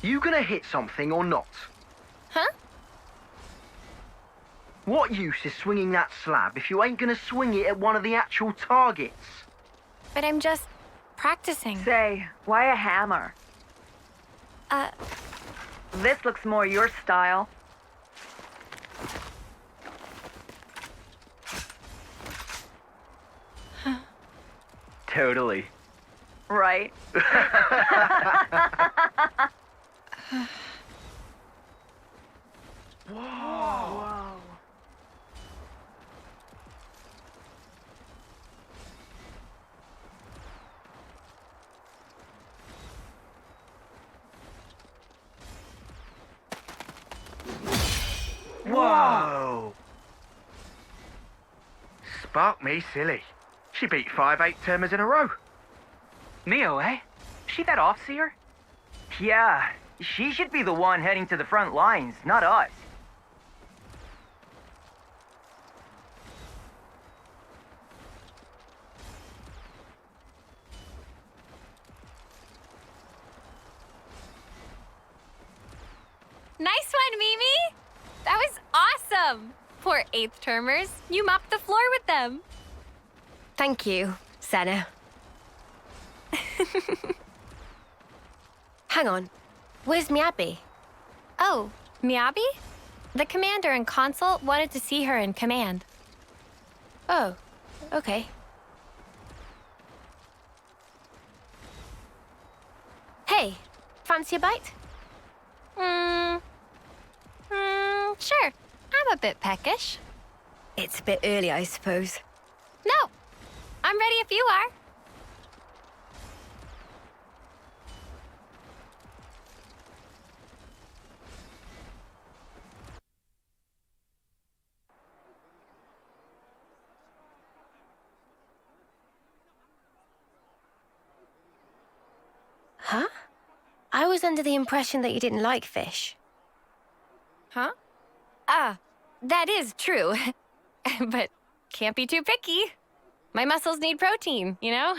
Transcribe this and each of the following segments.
You gonna hit something or not? Huh? What use is swinging that slab if you ain't gonna swing it at one of the actual targets? But I'm just practicing. Say, why a hammer? This looks more your style. Totally. Right. Whoa. Whoa! Spark me silly. She beat 5 8-termers in a row. Neo, eh? She that off-seer? Yeah, she should be the one heading to the front lines, not us. Nice one, Mimi! That was awesome! Poor 8th-termers. You mopped the floor with them. Thank you, Senna. Hang on. Where's Miyabi? Oh, Miyabi? The commander and consul wanted to see her in command. Oh, okay. Hey, fancy a bite? Sure. I'm a bit peckish. It's a bit early, I suppose. No, I'm ready if you are. Huh? I was under the impression that you didn't like fish. Huh? That is true. But can't be too picky. My muscles need protein, you know?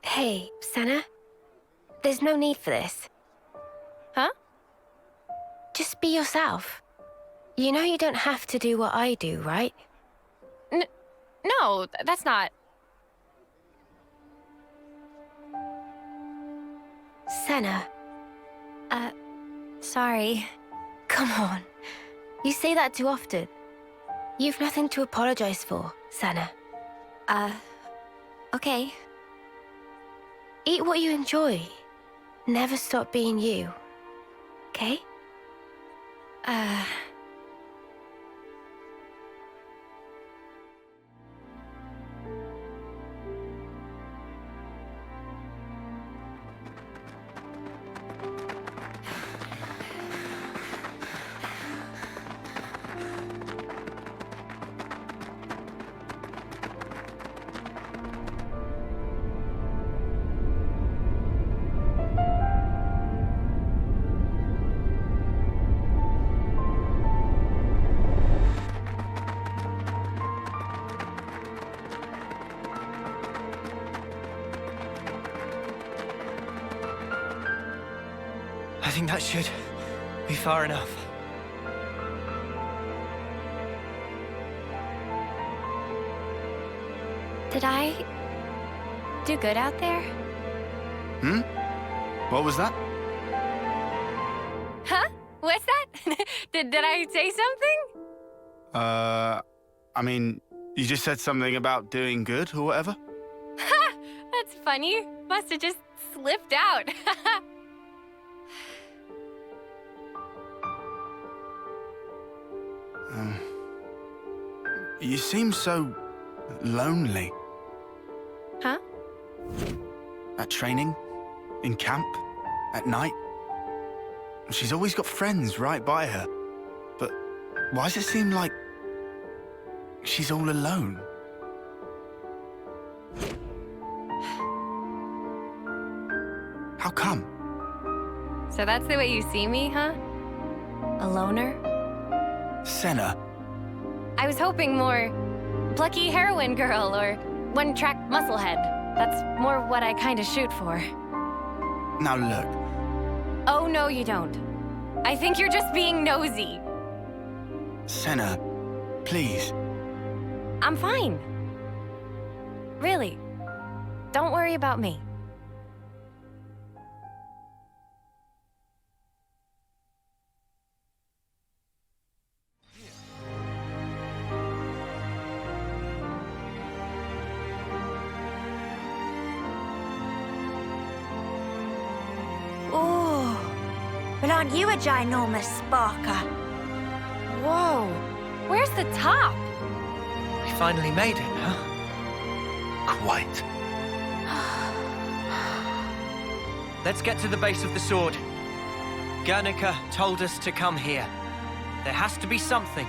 Hey, Senna. There's no need for this. Huh? Just be yourself. You know you don't have to do what I do, right? No, that's not... Senna. Sorry. Come on. You say that too often. You've nothing to apologize for, Senna. Okay. Eat what you enjoy. Never stop being you. Okay? I think that should be far enough. Did I do good out there? What was that? Huh? What's that? Did I say something? I mean, you just said something about doing good or whatever? Ha! That's funny. Must have just slipped out. You seem so lonely. Huh? At training, in camp, at night. She's always got friends right by her. But why does it seem like she's all alone? How come? So that's the way you see me, huh? A loner? Senna, I was hoping more plucky heroine girl or one-track musclehead. That's more what I kinda shoot for. now look. Oh, no, you don't. I think you're just being nosy. Senna, please. I'm fine. Really. Don't worry about me. Oh, well, aren't you a ginormous sparker? Whoa. Where's the top? We finally made it, huh? Quite. Let's get to the base of the sword. Guernica told us to come here. There has to be something.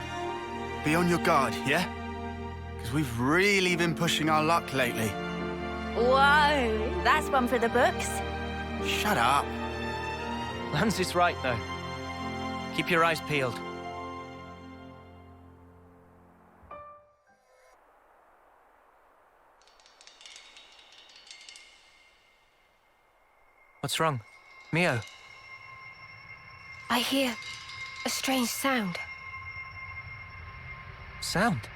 Be on your guard, yeah? Because we've really been pushing our luck lately. Whoa, that's one for the books. Shut up. Lanz is right, though. Keep your eyes peeled. What's wrong? Mio? I hear a strange sound. Sound?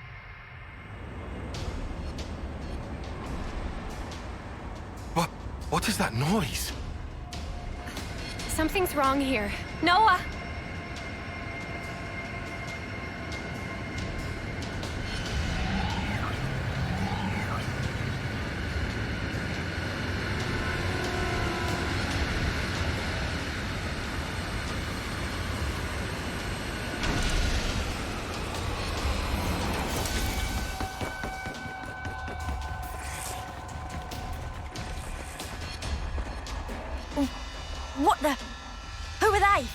What is that noise? Something's wrong here. Noah! What the? Who are they?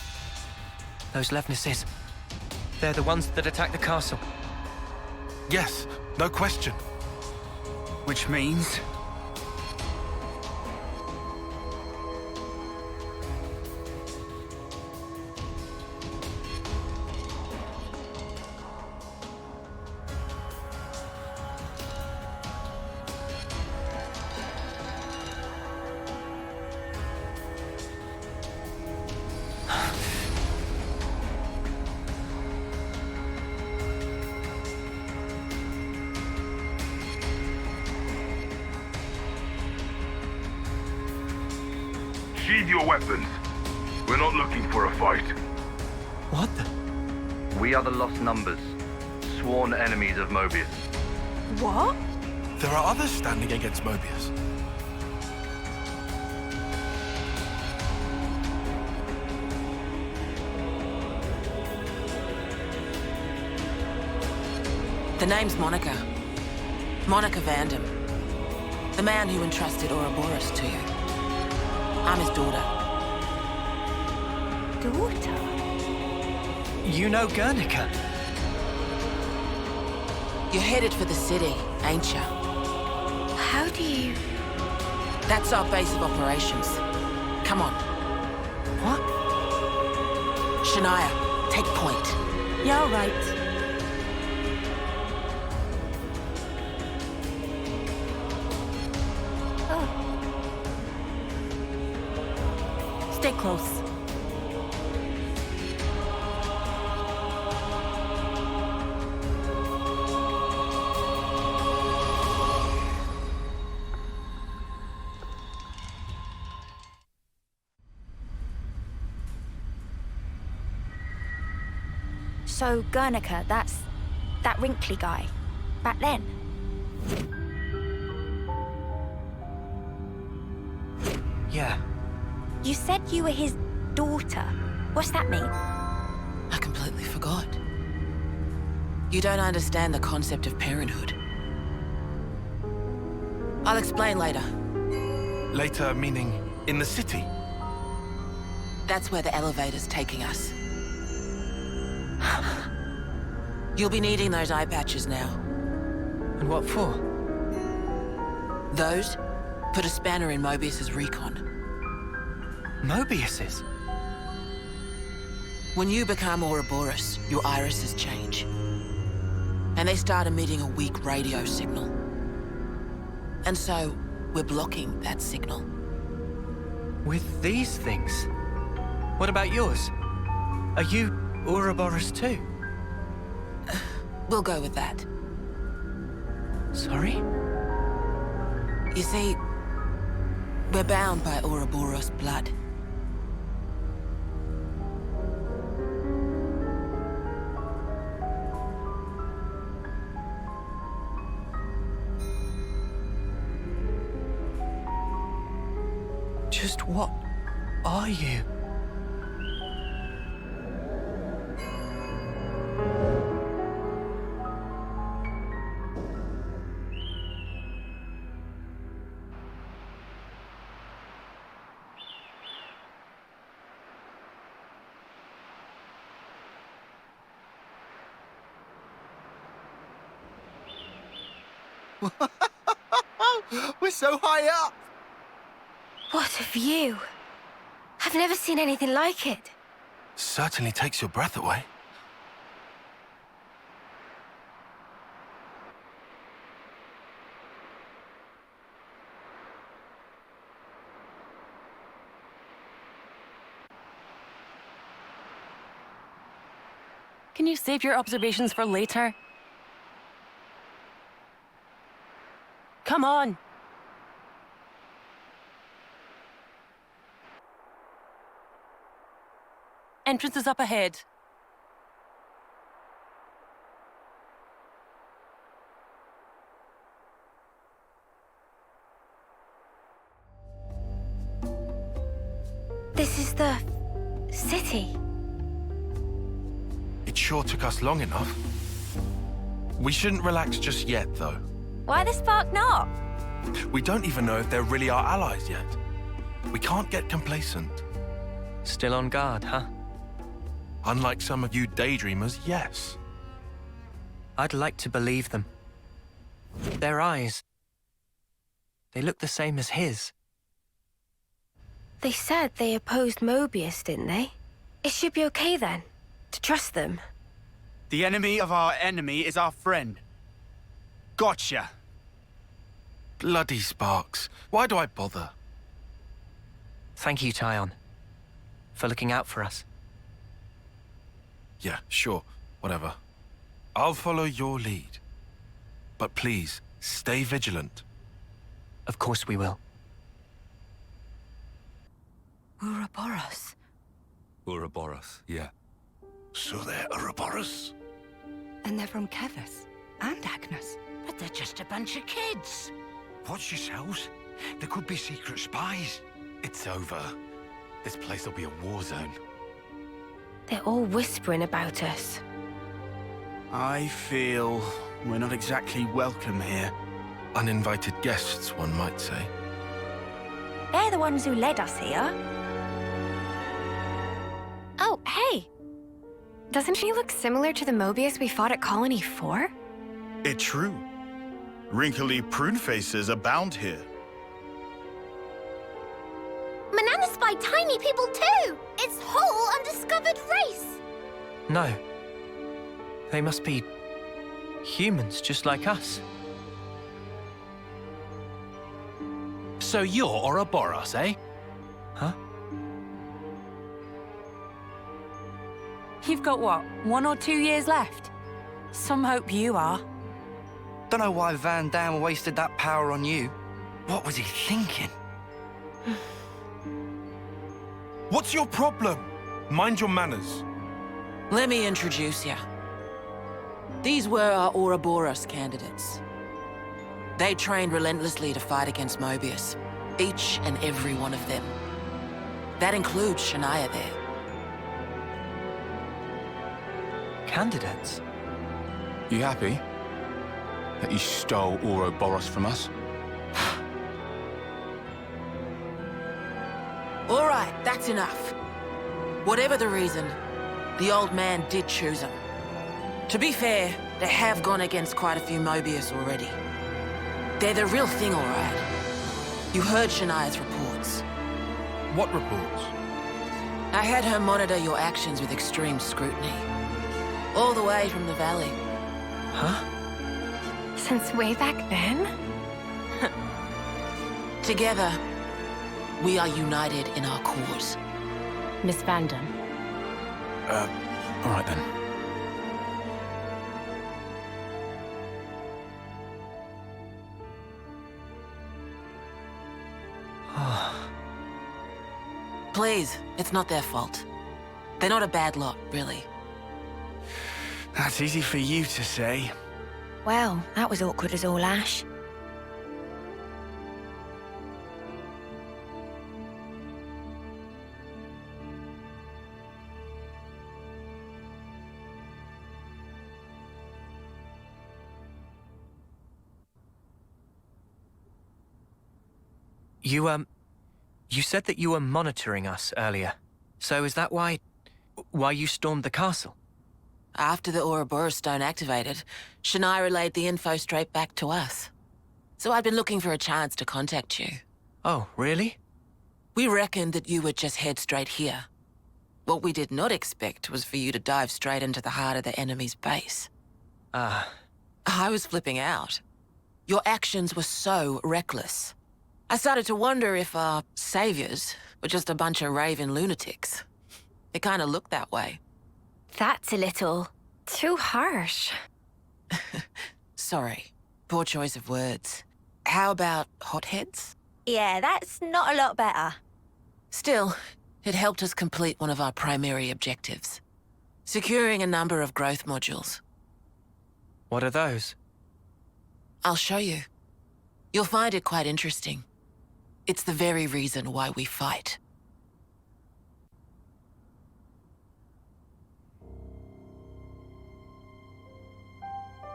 Those Levnesses. They're the ones that attacked the castle. Yes, no question. Which means... Sheathe your weapons. We're not looking for a fight. What the? We are the Lost Numbers, sworn enemies of Moebius. What? There are others standing against Moebius. The name's Monica. Monica Vandham. The man who entrusted Ouroboros to you. I'm his daughter. Daughter? You know Guernica? You're headed for the city, ain't ya? How do you... That's our base of operations. Come on. What? Shania, take point. Yeah, all right. Stay close. So, Guernica, that's that wrinkly guy. Back then. Yeah. You said you were his daughter. What's that mean? I completely forgot. You don't understand the concept of parenthood. I'll explain later. Later meaning in the city? That's where the elevator's taking us. You'll be needing those eye patches now. And what for? Those put a spanner in Moebius's recon. Moebius's? When you become Ouroboros, your irises change. And they start emitting a weak radio signal. And so, we're blocking that signal. With these things? What about yours? Are you Ouroboros too? We'll go with that. Sorry? You see, we're bound by Ouroboros blood. Just what are you? We're so high up! What a view! I've never seen anything like it. Certainly takes your breath away. Can you save your observations for later? Come on! Entrance is up ahead. This is the city. It sure took us long enough. We shouldn't relax just yet, though. Why the spark not? We don't even know if they're really our allies yet. We can't get complacent. Still on guard, huh? Unlike some of you daydreamers, yes. I'd like to believe them. Their eyes. They look the same as his. They said they opposed Moebius, didn't they? It should be okay then, to trust them. The enemy of our enemy is our friend. Gotcha. Bloody sparks. Why do I bother? Thank you, Taion, for looking out for us. Yeah, sure. Whatever. I'll follow your lead. But please, stay vigilant. Of course we will. Ouroboros. Ouroboros, yeah. So they're Ouroboros? And they're from Kevus and Agnus. But they're just a bunch of kids. Watch yourselves. There could be secret spies. It's over. This place will be a war zone. They're all whispering about us. I feel we're not exactly welcome here. Uninvited guests, one might say. They're the ones who led us here. Oh, hey! Doesn't she look similar to the Moebius we fought at Colony 4? It's true. Wrinkly prune faces abound here. Manana spy tiny people too! Its whole undiscovered race! No. They must be humans just like us. So you're Ouroboros, eh? Huh? You've got what, 1 or 2 years left? Some hope you are. Don't know why Vandham wasted that power on you. What was he thinking? What's your problem? Mind your manners. Let me introduce you. These were our Ouroboros candidates. They trained relentlessly to fight against Moebius. Each and every one of them. That includes Shania there. Candidates? You happy that you stole Ouroboros from us? All right, that's enough. Whatever the reason, the old man did choose them. To be fair, they have gone against quite a few Moebius already. They're the real thing, all right. You heard Shania's reports. What reports? I had her monitor your actions with extreme scrutiny. All the way from the valley. Huh? Since way back then? Together, we are united in our cause. Miss Vandham. All right then. Please, it's not their fault. They're not a bad lot, really. That's easy for you to say. Well, that was awkward as all ash. You said that you were monitoring us earlier. So is that why you stormed the castle? After the Ouroboros stone activated, Shania relayed the info straight back to us. So I'd been looking for a chance to contact you. Oh, really? We reckoned that you would just head straight here. What we did not expect was for you to dive straight into the heart of the enemy's base. I was flipping out. Your actions were so reckless. I started to wonder if our saviors were just a bunch of raving lunatics. It kind of looked that way. That's a little too harsh. Sorry. Poor choice of words. How about hotheads? Yeah, that's not a lot better. Still, it helped us complete one of our primary objectives. Securing a number of growth modules. What are those? I'll show you. You'll find it quite interesting. It's the very reason why we fight.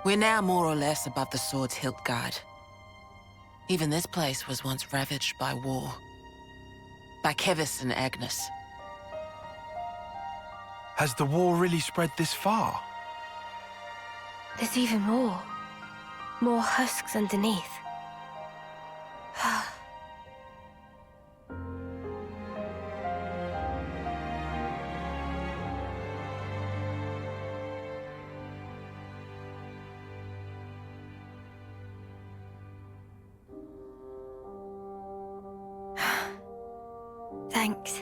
We're now more or less above the sword's hilt guard. Even this place was once ravaged by war. By Kevis and Agnus. Has the war really spread this far? There's even more. More husks underneath. Thanks.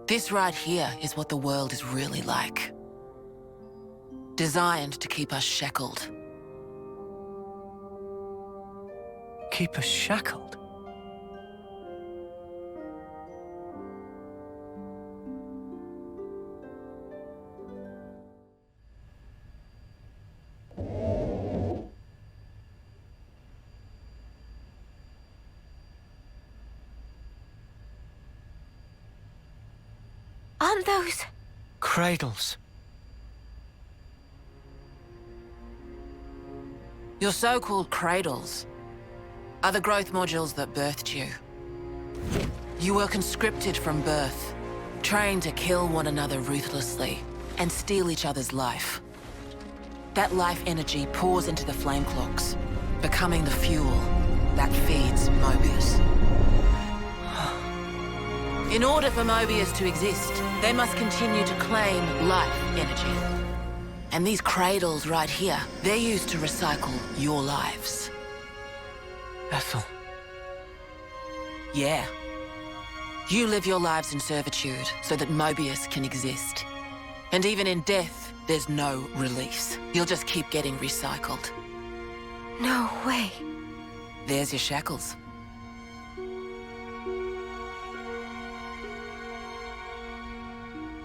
This right here is what the world is really like. Designed to keep us shackled. Keep us shackled? Aren't those cradles? Your so-called cradles are the growth modules that birthed you. You were conscripted from birth, trained to kill one another ruthlessly and steal each other's life. That life energy pours into the flame clocks, becoming the fuel that feeds Moebius. In order for Moebius to exist, they must continue to claim life energy. And these cradles right here, they're used to recycle your lives. Ethel. Yeah. You live your lives in servitude so that Moebius can exist. And even in death, there's no release. You'll just keep getting recycled. No way. There's your shackles.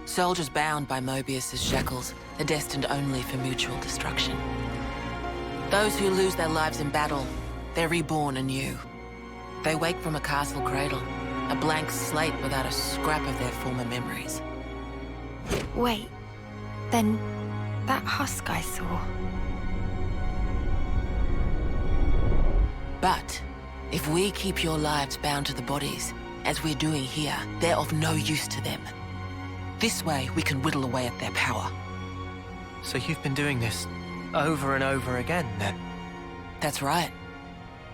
Soldiers bound by Moebius's shackles are destined only for mutual destruction. Those who lose their lives in battle, they're reborn anew. They wake from a castle cradle, a blank slate without a scrap of their former memories. Wait, then that husk I saw. But if we keep your lives bound to the bodies, as we're doing here, they're of no use to them. This way, we can whittle away at their power. So you've been doing this over and over again, then? That's right.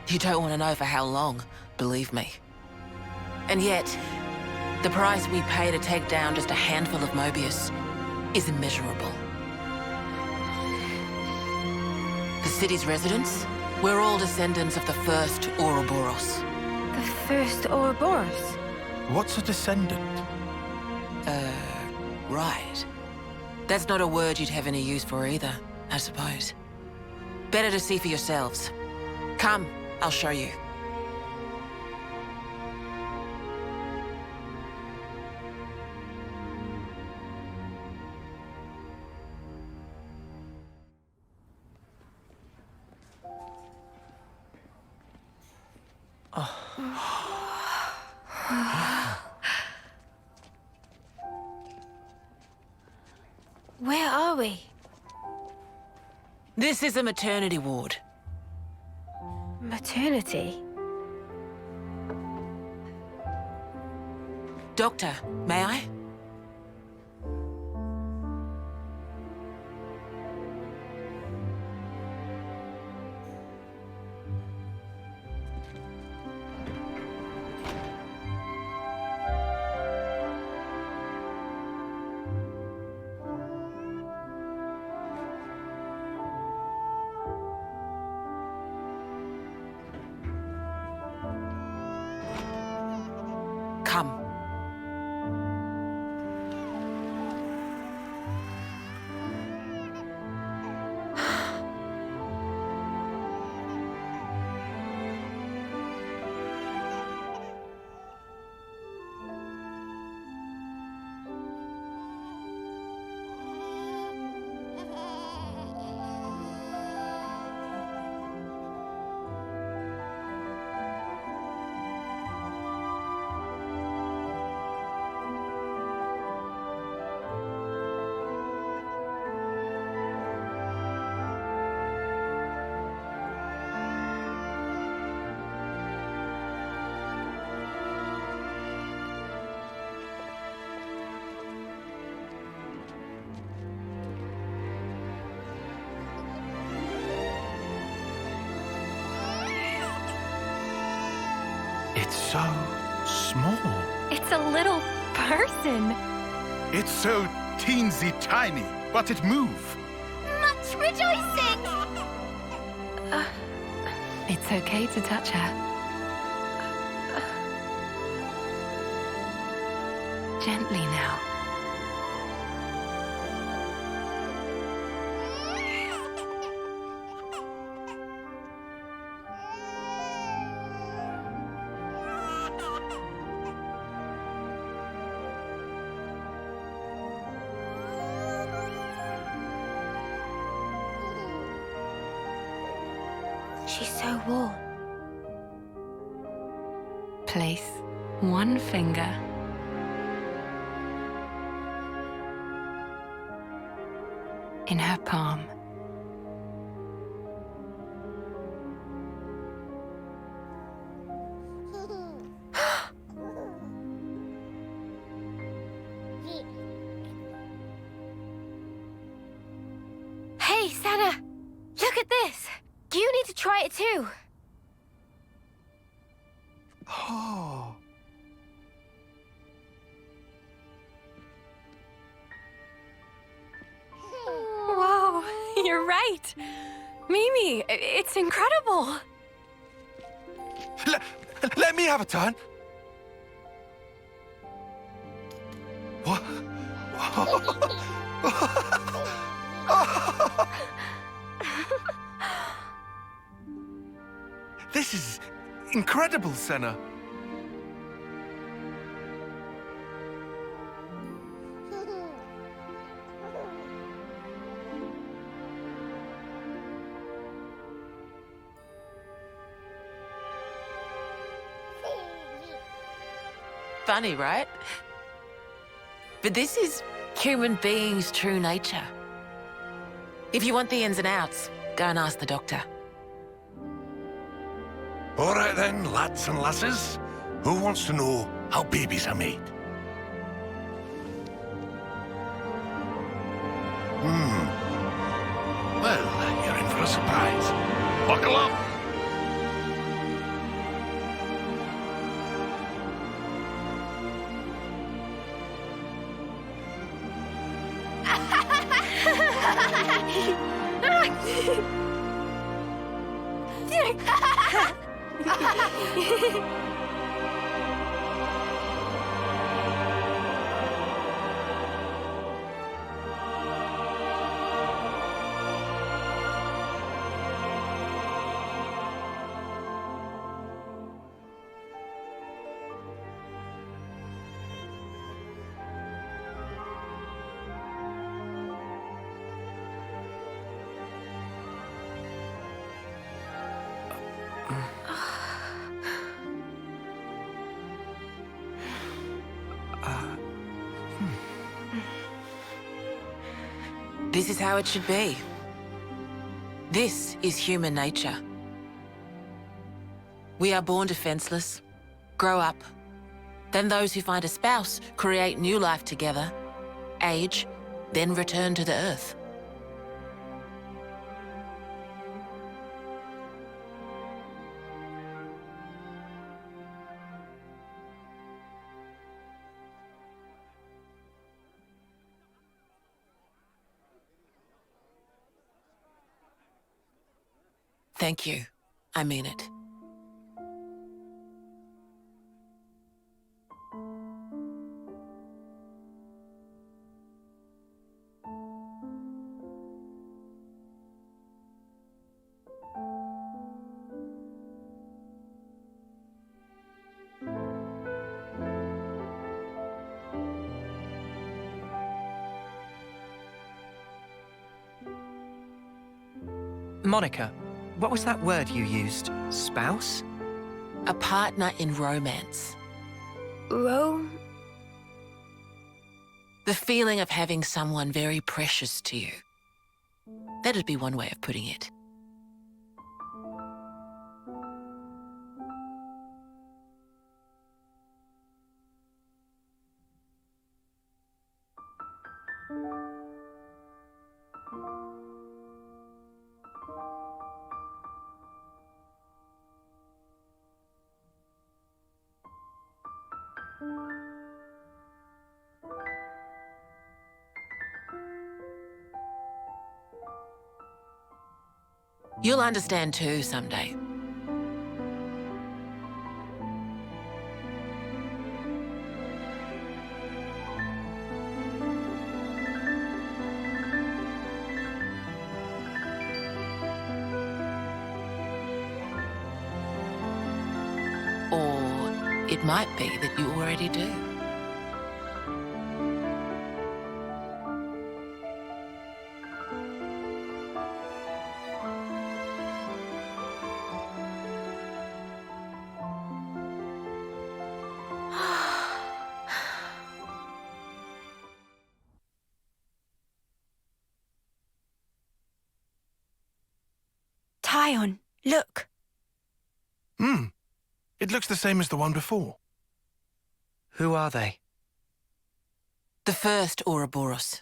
You don't want to know for how long, believe me. And yet, the price we pay to take down just a handful of Moebius is immeasurable. The city's residents, we're all descendants of the first Ouroboros. The first Ouroboros? What's a descendant? Right. That's not a word you'd have any use for either, I suppose. Better to see for yourselves. Come, I'll show you. Where are we? This is a maternity ward. Maternity? Doctor, may I? Come. It's so small. It's a little person. It's so teensy tiny, but it moves. Much rejoicing! It's okay to touch her. Gently now. She's so warm. Place one finger in her palm. Hey, Sana! Look at this! You need to try it too. Oh. Whoa, you're right. Mimi, it's incredible. Let me have a turn. What? This is incredible, Senna. Funny, right? But this is human beings' true nature. If you want the ins and outs, go and ask the doctor. All right then, lads and lasses. Who wants to know how babies are made? Well, you're in for a surprise. Buckle up! This is how it should be. This is human nature. We are born defenseless, grow up. Then those who find a spouse create new life together, age, then return to the earth. Thank you. I mean it. Monica, what was that word you used? Spouse? A partner in romance. Rome? The feeling of having someone very precious to you. That'd be one way of putting it. You'll understand too someday. Or it might be that you already do. Taion, look. It looks the same as the one before. Who are they? The first Ouroboros.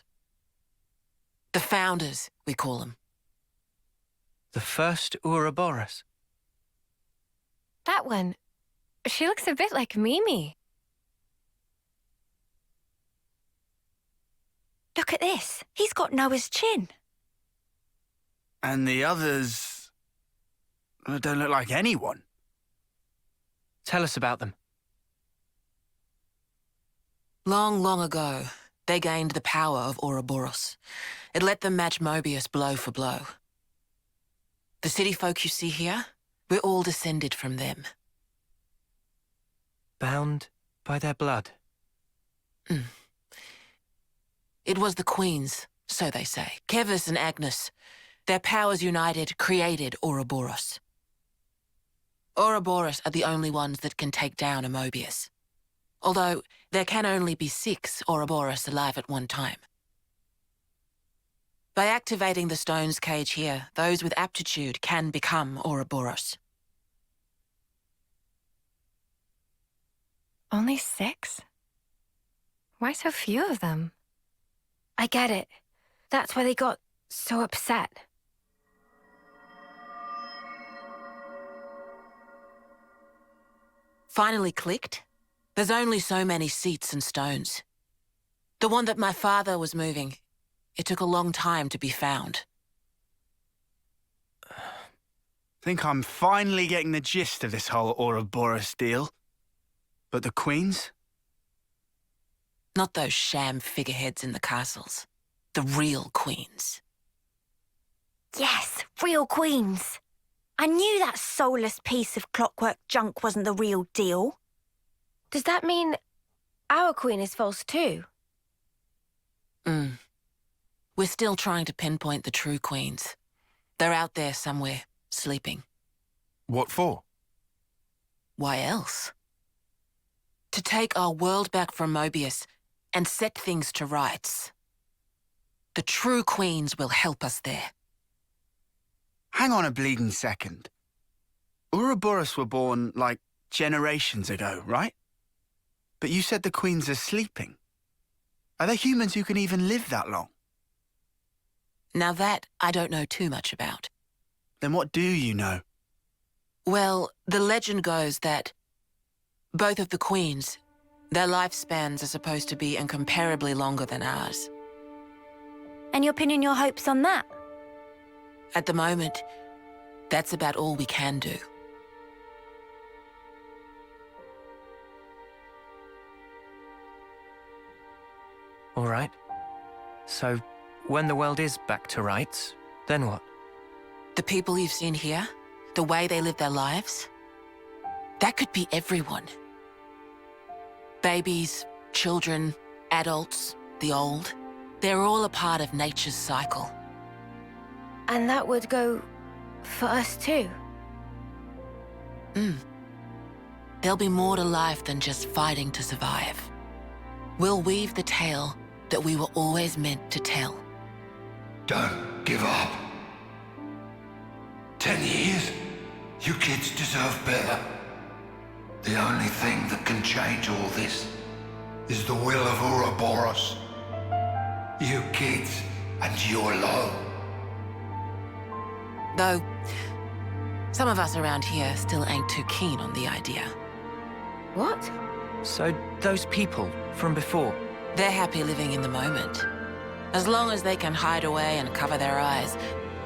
The founders, we call them. The first Ouroboros? That one. She looks a bit like Mimi. Look at this. He's got Noah's chin. And the others don't look like anyone. Tell us about them. Long, long ago, they gained the power of Ouroboros. It let them match Moebius blow for blow. The city folk you see here, we're all descended from them. Bound by their blood? It was the queens, so they say. Kevis and Agnus. Their powers united created Ouroboros. Ouroboros are the only ones that can take down a Moebius. Although, there can only be 6 Ouroboros alive at one time. By activating the stone's cage here, those with aptitude can become Ouroboros. Only 6? Why so few of them? I get it. That's why they got so upset. Finally clicked? There's only so many seats and stones. The one that my father was moving, it took a long time to be found. Think I'm finally getting the gist of this whole Ouroboros deal. But the queens? Not those sham figureheads in the castles. The real queens. Yes, real queens. I knew that soulless piece of clockwork junk wasn't the real deal. Does that mean our queen is false too? We're still trying to pinpoint the true queens. They're out there somewhere, sleeping. What for? Why else? To take our world back from Moebius and set things to rights. The true queens will help us there. Hang on a bleeding second. Ouroboros were born, like, generations ago, right? But you said the queens are sleeping. Are there humans who can even live that long? Now that I don't know too much about. Then what do you know? Well, the legend goes that both of the queens, their lifespans are supposed to be incomparably longer than ours. And you're pinning your hopes on that? At the moment, that's about all we can do. All right. So, when the world is back to rights, then what? The people you've seen here, the way they live their lives, that could be everyone. Babies, children, adults, the old, they're all a part of nature's cycle. And that would go for us too? There'll be more to life than just fighting to survive. We'll weave the tale that we were always meant to tell. Don't give up. 10 years? You kids deserve better. The only thing that can change all this is the will of Ouroboros. You kids, and you alone. Though, some of us around here still ain't too keen on the idea. What? So, those people from before? They're happy living in the moment. As long as they can hide away and cover their eyes,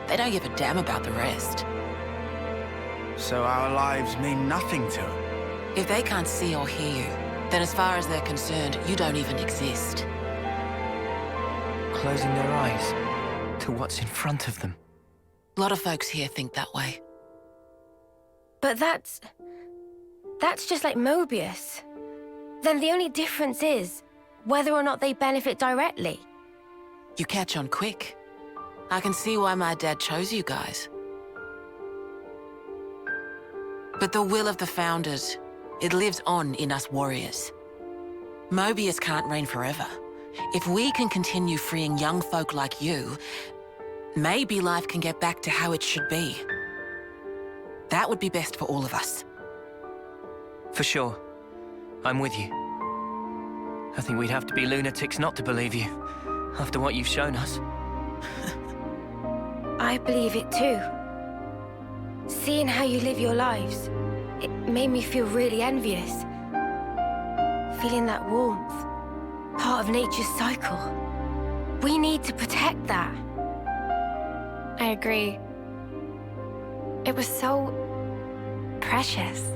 they don't give a damn about the rest. So our lives mean nothing to them? If they can't see or hear you, then as far as they're concerned, you don't even exist. Closing their eyes to what's in front of them. A lot of folks here think that way. But that's just like Moebius. Then the only difference is whether or not they benefit directly. You catch on quick. I can see why my dad chose you guys. But the will of the Founders, it lives on in us warriors. Moebius can't reign forever. If we can continue freeing young folk like you, maybe life can get back to how it should be. That would be best for all of us. For sure. I'm with you. I think we'd have to be lunatics not to believe you, after what you've shown us. I believe it too. Seeing how you live your lives, it made me feel really envious. Feeling that warmth, part of nature's cycle. We need to protect that. I agree. It was so precious.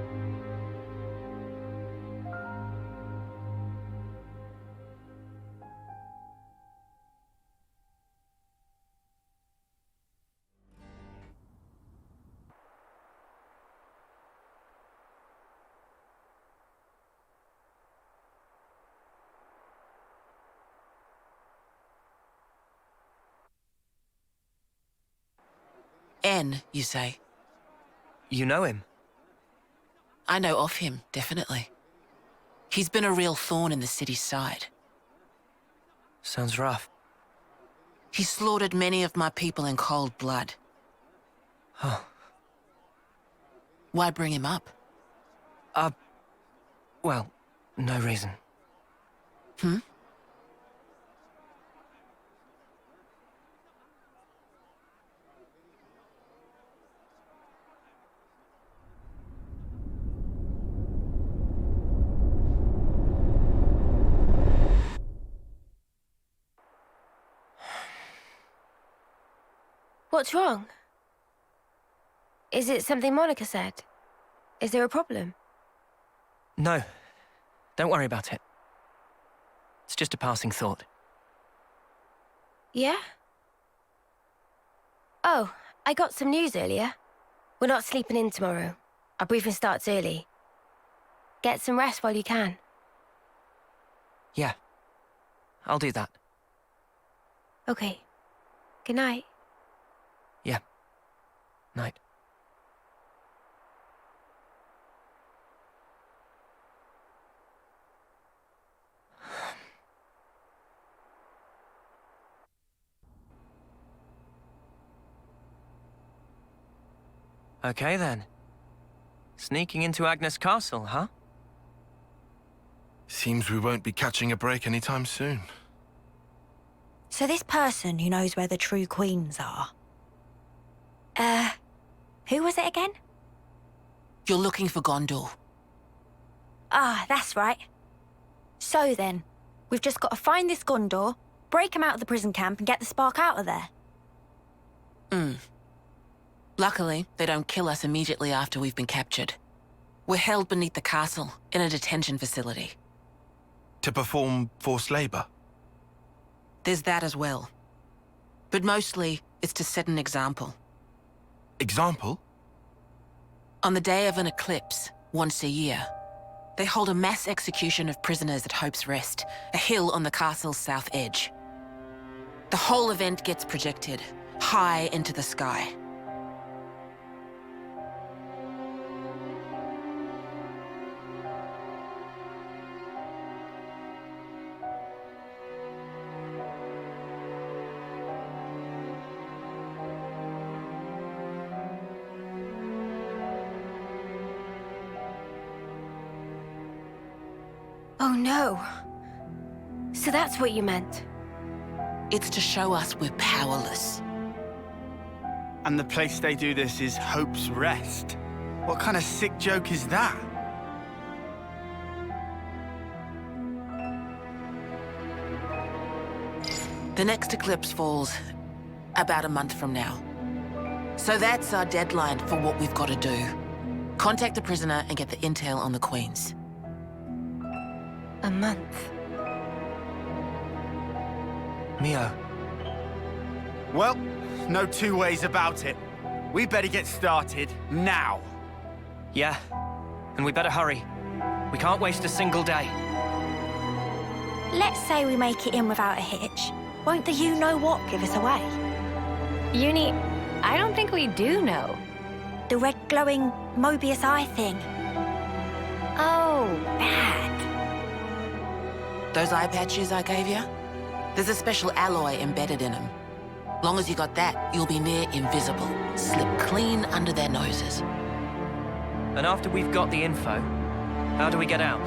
N, you say? You know him? I know of him, definitely. He's been a real thorn in the city's side. Sounds rough. He slaughtered many of my people in cold blood. Oh. Why bring him up? Well, no reason. What's wrong? Is it something Monica said? Is there a problem? No. Don't worry about it. It's just a passing thought. Yeah? Oh, I got some news earlier. We're not sleeping in tomorrow. Our briefing starts early. Get some rest while you can. Yeah. I'll do that. Okay. Good night. Yeah. Night. Okay, then. Sneaking into Agnus Castle, huh? Seems we won't be catching a break anytime soon. So this person who knows where the true queens are... who was it again? You're looking for Ghonder. Ah, that's right. So then, we've just got to find this Ghonder, break him out of the prison camp and get the spark out of there. Luckily, they don't kill us immediately after we've been captured. We're held beneath the castle, in a detention facility. To perform forced labor? There's that as well. But mostly, it's to set an example. Example? On the day of an eclipse, once a year, they hold a mass execution of prisoners at Hope's Rest, a hill on the castle's south edge. The whole event gets projected, high into the sky. Oh no. So that's what you meant? It's to show us we're powerless. And the place they do this is Hope's Rest. What kind of sick joke is that? The next eclipse falls about a month from now. So that's our deadline for what we've got to do. Contact the prisoner and get the intel on the queens. A month. Mio. Well, no two ways about it. We better get started now. Yeah, and we better hurry. We can't waste a single day. Let's say we make it in without a hitch. Won't the you-know-what give us away? Eunie, I don't think we do know. The red glowing Moebius I thing. Oh, bad. Those eye patches I gave you? There's a special alloy embedded in them. Long as you got that, you'll be near invisible. Slip clean under their noses. And after we've got the info, how do we get out?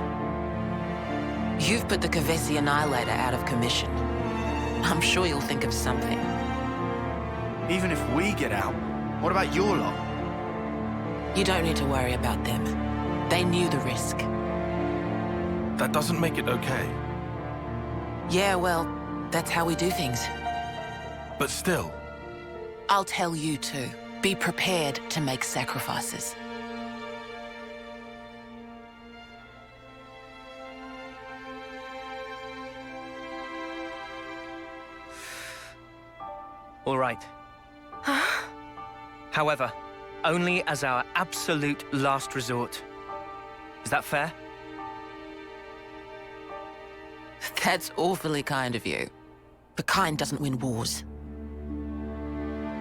You've put the Kavesi Annihilator out of commission. I'm sure you'll think of something. Even if we get out, what about your lot? You don't need to worry about them. They knew the risk. That doesn't make it okay. Yeah, well, that's how we do things. But still. I'll tell you too. Be prepared to make sacrifices. All right. However, only as our absolute last resort. Is that fair? That's awfully kind of you. But kind doesn't win wars.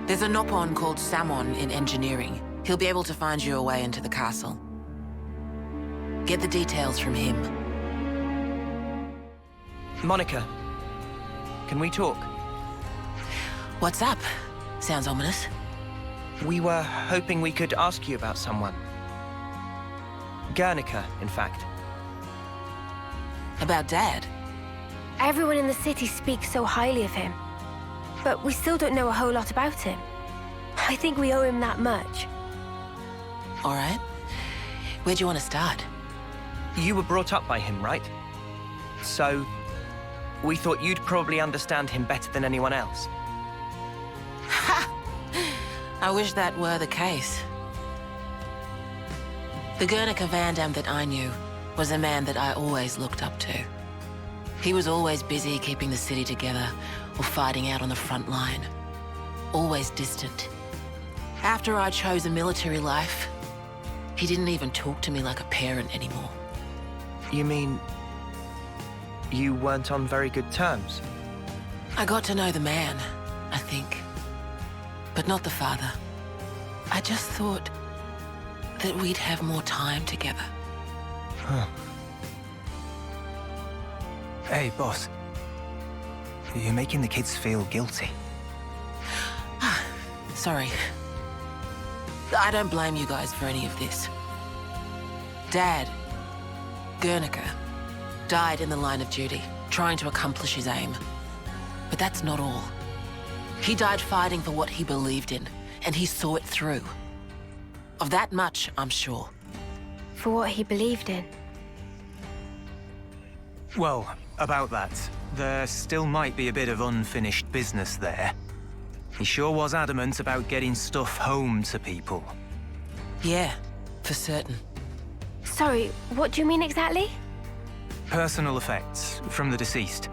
There's a Nopon called Samon in engineering. He'll be able to find you a way into the castle. Get the details from him. Monica, can we talk? What's up? Sounds ominous. We were hoping we could ask you about someone. Guernica, in fact. About Dad? Everyone in the city speaks so highly of him. But we still don't know a whole lot about him. I think we owe him that much. All right. Where do you want to start? You were brought up by him, right? So, we thought you'd probably understand him better than anyone else. I wish that were the case. The Guernica Vandham that I knew was a man that I always looked up to. He was always busy keeping the city together or fighting out on the front line. Always distant. After I chose a military life, he didn't even talk to me like a parent anymore. You mean... you weren't on very good terms? I got to know the man, I think. But not the father. I just thought that we'd have more time together. Huh. Hey, boss. You're making the kids feel guilty. Sorry. I don't blame you guys for any of this. Dad, Guernica, died in the line of duty, trying to accomplish his aim. But that's not all. He died fighting for what he believed in, and he saw it through. Of that much, I'm sure. For what he believed in. Well, about that, there still might be a bit of unfinished business there. He sure was adamant about getting stuff home to people. Yeah, for certain. Sorry, what do you mean exactly? Personal effects from the deceased.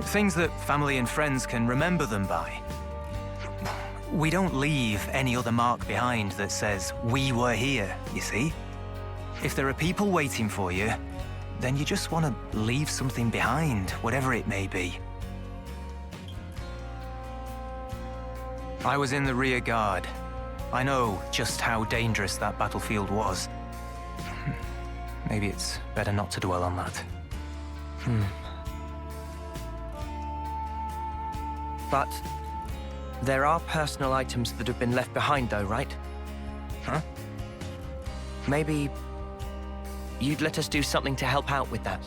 Things that family and friends can remember them by. We don't leave any other mark behind that says, we were here, you see? If there are people waiting for you, then you just want to leave something behind, whatever it may be. I was in the rear guard. I know just how dangerous that battlefield was. Maybe it's better not to dwell on that. But there are personal items that have been left behind though, right? Huh? Maybe you'd let us do something to help out with that.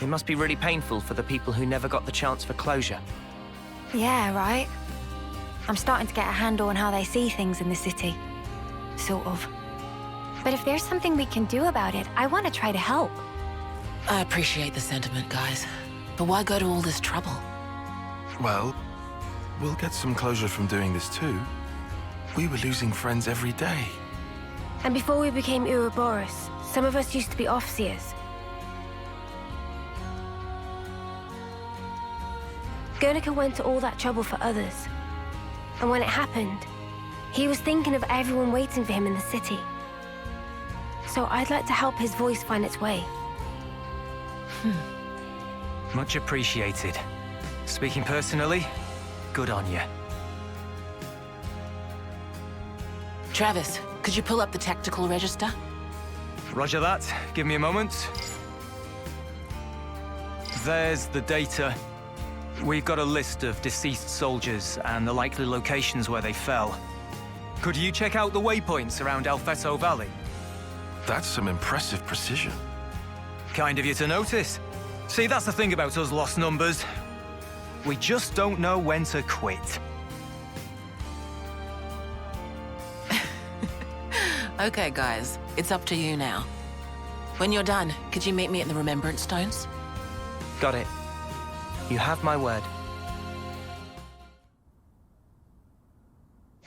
It must be really painful for the people who never got the chance for closure. Yeah, right. I'm starting to get a handle on how they see things in the city. Sort of. But if there's something we can do about it, I want to try to help. I appreciate the sentiment, guys. But why go to all this trouble? Well, we'll get some closure from doing this too. We were losing friends every day. And before we became Ouroboros, some of us used to be Offseers. Guernica went to all that trouble for others. And when it happened, he was thinking of everyone waiting for him in the city. So I'd like to help his voice find its way. Much appreciated. Speaking personally, good on you. Travis, could you pull up the tactical register? Roger that. Give me a moment. There's the data. We've got a list of deceased soldiers and the likely locations where they fell. Could you check out the waypoints around Alfeto Valley? That's some impressive precision. Kind of you to notice. See, that's the thing about us lost numbers. We just don't know when to quit. Okay, guys. It's up to you now. When you're done, could you meet me at the Remembrance Stones? Got it. You have my word.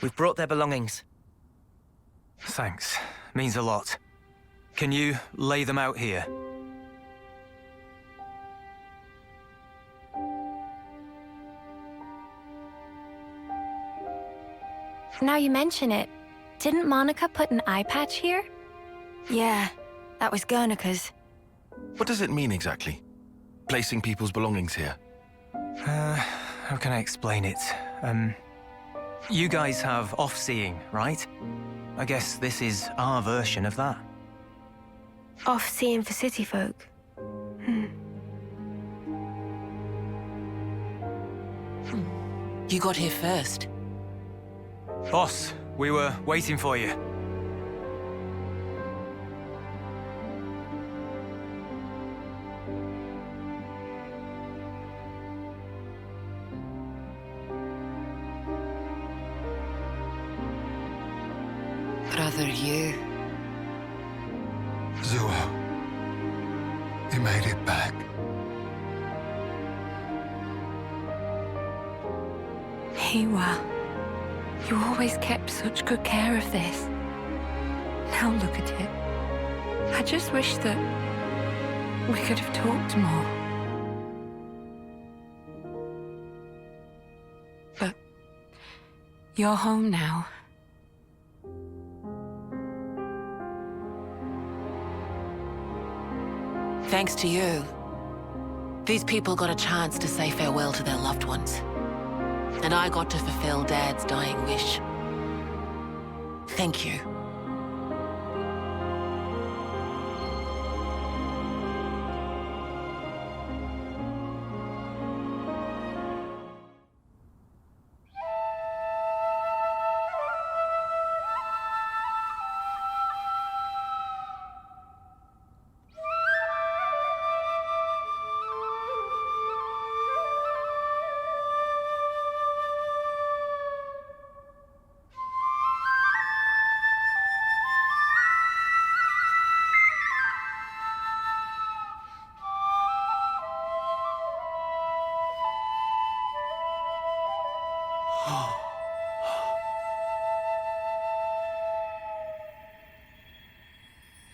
We've brought their belongings. Thanks. Means a lot. Can you lay them out here? Now you mention it, didn't Monica put an eye patch here? Yeah, that was Guernica's. What does it mean exactly? Placing people's belongings here? How can I explain it? You guys have off-seeing, right? I guess this is our version of that. Off-seeing for city folk. You got here first. Boss, we were waiting for you. Brother you. Zua, you made it back. Hiwa, you always kept such good care of this. Now look at it. I just wish that we could have talked more. But you're home now. Thanks to you, these people got a chance to say farewell to their loved ones. And I got to fulfill Dad's dying wish. Thank you.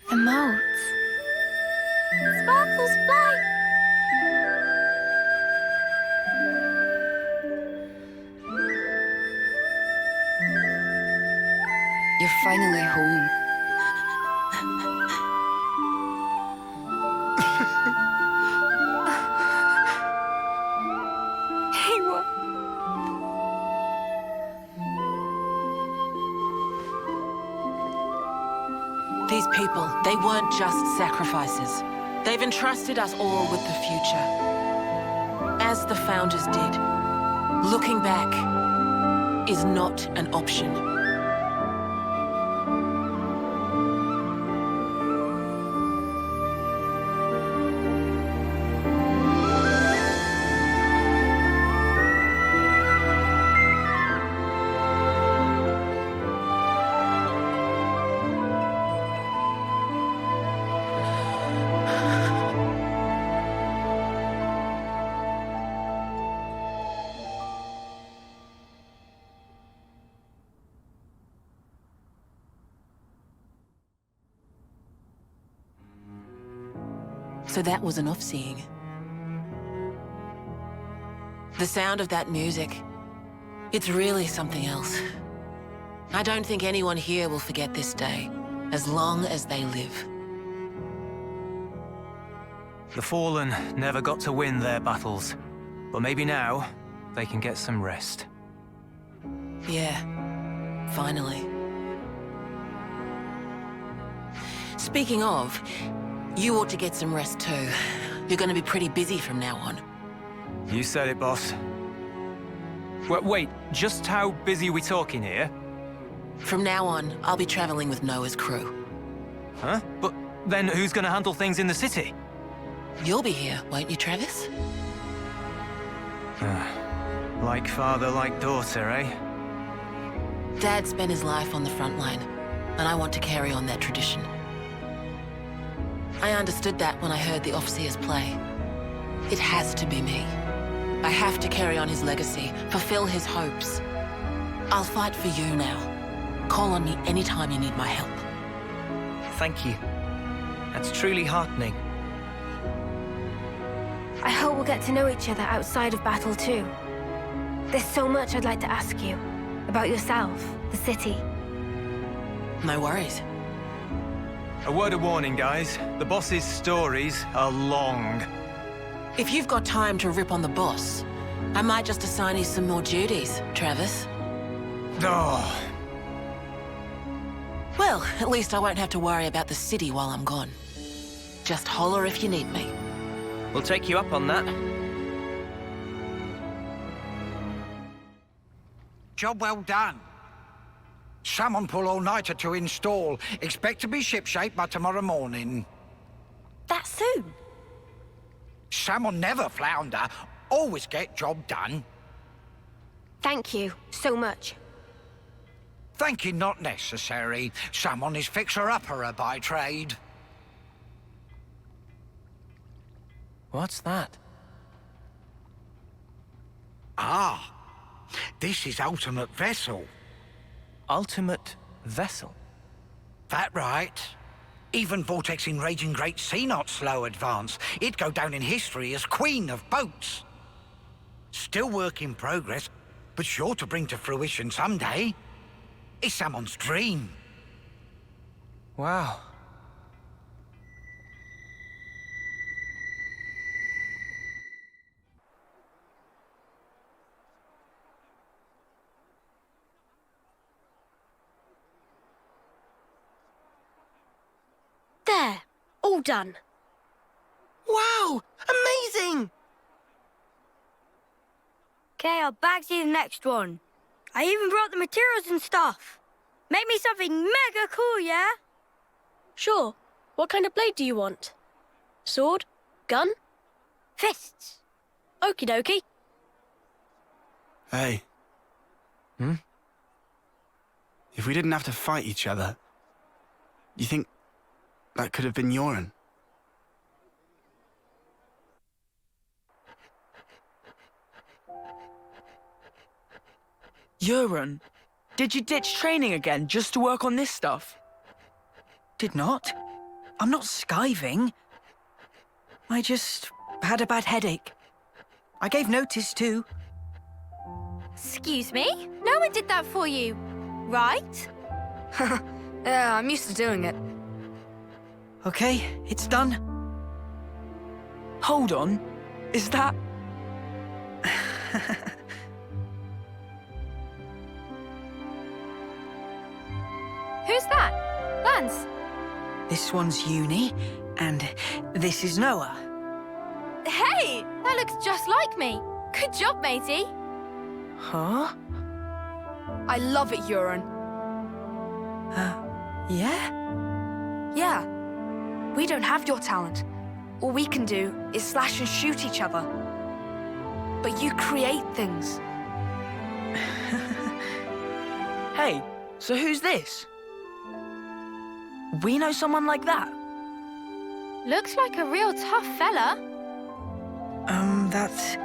The motes. Sparkles fly. You're finally home. Hey, what? These people, they weren't just sacrifices. They've entrusted us all with the future. As the Founders did. Looking back is not an option. So that was enough seeing. The sound of that music, it's really something else. I don't think anyone here will forget this day, as long as they live. The Fallen never got to win their battles, but maybe now they can get some rest. Yeah, finally. Speaking of, you ought to get some rest too. You're gonna be pretty busy from now on. You said it, boss. Wait, just how busy are we talking here? From now on, I'll be traveling with Noah's crew. Huh? But then who's gonna handle things in the city? You'll be here, won't you, Travis? Like father, like daughter, eh? Dad spent his life on the front line, and I want to carry on that tradition. I understood that when I heard the Officers play. It has to be me. I have to carry on his legacy, fulfill his hopes. I'll fight for you now. Call on me anytime you need my help. Thank you. That's truly heartening. I hope we'll get to know each other outside of battle too. There's so much I'd like to ask you. About yourself, the city. No worries. A word of warning, guys. The boss's stories are long. If you've got time to rip on the boss, I might just assign you some more duties, Travis. Oh. Well, at least I won't have to worry about the city while I'm gone. Just holler if you need me. We'll take you up on that. Job well done. Salmon pull all-nighter to install. Expect to be shipshape by tomorrow morning. That soon? Salmon never flounder. Always get job done. Thank you so much. Thank you not necessary. Salmon is fixer-upperer by trade. What's that? Ah, this is ultimate vessel. Ultimate vessel? That right. Even vortexing raging great sea not slow advance. It'd go down in history as queen of boats. Still work in progress, but sure to bring to fruition someday. It's someone's dream. Wow. There. All done. Wow! Amazing! Okay, I'll bag you the next one. I even brought the materials and stuff. Make me something mega cool, yeah? Sure. What kind of blade do you want? Sword? Gun? Fists. Okie dokie. Hey. Hmm? If we didn't have to fight each other, you think that could have been Yoren? Euron, did you ditch training again just to work on this stuff? Did not. I'm not skiving. I just had a bad headache. I gave notice too. Excuse me? No one did that for you, right? Yeah, I'm used to doing it. Okay, it's done. Hold on. Is that... Who's that? Lanz? This one's Eunie, and this is Noah. Hey! That looks just like me. Good job, matey. Huh? I love it, Euron. Yeah? Yeah. We don't have your talent. All we can do is slash and shoot each other. But you create things. Hey, so who's this? We know someone like that? Looks like a real tough fella. That's...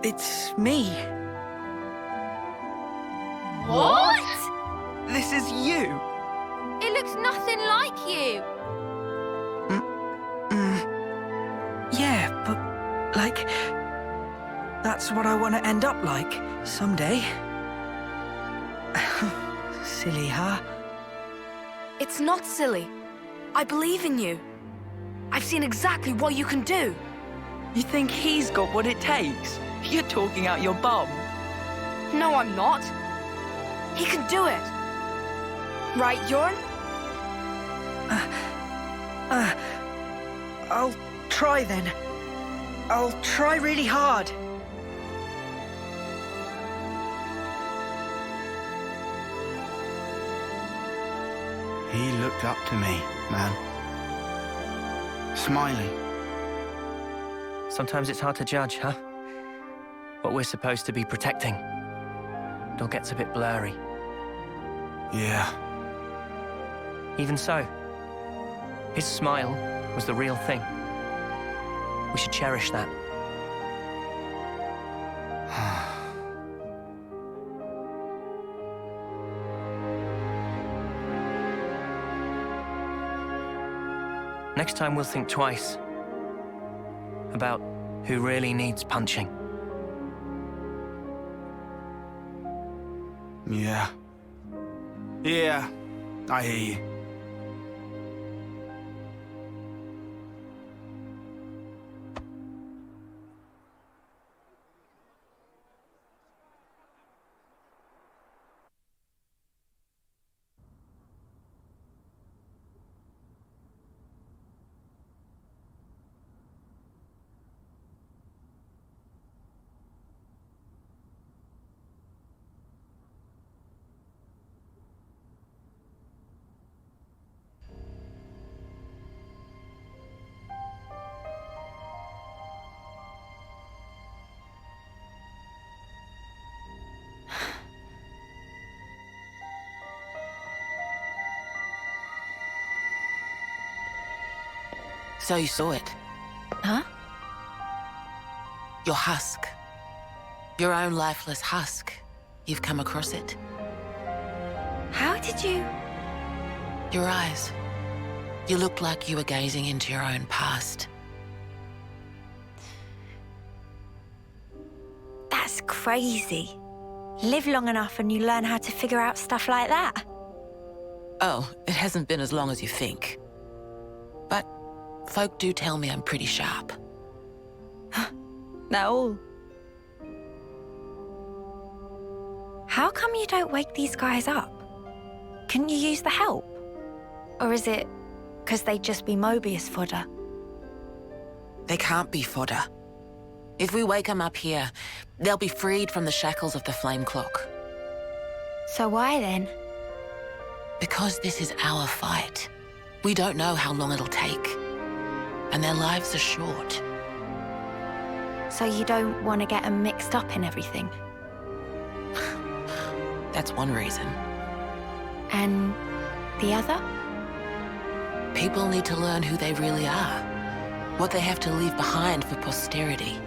it's me. What? This is you. It looks nothing like you. Yeah, but, like... That's what I want to end up like, someday. Silly, huh? It's not silly. I believe in you. I've seen exactly what you can do. You think he's got what it takes? You're talking out your bum. No, I'm not. He can do it. Right, Euron? I'll try then. I'll try really hard. He looked up to me, man. Smiling. Sometimes it's hard to judge, huh? What we're supposed to be protecting. It all gets a bit blurry. Yeah. Even so, his smile was the real thing. We should cherish that. Next time we'll think twice about who really needs punching. Yeah. Yeah, I hear you. So you saw it? Huh? Your husk. Your own lifeless husk. You've come across it. How did you... Your eyes. You looked like you were gazing into your own past. That's crazy. Live long enough and you learn how to figure out stuff like that. Oh, it hasn't been as long as you think. But folk do tell me I'm pretty sharp. That all? How come you don't wake these guys up? Couldn't you use the help? Or is it because they'd just be Moebius fodder? They can't be fodder. If we wake them up here, they'll be freed from the shackles of the flame clock. So why then? Because this is our fight. We don't know how long it'll take. And their lives are short. So you don't want to get them mixed up in everything? That's one reason. And the other? People need to learn who they really are. What they have to leave behind for posterity.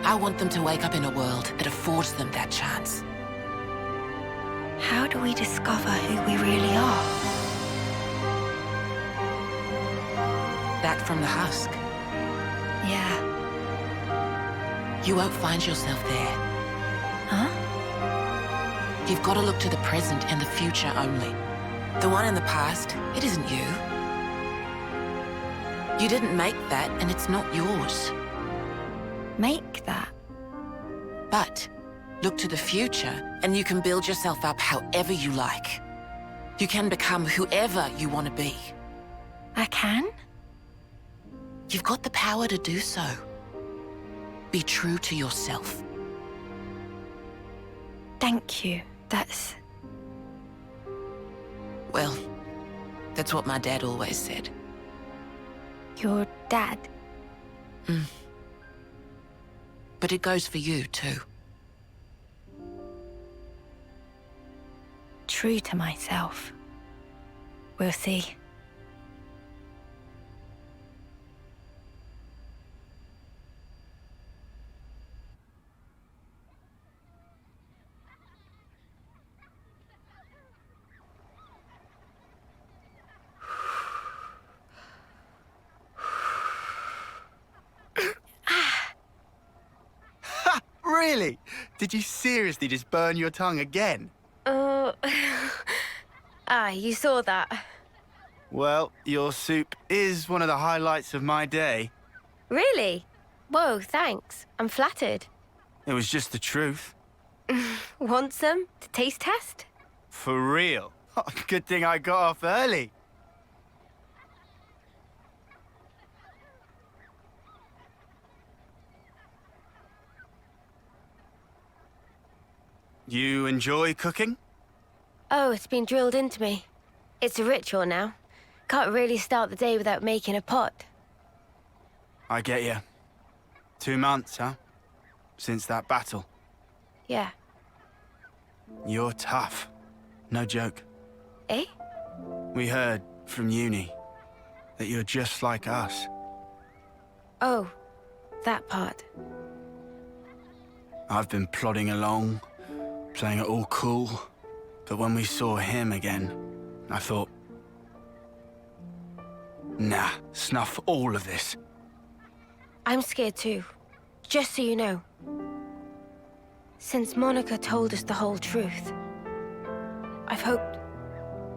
I want them to wake up in a world that affords them that chance. How do we discover who we really are? Back from the husk. Yeah. You won't find yourself there. Huh? You've got to look to the present and the future only. The one in the past, it isn't you. You didn't make that, and it's not yours. Make that? But look to the future, and you can build yourself up however you like. You can become whoever you want to be. I can? You've got the power to do so. Be true to yourself. Thank you. That's... Well, that's what my dad always said. Your dad? But it goes for you, too. True to myself. We'll see. Really? Did you seriously just burn your tongue again? You saw that. Well, your soup is one of the highlights of my day. Really? Whoa, thanks. I'm flattered. It was just the truth. Want some to taste test? For real. Good thing I got off early. You enjoy cooking? Oh, it's been drilled into me. It's a ritual now. Can't really start the day without making a pot. I get you. 2 months, huh? Since that battle. Yeah. You're tough. No joke. Eh? We heard from Eunie that you're just like us. Oh, that part. I've been plodding along, playing it all cool. But when we saw him again, I thought, nah, snuff all of this. I'm scared too, just so you know. Since Monica told us the whole truth, I've hoped...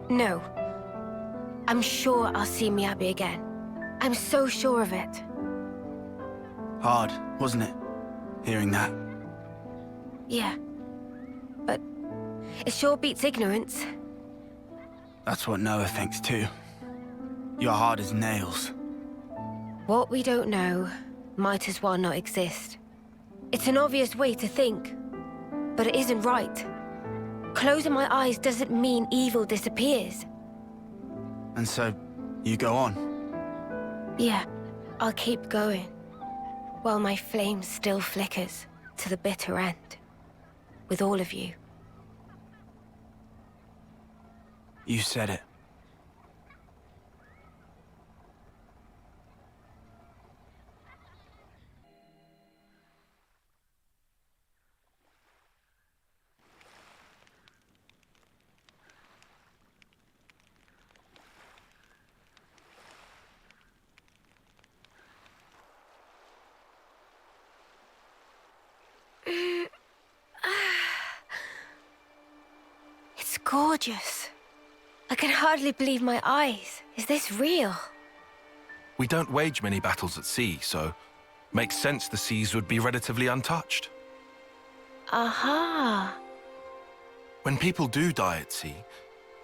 No. I'm sure I'll see Miyabi again. I'm so sure of it. Hard, wasn't it? Hearing that. Yeah. But it sure beats ignorance. That's what Noah thinks too. You're hard as nails. What we don't know might as well not exist. It's an obvious way to think, but it isn't right. Closing my eyes doesn't mean evil disappears. And so, you go on? Yeah, I'll keep going. While my flame still flickers to the bitter end. With all of you. You said it. gorgeous. I can hardly believe my eyes. Is this real? We don't wage many battles at sea, so makes sense the seas would be relatively untouched. Aha. When people do die at sea,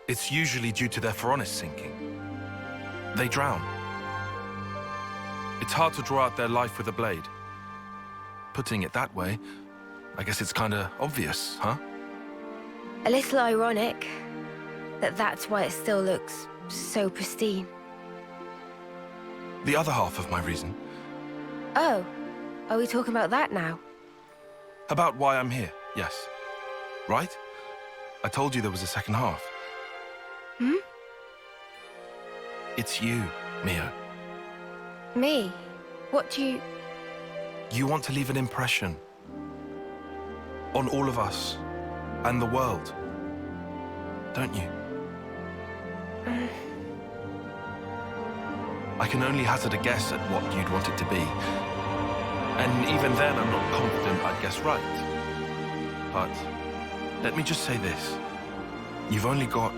it's usually due to their Phoronis sinking. They drown. It's hard to draw out their life with a blade. Putting it that way, I guess it's kinda obvious, huh? A little ironic that that's why it still looks so pristine. The other half of my reason. Oh, are we talking about that now? About why I'm here, yes. Right? I told you there was a second half. Hmm? It's you, Mio. Me? What do you... You want to leave an impression on all of us and the world, don't you? I can only hazard a guess at what you'd want it to be. And even then, I'm not confident I'd guess right. But let me just say this. You've only got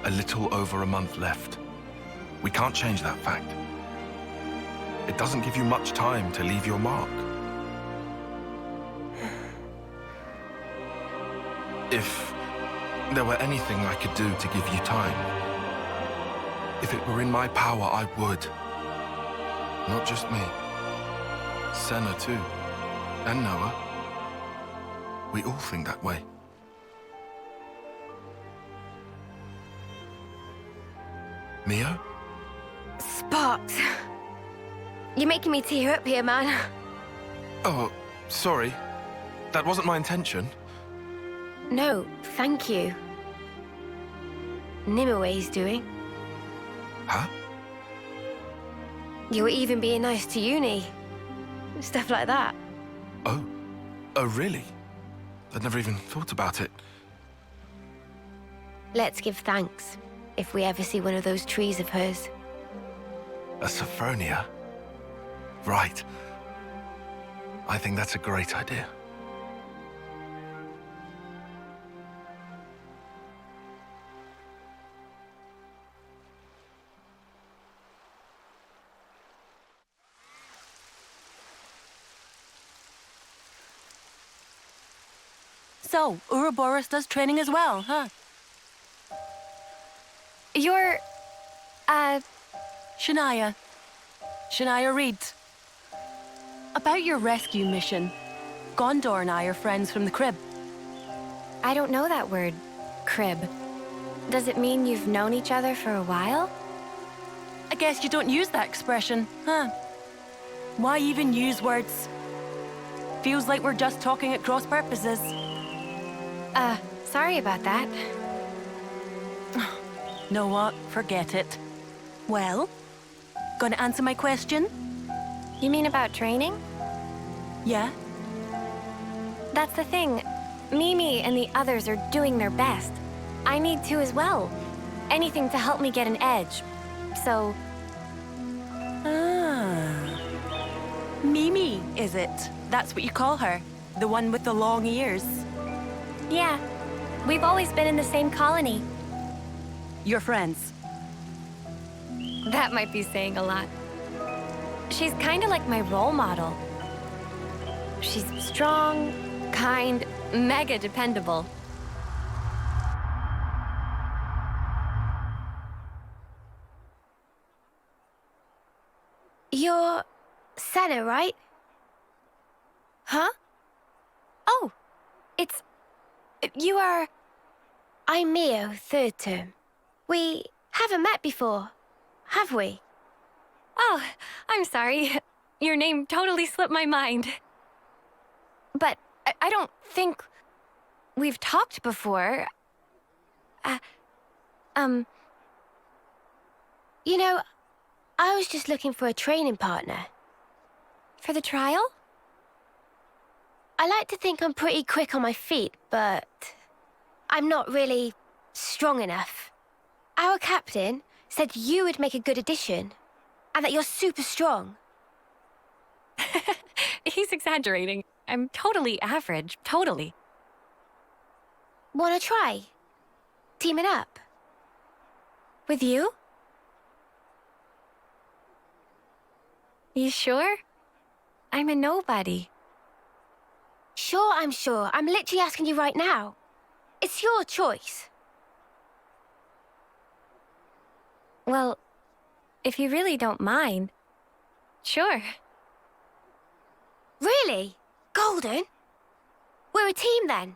a little over a month left. We can't change that fact. It doesn't give you much time to leave your mark. If there were anything I could do to give you time, if it were in my power, I would. Not just me. Senna too. And Noah. We all think that way. Mio? Sparks. You're making me tear up here, man. Oh, sorry. That wasn't my intention. No, thank you. Nimue doing. Huh? You were even being nice to Eunie. Stuff like that. Oh. Oh, really? I'd never even thought about it. Let's give thanks if we ever see one of those trees of hers. A Sophronia? Right. I think that's a great idea. So, Ouroboros does training as well, huh? You're... Shania. Shania Reed. About your rescue mission. Ghonder and I are friends from the crib. I don't know that word, crib. Does it mean you've known each other for a while? I guess you don't use that expression, huh? Why even use words? Feels like we're just talking at cross purposes. Sorry about that. Know what? Forget it. Well, gonna answer my question? You mean about training? Yeah. That's the thing. Mimi and the others are doing their best. I need to as well. Anything to help me get an edge. So... Ah. Mimi, is it? That's what you call her? The one with the long ears? Yeah. We've always been in the same colony. You're friends? That might be saying a lot. She's kind of like my role model. She's strong, kind, mega dependable. You're Senna, right? Huh? Oh, it's... You are... I'm Mio, third term. We haven't met before, have we? Oh, I'm sorry. Your name totally slipped my mind. But I don't think we've talked before. You know, I was just looking for a training partner. For the trial? I like to think I'm pretty quick on my feet, but I'm not really strong enough. Our captain said you would make a good addition, and that you're super strong. He's exaggerating. I'm totally average, totally. Wanna try? Teaming up? With you? You sure? I'm a nobody. Sure, I'm sure. I'm literally asking you right now. It's your choice. Well, if you really don't mind, sure. Really? Golden? We're a team then?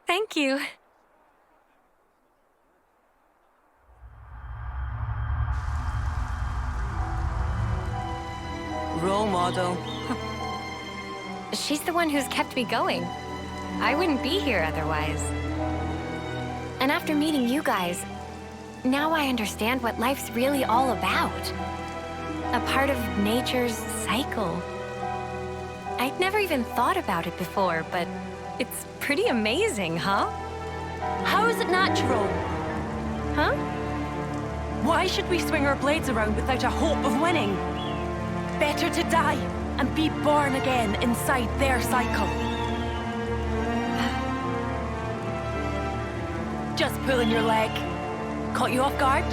Thank you. Role model. She's the one who's kept me going. I wouldn't be here otherwise. And after meeting you guys, now I understand what life's really all about. A part of nature's cycle. I'd never even thought about it before, but it's pretty amazing, huh? How is it natural? Huh? Why should we swing our blades around without a hope of winning? Better to die and be born again inside their cycle. Just pulling your leg. Caught you off guard?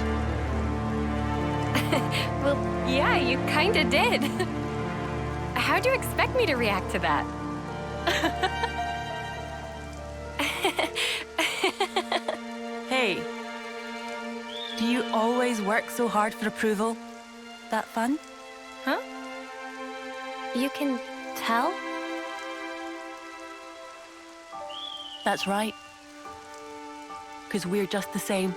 Well, yeah, you kinda did. How'd you expect me to react to that? Hey, do you always work so hard for approval? That fun? Huh? You can tell? That's right. 'Cause we're just the same.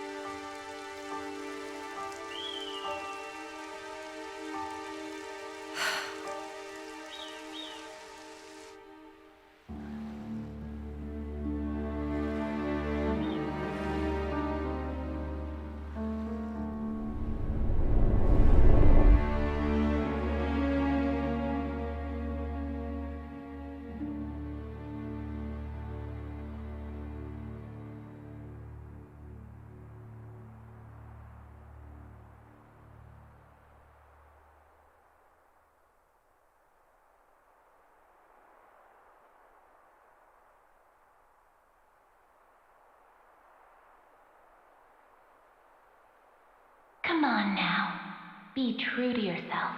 Come on now. Be true to yourself.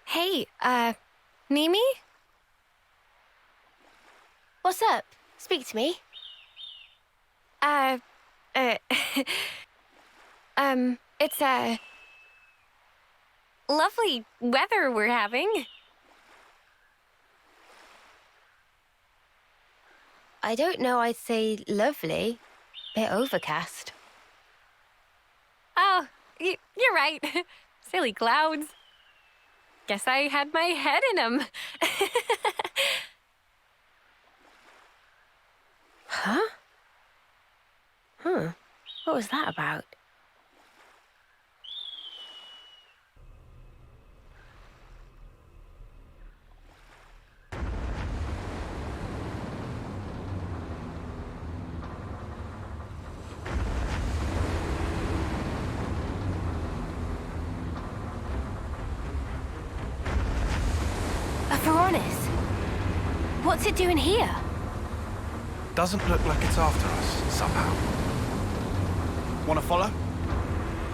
Hey, Mimi? What's up? Speak to me. It's, lovely weather we're having. I don't know, I'd say lovely. Bit overcast. Oh, you're right. Silly clouds. Guess I had my head in them. Huh? What was that about? What's it doing here? Doesn't look like it's after us, somehow. Wanna follow?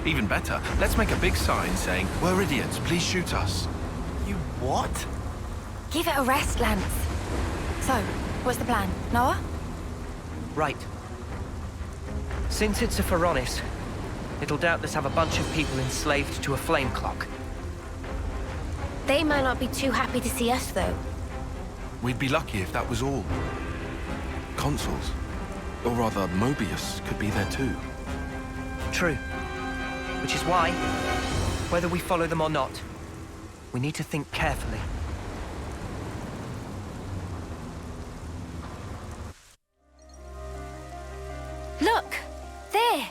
Even better, let's make a big sign saying, "We're idiots, please shoot us." You what? Give it a rest, Lanz. So, what's the plan? Noah? Right. Since it's a Pharaonis, it'll doubtless have a bunch of people enslaved to a flame clock. They might not be too happy to see us, though. We'd be lucky if that was all. Consuls, or rather Moebius, could be there too. True. Which is why, whether we follow them or not, we need to think carefully. Look! There!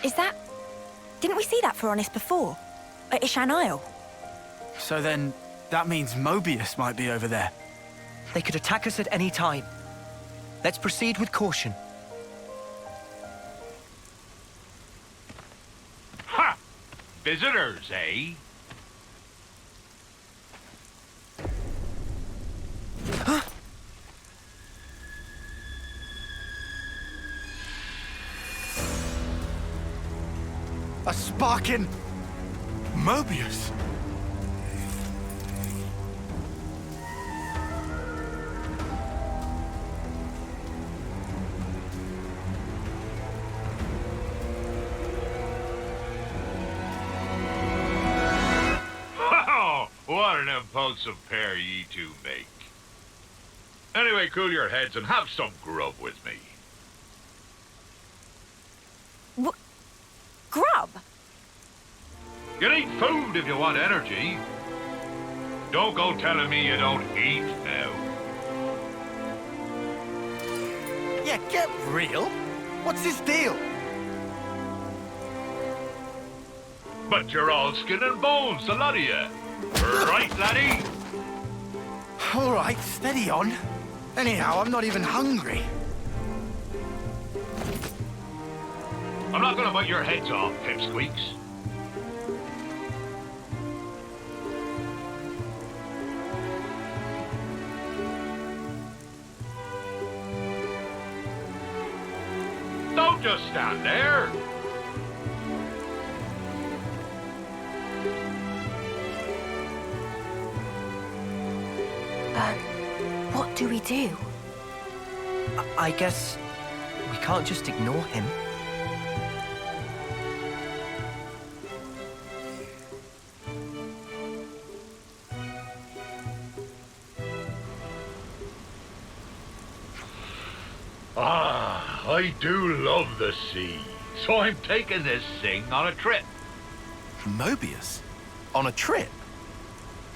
Is that... Didn't we see that for Honest before? At Ishan Isle? So then, that means Moebius might be over there. They could attack us at any time. Let's proceed with caution. Ha! Visitors, eh? A sparking Moebius. What an impulsive pair ye two make. Anyway, cool your heads and have some grub with me. Grub? You need food if you want energy. Don't go telling me you don't eat now. Yeah, get real. What's this deal? But you're all skin and bones, the lot of you. Right, laddie? All right, steady on. Anyhow, I'm not even hungry. I'm not gonna bite your heads off, pipsqueaks. Don't just stand there. What do we do? I guess we can't just ignore him. I do love the sea, so I'm taking this thing on a trip. Moebius? On a trip?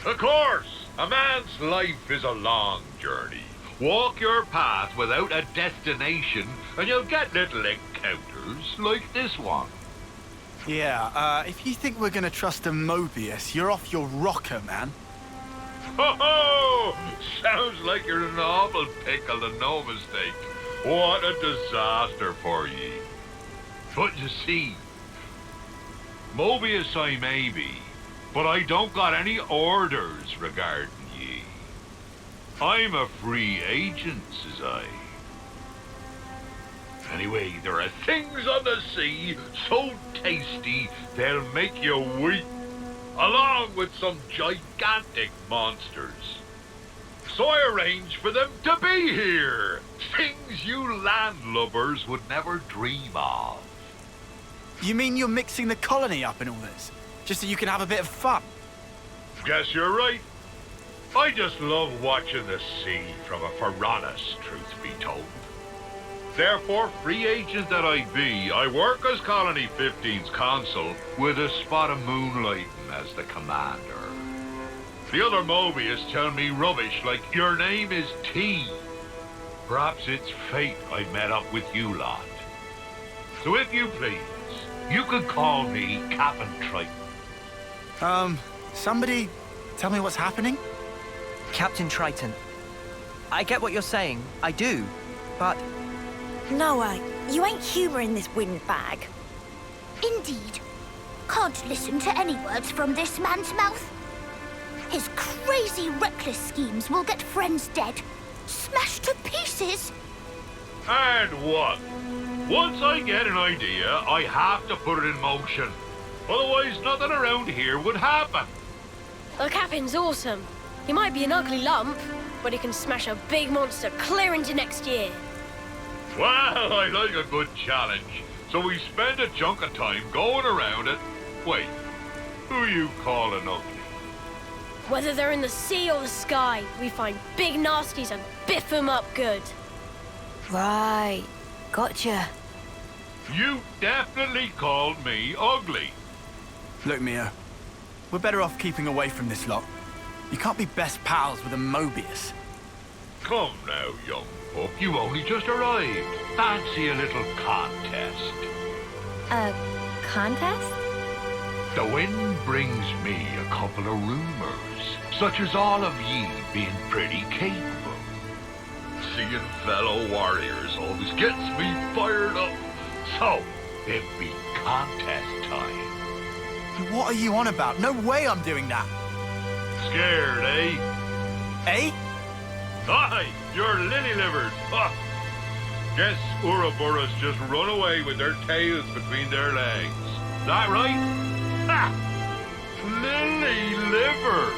Of course! A man's life is a long journey. Walk your path without a destination, and you'll get little encounters like this one. Yeah, if you think we're gonna trust a Moebius, you're off your rocker, man. Ho ho! Sounds like you're an awful pickle and no mistake. What a disaster for ye. But you see, Moebius I may be, but I don't got any orders regarding ye. I'm a free agent, says I. Anyway, there are things on the sea so tasty they'll make you weep, along with some gigantic monsters. So I arranged for them to be here. Things you landlubbers would never dream of. You mean you're mixing the colony up in all this? Just so you can have a bit of fun? Guess you're right. I just love watching the sea from a Piranhas, truth be told. Therefore, free agent that I be, I work as Colony 15's consul with a spot of moonlighting as the commander. The other Moebius tell me rubbish like your name is T. Perhaps it's fate I met up with you lot. So if you please, you could call me Captain Triton. Somebody tell me what's happening? Captain Triton. I get what you're saying, I do, but... Noah, you ain't humouring this windbag. Indeed. Can't listen to any words from this man's mouth. His crazy, reckless schemes will get friends dead, smashed to pieces. And what? Once I get an idea, I have to put it in motion. Otherwise, nothing around here would happen. The Captain's awesome. He might be an ugly lump, but he can smash a big monster clear into next year. Well, I like a good challenge. So we spend a chunk of time going around it. Wait, Who you calling ugly? Whether they're in the sea or the sky, we find big nasties and biff 'em up good. Right. Gotcha. You definitely called me ugly. Look, Mia, we're better off keeping away from this lot. You can't be best pals with a Moebius. Come now, young buck. You only just arrived. Fancy a little contest. A contest? The wind brings me a couple of rumors, such as all of ye being pretty capable. Seeing fellow warriors always gets me fired up. So, it be contest time. What are you on about? No way I'm doing that. Scared, eh? Eh? Aye, you're lily-livered. Ha! Guess Ouroboros just run away with their tails between their legs. That right? Ha! Lily-livered!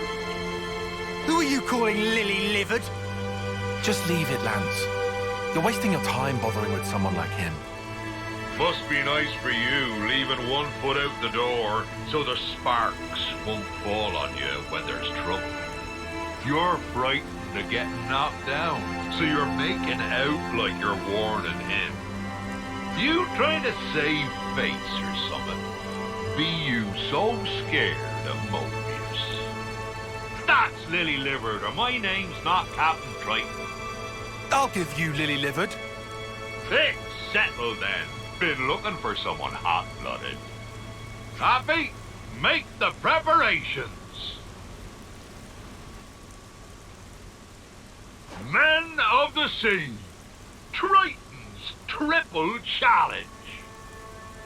Who are you calling lily-livered? Just leave it, Lanz. You're wasting your time bothering with someone like him. Must be nice for you, leaving one foot out the door so the sparks won't fall on you when there's trouble. You're frightened of getting knocked down, so you're making out like you're warning him. You trying to save face or something? Be you so scared of Moebius? That's lily-livered, or my name's not Captain Triton. I'll give you lily-livered. It's settled then. Been looking for someone hot-blooded. Happy? Make the preparations. Men of the sea, Triton's triple challenge.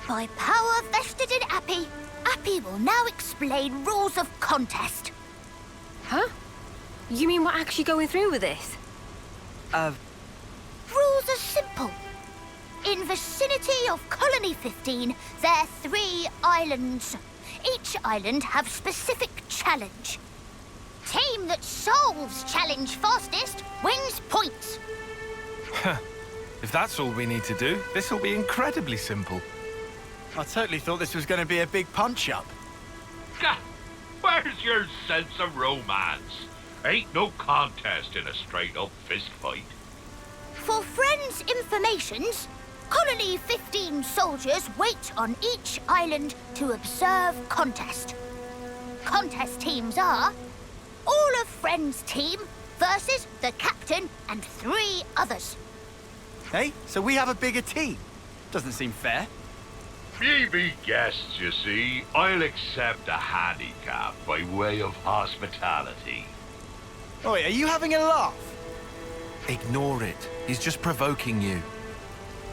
By power vested in Appy, Appy will now explain rules of contest. Huh? You mean we're actually going through with this? Rules are simple. In vicinity of Colony 15, there are 3 islands. Each island have specific challenge. Team that solves challenge fastest wins points. If that's all we need to do, this will be incredibly simple. I totally thought this was going to be a big punch-up. Where's your sense of romance? Ain't no contest in a straight-up fist fight. For friends' informations, Colony 15 soldiers wait on each island to observe contest. Contest teams are all of Friends' team versus the captain and 3 others. Hey, so we have a bigger team. Doesn't seem fair. Ye be guests, you see. I'll accept a handicap by way of hospitality. Oi, are you having a laugh? Ignore it. He's just provoking you.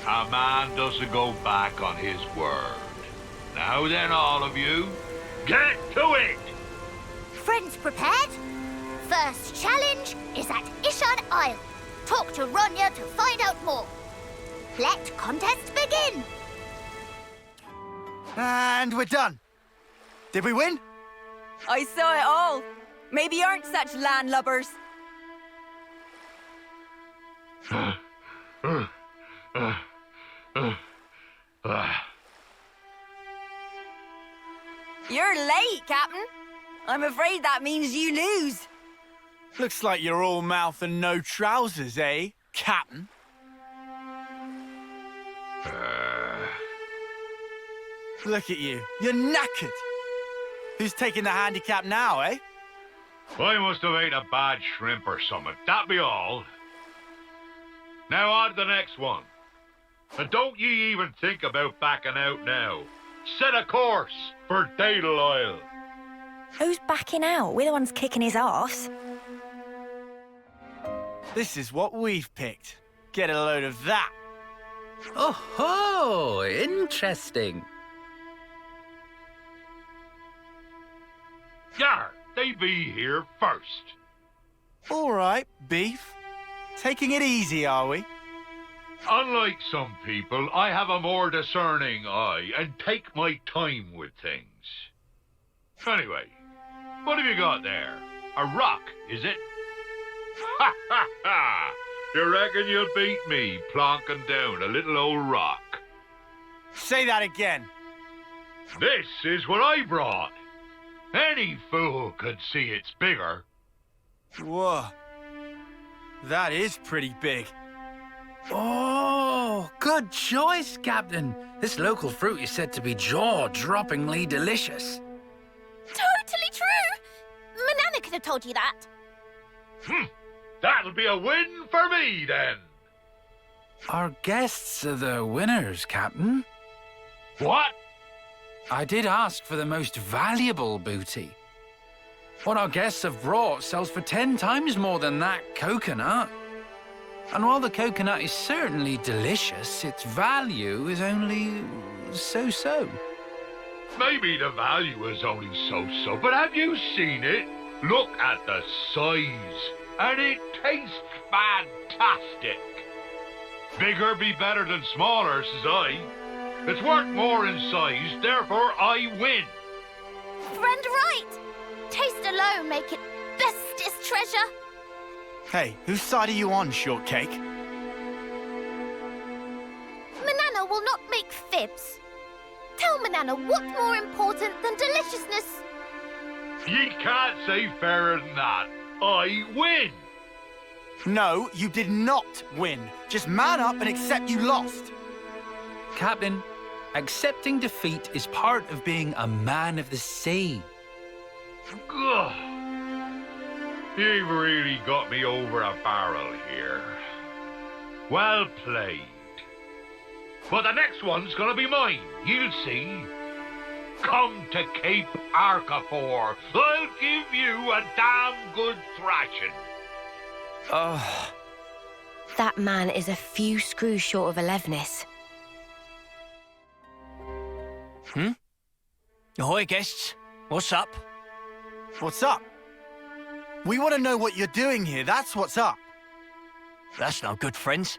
A man doesn't go back on his word. Now then, all of you, get to it! Friends prepared? First challenge is at Ishan Isle. Talk to Ronya to find out more. Let contest begin. And we're done. Did we win? I saw it all. Maybe you aren't such landlubbers. You're late, Captain. I'm afraid that means you lose. Looks like you're all mouth and no trousers, eh, Captain? Look at you. You're knackered. Who's taking the handicap now, eh? I must have ate a bad shrimp or something. That be all. Now on to the next one. And don't ye even think about backing out now. Set a course for Daedal Isle. Who's backing out? We're the ones kicking his arse. This is what we've picked. Get a load of that. Oh ho! Interesting. Yar, they be here first. All right, Beef. Taking it easy, are we? Unlike some people, I have a more discerning eye and take my time with things. Anyway, what have you got there? A rock, is it? Ha ha ha! You reckon you'll beat me plonking down a little old rock? Say that again. This is what I brought. Any fool could see it's bigger. Whoa. That is pretty big. Oh, good choice, Captain. This local fruit is said to be jaw-droppingly delicious. Totally true! Manana could have told you that. That'll be a win for me, then. Our guests are the winners, Captain. What? I did ask for the most valuable booty. What our guests have brought sells for 10 times more than that coconut. And while the coconut is certainly delicious, its value is only so-so. Maybe the value is only so-so, but have you seen it? Look at the size, and it tastes fantastic. Bigger be better than smaller, says I. It's worth more in size, therefore I win. Friend right! Taste alone make it bestest treasure. Hey, whose side are you on, Shortcake? Manana will not make fibs. Tell Manana what's more important than deliciousness. Ye can't say fairer than that. I win. No, you did not win. Just man up and accept you lost. Captain, accepting defeat is part of being a man of the sea. Ugh. You've really got me over a barrel here. Well played. But the next one's gonna be mine, you'll see. Come to Cape Arcafor. I'll give you a damn good thrashing. Oh. That man is a few screws short of 11ness. Ahoy, guests. What's up? What's up? We want to know what you're doing here, that's what's up. That's no good, friends.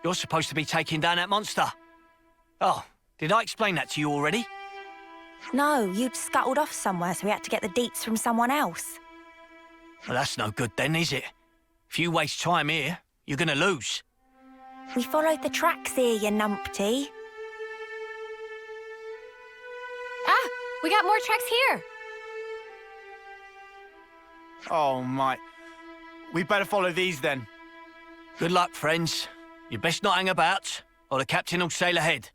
You're supposed to be taking down that monster. Oh, did I explain that to you already? No, you'd scuttled off somewhere, so we had to get the deets from someone else. Well, that's no good then, is it? If you waste time here, you're gonna lose. We followed the tracks here, you numpty. Ah, we got more tracks here. Oh, my. We better follow these, then. Good luck, friends. You best not hang about, or the captain will sail ahead.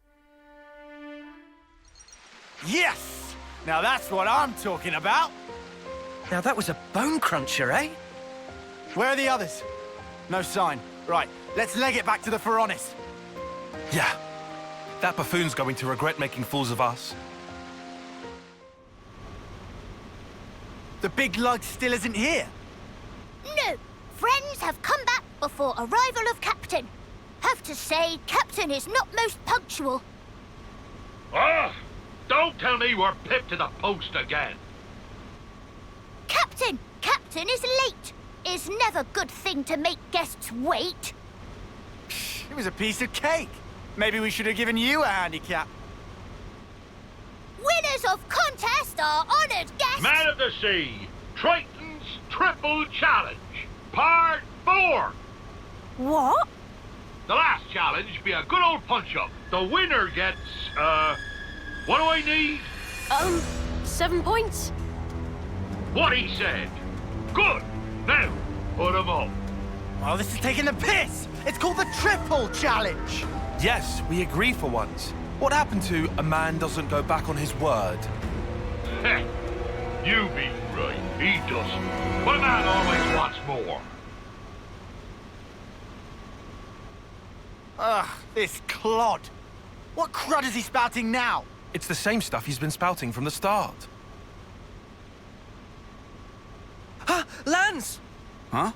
Yes! Now that's what I'm talking about. Now that was a bone cruncher, eh? Where are the others? No sign. Right, let's leg it back to the Pharaonis. Yeah. That buffoon's going to regret making fools of us. The big lug still isn't here. No, friends have come back before arrival of Captain. Have to say, Captain is not most punctual. Ah! Don't tell me we're pipped to the post again. Captain! Captain is late. Is never good thing to make guests wait. It was a piece of cake. Maybe we should have given you a handicap. Winners of contest are honoured guests. Man of the Sea, Triton's Triple Challenge, Part 4. What? The last challenge be a good old punch-up. The winner gets, what do I need? 7 points? What he said. Good. Now, put 'em up. Well, this is taking the piss. It's called the Triple Challenge. Yes, we agree for once. What happened to a man doesn't go back on his word? Heh. You be right. He doesn't. But a man always wants more. Ugh, this clod. What crud is he spouting now? It's the same stuff he's been spouting from the start. Ah, Lanz! Huh?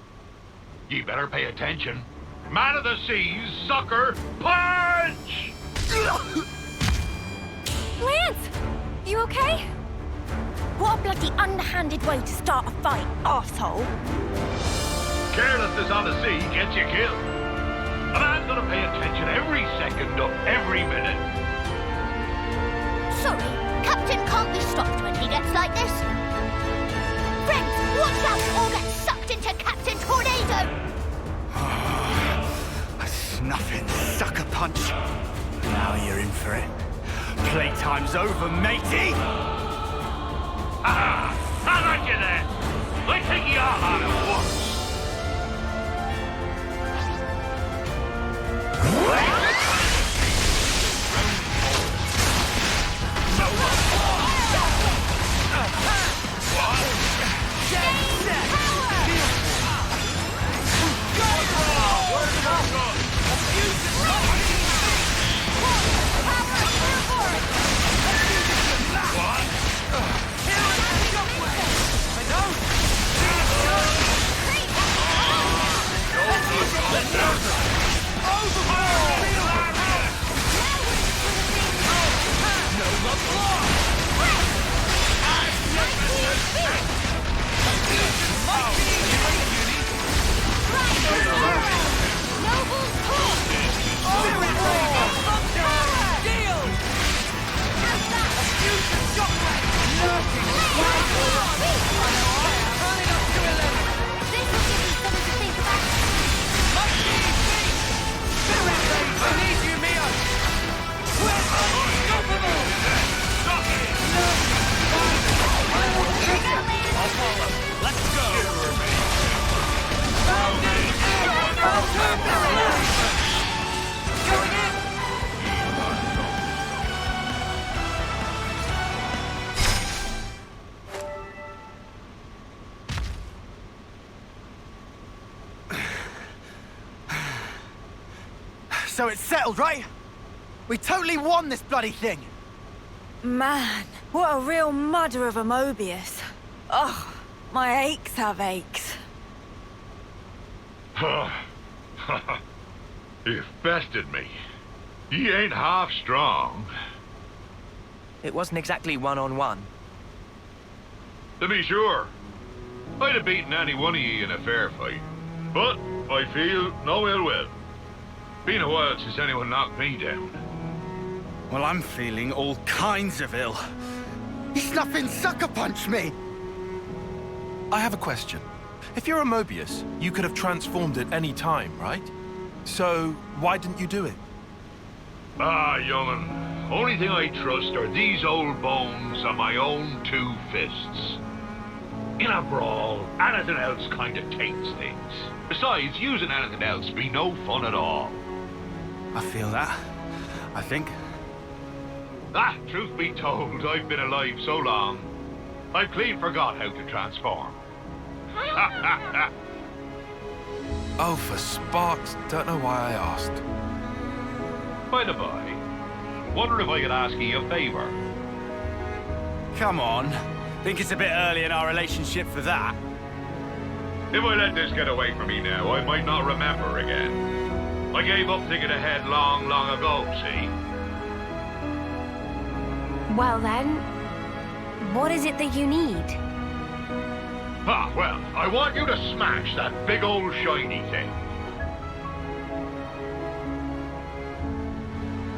You better pay attention. Man of the Seas, sucker, punch! Lance! You okay? What a bloody underhanded way to start a fight, arsehole. Carelessness on the sea gets you killed. A man's gonna pay attention every second of every minute. Sorry, Captain can't be stopped when he gets like this. Friends, watch out or get sucked into Captain Tornado! A snuffing sucker punch. Now you're in for it. Playtime's over, matey! Ah! How about you then? I think you all out at once. So it's settled, right? We totally won this bloody thing! Man, what a real mudder of a Moebius. Oh, my aches have aches. You bested me. He ain't half strong. It wasn't exactly one-on-one. To be sure, I'd have beaten any one of ye in a fair fight. But I feel no ill will. Been a while since anyone knocked me down. Well, I'm feeling all kinds of ill. He snuffing sucker punched me! I have a question. If you're a Moebius, you could have transformed at any time, right? So, why didn't you do it? Ah, young'un. Only thing I trust are these old bones and my own two fists. In a brawl, anything else kinda taints things. Besides, using anything else be no fun at all. I feel that. I think. Truth be told, I've been alive so long, I've clean forgot how to transform. Oh, for sparks, don't know why I asked. By the by, wonder if I could ask you a favor. Come on. Think it's a bit early in our relationship for that. If I let this get away from me now, I might not remember again. I gave up thinking ahead long, long ago, see? Well then, what is it that you need? Ah, well, I want you to smash that big old shiny thing.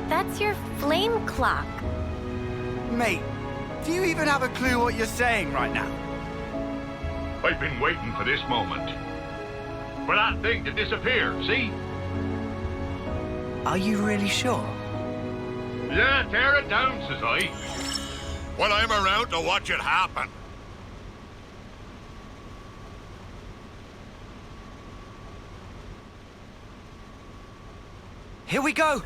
That's your flame clock. Mate, do you even have a clue what you're saying right now? I've been waiting for this moment. For that thing to disappear, see? Are you really sure? Yeah, tear it down, says I. Well, I'm around to watch it happen. Here we go!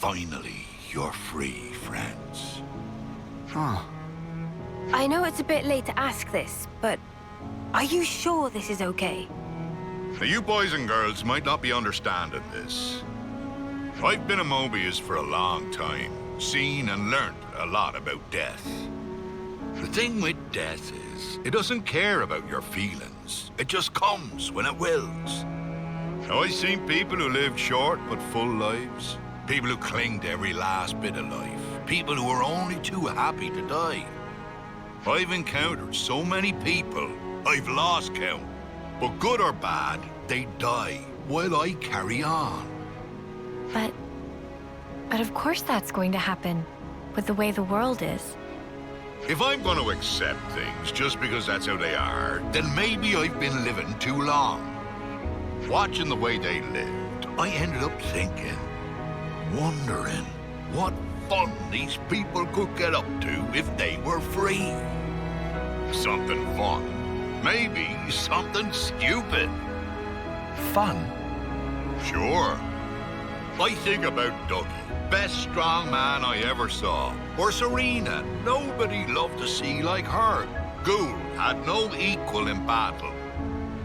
Finally, you're free, friends. Huh. I know it's a bit late to ask this, but are you sure this is okay? Now, you boys and girls might not be understanding this. I've been a Moebius for a long time, seen and learnt a lot about death. The thing with death is, it doesn't care about your feelings. It just comes when it wills. Now, I've seen people who lived short but full lives. People who cling to every last bit of life. People who are only too happy to die. I've encountered so many people, I've lost count. But good or bad, they die while I carry on. But of course that's going to happen. with the way the world is. If I'm going to accept things just because that's how they are, then maybe I've been living too long. Watching the way they lived, I ended up thinking, wondering what fun these people could get up to if they were free. Something fun. Maybe something stupid. Fun? Sure. I think about Dougie, best strong man I ever saw. Or Serena, nobody loved to see like her. Ghoul had no equal in battle.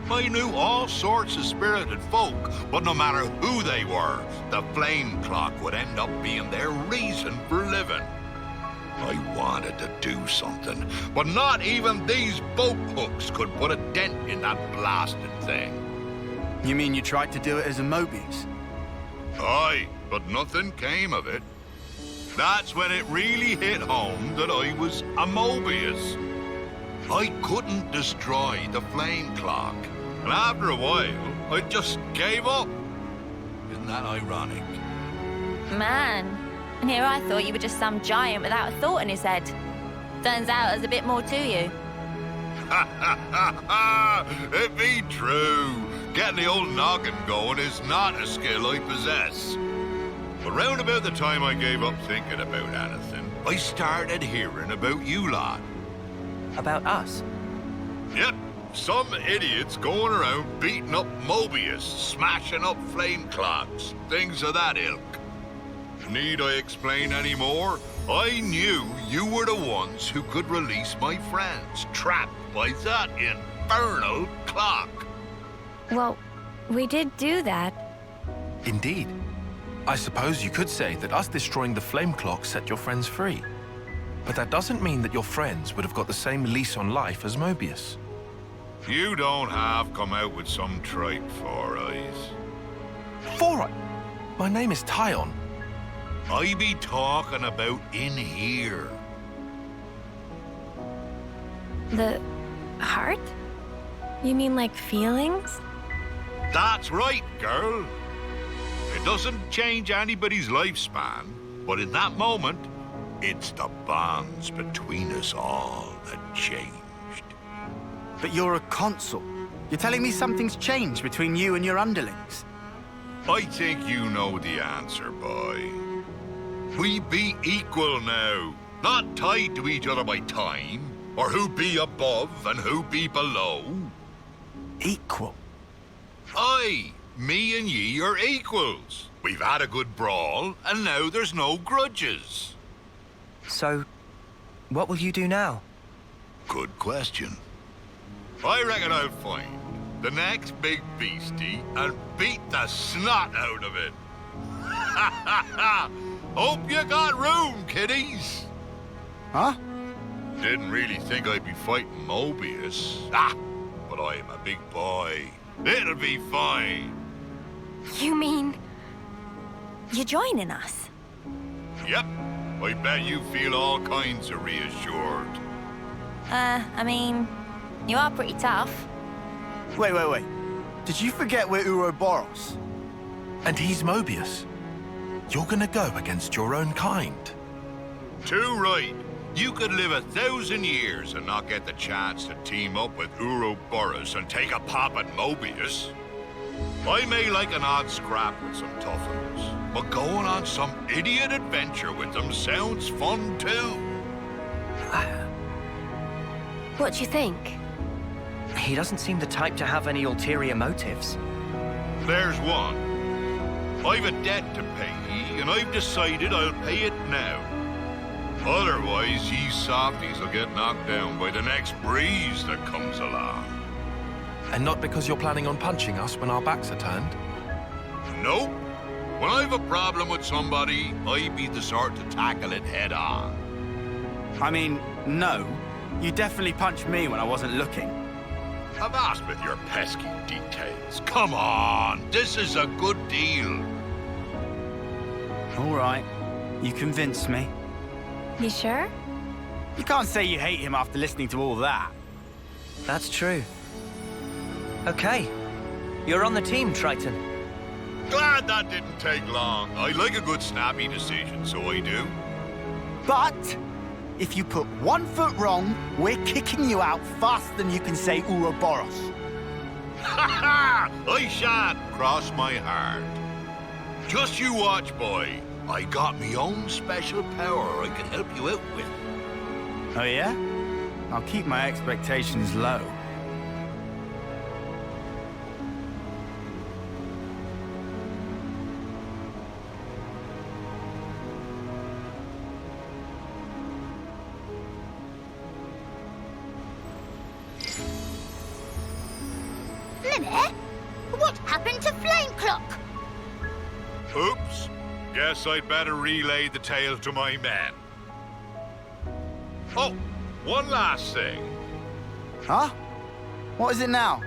I knew all sorts of spirited folk, but no matter who they were, the flame clock would end up being their reason for living. I wanted to do something, but not even these boat hooks could put a dent in that blasted thing. You mean you tried to do it as a Moebius? Aye, but nothing came of it. That's when it really hit home that I was a Moebius. I couldn't destroy the flame clock, and after a while, I just gave up. Isn't that ironic? Man, and here I thought you were just some giant without a thought in his head. Turns out there's a bit more to you. Ha ha ha ha! It be true. Getting the old noggin going is not a skill I possess. But round about the time I gave up thinking about anything, I started hearing about you lot. About us? Yep, some idiots going around beating up Moebius, smashing up flame clocks, things of that ilk. Need I explain any more? I knew you were the ones who could release my friends, trapped by that infernal clock. Well, we did do that. Indeed. I suppose you could say that us destroying the flame clock set your friends free. But that doesn't mean that your friends would have got the same lease on life as Moebius. You don't have come out with some tripe, Four Eyes. Four Eyes? My name is Taion. I be talking about in here. The heart? You mean like feelings? That's right, girl. It doesn't change anybody's lifespan, but in that moment, it's the bonds between us all that changed. But you're a consul. You're telling me something's changed between you and your underlings? I think you know the answer, boy. We be equal now, not tied to each other by time, or who be above and who be below. Equal? Aye, me and ye are equals. We've had a good brawl, and now there's no grudges. So, what will you do now? Good question. I reckon I'll find the next big beastie and beat the snot out of it. Ha ha ha! Hope you got room, kiddies. Huh? Didn't really think I'd be fighting Moebius. But I'm a big boy. It'll be fine. You mean you're joining us? Yep. I bet you feel all kinds of reassured. I mean, you are pretty tough. Wait. Did you forget we're Ouroboros? And he's Moebius. You're gonna go against your own kind. Too right. You could live 1,000 years and not get the chance to team up with Ouroboros and take a pop at Moebius. I may like an odd scrap with some tough ones, but going on some idiot adventure with them sounds fun too. What do you think? He doesn't seem the type to have any ulterior motives. There's one. I've a debt to pay, and I've decided I'll pay it now. Otherwise, ye softies will get knocked down by the next breeze that comes along. And not because you're planning on punching us when our backs are turned? Nope. When I've a problem with somebody, I be the sort to tackle it head on. I mean, no. You definitely punched me when I wasn't looking. Avast with your pesky details. Come on, this is a good deal. All right. You convinced me. You sure? You can't say you hate him after listening to all that. That's true. Okay. You're on the team, Triton. Glad that didn't take long. I like a good snappy decision, so I do. But if you put 1 foot wrong, we're kicking you out faster than you can say Ouroboros. Ha ha! I shan't cross my heart. Just you watch, boy. I got me own special power I can help you out with. Oh yeah? I'll keep my expectations low. Mimmy, what happened to Flame Clock? Oops. Guess I'd better relay the tale to my men. Oh, one last thing. Huh? What is it now?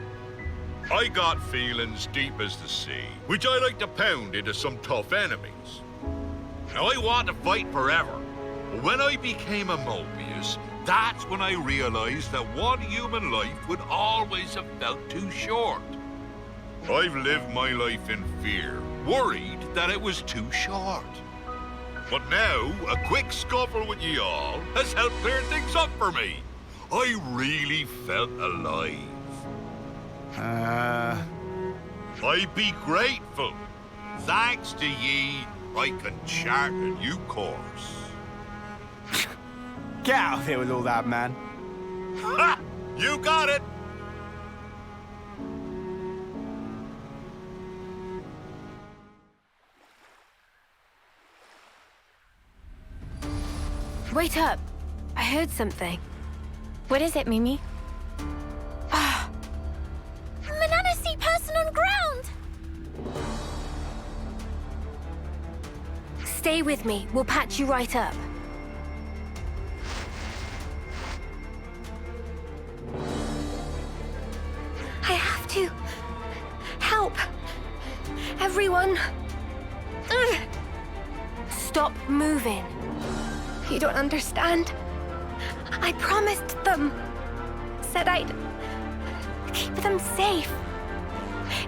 I got feelings deep as the sea, which I like to pound into some tough enemies. Now, I want to fight forever. But when I became a Moebius, that's when I realized that one human life would always have felt too short. I've lived my life in fear, worried that it was too short. But now, a quick scuffle with ye all has helped clear things up for me. I really felt alive. I'd be grateful. Thanks to ye, I can chart a new course. Get out of here with all that, man. Ha! You got it! Wait up. I heard something. What is it, Mimi? Manana see person on ground! Stay with me. We'll patch you right up. I have to help everyone. Ugh. Stop moving. You don't understand. I promised them. Said I'd keep them safe.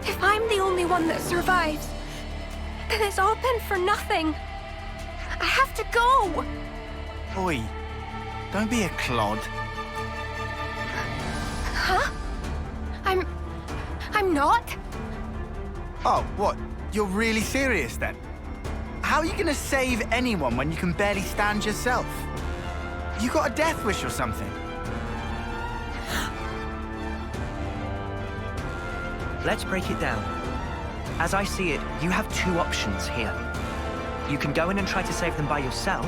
If I'm the only one that survives, then it's all been for nothing. I have to go. Oi, don't be a clod. Huh? I'm not. Oh, what? You're really serious then? How are you gonna save anyone when you can barely stand yourself? You got a death wish or something? Let's break it down. As I see it, you have 2 options here. You can go in and try to save them by yourself.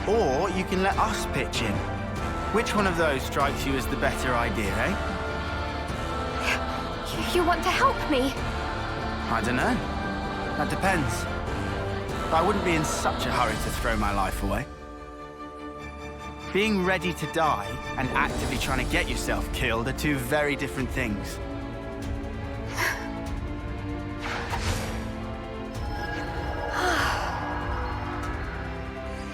Or you can let us pitch in. Which one of those strikes you as the better idea, eh? You want to help me? I don't know. That depends. But I wouldn't be in such a hurry to throw my life away. Being ready to die and actively trying to get yourself killed are 2 very different things.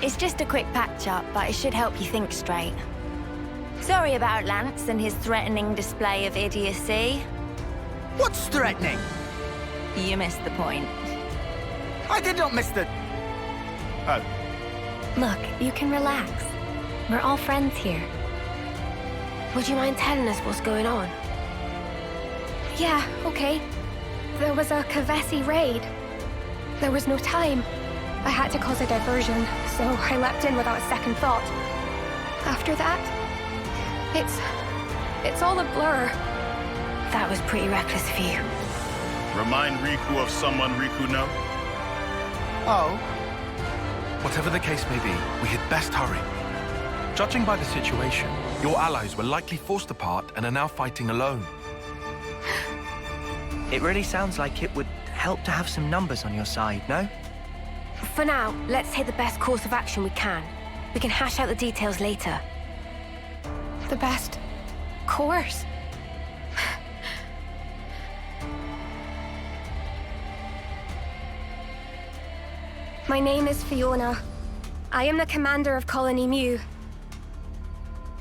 It's just a quick patch-up, but it should help you think straight. Sorry about Lanz and his threatening display of idiocy. What's threatening? You missed the point. I did not miss the... Oh. Look, you can relax. We're all friends here. Would you mind telling us what's going on? Yeah, okay. There was a Kavesi raid. There was no time. I had to cause a diversion, so I leapt in without a second thought. After that, it's all a blur. That was pretty reckless of you. Remind Riku of someone Riku know? Oh? Whatever the case may be, we had best hurry. Judging by the situation, your allies were likely forced apart and are now fighting alone. It really sounds like it would help to have some numbers on your side, no? For now, let's take the best course of action we can. We can hash out the details later. The best course? My name is Fiona. I am the commander of Colony Mu.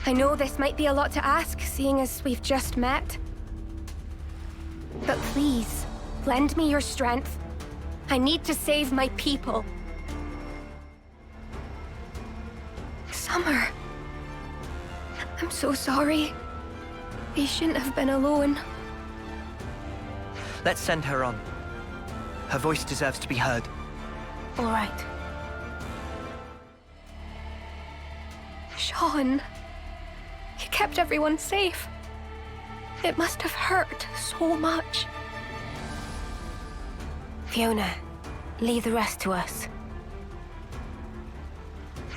I know this might be a lot to ask, seeing as we've just met. But please, lend me your strength. I need to save my people. Summer. I'm so sorry. You shouldn't have been alone. Let's send her on. Her voice deserves to be heard. All right. Sean, you kept everyone safe. It must have hurt so much. Fiona, leave the rest to us.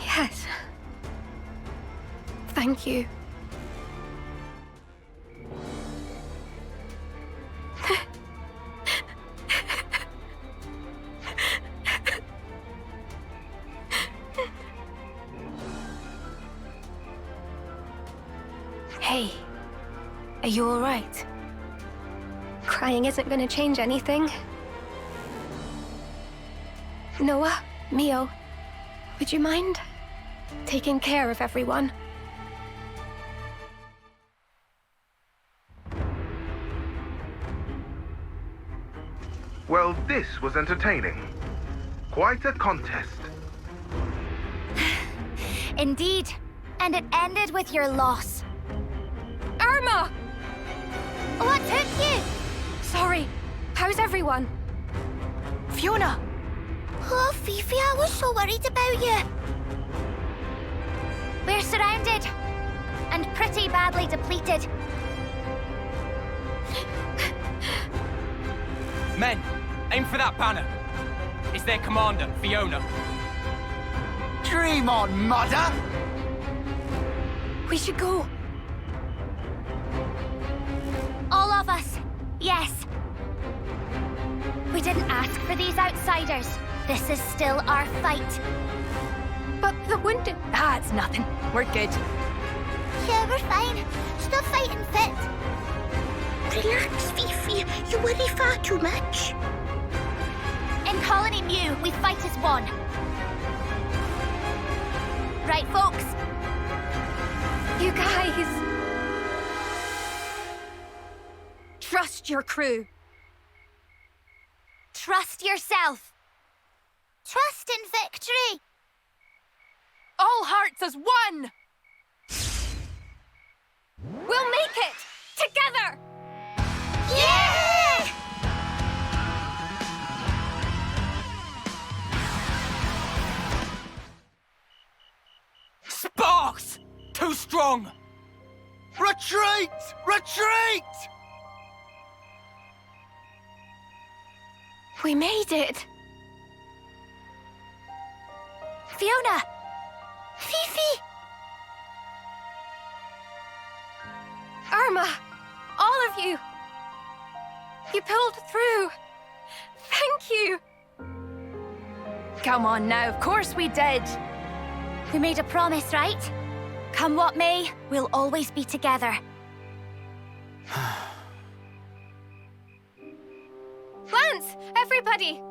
Yes. Thank you. Hey, are you all right? Crying isn't going to change anything. Noah, Mio, would you mind taking care of everyone? Well, this was entertaining. Quite a contest. Indeed. And it ended with your loss. Irma! What took you? Sorry. How's everyone? Fiona! Oh, Fifi, I was so worried about you. We're surrounded. And pretty badly depleted. Men, aim for that banner. It's their commander, Fiona. Dream on, mother! We should go. All of us. Yes. We didn't ask for these outsiders. This is still our fight. But the wounded... Ah, it's nothing. We're good. Yeah, we're fine. Stop fighting fit. Relax, Fifi. You worry far too much. In Colony Mu, we fight as one. Right, folks? You guys... Trust your crew. Trust yourself. Trust in victory. All hearts as one! We'll make it! Together! Yeah! Sparks! Too strong! Retreat! Retreat! We made it! Fiona! Fifi! Irma! All of you! You pulled through! Thank you! Come on now, of course we did! We made a promise, right? Come what may, we'll always be together. Lanz! Everybody!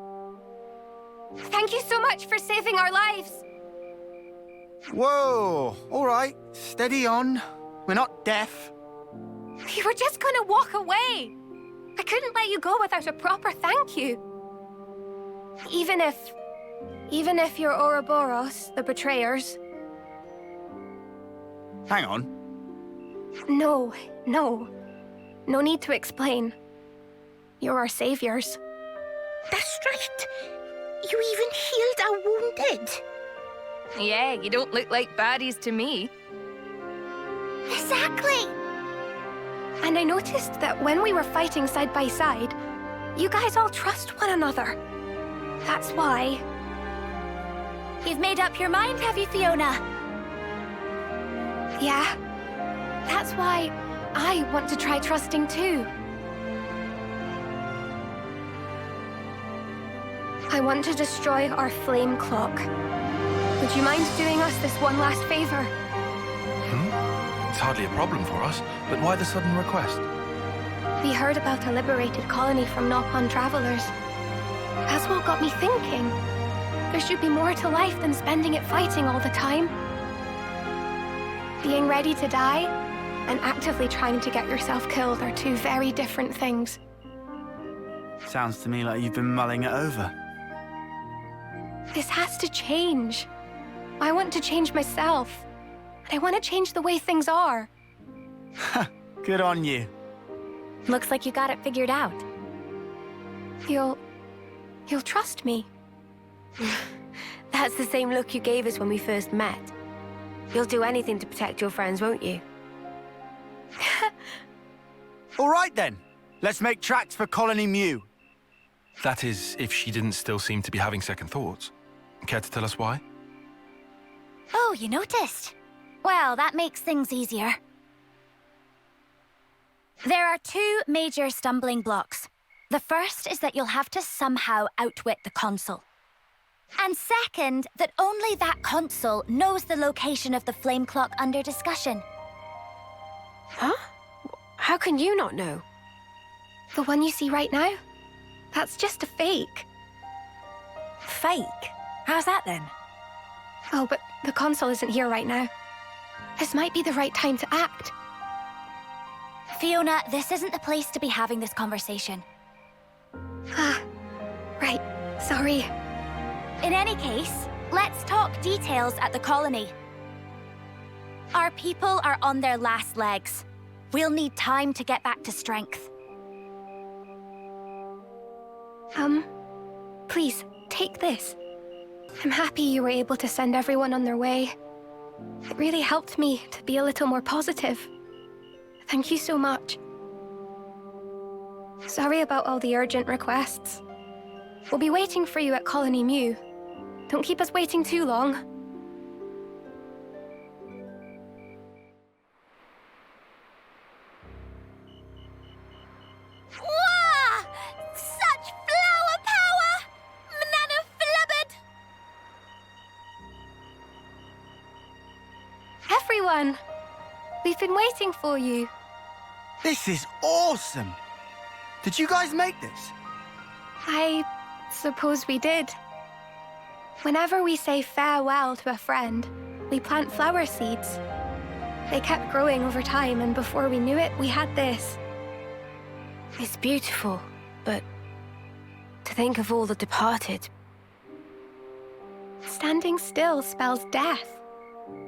Thank you so much for saving our lives! Whoa! All right, steady on. We're not deaf. You were just gonna walk away! I couldn't let you go without a proper thank you. Even if you're Ouroboros, the betrayers. Hang on. No. No need to explain. You're our saviors. That's right. You even healed our wounded. Yeah, you don't look like baddies to me. Exactly. And I noticed that when we were fighting side by side, you guys all trust one another. That's why... You've made up your mind, have you, Fiona? Yeah. That's why I want to try trusting too. I want to destroy our flame clock. Would you mind doing us this one last favor? It's hardly a problem for us, but why the sudden request? We heard about a liberated colony from Nopon travelers. That's what got me thinking. There should be more to life than spending it fighting all the time. Being ready to die and actively trying to get yourself killed are two very different things. Sounds to me like you've been mulling it over. This has to change. I want to change myself. They want to change the way things are. Good on you. Looks like you got it figured out. You'll trust me. That's the same look you gave us when we first met. You'll do anything to protect your friends, won't you? All right then. Let's make tracks for Colony Mu. That is, if she didn't still seem to be having second thoughts. Care to tell us why? Oh, you noticed? Well, that makes things easier. There are two major stumbling blocks. The first is that you'll have to somehow outwit the Consul. And second, that only that Consul knows the location of the flame clock under discussion. Huh? How can you not know? The one you see right now? That's just a fake. Fake? How's that then? Oh, but the Consul isn't here right now. This might be the right time to act. Fiona, this isn't the place to be having this conversation. Right. Sorry. In any case, let's talk details at the colony. Our people are on their last legs. We'll need time to get back to strength. Please, take this. I'm happy you were able to send everyone on their way. It really helped me to be a little more positive. Thank you so much. Sorry about all the urgent requests. We'll be waiting for you at Colony Mu. Don't keep us waiting too long. Wah! Such flower power! Manana flubbered! Everyone! We've been waiting for you. This is awesome! Did you guys make this? I suppose we did. Whenever we say farewell to a friend, we plant flower seeds. They kept growing over time, and before we knew it, we had this. It's beautiful, but to think of all the departed. Standing still spells death.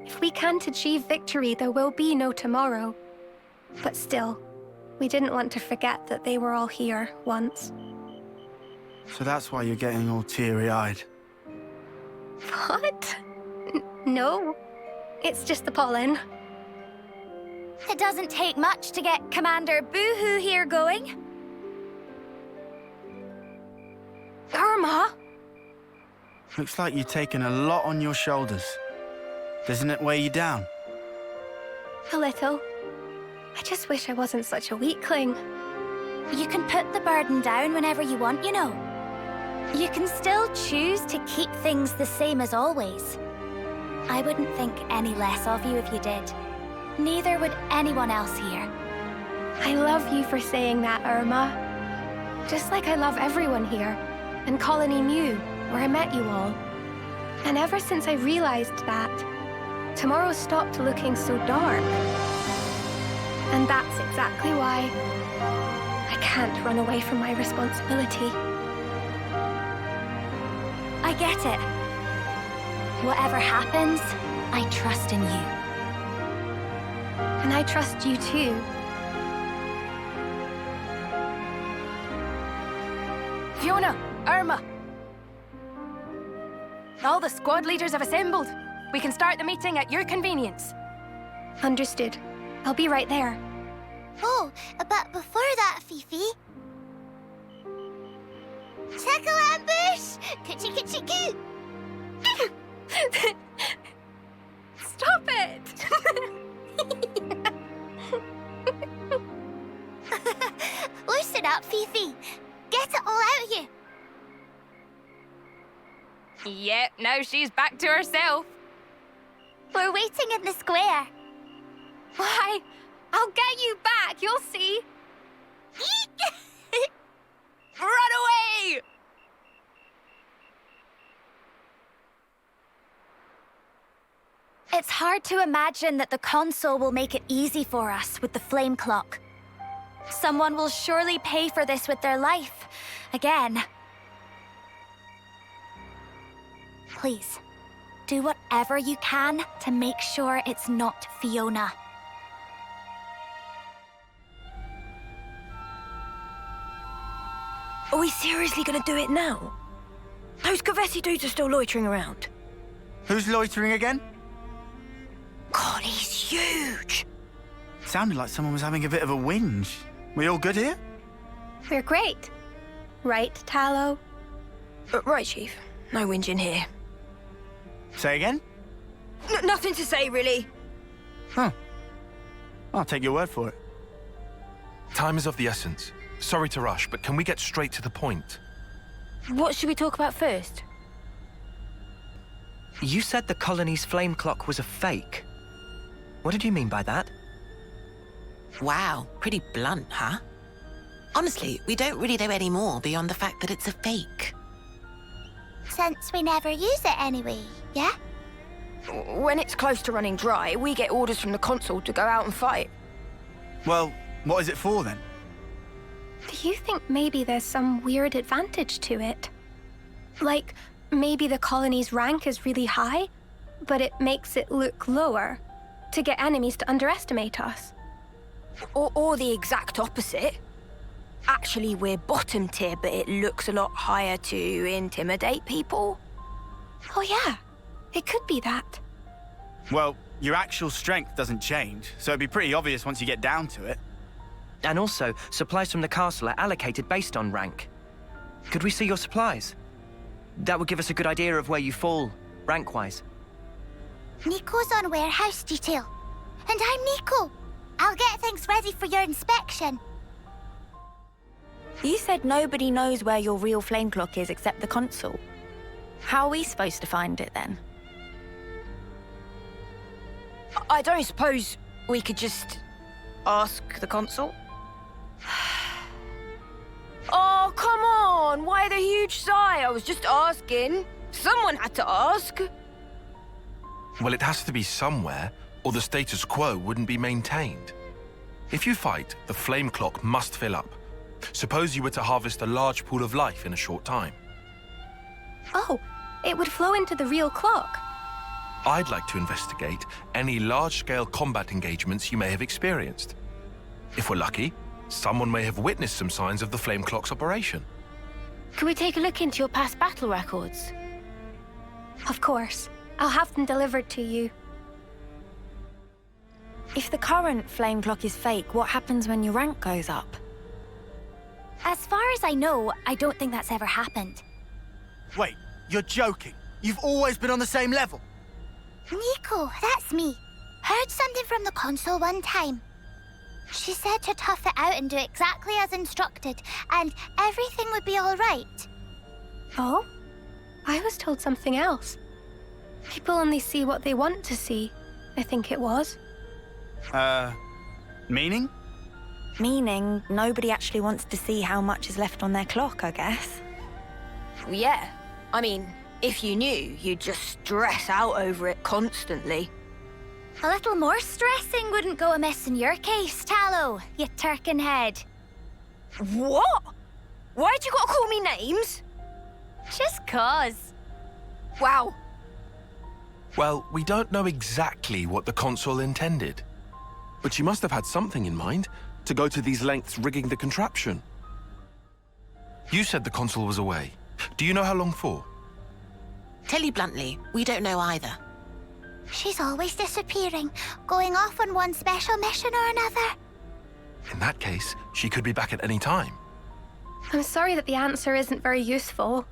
If we can't achieve victory, there will be no tomorrow. But still, we didn't want to forget that they were all here once. So that's why you're getting all teary-eyed. What? No. It's just the pollen. It doesn't take much to get Commander Boohoo here going. Irma! Looks like you've taken a lot on your shoulders. Doesn't it weigh you down? A little. I just wish I wasn't such a weakling. You can put the burden down whenever you want, you know. You can still choose to keep things the same as always. I wouldn't think any less of you if you did. Neither would anyone else here. I love you for saying that, Irma. Just like I love everyone here, and Colony Mu, where I met you all. And ever since I realized that, tomorrow stopped looking so dark. And that's exactly why I can't run away from my responsibility. I get it. Whatever happens, I trust in you. And I trust you too. Fiona, Irma. All the squad leaders have assembled. We can start the meeting at your convenience. Understood. I'll be right there. Oh, but before that, Fifi... Tickle ambush! Coochie coochie coo! Stop it! Loosen up, Fifi. Get it all out of you. Yep, now she's back to herself. We're waiting in the square. Why? I'll get you back, you'll see. Run away! It's hard to imagine that the Consul will make it easy for us with the flame clock. Someone will surely pay for this with their life. Again. Please, Do whatever you can to make sure it's not Fiona. Are we seriously gonna do it now? Those Kavesi dudes are still loitering around. Who's loitering again? God, he's huge. Sounded like someone was having a bit of a whinge. We all good here? We're great. Right, Tallow? Right, Chief. No whinging here. Say again? Nothing to say, really. Huh. I'll take your word for it. Time is of the essence. Sorry to rush, but can we get straight to the point? What should we talk about first? You said the colony's flame clock was a fake. What did you mean by that? Wow, pretty blunt, huh? Honestly, we don't really know any more beyond the fact that it's a fake. Since we never use it anyway, yeah? When it's close to running dry, we get orders from the Consul to go out and fight. Well, what is it for then? Do you think maybe there's some weird advantage to it? Like, maybe the colony's rank is really high, but it makes it look lower to get enemies to underestimate us. Or the exact opposite. Actually, we're bottom tier, but it looks a lot higher to intimidate people. Oh yeah, it could be that. Well, your actual strength doesn't change, so it'd be pretty obvious once you get down to it. And also, supplies from the castle are allocated based on rank. Could we see your supplies? That would give us a good idea of where you fall, rank-wise. Nico's on warehouse detail. And I'm Nico. I'll get things ready for your inspection. You said nobody knows where your real flame clock is except the Consul. How are we supposed to find it then? I don't suppose we could just ask the Consul? Oh, come on! Why the huge sigh? I was just asking. Someone had to ask. Well, it has to be somewhere, or the status quo wouldn't be maintained. If you fight, the flame clock must fill up. Suppose you were to harvest a large pool of life in a short time. Oh, it would flow into the real clock. I'd like to investigate any large-scale combat engagements you may have experienced. If we're lucky, someone may have witnessed some signs of the flame clock's operation. Could we take a look into your past battle records? Of course. I'll have them delivered to you. If the current flame clock is fake, what happens when your rank goes up? As far as I know, I don't think that's ever happened. Wait, you're joking? You've always been on the same level? Nico, that's me. Heard something from the Consul one time. She said to tough it out and do exactly as instructed, and everything would be all right. Oh? I was told something else. People only see what they want to see, I think it was. Meaning? Meaning nobody actually wants to see how much is left on their clock, I guess. Yeah. I mean, if you knew, you'd just stress out over it constantly. A little more stressing wouldn't go amiss in your case, Tallow, you turkin head. What? Why'd you gotta call me names? Just 'cause. Wow. Well, we don't know exactly what the Consul intended. But she must have had something in mind to go to these lengths rigging the contraption. You said the Consul was away. Do you know how long for? Tell you bluntly, we don't know either. She's always disappearing, going off on one special mission or another. In that case, she could be back at any time. I'm sorry that the answer isn't very useful.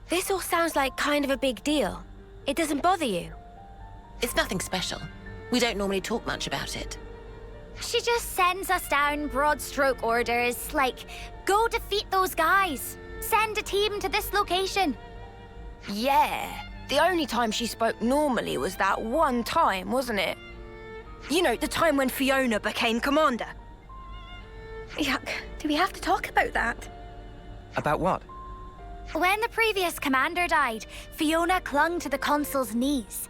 This all sounds like kind of a big deal. It doesn't bother you? It's nothing special. We don't normally talk much about it. She just sends us down broad stroke orders, like, go defeat those guys. Send a team to this location. Yeah. The only time she spoke normally was that one time, wasn't it? You know, the time when Fiona became commander. Yuck. Do we have to talk about that? About what? When the previous commander died, Fiona clung to the Consul's knees.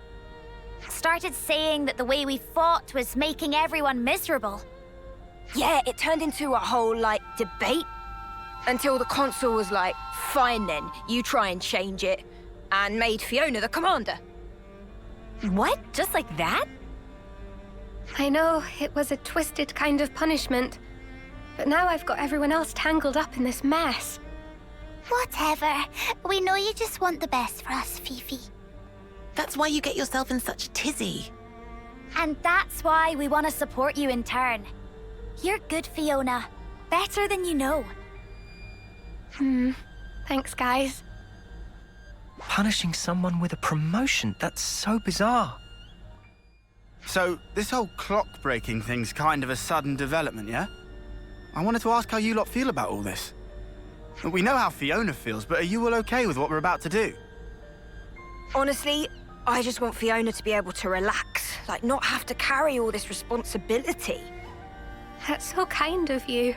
Started saying that the way we fought was making everyone miserable. Yeah, it turned into a whole, debate. Until the Consul was like, fine then, you try and change it. And made Fiona the commander. What? Just like that? I know, it was a twisted kind of punishment. But now I've got everyone else tangled up in this mess. Whatever. We know you just want the best for us, Fifi. That's why you get yourself in such a tizzy. And that's why we want to support you in turn. You're good, Fiona. Better than you know. Thanks, guys. Punishing someone with a promotion? That's so bizarre. So, this whole clock-breaking thing's kind of a sudden development, yeah? I wanted to ask how you lot feel about all this. We know how Fiona feels, but are you all okay with what we're about to do? Honestly, I just want Fiona to be able to relax, like not have to carry all this responsibility. That's so kind of you.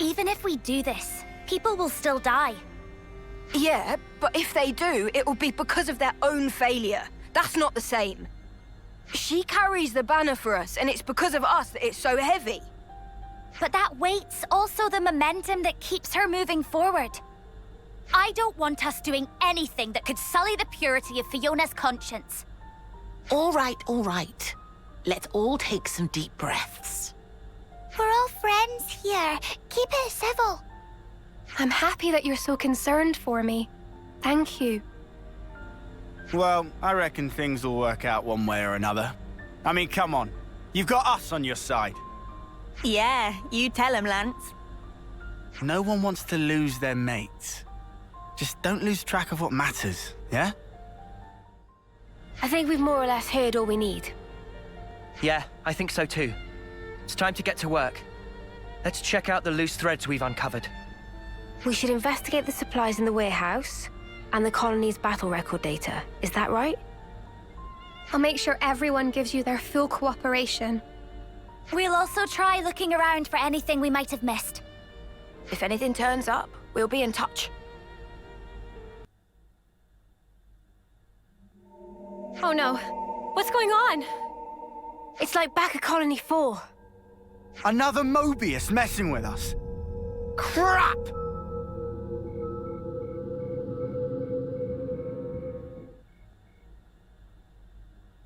Even if we do this, people will still die. Yeah, but if they do, it will be because of their own failure. That's not the same. She carries the banner for us, and it's because of us that it's so heavy. But that weight's also the momentum that keeps her moving forward. I don't want us doing anything that could sully the purity of Fiona's conscience. All right. Let's all take some deep breaths. We're all friends here. Keep it civil. I'm happy that you're so concerned for me. Thank you. Well, I reckon things will work out one way or another. I mean, come on. You've got us on your side. Yeah, you tell him, Lanz. No one wants to lose their mates. Just don't lose track of what matters, yeah? I think we've more or less heard all we need. Yeah, I think so too. It's time to get to work. Let's check out the loose threads we've uncovered. We should investigate the supplies in the warehouse and the colony's battle record data. Is that right? I'll make sure everyone gives you their full cooperation. We'll also try looking around for anything we might have missed. If anything turns up, we'll be in touch. Oh no. What's going on? It's like back at Colony 4. Another Moebius messing with us. Crap!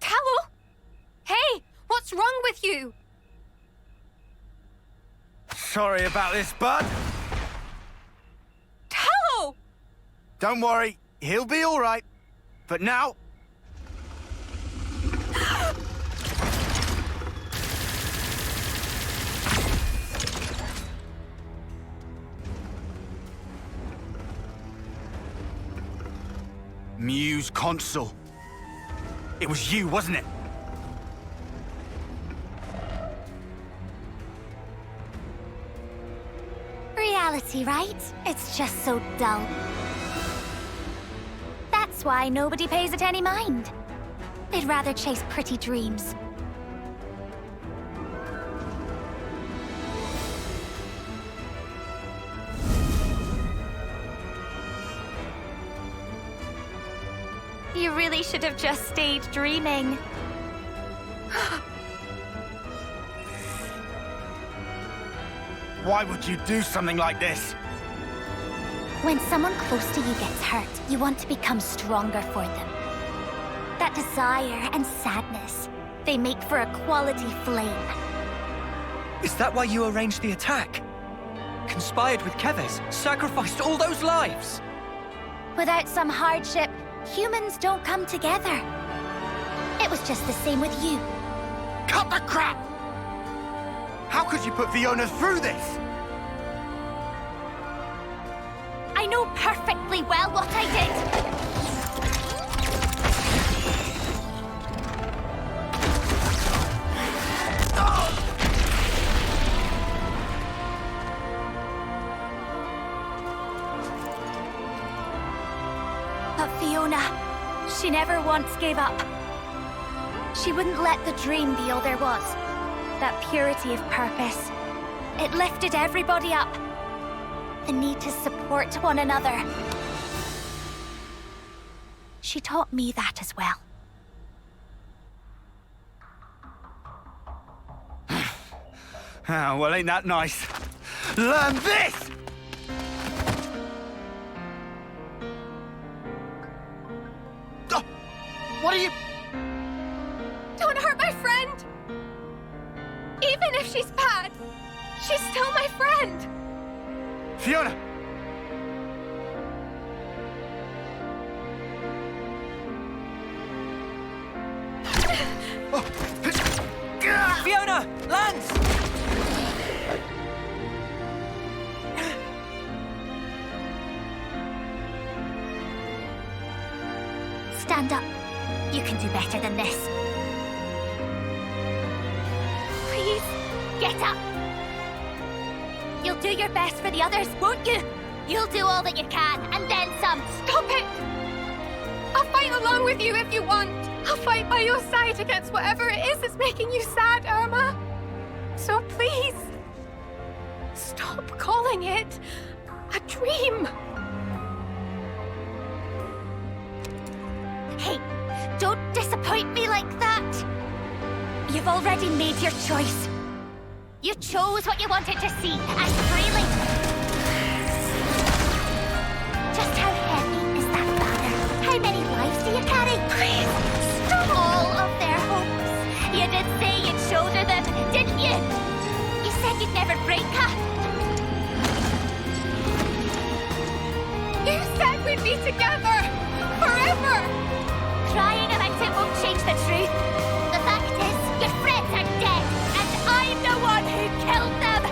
Tallow? Hey, what's wrong with you? Sorry about this, bud. Tallow! Don't worry, he'll be all right. But now... Muse Consul. It was you, wasn't it? Reality, right? It's just so dull. That's why nobody pays it any mind. They'd rather chase pretty dreams. You really should have just stayed dreaming. Why would you do something like this? When someone close to you gets hurt, you want to become stronger for them. That desire and sadness, they make for a quality flame. Is that why you arranged the attack? Conspired with Keves? Sacrificed all those lives? Without some hardship, humans don't come together. It was just the same with you. Cut the crap! How could you put Fiona through this? I know perfectly well what I did. But Fiona, she never once gave up. She wouldn't let the dream be all there was. That purity of purpose. It lifted everybody up. The need to support one another. She taught me that as well. Ah, well, ain't that nice? Learn this! Oh, what are you... if she's bad, she's still my friend. Fiona! Fiona! Lanz! Stand up. You can do better than this. Please, get up. You'll do your best for the others, won't you? You'll do all that you can, and then some. Stop it! I'll fight along with you if you want. I'll fight by your side against whatever it is that's making you sad, Irma. So please, stop calling it a dream. Hey, don't disappoint me like that. You've already made your choice. You chose what you wanted to see, and freely. Just how heavy is that banner? How many lives do you carry? Please, stop. All of their hopes. You did say you'd shoulder them, didn't you? You said you'd never break her. You said we'd be together forever. Crying about it won't change the truth. The fact is, your friends are dead, and I'm the one who killed them.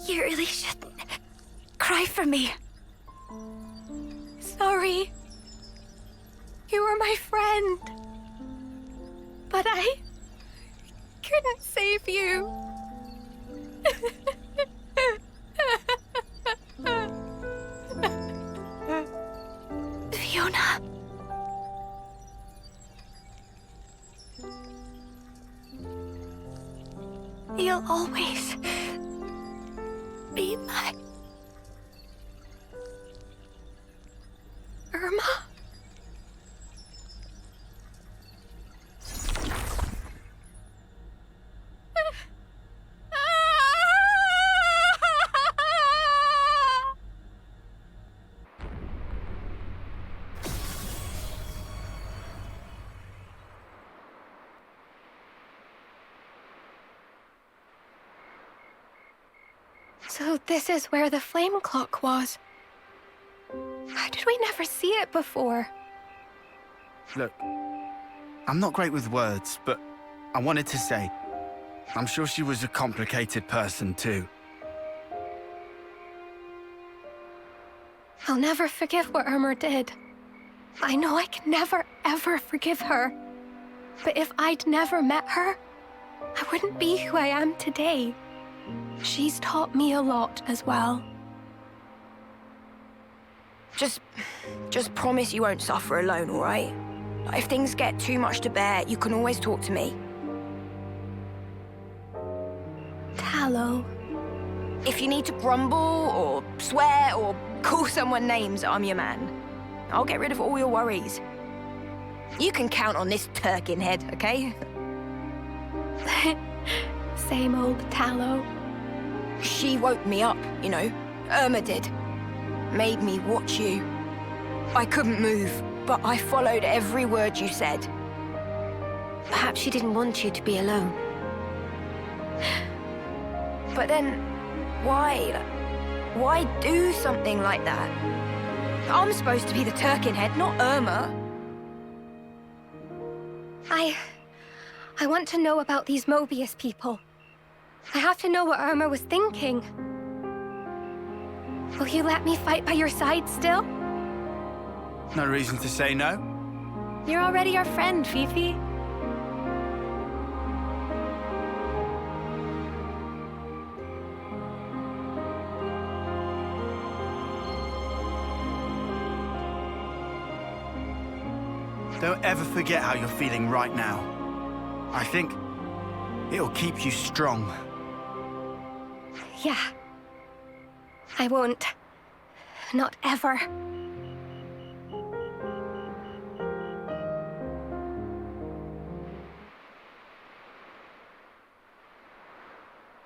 You really shouldn't cry for me. Sorry. You were my friend. But I couldn't save you. Fiona. You'll always be my Irma. So this is where the flame clock was. How did we never see it before? Look, I'm not great with words, but I wanted to say, I'm sure she was a complicated person too. I'll never forgive what Irma did. I know I can never, ever forgive her. But if I'd never met her, I wouldn't be who I am today. She's taught me a lot as well. Just promise you won't suffer alone, all right? If things get too much to bear, you can always talk to me. Tallow. If you need to grumble or swear or call someone names, I'm your man. I'll get rid of all your worries. You can count on this Turkin head, okay? Same old Tallow. She woke me up, you know. Irma did. Made me watch you. I couldn't move, but I followed every word you said. Perhaps she didn't want you to be alone. But then, why do something like that? I'm supposed to be the Turkin head, not Irma. I want to know about these Moebius people. I have to know what Irma was thinking. Will you let me fight by your side still? No reason to say no. You're already our friend, Fifi. Don't ever forget how you're feeling right now. I think it'll keep you strong. Yeah. I won't. Not ever.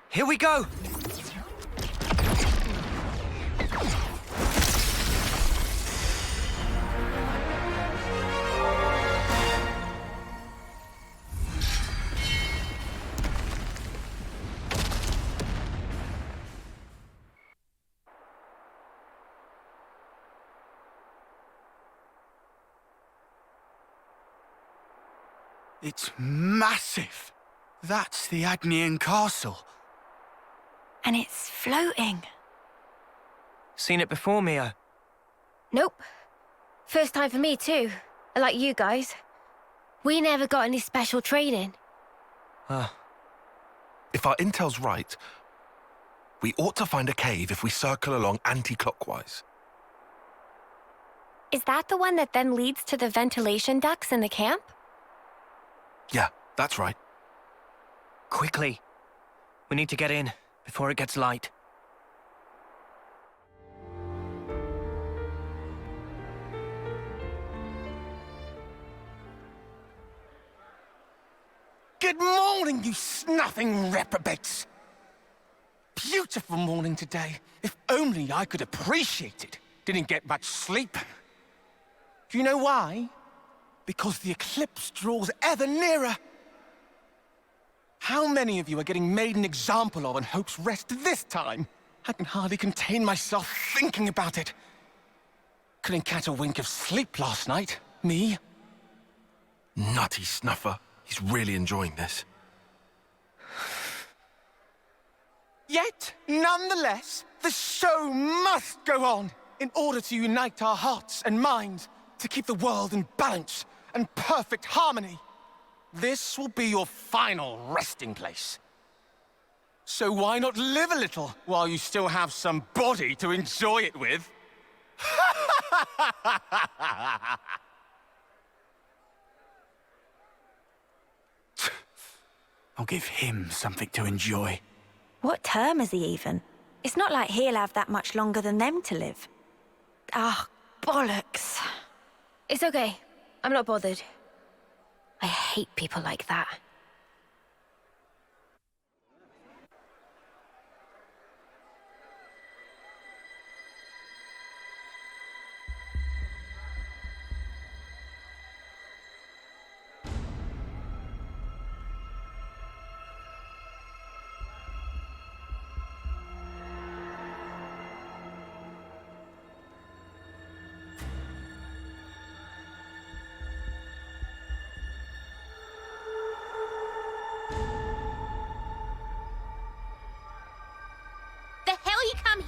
Here we go! It's massive. That's the Agnian castle. And it's floating. Seen it before, Mia? Nope. First time for me too. Like you guys. We never got any special training. If our intel's right, we ought to find a cave if we circle along anti-clockwise. Is that the one that then leads to the ventilation ducts in the camp? Yeah, that's right. Quickly. We need to get in before it gets light. Good morning, you snuffing reprobates! Beautiful morning today. If only I could appreciate it. Didn't get much sleep. Do you know why? Because the eclipse draws ever nearer. How many of you are getting made an example of in Hope's Rest this time? I can hardly contain myself thinking about it. Couldn't catch a wink of sleep last night. Me? Nutty snuffer. He's really enjoying this. Yet, nonetheless, the show must go on in order to unite our hearts and minds to keep the world in balance and perfect harmony. This will be your final resting place. So why not live a little while you still have some body to enjoy it with? I'll give him something to enjoy. What term is he even? It's not like he'll have that much longer than them to live. Ah, bollocks. It's okay. I'm not bothered. I hate people like that.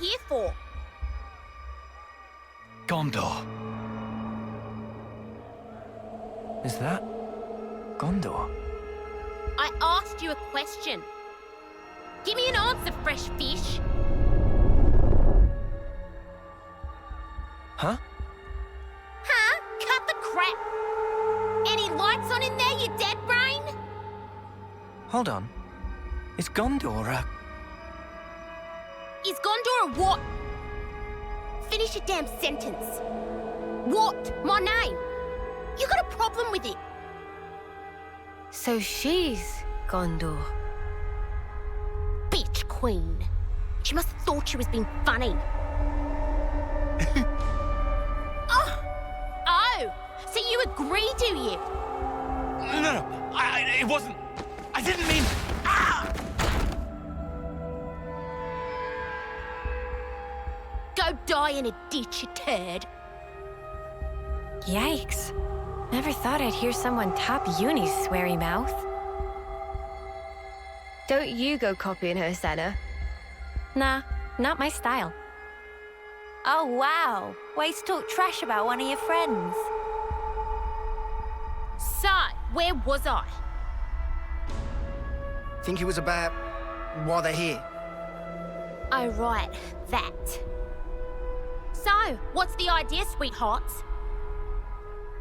Here for? Ghonder. Is that Ghonder? I asked you a question. Give me an answer, fresh fish. Huh? Huh? Cut the crap. Any lights on in there, you dead brain? Hold on. Is Ghonder Is Ghonder a what? Finish your damn sentence. What? My name? You got a problem with it? So she's Ghonder. Bitch queen. She must have thought she was being funny. Oh, so you agree, do you? No, it wasn't. I didn't mean. Ah! Go die in a ditch, you turd. Yikes. Never thought I'd hear someone top Eunie's sweary mouth. Don't you go copying her, Senna. Nah, not my style. Oh, wow. Ways to talk trash about one of your friends. So, where was I? Think it was about why they're here. Oh, right. That. So, what's the idea, sweethearts?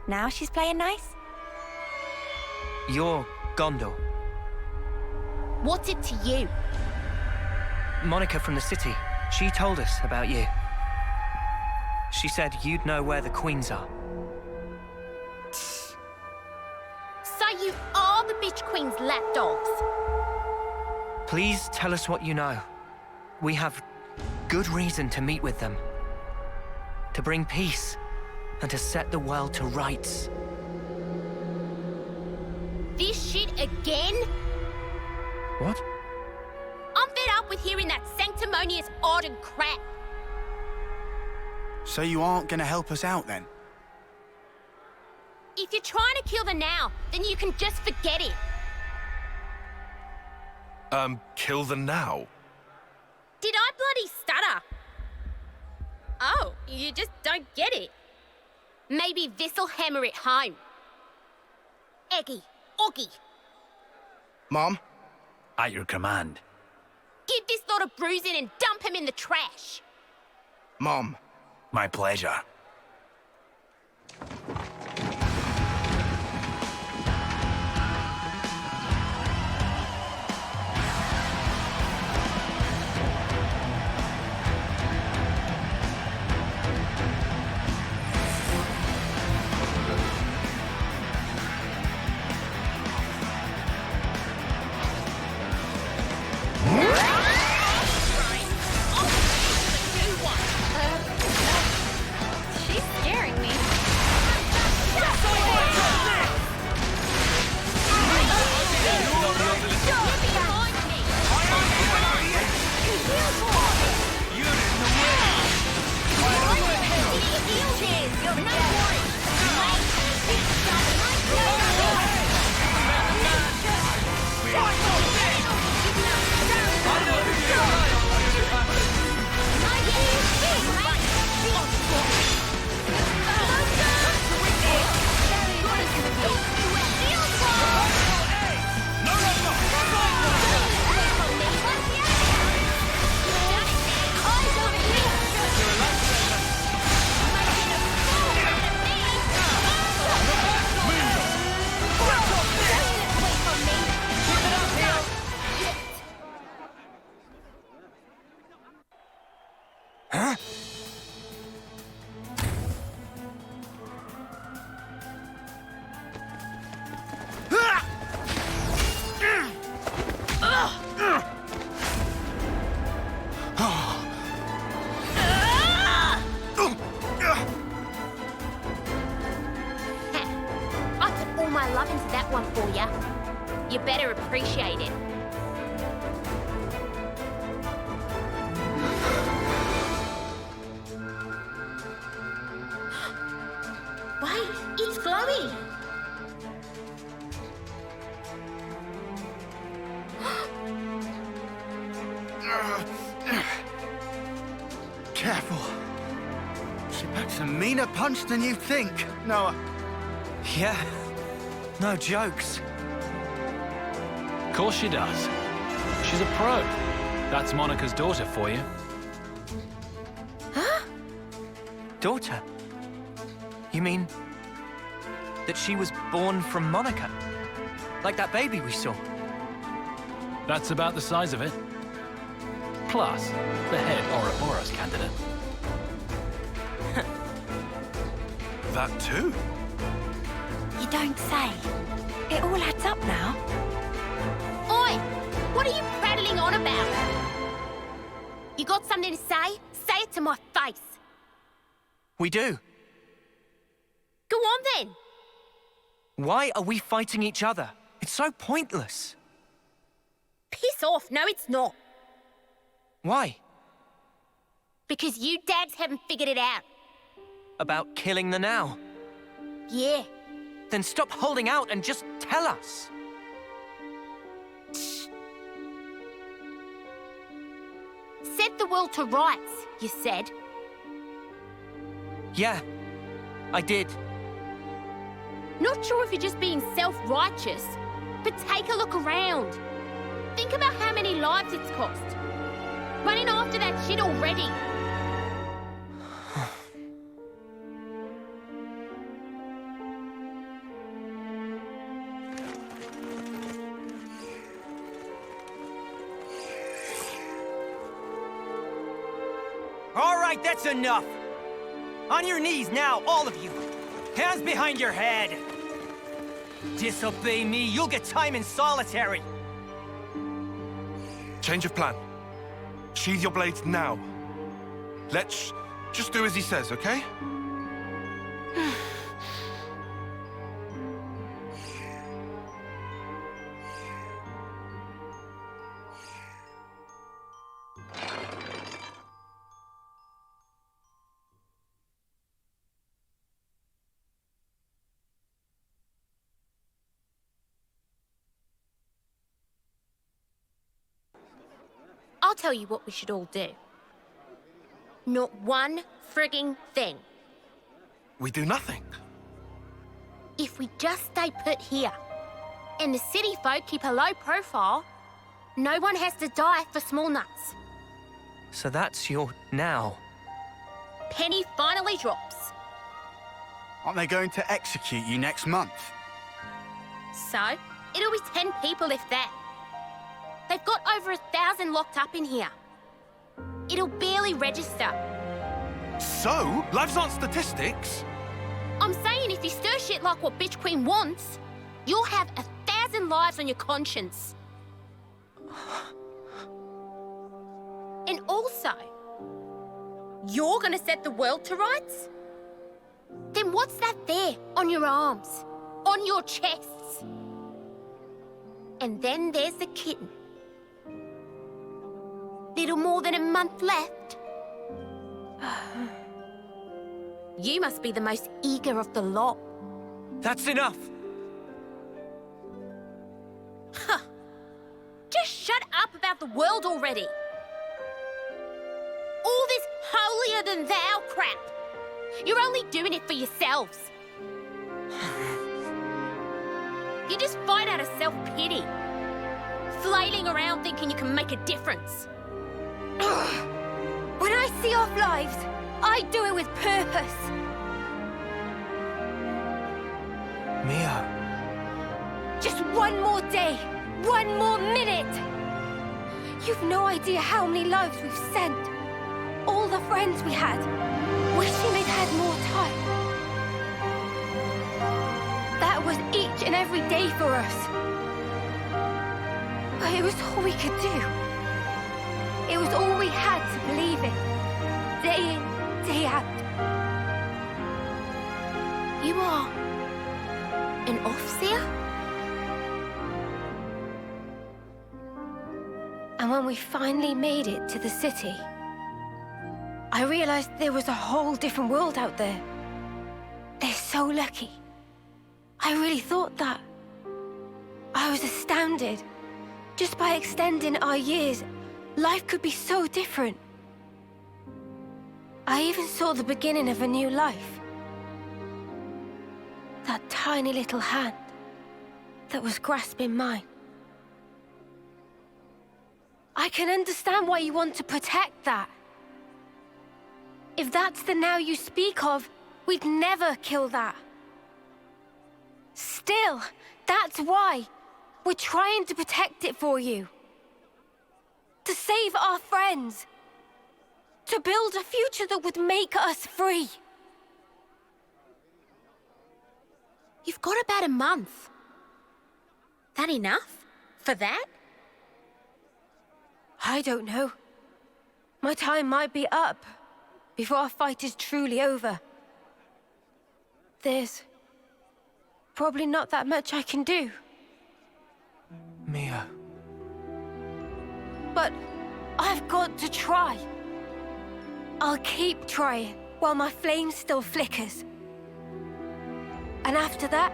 Now she's playing nice? You're Ghonder. What's it to you? Monica from the city. She told us about you. She said you'd know where the queens are. So you are the bitch queen's lapdogs? Please tell us what you know. We have good reason to meet with them. To bring peace and to set the world to rights. This shit again? What? I'm fed up with hearing that sanctimonious odd and crap. So you aren't gonna help us out then? If you're trying to kill the now, then you can just forget it. Kill the now? Did I bloody stutter? Oh, you just don't get it. Maybe this'll hammer it home. Eggy, Oggy. Mom? At your command. Give this lot a bruising and dump him in the trash. Mom. My pleasure. She's scaring me. You better appreciate it. Wait, it's glowing. Careful. She packs a meaner punch than you think, Noah. Yeah. No jokes. course she does. She's a pro. That's Monica's daughter for you. Huh? Daughter? You mean that she was born from Monica? Like that baby we saw? That's about the size of it. Plus, the head Ouroboros candidate. That too? You don't say. It all adds up now. Oi! What are you prattling on about? You got something to say? Say it to my face. We do. Go on then. Why are we fighting each other? It's so pointless. Piss off. No, it's not. Why? Because you dads haven't figured it out. About killing the Now? Yeah. Then stop holding out and just tell us. Set the world to rights, you said. Yeah, I did. Not sure if you're just being self-righteous, but take a look around. Think about how many lives it's cost. Running after that shit already. All right, that's enough. On your knees now, all of you. Hands behind your head. Disobey me, you'll get time in solitary. Change of plan. Sheathe your blades now. Let's just do as he says, okay? I'll tell you what we should all do. Not one frigging thing. We do nothing. If we just stay put here, and the city folk keep a low profile, no one has to die for small nuts. So that's your Now. Penny finally drops. Aren't they going to execute you next month? So, it'll be 10 people if that. They've got over 1,000 locked up in here. It'll barely register. So? Lives aren't statistics? I'm saying if you stir shit like what Bitch Queen wants, you'll have 1,000 lives on your conscience. And also, you're gonna set the world to rights? Then what's that there on your arms, on your chests? And then there's the kitten. Little more than a month left. You must be the most eager of the lot. That's enough. Huh. Just shut up about the world already. All this holier-than-thou crap. You're only doing it for yourselves. You just fight out of self-pity. Flailing around thinking you can make a difference. When I see off lives, I do it with purpose. Mia. Just one more day, one more minute. You've no idea how many lives we've sent. All the friends we had, wishing they'd had more time. That was each and every day for us. But it was all we could do. It was all we had to believe in. Day in, day out. You are an Offseer? And when we finally made it to the city, I realized there was a whole different world out there. They're so lucky. I really thought that. I was astounded. Just by extending our years, life could be so different. I even saw the beginning of a new life. That tiny little hand that was grasping mine. I can understand why you want to protect that. If that's the now you speak of, we'd never kill that. Still, that's why we're trying to protect it for you. To save our friends. To build a future that would make us free. You've got about a month. That enough? For that? I don't know. My time might be up before our fight is truly over. There's probably not that much I can do. Mia. But I've got to try. I'll keep trying while my flame still flickers. And after that...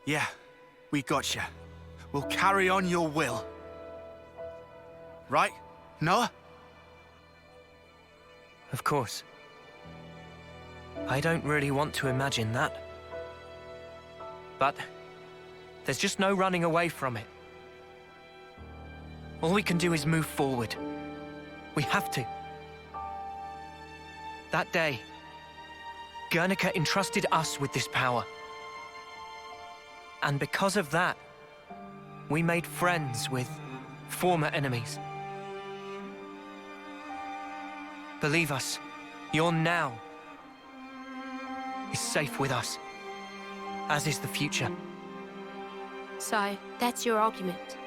Yeah, we gotcha. We'll carry on your will. Right, Noah? Of course. I don't really want to imagine that. But there's just no running away from it. All we can do is move forward. We have to. That day, Guernica entrusted us with this power. And because of that, we made friends with former enemies. Believe us, your now is safe with us, as is the future. So, that's your argument.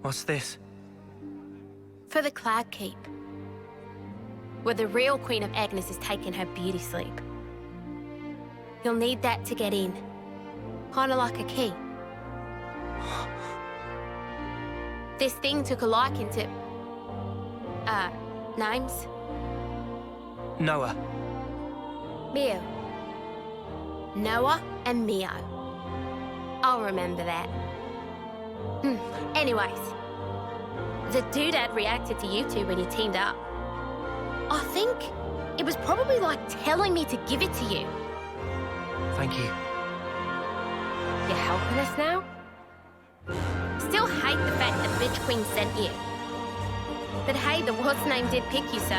What's this? For the Cloud Keep. Where the real Queen of Agnus is taking her beauty sleep. You'll need that to get in. Kinda like a key. This thing took a liking to... names? Noah. Mio. Noah and Mio. I'll remember that. Anyways. The doodad reacted to you two when you teamed up. I think it was probably like telling me to give it to you. Thank you. You're helping us now? Still hate the fact that Bitch Queen sent you. But hey, the what's name did pick you, so...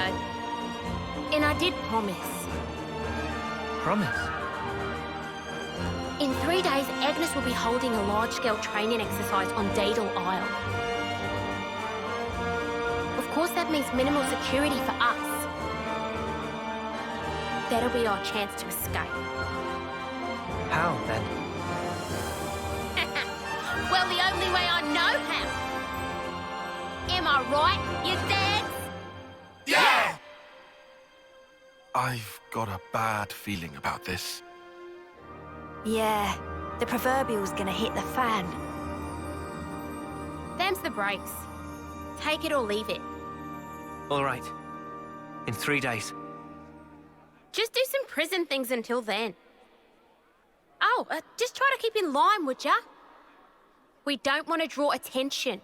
And I did promise. Promise? In 3 days, Agnus will be holding a large-scale training exercise on Daedal Isle. Of course, that means minimal security for us. That'll be our chance to escape. How, then? Well, the only way I know how. Am I right, you dads? Yeah! I've got a bad feeling about this. Yeah, the proverbial's gonna hit the fan. Them's the breaks. Take it or leave it. All right. In 3 days. Just do some prison things until then. Oh, just try to keep in line, would ya? We don't want to draw attention.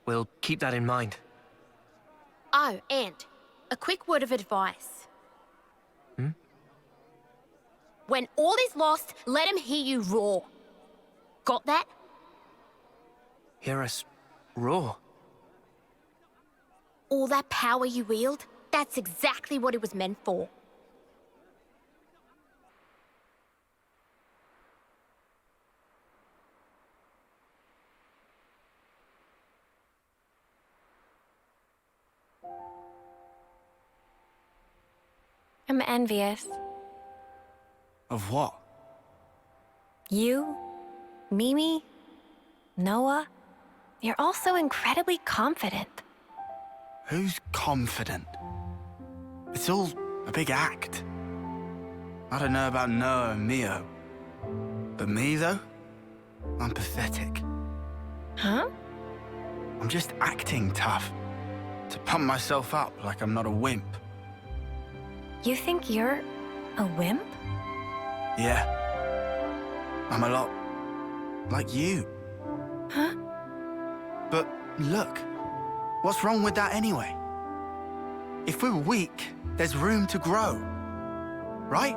We'll keep that in mind. Oh, and a quick word of advice. When all is lost, let him hear you roar. Got that? Hear us roar? All that power you wield, that's exactly what it was meant for. I'm envious. Of what? You, Mimi, Noah, you're all so incredibly confident. Who's confident? It's all a big act. I don't know about Noah and Mio. But me, though? I'm pathetic. Huh? I'm just acting tough. To pump myself up like I'm not a wimp. You think you're a wimp? Yeah. I'm a lot Like you. Huh? But look, what's wrong with that anyway? If we're weak, there's room to grow. Right?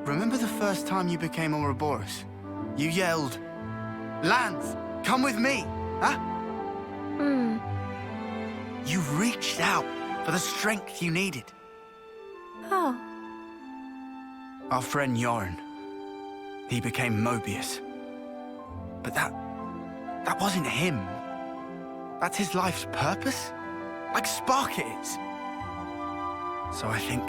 Remember the first time you became Ouroboros? You yelled, "Lanz, come with me!" Huh? You reached out for the strength you needed. Oh. Our friend Jorn, he became Moebius. But that wasn't him. That's his life's purpose? Like Spark it is. So I think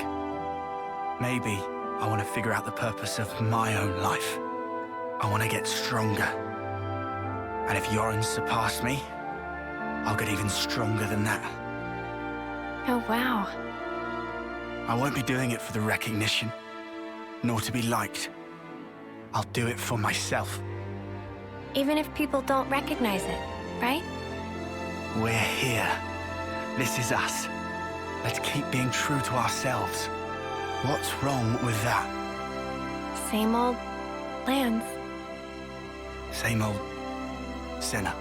maybe I want to figure out the purpose of my own life. I want to get stronger. And if Jorn surpassed me, I'll get even stronger than that. Oh, wow. I won't be doing it for the recognition, nor to be liked. I'll do it for myself. Even if people don't recognize it, right? We're here. This is us. Let's keep being true to ourselves. What's wrong with that? Same old Lanz. Same old Senna.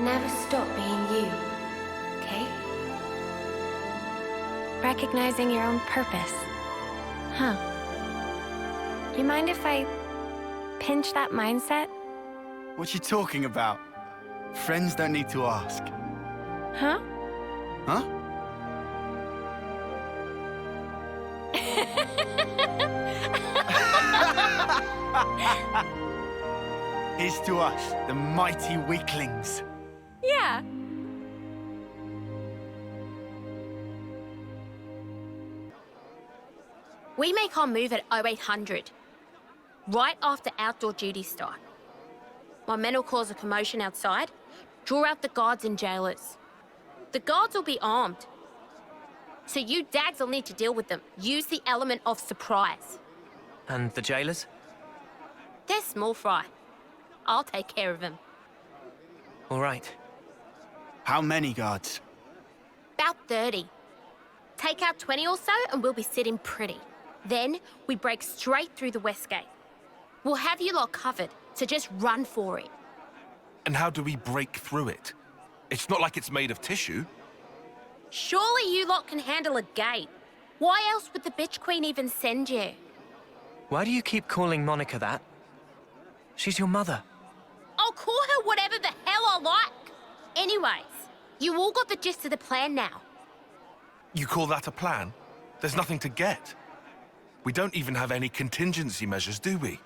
Never stop being you, okay? Recognizing your own purpose. Huh. You mind if I pinch that mindset? What you talking about? Friends don't need to ask. Huh? Huh? Here's to us, the mighty weaklings. Yeah. We make our move at 0800, right after outdoor duties start. My men will cause a commotion outside, draw out the guards and jailers. The guards will be armed, so you dags will need to deal with them. Use the element of surprise. And the jailers? They're small fry. I'll take care of them. All right. How many guards? About 30. Take out 20 or so and we'll be sitting pretty. Then we break straight through the west gate. We'll have you lot covered, so just run for it. And how do we break through it? It's not like it's made of tissue. Surely you lot can handle a gate. Why else would the bitch queen even send you? Why do you keep calling Monica that? She's your mother. I'll call her whatever the hell I like. Anyways, you all got the gist of the plan now. You call that a plan? There's nothing to get. We don't even have any contingency measures, do we?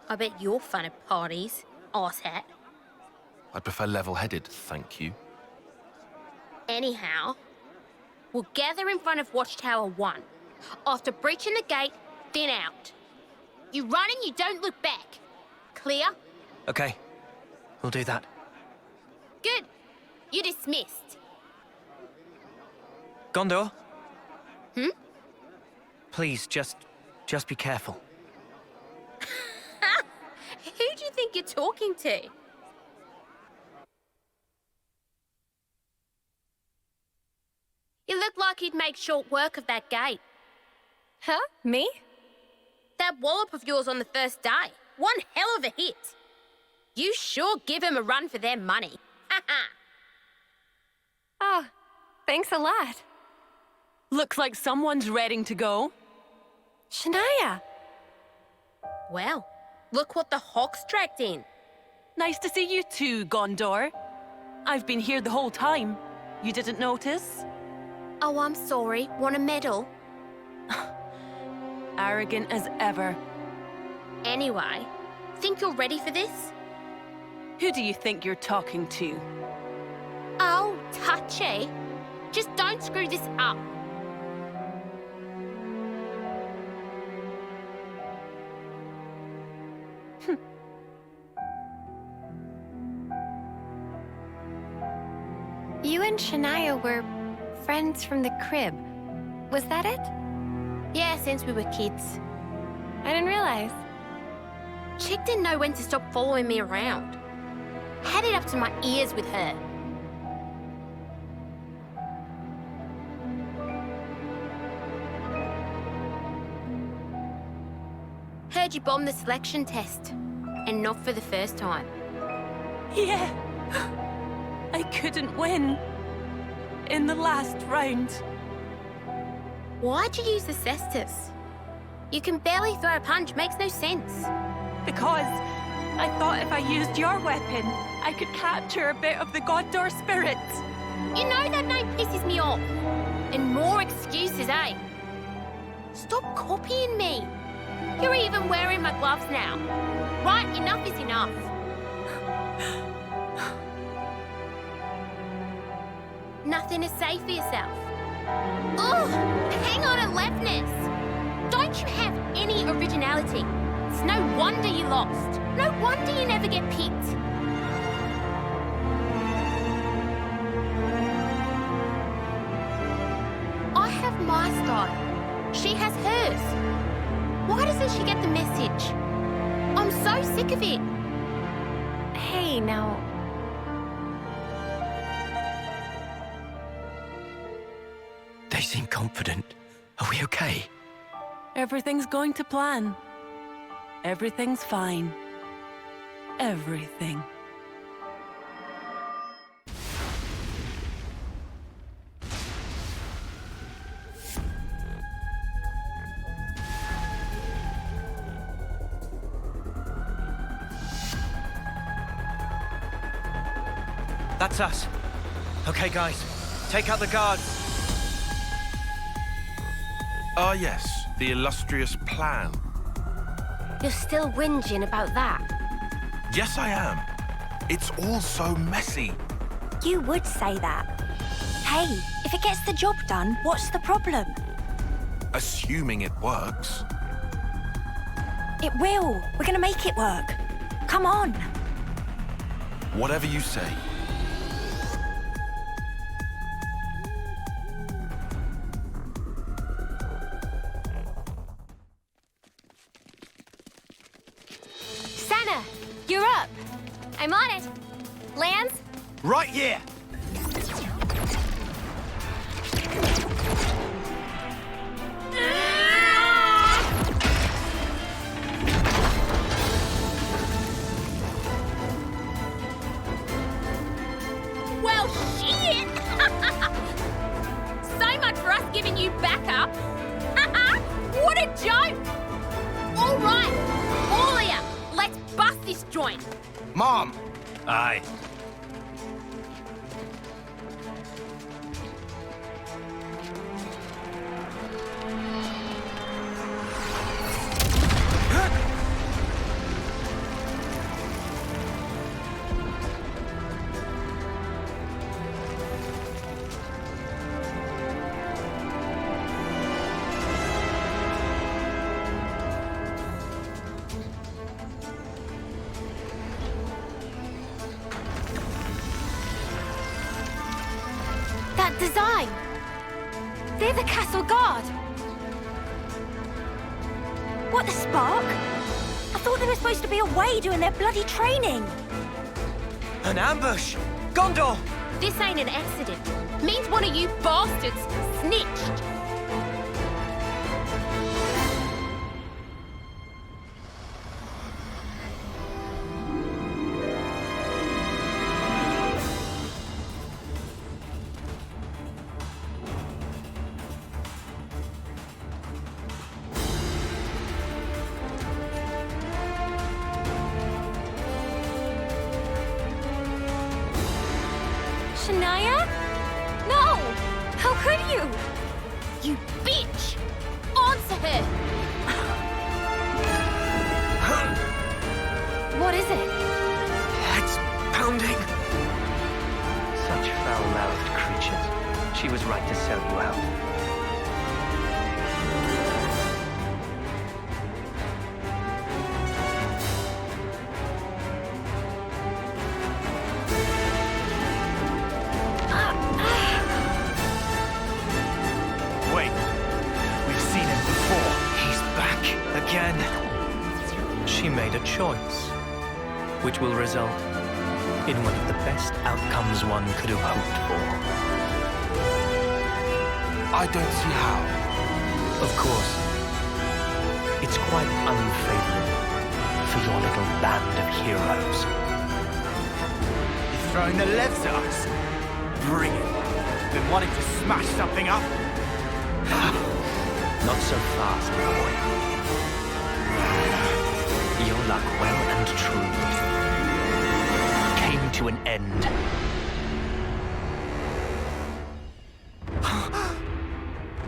I bet you're fun at parties, arsehat. I prefer level-headed, thank you. Anyhow, we'll gather in front of Watchtower 1. After breaching the gate, thin out. You run and you don't look back. Clear? Okay. We'll do that. Good. You're dismissed. Ghonder? Hmm? Please, just be careful. Who do you think you're talking to? You look like you'd make short work of that gate. Huh? Me? That wallop of yours on the first day. One hell of a hit. You sure give them a run for their money. Oh, thanks a lot. Looks like someone's ready to go. Shania! Well, look what the Hawks dragged in. Nice to see you too, Ghonder. I've been here the whole time. You didn't notice? Oh, I'm sorry. Want a medal? Arrogant as ever. Anyway, think you're ready for this? Who do you think you're talking to? Oh, touchy. Just don't screw this up. You and Shania were friends from the crib. Was that it? Yeah, since we were kids. I didn't realize. Chick didn't know when to stop following me around. Had it up to my ears with her. heard you bombed the selection test. And not for the first time. Yeah. I couldn't win. In the last round. Why'd you use the cestus? You can barely throw a punch, makes no sense. Because I thought if I used your weapon, I could capture a bit of the Ghonder spirit. You know that name pisses me off. And more excuses, eh? Stop copying me. You're even wearing my gloves now. Right, enough is enough. Nothing to say for yourself. Ugh, hang on, Alephnis. Don't you have any originality? It's no wonder you lost. No wonder you never get picked. I have my style. She has hers. Why doesn't she get the message? I'm so sick of it. Hey, now... They seem confident. Are we okay? Everything's going to plan. Everything's fine. Everything. That's us. Okay, guys. Take out the guards. Ah, yes. The illustrious plan. You're still whinging about that? Yes, I am. It's all so messy. You would say that. Hey, if it gets the job done, what's the problem? Assuming it works. It will. We're gonna make it work. Come on. Whatever you say. Sana, you're up. I'm on it. Lanz? Right here. Well, shit! So much for us giving you backup. What a joke! All right, all of ya, let's bust this joint. Mom! Aye. That design! They're the castle guard! What, the Spark? I thought they were supposed to be away doing their bloody training. An ambush! Ghonder! This ain't an accident. Means one of you bastards snitched. Shania? No! How could you? You bitch! Answer her! What is it? Heads pounding. Such foul-mouthed creatures. She was right to sell you out. Wait. We've seen him before. He's back again. She made a choice, which will result in one of the best outcomes one could have hoped for. I don't see how. Of course, it's quite unfavorable for your little band of heroes. You're throwing the levs at us? Bring it. Been wanting to smash something up? Not so fast, boy. Your luck well and truly came to an end.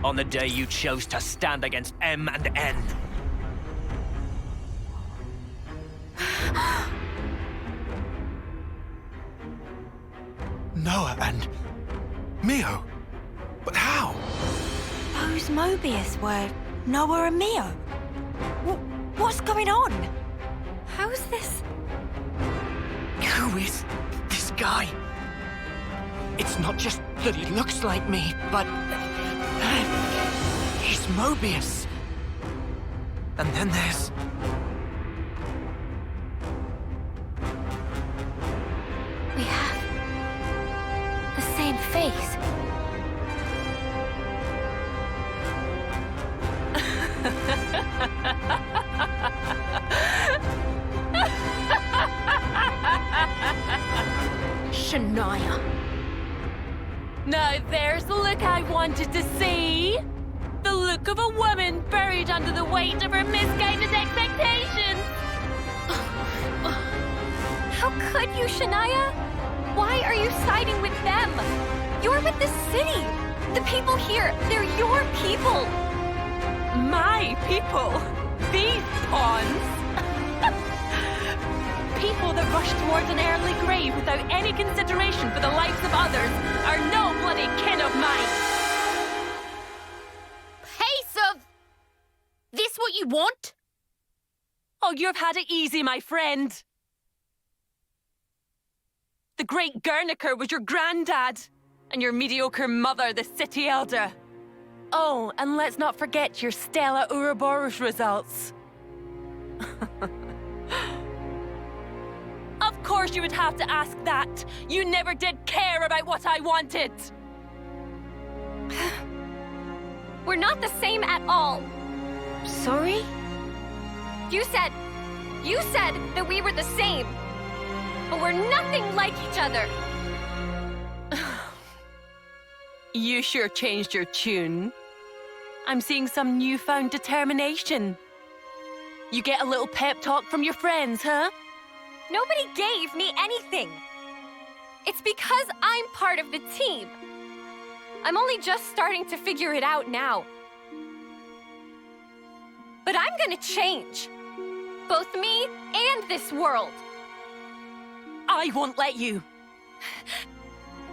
On the day you chose to stand against M and N. Noah and Mio? But how? Those Moebius were Noah and Mio. What's going on? How's this? Who is this guy? It's not just that he looks like me, but he's Moebius. And then there's... We have the same face. Shania. Now there's the look I wanted to see. The look of a woman buried under the weight of her misguided expectations. How could you, Shania? Why are you siding with them? You're with the city. The people here, they're your people. My people? These pawns? People that rush towards an early grave without any consideration for the lives of others are no bloody kin of mine. Pace of... This what you want? Oh, you've had it easy, my friend. The great Guernica was your granddad, and your mediocre mother, the city elder. Oh, and let's not forget your Stella Ouroboros results. Of course you would have to ask that. You never did care about what I wanted. We're not the same at all. Sorry? You said that we were the same. But we're nothing like each other. You sure changed your tune. I'm seeing some newfound determination. You get a little pep talk from your friends, huh? Nobody gave me anything. It's because I'm part of the team. I'm only just starting to figure it out now. But I'm gonna change. Both me and this world. I won't let you.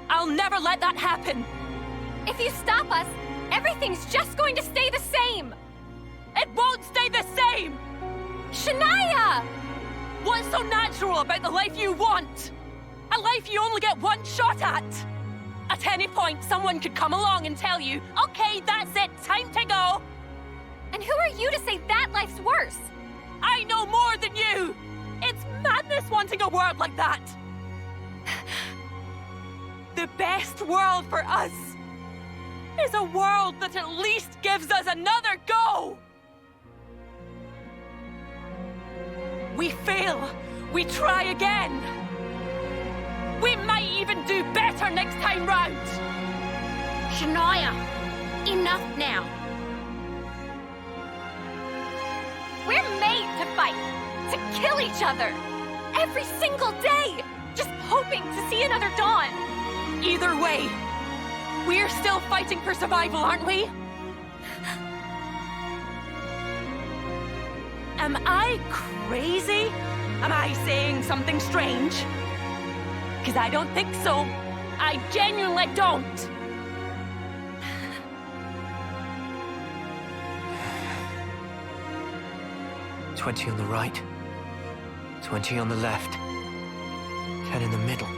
I'll never let that happen. If you stop us, everything's just going to stay the same. It won't stay the same! Shania! What's so natural about the life you want? A life you only get one shot at. At any point, someone could come along and tell you, okay, that's it, time to go. And who are you to say that life's worse? I know more than you! It's madness wanting a world like that! The best world for us is a world that at least gives us another go! We fail, we try again. We might even do better next time round. Shania, enough now. We're made to fight, to kill each other. Every single day, just hoping to see another dawn. Either way, we're still fighting for survival, aren't we? Am I crazy? Am I saying something strange? Because I don't think so. I genuinely don't. "20 on the right, 20 on the left, 10 in the middle.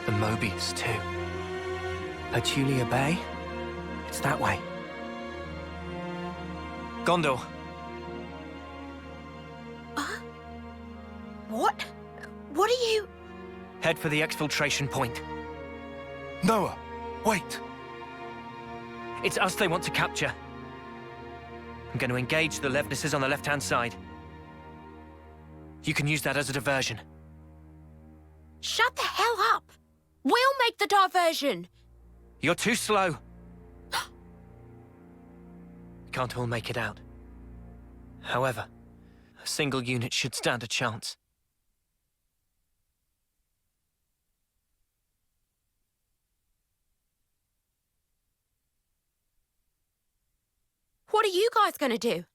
The Moebius too. Petulia Bay? It's that way. Ghonder. What? What are you... Head for the exfiltration point. Noah, wait. It's us they want to capture. I'm going to engage the Levnesses on the left-hand side. You can use that as a diversion. Shut the hell up! We'll make the diversion! You're too slow. We can't all make it out. However, a single unit should stand a chance. What are you guys gonna do?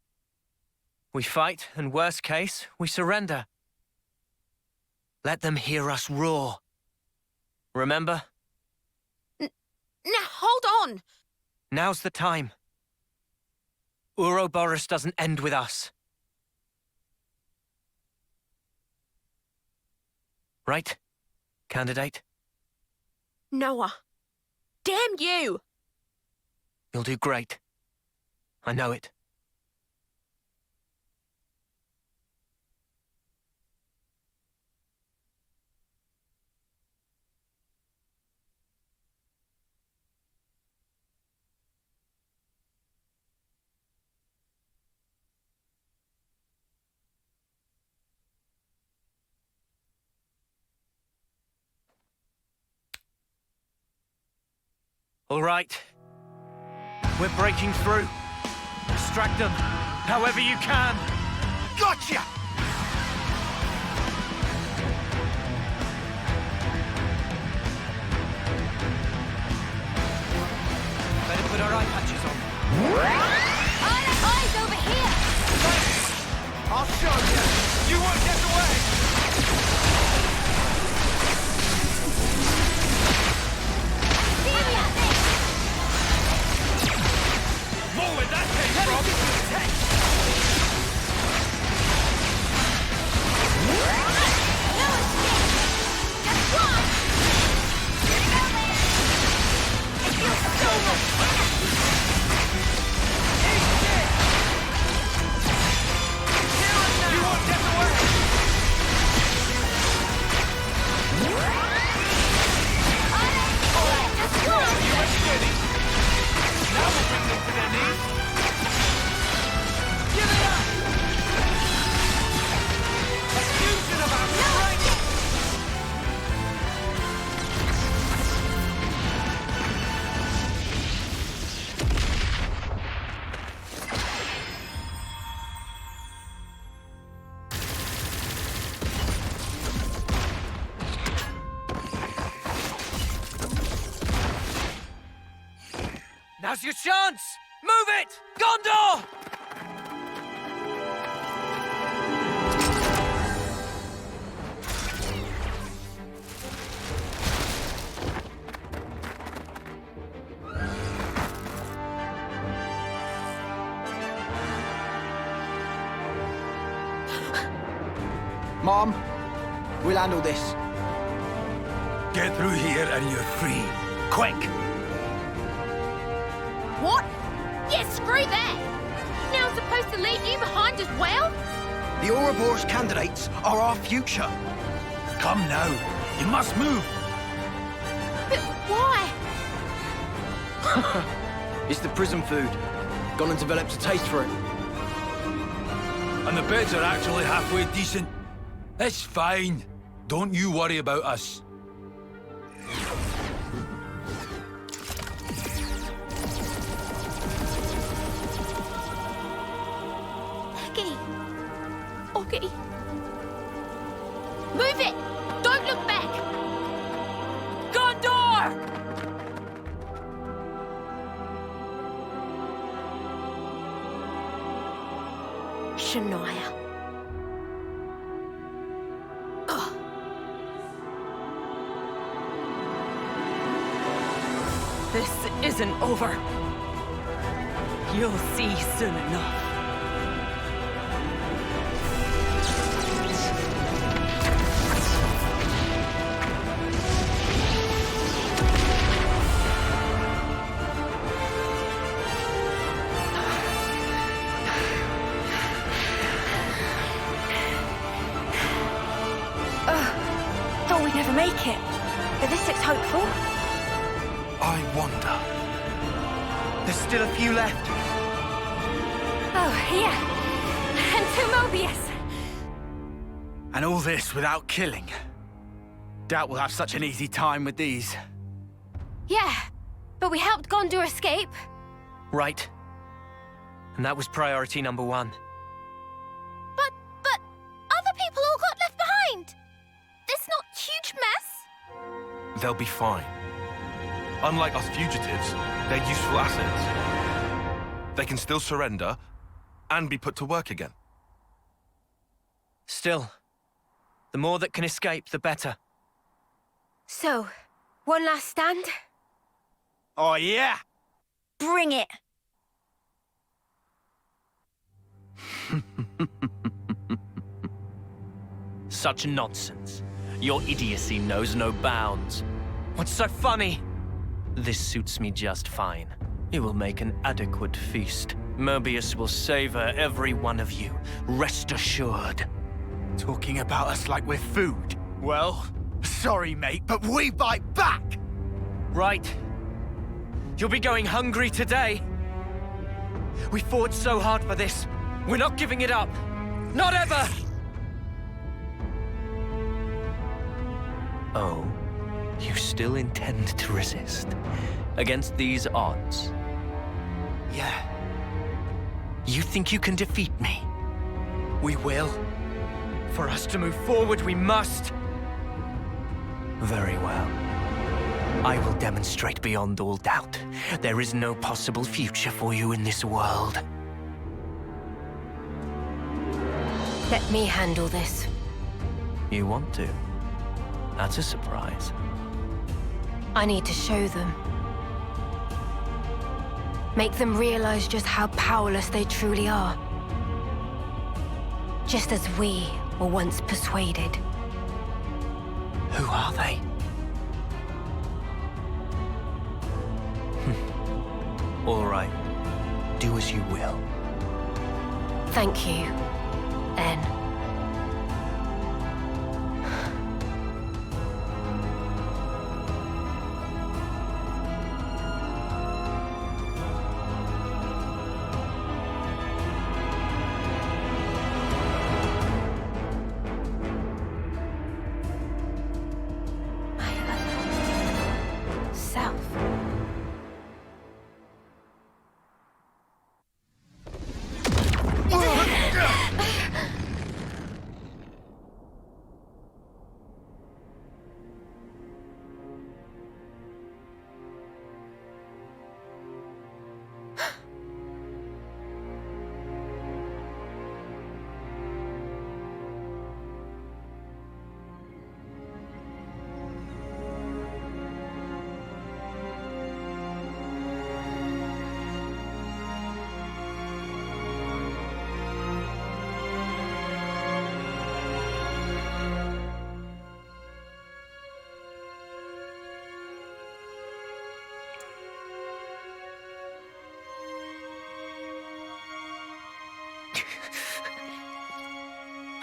We fight, and worst case, we surrender. Let them hear us roar. Remember? Now, hold on! Now's the time. Ouroboros doesn't end with us. Right, candidate? Noah. Damn you! You'll do great. I know it. All right. We're breaking through. Distract them, however you can. Gotcha! Better put our eye patches on. Eyes over here! I'll show you! You won't get away! More where that came from! Now's your chance! Move it! Ghonder! Mom, we'll handle this. Get through here and you're free. Quick! What? Yeah, screw that! Now I'm supposed to leave you behind as well? The Ouroboros candidates are our future. Come now. You must move. But why? It's the prison food. Gone and developed a taste for it. And the beds are actually halfway decent. It's fine. Don't you worry about us. Okay. Move it! Don't look back! Ghonder! Shania. Ugh. This isn't over. You'll see soon enough. Thought we'd never make it, but this looks hopeful. I wonder. There's still a few left. Oh, yeah. And 2 Moebius. And all this without killing. Doubt we'll have such an easy time with these. Yeah, but we helped Ghonder escape. Right. And that was priority number 1. But other people all got left behind. This not huge mess? They'll be fine. Unlike us fugitives, they're useful assets. They can still surrender and be put to work again. Still, the more that can escape, the better. So, one last stand? Oh, yeah! Bring it! Such nonsense. Your idiocy knows no bounds. What's so funny? This suits me just fine. It will make an adequate feast. Moebius will savor every one of you. Rest assured. Talking about us like we're food. Well, sorry, mate, but we bite back! Right. You'll be going hungry today. We fought so hard for this. We're not giving it up. Not ever! Oh, you still intend to resist? Against these odds? Yeah. You think you can defeat me? We will. For us to move forward, we must. Very well. I will demonstrate beyond all doubt. There is no possible future for you in this world. Let me handle this. You want to? That's a surprise. I need to show them. Make them realize just how powerless they truly are. Just as we were once persuaded. Who are they? All right. Do as you will. Thank you, N.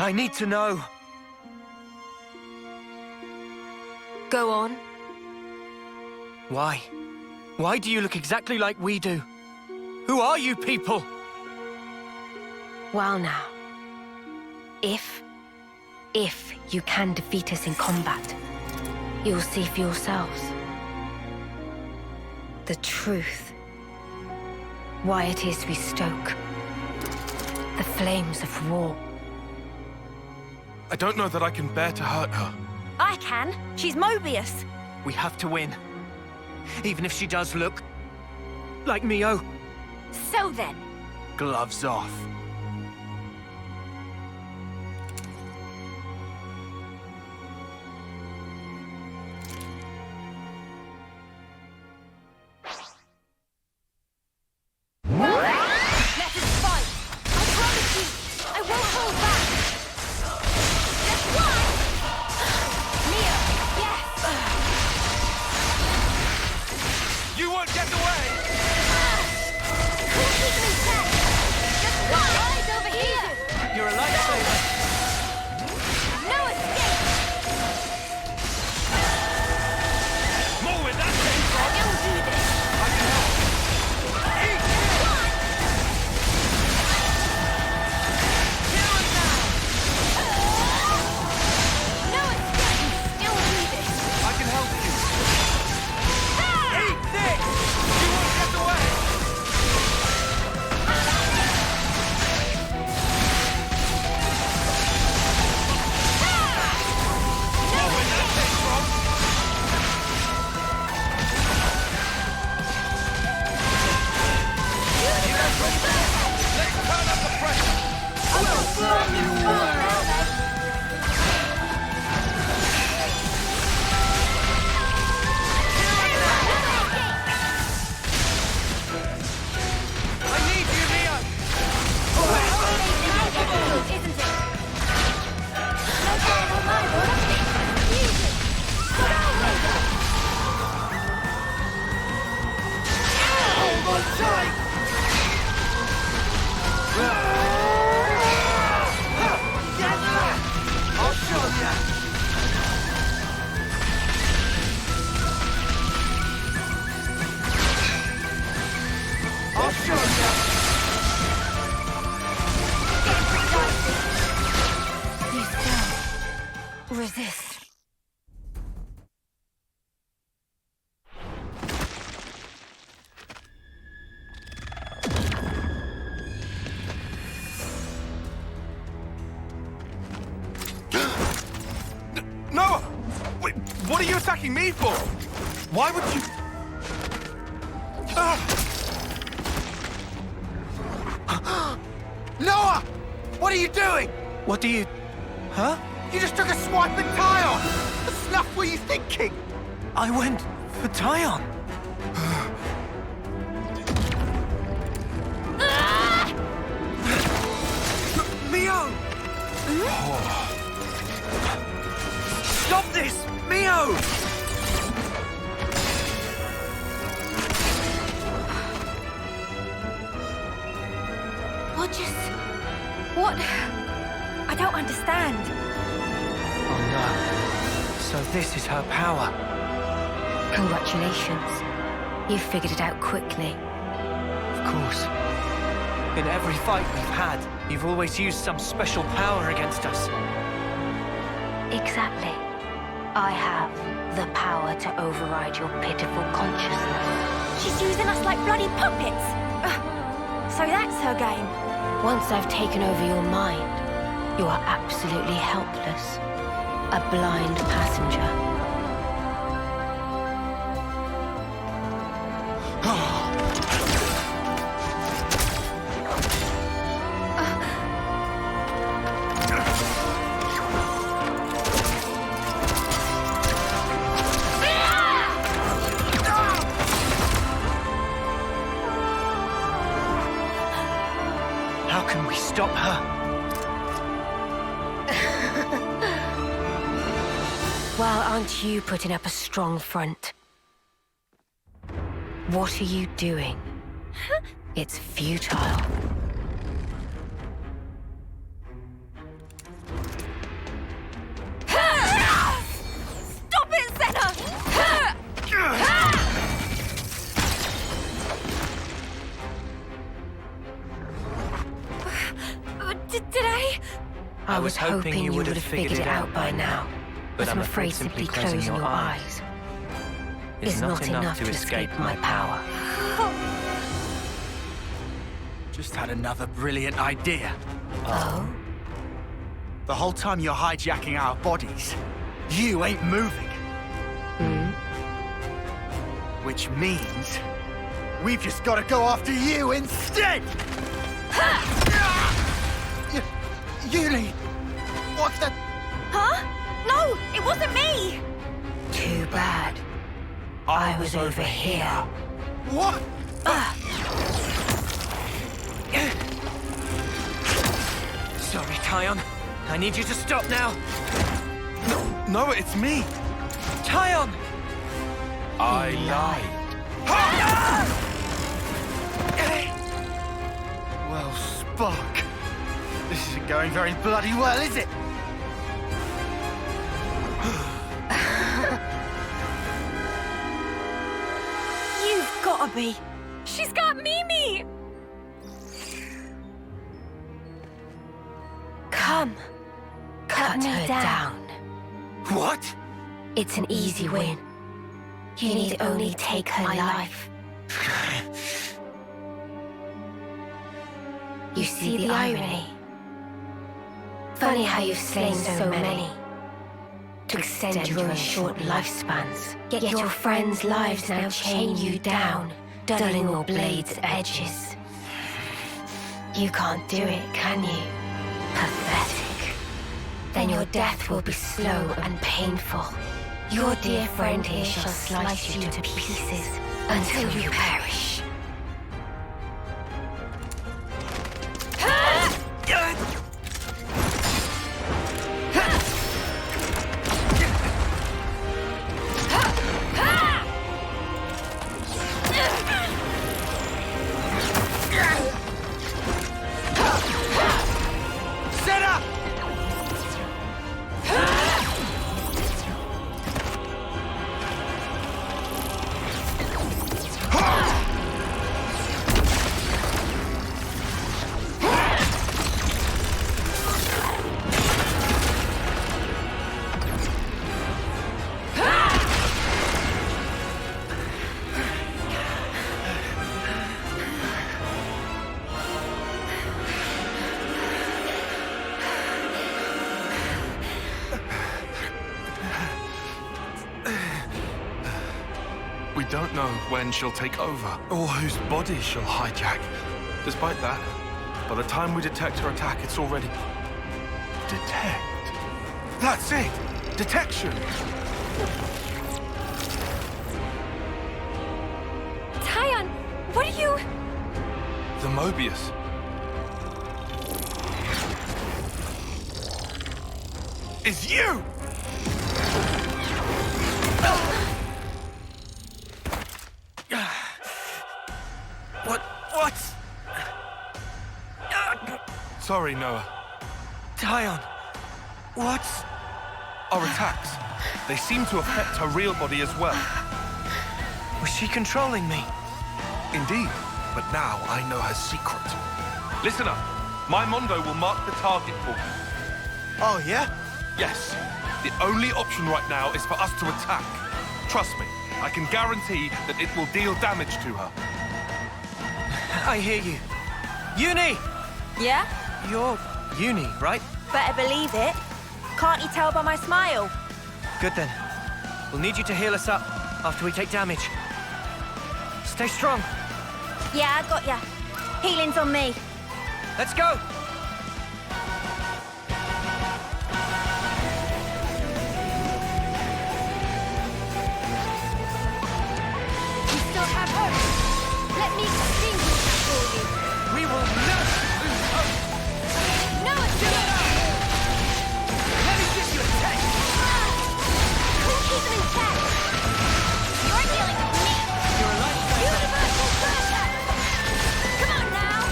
I need to know. Go on. Why? Why do you look exactly like we do? Who are you people? Well now. If you can defeat us in combat, you'll see for yourselves. The truth. Why it is we stoke the flames of war. I don't know that I can bear to hurt her. I can. She's Moebius. We have to win. Even if she does look like Mio. So then. Gloves off. Let us fight. I promise you, I won't hold back. Just one. Mia, yes. You won't get away. Cool keep me in check. Just one. I'll show you! You still resist. Noah! Wait, what are you attacking me for? Why would you... Noah! What are you doing? What do you... Huh? You just took a swipe at Taion! What snuff were you thinking? I went for Taion. Mio! Stop this! Mio! What? I don't understand. Oh no. So this is her power. Congratulations. You figured it out quickly. Of course. In every fight we've had, you've always used some special power against us. Exactly. I have the power to override your pitiful consciousness. She's using us like bloody puppets! So that's her game. Once I've taken over your mind, you are absolutely helpless. A blind passenger. How can we stop her? Well, aren't you putting up a strong front? What are you doing? It's futile. Stop it, Senna! Did I? I was hoping you would have figured it out by now. But I'm afraid simply closing your eyes is not enough to escape my power. Just had another brilliant idea. Oh? The whole time you're hijacking our bodies, you ain't moving. Which means we've just got to go after you instead! Eunie! What's that? Huh? No, it wasn't me! Too bad. I was over here. What? Sorry, Taion. I need you to stop now. No, it's me. Taion! I lied. Well, Spark, this isn't going very bloody well, is it? You've gotta be. She's got Mimi! Come. Cut her down. What? It's an easy win. You need only take her life. You see the irony? Funny how you've slain so many to extend your own short lifespans. Yet your friends' lives now chain you down, dulling your blade's edges. You can't do it, can you? Pathetic. Then your death will be slow and painful. Your dear friend here shall slice you to pieces until you perish. Set up! don't know when she'll take over, or whose body she'll hijack. Despite that, by the time we detect her attack, it's already... Detect? That's it! Detection! Taion, what are you... The Moebius. Is you! What? Sorry, Noah. Taion, what? Our attacks. They seem to affect her real body as well. Was she controlling me? Indeed, but now I know her secret. Listen up. My Mondo will mark the target for you. Oh, yeah? Yes. The only option right now is for us to attack. Trust me, I can guarantee that it will deal damage to her. I hear you. Eunie! Yeah? You're Eunie, right? Better believe it. Can't you tell by my smile? Good then. We'll need you to heal us up after we take damage. Stay strong. Yeah, I got ya. Healing's on me. Let's go! We still have hope. Let me extinguish it for you. We will never lose hope! No, it's Give it up! Let me give you a taste! We'll keep them intact. You're dealing with me. You're a lifesaver. Universal contact. Come on now.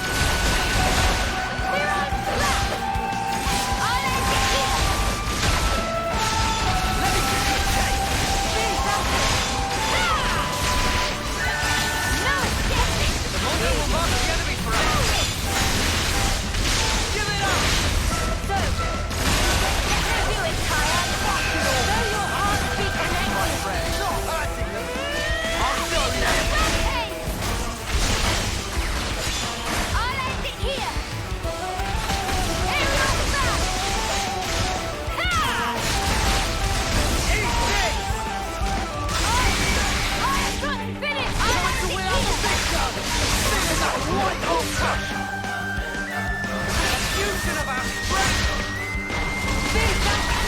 Clear on flat. I'll end it here. Let me give you a taste! See something. No escaping. The Mondo will mark the enemy for us! Give it up! So, let's do it, Taion. Though your hearts be connected. Stop hurting them! I'll show you! Okay. I'll end it here. Aerial back. Ha! Eat this! I've got to finish. I'll end it here. This is a white hole touch! The fusion of our strength! See something.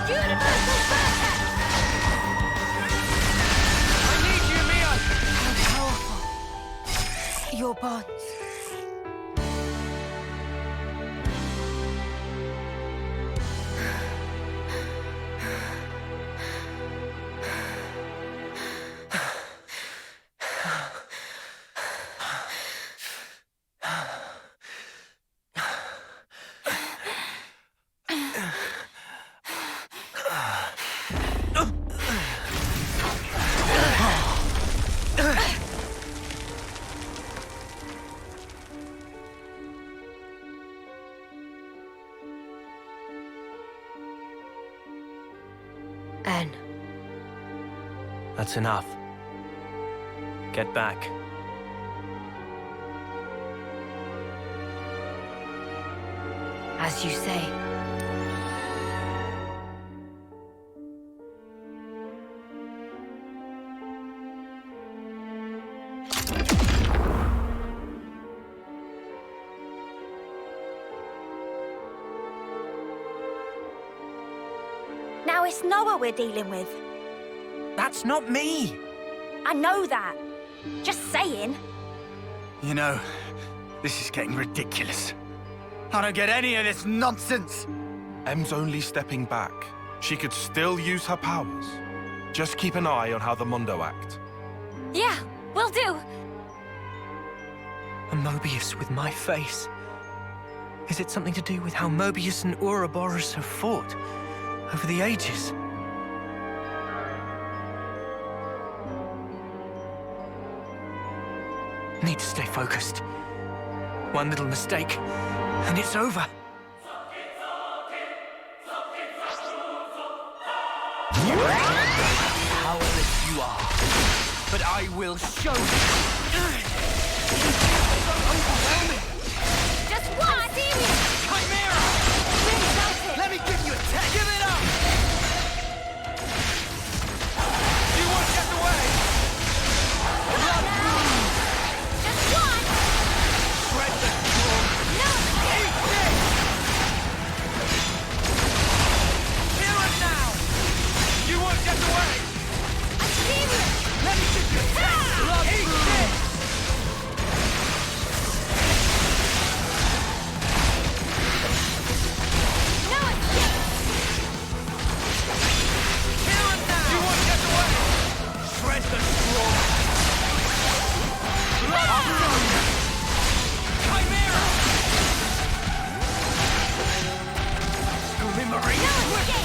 Universal contact. I need you, Mia! Powerful. Your bonds. N. That's enough. Get back. As you say. Now it's Noah we're dealing with. That's not me! I know that. Just saying. You know, this is getting ridiculous. I don't get any of this nonsense. M's only stepping back. She could still use her powers. Just keep an eye on how the Mondo act. Yeah, will do. A Moebius with my face. Is it something to do with how Moebius and Ouroboros have fought over the ages? Need to stay focused. One little mistake, and it's over. Powerless you are, but I will show you. So overwhelming. Just one. Serious. Chimera! Let me give you a test. Give it up! You want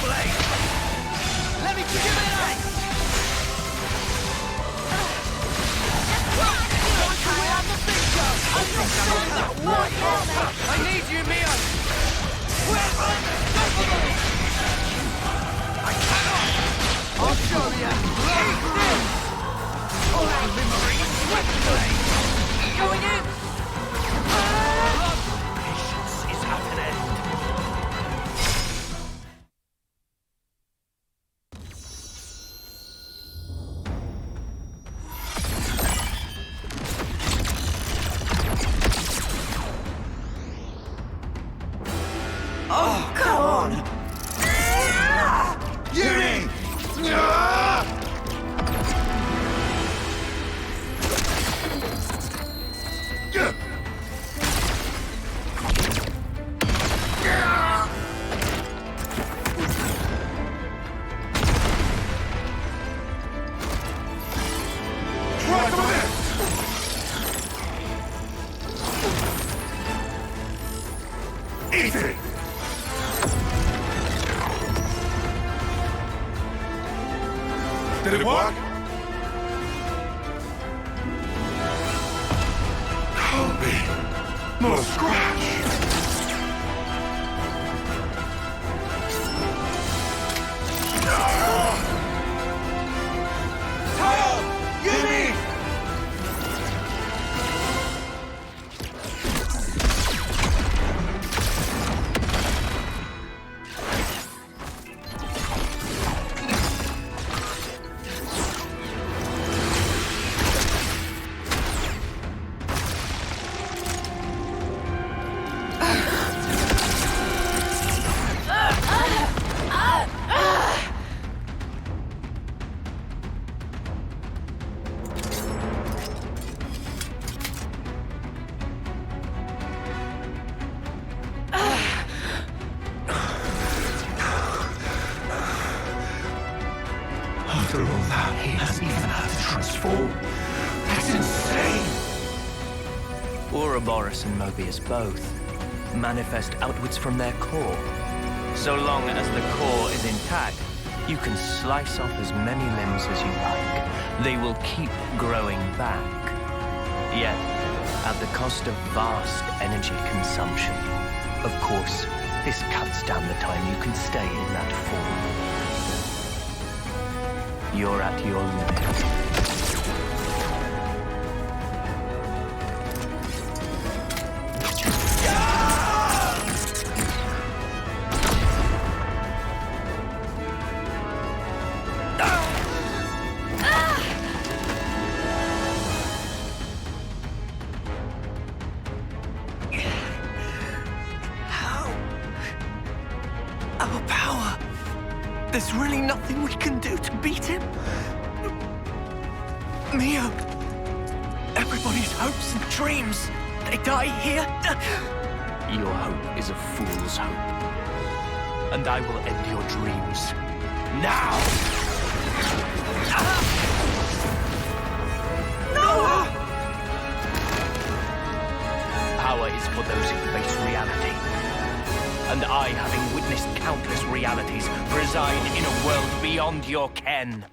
blade! Let me give it an axe! I need you, Mio! I cannot! I'll show you! Going in! Patience is at an end. Oh, come on! Eunie! Easy! Did it work? Can't be. Not a scratch. Taion! Eunie! After all that, he hasn't even had to transform. That's insane! Ouroboros and Moebius both manifest outwards from their core. So long as the core is intact, you can slice off as many limbs as you like. They will keep growing back. Yet, at the cost of vast energy consumption. Of course, this cuts down the time you can stay in that form. You're at your limit. Our power. There's really nothing we can do to beat him. Mio. Everybody's hopes and dreams. They die here. Your hope is a fool's hope. And I will end your dreams. Now! No! Power is for those who face reality. And I, having witnessed countless realities, reside in a world beyond your ken.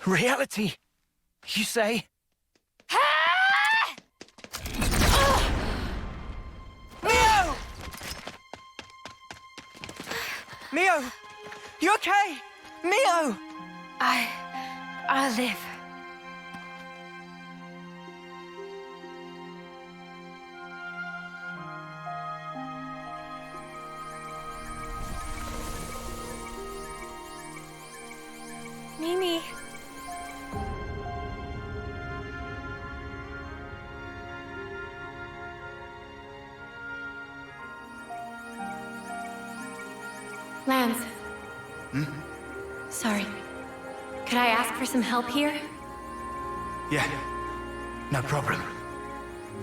Reality, you say? Mio! Mio! You okay? Mio! I'll live. Mimi. Lanz. Sorry. Could I ask for some help here? Yeah, no problem.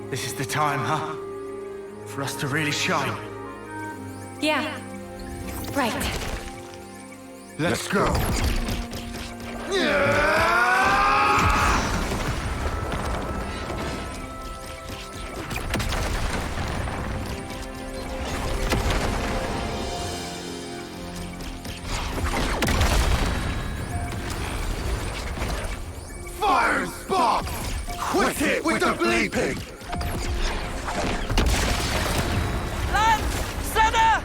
This is the time, huh? For us to really shine. Yeah. Right. Let's go. Get it with the bleeping! Lanz! Senna!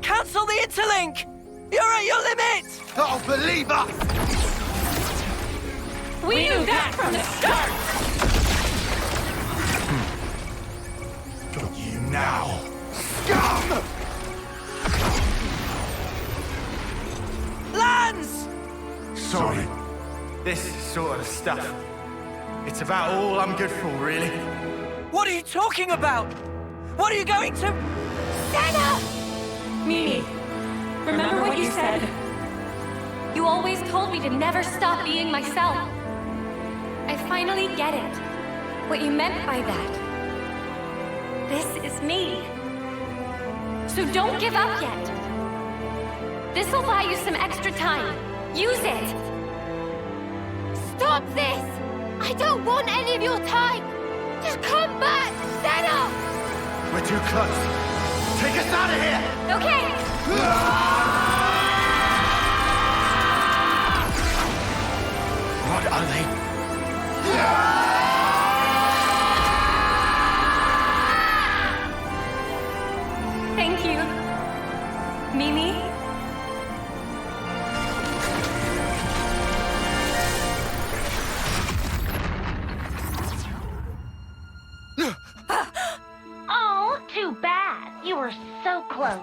Cancel the interlink! You're at your limit! Oh, believe us! We knew that from the start! Got you now, scum! Lanz! Sorry. This sort of stuff. It's about all I'm good for, really. What are you talking about? What are you going to... Senna! Mimi, remember what you said? You always told me to never stop being myself. I finally get it. What you meant by that. This is me. So don't give up yet. This'll buy you some extra time. Use it! Stop this! I don't want any of your time! Just come back, Senna! We're too close. Take us out of here! Okay! What are they? Thank you. Mimi? Oh, too bad. You were so close.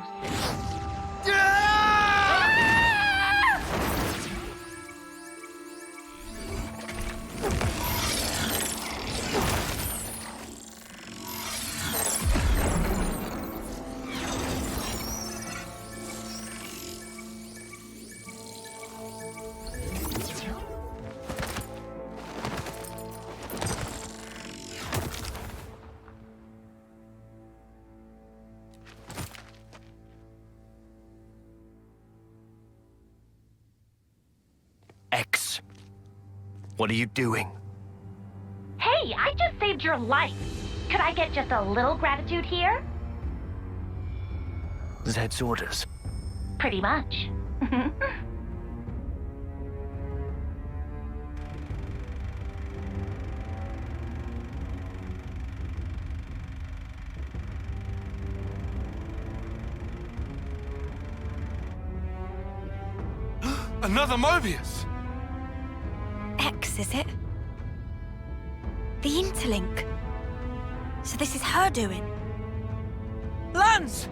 X. What are you doing? Hey, I just saved your life. Could I get just a little gratitude here? Zed's orders. Pretty much. Another Moebius! X, is it? The interlink. So this is her doing. Lanz!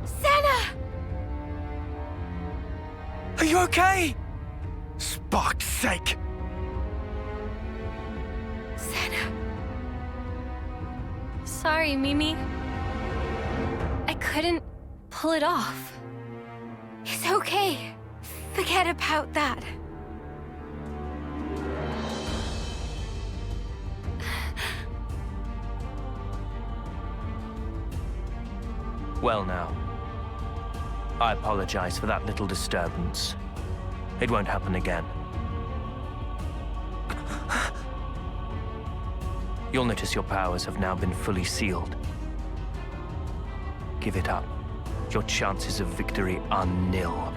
Senna! Are you okay? Spark's sake! Senna. Sorry, Mimi. I couldn't pull it off. It's okay. Forget about that. Well now, I apologize for that little disturbance. It won't happen again. You'll notice your powers have now been fully sealed. Give it up. Your chances of victory are nil.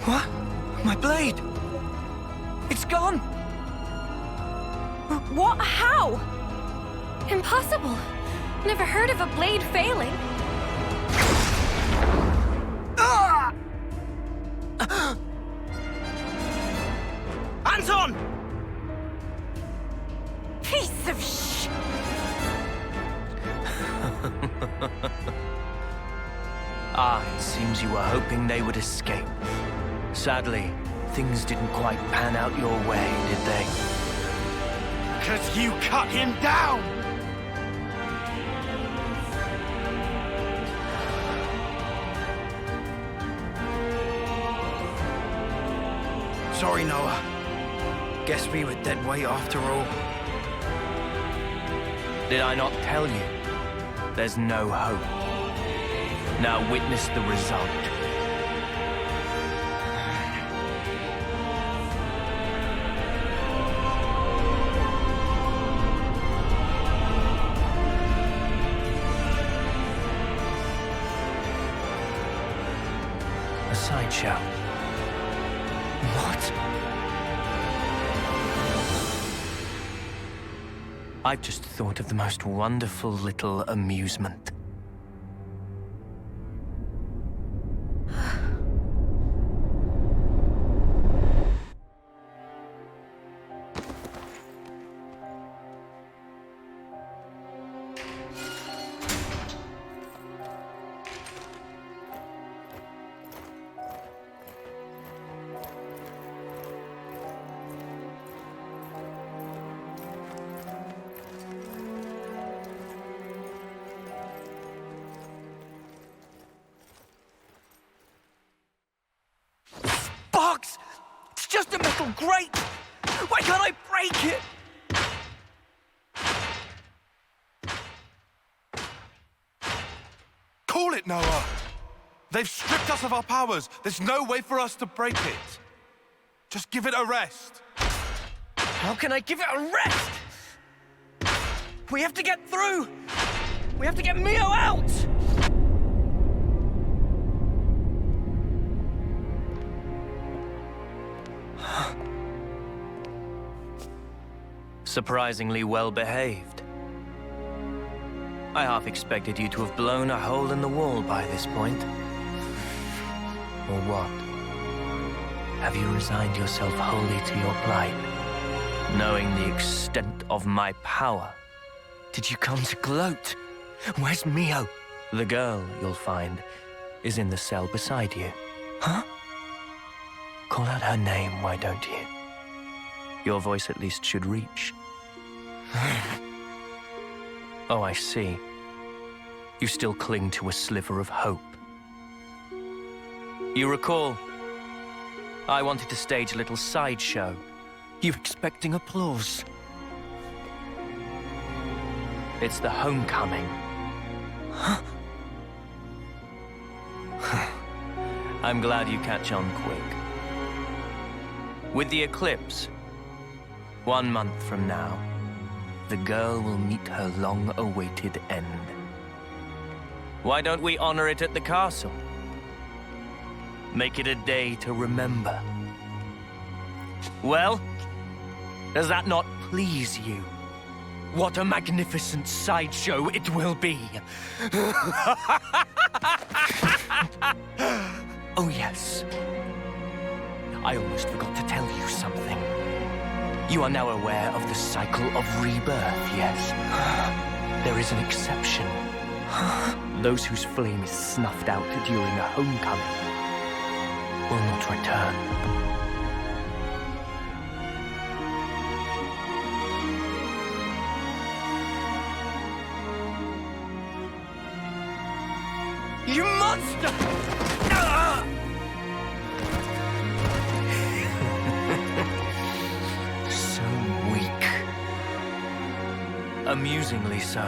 What? My blade! It's gone! What? How? Impossible. Never heard of a blade failing. Anton! Piece of sh... It seems you were hoping they would escape. Sadly, things didn't quite pan out your way, did they? 'Cause you cut him down! Sorry, Noah. Guess we were dead weight after all. Did I not tell you? There's no hope. Now witness the result. sideshow. What? I've just thought of the most wonderful little amusement. Box! It's just a metal grate! Why can't I break it? Call it, Noah! They've stripped us of our powers. There's no way for us to break it. Just give it a rest. How can I give it a rest? We have to get through! We have to get Mio out! Surprisingly well behaved. I half expected you to have blown a hole in the wall by this point. Or what? Have you resigned yourself wholly to your plight, knowing the extent of my power? Did you come to gloat? Where's Mio? The girl, you'll find, is in the cell beside you. Huh? Call out her name, why don't you? Your voice at least should reach. Oh, I see. You still cling to a sliver of hope. You recall, I wanted to stage a little sideshow. You expecting applause? It's the homecoming. Huh? I'm glad you catch on quick. With the Eclipse, 1 month from now, the girl will meet her long-awaited end. Why don't we honor it at the castle? Make it a day to remember. Well, does that not please you? What a magnificent sideshow it will be! Oh yes. I almost forgot to tell you something. You are now aware of the cycle of rebirth, yes? There is an exception. Those whose flame is snuffed out during a homecoming will not return. You monster! So weak. Amusingly so.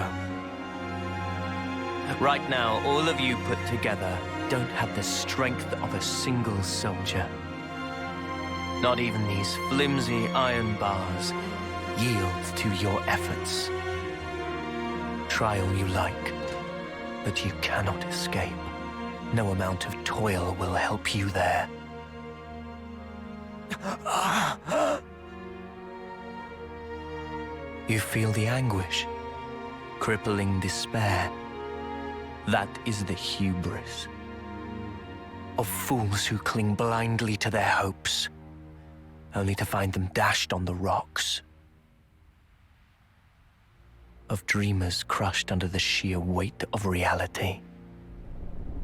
Right now, all of you put together don't have the strength of a single soldier. Not even these flimsy iron bars yield to your efforts. Try all you like, but you cannot escape. No amount of toil will help you there. You feel the anguish, crippling despair. That is the hubris of fools who cling blindly to their hopes, only to find them dashed on the rocks. Of dreamers crushed under the sheer weight of reality.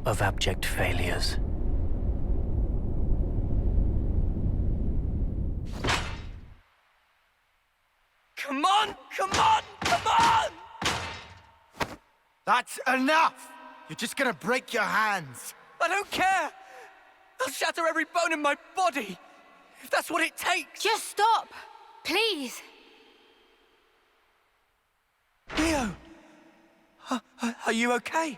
Of abject failures. Come on! Come on! Come on! That's enough! You're just gonna break your hands. I don't care! I'll shatter every bone in my body, if that's what it takes! Just stop! Please! Mio! Are you okay?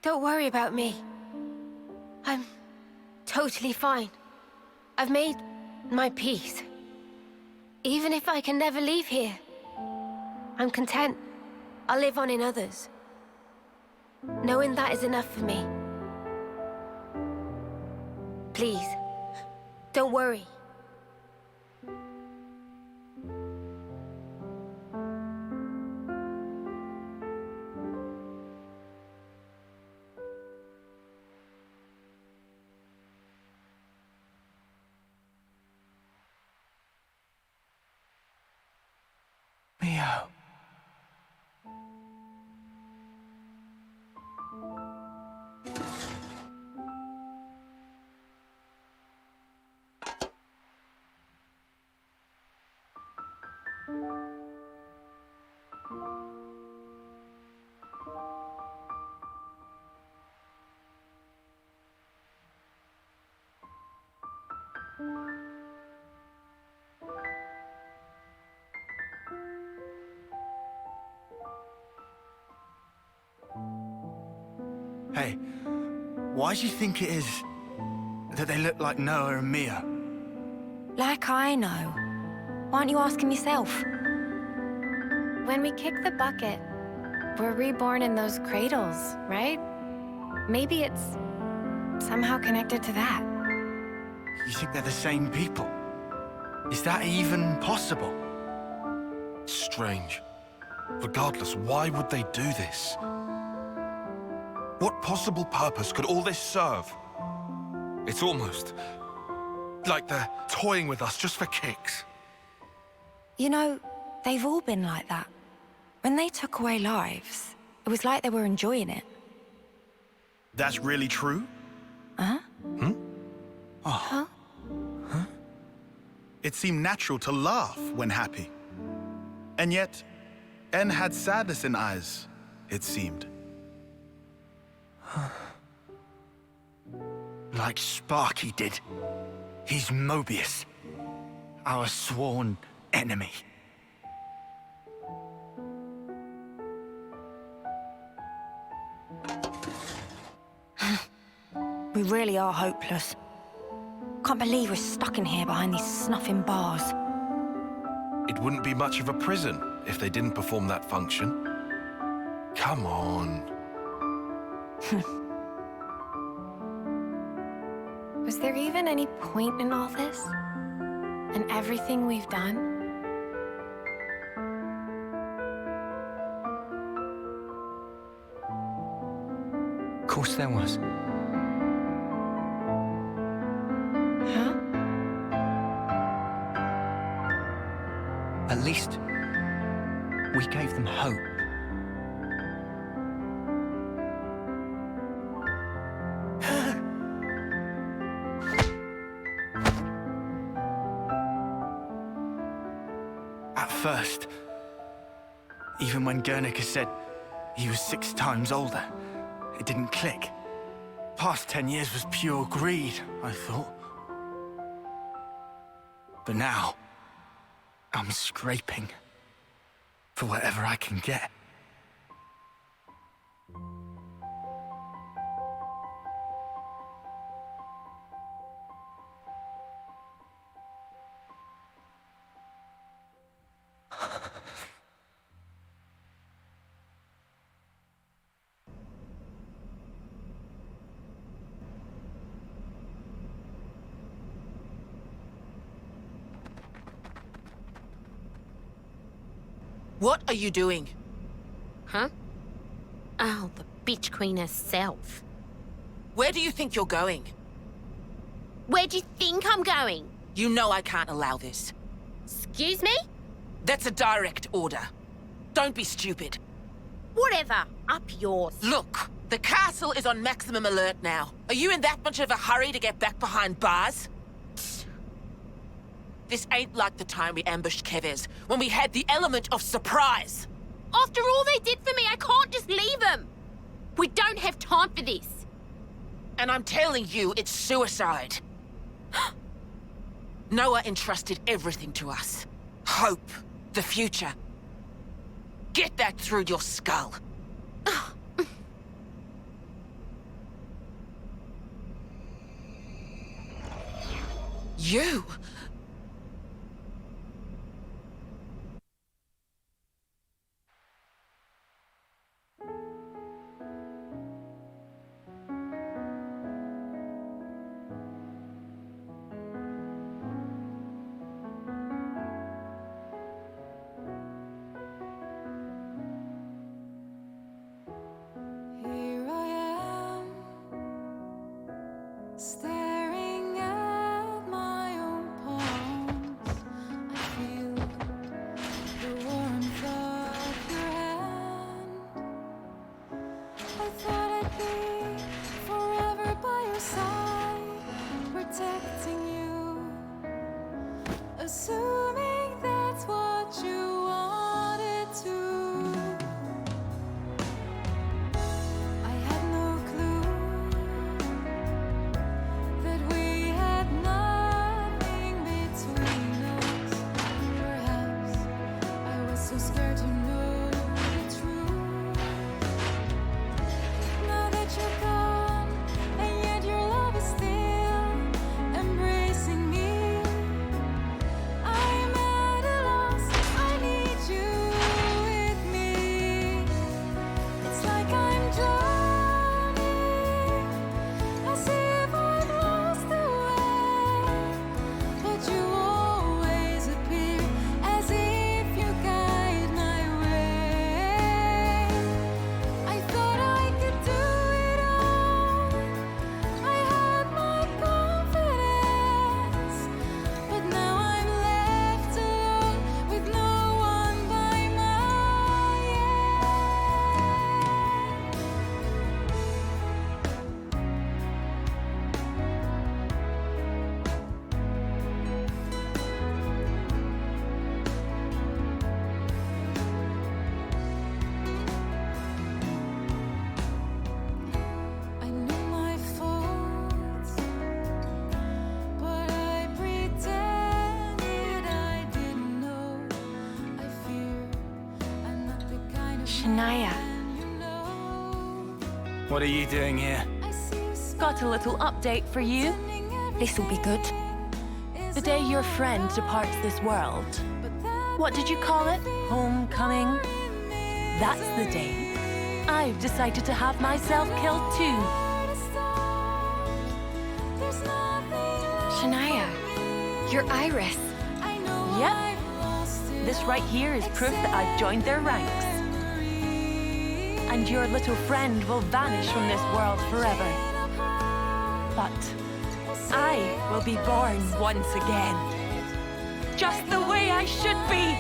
Don't worry about me. I'm totally fine. I've made my peace. Even if I can never leave here, I'm content. I'll live on in others. Knowing that is enough for me. Please, don't worry. Mio. Hey, why do you think it is that they look like Noah and Mia? Like I know. Why aren't you asking yourself? When we kick the bucket, we're reborn in those cradles, right? Maybe it's somehow connected to that. You think they're the same people? Is that even possible? Strange. Regardless, why would they do this? What possible purpose could all this serve? It's almost like they're toying with us just for kicks. You know, they've all been like that. When they took away lives, it was like they were enjoying it. That's really true? Huh? Hmm? Oh. Huh? Huh? It seemed natural to laugh when happy. And yet, N had sadness in eyes, it seemed. Like Sparky did. He's Moebius, our sworn enemy. We really are hopeless. Can't believe we're stuck in here behind these snuffing bars. It wouldn't be much of a prison if they didn't perform that function. Come on. Was there even any point in all this? And everything we've done? Of course there was. Huh? At least, we gave them hope. At first, even when Guernica said he was 6 times older, it didn't click. Past 10 years was pure greed, I thought. But now, I'm scraping for whatever I can get. What are you doing? Huh? Oh, the bitch queen herself. Where do you think you're going? Where do you think I'm going? You know I can't allow this. Excuse me? That's a direct order. Don't be stupid. Whatever. Up yours. Look, the castle is on maximum alert now. Are you in that much of a hurry to get back behind bars? This ain't like the time we ambushed Kevez, when we had the element of surprise. After all they did for me, I can't just leave them. We don't have time for this. And I'm telling you, it's suicide. Noah entrusted everything to us. Hope, the future. Get that through your skull. You? Staring at my own palms, I feel the warmth of your hand. I thought I'd be forever by your side, protecting you, assuming that's what you wanted to. I had no clue that we had nothing between us. Perhaps I was so scared to know the truth. Now that you're gone, and yet your love is still embracing me, I'm at a loss. I need you with me. It's like I'm drowning, as if I've lost the way. But you always appear, as if you guide my way. I thought I could do it all. I had my confidence, but now I'm left alone with no one by my I knew my faults, but I pretended I didn't know. I fear I'm not the kind of Shania. man you know. What are you doing here? Got a little update for you. This'll be good. The day your friend departs this world. What did you call it? Homecoming? That's the day I've decided to have myself killed too. Shania, your iris. Yep. This right here is proof that I've joined their ranks. And your little friend will vanish from this world forever. But I will be born once again. Just the way I should be.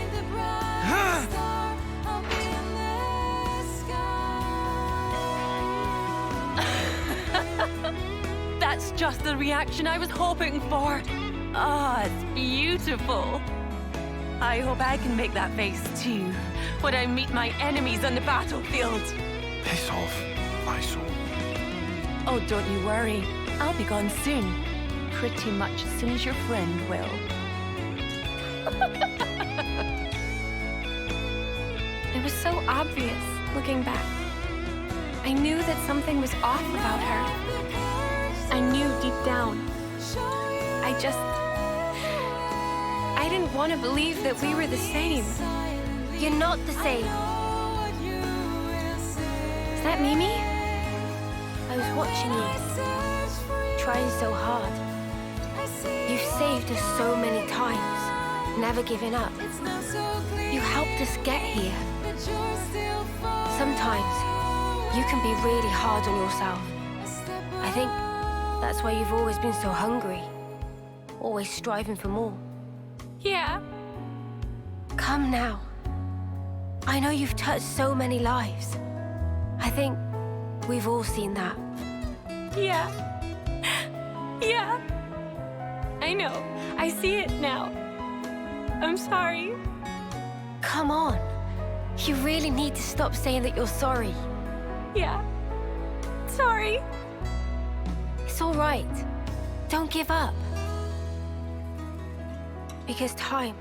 That's just the reaction I was hoping for. Ah, it's beautiful. I hope I can make that face too when I meet my enemies on the battlefield. Piss off, Isurd. Oh, don't you worry. I'll be gone soon. Pretty much as soon as your friend will. It was so obvious, looking back. I knew that something was off about her. I knew deep down. I didn't want to believe that we were the same. You're not the same. Is that Mimi? I was watching you, trying so hard. You've saved us so many times, never giving up. You helped us get here. Sometimes, you can be really hard on yourself. I think that's why you've always been so hungry, always striving for more. Yeah. Come now. I know you've touched so many lives. I think we've all seen that. Yeah. Yeah. I know. I see it now. I'm sorry. Come on. You really need to stop saying that you're sorry. Yeah. Sorry. It's all right. Don't give up. Because time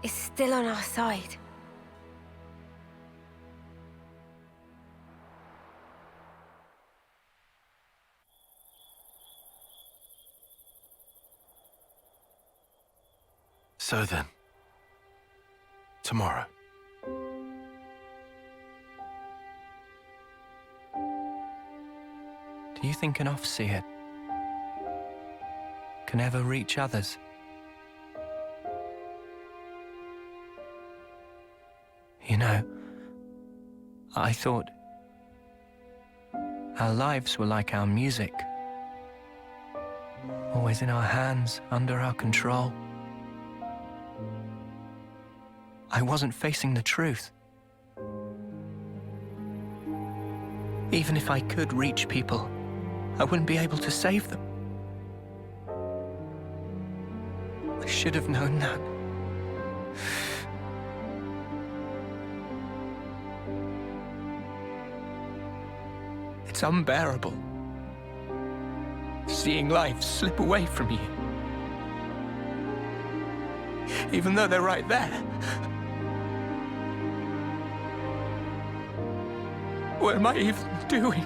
is still on our side. So then, tomorrow. Do you think an off-seer can ever reach others? You know, I thought our lives were like our music, Always in our hands, under our control. I wasn't facing the truth. Even if I could reach people, I wouldn't be able to save them. I should have known that. It's unbearable. Seeing life slip away from you. Even though they're right there. What am I even doing?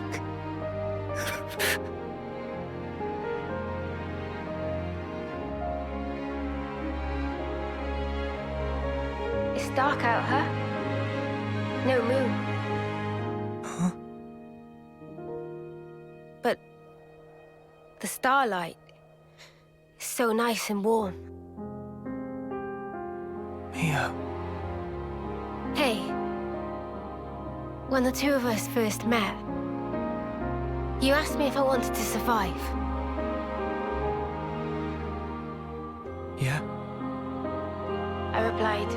It's dark out, huh? No moon. Huh? But the starlight is so nice and warm. Mia. Hey, when the two of us first met, you asked me if I wanted to survive. Yeah? I replied,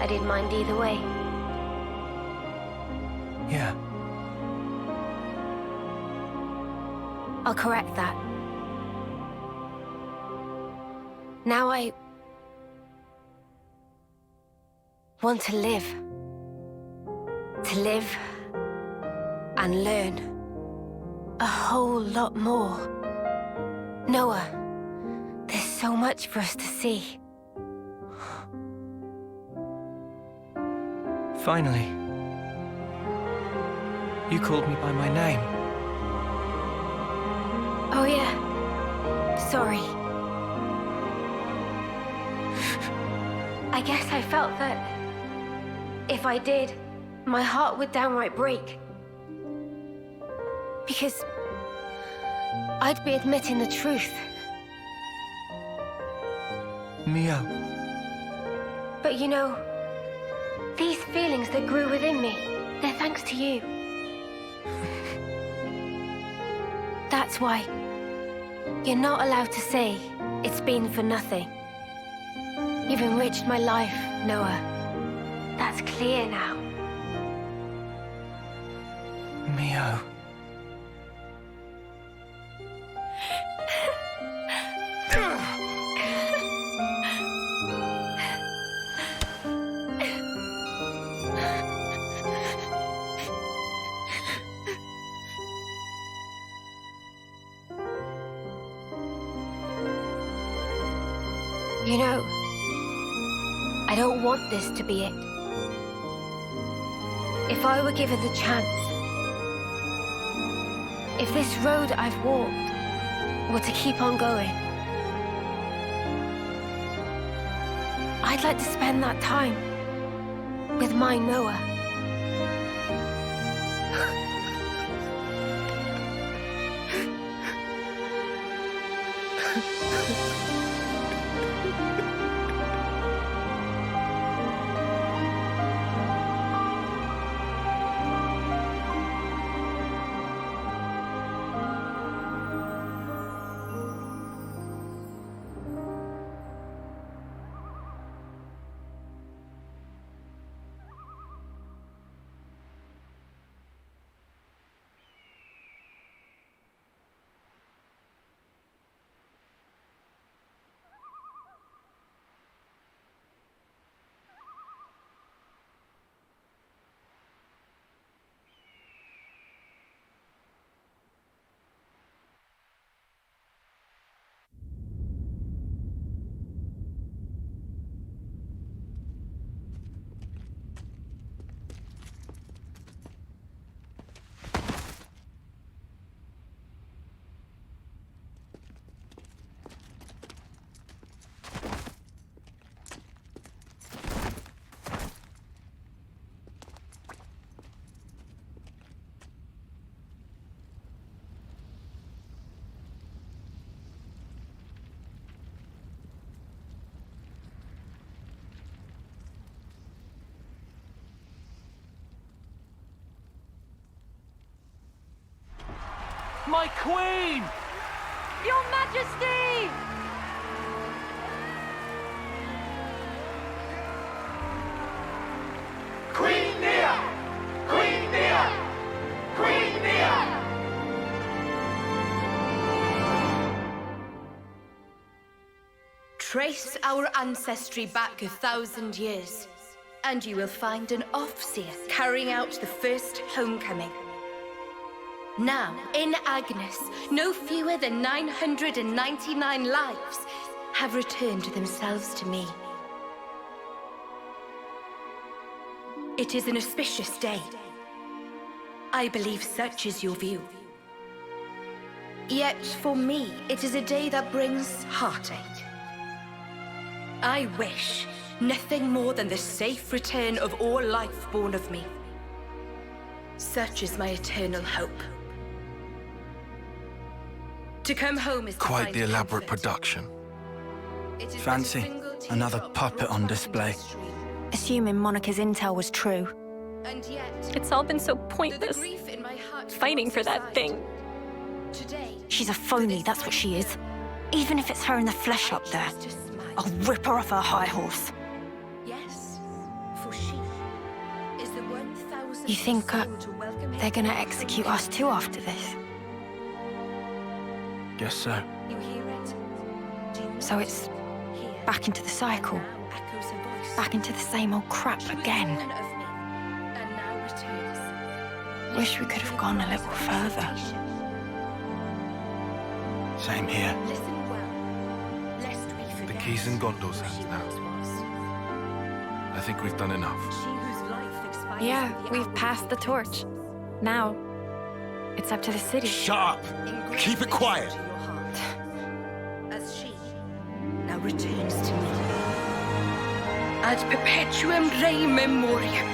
I didn't mind either way. Yeah. I'll correct that. Now I want to live. To live and learn a whole lot more. Noah, there's so much for us to see. Finally. You called me by my name. Oh yeah, sorry. I guess I felt that if I did, my heart would downright break. Because I'd be admitting the truth. Mia. But you know, these feelings that grew within me, they're thanks to you. That's why you're not allowed to say it's been for nothing. You've enriched my life, Noah. That's clear now. Mio. You know, I don't want this to be it. If I were given the chance, if this road I've walked were to keep on going, I'd like to spend that time with my Noah. My queen! Your Majesty! Queen Nia! Queen Nia! Queen Nia! Trace our ancestry back 1,000 years, and you will find an Offseer carrying out the first homecoming. Now, in Agnus, no fewer than 999 lives have returned themselves to me. It is an auspicious day. I believe such is your view. Yet, for me, it is a day that brings heartache. I wish nothing more than the safe return of all life born of me. Such is my eternal hope. To come home is to Quite find the elaborate comfort. production. It is Fancy but a single tear another drop puppet on display. Assuming Monica's intel was true. And yet, It's all been so the pointless. grief in my heart Fighting for that subside. thing. Today, She's a phony, that's what she is. Even if it's her in the flesh up there, I'll rip her off her high horse. yes, for she is the 1,000th You think soul to welcome they're gonna execute us too after this? Guess so. You hear it? Do you So it's back into the cycle. echoes a voice? Back into the same old crap She was again. born of me, and now returns. Wish we could have gone a little further. Same here. Listen well, lest we forget. The key's in Gondor's hands now. I think we've done enough. She whose life expires Yeah, with the we've hour passed the torch. Now, it's up to the city. Shut up! Keep it quiet! to your heart. As she now returns to me. Ad perpetuum rei memoriam.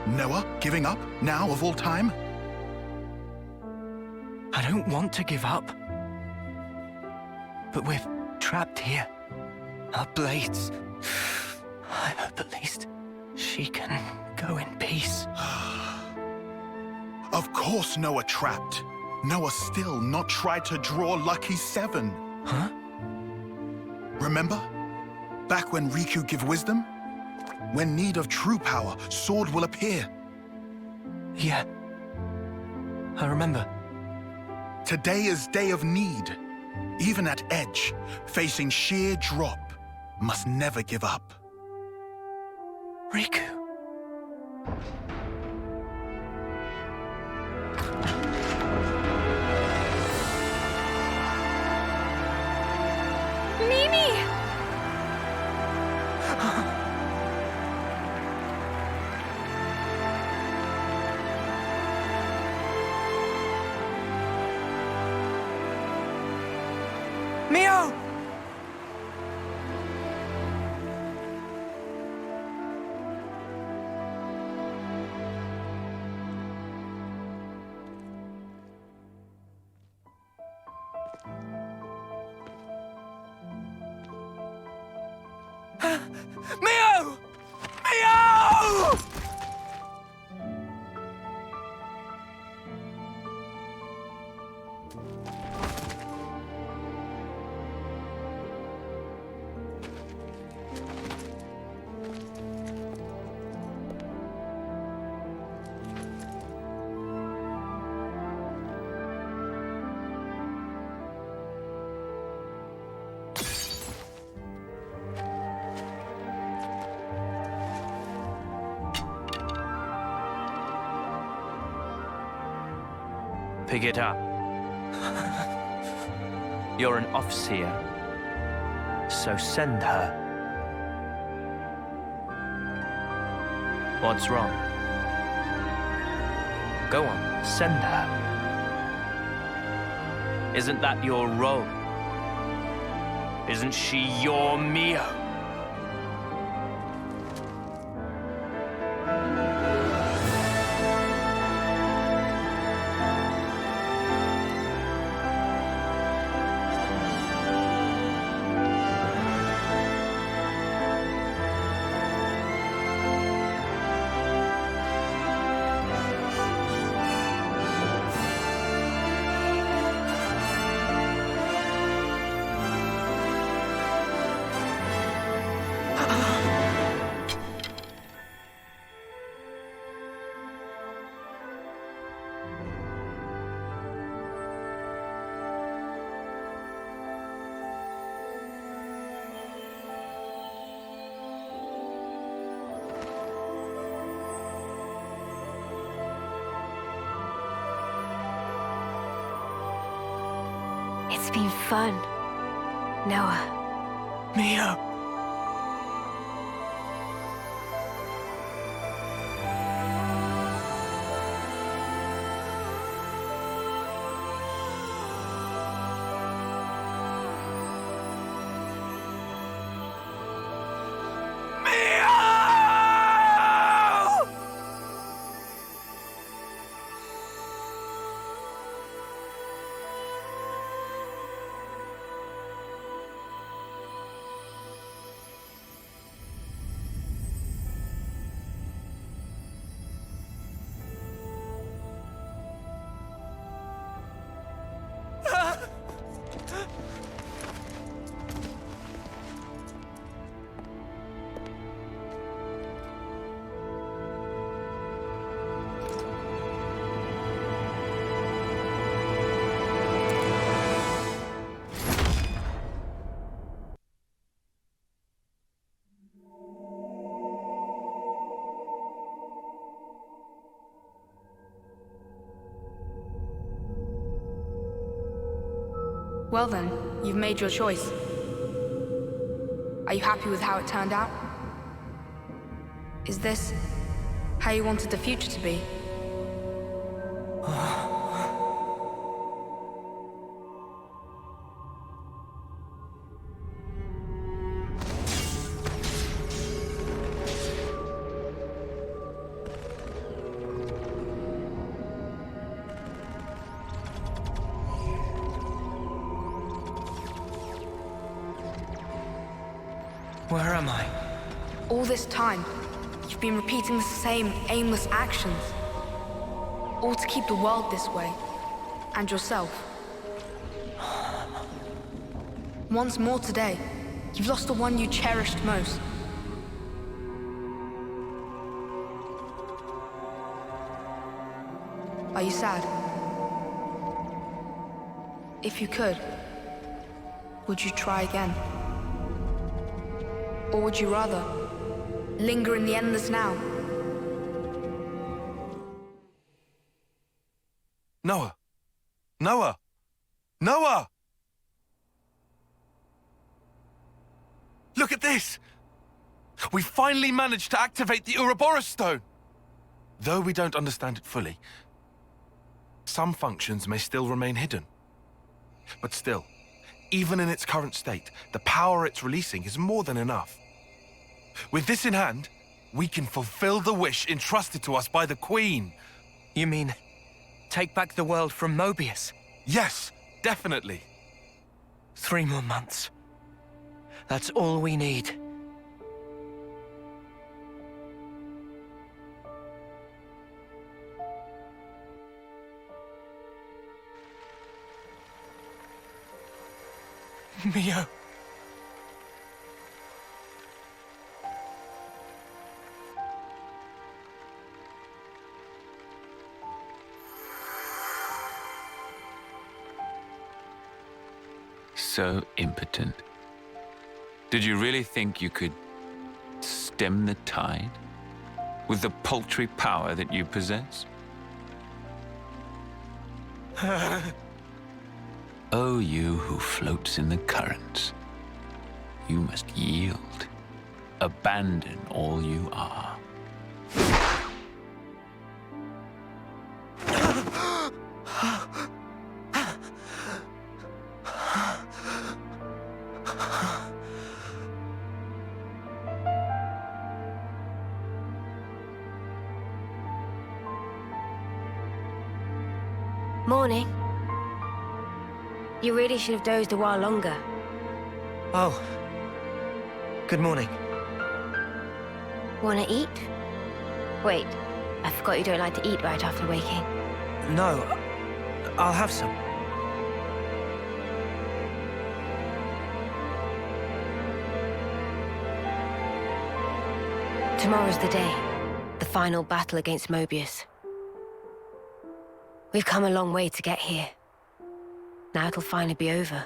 Noah, giving up, now of all time? I don't want to give up. But we're trapped here. Our blades. I hope at least she can go in peace. Of course Noah trapped. Noah still not tried to draw Lucky 7. Huh? Remember? Back when Riku give wisdom? When need of true power, sword will appear. Yeah. I remember. Today is day of need. Even at edge, facing sheer drop, must never give up. Riku. Mimi! Mio! Mio! Mio! Pick it up. You're an Offseer, so send her. What's wrong? Go on, send her. Isn't that your role? Isn't she your Mio? It's been fun, Noah. Mio. Well then, you've made your choice. Are you happy with how it turned out? Is this how you wanted the future to be? Where am I? All this time, you've been repeating the same aimless actions. All to keep the world this way. And yourself. Once more today, you've lost the one you cherished most. Are you sad? If you could, would you try again? Or would you rather linger in the endless now? Noah! Noah! Noah! Look at this! We finally managed to activate the Ouroboros stone! Though we don't understand it fully, some functions may still remain hidden. But still, even in its current state, the power it's releasing is more than enough. With this in hand, we can fulfill the wish entrusted to us by the Queen. You mean, take back the world from Moebius? Yes, definitely. 3 more months. That's all we need. Mio. So impotent. Did you really think you could stem the tide with the paltry power that you possess? Oh, you who floats in the currents, you must yield, abandon all you are. Morning. You really should have dozed a while longer. Oh. Good morning. Wanna eat? Wait, I forgot you don't like to eat right after waking. No, I'll have some. Tomorrow's the day. The final battle against Moebius. We've come a long way to get here. Now it'll finally be over.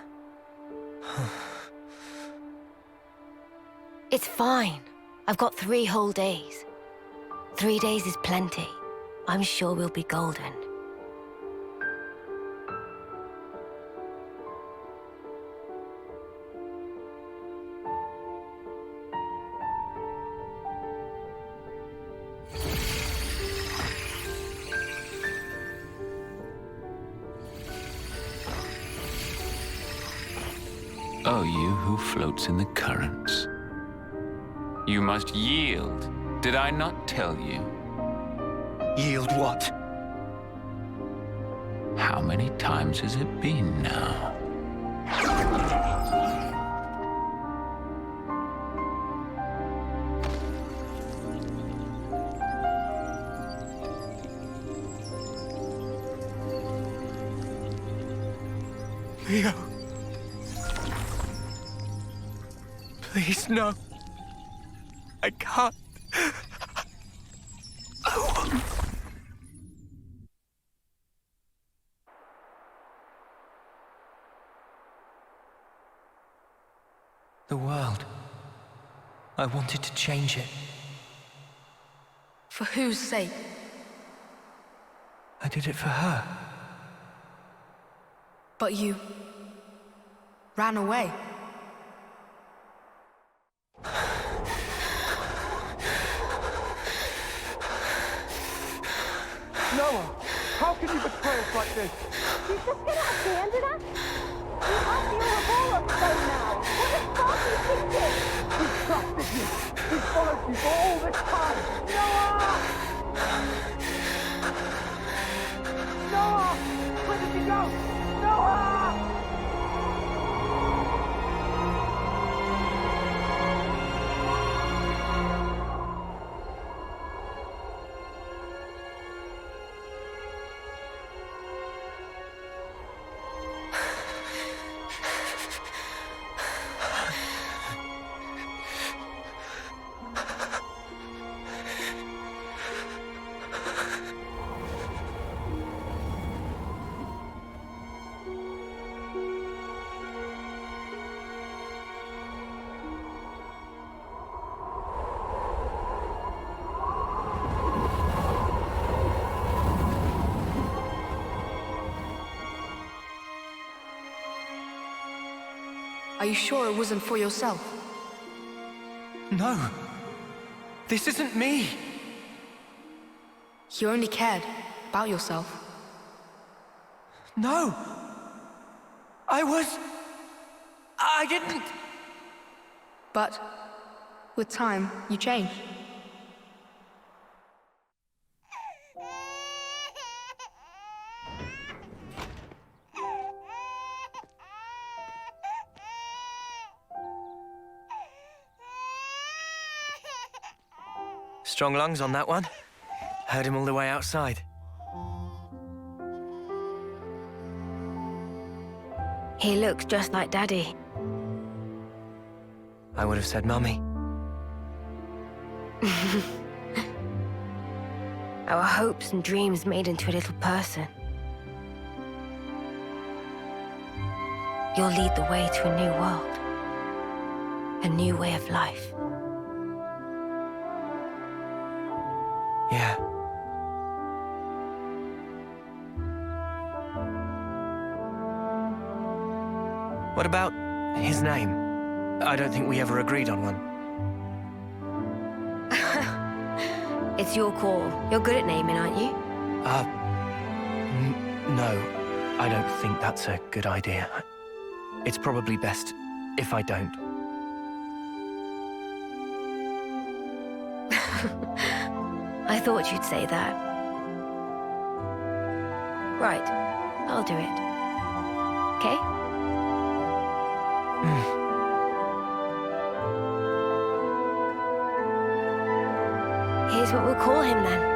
It's fine. I've got 3 whole days. 3 days is plenty. I'm sure we'll be golden. Oh, you who floats in the currents. You must yield. Did I not tell you? Yield what? How many times has it been now? Leo. Please, no. I can't. The world. I wanted to change it. For whose sake? I did it for her. But you ran away. Noah, how can you betray us like this? You just gonna abandon us? We have the Ouroboros phone now. What the fuck are you thinking? We trusted you. We followed you for all this time. Noah! Noah! Where did you go? Noah! Are you sure it wasn't for yourself? No. This isn't me. You only cared about yourself. No. I didn't. But with time, you changed. Strong lungs on that one. Heard him all the way outside. He looks just like Daddy. I would have said Mummy. Our hopes and dreams made into a little person. You'll lead the way to a new world. A new way of life. Yeah. What about his name? I don't think we ever agreed on one. It's your call. You're good at naming, aren't you? No. I don't think that's a good idea. It's probably best if I don't. I thought you'd say that. Right. I'll do it. Okay? Here's what we'll call him then.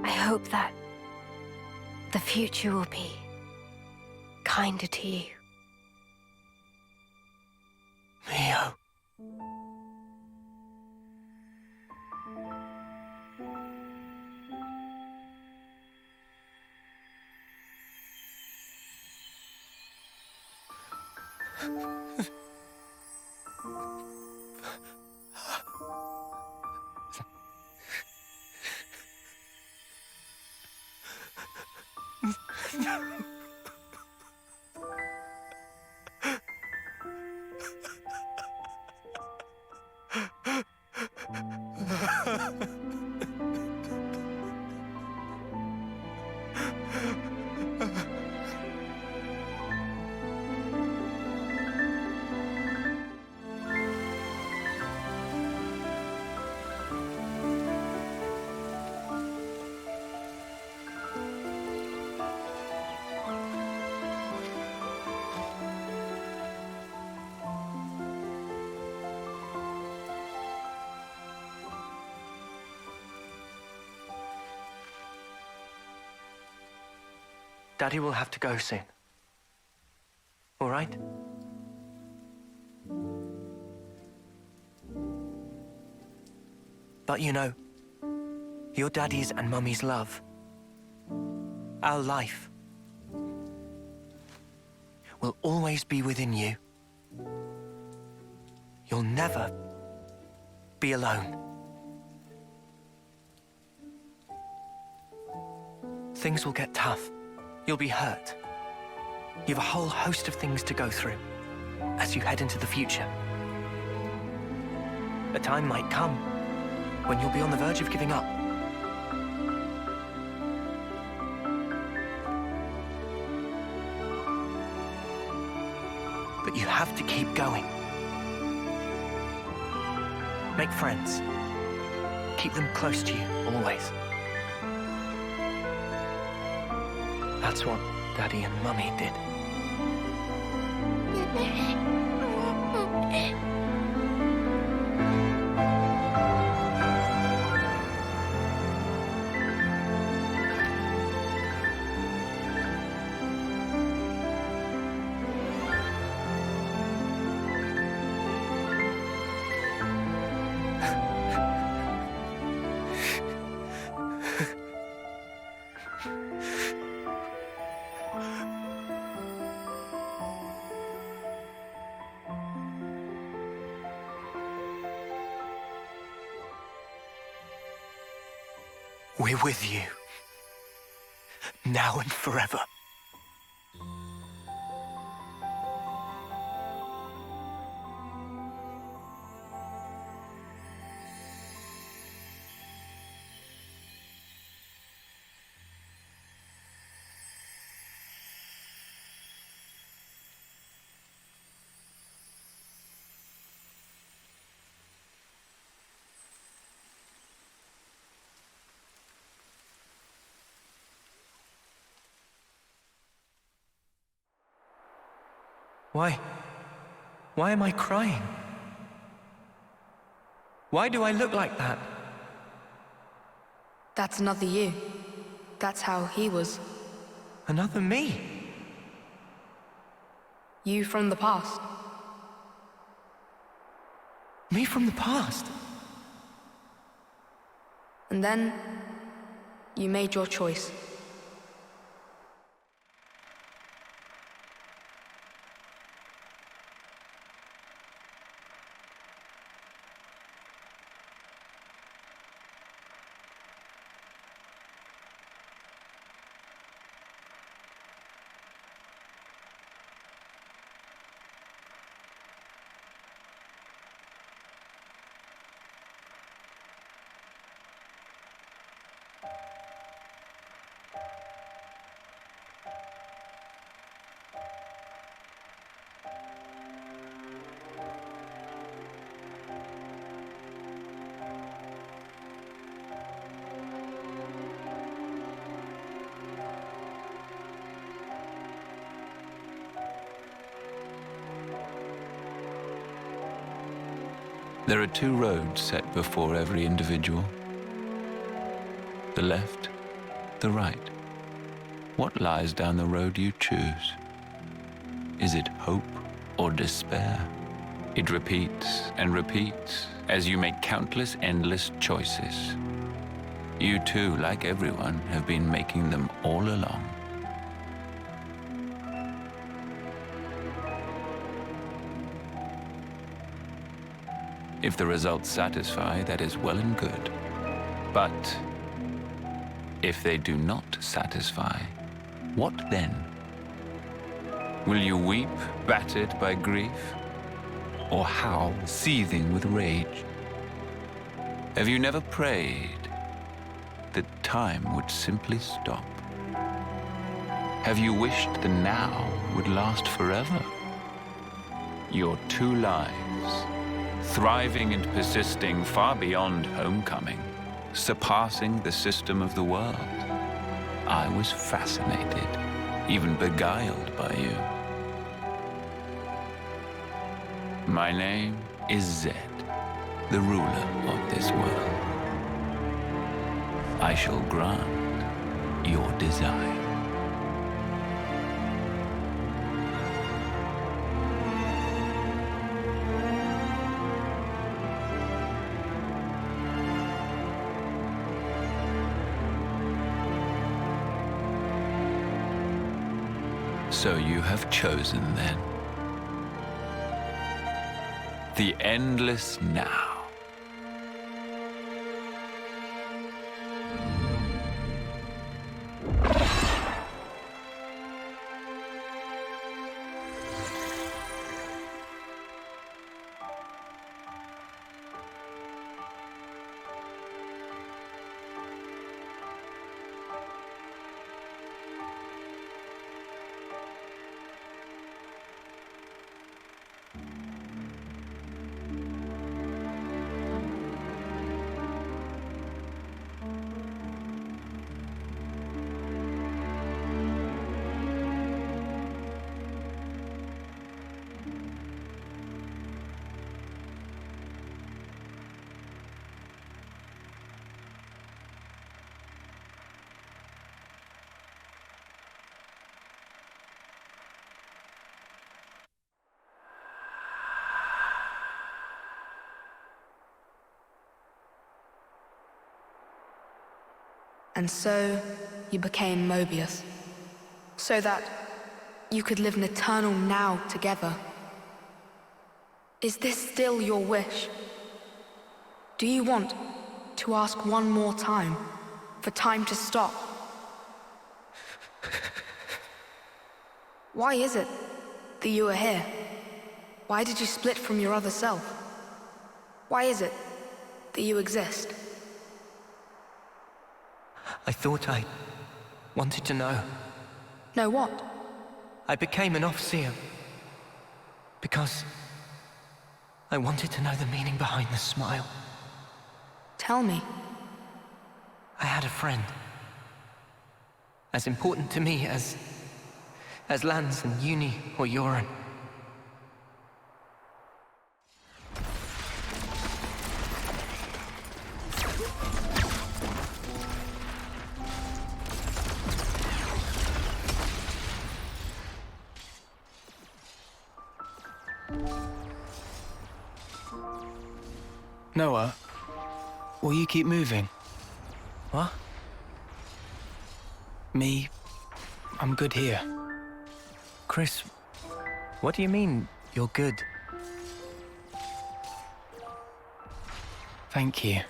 I hope that the future will be kinder to you. Mio. Daddy will have to go soon. All right? But you know, your daddy's and mummy's love, our life, will always be within you. You'll never be alone. Things will get tough. You'll be hurt. You have a whole host of things to go through as you head into the future. A time might come when you'll be on the verge of giving up. But you have to keep going. Make friends. Keep them close to you, always. That's what Daddy and Mummy did. We're with you, now and forever. Why am I crying? Why do I look like that? That's another you. That's how he was. Another me? You from the past. Me from the past? And then, you made your choice. There are two roads set before every individual. The left, the right. What lies down the road you choose? Is it hope or despair? It repeats and repeats as you make countless endless choices. You too, like everyone, have been making them all along. If the results satisfy, that is well and good. But if they do not satisfy, what then? Will you weep, battered by grief? Or howl, seething with rage? Have you never prayed that time would simply stop? Have you wished the now would last forever? Your two lives, thriving and persisting far beyond homecoming, surpassing the system of the world. I was fascinated, even beguiled by you. My name is Zed, the ruler of this world. I shall grant your desire. So you have chosen, then, the endless now. And so, you became Moebius. So that you could live an eternal now together. Is this still your wish? Do you want to ask one more time, for time to stop? Why is it that you are here? Why did you split from your other self? Why is it that you exist? I thought I wanted to know. Know what? I became an Officer because I wanted to know the meaning behind the smile. Tell me. I had a friend. As important to me as Lanz and Eunie or Euron. Noah, will you keep moving? What? Me, I'm good here. Chris, what do you mean, you're good? Thank you.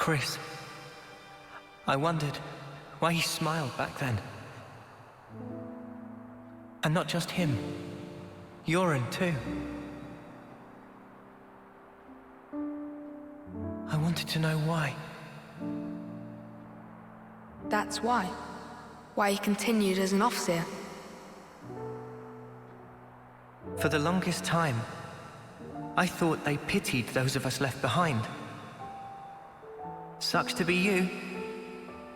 Chris, I wondered why he smiled back then. And not just him, Euron too. I wanted to know why. That's why. Why he continued as an officer. For the longest time, I thought they pitied those of us left behind. Sucks to be you.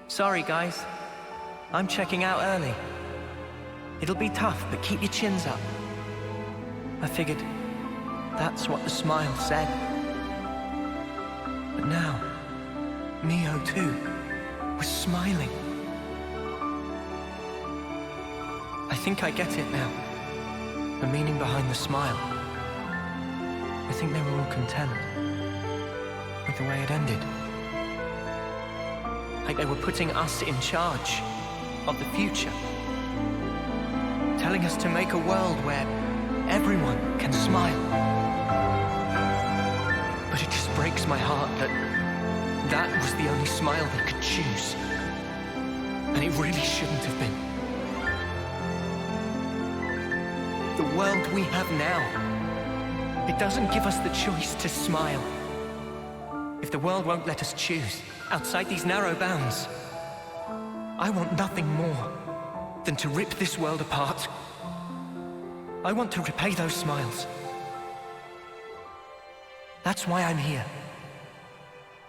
Sorry, guys. I'm checking out early. It'll be tough, but keep your chins up. I figured that's what the smile said. But now, Mio too was smiling. I think I get it now. The meaning behind the smile. I think they were all content with the way it ended. Like they were putting us in charge of the future. Telling us to make a world where everyone can smile. But it just breaks my heart that that was the only smile they could choose. And it really shouldn't have been. The world we have now, it doesn't give us the choice to smile. If the world won't let us choose, outside these narrow bounds, I want nothing more than to rip this world apart. I want to repay those smiles. That's why I'm here.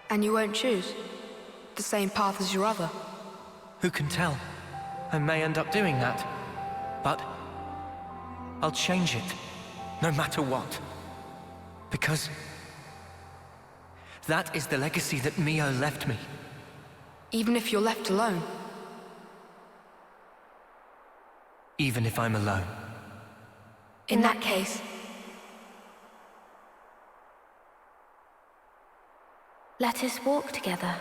And you won't choose the same path as your other? Who can tell? I may end up doing that, but I'll change it, no matter what. Because that is the legacy that Mio left me. Even if you're left alone? Even if I'm alone. In that case, let us walk together.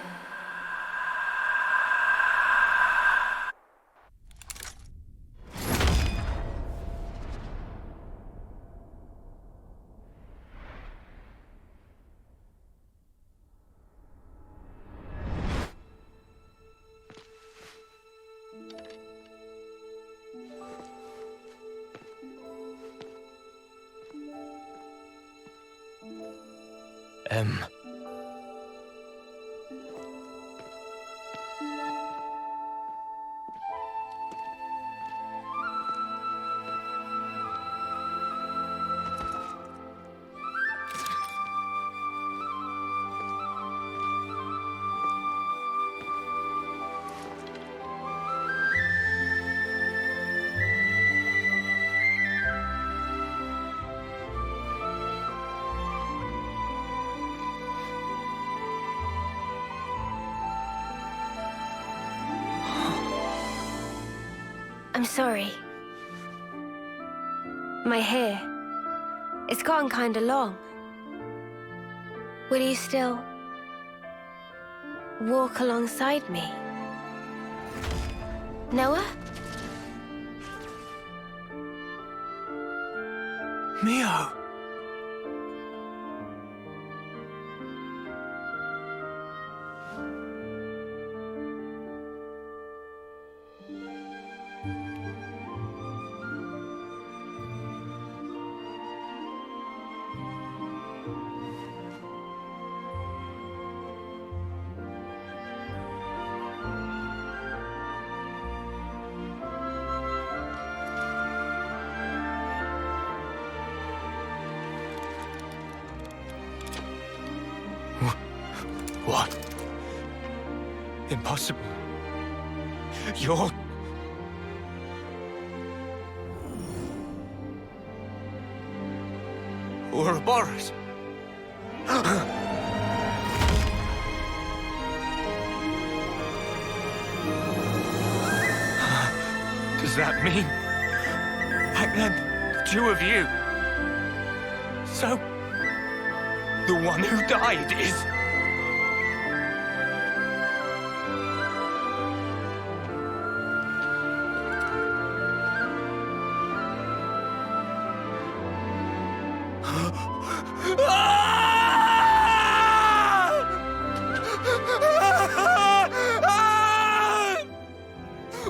I'm sorry. My hair, it's gotten kinda long. Will you still walk alongside me? Noah? Mio! Impossible. You're... Ouroboros. Does that mean... back then, the two of you... So... the one who died is...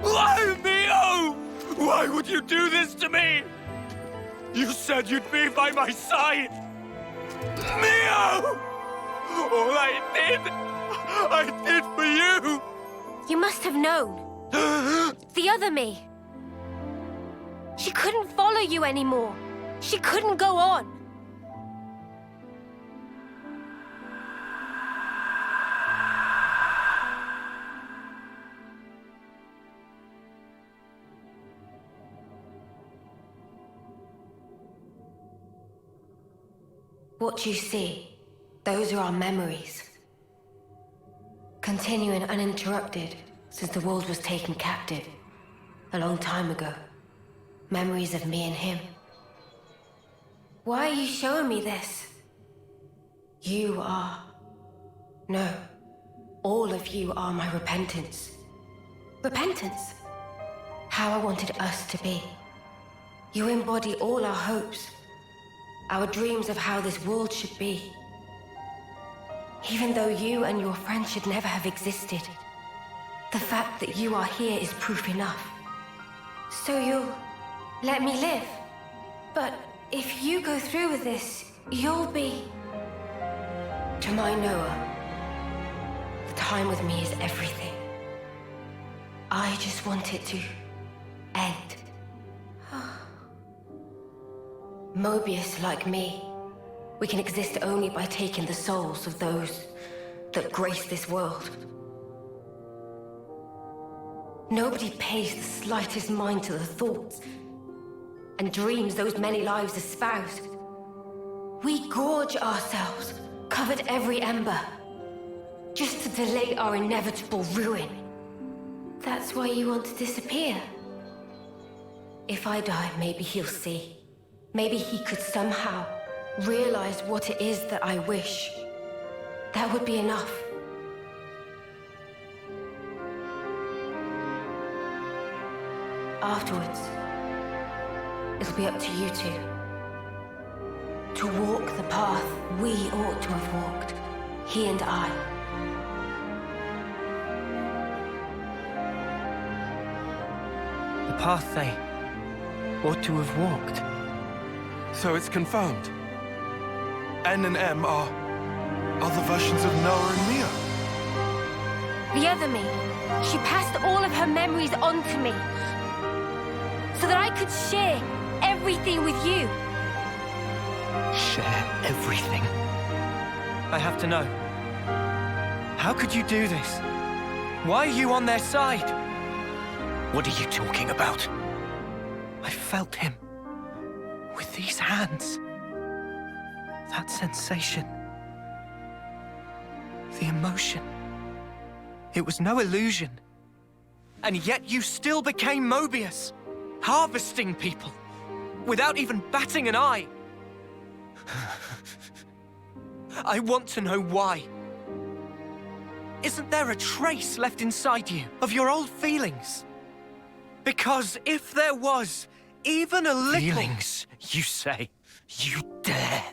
Why, Mio? Why would you do this to me? You said you'd be by my side. Mio! All I did for you. You must have known. The other me. She couldn't follow you anymore. She couldn't go on. What you see, those are our memories. Continuing uninterrupted since the world was taken captive a long time ago. Memories of me and him. Why are you showing me this? You are... No. All of you are my repentance. Repentance? How I wanted us to be. You embody all our hopes. Our dreams of how this world should be. Even though you and your friends should never have existed, the fact that you are here is proof enough. So you'll let me live. But if you go through with this, you'll be... To my Noah, the time with me is everything. I just want it to end. Moebius, like me, we can exist only by taking the souls of those that grace this world. Nobody pays the slightest mind to the thoughts and dreams those many lives espouse. We gorge ourselves, covered every ember, just to delay our inevitable ruin. That's why you want to disappear. If I die, maybe he'll see. Maybe he could somehow realize what it is that I wish. That would be enough. Afterwards, it'll be up to you two. To walk the path we ought to have walked, he and I. The path they ought to have walked. So it's confirmed. N and M are other versions of Noah and Mia. The other me, she passed all of her memories on to me, so that I could share everything with you. Share everything? I have to know. How could you do this? Why are you on their side? What are you talking about? I felt him. With these hands. That sensation. The emotion. It was no illusion. And yet you still became Moebius. Harvesting people. Without even batting an eye. I want to know why. Isn't there a trace left inside you of your old feelings? Because if there was, even a little... Feelings, you say? You dare?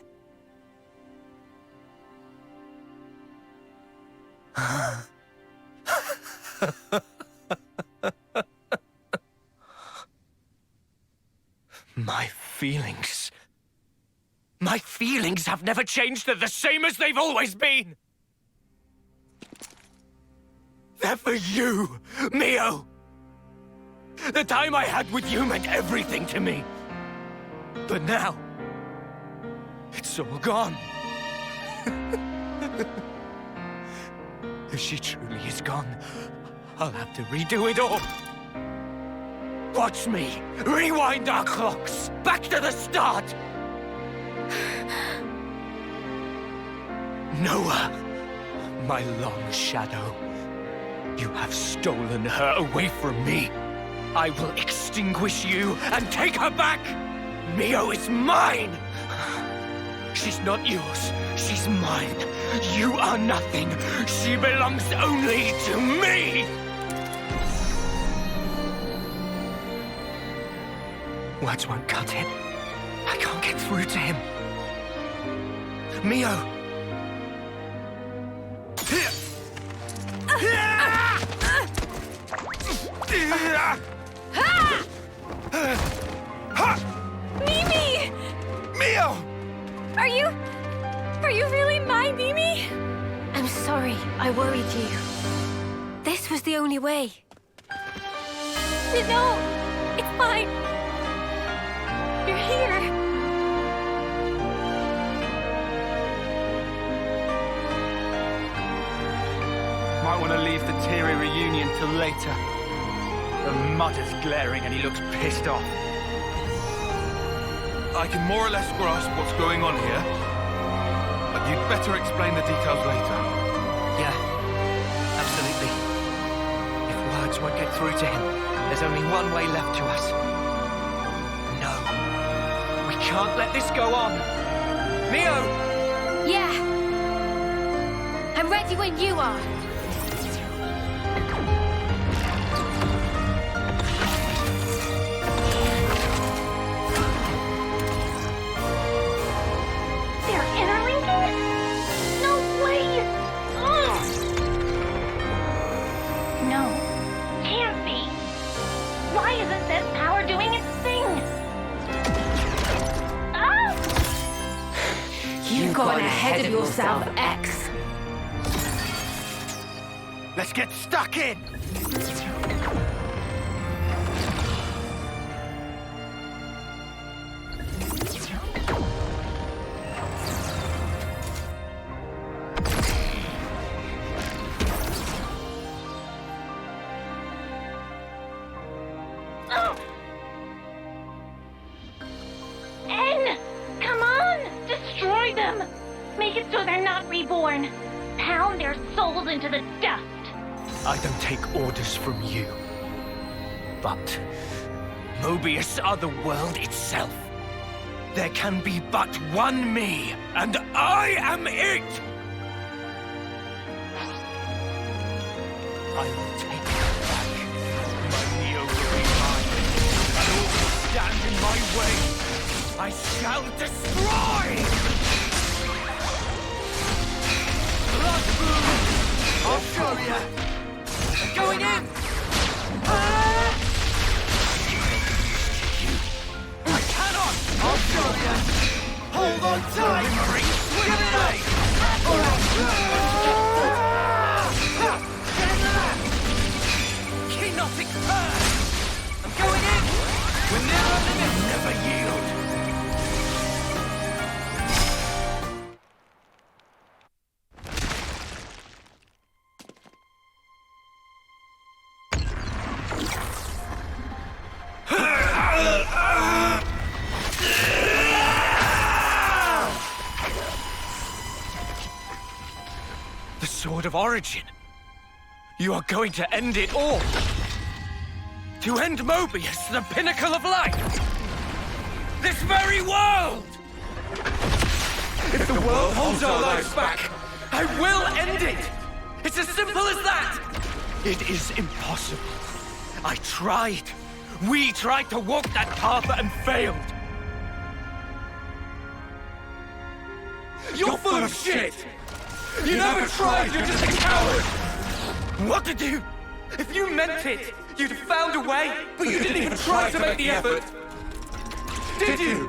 My feelings... My feelings have never changed. They're the same as they've always been. They're for you, Mio. The time I had with you meant everything to me. But now, it's all gone. If she truly is gone, I'll have to redo it all. Watch me rewind our clocks back to the start. Noah, my long shadow, you have stolen her away from me. I will extinguish you and take her back. Mio is mine. She's not yours. She's mine. You are nothing. She belongs only to me. Words won't cut it. I can't get through to him. Mio! Mimi! Mio! Are you really my Mimi? I'm sorry, I worried you. This was the only way. No, it's fine. You're here. Might want to leave the teary reunion till later. The mud is glaring and he looks pissed off. I can more or less grasp what's going on here, but you'd better explain the details later. Yeah, absolutely. If words won't get through to him, there's only one way left to us. No. We can't let this go on. Mio! Yeah. I'm ready when you are. They're interlinking? No way! Ugh. No, can't be. Why isn't this power doing its thing? Ah! You've gone ahead of yourself, X. Let's get stuck in! N! Come on! Destroy them! Make it so they're not reborn. Pound their souls into the dust. I don't take orders from you. But Moebius are the world itself. There can be but one me, and I am it! I will take it back. My Neo will be mine. And all who stand in my way, I shall destroy! Blood moon! I'll show ya! Going in! I cannot! I'll show ya! Hold on tight! Get it out! Kenotic burn! I'm going in! We're near our limit! Never yield! The Sword of Origin. You are going to end it all. To end Moebius, the pinnacle of life. This very world! If the world holds our lives back, I will end it! It's as simple as that! It is impossible. I tried. We tried to walk that path and failed. You're full of shit! You never tried, you're just a coward! What to do? If you meant it, you'd have found a way, but you didn't even try to make the effort. Did you?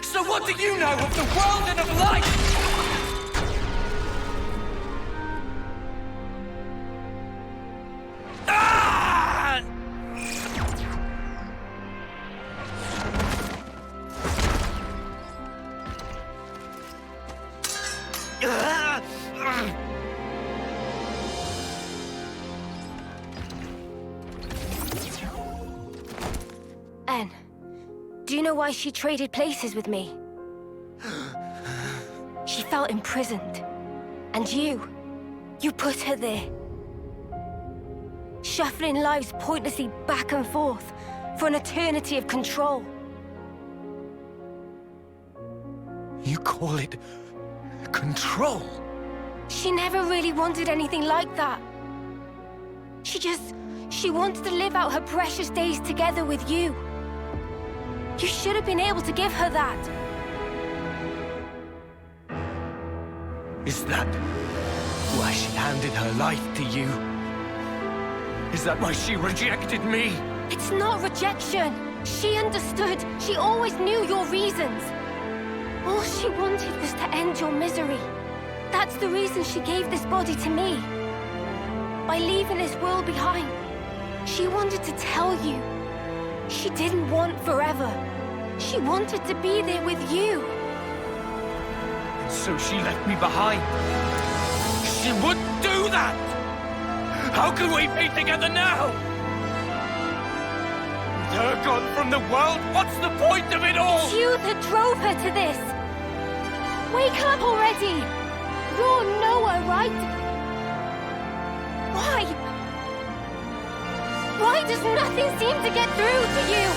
So what do you know of the world and of life? Ah! Then, do you know why she traded places with me? She felt imprisoned. And you put her there. Shuffling lives pointlessly back and forth for an eternity of control. You call it control? She never really wanted anything like that. She wanted to live out her precious days together with you. You should have been able to give her that. Is that why she handed her life to you? Is that why she rejected me? It's not rejection. She understood. She always knew your reasons. All she wanted was to end your misery. That's the reason she gave this body to me. By leaving this world behind, she wanted to tell you. She didn't want forever. She wanted to be there with you. And so she left me behind. She wouldn't do that! How can we be together now? With her gone from the world, what's the point of it all? It's you that drove her to this. Wake up already! You're Noah, right? Why? Why does nothing seem to get through to you?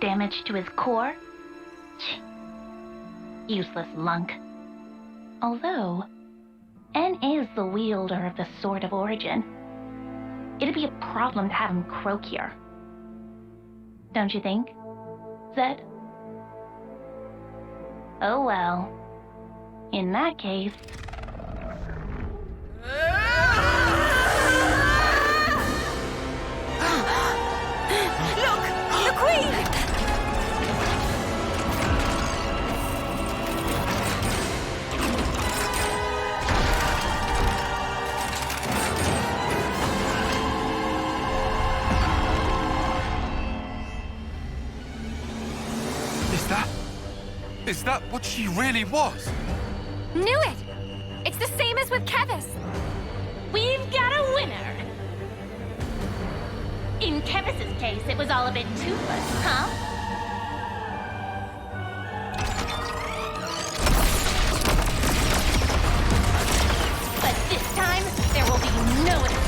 Damage to his core? Useless lunk. Although, N is the wielder of the Sword of Origin. It'd be a problem to have him croak here. Don't you think, Zed? Oh well. In that case... Look! The Queen! Is that what she really was? Knew it! It's the same as with Kevis. We've got a winner. In Kevis's case, it was all a bit toothless, huh? But this time, there will be no escape.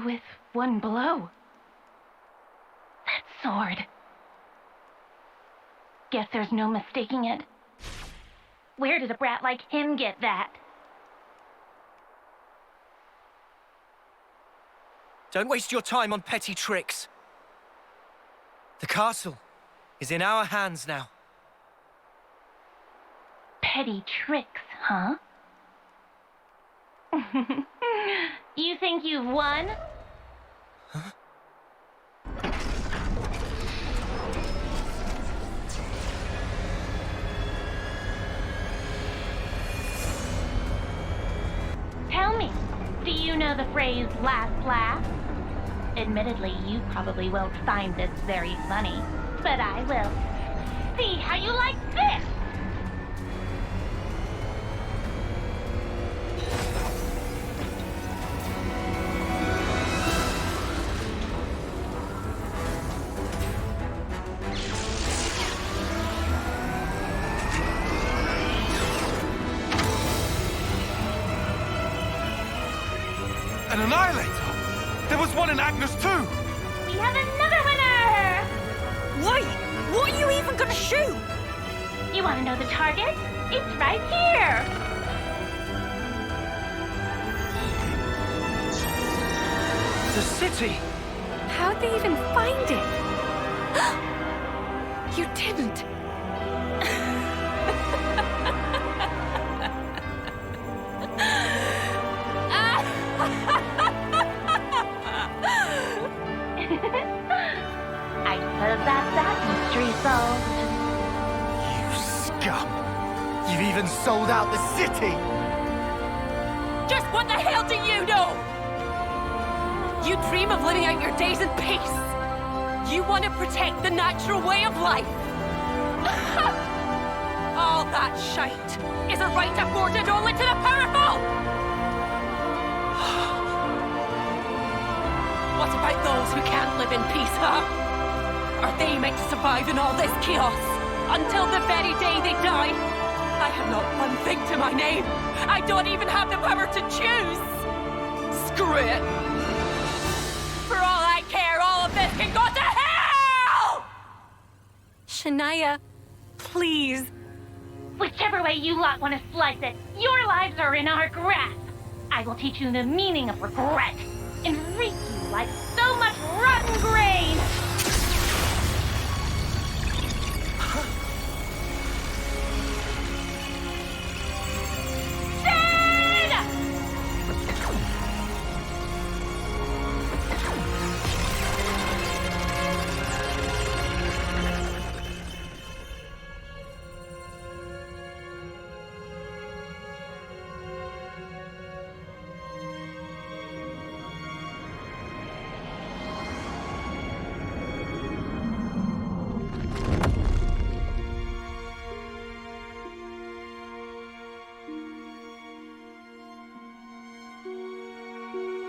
With one blow. That sword. Guess there's no mistaking it. Where did a brat like him get that? Don't waste your time on petty tricks. The castle is in our hands now. Petty tricks, huh? You think you've won? Huh? Tell me, do you know the phrase last laugh? Admittedly, you probably won't find this very funny, but I will. See how you like this! An annihilator! There was one in Agnus too! We have another winner! Wait! What are you even gonna shoot? You want to know the target? It's right here! The city! How'd they even find it? You didn't. I suppose that's that mystery solved. You scum! You've even sold out the city! Just what the hell do you know? You dream of living out your days in peace. You want to protect the natural way of life. All that shite is a right afforded only to the powerful. What about those who can't live in peace, huh? Are they meant to survive in all this chaos until the very day they die? I have not one thing to my name. I don't even have the power to choose. Screw it. For all I care, all of this can go to hell! Shania, please. Whichever way you lot want to slice it, your lives are in our grasp. I will teach you the meaning of regret and reap you like so much rotten grain.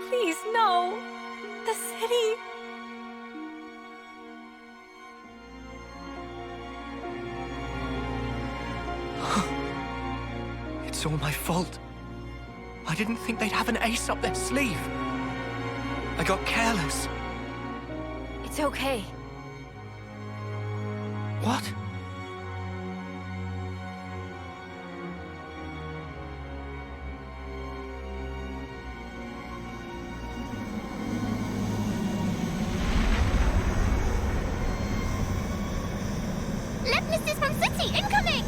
Please, no. The city. It's all my fault. I didn't think they'd have an ace up their sleeve. I got careless. It's okay. What? Left Mrs. from City, incoming!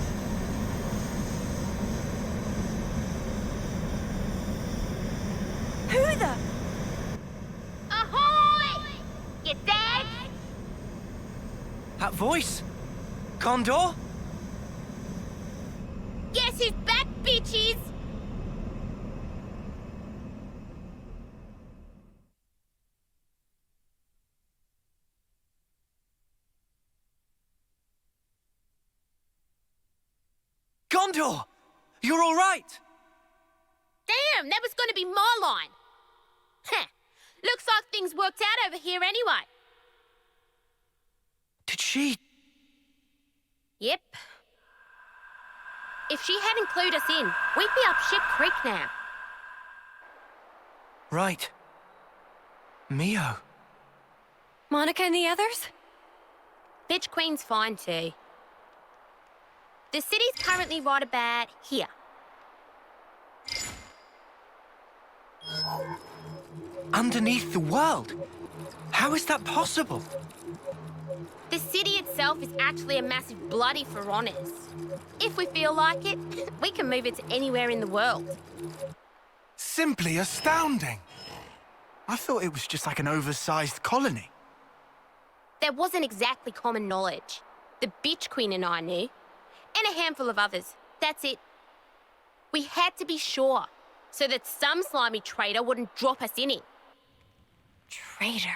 Who the? Ahoy! You dead? That voice? Ghonder? Guess who's back, bitches? Ghonder! You're all right! Damn, that was gonna be my line. Heh. Looks like things worked out over here anyway. Did she? Yep. If she hadn't clued us in, we'd be up Ship Creek now. Right. Mio. Monica and the others? Bitch Queen's fine too. The city's currently right about here. Underneath the world? How is that possible? The city itself is actually a massive bloody for honest. If we feel like it, we can move it to anywhere in the world. Simply astounding. I thought it was just like an oversized colony. There wasn't exactly common knowledge. The Bitch Queen and I knew. And a handful of others. That's it. We had to be sure, so that some slimy traitor wouldn't drop us in it. Traitor.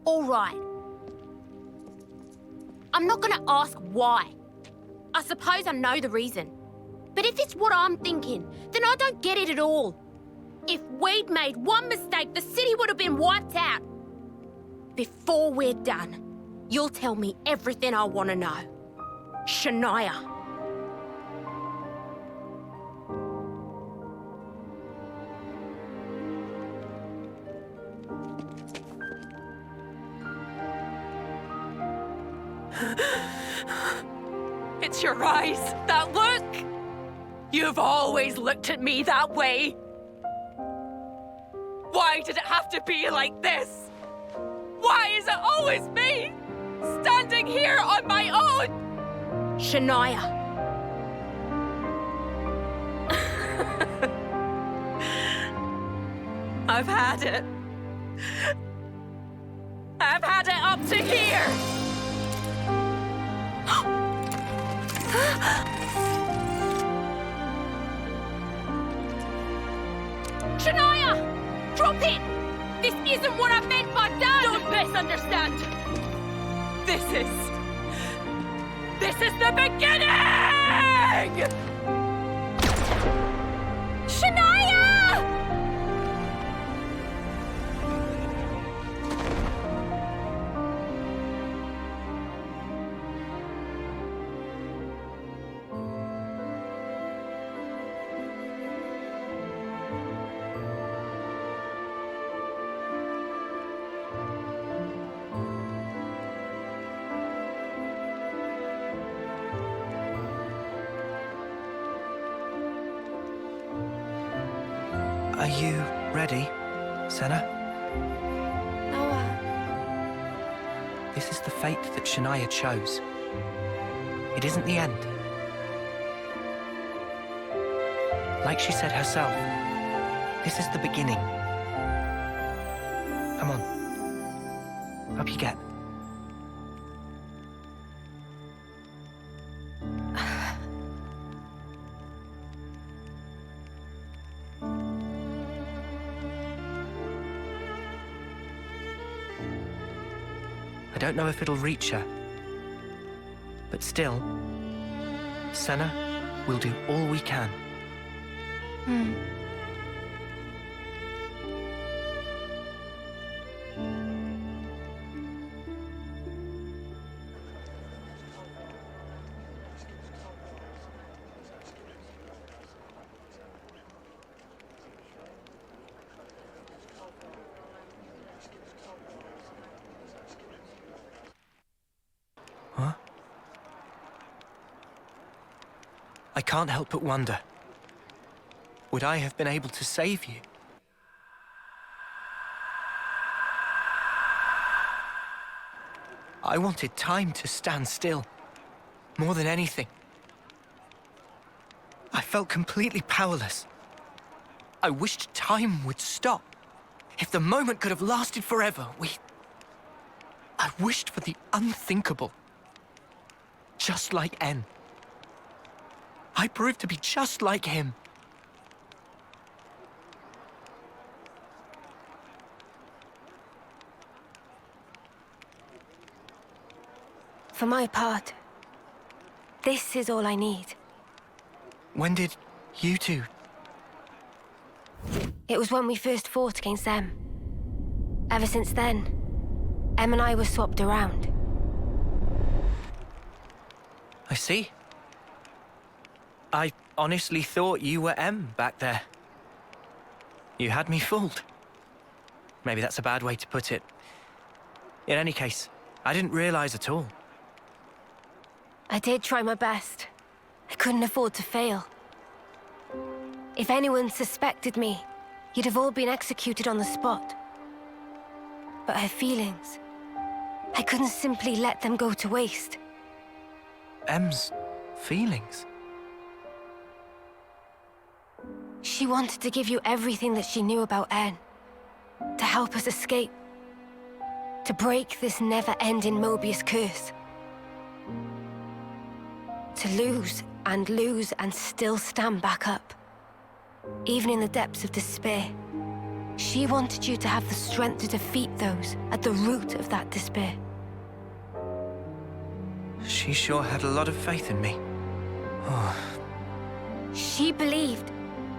All right. I'm not gonna ask why. I suppose I know the reason. But if it's what I'm thinking, then I don't get it at all. If we'd made one mistake, the city would have been wiped out. Before we're done, you'll tell me everything I want to know. Shania. It's your eyes, that look! You've always looked at me that way. Why did it have to be like this? Why is it always me, standing here on my own? Shania. I've had it. I've had it up to here. Shania! Drop it! This isn't what I meant by done! Don't misunderstand! This is the beginning! Shania! Are you ready, Senna? Noah. This is the fate that Shania chose. It isn't the end. Like she said herself, this is the beginning. Come on. Up you get. I don't know if it'll reach her. But still, Senna will do all we can. Huh? I can't help but wonder. Would I have been able to save you? I wanted time to stand still, more than anything. I felt completely powerless. I wished time would stop. If the moment could have lasted forever, I wished for the unthinkable. Just like N. I proved to be just like him. For my part, this is all I need. When did you two? It was when we first fought against them. Ever since then, Em and I were swapped around. I see. I honestly thought you were M back there. You had me fooled. Maybe that's a bad way to put it. In any case, I didn't realize at all. I did try my best. I couldn't afford to fail. If anyone suspected me, you'd have all been executed on the spot. But her feelings, I couldn't simply let them go to waste. M's feelings? She wanted to give you everything that she knew about N. To help us escape. To break this never-ending Moebius curse. To lose and still stand back up. Even in the depths of despair. She wanted you to have the strength to defeat those at the root of that despair. She sure had a lot of faith in me. Oh. She believed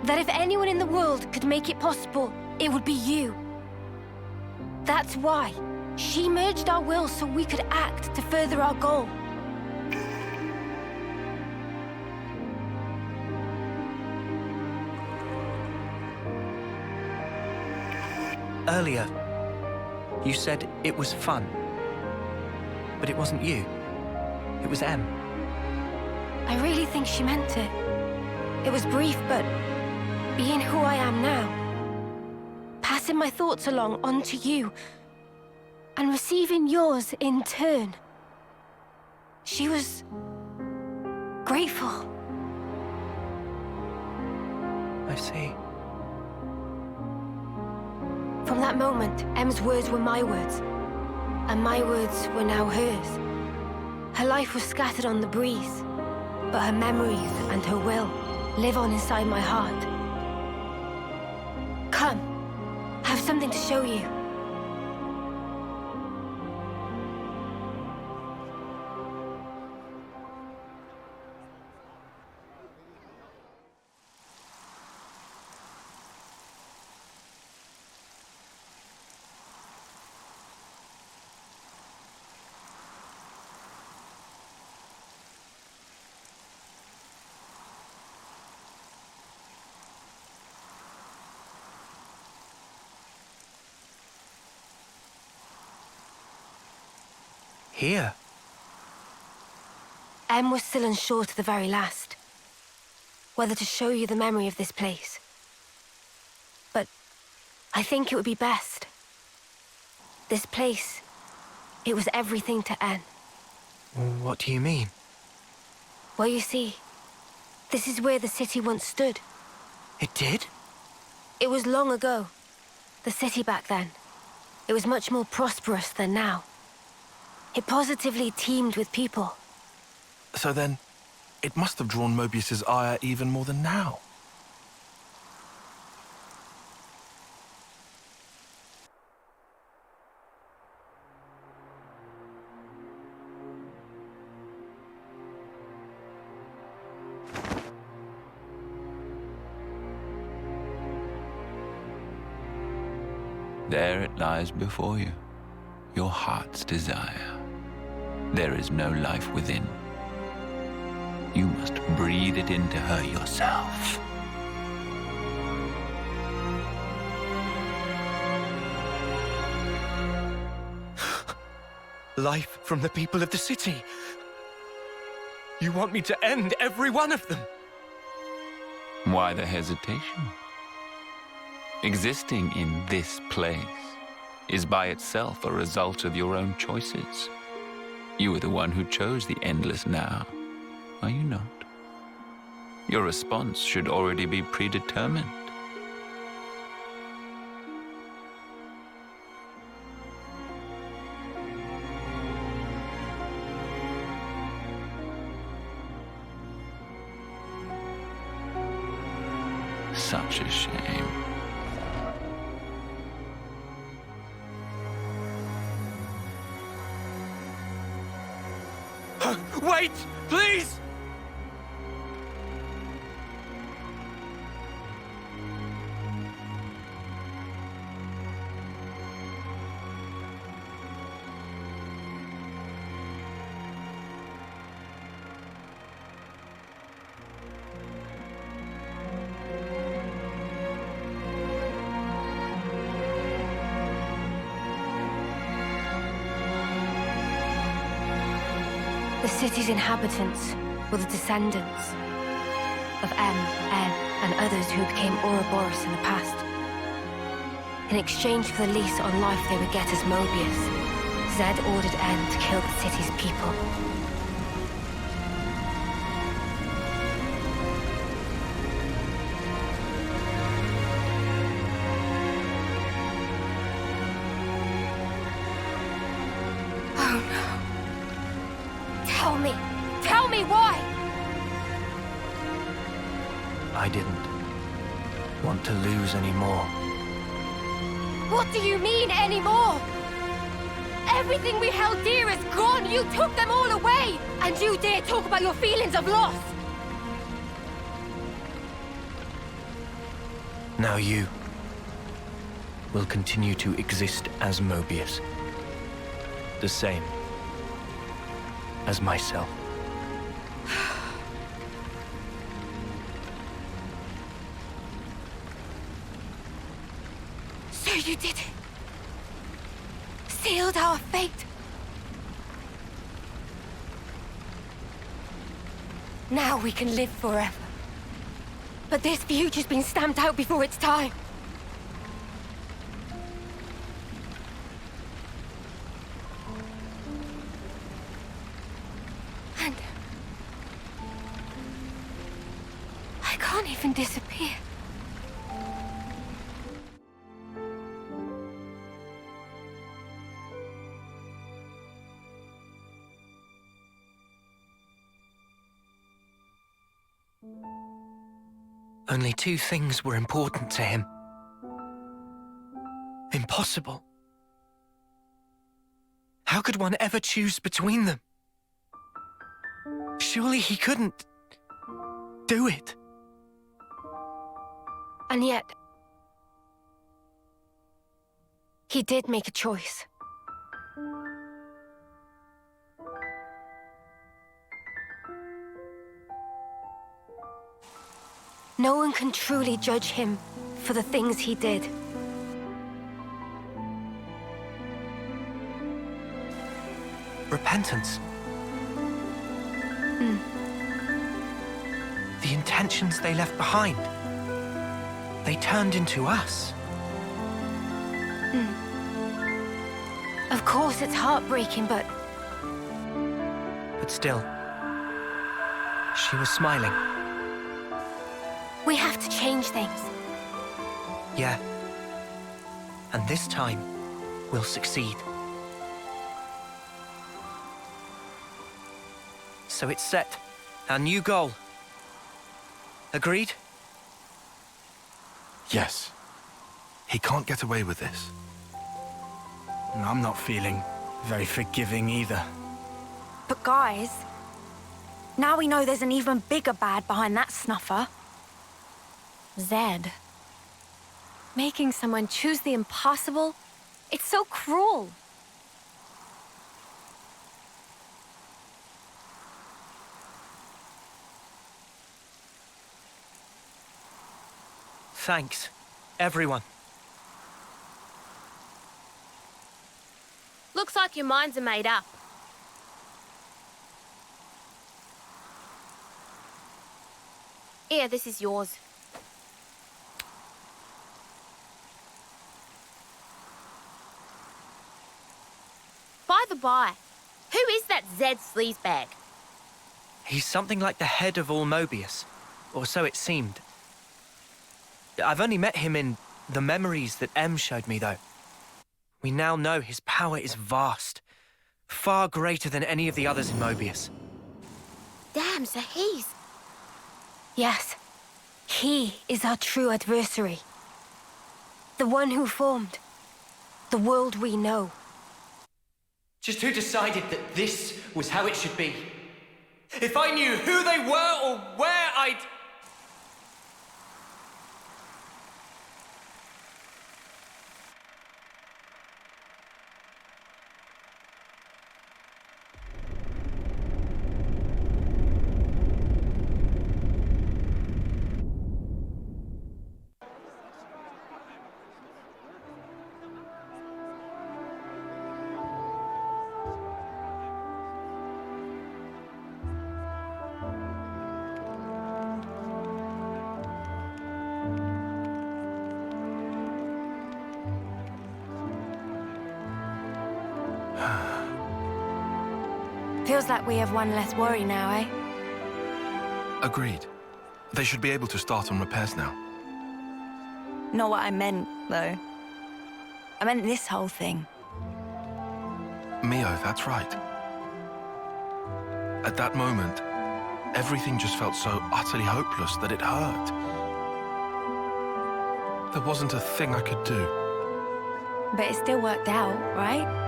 that if anyone in the world could make it possible, it would be you. That's why she merged our wills so we could act to further our goal. Earlier, you said it was fun. But it wasn't you. It was M. I really think she meant it. It was brief, but being who I am now, passing my thoughts along onto you, and receiving yours in turn. She was grateful. I see. From that moment, M's words were my words, and my words were now hers. Her life was scattered on the breeze, but her memories and her will live on inside my heart. Come, I have something to show you. Here? M was still unsure to the very last, whether to show you the memory of this place. But I think it would be best. This place, it was everything to N. What do you mean? Well, you see, this is where the city once stood. It did? It was long ago. The city back then. It was much more prosperous than now. It positively teemed with people. So then, it must have drawn Moebius's ire even more than now. There it lies before you, your heart's desire. There is no life within. You must breathe it into her yourself. Life from the people of the city. You want me to end every one of them? Why the hesitation? Existing in this place is by itself a result of your own choices. You are the one who chose the endless now, are you not? Your response should already be predetermined. Such a shame. Wait, please! city's inhabitants were the descendants of M, N, and others who became Ouroboros in the past. In exchange for the lease on life they would get as Moebius, Zed ordered N to kill the city's people. Oh no. Tell me why! I didn't want to lose any more. What do you mean, anymore? Everything we held dear is gone! You took them all away! And you dare talk about your feelings of loss! Now you will continue to exist as Moebius. The same as myself. So you did it. Sealed our fate. Now we can live forever. But this future's been stamped out before its time. And I can't even disappear. Only two things were important to him. Impossible. How could one ever choose between them? Surely he couldn't do it. And yet, he did make a choice. No one can truly judge him for the things he did. Repentance. The intentions they left behind. They turned into us. Of course, it's heartbreaking, but still, she was smiling. we have to change things. Yeah. And this time, we'll succeed. So it's set. Our new goal. Agreed? Yes. He can't get away with this. And I'm not feeling very forgiving either. But guys, now we know there's an even bigger bad behind that snuffer. Zed. Making someone choose the impossible? It's so cruel. Thanks, everyone. Looks like your minds are made up. Here, this is yours. By the by, who is that Zed sleazebag? He's something like the head of all Moebius, or so it seemed. I've only met him in the memories that M showed me, though. We now know his power is vast, far greater than any of the others in Moebius. Damn, so he's... Yes, he is our true adversary. The one who formed the world we know. Just who decided that this was how it should be? If I knew who they were or where I'd... Feels like we have one less worry now, eh? Agreed. They should be able to start on repairs now. Not what I meant, though. I meant this whole thing. Mio, that's right. At that moment, everything just felt so utterly hopeless that it hurt. There wasn't a thing I could do. But it still worked out, right?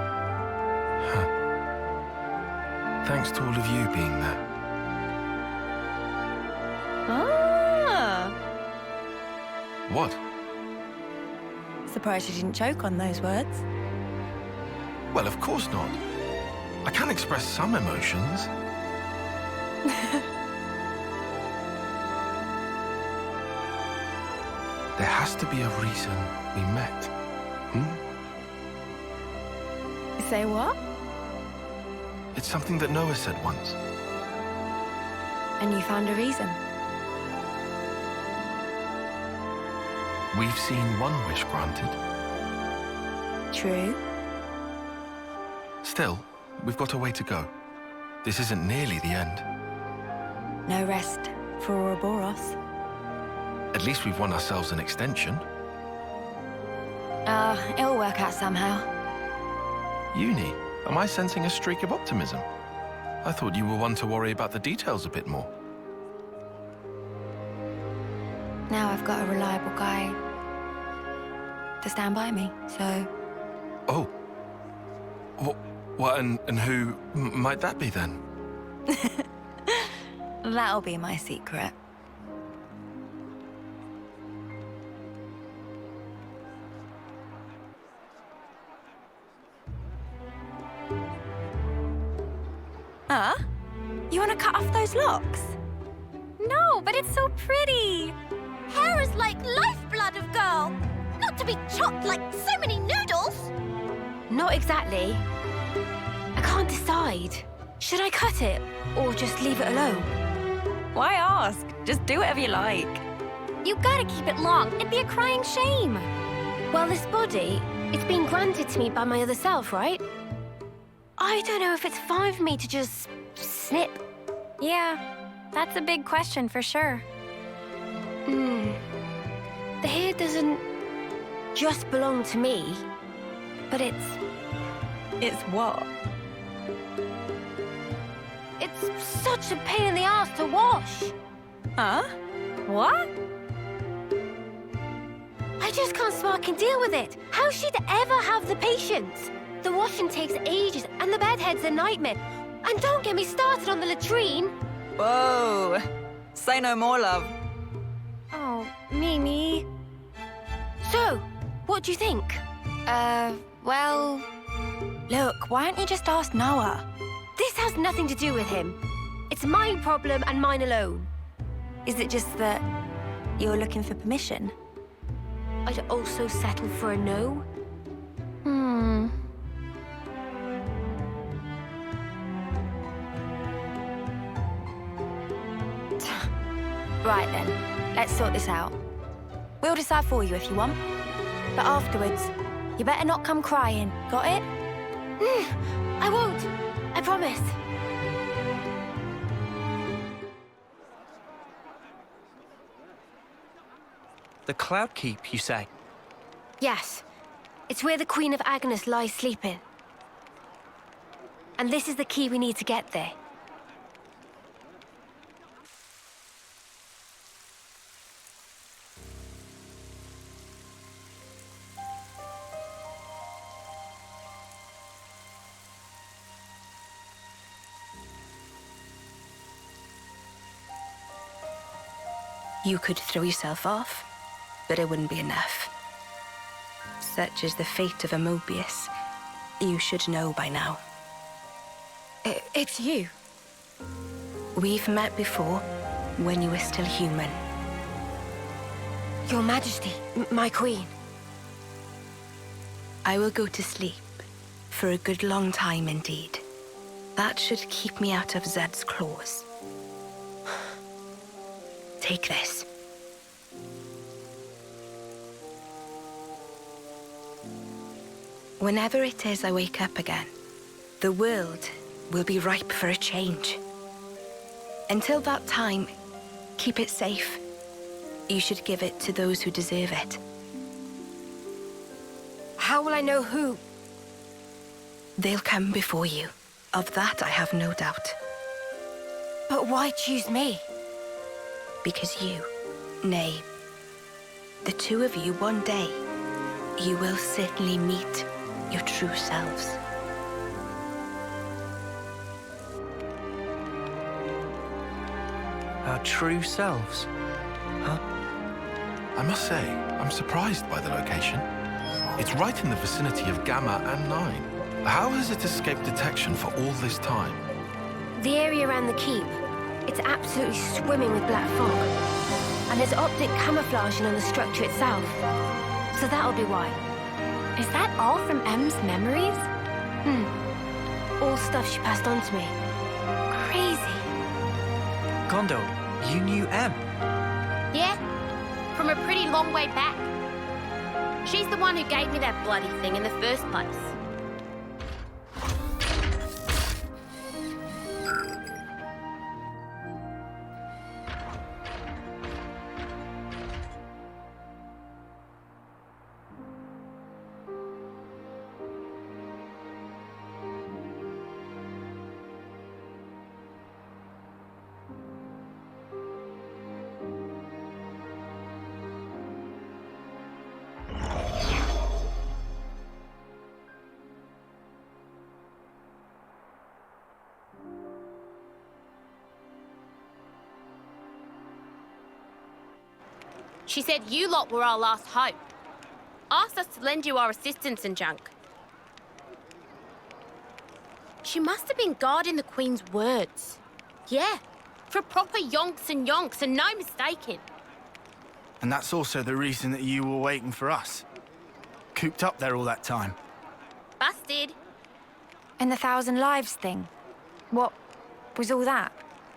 Thanks to all of you being there. Ah! What? Surprised you didn't choke on those words. Well, of course not. I can express some emotions. There has to be a reason we met. Say what? It's something that Noah said once. And you found a reason? We've seen one wish granted. True. Still, we've got a way to go. This isn't nearly the end. No rest for Ouroboros. At least we've won ourselves an extension. It'll work out somehow. Eunie, am I sensing a streak of optimism? I thought you were one to worry about the details a bit more. Now I've got a reliable guy to stand by me, so... Oh. What, and who might that be then? That'll be my secret. Huh? You want to cut off those locks? No, but it's so pretty. Hair is like lifeblood of girl. Not to be chopped like so many noodles. Not exactly. I can't decide. Should I cut it or just leave it alone? Why ask? Just do whatever you like. You gotta keep it long. It'd be a crying shame. Well, this body, it's been granted to me by my other self, right? I don't know if it's fine for me to just snip. Yeah, that's a big question for sure. The hair doesn't just belong to me, but it's... It's what? It's such a pain in the ass to wash. Huh? What? I just can't spark deal with it. How she'd ever have the patience? The washing takes ages, and the bedhead's a nightmare. And don't get me started on the latrine. Whoa. Say no more, love. Oh, Mimi. So, what do you think? Well... Look, why don't you just ask Noah? This has nothing to do with him. It's my problem and mine alone. Is it just that you're looking for permission? I'd also settle for a no. Right then, let's sort this out. We'll decide for you if you want. But afterwards, you better not come crying, got it? I won't. I promise. The Cloud Keep, you say? Yes. It's where the Queen of Agnus lies sleeping. And this is the key we need to get there. You could throw yourself off, but it wouldn't be enough. Such is the fate of a Moebius. You should know by now. It's you. We've met before, when you were still human. Your Majesty, my queen. I will go to sleep, for a good long time indeed. That should keep me out of Zed's claws. Take this. Whenever it is I wake up again, the world will be ripe for a change. Until that time, keep it safe. You should give it to those who deserve it. How will I know who? They'll come before you. Of that I have no doubt. But why choose me? Because you, nay, the two of you one day, you will certainly meet your true selves. Our true selves? Huh? I must say, I'm surprised by the location. It's right in the vicinity of Gamma and 9. How has it escaped detection for all this time? The area around the keep. It's absolutely swimming with black fog. And there's optic camouflaging on the structure itself. So that'll be why. Is that all from M's memories? All stuff she passed on to me. Crazy. Ghonder, you knew M? Yeah, from a pretty long way back. She's the one who gave me that bloody thing in the first place. She said you lot were our last hope. Asked us to lend you our assistance and junk. She must have been guarding the Queen's words. Yeah, for proper yonks and no mistaking. And that's also the reason that you were waiting for us. Cooped up there all that time. Busted. And the 1,000 lives thing? What was all that?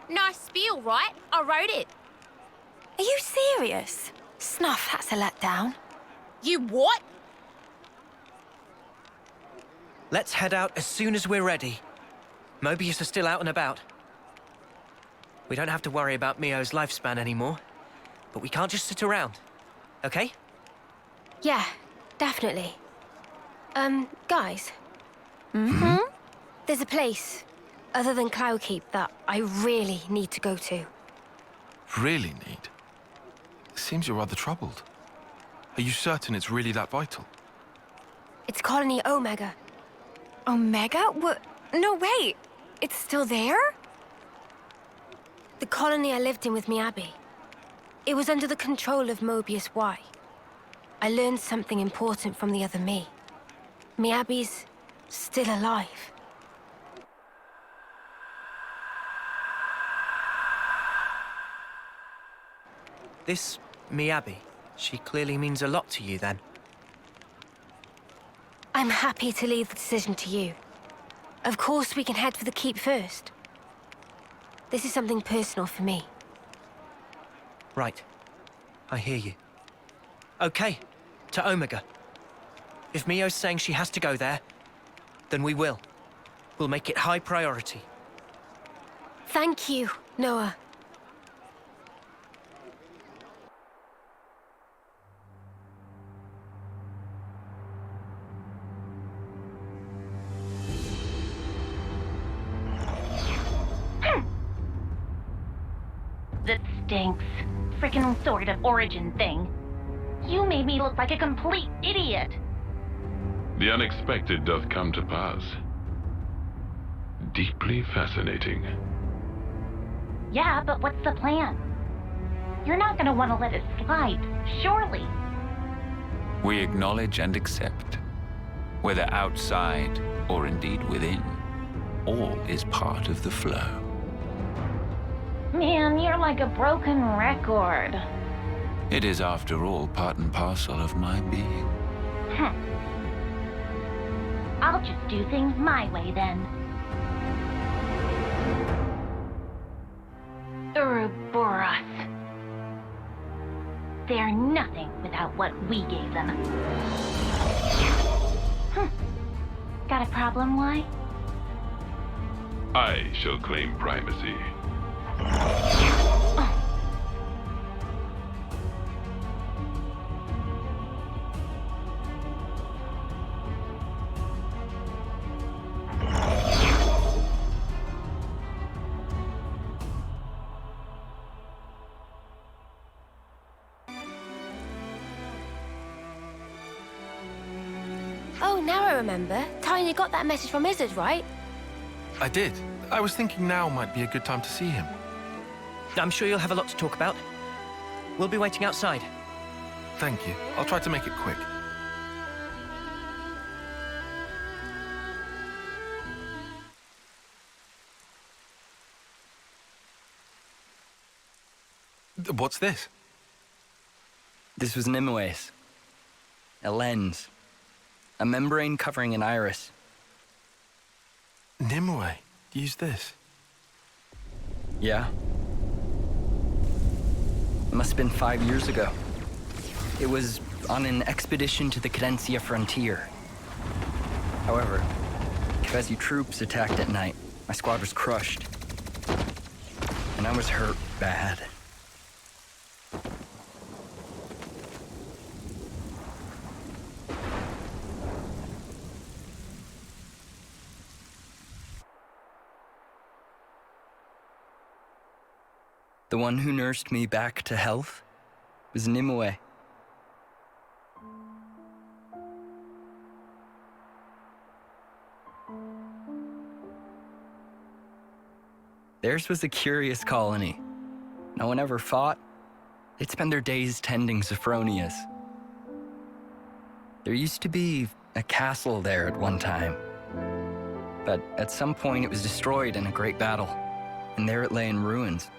Nice spiel, right? I wrote it. Are you serious? Snuff, that's a letdown. You what? Let's head out as soon as we're ready. Moebius are still out and about. We don't have to worry about Mio's lifespan anymore. But we can't just sit around, okay? Yeah, definitely. Guys. There's a place, other than Cloudkeep, that I really need to go to. Really need? It seems you're rather troubled. Are you certain it's really that vital? It's Colony Omega. Omega? What? No, wait. It's still there? The colony I lived in with Miyabi. It was under the control of Moebius Y. I learned something important from the other me. Miyabi's still alive. This Miyabi, she clearly means a lot to you then. I'm happy to leave the decision to you. Of course we can head for the keep first. This is something personal for me. Right. I hear you. Okay, to Omega. If Mio's saying she has to go there, then we will. We'll make it high priority. Thank you, Noah. That stinks. Frickin' sort of origin thing. You made me look like a complete idiot. The unexpected doth come to pass. Deeply fascinating. Yeah, but what's the plan? You're not gonna want to let it slide, surely. We acknowledge and accept, whether outside or indeed within, all is part of the flow. Man, you're like a broken record. It is, after all, part and parcel of my being. I'll just do things my way then. Ouroboros. They're nothing without what we gave them. Got a problem, Y? I shall claim primacy. Oh, now I remember. Taion got that message from Isurd, right? I did. I was thinking now might be a good time to see him. I'm sure you'll have a lot to talk about. We'll be waiting outside. Thank you. I'll try to make it quick. What's this? This was Nimue's. A lens. A membrane covering an iris. Nimue used this? Yeah. It must have been 5 years ago. It was on an expedition to the Cadencia frontier. However, Kefesi troops attacked at night. My squad was crushed. And I was hurt bad. The one who nursed me back to health was Nimue. Theirs was a curious colony. No one ever fought. They'd spend their days tending Sophronias. There used to be a castle there at one time. But at some point it was destroyed in a great battle, and there it lay in ruins.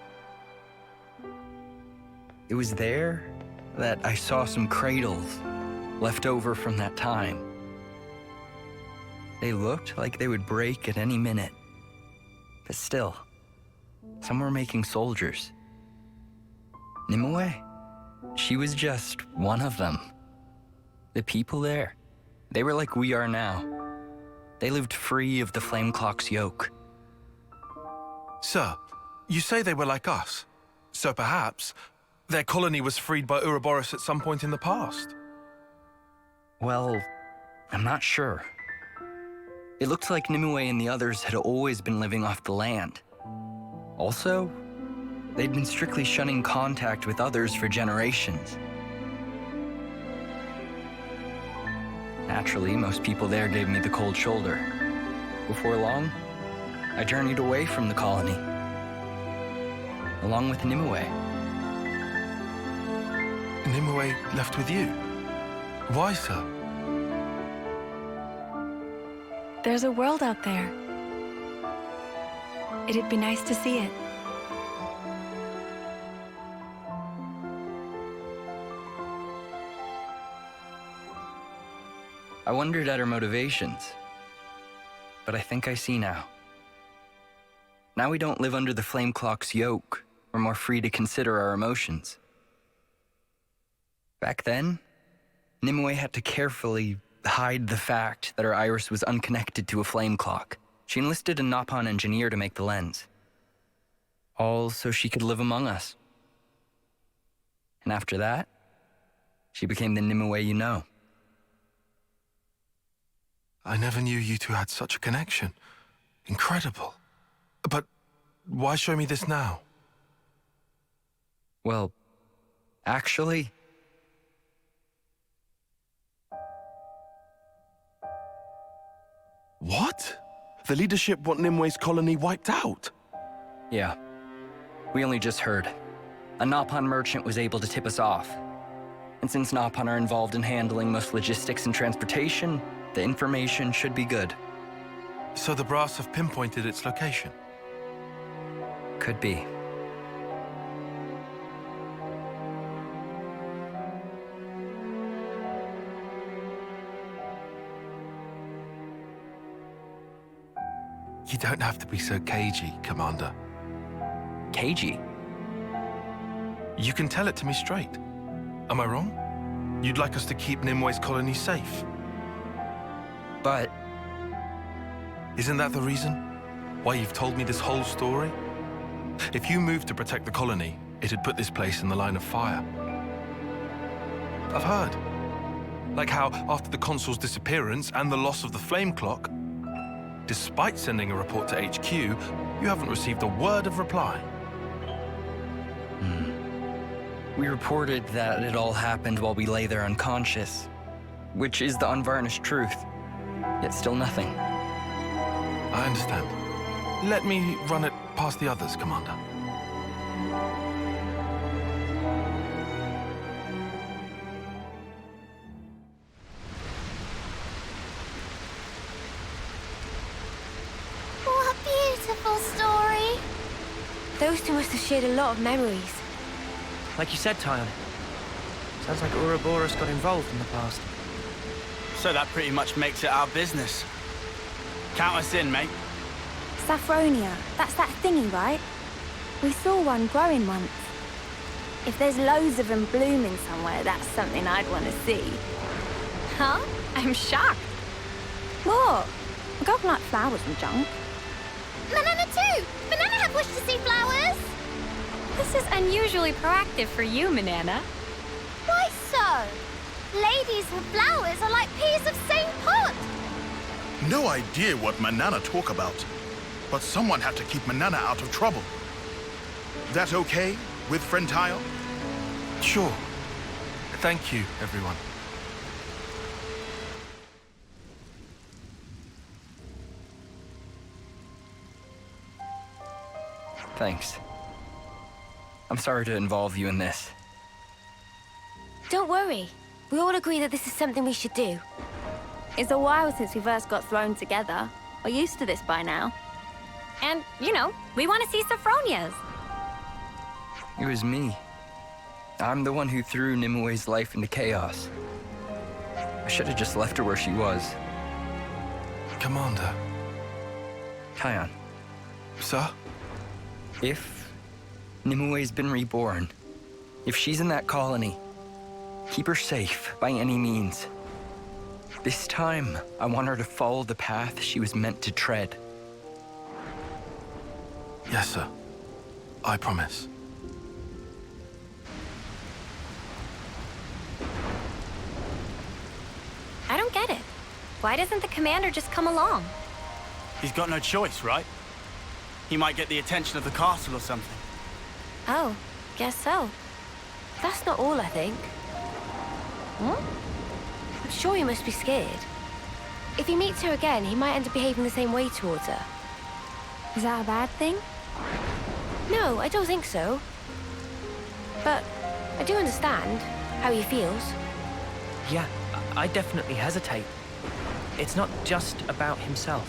It was there that I saw some cradles left over from that time. They looked like they would break at any minute. But still, some were making soldiers. Nimue, she was just one of them. The people there, they were like we are now. They lived free of the Flame Clock's yoke. Sir, you say they were like us. So perhaps their colony was freed by Ouroboros at some point in the past. Well, I'm not sure. It looks like Nimue and the others had always been living off the land. Also, they'd been strictly shunning contact with others for generations. Naturally, most people there gave me the cold shoulder. Before long, I journeyed away from the colony, along with Nimue. Nimue left with you? Why, sir? There's a world out there. It'd be nice to see it. I wondered at her motivations, but I think I see now. Now we don't live under the Flame Clock's yoke. We're more free to consider our emotions. Back then, Nimue had to carefully hide the fact that her iris was unconnected to a flame clock. She enlisted a Nopon engineer to make the lens. All so she could live among us. And after that, she became the Nimue you know. I never knew you two had such a connection. Incredible. But why show me this now? Well, actually... What? The leadership want Nimue's colony wiped out? Yeah. We only just heard. A Nopon merchant was able to tip us off. And since Nopon are involved in handling most logistics and transportation, the information should be good. So the brass have pinpointed its location? Could be. You don't have to be so cagey, Commander. Cagey? You can tell it to me straight. Am I wrong? You'd like us to keep Nimue's colony safe? But... Isn't that the reason? Why you've told me this whole story? If you moved to protect the colony, it'd put this place in the line of fire. I've heard. Like how, after the Consul's disappearance and the loss of the flame clock, despite sending a report to HQ, you haven't received a word of reply. We reported that it all happened while we lay there unconscious, which is the unvarnished truth, yet still nothing. I understand. Let me run it past the others, Commander. What a beautiful story. Those two must have shared a lot of memories. Like you said, Taion. Sounds like Ouroboros got involved in the past. So that pretty much makes it our business. Count us in, mate. Saffronia, that's that thingy, right? We saw one growing once. If there's loads of them blooming somewhere, that's something I'd want to see. Huh? I'm shocked. What? I don't like flowers and junk. Manana too! Manana had wished to see flowers! This is unusually proactive for you, Manana. Why so? Ladies with flowers are like peas of same pod! No idea what Manana talk about, but someone had to keep Manana out of trouble. That okay with friend Taion? Sure. Thank you, everyone. Thanks. I'm sorry to involve you in this. Don't worry. We all agree that this is something we should do. It's a while since we first got thrown together. We're used to this by now. And, you know, we want to see Sophronia's. It was me. I'm the one who threw Nimue's life into chaos. I should have just left her where she was. Commander. Taion. Sir? If Nimue's been reborn, if she's in that colony, keep her safe by any means. This time, I want her to follow the path she was meant to tread. Yes, sir. I promise. I don't get it. Why doesn't the commander just come along? He's got no choice, right? He might get the attention of the castle or something. Oh, guess so. That's not all, I think. What? I'm sure he must be scared. If he meets her again, he might end up behaving the same way towards her. Is that a bad thing? No, I don't think so. But I do understand how he feels. Yeah, I definitely hesitate. It's not just about himself.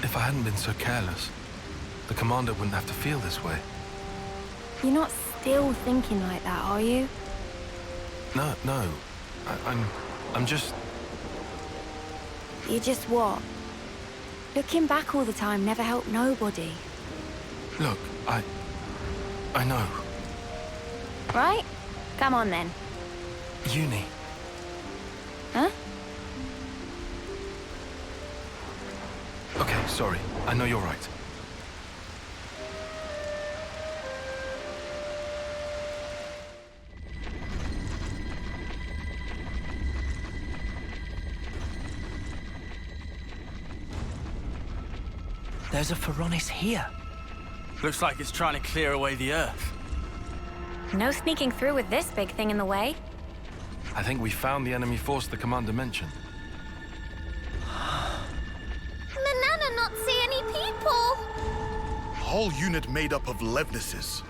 If I hadn't been so careless, the commander wouldn't have to feel this way. You're not still thinking like that, are you? No. I'm just... You just what? Looking back all the time never helped nobody. Look, I know. Right? Come on then. Eunie. Huh? Okay, sorry. I know you're right. There's a Phoronis here. Looks like it's trying to clear away the Earth. No sneaking through with this big thing in the way. I think we found the enemy force the commander mentioned. Manana not see any people! Whole unit made up of Levnesses.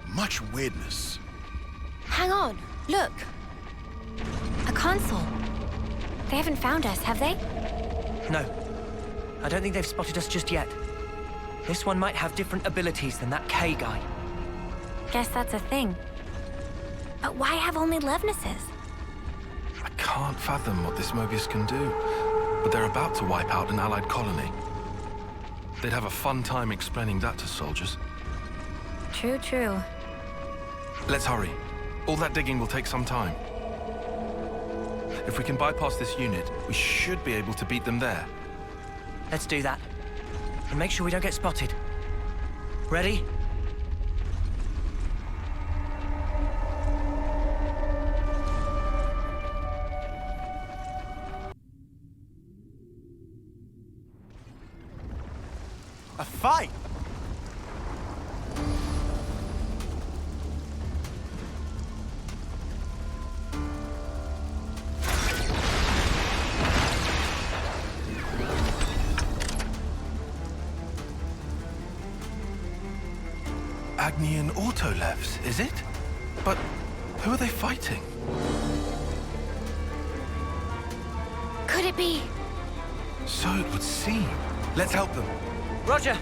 Much weirdness. Hang on, look. A consul. They haven't found us, have they? No. I don't think they've spotted us just yet. This one might have different abilities than that K guy. Guess that's a thing. But why have only Levnesses? I can't fathom what this Moebius can do, but they're about to wipe out an allied colony. They'd have a fun time explaining that to soldiers. True, true. Let's hurry. All that digging will take some time. If we can bypass this unit, we should be able to beat them there. Let's do that. And make sure we don't get spotted. Ready? A fight? Agnian Autolevs, is it? But who are they fighting? Could it be? So it would seem. Let's help them. Roger!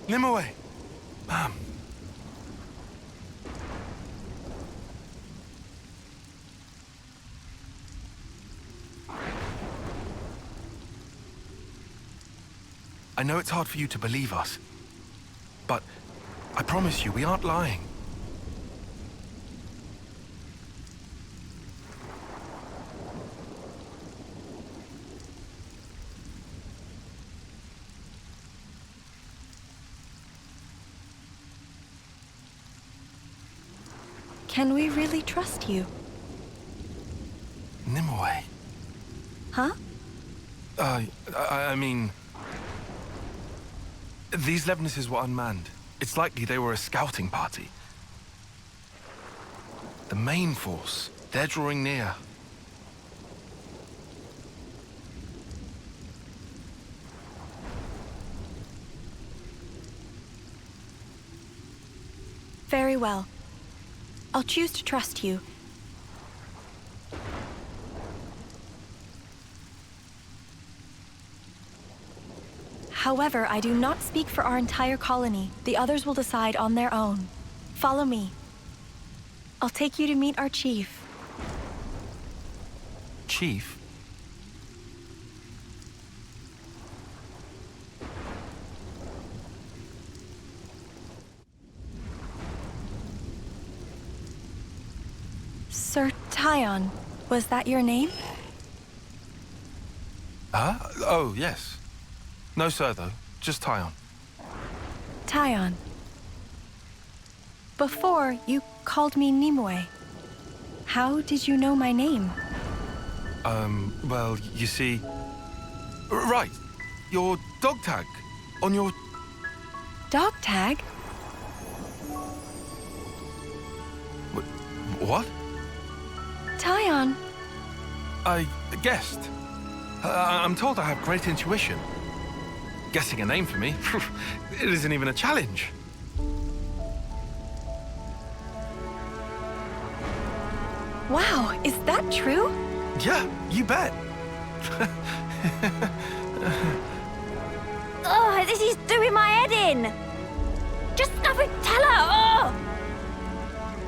Nimue! Ma'am. I know it's hard for you to believe us, but I promise you, we aren't lying. Can we really trust you? Nimue. Huh? I mean... These Levnesses were unmanned. It's likely they were a scouting party. The main force, they're drawing near. Very well. I'll choose to trust you. However, I do not speak for our entire colony. The others will decide on their own. Follow me. I'll take you to meet our chief. Chief? Sir Taion, was that your name? Huh? Oh, yes. No, sir, though. Just Taion. Taion. Before, you called me Nimue. How did you know my name? Well, you see... Right. Your dog tag. On your... Dog tag? What? Taion. I guessed. I'm told I have great intuition. Guessing a name for me, it isn't even a challenge. Wow, is that true? Yeah, you bet. Oh, this is doing my head in. Just go and tell her. Oh!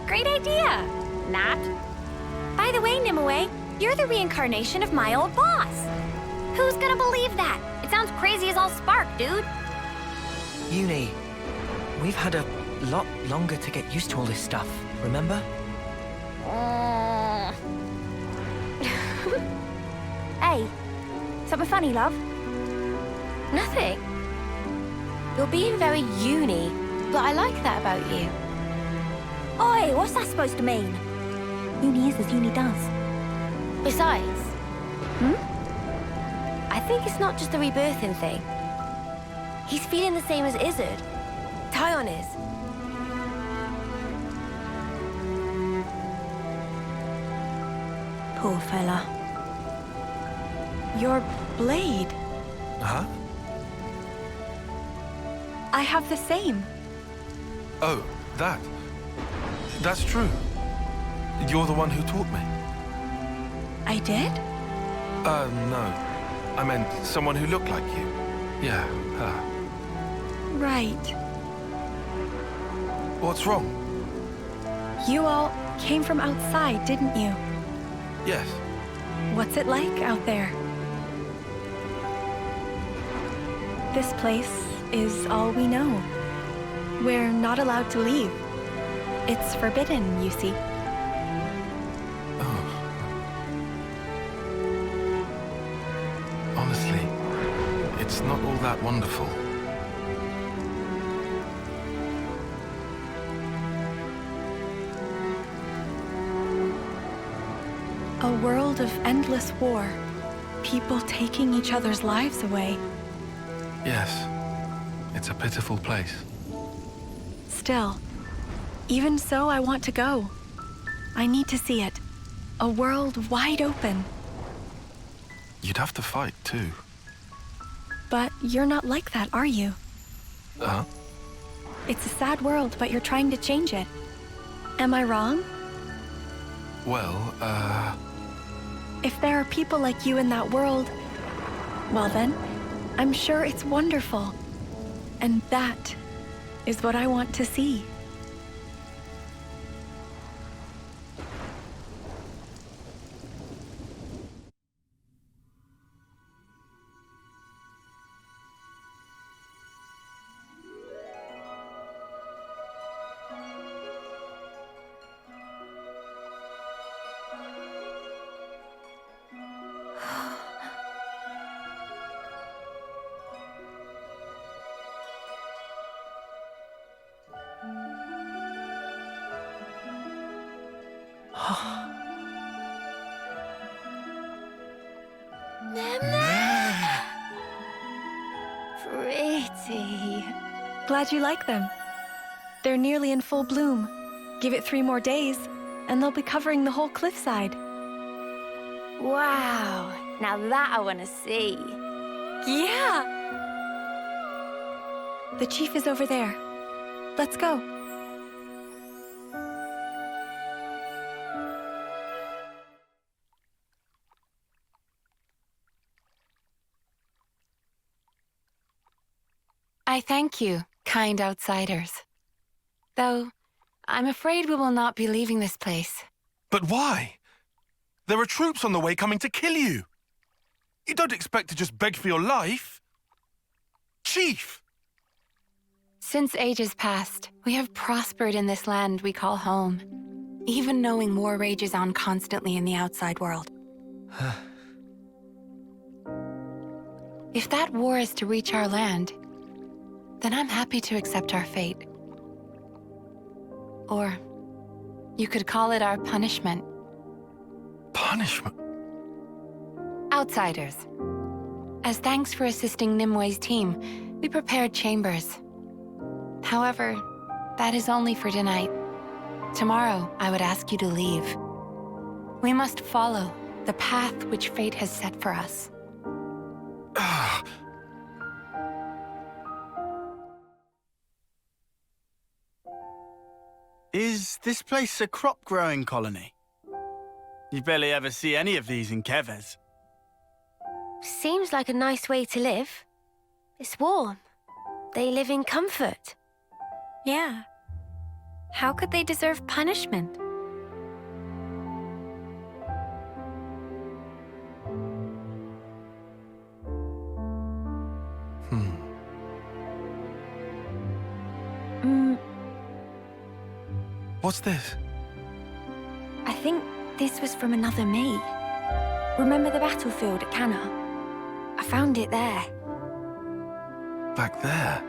Great idea, Nat. By the way, Nimue, you're the reincarnation of my old boss. Who's gonna believe that? It sounds crazy as all spark, dude. Eunie, we've had a lot longer to get used to all this stuff, remember? Hey, something funny, love? Nothing. You're being very Eunie, but I like that about you. Oi, what's that supposed to mean? Eunie is as Eunie does. Besides, I think it's not just a rebirthing thing. He's feeling the same as Isurd. Taion is. Poor fella. Your blade. Huh? I have the same. Oh, that. That's true. You're the one who taught me. I did? No. I meant someone who looked like you. Yeah, her. Right. What's wrong? You all came from outside, didn't you? Yes. What's it like out there? This place is all we know. We're not allowed to leave. It's forbidden, you see. Honestly, it's not all that wonderful. A world of endless war. People taking each other's lives away. Yes, it's a pitiful place. Still, even so, I want to go. I need to see it. A world wide open. You'd have to fight, too. But you're not like that, are you? Huh? It's a sad world, but you're trying to change it. Am I wrong? Well, If there are people like you in that world, well then, I'm sure it's wonderful. And that is what I want to see. Pretty. Glad you like them. They're nearly in full bloom. Give it 3 more days, and they'll be covering the whole cliffside. Wow, now that I want to see. Yeah! The chief is over there. Let's go. I thank you, kind outsiders. Though, I'm afraid we will not be leaving this place. But why? There are troops on the way coming to kill you. You don't expect to just beg for your life. Chief! Since ages past, we have prospered in this land we call home, even knowing war rages on constantly in the outside world. If that war is to reach our land, then I'm happy to accept our fate. Or you could call it our punishment. Punishment? Outsiders. As thanks for assisting Nimue's team, we prepared chambers. However, that is only for tonight. Tomorrow, I would ask you to leave. We must follow the path which fate has set for us. Is this place a crop-growing colony? You barely ever see any of these in Keves. Seems like a nice way to live. It's warm. They live in comfort. Yeah. How could they deserve punishment? What's this? I think this was from another me. Remember the battlefield at Cana? I found it there. Back there?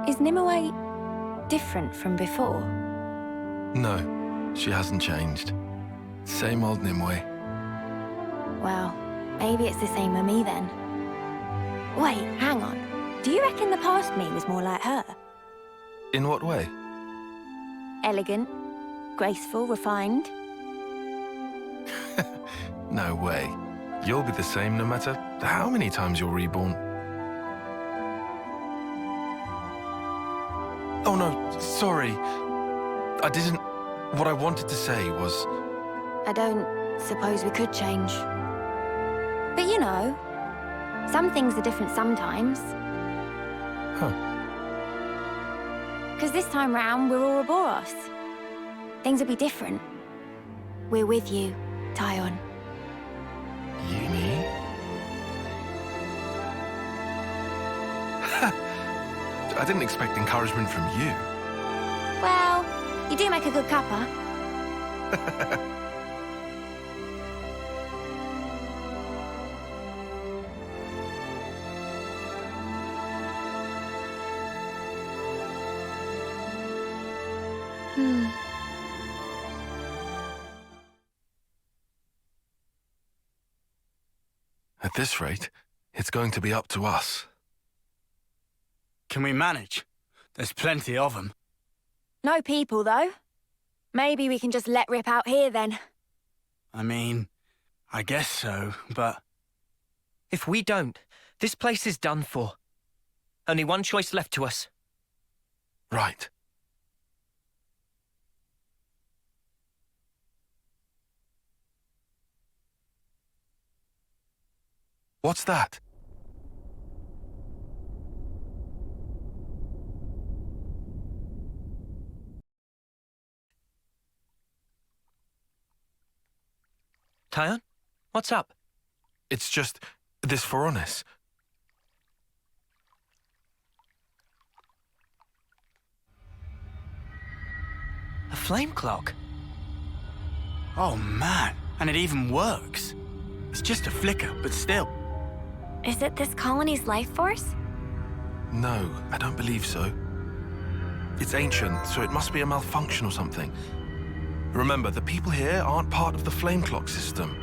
Is Nimue different from before? No, she hasn't changed. Same old Nimue. Well, maybe it's the same with me then. Wait, hang on. Do you reckon the past me was more like her? In what way? Elegant, graceful, refined? No way. You'll be the same no matter how many times you're reborn. Oh no, sorry. I didn't... What I wanted to say was... I don't suppose we could change. But you know, some things are different sometimes. Huh. Because this time round, we're Ouroboros. Things will be different. We're with you, Taion. Eunie? I didn't expect encouragement from you. Well, you do make a good cuppa. At this rate, it's going to be up to us. Can we manage? There's plenty of them. No people, though. Maybe we can just let rip out here, then. I mean, I guess so, but... If we don't, this place is done for. Only one choice left to us. Right. What's that? Taion? What's up? It's just this Veronis. A flame clock? Oh man, and it even works. It's just a flicker, but still. Is it this colony's life force? No, I don't believe so. It's ancient, so it must be a malfunction or something. Remember, the people here aren't part of the flame clock system.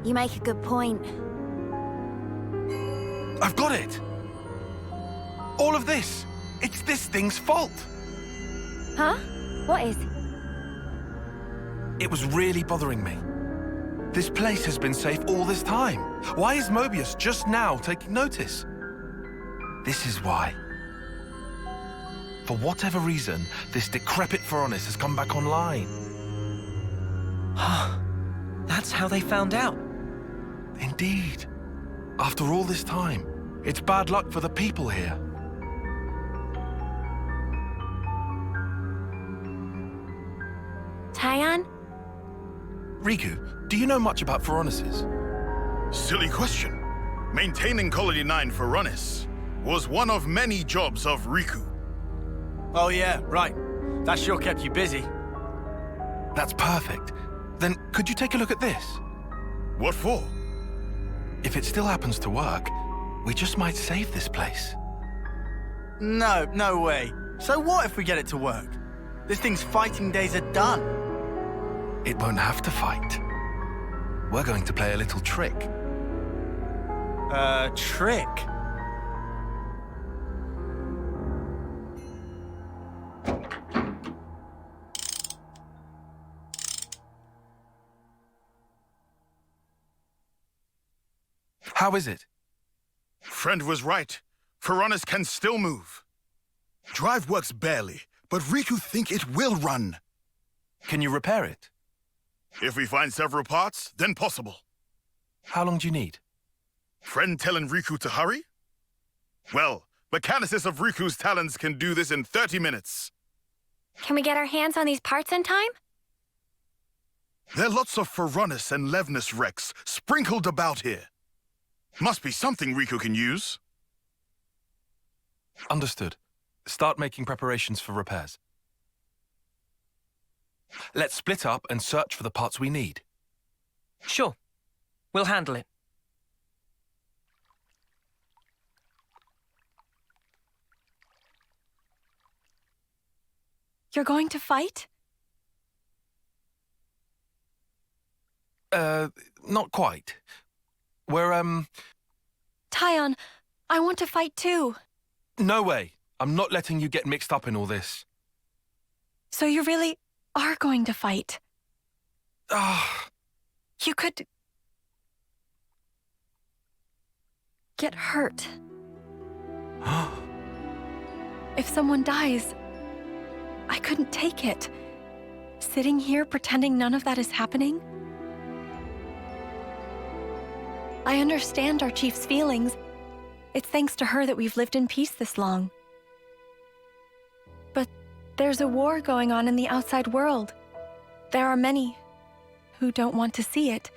You make a good point. I've got it! All of this! It's this thing's fault! Huh? What is? It was really bothering me. This place has been safe all this time. Why is Moebius just now taking notice? This is why. For whatever reason, this decrepit Veronis has come back online. That's how they found out. Indeed. After all this time, it's bad luck for the people here. Taion? Riku, do you know much about Veronises? Silly question. Maintaining Colony 9 Veronis was one of many jobs of Riku. Oh yeah, right. That sure kept you busy. That's perfect. Then could you take a look at this? What for? If it still happens to work, we just might save this place. No way. So what if we get it to work? This thing's fighting days are done. It won't have to fight. We're going to play a little trick. Trick? How is it? Friend was right. Veronis can still move. Drive works barely, but Riku think it will run. Can you repair it? If we find several parts, then possible. How long do you need? Friend telling Riku to hurry? Well, mechanicists of Riku's talents can do this in 30 minutes. Can we get our hands on these parts in time? There are lots of Veronis and Levnis wrecks sprinkled about here. Must be something Riku can use. Understood. Start making preparations for repairs. Let's split up and search for the parts we need. Sure. We'll handle it. You're going to fight? Not quite. We're, Taion, I want to fight too. No way. I'm not letting you get mixed up in all this. So you really are going to fight? Ah. You could... get hurt. If someone dies, I couldn't take it. Sitting here pretending none of that is happening? I understand our chief's feelings. It's thanks to her that we've lived in peace this long. But there's a war going on in the outside world. There are many who don't want to see it,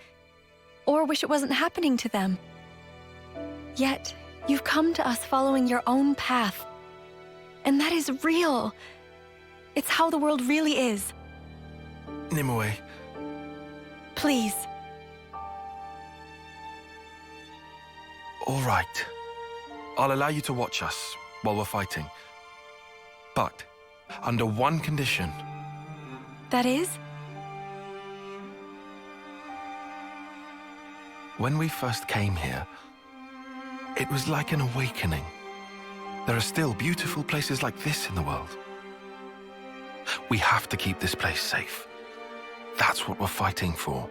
or wish it wasn't happening to them. Yet, you've come to us following your own path. And that is real. It's how the world really is. Nimue. Please. All right. I'll allow you to watch us while we're fighting. But under one condition. That is? When we first came here, it was like an awakening. There are still beautiful places like this in the world. We have to keep this place safe. That's what we're fighting for.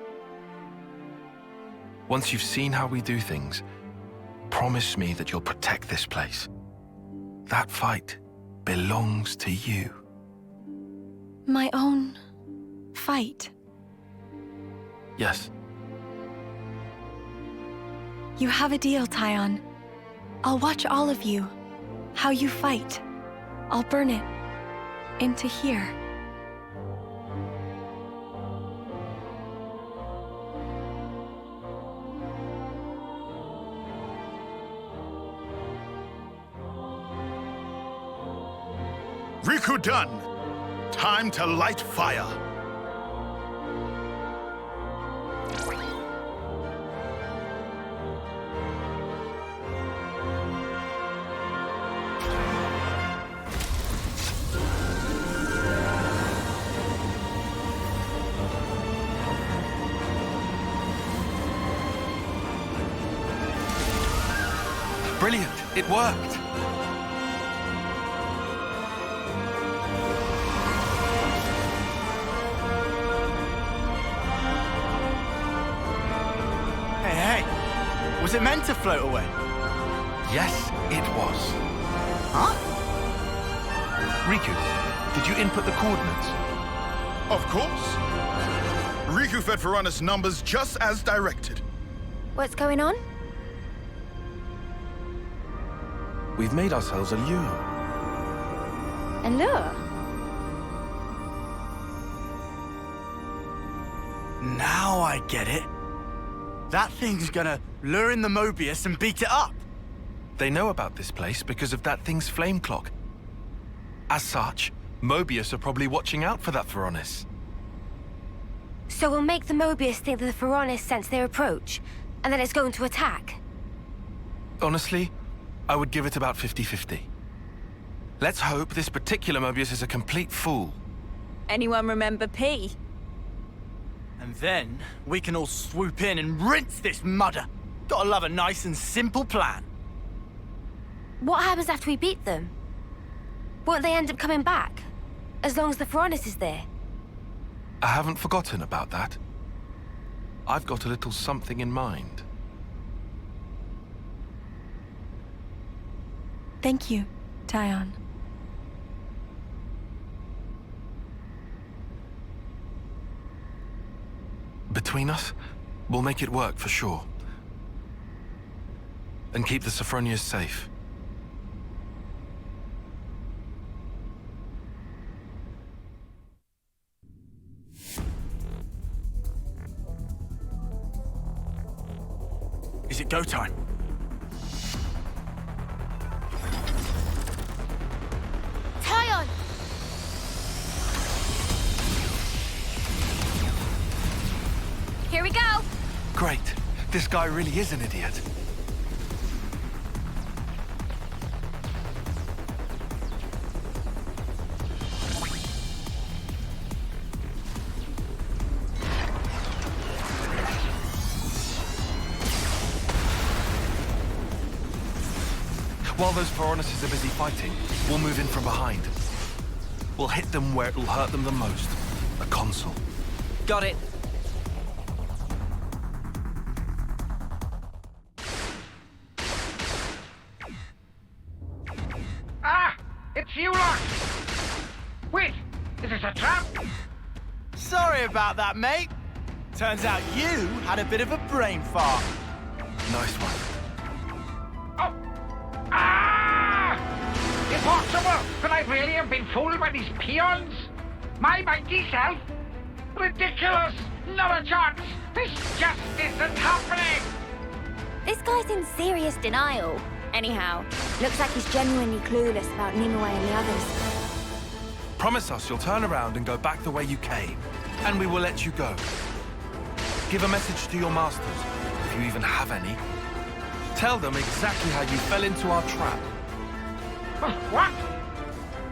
Once you've seen how we do things, promise me that you'll protect this place. That fight belongs to you. My own fight. Yes. You have a deal, Taion. I'll watch all of you, how you fight. I'll burn it into here. Riku done! Time to light fire! Brilliant! It worked! Was it meant to float away? Yes, it was. Huh? Riku, did you input the coordinates? Of course. Riku fed Firona's numbers just as directed. What's going on? We've made ourselves a lure. A lure? Now I get it. That thing's gonna lure in the Moebius and beat it up. They know about this place because of that thing's flame clock. As such, Moebius are probably watching out for that Fironis. So we'll make the Moebius think that the Fironis sense their approach, and then it's going to attack? Honestly, I would give it about 50-50. Let's hope this particular Moebius is a complete fool. Anyone remember P? And then we can all swoop in and rinse this mudder. Gotta love a nice and simple plan. What happens after we beat them? Won't they end up coming back? As long as the Fironis is there? I haven't forgotten about that. I've got a little something in mind. Thank you, Taion. Between us, we'll make it work for sure. And keep the Sophronias safe. Is it go time? Taion! Here we go! Great. This guy really is an idiot. While those Fironises are busy fighting, we'll move in from behind. We'll hit them where it'll hurt them the most. The Consul. Got it. Ah! It's you lot! Wait! Is this a trap? Sorry about that, mate. Turns out you had a bit of a brain fart. Nice one. Impossible! Could I really have been fooled by these peons? My mighty self? Ridiculous! Not a chance! This just isn't happening! This guy's in serious denial. Anyhow, looks like he's genuinely clueless about Nimue and the others. Promise us you'll turn around and go back the way you came, and we will let you go. Give a message to your masters, if you even have any. Tell them exactly how you fell into our trap. What?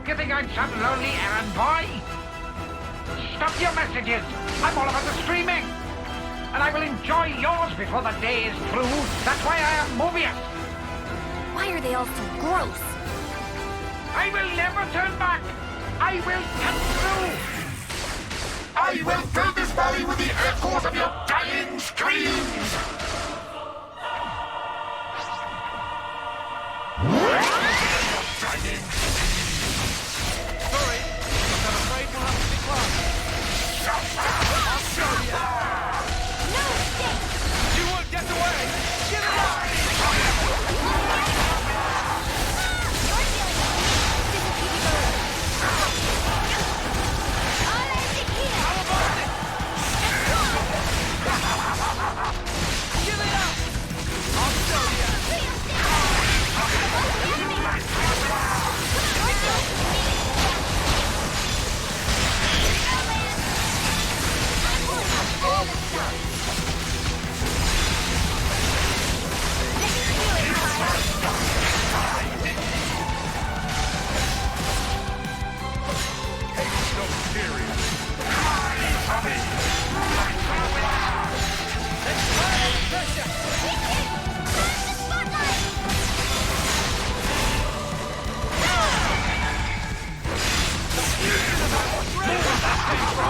You think I'm some lonely errand boy? Stop your messages! I'm all about the screaming! And I will enjoy yours before the day is through. That's why I am Moebius! Why are they all so gross? I will never turn back! I will cut through! I will fill this valley with the echoes of your dying screams! Sorry, but I'm afraid we'll have to decline. I'll show you! No escape! You won't get away! Give it up! Give it up! I'll show you!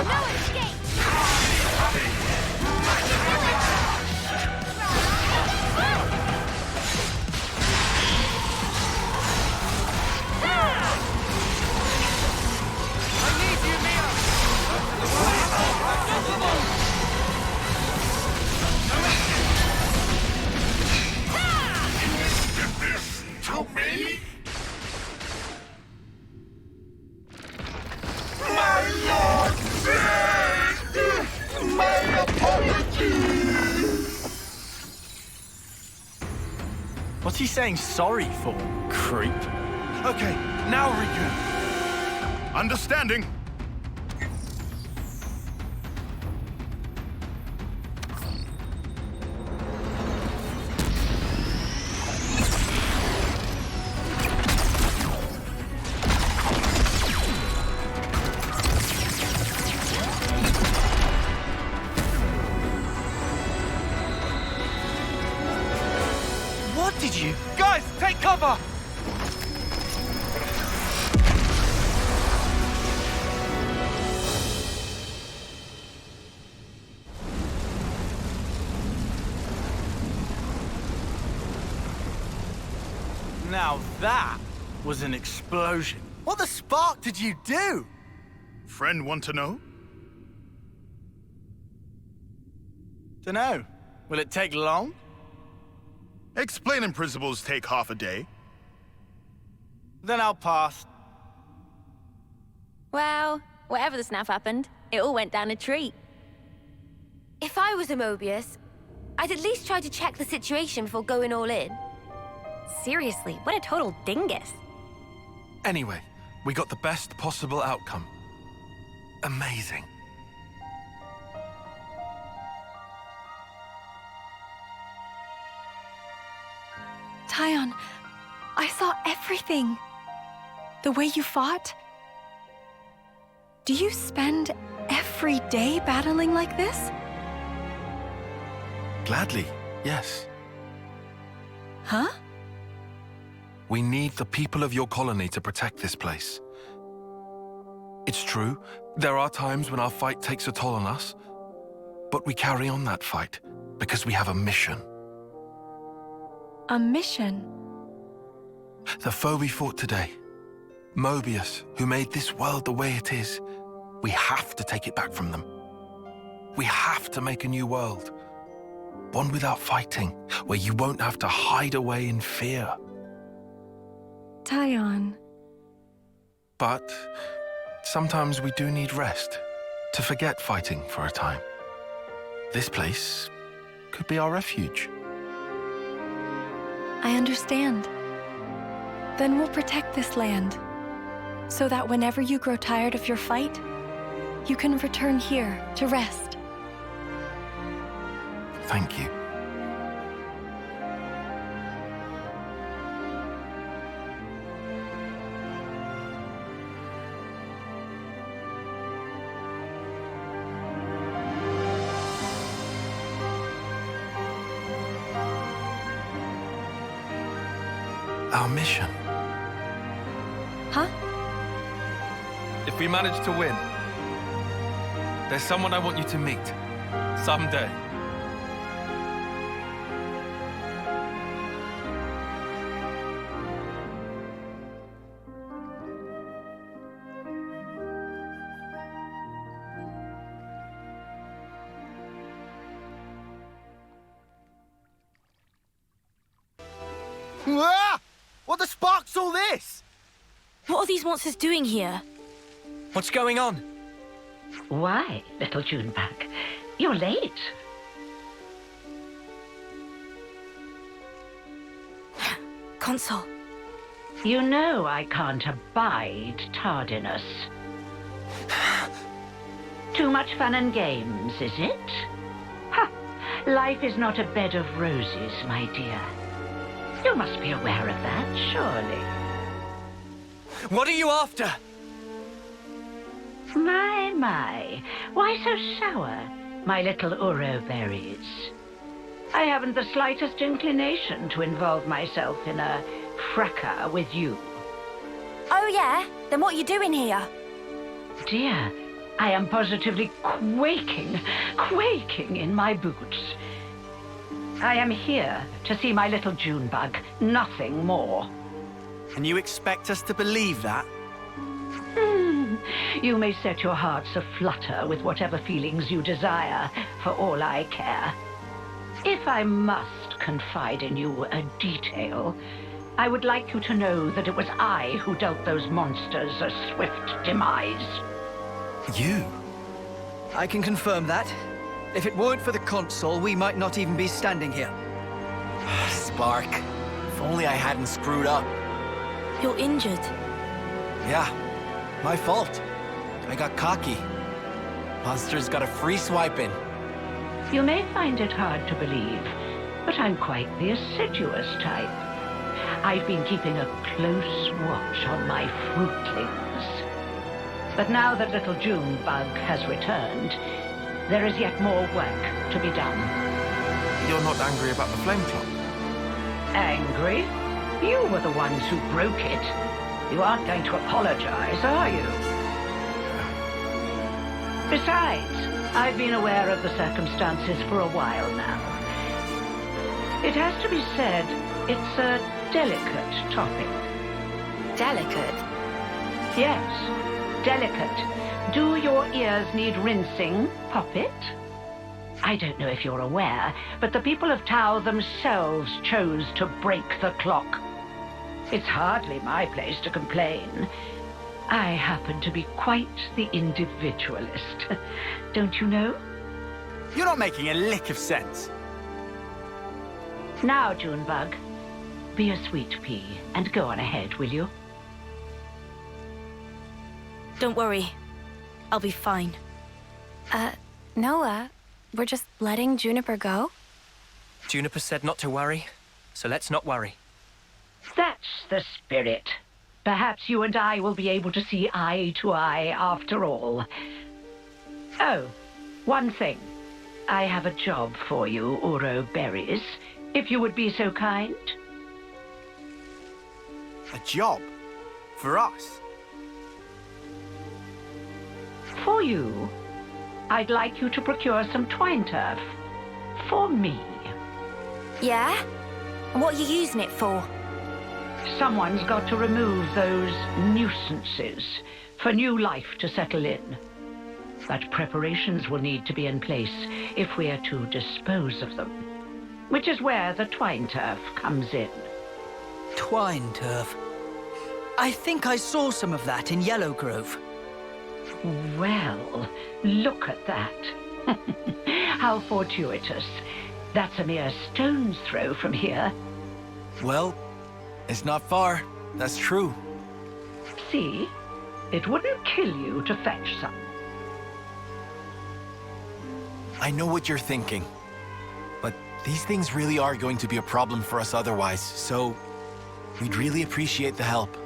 No escape! To me? My apologies! What's he saying sorry for, creep? Okay, now Riku. Understanding. What did you? Guys, take cover! Now that was an explosion. What the spark did you do? Friend want to know? Dunno. Will it take long? Explaining principles take half a day. Then I'll pass. Well, whatever the snaff happened, it all went down a treat. If I was a Moebius, I'd at least try to check the situation before going all in. Seriously, what a total dingus. Anyway, we got the best possible outcome. Amazing. Taion, I saw everything. The way you fought. Do you spend every day battling like this? Gladly, yes. Huh? We need the people of your colony to protect this place. It's true, there are times when our fight takes a toll on us, but we carry on that fight because we have a mission. A mission? The foe we fought today, Moebius, who made this world the way it is, we have to take it back from them. We have to make a new world. One without fighting, where you won't have to hide away in fear. Taion. But sometimes we do need rest, to forget fighting for a time. This place could be our refuge. I understand. Then we'll protect this land, so that whenever you grow tired of your fight, you can return here to rest. Thank you. Our mission. Huh? If we manage to win, there's someone I want you to meet. Someday. Ah! What the spark's all this? What are these monsters doing here? What's going on? Why, little Junebug? You're late. Consul. You know I can't abide tardiness. Too much fun and games, is it? Ha! Life is not a bed of roses, my dear. You must be aware of that, surely. What are you after? My. Why so sour, my little Uro berries? I haven't the slightest inclination to involve myself in a fracas with you. Oh, yeah? Then what are you doing here? Dear, I am positively quaking in my boots. I am here to see my little Junebug, nothing more. And you expect us to believe that? You may set your hearts aflutter with whatever feelings you desire, for all I care. If I must confide in you a detail, I would like you to know that it was I who dealt those monsters a swift demise. You? I can confirm that. If it weren't for the Consul, we might not even be standing here. Spark. If only I hadn't screwed up. You're injured. Yeah, my fault. I got cocky. Monsters got a free swipe in. You may find it hard to believe, but I'm quite the assiduous type. I've been keeping a close watch on my fruitlings. But now that little Junebug has returned, there is yet more work to be done. You're not angry about the flame clock? Angry? You were the ones who broke it. You aren't going to apologize, are you? Besides, I've been aware of the circumstances for a while now. It has to be said, it's a delicate topic. Delicate? Yes, delicate. Do your ears need rinsing, Poppet? I don't know if you're aware, but the people of Tau themselves chose to break the clock. It's hardly my place to complain. I happen to be quite the individualist. Don't you know? You're not making a lick of sense. Now, Junebug, be a sweet pea and go on ahead, will you? Don't worry. I'll be fine. Noah, we're just letting Juniper go? Juniper said not to worry, so let's not worry. That's the spirit. Perhaps you and I will be able to see eye to eye after all. Oh, one thing. I have a job for you, Uro Berries, if you would be so kind. A job? For us? For you, I'd like you to procure some twine turf. For me. Yeah? And what are you using it for? Someone's got to remove those nuisances for new life to settle in. But preparations will need to be in place if we are to dispose of them. Which is where the twine turf comes in. Twine turf? I think I saw some of that in Yellow Grove. Well, look at that. How fortuitous. That's a mere stone's throw from here. Well, it's not far. That's true. See? It wouldn't kill you to fetch some. I know what you're thinking. But these things really are going to be a problem for us otherwise, so we'd really appreciate the help.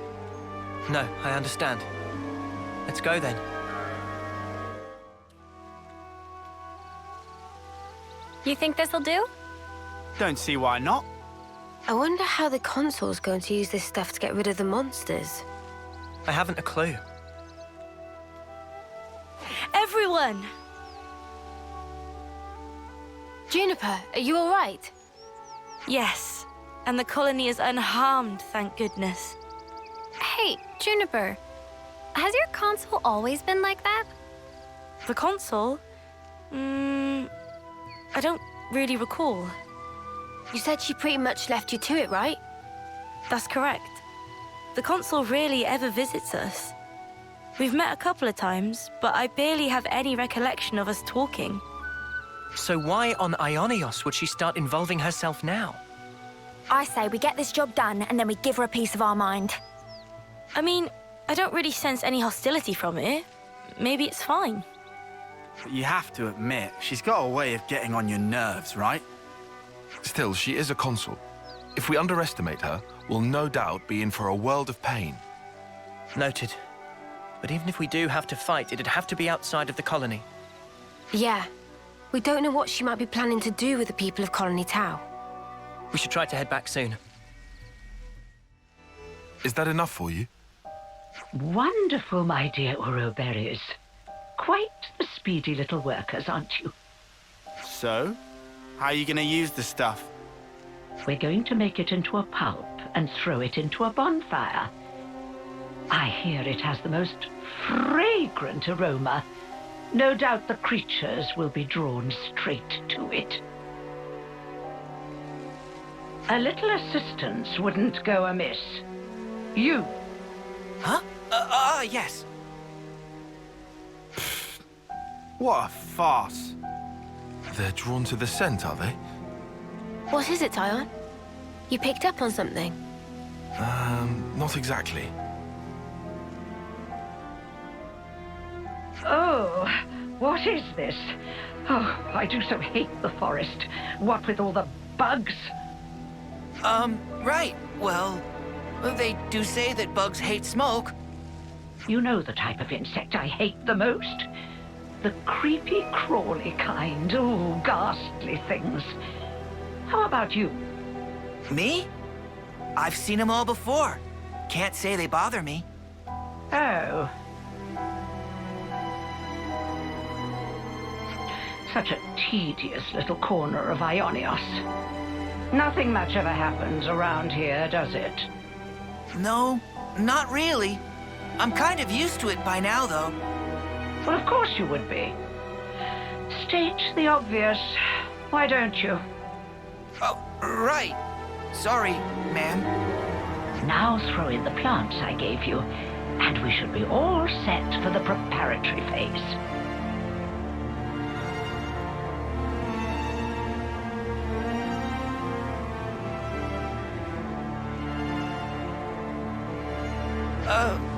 No, I understand. Let's go then. You think this'll do? Don't see why not. I wonder how the Consul's going to use this stuff to get rid of the monsters. I haven't a clue. Everyone! Juniper, are you all right? Yes, and the colony is unharmed, thank goodness. Hey, Juniper, has your Consul always been like that? The Consul? I don't really recall. You said she pretty much left you to it, right? That's correct. The Consul rarely ever visits us. We've met a couple of times, but I barely have any recollection of us talking. So why on Ionios would she start involving herself now? I say we get this job done and then we give her a piece of our mind. I mean, I don't really sense any hostility from it. Maybe it's fine. But you have to admit, she's got a way of getting on your nerves, right? Still, she is a consul. If we underestimate her, we'll no doubt be in for a world of pain. Noted. But even if we do have to fight, it'd have to be outside of the colony. Yeah. We don't know what she might be planning to do with the people of Colony Tau. We should try to head back soon. Is that enough for you? Wonderful, my dear Uroberries. Quite the speedy little workers, aren't you? So, how are you going to use the stuff? We're going to make it into a pulp and throw it into a bonfire. I hear it has the most fragrant aroma. No doubt the creatures will be drawn straight to it. A little assistance wouldn't go amiss. You. Huh? Yes. What a farce. They're drawn to the scent, are they? What is it, Taion? You picked up on something? Not exactly. Oh, what is this? Oh, I do so hate the forest. What with all the bugs? Right. Well, they do say that bugs hate smoke. You know the type of insect I hate the most? The creepy, crawly kind. Oh, ghastly things. How about you? Me? I've seen them all before. Can't say they bother me. Oh. Such a tedious little corner of Ionios. Nothing much ever happens around here, does it? No, not really. I'm kind of used to it by now, though. Well, of course you would be. State the obvious. Why don't you? Oh, right. Sorry, ma'am. Now throw in the plants I gave you, and we should be all set for the preparatory phase.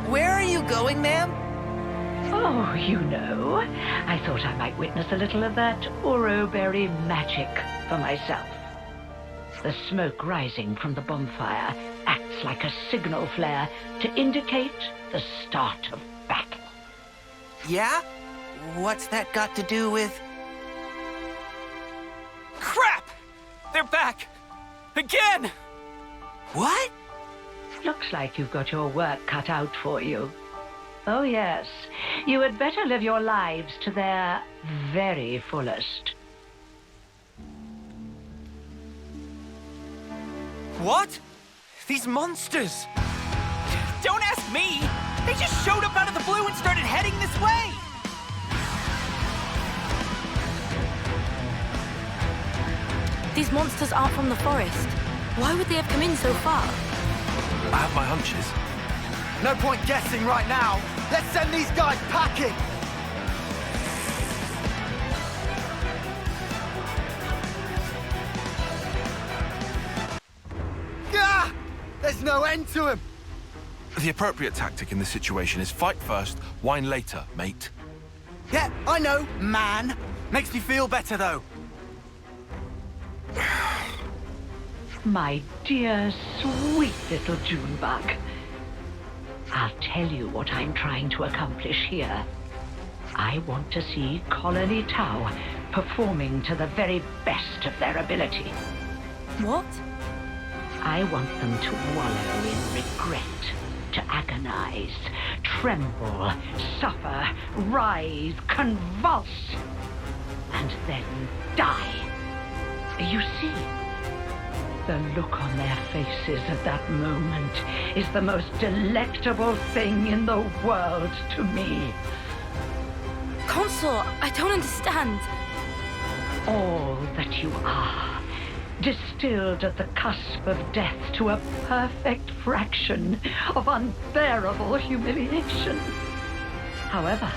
Where are you going, ma'am? Oh, you know. I thought I might witness a little of that Uroberry magic for myself. The smoke rising from the bonfire acts like a signal flare to indicate the start of battle. Yeah? What's that got to do with... Crap! They're back! Again! What? Looks like you've got your work cut out for you. Oh, yes. You had better live your lives to their very fullest. What? These monsters! Don't ask me! They just showed up out of the blue and started heading this way! these monsters aren't from the forest, why would they have come in so far? I have my hunches. No point guessing right now. Let's send these guys packing! Gah! There's no end to him! The appropriate tactic in this situation is fight first, whine later, mate. Yeah, I know, man. Makes me feel better, though. My dear, sweet little Junebug. I'll tell you what I'm trying to accomplish here. I want to see Colony Tau performing to the very best of their ability. What? I want them to wallow in regret, to agonize, tremble, suffer, writhe, convulse, and then die. You see, the look on their faces at that moment is the most delectable thing in the world to me. Consul, I don't understand. All that you are, distilled at the cusp of death to a perfect fraction of unbearable humiliation. However,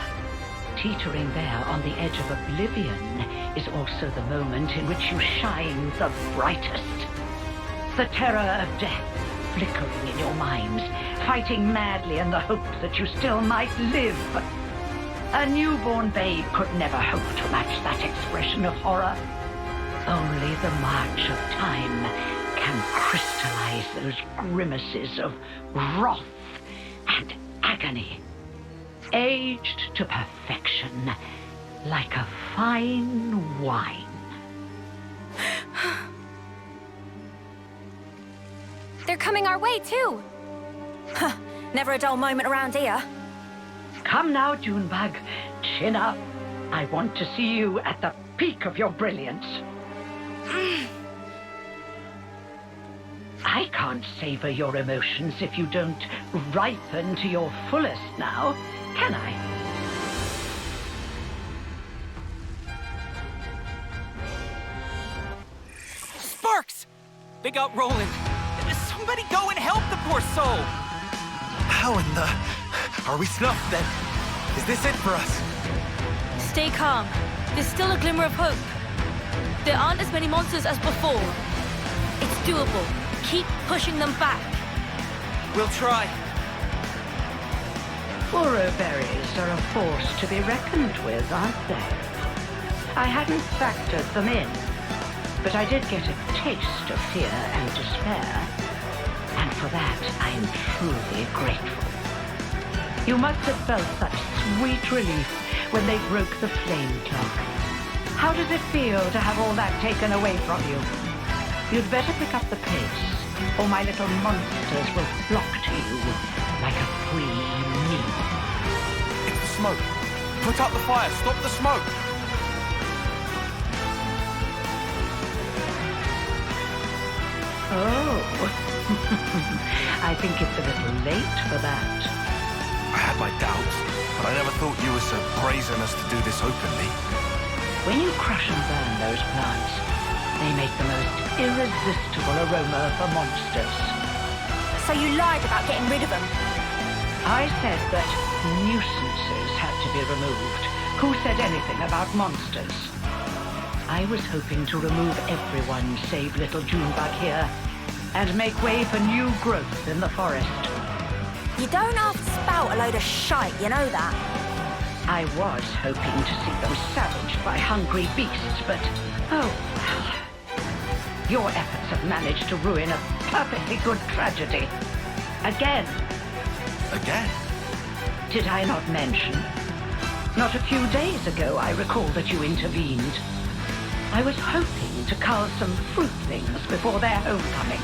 teetering there on the edge of oblivion is also the moment in which you shine the brightest. The terror of death flickering in your minds, fighting madly in the hope that you still might live. A newborn babe could never hope to match that expression of horror. Only the march of time can crystallize those grimaces of wrath and agony, aged to perfection like a fine wine. They're coming our way, too. Never a dull moment around here. Come now, Junebug. Chin up. I want to see you at the peak of your brilliance. I can't savor your emotions if you don't ripen to your fullest now, can I? Sparks! They got rolling. Somebody go and help the poor soul! How in the... Are we snuffed then? Is this it for us? Stay calm. There's still a glimmer of hope. There aren't as many monsters as before. It's doable. Keep pushing them back. We'll try. Uro berries are a force to be reckoned with, aren't they? I hadn't factored them in, but I did get a taste of fear and despair, and for that I'm truly grateful. You must have felt such sweet relief when they broke the flame clock. How does it feel to have all that taken away from you? You'd better pick up the pace, or my little monsters will flock to you like a free meal. It's the smoke. Put out the fire. Stop the smoke. Oh. I think it's a little late for that. I had my doubts, but I never thought you were so brazen as to do this openly. When you crush and burn those plants, they make the most irresistible aroma for monsters. So you lied about getting rid of them? I said that nuisances had to be removed. Who said anything about monsters? I was hoping to remove everyone save little Junebug here, and make way for new growth in the forest. You don't have to spout a load of shite, you know that? I was hoping to see them savaged by hungry beasts, but oh well. Your efforts have managed to ruin a perfectly good tragedy. Again. Again? Did I not mention? Not a few days ago, I recall that you intervened. I was hoping to cull some fruitlings before their homecoming.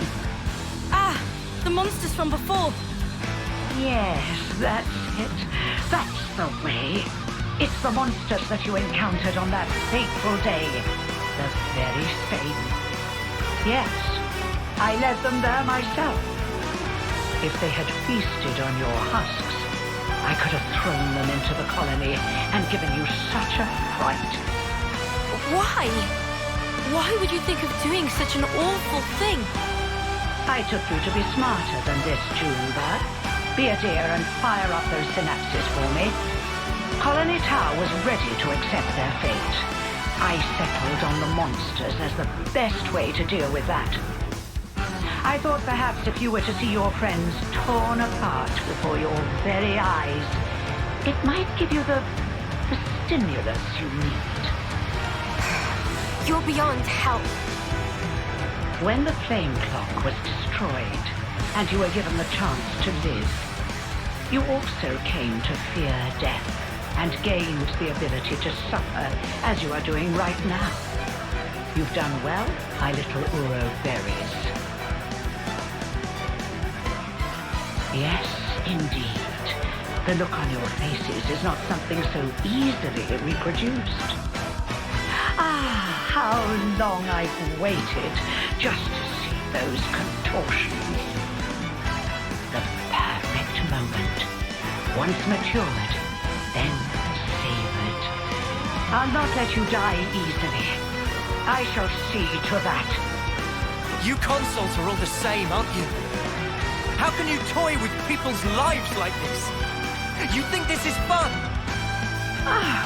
Ah! The monsters from before! Yes, that's it. That's the way. It's the monsters that you encountered on that fateful day. The very same. Yes, I led them there myself. If they had feasted on your husks, I could have thrown them into the colony and given you such a fright. Why? Why would you think of doing such an awful thing? I took you to be smarter than this, Junebug. Be a dear and fire up those synapses for me. Colony Tau was ready to accept their fate. I settled on the monsters as the best way to deal with that. I thought perhaps if you were to see your friends torn apart before your very eyes, it might give you the stimulus you need. You're beyond help. When the flame clock was destroyed, and you were given the chance to live, you also came to fear death, and gained the ability to suffer, as you are doing right now. You've done well, my little Uro berries. Yes, indeed. The look on your faces is not something so easily reproduced. Ah, how long I've waited just to see those contortions. The perfect moment. Once matured, then savored. I'll not let you die easily. I shall see to that. You consuls are all the same, aren't you? How can you toy with people's lives like this? You think this is fun? Oh,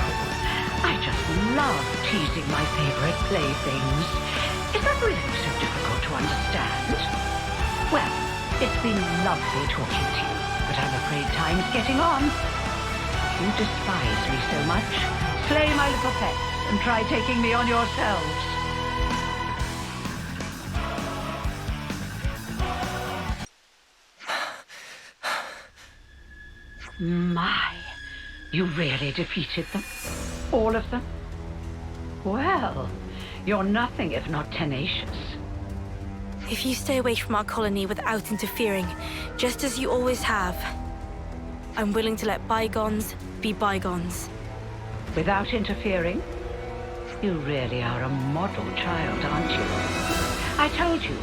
I just love teasing my favorite playthings. Is that really so difficult to understand? Well, it's been lovely talking to you, but I'm afraid time's getting on. You despise me so much. Slay my little pets and try taking me on yourselves. My, you really defeated them? All of them? Well, you're nothing if not tenacious. If you stay away from our colony without interfering, just as you always have, I'm willing to let bygones be bygones. Without interfering? You really are a model child, aren't you? I told you,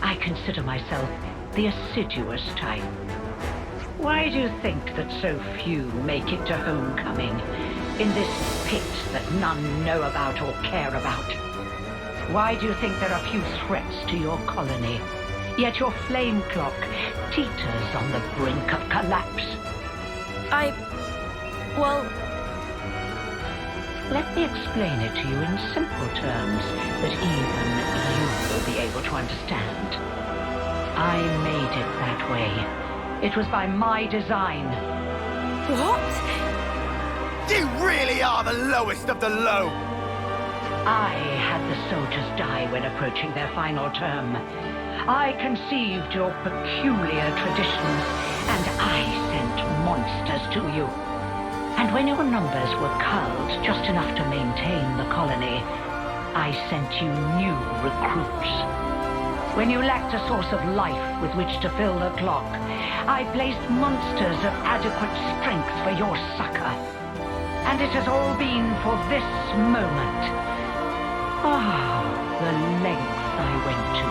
I consider myself the assiduous type. Why do you think that so few make it to homecoming, in this pit that none know about or care about? Why do you think there are few threats to your colony, yet your flame clock teeters on the brink of collapse? Well... Let me explain it to you in simple terms that even you will be able to understand. I made it that way. It was by my design. What? You really are the lowest of the low! I had the soldiers die when approaching their final term. I conceived your peculiar traditions, and I sent monsters to you. And when your numbers were culled just enough to maintain the colony, I sent you new recruits. When you lacked a source of life with which to fill the clock, I placed monsters of adequate strength for your succor. And it has all been for this moment. Oh, the lengths I went to,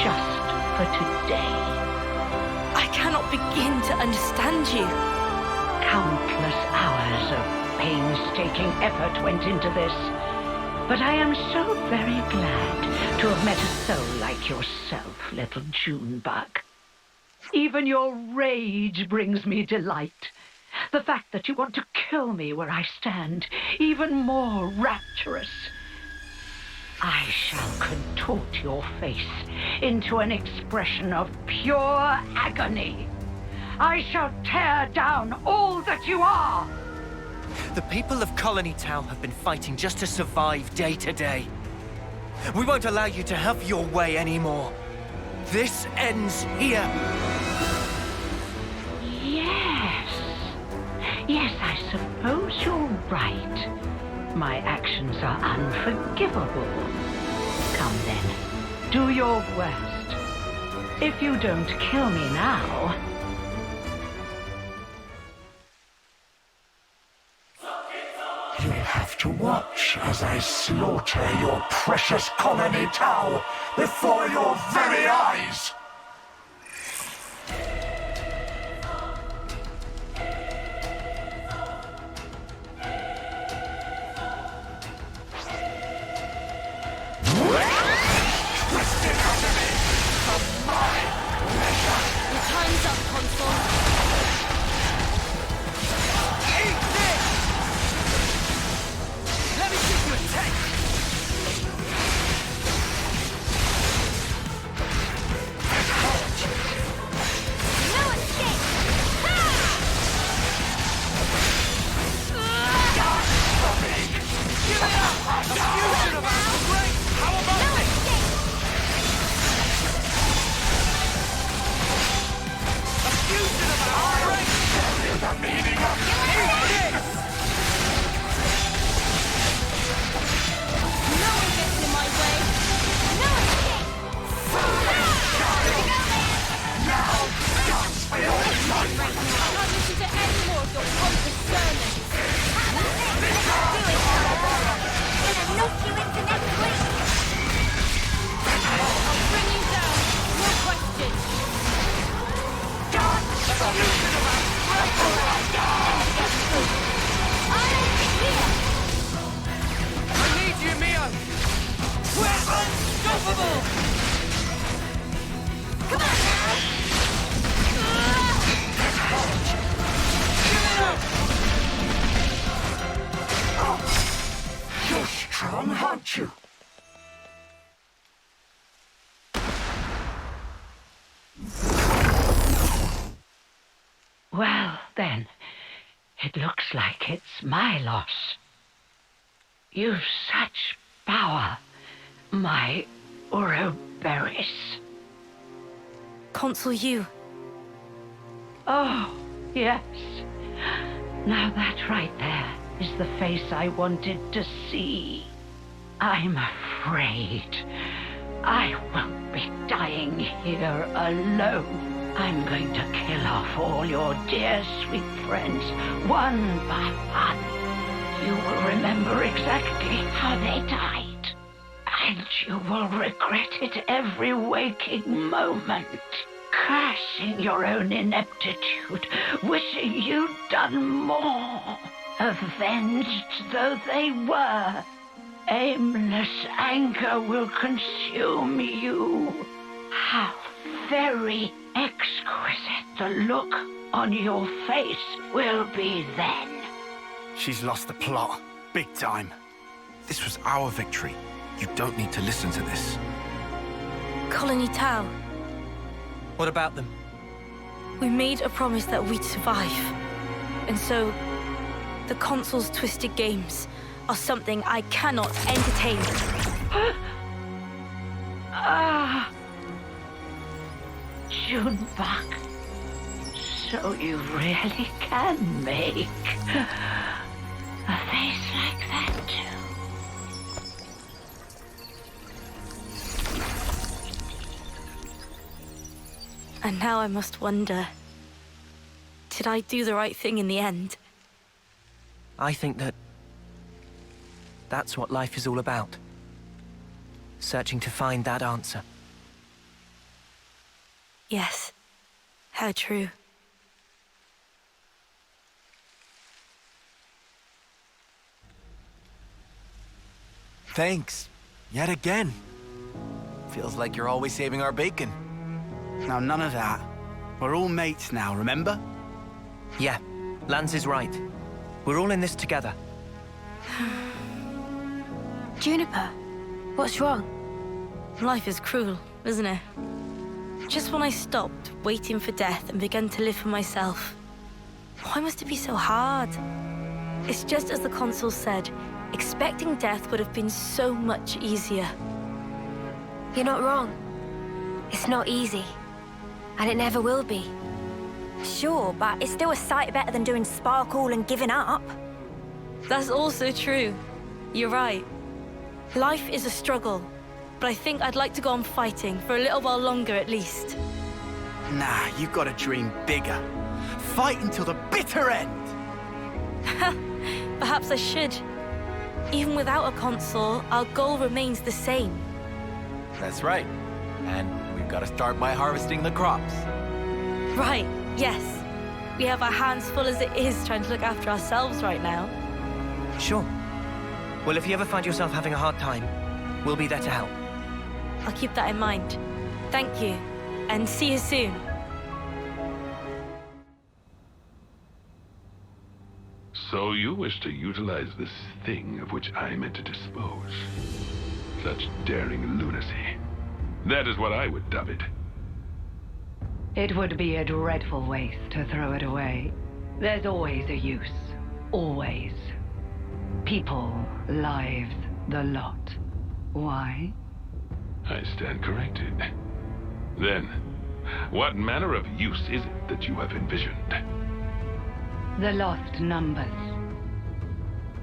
just for today. I cannot begin to understand you. Countless hours of painstaking effort went into this. But I am so very glad to have met a soul like yourself, little Junebug. Even your rage brings me delight. The fact that you want to kill me where I stand, even more rapturous. I shall contort your face into an expression of pure agony. I shall tear down all that you are. The people of Colony Tau have been fighting just to survive day to day. We won't allow you to have your way anymore. This ends here. Yes, I suppose you're right. My actions are unforgivable. Come then, do your worst. If you don't kill me now... You have to watch as I slaughter your precious colony Tau before your very eyes! then it looks like it's my loss. You've such power, my Ouroboros. Consul U. Oh, yes. Now that right there is the face I wanted to see. I'm afraid I won't be dying here alone. I'm going to kill off all your dear sweet friends, one by one. You will remember exactly how they died, and you will regret it every waking moment. Cursing your own ineptitude, wishing you'd done more. Avenged though they were, aimless anger will consume you. How very exquisite the look on your face will be then. She's lost the plot. Big time. This was our victory. You don't need to listen to this. Colony Tau. What about them? We made a promise that we'd survive. And so, the Consul's twisted games are something I cannot entertain. Juniper. So you really can make a face like that too. And now I must wonder, did I do the right thing in the end? I think that's what life is all about. Searching to find that answer. Yes, how true. Thanks. Yet again. Feels like you're always saving our bacon. Now, none of that. We're all mates now, remember? Yeah, Lanz is right. We're all in this together. Juniper, what's wrong? Life is cruel, isn't it? Just when I stopped waiting for death and began to live for myself, why must it be so hard? It's just as the Consul said, expecting death would have been so much easier. You're not wrong. It's not easy. And it never will be. Sure, but it's still a sight better than doing sparkle and giving up. That's also true. You're right. Life is a struggle, but I think I'd like to go on fighting for a little while longer at least. Nah, you've got to dream bigger. Fight until the bitter end! Perhaps I should. Even without a Consul, our goal remains the same. That's right. And we've got to start by harvesting the crops. Right, yes. We have our hands full as it is trying to look after ourselves right now. Sure. Well, if you ever find yourself having a hard time, we'll be there to help. I'll keep that in mind. Thank you, and see you soon. So you wish to utilize this thing of which I meant to dispose. Such daring lunacy. That is what I would dub it. It would be a dreadful waste to throw it away. There's always a use. Always. People, lives, the lot. Why? I stand corrected. Then, what manner of use is it that you have envisioned? The lost numbers.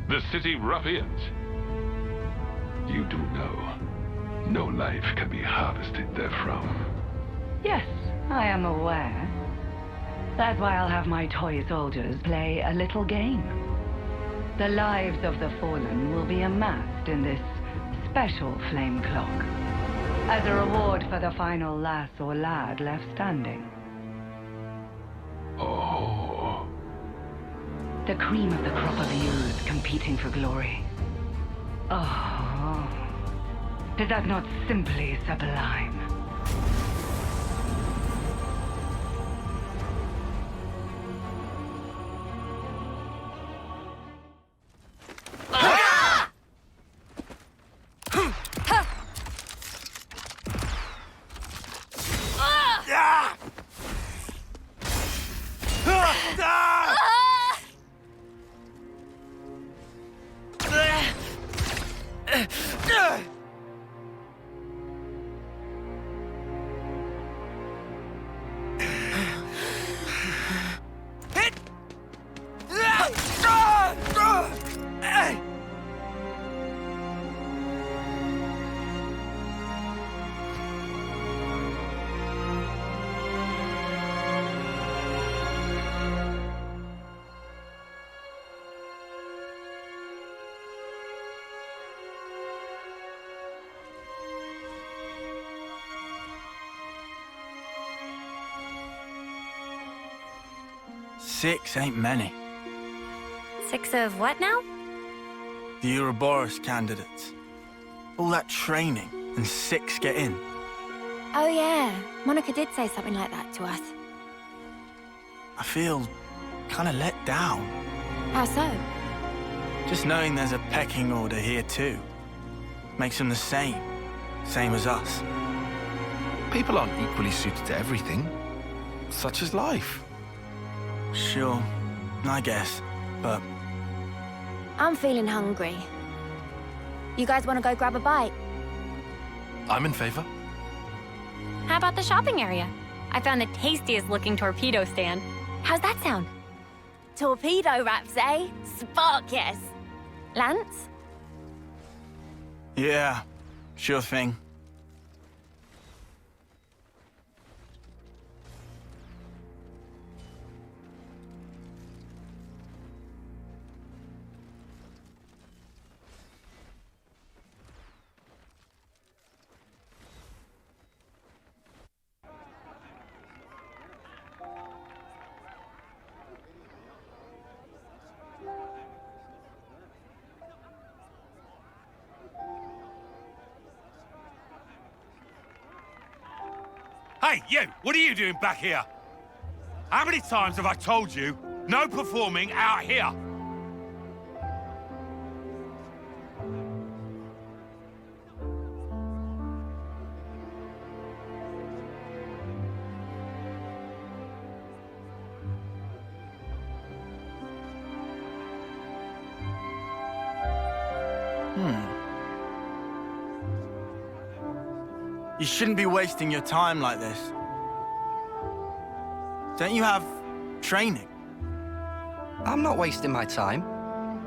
The city ruffians. You do know, no life can be harvested therefrom. Yes, I am aware. That's why I'll have my toy soldiers play a little game. The lives of the fallen will be amassed in this special flame clock, as a reward for the final lass or lad left standing. Oh. The cream of the crop of youth competing for glory. Oh, is that not simply sublime? 6 ain't many. 6 of what now? The Ouroboros candidates. All that training, and 6 get in. Oh yeah, Monica did say something like that to us. I feel kind of let down. How so? Just knowing there's a pecking order here too. Makes them the same as us. People aren't equally suited to everything. Such is life. Sure, I guess, but... I'm feeling hungry. You guys want to go grab a bite? I'm in favor. How about the shopping area? I found the tastiest looking torpedo stand. How's that sound? Torpedo wraps, eh? Spark, yes. Lanz? Yeah, sure thing. Hey, you! What are you doing back here? How many times have I told you, no performing out here? You shouldn't be wasting your time like this. Don't you have training? I'm not wasting my time.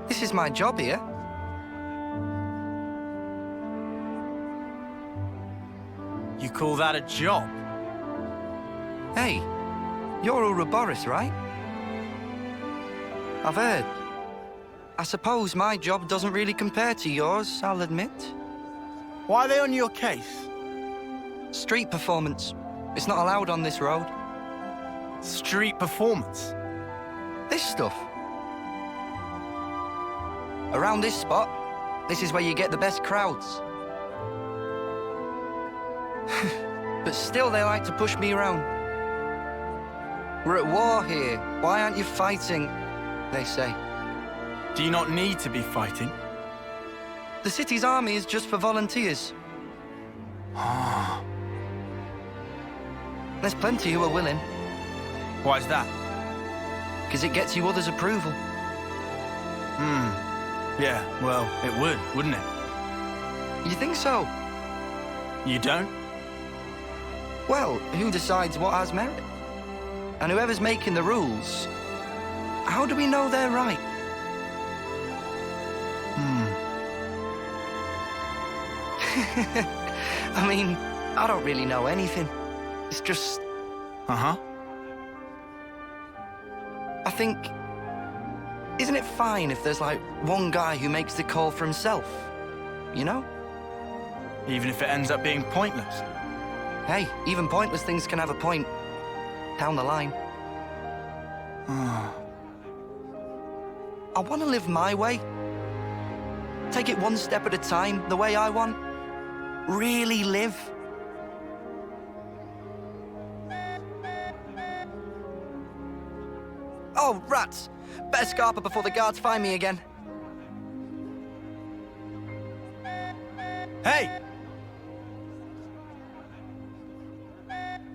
This is my job here. You call that a job? Hey, you're Ouroboros, right? I've heard. I suppose my job doesn't really compare to yours, I'll admit. Why are they on your case? Street performance. It's not allowed on this road. Street performance? This stuff. Around this spot, this is where you get the best crowds. But still they like to push me around. We're at war here. Why aren't you fighting? They say. Do you not need to be fighting? The city's army is just for volunteers. There's plenty who are willing. Why's that? Because it gets you others' approval. Yeah, well, it would, wouldn't it? You think so? You don't? Well, who decides what has merit? And whoever's making the rules, how do we know they're right? I mean, I don't really know anything. It's just... Uh-huh. I think... Isn't it fine if there's, like, one guy who makes the call for himself? You know? Even if it ends up being pointless? Hey, even pointless things can have a point. Down the line. I want to live my way. Take it one step at a time, the way I want. Really live. Oh, rats! Better scarper before the guards find me again. Hey!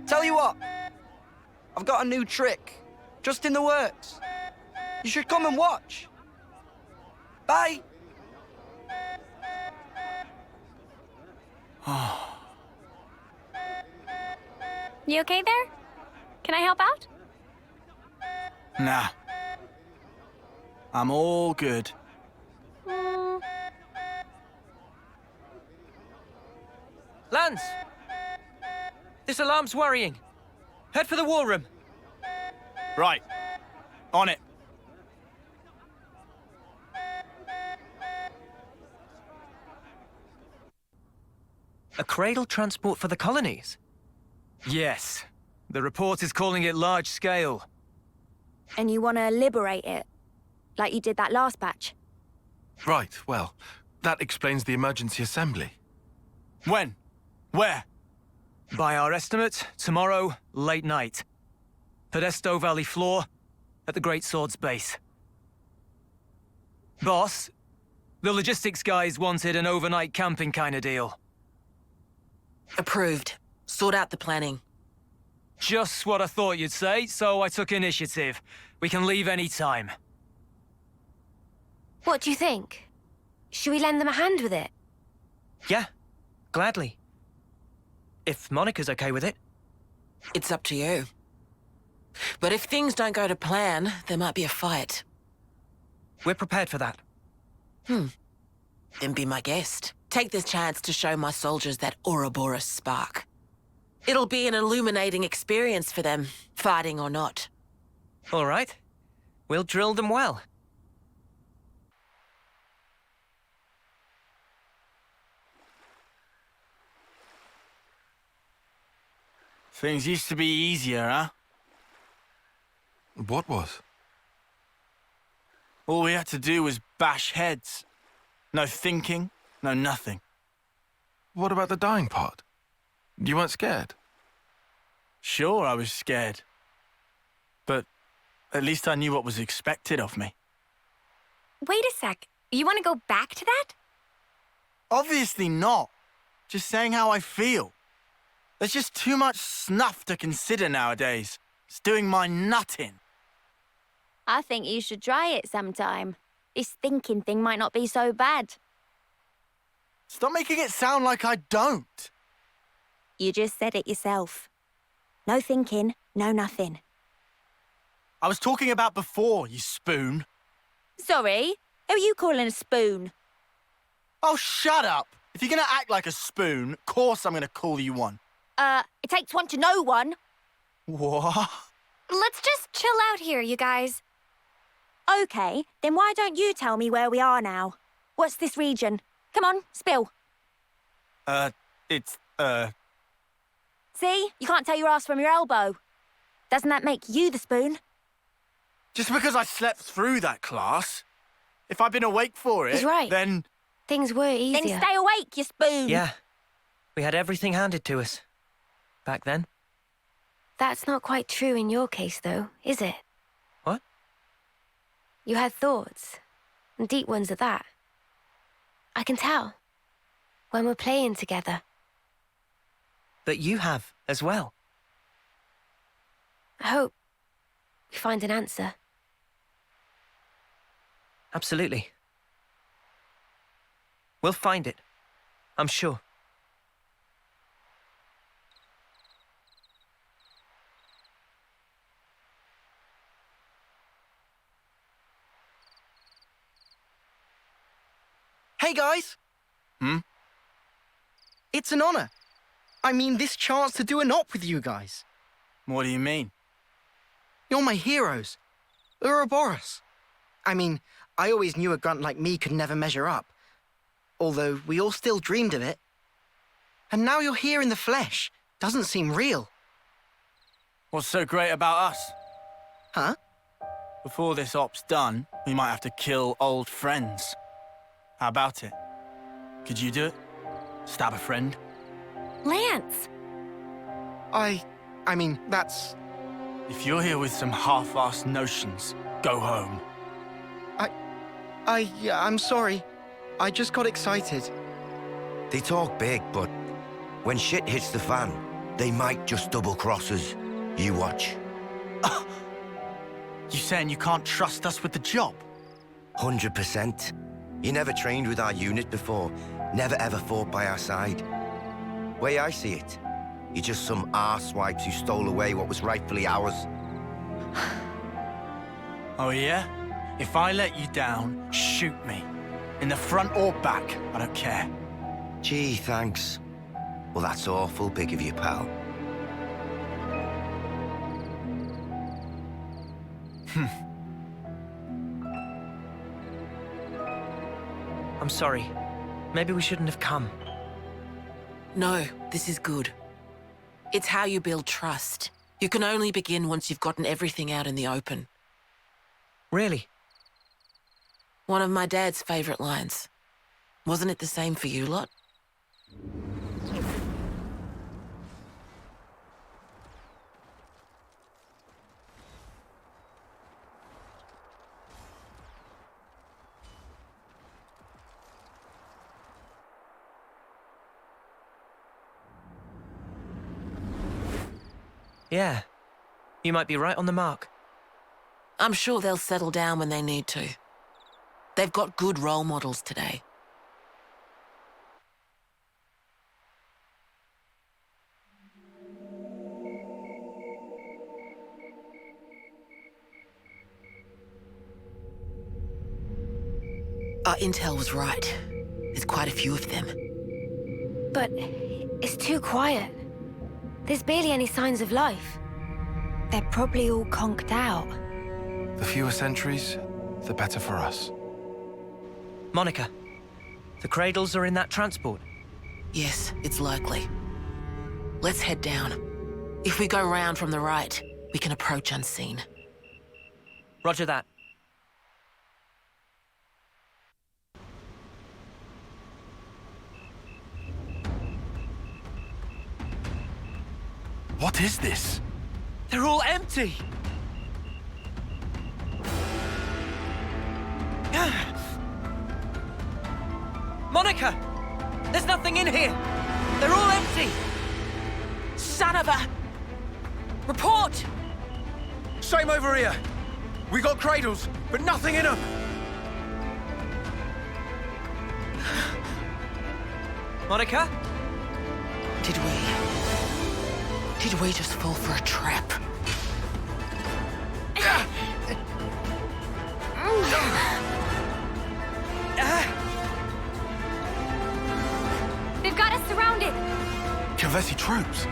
Tell you what, I've got a new trick, just in the works. You should come and watch. Bye! You okay there? Can I help out? Nah. I'm all good. Lanz! This alarm's worrying. Head for the war room. Right. On it. A cradle transport for the colonies? Yes. The report is calling it large scale. And you want to liberate it? Like you did that last batch? Right, well, that explains the emergency assembly. When? Where? By our estimates, tomorrow, late night. Podesto Valley floor, at the Great Sword's base. Boss, the logistics guys wanted an overnight camping kind of deal. Approved. Sort out the planning. Just what I thought you'd say, so I took initiative. We can leave any time. What do you think? Should we lend them a hand with it? Yeah, gladly. If Monica's okay with it. It's up to you. But if things don't go to plan, there might be a fight. We're prepared for that. Then be my guest. Take this chance to show my soldiers that Ouroboros spark. It'll be an illuminating experience for them, fighting or not. All right. We'll drill them well. Things used to be easier, huh? What was? All we had to do was bash heads. No thinking, no nothing. What about the dying part? You weren't scared? Sure, I was scared. But at least I knew what was expected of me. Wait a sec. You want to go back to that? Obviously not. Just saying how I feel. There's just too much snuff to consider nowadays. It's doing my nut in. I think you should try it sometime. This thinking thing might not be so bad. Stop making it sound like I don't. You just said it yourself. No thinking, no nothing. I was talking about before, you spoon. Sorry? Who are you calling a spoon? Oh, shut up. If you're gonna act like a spoon, of course I'm gonna call you one. It takes one to know one. What? Let's just chill out here, you guys. Okay, then why don't you tell me where we are now? What's this region? Come on, spill. It's, See? You can't tell your ass from your elbow. Doesn't that make you the spoon? Just because I slept through that class. If I'd been awake for it, He's right. then... Things were easier. Then stay awake, you spoon. Yeah. We had everything handed to us. Back then. That's not quite true in your case, though, is it? What? You had thoughts, and deep ones at that. I can tell. When we're playing together. But you have, as well. I hope we find an answer. Absolutely. We'll find it. I'm sure. Hey, guys! It's an honor. I mean, this chance to do an op with you guys. What do you mean? You're my heroes. Ouroboros. I mean, I always knew a grunt like me could never measure up. Although we all still dreamed of it. And now you're here in the flesh. Doesn't seem real. What's so great about us? Huh? Before this op's done, we might have to kill old friends. How about it? Could you do it? Stab a friend? Lance! I mean, that's... If you're here with some half-assed notions, go home. I'm sorry. I just got excited. They talk big, but when shit hits the fan, they might just double-cross us. You watch. You saying you can't trust us with the job? 100%. You never trained with our unit before, never ever fought by our side. Way I see it, you're just some arsewipes who stole away what was rightfully ours. Oh yeah? If I let you down, shoot me. In the front or back, I don't care. Gee, thanks. Well, that's awful big of you, pal. I'm sorry. Maybe we shouldn't have come. No, this is good. It's how you build trust. You can only begin once you've gotten everything out in the open. Really? One of my dad's favorite lines. Wasn't it the same for you lot? Yeah. You might be right on the mark. I'm sure they'll settle down when they need to. They've got good role models today. Our intel was right. There's quite a few of them. But it's too quiet. There's barely any signs of life. They're probably all conked out. The fewer sentries, the better for us. Monica, the cradles are in that transport. Yes, it's likely. Let's head down. If we go round from the right, we can approach unseen. Roger that. What is this? They're all empty! Monica! There's nothing in here! They're all empty! Son of a... Report! Same over here. We got cradles, but nothing in them. Monica? Did we just fall for a trap? They've got us surrounded! Kavesi troops!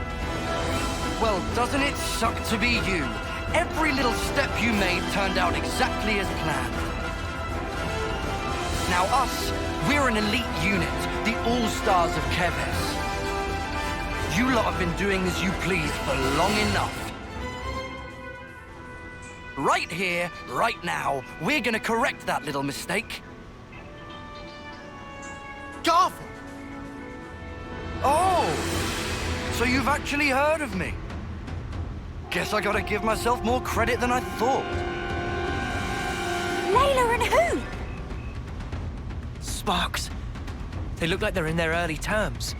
Well, doesn't it suck to be you? Every little step you made turned out exactly as planned. Now us, we're an elite unit, the all-stars of Keves. You lot have been doing as you please for long enough. Right here, right now, we're gonna correct that little mistake. Garvel! Oh! So you've actually heard of me? Guess I gotta give myself more credit than I thought. Layla and who? Sparks. They look like they're in their early terms.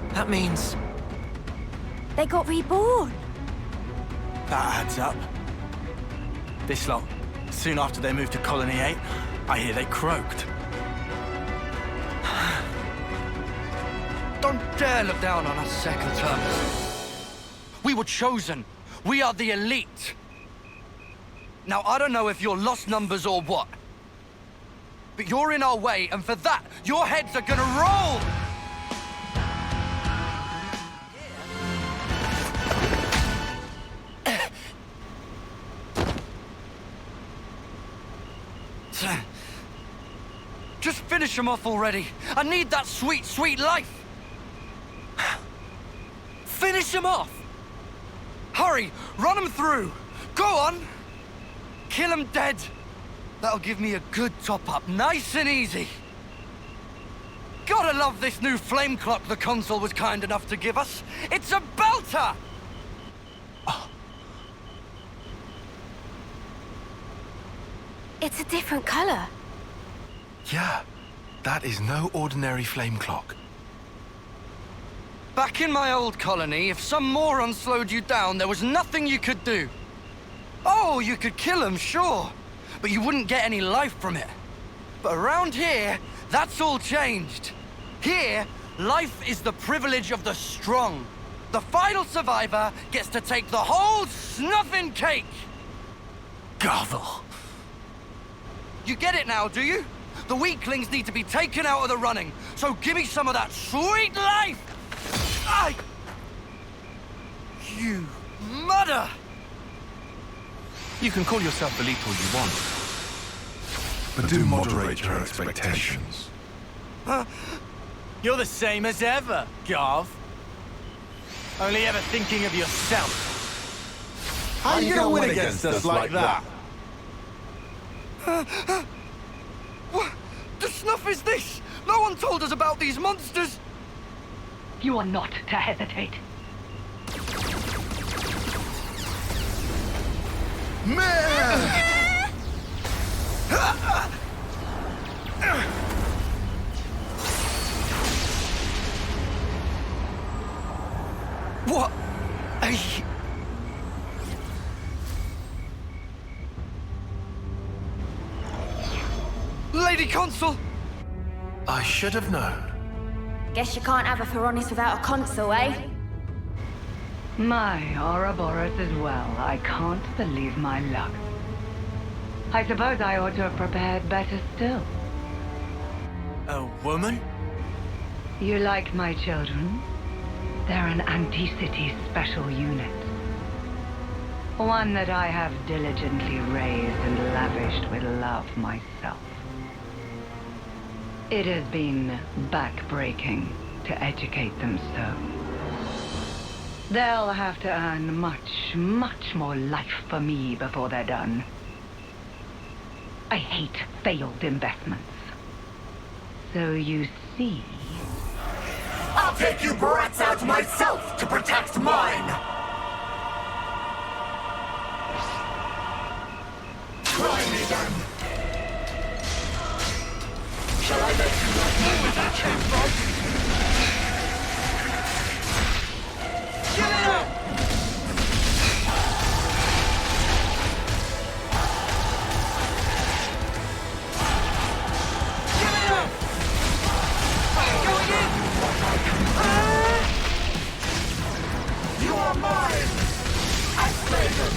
That means... They got reborn. That adds up. This lot, soon after they moved to Colony 8, I hear they croaked. Don't dare look down on us second termers. We were chosen. We are the elite. Now, I don't know if you're lost numbers or what, but you're in our way, and for that, your heads are gonna roll! Just finish him off already. I need that sweet, sweet life. Finish him off. Hurry, run him through. Go on. Kill him dead. That'll give me a good top-up, nice and easy. Gotta love this new flame clock the Consul was kind enough to give us. It's a belter! It's a different color. Yeah, that is no ordinary flame clock. Back in my old colony, if some moron slowed you down, there was nothing you could do. Oh, you could kill him, sure, but you wouldn't get any life from it. But around here, that's all changed. Here, life is the privilege of the strong. The final survivor gets to take the whole snuffing cake. Garvel. You get it now, do you? The weaklings need to be taken out of the running, so give me some of that sweet life! You mother! You can call yourself elite all you want, but do moderate your expectations. You're the same as ever, Garv. Only ever thinking of yourself. How are you gonna win against us like that? What the snuff is this? No one told us about these monsters! You are not to hesitate. What? Lady Consul! I should have known. Guess you can't have a Feronis without a consul, eh? My Ouroboros as well. I can't believe my luck. I suppose I ought to have prepared better still. A woman? You like my children? They're an Anti-City special unit. One that I have diligently raised and lavished with love myself. It has been back-breaking to educate them so. They'll have to earn much, much more life for me before they're done. I hate failed investments. So you see... I'll take you brats out myself to protect mine! Try me then! Shall I make you like me with that came from? Get it up! Get it up! Going in! You are mine! I slay them!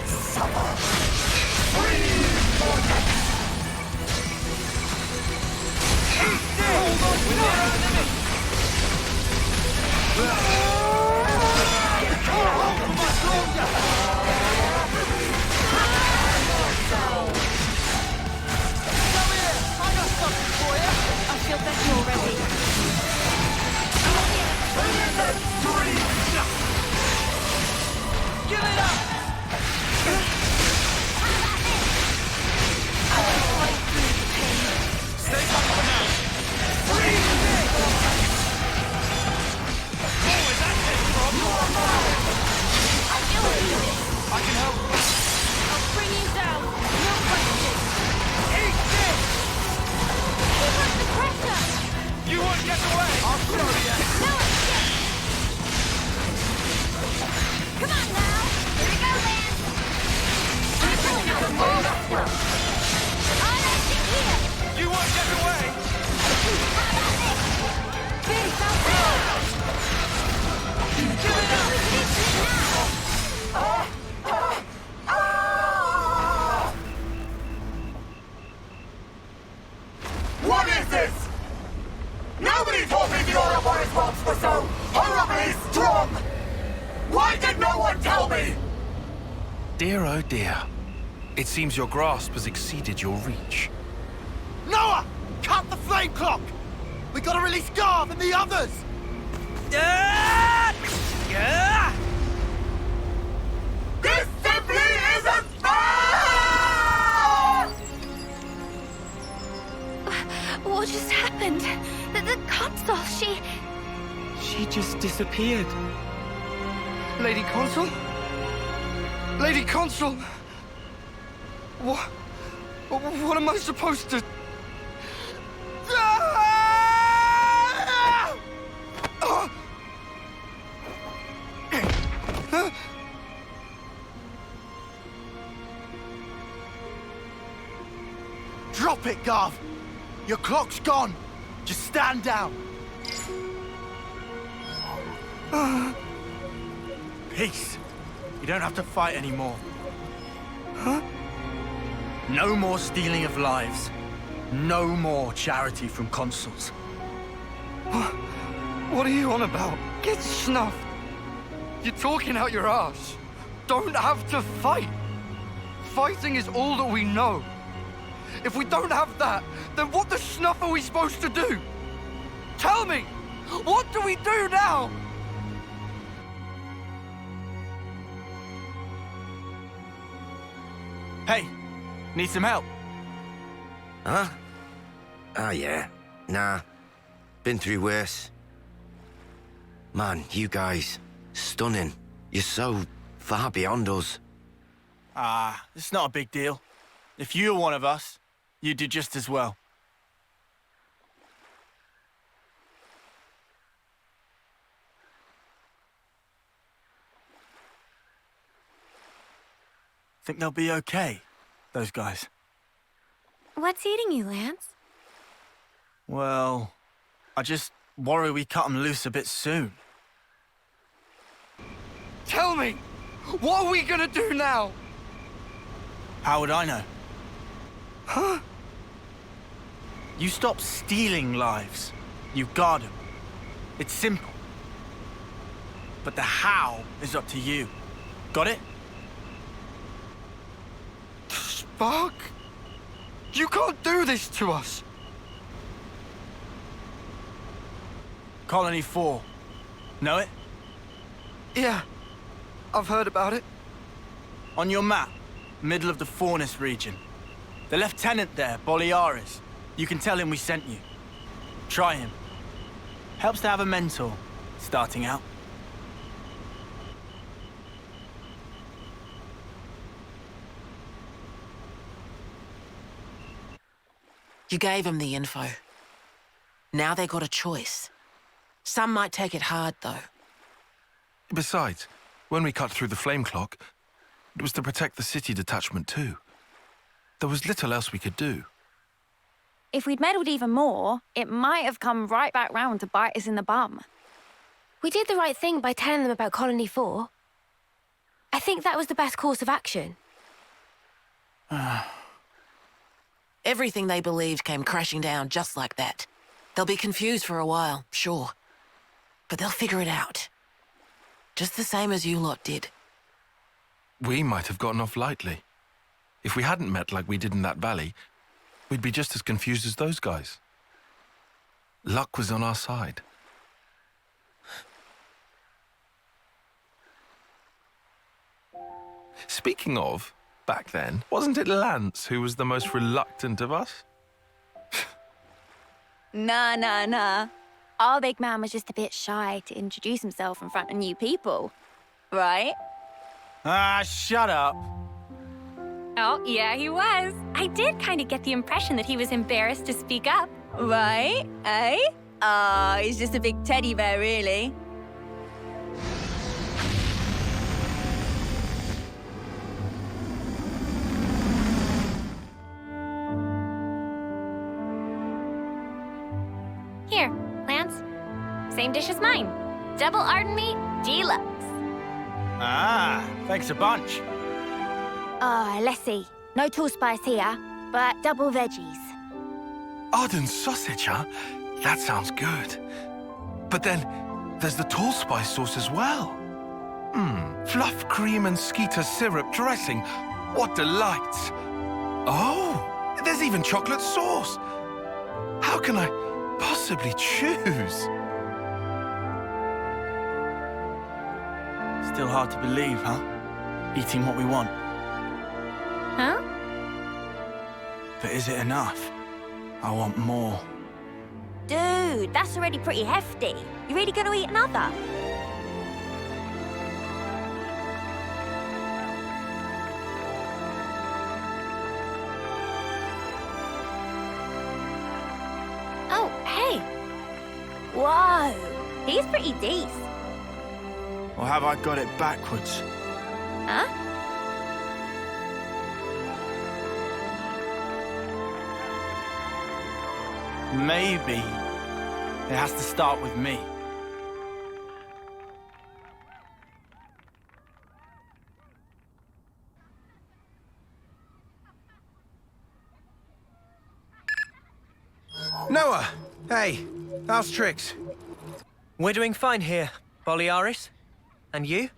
Suffer! Free! Vortex! Hold on to our enemy! Hold much longer! Come here! I got something for you! I feel better already. Give it up! Stay back for now! Freeze! Oh, is that it from? I can help. I'll bring you down. No question. Eat this! Keep up the pressure. You won't get away! I'll show you! No escape. Come on now. Here we go, Lanz. I'm going to move. I'll let you here. You won't get away! How about this? Finish out there. Give it up! What is this? Nobody told me the Ouroboros bombs were so horribly strong! Why did no one tell me? Dear, oh dear. It seems your grasp has exceeded your reach. Noah! Cut the flame clock! We gotta release Garv and the others! This simply isn't fair! What just happened? The consul, She just disappeared. Lady Consul? Lady Consul! What am I supposed to... Drop it, Garv! Your clock's gone! Just stand down! Peace. You don't have to fight anymore. Huh? No more stealing of lives. No more charity from consuls. What are you on about? Get snuffed. You're talking out your ass. Don't have to fight. Fighting is all that we know. If we don't have that, then what the snuff are we supposed to do? Tell me! What do we do now? Hey, need some help? Huh? Oh, yeah. Nah. Been through worse. Man, you guys, stunning. You're so far beyond us. Ah, it's not a big deal. If you were one of us, you'd do just as well. Think they'll be okay, those guys? What's eating you, Lanz? Well, I just worry we cut them loose a bit soon. Tell me, what are we gonna do now? How would I know? Huh? You stop stealing lives. You guard them. It's simple. But the how is up to you. Got it? Spark? You can't do this to us. Colony 4. Know it? Yeah, I've heard about it. On your map, middle of the Faunus region. The lieutenant there, Boliaris. You can tell him we sent you. Try him. Helps to have a mentor, starting out. You gave them the info. Now they got a choice. Some might take it hard, though. Besides, when we cut through the flame clock, it was to protect the city detachment too. There was little else we could do. If we'd meddled even more, it might have come right back round to bite us in the bum. We did the right thing by telling them about Colony 4. I think that was the best course of action. Everything they believed came crashing down just like that. They'll be confused for a while, sure. But they'll figure it out. Just the same as you lot did. We might have gotten off lightly. If we hadn't met like we did in that valley, we'd be just as confused as those guys. Luck was on our side. Speaking of, back then, wasn't it Lanz who was the most reluctant of us? Nah. Our big man was just a bit shy to introduce himself in front of new people. Right? Ah, shut up. Oh, yeah, he was. I did kind of get the impression that he was embarrassed to speak up. Right? Eh? Ah, he's just a big teddy bear, really. Here, Lanz. Same dish as mine. Double Arden meat, deluxe. Ah, thanks a bunch. Let's see. No tall spice here, but double veggies. Arden sausage, huh? That sounds good. But then, there's the tall spice sauce as well. Fluff cream and skeeter syrup dressing. What delights. Oh, there's even chocolate sauce. How can I possibly choose? Still hard to believe, huh? Eating what we want. Huh? But is it enough? I want more. Dude, that's already pretty hefty. You really gonna eat another? Oh, hey. Whoa, he's pretty decent. Or have I got it backwards? Huh? Maybe it has to start with me. Noah! Hey, how's tricks? We're doing fine here, Boliaris. And you?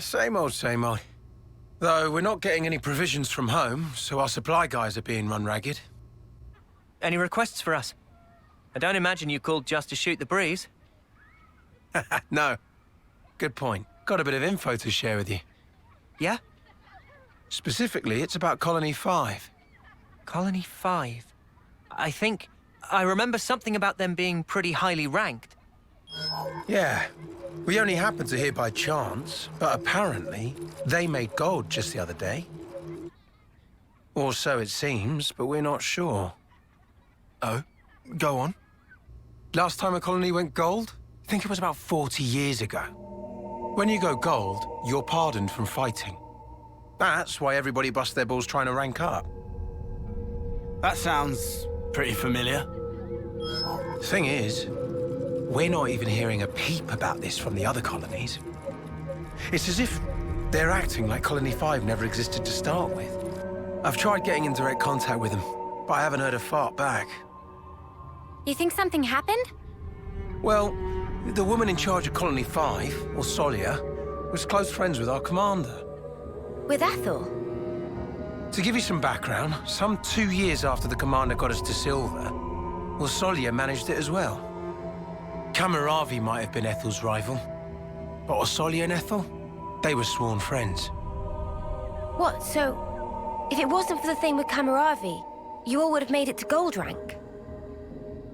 Same old, same old. Though we're not getting any provisions from home, so our supply guys are being run ragged. Any requests for us? I don't imagine you called just to shoot the breeze. No. Good point. Got a bit of info to share with you. Yeah? Specifically, it's about Colony 5. Colony 5? I think I remember something about them being pretty highly ranked. Yeah. We only happened to hear by chance, but apparently they made gold just the other day. Or so it seems, but we're not sure. Oh? Go on. Last time a colony went gold? I think it was about 40 years ago. When you go gold, you're pardoned from fighting. That's why everybody busts their balls trying to rank up. That sounds pretty familiar. Thing is, we're not even hearing a peep about this from the other colonies. It's as if they're acting like Colony 5 never existed to start with. I've tried getting in direct contact with them, but I haven't heard a fart back. You think something happened? Well, the woman in charge of Colony 5, or Solia, was close friends with our commander. With Ethel? To give you some background, some 2 years after the commander got us to silver, well, Solia managed it as well. Cammuravi might have been Ethel's rival, but Solia and Ethel, they were sworn friends. What, so if it wasn't for the thing with Cammuravi, you all would have made it to gold rank?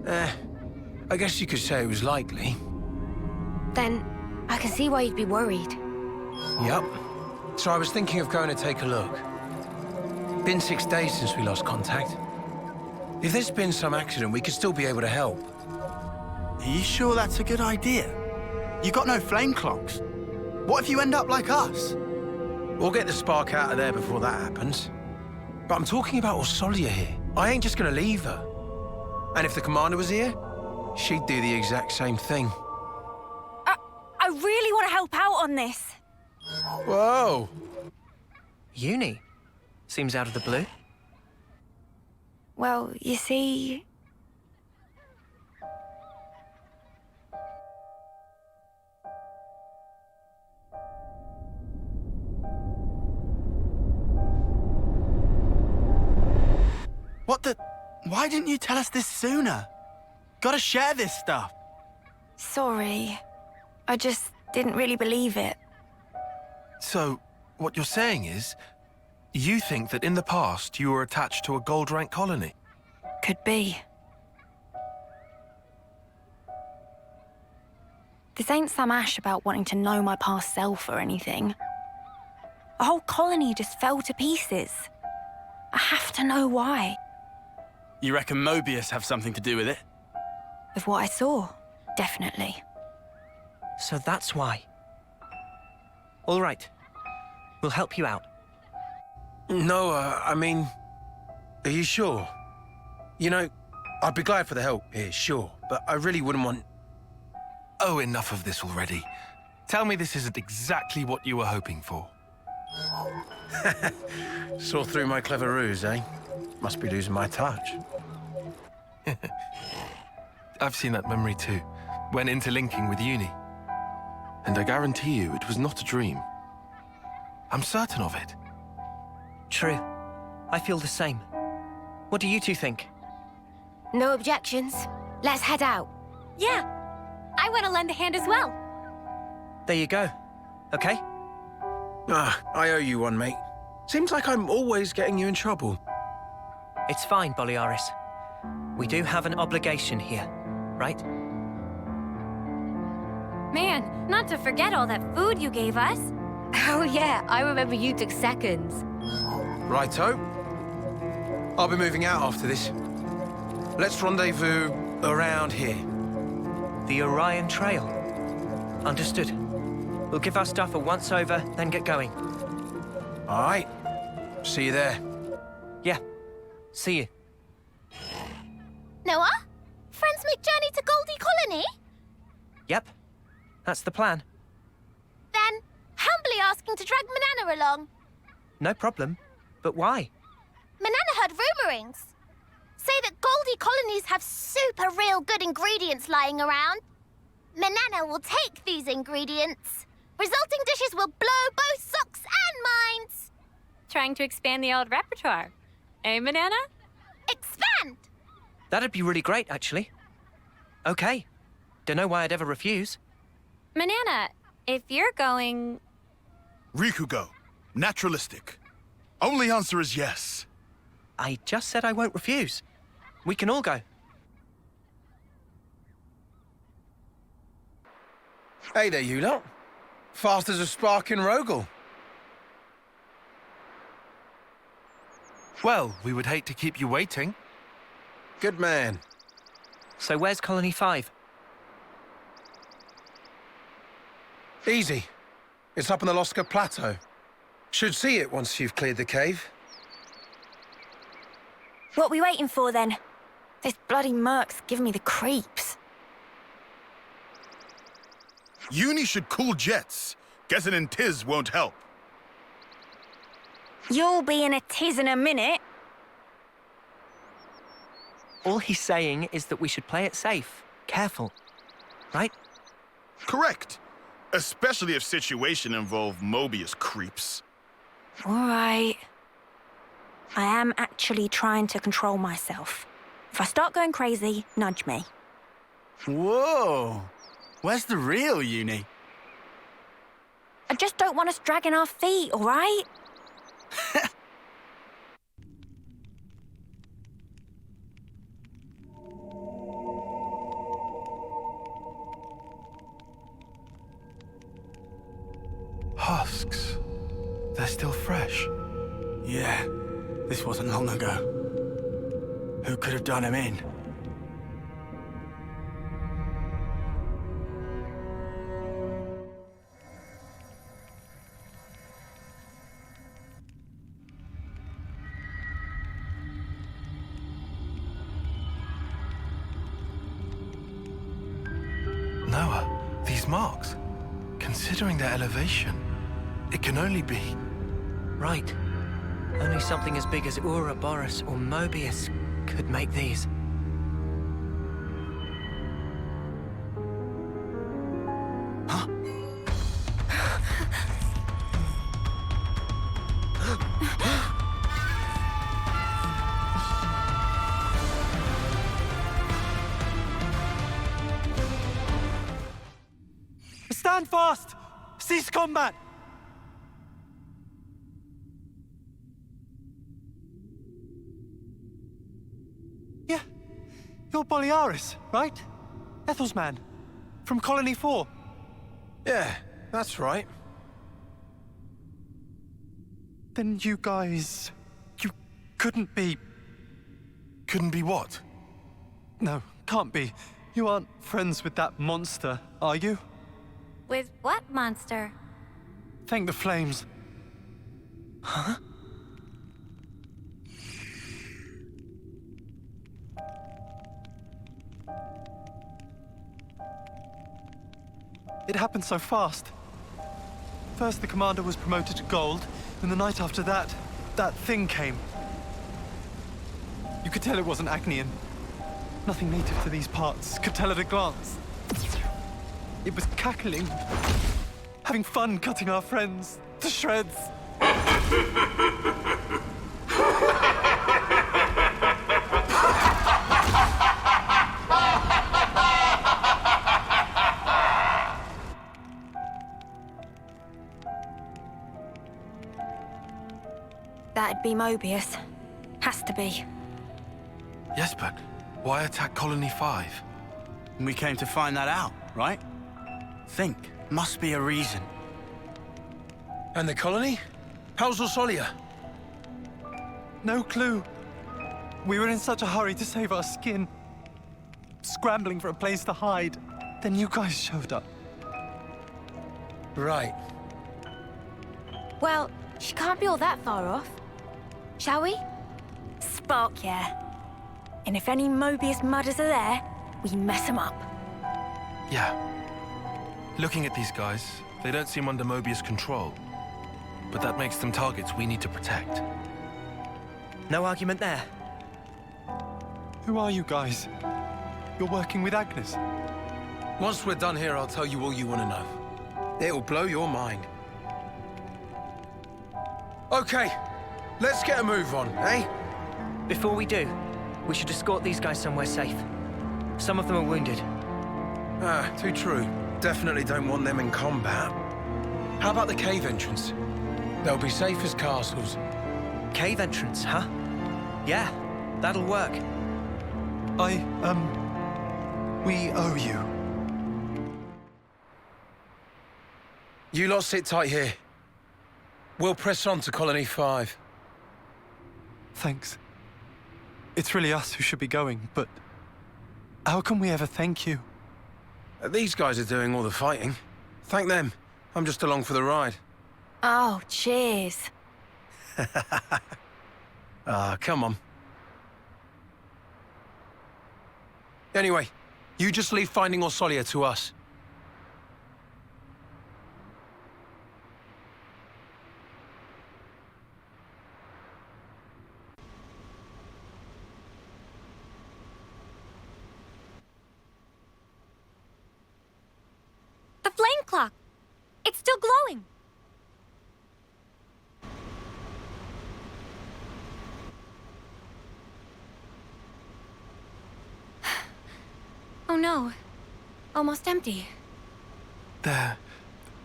I guess you could say it was likely. Then I can see why you'd be worried. Yep. So I was thinking of going to take a look. Been 6 days since we lost contact. If there's been some accident, we could still be able to help. Are you sure that's a good idea? You got no flame clocks. What if you end up like us? We'll get the spark out of there before that happens. But I'm talking about Solia here. I ain't just gonna leave her. And if the commander was here, she'd do the exact same thing. I really want to help out on this. Whoa! Eunie? Seems out of the blue. Well, you see... What the... Why didn't you tell us this sooner? Gotta share this stuff. Sorry. I just didn't really believe it. So, what you're saying is, you think that in the past you were attached to a gold rank colony? Could be. This ain't some ash about wanting to know my past self or anything. A whole colony just fell to pieces. I have to know why. You reckon Moebius have something to do with it? Of what I saw, definitely. So that's why. All right. We'll help you out. No, I mean... Are you sure? You know, I'd be glad for the help here, sure, but I really wouldn't want... Oh, enough of this already. Tell me this isn't exactly what you were hoping for. Saw through my clever ruse, eh? Must be losing my touch. I've seen that memory too, when interlinking with Eunie. And I guarantee you it was not a dream. I'm certain of it. True. I feel the same. What do you two think? No objections. Let's head out. Yeah. I want to lend a hand as well. There you go. Okay? I owe you one, mate. Seems like I'm always getting you in trouble. It's fine, Boliaris. We do have an obligation here, right? Man, not to forget all that food you gave us. Oh yeah, I remember you took seconds. Righto. I'll be moving out after this. Let's rendezvous around here. The Orion Trail. Understood. We'll give our stuff a once-over, then get going. All right. See you there. Yeah. See you. Noah? Friends make journey to Goldie Colony? Yep. That's the plan. Then, humbly asking to drag Manana along. No problem. But why? Manana heard rumorings. Say that Goldie colonies have super real good ingredients lying around. Manana will take these ingredients. Resulting dishes will blow both socks and minds. Trying to expand the old repertoire. Eh, Manana? Expand! That'd be really great, actually. Okay. Don't know why I'd ever refuse. Manana, if you're going... Riku go. Naturalistic. Only answer is yes. I just said I won't refuse. We can all go. Hey there, you lot. Fast as a spark in Rogel. Well, we would hate to keep you waiting. Good man. So where's Colony 5? Easy. It's up on the Loska Plateau. Should see it once you've cleared the cave. What we waiting for, then? This bloody merc's giving me the creeps. Eunie should cool jets. Guessing in Tiz won't help. You'll be in a tiz in a minute. All he's saying is that we should play it safe. Careful. Right? Correct. Especially if situation involve Moebius creeps. All right. I am actually trying to control myself. If I start going crazy, nudge me. Whoa! Where's the real Eunie? I just don't want us dragging our feet, all right? Husks. They're still fresh. Yeah, this wasn't long ago. Who could have done him in? Noah, these marks. Considering their elevation, it can only be... Right. Only something as big as Ouroboros or Moebius could make these. Stand fast! Cease combat! Yeah, you're Boliaris, right? Ethel's man, from Colony 4. Yeah, that's right. Then you guys... you couldn't be... Couldn't be what? No, can't be. You aren't friends with that monster, are you? With what monster? Thank the flames. Huh? It happened so fast. First, the commander was promoted to gold, and the night after that, that thing came. You could tell it wasn't Agnian. Nothing native to these parts. Could tell at a glance. It was cackling, having fun cutting our friends to shreds. That'd be Moebius. Has to be. Yes, but why attack Colony 5? We came to find that out, right? Think. Must be a reason. And the colony? How's Orsolia? No clue. We were in such a hurry to save our skin. Scrambling for a place to hide. Then you guys showed up. Right. Well, she can't be all that far off. Shall we? Spark, yeah. And if any Moebius mudders are there, we mess them up. Yeah. Looking at these guys, they don't seem under Moebius control. But that makes them targets we need to protect. No argument there. Who are you guys? You're working with Agnus? Once we're done here, I'll tell you all you want to know. It'll blow your mind. Okay, let's get a move on, eh? Before we do, we should escort these guys somewhere safe. Some of them are wounded. Ah, too true. Definitely don't want them in combat. How about the cave entrance? They'll be safe as castles. cave entrance, huh? Yeah, that'll work. We owe you. You lot sit tight here. We'll press on to Colony 5. Thanks. It's really us who should be going, but how can we ever thank you? These guys are doing all the fighting. Thank them. I'm just along for the ride. Oh, cheers. Come on. Anyway, you just leave finding Orsolia to us. The flame clock! It's still glowing! Oh no. Almost empty. There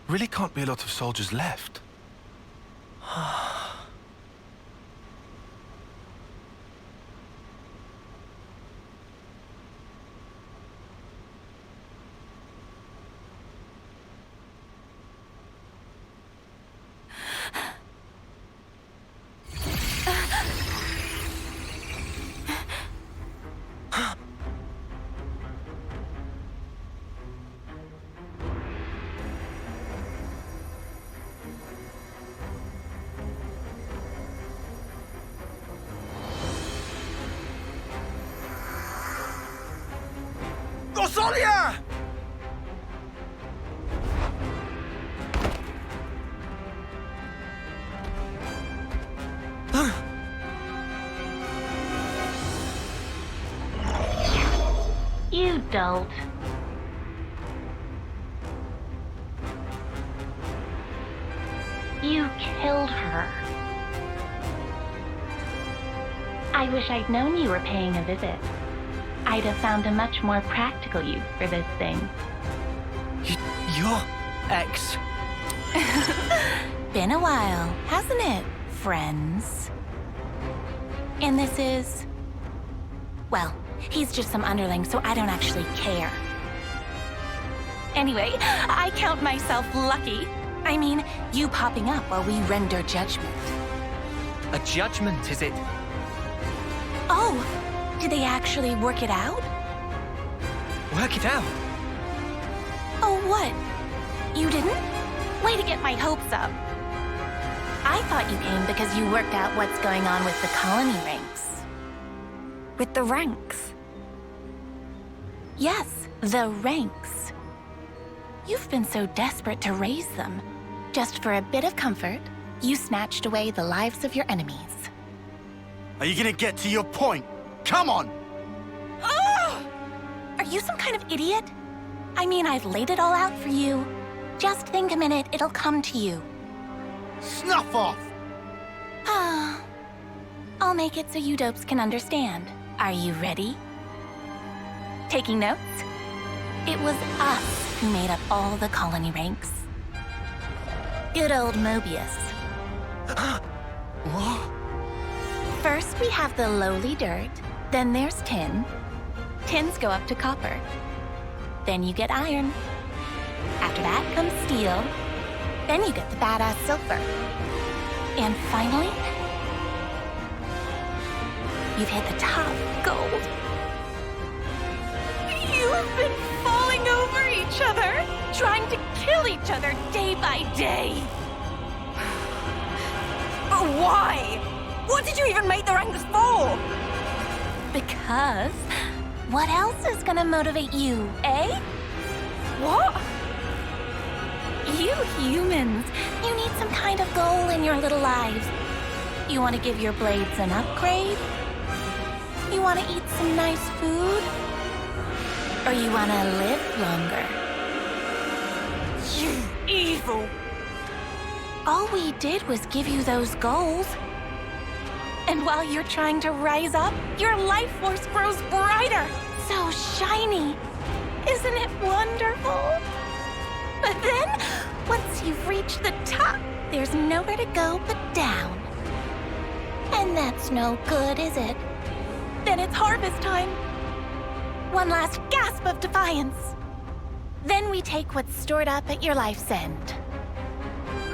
really can't be a lot of soldiers left. Orsolia! You dolt. You killed her. I wish I'd known you were paying a visit. I'd have found a much more practical use for this thing. You're X. Been a while, hasn't it, friends? And this is... well, he's just some underling, so I don't actually care. Anyway, I count myself lucky. I mean, you popping up while we render judgment. A judgment, is it? Oh, did they actually work it out? Work it out? Oh, what? You didn't? Way to get my hopes up. I thought you came because you worked out what's going on with the colony ranks. With the ranks? Yes, the ranks. You've been so desperate to raise them. Just for a bit of comfort, you snatched away the lives of your enemies. Are you gonna get to your point? Come on! Oh! Are you some kind of idiot? I mean, I've laid it all out for you. Just think a minute, it'll come to you. Snuff off! Ah. I'll make it so you dopes can understand. Are you ready? Taking notes? It was us who made up all the colony ranks. Good old Moebius. What? First, we have the lowly dirt. Then there's tin. Tins go up to copper. Then you get iron. After that comes steel. Then you get the badass silver. And finally, you've hit the top, gold. You've been falling over each other, trying to kill each other day by day. But why? What did you even make the ranks for? Because what else is gonna motivate you, eh? What? You humans, you need some kind of goal in your little lives. You want to give your blades an upgrade? You want to eat some nice food? Or you want to live longer? You evil! All we did was give you those goals. And while you're trying to rise up, your life force grows brighter. So shiny. Isn't it wonderful? But then, once you've reached the top, there's nowhere to go but down. And that's no good, is it? Then it's harvest time. One last gasp of defiance. Then we take what's stored up at your life's end.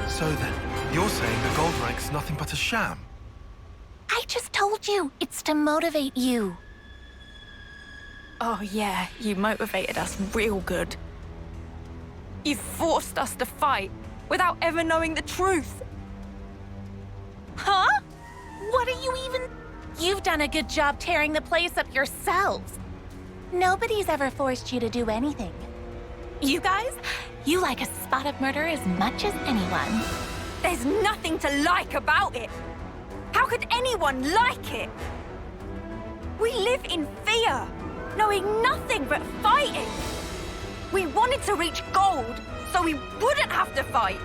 So then, you're saying the gold rank's nothing but a sham? I just told you, it's to motivate you. Oh yeah, you motivated us real good. You forced us to fight without ever knowing the truth. Huh? What are you even... You've done a good job tearing the place up yourselves. Nobody's ever forced you to do anything. You guys, you like a spot of murder as much as anyone. There's nothing to like about it. How could anyone like it? We live in fear, knowing nothing but fighting. We wanted to reach gold, so we wouldn't have to fight.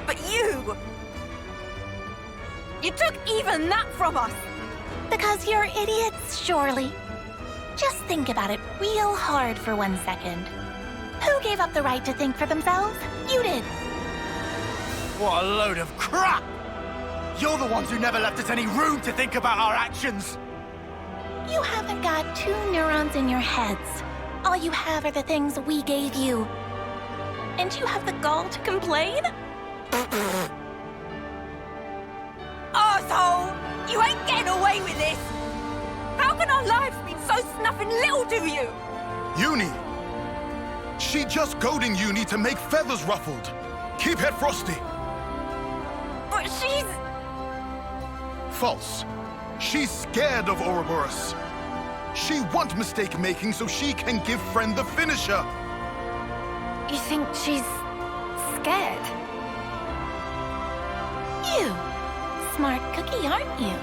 But you took even that from us. Because you're idiots, surely. Just think about it real hard for 1 second. Who gave up the right to think for themselves? You did. What a load of crap! You're the ones who never left us any room to think about our actions! You haven't got 2 neurons in your heads. All you have are the things we gave you. And you have the gall to complain? Arsehole! You ain't getting away with this! How can our lives be so snuffing little to you? Eunie! She just goading Eunie to make feathers ruffled. Keep head frosty. But she's... False. She's scared of Ouroboros. She want mistake-making so she can give friend the finisher. You think she's scared? You. Smart cookie, aren't you?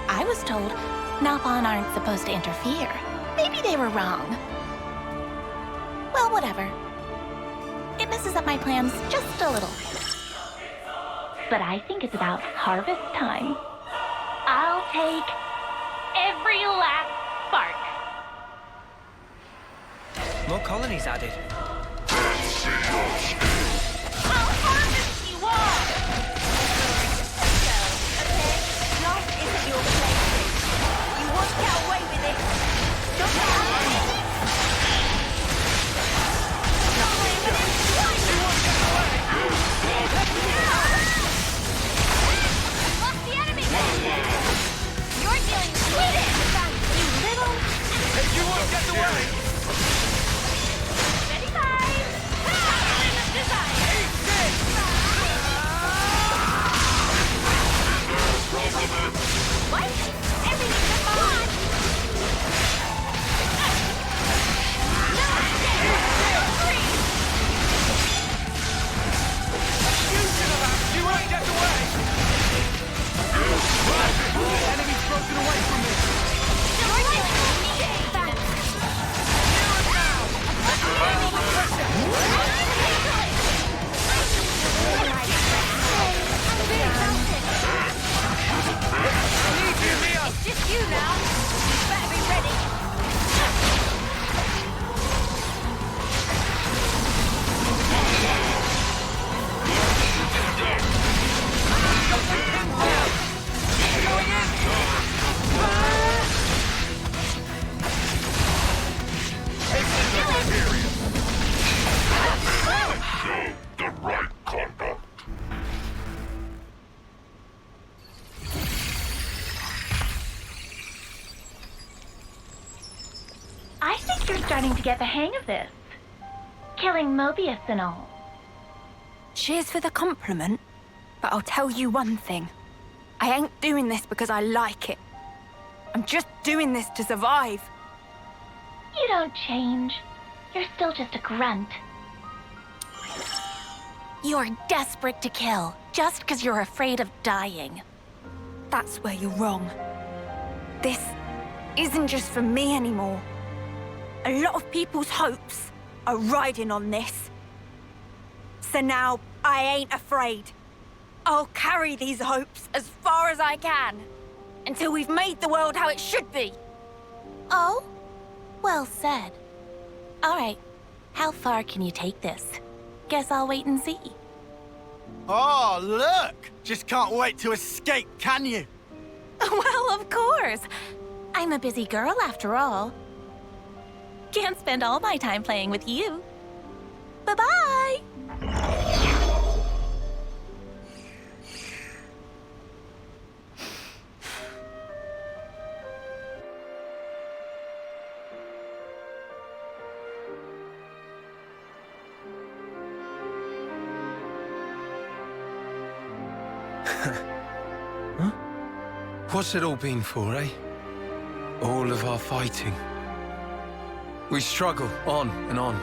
I was told Nalpan aren't supposed to interfere. Maybe they were wrong. Well, whatever. It messes up my plans just a little. But I think it's about harvest time. I'll take every last spark. More colonies added. I'll harvest you all! Life isn't your plaything. You won't get away with it. Don't get away. Lost the enemy! You're dealing with it! You little... Hey, you won't get away! Ready, guys! What? Everything's fine! You won't get away! Enemy's broken away from me! It's just you now. You better be ready. The right conduct. I think you're starting to get the hang of this. Killing Moebius and all. Cheers for the compliment, but I'll tell you one thing. I ain't doing this because I like it. I'm just doing this to survive. You don't change. You're still just a grunt. You're desperate to kill, just because you're afraid of dying. That's where you're wrong. This isn't just for me anymore. A lot of people's hopes are riding on this. So now, I ain't afraid. I'll carry these hopes as far as I can, until we've made the world how it should be. Oh? Well said. All right, how far can you take this? Guess I'll wait and see. Oh, look! Just can't wait to escape, can you? Well, of course. I'm a busy girl after all. Can't spend all my time playing with you. Bye-bye! Huh? What's it all been for, eh? All of our fighting. We struggle on and on.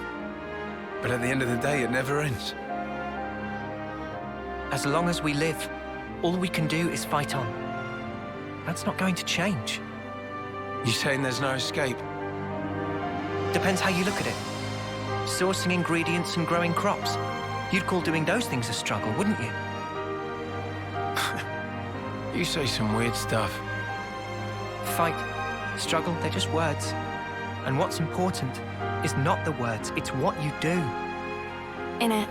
But at the end of the day, it never ends. As long as we live, all we can do is fight on. That's not going to change. You saying there's no escape? Depends how you look at it. Sourcing ingredients and growing crops. You'd call doing those things a struggle, wouldn't you? You say some weird stuff. Fight, struggle, they're just words. And what's important is not the words, it's what you do. Innit?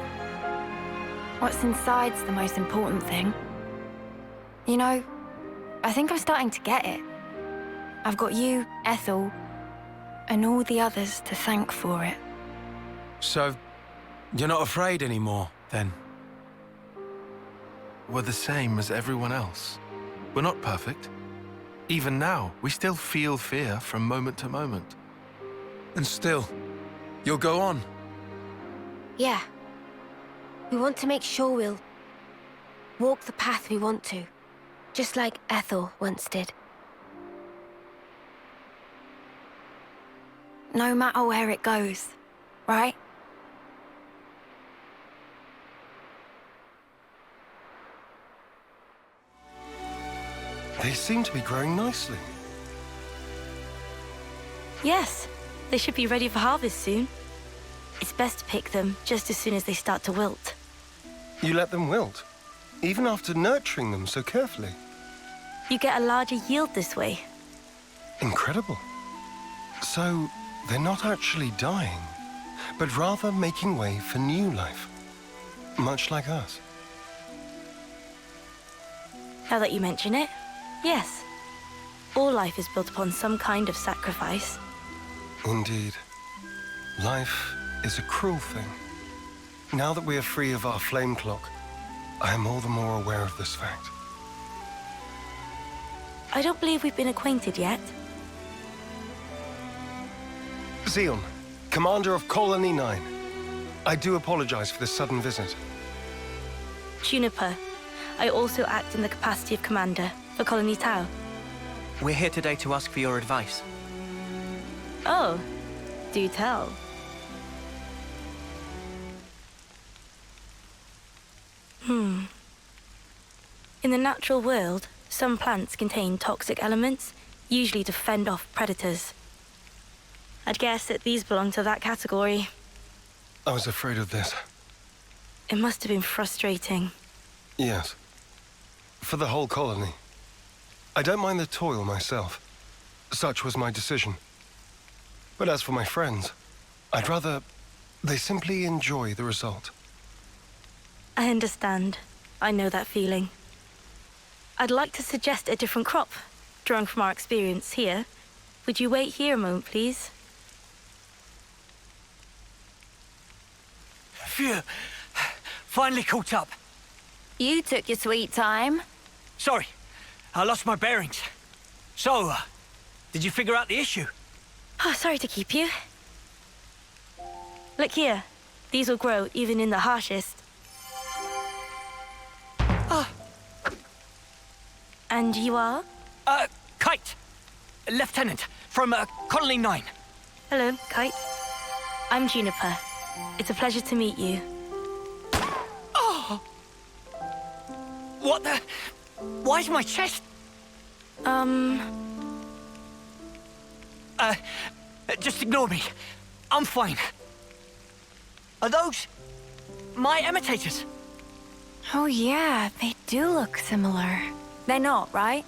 What's inside's the most important thing. You know, I think I'm starting to get it. I've got you, Ethel, and all the others to thank for it. So, you're not afraid anymore, then? We're the same as everyone else. We're not perfect. Even now, we still feel fear from moment to moment. And still, you'll go on? Yeah. We want to make sure we'll walk the path we want to, just like Ethel once did. No matter where it goes, right? They seem to be growing nicely. Yes, they should be ready for harvest soon. It's best to pick them just as soon as they start to wilt. You let them wilt, even after nurturing them so carefully. You get a larger yield this way. Incredible. So, they're not actually dying, but rather making way for new life, much like us. Now that you mention it, yes. All life is built upon some kind of sacrifice. Indeed. Life is a cruel thing. Now that we are free of our flame clock, I am all the more aware of this fact. I don't believe we've been acquainted yet. Zeon, commander of Colony 9. I do apologize for this sudden visit. Juniper, I also act in the capacity of commander for Colony Tau. We're here today to ask for your advice. Oh, do tell. In the natural world, some plants contain toxic elements, usually to fend off predators. I'd guess that these belong to that category. I was afraid of this. It must have been frustrating. Yes. For the whole colony. I don't mind the toil myself. Such was my decision. But as for my friends, I'd rather they simply enjoy the result. I understand. I know that feeling. I'd like to suggest a different crop, drawing from our experience here. Would you wait here a moment, please? Phew. Finally caught up. You took your sweet time. Sorry, I lost my bearings. So, did you figure out the issue? Oh, sorry to keep you. Look here. These will grow even in the harshest. And you are? Kite. Lieutenant from Colony 9. Hello, Kite. I'm Juniper. It's a pleasure to meet you. Oh! What the? Why's my chest? Just ignore me. I'm fine. Are those my imitators? Oh yeah, they do look similar. They're not, right?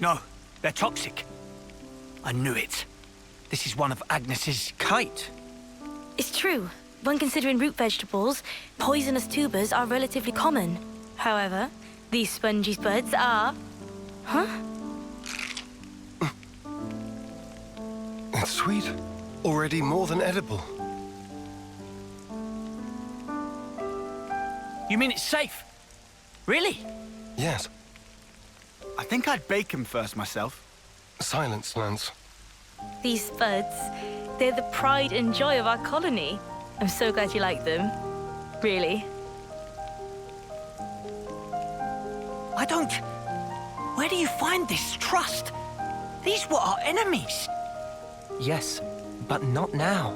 No, they're toxic. I knew it. This is one of Agnes's... Kite? It's true. When considering root vegetables, poisonous tubers are relatively common. However, these spongy spuds are... Huh? It's sweet. Already more than edible. You mean it's safe? Really? Yes. I think I'd bake him first myself. Silence, Lanz. These spuds, they're the pride and joy of our colony. I'm so glad you like them. Really. I don't... Where do you find this trust? These were our enemies. Yes, but not now.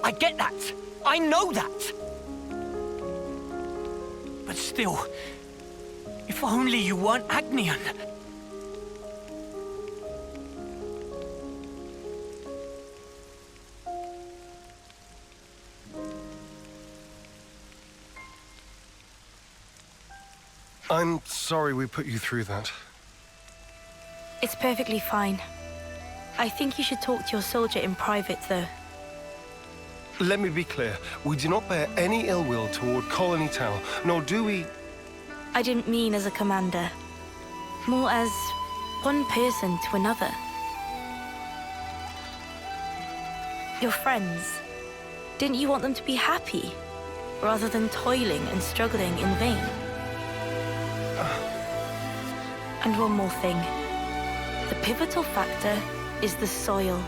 I get that. I know that. But still, if only you weren't Agnian. I'm sorry we put you through that. It's perfectly fine. I think you should talk to your soldier in private, though. Let me be clear. We do not bear any ill will toward Colony Tau, nor do we... I didn't mean as a commander. More as one person to another. Your friends. Didn't you want them to be happy, rather than toiling and struggling in vain? And one more thing. The pivotal factor is the soil.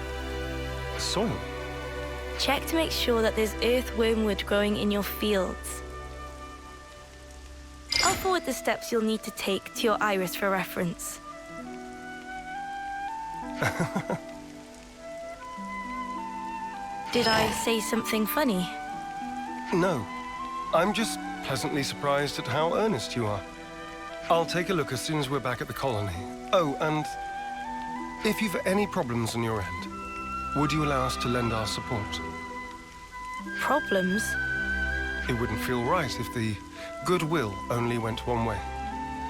Soil? Check to make sure that there's earth wormwood growing in your fields. I'll forward the steps you'll need to take to your iris for reference. Did I say something funny? No. I'm just pleasantly surprised at how earnest you are. I'll take a look as soon as we're back at the colony. Oh, and if you've any problems on your end, would you allow us to lend our support? Problems? It wouldn't feel right if the goodwill only went one way.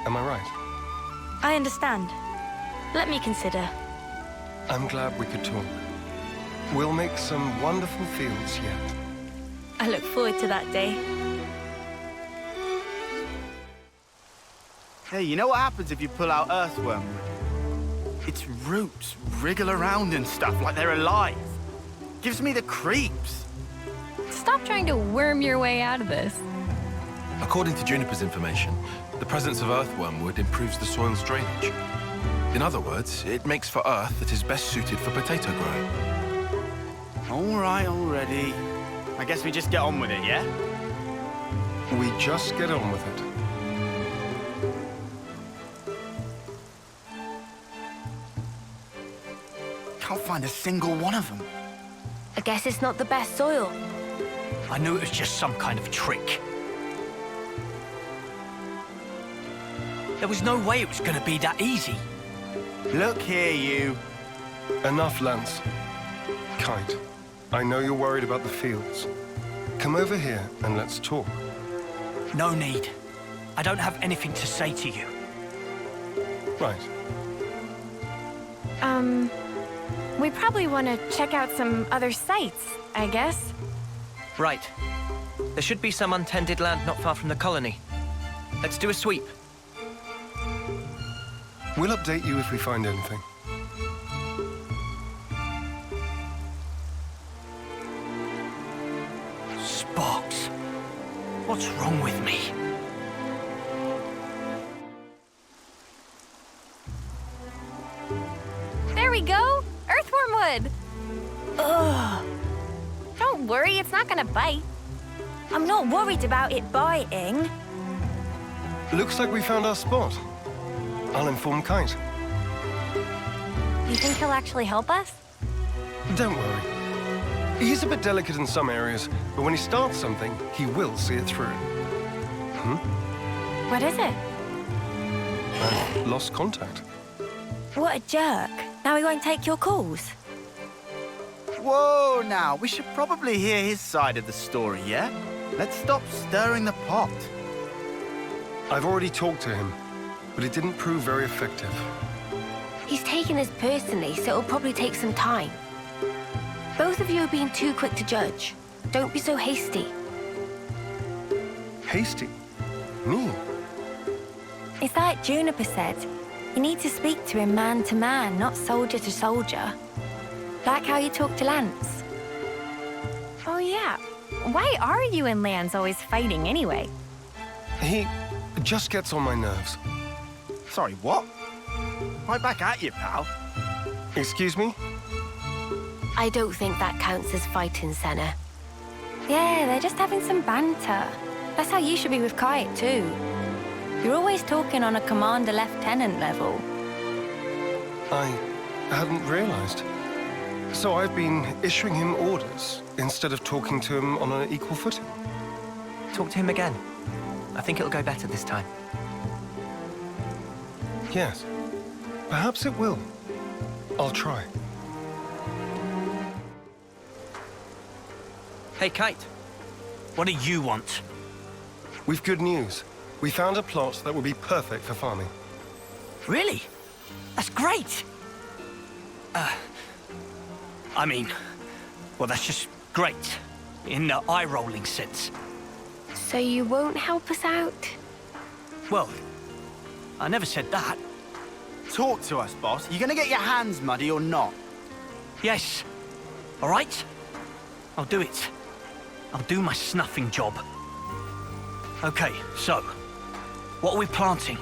Am I right? I understand. Let me consider. I'm glad we could talk. We'll make some wonderful fields yet. I look forward to that day. Hey, you know what happens if you pull out earthworm? Its roots wriggle around and stuff like they're alive. Gives me the creeps. Stop trying to worm your way out of this. According to Juniper's information, the presence of earthwormwood improves the soil's drainage. In other words, it makes for earth that is best suited for potato growing. All right already. I guess we just get on with it, yeah? We just get on with it. Can't find a single one of them. I guess it's not the best soil. I knew it was just some kind of trick. There was no way it was going to be that easy. Look here, you. Enough, Lanz. Kite, I know you're worried about the fields. Come over here and let's talk. No need. I don't have anything to say to you. Right. We probably want to check out some other sites, I guess. Right. There should be some untended land not far from the colony. Let's do a sweep. We'll update you if we find anything. Sparks. What's wrong with me? There we go! Earthwormwood! Ugh. Don't worry, it's not gonna bite. I'm not worried about it biting. Looks like we found our spot. I'll inform Kite. You think he'll actually help us? Don't worry. He's a bit delicate in some areas, but when he starts something, he will see it through. What is it? I've lost contact. What a jerk. Now he won't take your calls. Whoa, now, we should probably hear his side of the story, yeah? Let's stop stirring the pot. I've already talked to him, but it didn't prove very effective. He's taken this personally, so it'll probably take some time. Both of you are being too quick to judge. Don't be so hasty. Hasty? Me? It's like Juniper said. You need to speak to him man to man, not soldier to soldier. Like how you talk to Lanz. Oh, yeah. Why are you and Lanz always fighting anyway? He just gets on my nerves. Sorry, what? Right back at you, pal. Excuse me? I don't think that counts as fighting, Senna. Yeah, they're just having some banter. That's how you should be with Kite, too. You're always talking on a commander-lieutenant level. I hadn't realized. So I've been issuing him orders instead of talking to him on an equal footing. Talk to him again. I think it'll go better this time. Yes. Perhaps it will. I'll try. Hey, Kite. What do you want? We've good news. We found a plot that would be perfect for farming. Really? That's great! I mean, well, that's just great. In the eye-rolling sense. So you won't help us out? Well, I never said that. Talk to us, boss. You gonna get your hands muddy or not? Yes. All right? I'll do it. I'll do my snuffing job. Okay, so, what are we planting?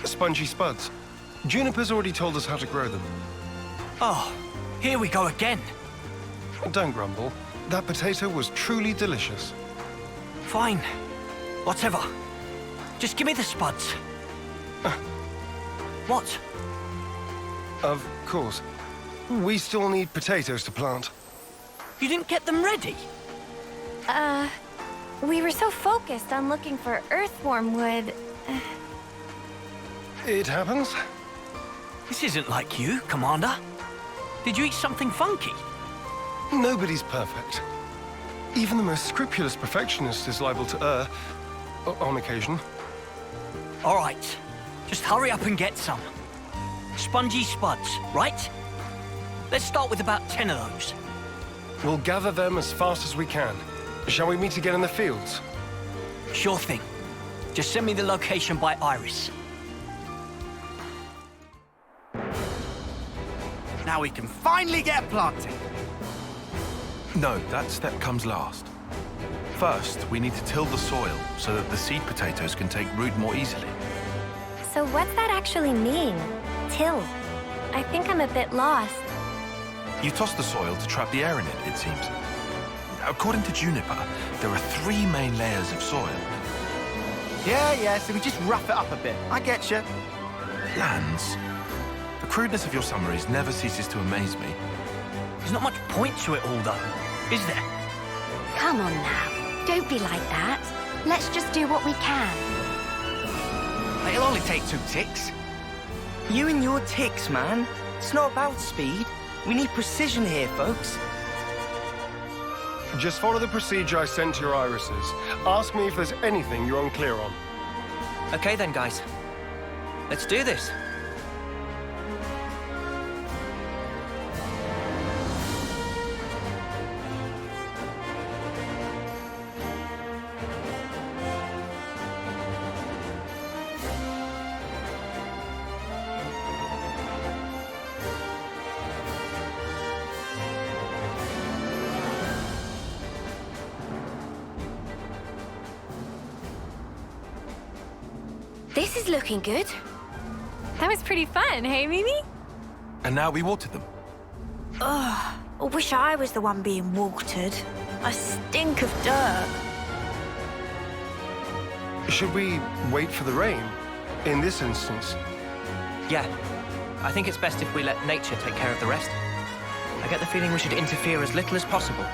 Spongy spuds. Juniper's already told us how to grow them. Oh, here we go again. Don't grumble. That potato was truly delicious. Fine. Whatever. Just give me the spuds. What? Of course. We still need potatoes to plant. You didn't get them ready? We were so focused on looking for earthworm wood. It happens. This isn't like you, Commander. Did you eat something funky? Nobody's perfect. Even the most scrupulous perfectionist is liable to err, on occasion. All right. Just hurry up and get some. Spongy spuds, right? Let's start with about 10 of those. We'll gather them as fast as we can. Shall we meet again in the fields? Sure thing. Just send me the location by Iris. Now we can finally get planting. No, that step comes last. First, we need to till the soil so that the seed potatoes can take root more easily. So what's that actually mean? Till? I think I'm a bit lost. You toss the soil to trap the air in it seems. According to Juniper, there are 3 main layers of soil. Yeah, so we just rough it up a bit. I get you. Lanz, the crudeness of your summaries never ceases to amaze me. There's not much point to it all, though, is there? Come on now. Don't be like that. Let's just do what we can. It'll only take 2 ticks. You and your ticks, man. It's not about speed. We need precision here, folks. Just follow the procedure I sent to your irises. Ask me if there's anything you're unclear on. Okay then, guys. Let's do this. This is looking good. That was pretty fun, hey, Mimi? And now we water them. Ugh, I wish I was the one being watered. I stink of dirt. Should we wait for the rain? In this instance? Yeah. I think it's best if we let nature take care of the rest. I get the feeling we should interfere as little as possible.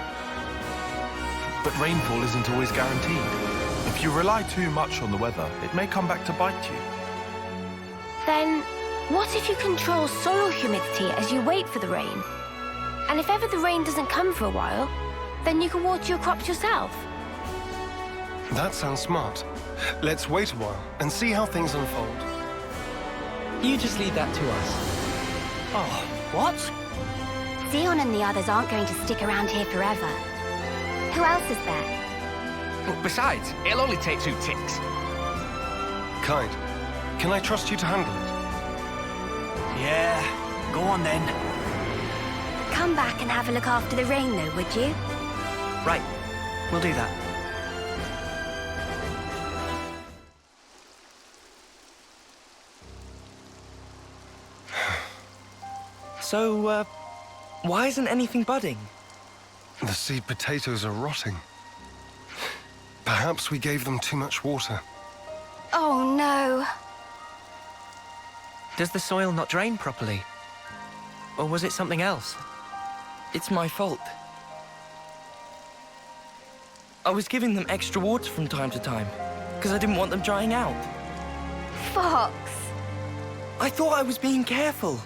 But rainfall isn't always guaranteed. If you rely too much on the weather, it may come back to bite you. Then, what if you control soil humidity as you wait for the rain? And if ever the rain doesn't come for a while, then you can water your crops yourself. That sounds smart. Let's wait a while and see how things unfold. You just leave that to us. Oh, what? Zeon and the others aren't going to stick around here forever. Who else is there? But besides, it'll only take 2 ticks. Kite, can I trust you to handle it? Yeah, go on then. Come back and have a look after the rain, though, would you? Right, we'll do that. So, why isn't anything budding? The seed potatoes are rotting. Perhaps we gave them too much water. Oh, no. Does the soil not drain properly? Or was it something else? It's my fault. I was giving them extra water from time to time, because I didn't want them drying out. Fox! I thought I was being careful.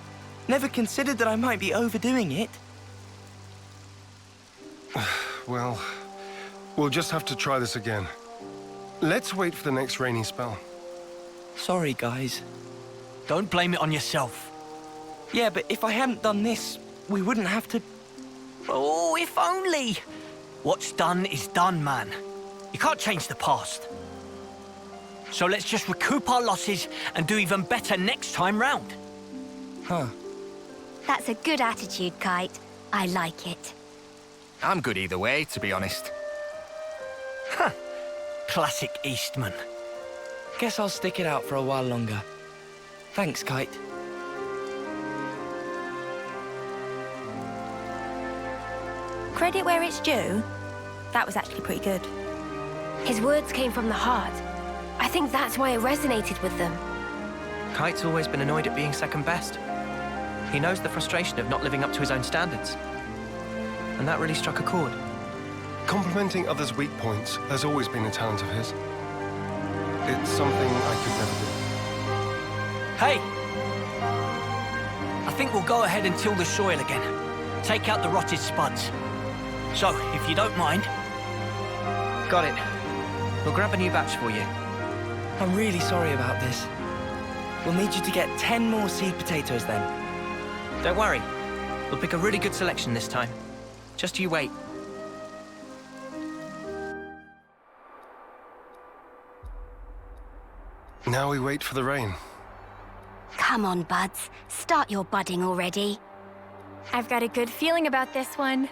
Never considered that I might be overdoing it. Well, we'll just have to try this again. Let's wait for the next rainy spell. Sorry, guys. Don't blame it on yourself. Yeah, but if I hadn't done this, we wouldn't have to... Oh, if only! What's done is done, man. You can't change the past. So let's just recoup our losses and do even better next time round. Huh. That's a good attitude, Kite. I like it. I'm good either way, to be honest. Huh. Classic Eastman. Guess I'll stick it out for a while longer. Thanks, Kite. Credit where it's due. That was actually pretty good. His words came from the heart. I think that's why it resonated with them. Kite's always been annoyed at being second best. He knows the frustration of not living up to his own standards. And that really struck a chord. Complimenting others' weak points has always been a talent of his. It's something I could never do. Hey! I think we'll go ahead and till the soil again. Take out the rotted spuds. So, if you don't mind... Got it. We'll grab a new batch for you. I'm really sorry about this. We'll need you to get 10 more seed potatoes then. Don't worry. We'll pick a really good selection this time. Just you wait. Now we wait for the rain. Come on, buds. Start your budding already. I've got a good feeling about this one.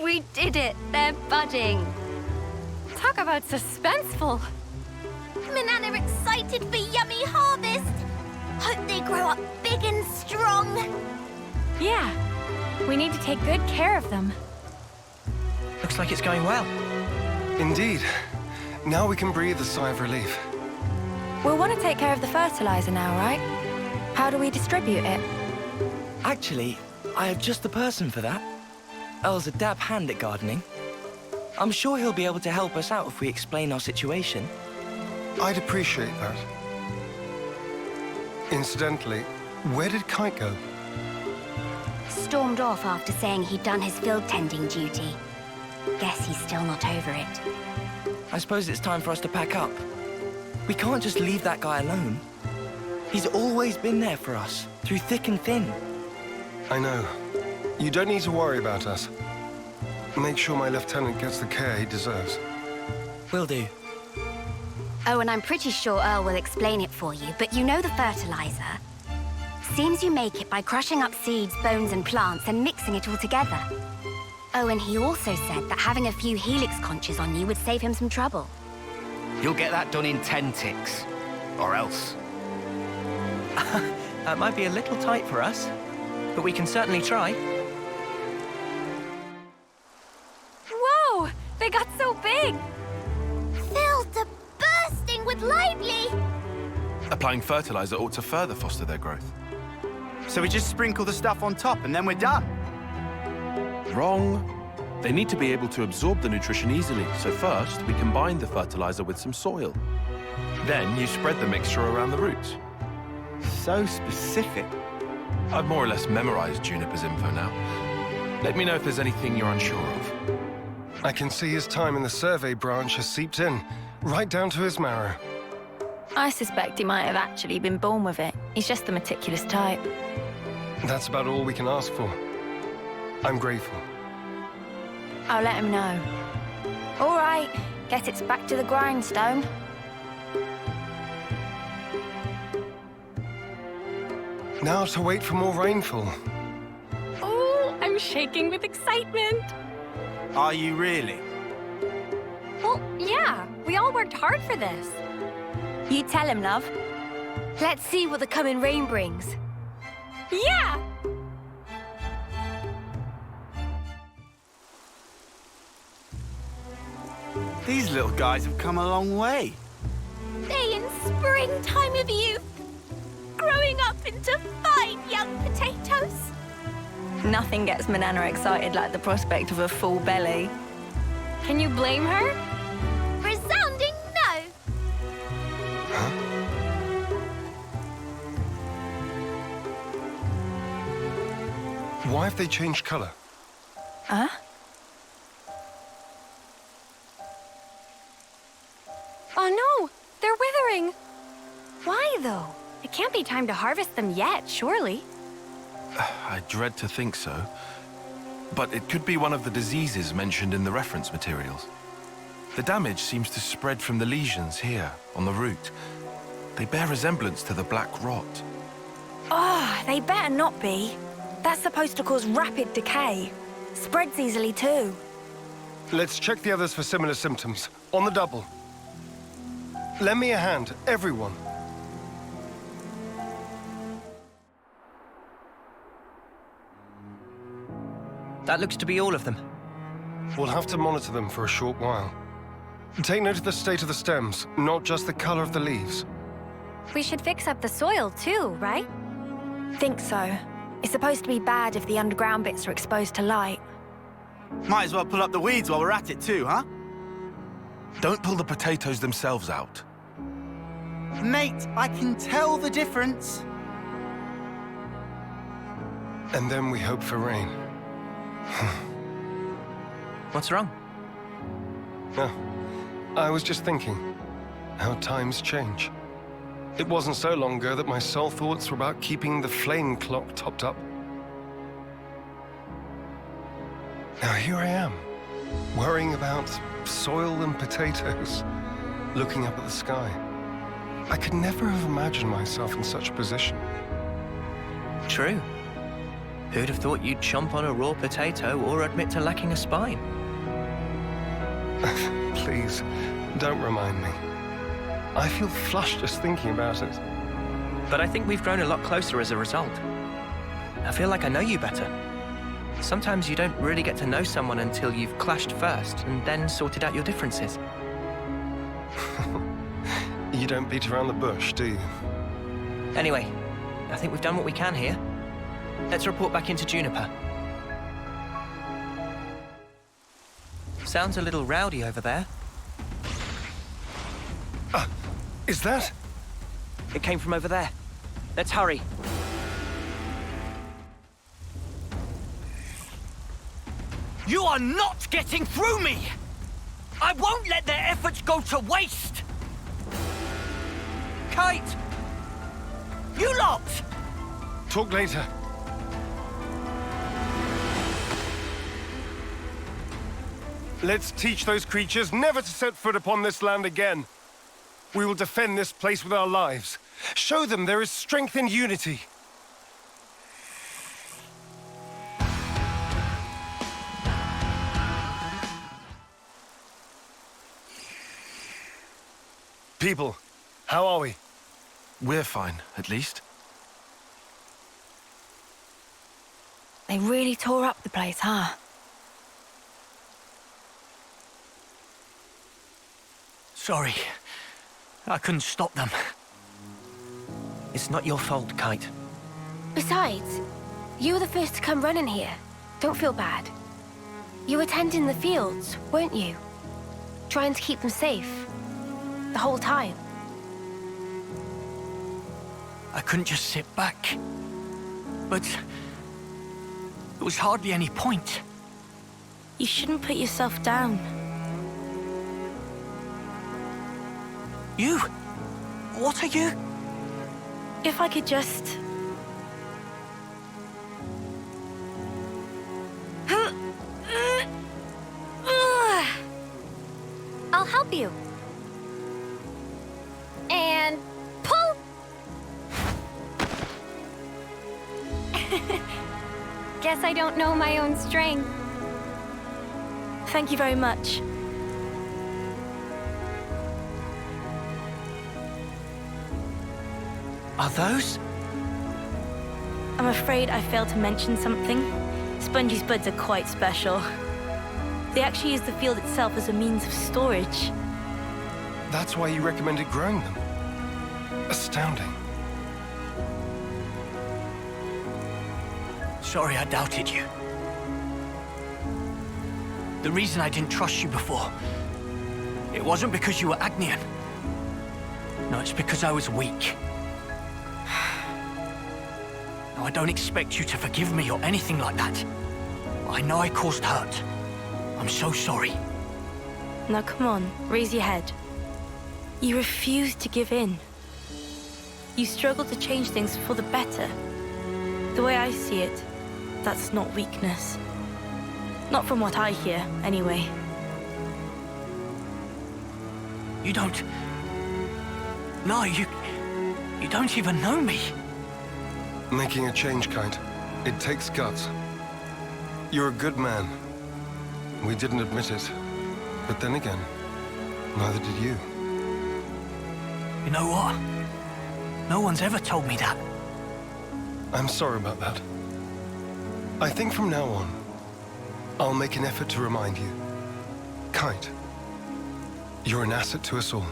We did it! They're budding. Talk about suspenseful. Manana excited for yummy harvest. Hope they grow up big and strong. Yeah. We need to take good care of them. Looks like it's going well. Indeed. Now we can breathe a sigh of relief. We'll want to take care of the fertilizer now, right? How do we distribute it? Actually, I have just the person for that. Earl's a dab hand at gardening. I'm sure he'll be able to help us out if we explain our situation. I'd appreciate that. Incidentally, where did Kite go? Stormed off after saying he'd done his field tending duty. Guess he's still not over it. I suppose it's time for us to pack up. We can't just leave that guy alone. He's always been there for us, through thick and thin. I know. You don't need to worry about us. Make sure my lieutenant gets the care he deserves. Will do. Oh, and I'm pretty sure Earl will explain it for you, but you know the fertilizer? Seems you make it by crushing up seeds, bones, and plants and mixing it all together. Oh, and he also said that having a few helix conches on you would save him some trouble. You'll get that done in 10 ticks. Or else. That might be a little tight for us, but we can certainly try. Whoa! They got so big! Filled to bursting with lively! Applying fertilizer ought to further foster their growth. So we just sprinkle the stuff on top and then we're done? Wrong. They need to be able to absorb the nutrition easily, so first we combine the fertilizer with some soil. Then you spread the mixture around the roots. So specific. I've more or less memorized Juniper's info now. Let me know if there's anything you're unsure of. I can see his time in the survey branch has seeped in, right down to his marrow. I suspect he might have actually been born with it. He's just the meticulous type. That's about all we can ask for. I'm grateful. I'll let him know. All right, guess it's back to the grindstone. Now to wait for more rainfall. Oh, I'm shaking with excitement. Are you really? Well, yeah, we all worked hard for this. You tell him, love. Let's see what the coming rain brings. Yeah! These little guys have come a long way. They in springtime of youth, growing up into fine young potatoes. Nothing gets Manana excited like the prospect of a full belly. Can you blame her? Resounding no. Why have they changed color? Huh? Oh no, they're withering. Why though? It can't be time to harvest them yet, surely. I dread to think so. But it could be one of the diseases mentioned in the reference materials. The damage seems to spread from the lesions here, on the root. They bear resemblance to the black rot. Oh, they better not be. That's supposed to cause rapid decay. Spreads easily too. Let's check the others for similar symptoms. On the double. Lend me a hand, everyone. That looks to be all of them. We'll have to monitor them for a short while. Take note of the state of the stems, not just the color of the leaves. We should fix up the soil too, right? Think so. It's supposed to be bad if the underground bits are exposed to light. Might as well pull up the weeds while we're at it too, huh? Don't pull the potatoes themselves out. Mate, I can tell the difference. And then we hope for rain. What's wrong? No, I was just thinking how times change. It wasn't so long ago that my sole thoughts were about keeping the flame clock topped up. Now here I am, worrying about soil and potatoes, looking up at the sky. I could never have imagined myself in such a position. True. Who'd have thought you'd chomp on a raw potato or admit to lacking a spine? Please, don't remind me. I feel flushed just thinking about it. But I think we've grown a lot closer as a result. I feel like I know you better. Sometimes you don't really get to know someone until you've clashed first and then sorted out your differences. You don't beat around the bush, do you? Anyway, I think we've done what we can here. Let's report back into Juniper. Sounds a little rowdy over there. Is that? It came from over there. Let's hurry. You are not getting through me! I won't let their efforts go to waste! Kite! You lot! Talk later. Let's teach those creatures never to set foot upon this land again. We will defend this place with our lives. Show them there is strength in unity. People, how are we? We're fine, at least. They really tore up the place, huh? Sorry. I couldn't stop them. It's not your fault, Kite. Besides, you were the first to come running here. Don't feel bad. You were tending the fields, weren't you? Trying to keep them safe. The whole time. I couldn't just sit back. But there was hardly any point. You shouldn't put yourself down. You? What are you? If I could just... I'll help you. And pull! Guess I don't know my own strength. Thank you very much. Are those? I'm afraid I failed to mention something. Spongy's buds are quite special. They actually use the field itself as a means of storage. That's why you recommended growing them. Astounding. Sorry I doubted you. The reason I didn't trust you before, it wasn't because you were Agnian. No, it's because I was weak. Now, I don't expect you to forgive me or anything like that. I know I caused hurt. I'm so sorry. Now come on, raise your head. You refuse to give in. You struggle to change things for the better. The way I see it, that's not weakness. Not from what I hear, anyway. You don't... No, you don't even know me. Making a change, Kite. It takes guts. You're a good man. We didn't admit it. But then again, neither did you. You know what? No one's ever told me that. I'm sorry about that. I think from now on, I'll make an effort to remind you. Kite, you're an asset to us all.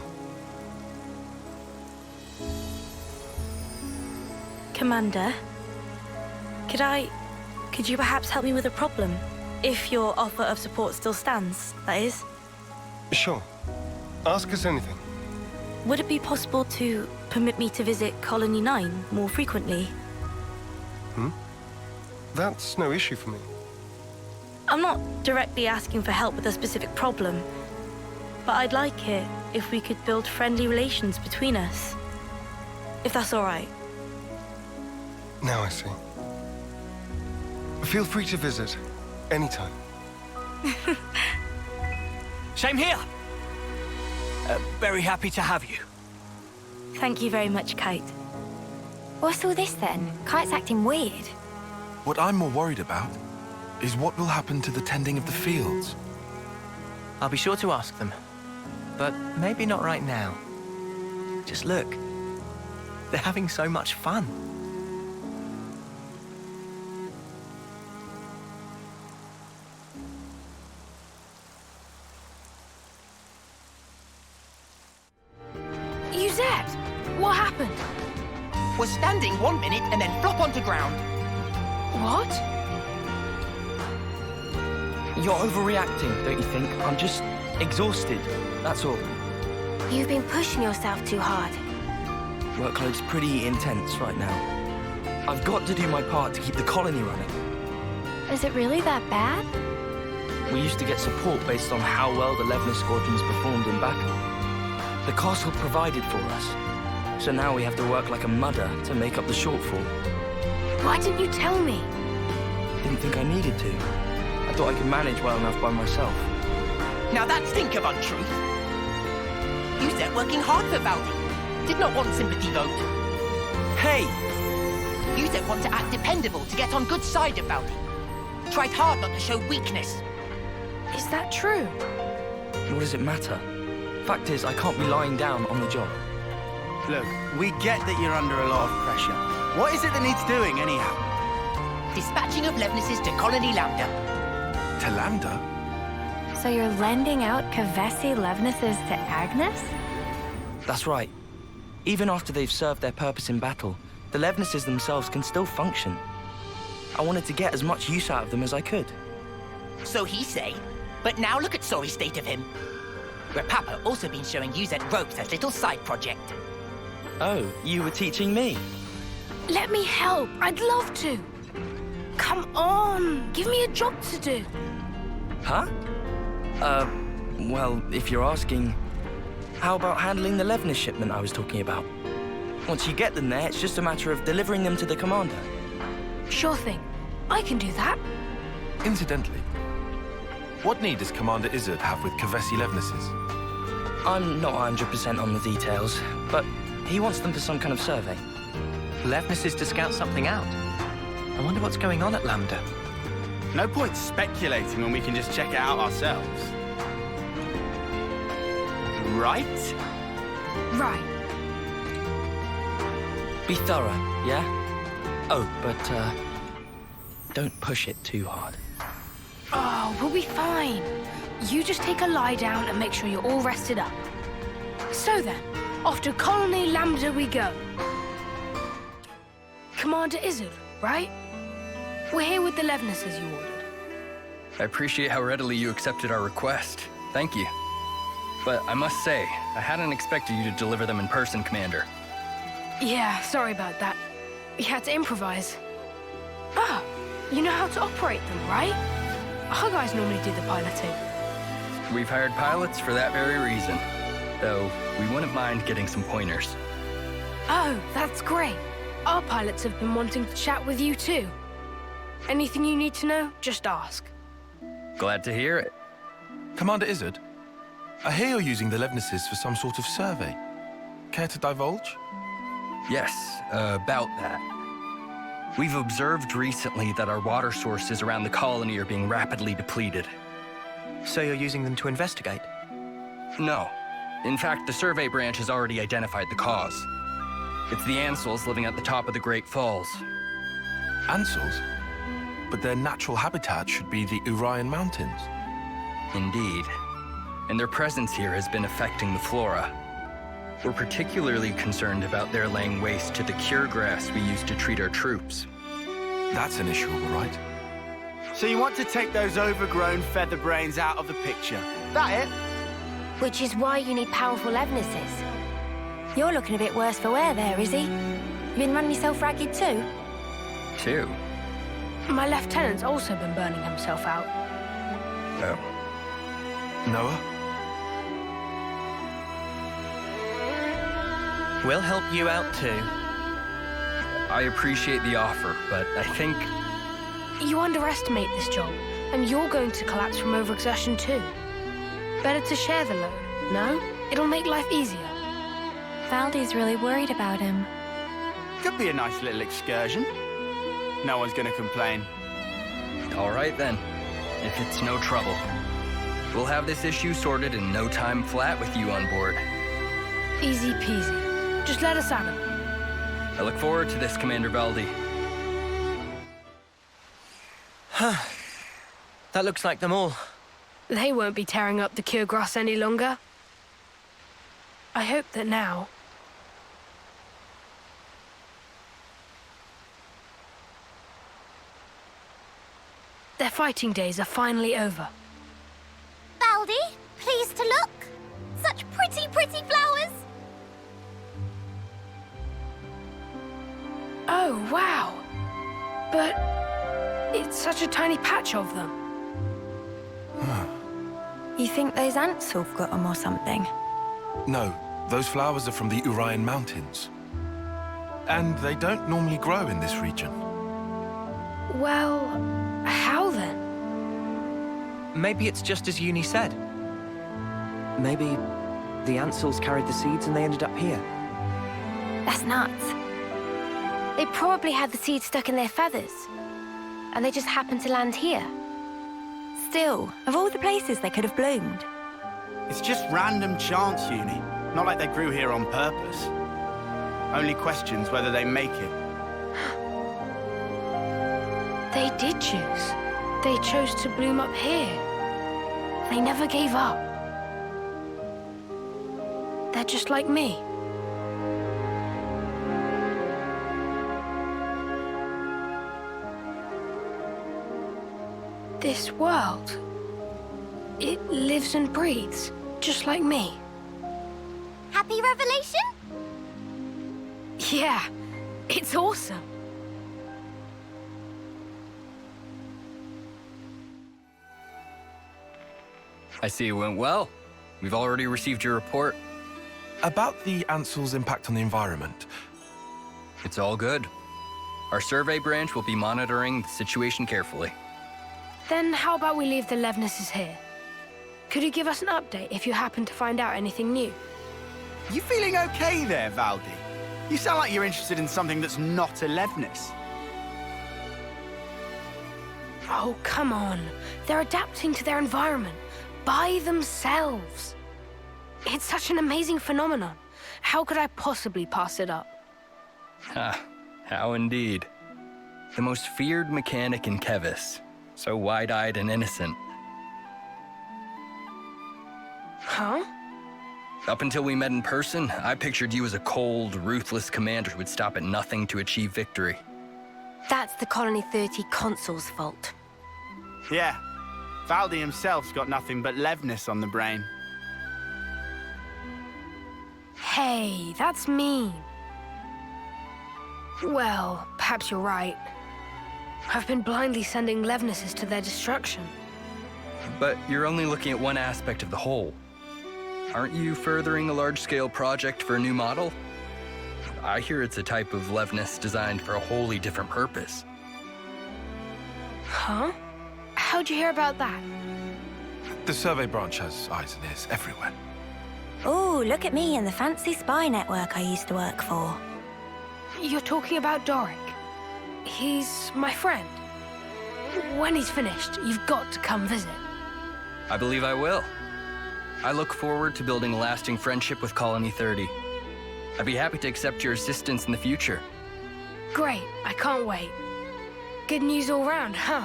Commander, could you perhaps help me with a problem? If your offer of support still stands, that is. Sure. Ask us anything. Would it be possible to permit me to visit Colony 9 more frequently? That's no issue for me. I'm not directly asking for help with a specific problem, but I'd like it if we could build friendly relations between us. If that's all right. Now I see. Feel free to visit anytime. Same here. Very happy to have you. Thank you very much, Kite. What's all this then? Kite's acting weird. What I'm more worried about is what will happen to the tending of the fields. I'll be sure to ask them. But maybe not right now. Just look. They're having so much fun. What happened? Was standing 1 minute and then flop onto ground. What? You're overreacting, don't you think? I'm just exhausted, that's all. You've been pushing yourself too hard. Workload's pretty intense right now. I've got to do my part to keep the colony running. Is it really that bad? We used to get support based on how well the Levner squadrons performed in battle. The castle provided for us. So now we have to work like a mudder to make up the shortfall. Why didn't you tell me? Didn't think I needed to. I thought I could manage well enough by myself. Now that's think of untruth. You said working hard for Valdi. Did not want sympathy vote. Hey! You said want to act dependable to get on good side of Valdi. Tried hard not to show weakness. Is that true? What does it matter? Fact is, I can't be lying down on the job. Look, we get that you're under a lot of pressure. What is it that needs doing, anyhow? Dispatching of Levnesses to Colony Lambda. To Lambda? So you're lending out Kavesi Levnesses to Agnus? That's right. Even after they've served their purpose in battle, the Levnesses themselves can still function. I wanted to get as much use out of them as I could. So he say. But now look at sorry state of him. Where Papa also been showing you that ropes as little side project. Oh, you were teaching me? Let me help. I'd love to. Come on. Give me a job to do. Huh? Well, if you're asking, how about handling the Levner shipment I was talking about? Once you get them there, it's just a matter of delivering them to the commander. Sure thing. I can do that. Incidentally, what need does Commander Isurd have with Kavesi Levnesses? I'm not 100% on the details, but he wants them for some kind of survey. Levnesses to scout something out. I wonder what's going on at Lambda. No point speculating when we can just check it out ourselves. Right? Right. Be thorough, yeah? Oh, but, don't push it too hard. Oh, we'll be fine. You just take a lie down and make sure you're all rested up. So then, off to Colony Lambda we go. Commander Isurd, right? We're here with the Levnesses you ordered. I appreciate how readily you accepted our request. Thank you. But I must say, I hadn't expected you to deliver them in person, Commander. Yeah, sorry about that. We had to improvise. Ah, you know how to operate them, right? Our guys normally do the piloting. We've hired pilots for that very reason. Though, we wouldn't mind getting some pointers. Oh, that's great. Our pilots have been wanting to chat with you too. Anything you need to know, just ask. Glad to hear it. Commander Isurd, I hear you're using the Levnesses for some sort of survey. Care to divulge? Yes, about that. We've observed recently that our water sources around the colony are being rapidly depleted. So you're using them to investigate? No. In fact, the survey branch has already identified the cause. It's the Ansels living at the top of the Great Falls. Ansels? But their natural habitat should be the Urian Mountains. Indeed. And their presence here has been affecting the flora. We're particularly concerned about their laying waste to the cure grass we use to treat our troops. That's an issue, all right. So you want to take those overgrown feather brains out of the picture? That it? Which is why you need powerful Levnesses. You're looking a bit worse for wear there, Izzy. You been running yourself ragged too? Too? My lieutenant's also been burning himself out. Oh. Noah? We'll help you out too. I appreciate the offer, but I think... You underestimate this job, and you're going to collapse from overexertion too. Better to share the load, no? It'll make life easier. Valdi's really worried about him. Could be a nice little excursion. No one's gonna complain. All right then, if it's no trouble. We'll have this issue sorted in no time flat with you on board. Easy peasy. Just let us at him. I look forward to this, Commander Valdi. Huh. That looks like them all. They won't be tearing up the cure grass any longer. I hope that now... their fighting days are finally over. Valdi, pleased to look. Such pretty, pretty flowers. Oh, wow. But it's such a tiny patch of them. You think those ants have got them or something? No, those flowers are from the Urian Mountains. And they don't normally grow in this region. Well, how then? Maybe it's just as Eunie said. Maybe the Ansels carried the seeds and they ended up here. That's nuts. They probably had the seeds stuck in their feathers. And they just happened to land here. Still, of all the places they could have bloomed. It's just random chance, Eunie. Not like they grew here on purpose. Only questions whether they make it. They did choose. They chose to bloom up here. They never gave up. They're just like me. This world, it lives and breathes, just like me. Happy revelation? Yeah, it's awesome. I see it went well. We've already received your report. About the Ansels' impact on the environment, It's all good. Our survey branch will be monitoring the situation carefully. Then how about we leave the Levnesses here? Could you give us an update if you happen to find out anything new? You feeling okay there, Valdi? You sound like you're interested in something that's not a Levnis. Oh, come on. They're adapting to their environment by themselves. It's such an amazing phenomenon. How could I possibly pass it up? Ha, how indeed. The most feared mechanic in Kevis. So wide-eyed and innocent. Huh? Up until we met in person, I pictured you as a cold, ruthless commander who would stop at nothing to achieve victory. That's the Colony 30 Consul's fault. Yeah, Valdi himself's got nothing but Levnis on the brain. Hey, that's mean. Well, perhaps you're right. I've been blindly sending Levnesses to their destruction. But you're only looking at one aspect of the whole. Aren't you furthering a large-scale project for a new model? I hear it's a type of Levness designed for a wholly different purpose. Huh? How'd you hear about that? The survey branch has eyes and ears everywhere. Oh, look at me and the fancy spy network I used to work for. You're talking about Doric. He's my friend. When he's finished, you've got to come visit. I believe I will. I look forward to building a lasting friendship with Colony 30. I'd be happy to accept your assistance in the future. Great, I can't wait. Good news all round, huh?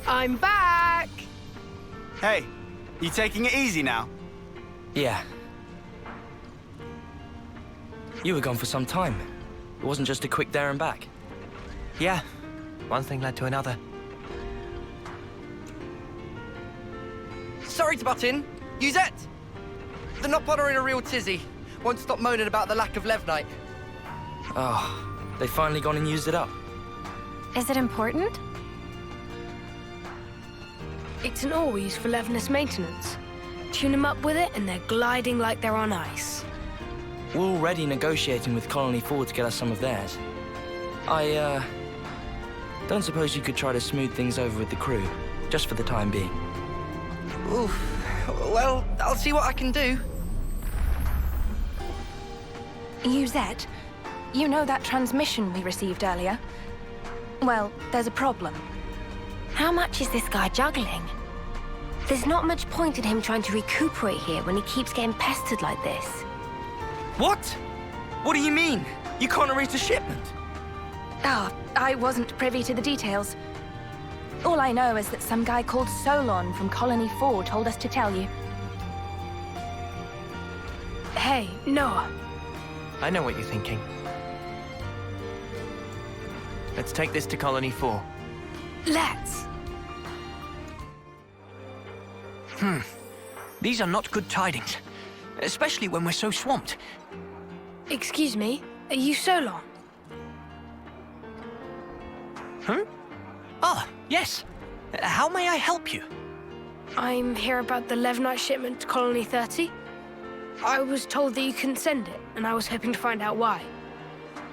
I'm back! Hey, you taking it easy now? Yeah. You were gone for some time. It wasn't just a quick there and back. Yeah, one thing led to another. Sorry to butt in. Uzette! The Nopod are in a real tizzy. Won't stop moaning about the lack of Levnite. Oh, they finally gone and used it up. Is it important? It's an ore we use for Levness maintenance. Tune them up with it and they're gliding like they're on ice. We're already negotiating with Colony 4 to get us some of theirs. I, don't suppose you could try to smooth things over with the crew, just for the time being. Oof. Well, I'll see what I can do. Uzette, you know that transmission we received earlier? Well, there's a problem. How much is this guy juggling? There's not much point in him trying to recuperate here when he keeps getting pestered like this. What? What do you mean? You can't erase the shipment? Oh, I wasn't privy to the details. All I know is that some guy called Solon from Colony 4 told us to tell you. Hey, Noah. I know what you're thinking. Let's take this to Colony 4. Let's. These are not good tidings. Especially when we're so swamped. Excuse me, are you Solon? Huh? Ah, yes. How may I help you? I'm here about the Levnite shipment to Colony 30. I was told that you couldn't send it, and I was hoping to find out why.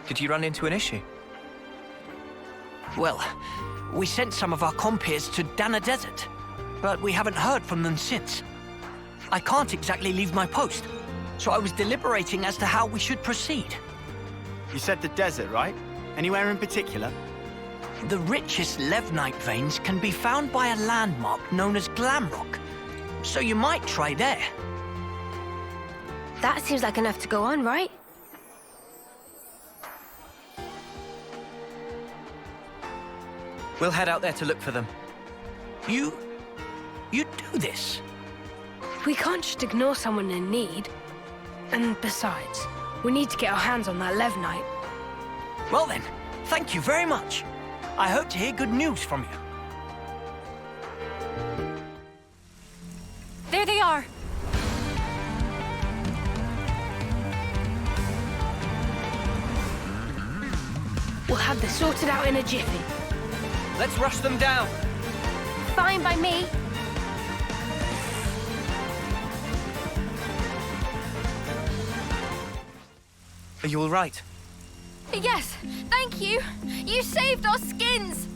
Did you run into an issue? Well, we sent some of our compeers to Dana Desert, but we haven't heard from them since. I can't exactly leave my post, so I was deliberating as to how we should proceed. You said the desert, right? Anywhere in particular? The richest Levnite veins can be found by a landmark known as Glamrock, so you might try there. That seems like enough to go on, right? We'll head out there to look for them. You do this? We can't just ignore someone in need. And besides, we need to get our hands on that Levnite. Well then, thank you very much. I hope to hear good news from you. There they are! We'll have this sorted out in a jiffy. Let's rush them down. Fine by me. Are you all right? Yes, thank you. You saved our skins.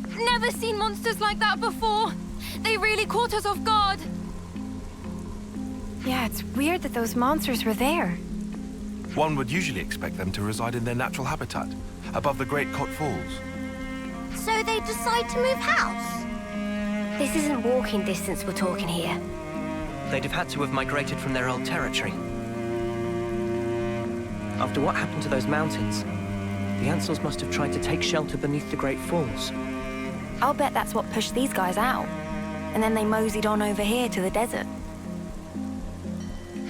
Never seen monsters like that before. They really caught us off guard. Yeah, it's weird that those monsters were there. One would usually expect them to reside in their natural habitat, above the Great Cot Falls. So they decide to move house? This isn't walking distance we're talking here. They'd have had to have migrated from their old territory. After what happened to those mountains, the Ansels must have tried to take shelter beneath the Great Falls. I'll bet that's what pushed these guys out. And then they moseyed on over here to the desert.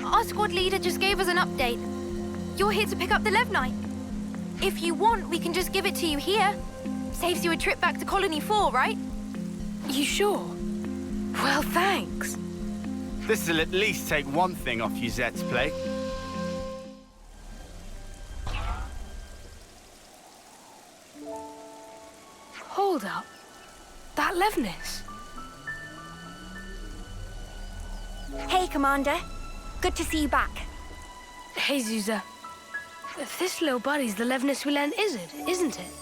Our squad leader just gave us an update. You're here to pick up the Levnite. If you want, we can just give it to you here. Saves you a trip back to Colony 4, right? You sure? Well, thanks. This'll at least take one thing off Yuzette's plate. Hold up. That Levnis. Hey, Commander. Good to see you back. Hey, Zuza. This little buddy's the Levnis we lent Isurd, isn't it?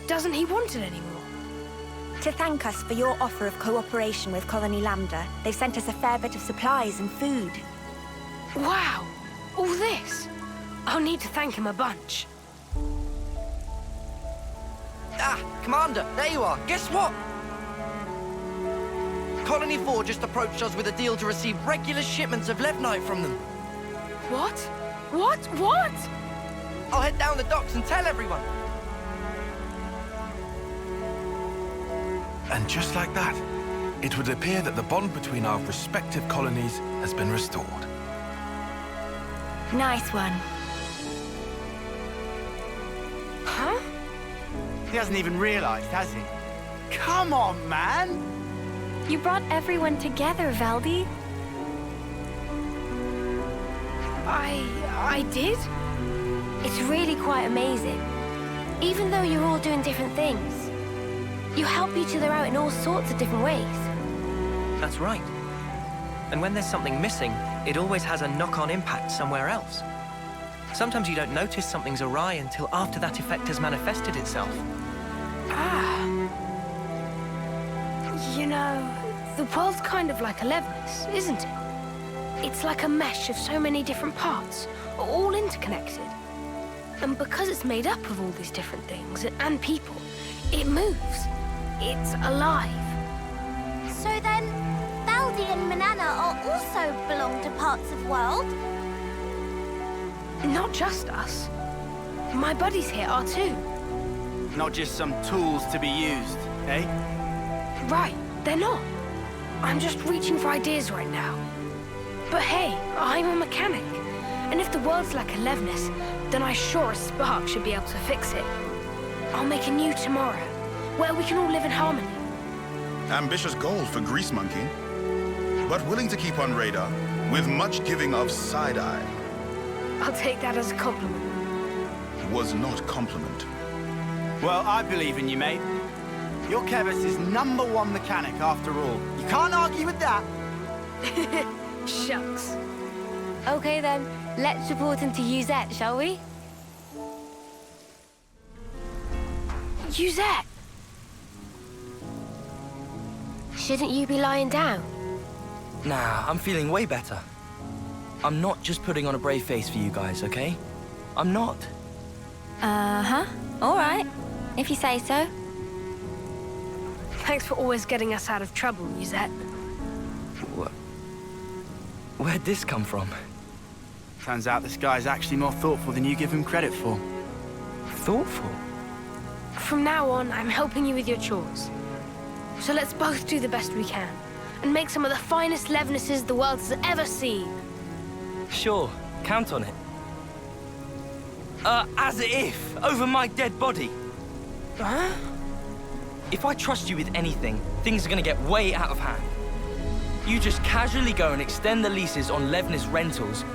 Doesn't he want it anymore? To thank us for your offer of cooperation with Colony Lambda, they've sent us a fair bit of supplies and food. Wow! All this? I'll need to thank him a bunch. Ah, Commander, there you are. Guess what? Colony 4 just approached us with a deal to receive regular shipments of Levnite from them. What? What? I'll head down the docks and tell everyone. And just like that, it would appear that the bond between our respective colonies has been restored. Nice one. Huh? He hasn't even realized, has he? Come on, man! You brought everyone together, Valdi. I did? It's really quite amazing. Even though you're all doing different things, you help each other out in all sorts of different ways. That's right. And when there's something missing, it always has a knock-on impact somewhere else. Sometimes you don't notice something's awry until after that effect has manifested itself. Ah. You know, the world's kind of like a Levnis, isn't it? It's like a mesh of so many different parts, all interconnected. And because it's made up of all these different things and people, it moves. It's alive. So then, Valdi and Manana are also belong to parts of world? Not just us. My buddies here are too. Not just some tools to be used, eh? Right, they're not. I'm just reaching for ideas right now. But hey, I'm a mechanic. And if the world's like a Levnis, then I sure as spark should be able to fix it. I'll make a new tomorrow, where we can all live in harmony. Ambitious goal for Grease Monkey, but willing to keep on radar, with much giving of side-eye. I'll take that as a compliment. Was not compliment. Well, I believe in you, mate. You're Kevis's #1 mechanic, after all. You can't argue with that. Shucks. Okay then, let's report him to Yuzette, shall we? Yuzette! Shouldn't you be lying down? Nah, I'm feeling way better. I'm not just putting on a brave face for you guys, okay? I'm not. Uh-huh. All right. If you say so. Thanks for always getting us out of trouble, Yuzette. Where'd this come from? Turns out this guy's actually more thoughtful than you give him credit for. Thoughtful? From now on, I'm helping you with your chores. So let's both do the best we can, and make some of the finest Levnises the world has ever seen. Sure, count on it. As if, over my dead body. Huh? If I trust you with anything, things are gonna get way out of hand. You just casually go and extend the leases on Levnis rentals.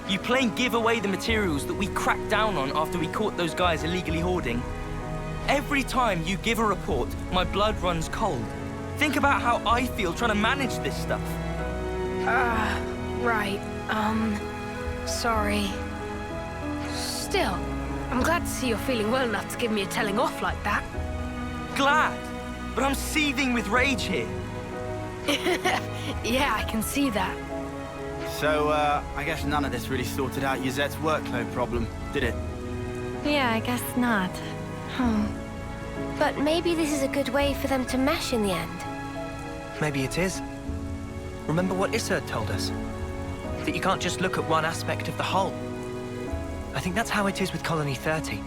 You plain give away the materials that we cracked down on after we caught those guys illegally hoarding. Every time you give a report, my blood runs cold. Think about how I feel trying to manage this stuff. Right. Sorry. Still, I'm glad to see you're feeling well enough to give me a telling off like that. Glad, but I'm seething with rage here. Yeah, I can see that. So, I guess none of this really sorted out Yuzette's workload problem, did it? Yeah, I guess not. But maybe this is a good way for them to mesh in the end. Maybe it is. Remember what Isurd told us? That you can't just look at one aspect of the whole. I think that's how it is with Colony 30.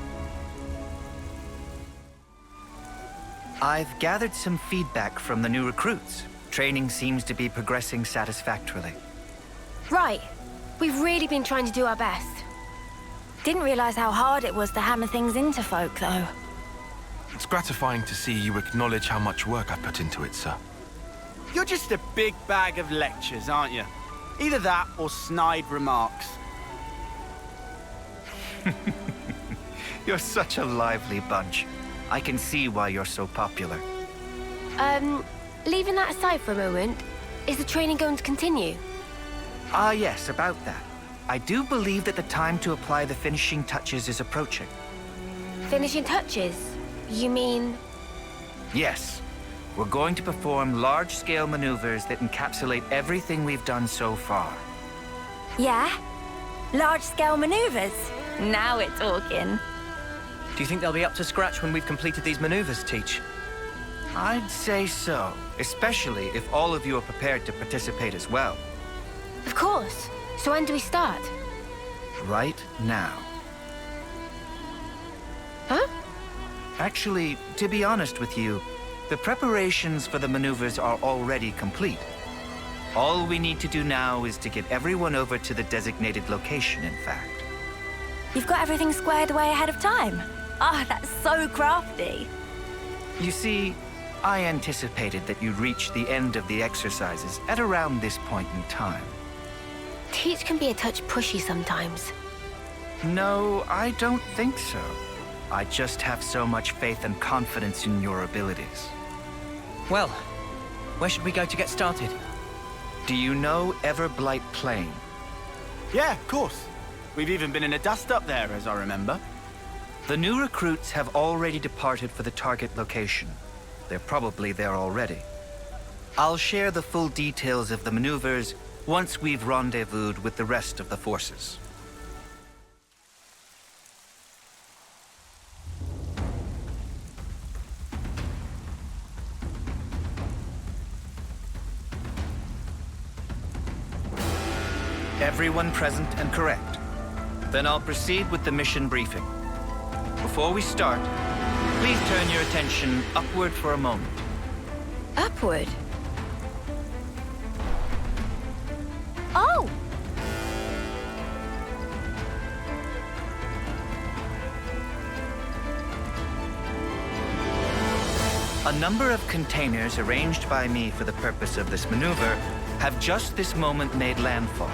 I've gathered some feedback from the new recruits. Training seems to be progressing satisfactorily. Right. We've really been trying to do our best. Didn't realize how hard it was to hammer things into folk, though. It's gratifying to see you acknowledge how much work I put into it, sir. You're just a big bag of lectures, aren't you? Either that or snide remarks. You're such a lively bunch. I can see why you're so popular. Leaving that aside for a moment, is the training going to continue? Ah, yes, about that. I do believe that the time to apply the finishing touches is approaching. Finishing touches? You mean... Yes. We're going to perform large-scale maneuvers that encapsulate everything we've done so far. Yeah? Large-scale maneuvers? Now we're talking. Do you think they'll be up to scratch when we've completed these maneuvers, Teach? I'd say so, especially if all of you are prepared to participate as well. Of course. So when do we start? Right now. Huh? Actually, to be honest with you, the preparations for the maneuvers are already complete. All we need to do now is to get everyone over to the designated location, in fact. You've got everything squared away ahead of time. Ah, that's so crafty. You see, I anticipated that you'd reach the end of the exercises at around this point in time. Teach can be a touch pushy sometimes. No, I don't think so. I just have so much faith and confidence in your abilities. Well, where should we go to get started? Do you know Everblight Plain? Yeah, of course. We've even been in a dust-up there, as I remember. The new recruits have already departed for the target location. They're probably there already. I'll share the full details of the maneuvers once we've rendezvoused with the rest of the forces. Everyone present and correct. Then I'll proceed with the mission briefing. Before we start, please turn your attention upward for a moment. Upward? Oh! A number of containers arranged by me for the purpose of this maneuver have just this moment made landfall.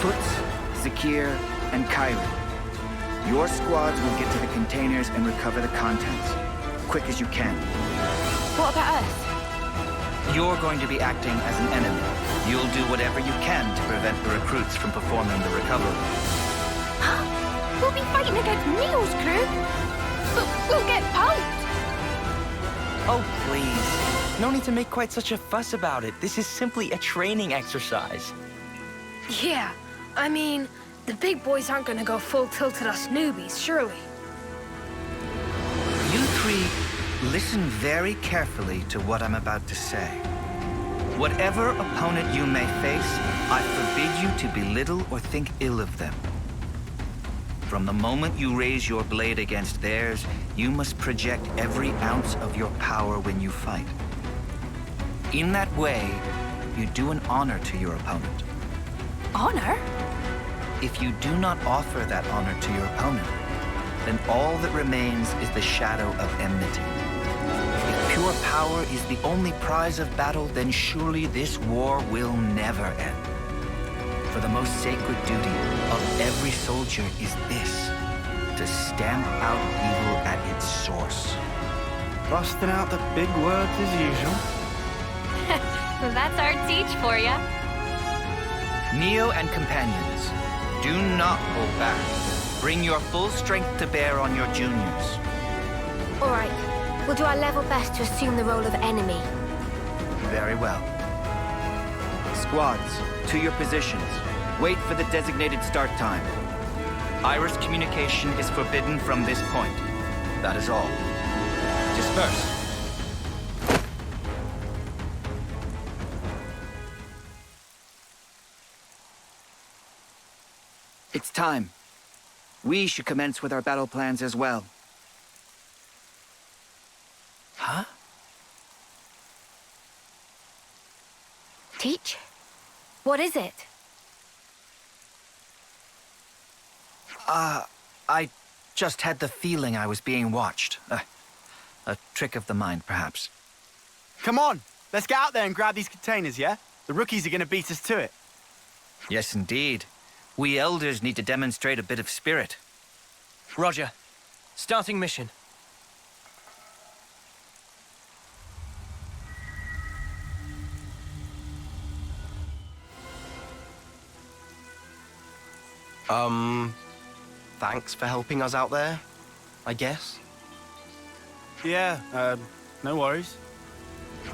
Foots, Zakir, and Kyrie. Your squads will get to the containers and recover the contents. Quick as you can. What about us? You're going to be acting as an enemy. You'll do whatever you can to prevent the recruits from performing the recovery. We'll be fighting against Neil's crew. But we'll get pumped. Oh, please. No need to make quite such a fuss about it. This is simply a training exercise. Yeah, I mean, the big boys aren't gonna go full tilt at us newbies, surely. You three, listen very carefully to what I'm about to say. Whatever opponent you may face, I forbid you to belittle or think ill of them. From the moment you raise your blade against theirs, you must project every ounce of your power when you fight. In that way, you do an honor to your opponent. Honor? If you do not offer that honor to your opponent, then all that remains is the shadow of enmity. If pure power is the only prize of battle, then surely this war will never end. For the most sacred duty of every soldier is this, to stamp out evil at its source. Busting out the big words as usual. That's our teach for ya. Neo and companions, do not hold back. Bring your full strength to bear on your juniors. All right. We'll do our level best to assume the role of enemy. Very well. Squads, to your positions. Wait for the designated start time. Iris communication is forbidden from this point. That is all. Disperse. It's time. We should commence with our battle plans as well. Huh? Teach? What is it? I just had the feeling I was being watched. A trick of the mind, perhaps. Come on, let's get out there and grab these containers, yeah? The rookies are gonna beat us to it. Yes, indeed. We elders need to demonstrate a bit of spirit. Roger. Starting mission. Thanks for helping us out there, I guess. Yeah, no worries.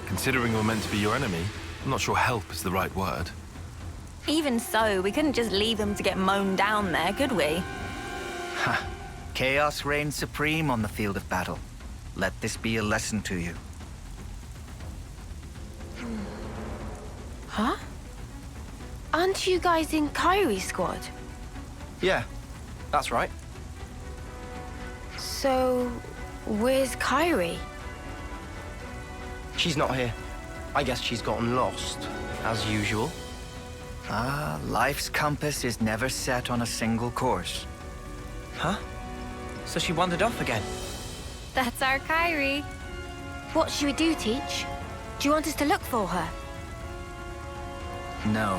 Considering we're meant to be your enemy, I'm not sure help is the right word. Even so, we couldn't just leave them to get mown down there, could we? Ha! Chaos reigns supreme on the field of battle. Let this be a lesson to you. Huh? Aren't you guys in Kyrie's squad? Yeah, that's right. So, where's Kyrie? She's not here. I guess she's gotten lost, as usual. Ah, life's compass is never set on a single course. Huh? So she wandered off again? That's our Kyrie. What should we do, Teach? Do you want us to look for her? No.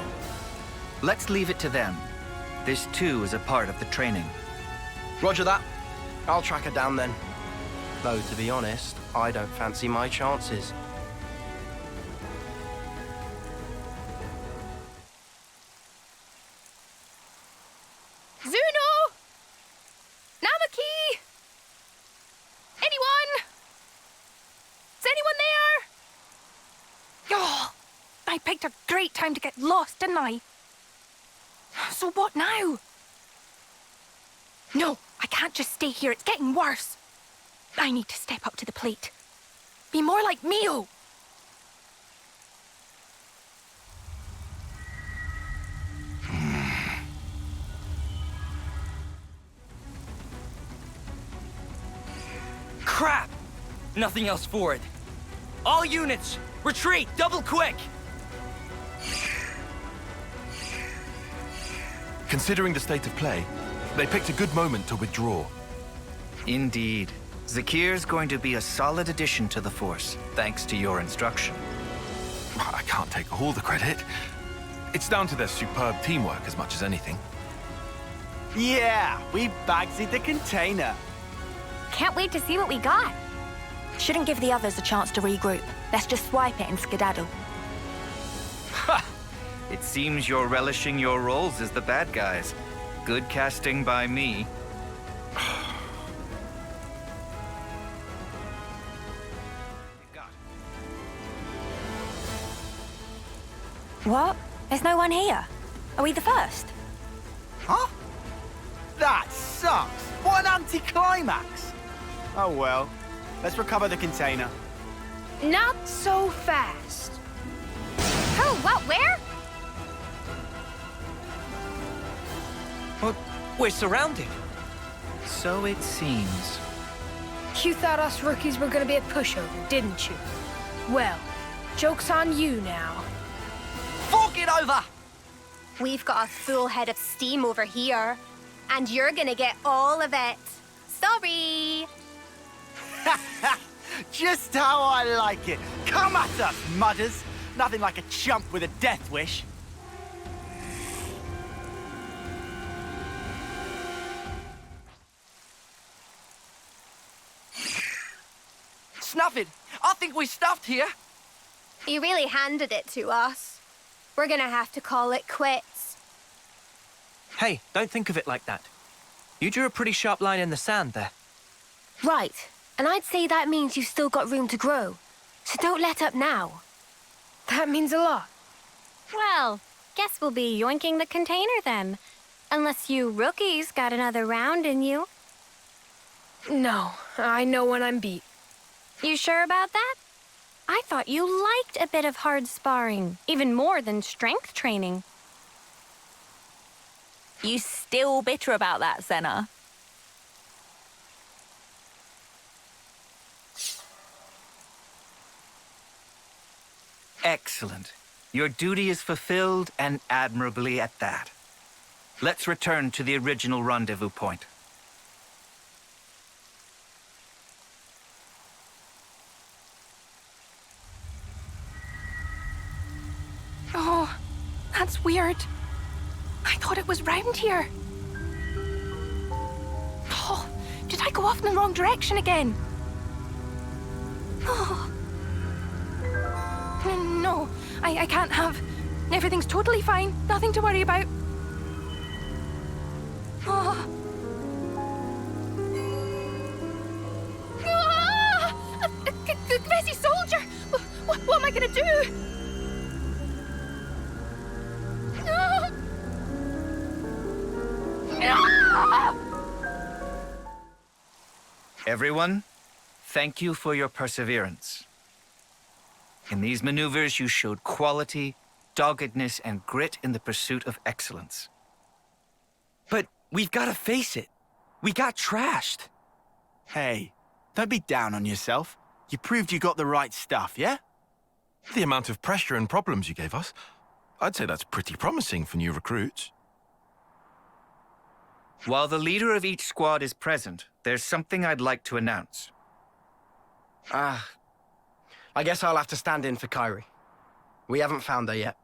Let's leave it to them. This too is a part of the training. Roger that. I'll track her down then. Though, to be honest, I don't fancy my chances. Zuno! Namaki! Anyone? Is anyone there? Oh, I picked a great time to get lost, didn't I? So what now? No, I can't just stay here. It's getting worse. I need to step up to the plate. Be more like Mio. Crap! Nothing else forward. All units, retreat, double quick! Considering the state of play, they picked a good moment to withdraw. Indeed. Zakir's going to be a solid addition to the Force, thanks to your instruction. I can't take all the credit. It's down to their superb teamwork as much as anything. Yeah, we bagsy the container. Can't wait to see what we got. Shouldn't give the others a chance to regroup. Let's just swipe it and skedaddle. Ha! It seems you're relishing your roles as the bad guys. Good casting by me. What? There's no one here. Are we the first? Huh? That sucks! What an anticlimax! Oh well. Let's recover the container. Not so fast. Who? What? Where? Well, we're surrounded. So it seems. You thought us rookies were gonna be a pushover, didn't you? Well, joke's on you now. Fork it over! We've got a full head of steam over here, and you're gonna get all of it. Sorry. Just how I like it. Come at us, mudders. Nothing like a chump with a death wish. Snuff it! I think we stuffed here. You really handed it to us. We're gonna have to call it quits. Hey, don't think of it like that. You drew a pretty sharp line in the sand there. Right, and I'd say that means you've still got room to grow. So don't let up now. That means a lot. Well, guess we'll be yoinking the container then. Unless you rookies got another round in you. No, I know when I'm beat. You sure about that? I thought you liked a bit of hard sparring, even more than strength training. You still bitter about that, Senna? Excellent. Your duty is fulfilled, and admirably at that. Let's return to the original rendezvous point. Oh, that's weird. I thought it was round here. Oh, did I go off in the wrong direction again? Oh. No, I can't have. Everything's totally fine. Nothing to worry about. Oh. Ah! A crazy soldier! What am I gonna do? No! No! Everyone, thank you for your perseverance. In these maneuvers, you showed quality, doggedness, and grit in the pursuit of excellence. But we've got to face it. We got trashed. Hey, don't be down on yourself. You proved you got the right stuff, yeah? The amount of pressure and problems you gave us, I'd say that's pretty promising for new recruits. While the leader of each squad is present, there's something I'd like to announce. I guess I'll have to stand in for Kyrie. We haven't found her yet.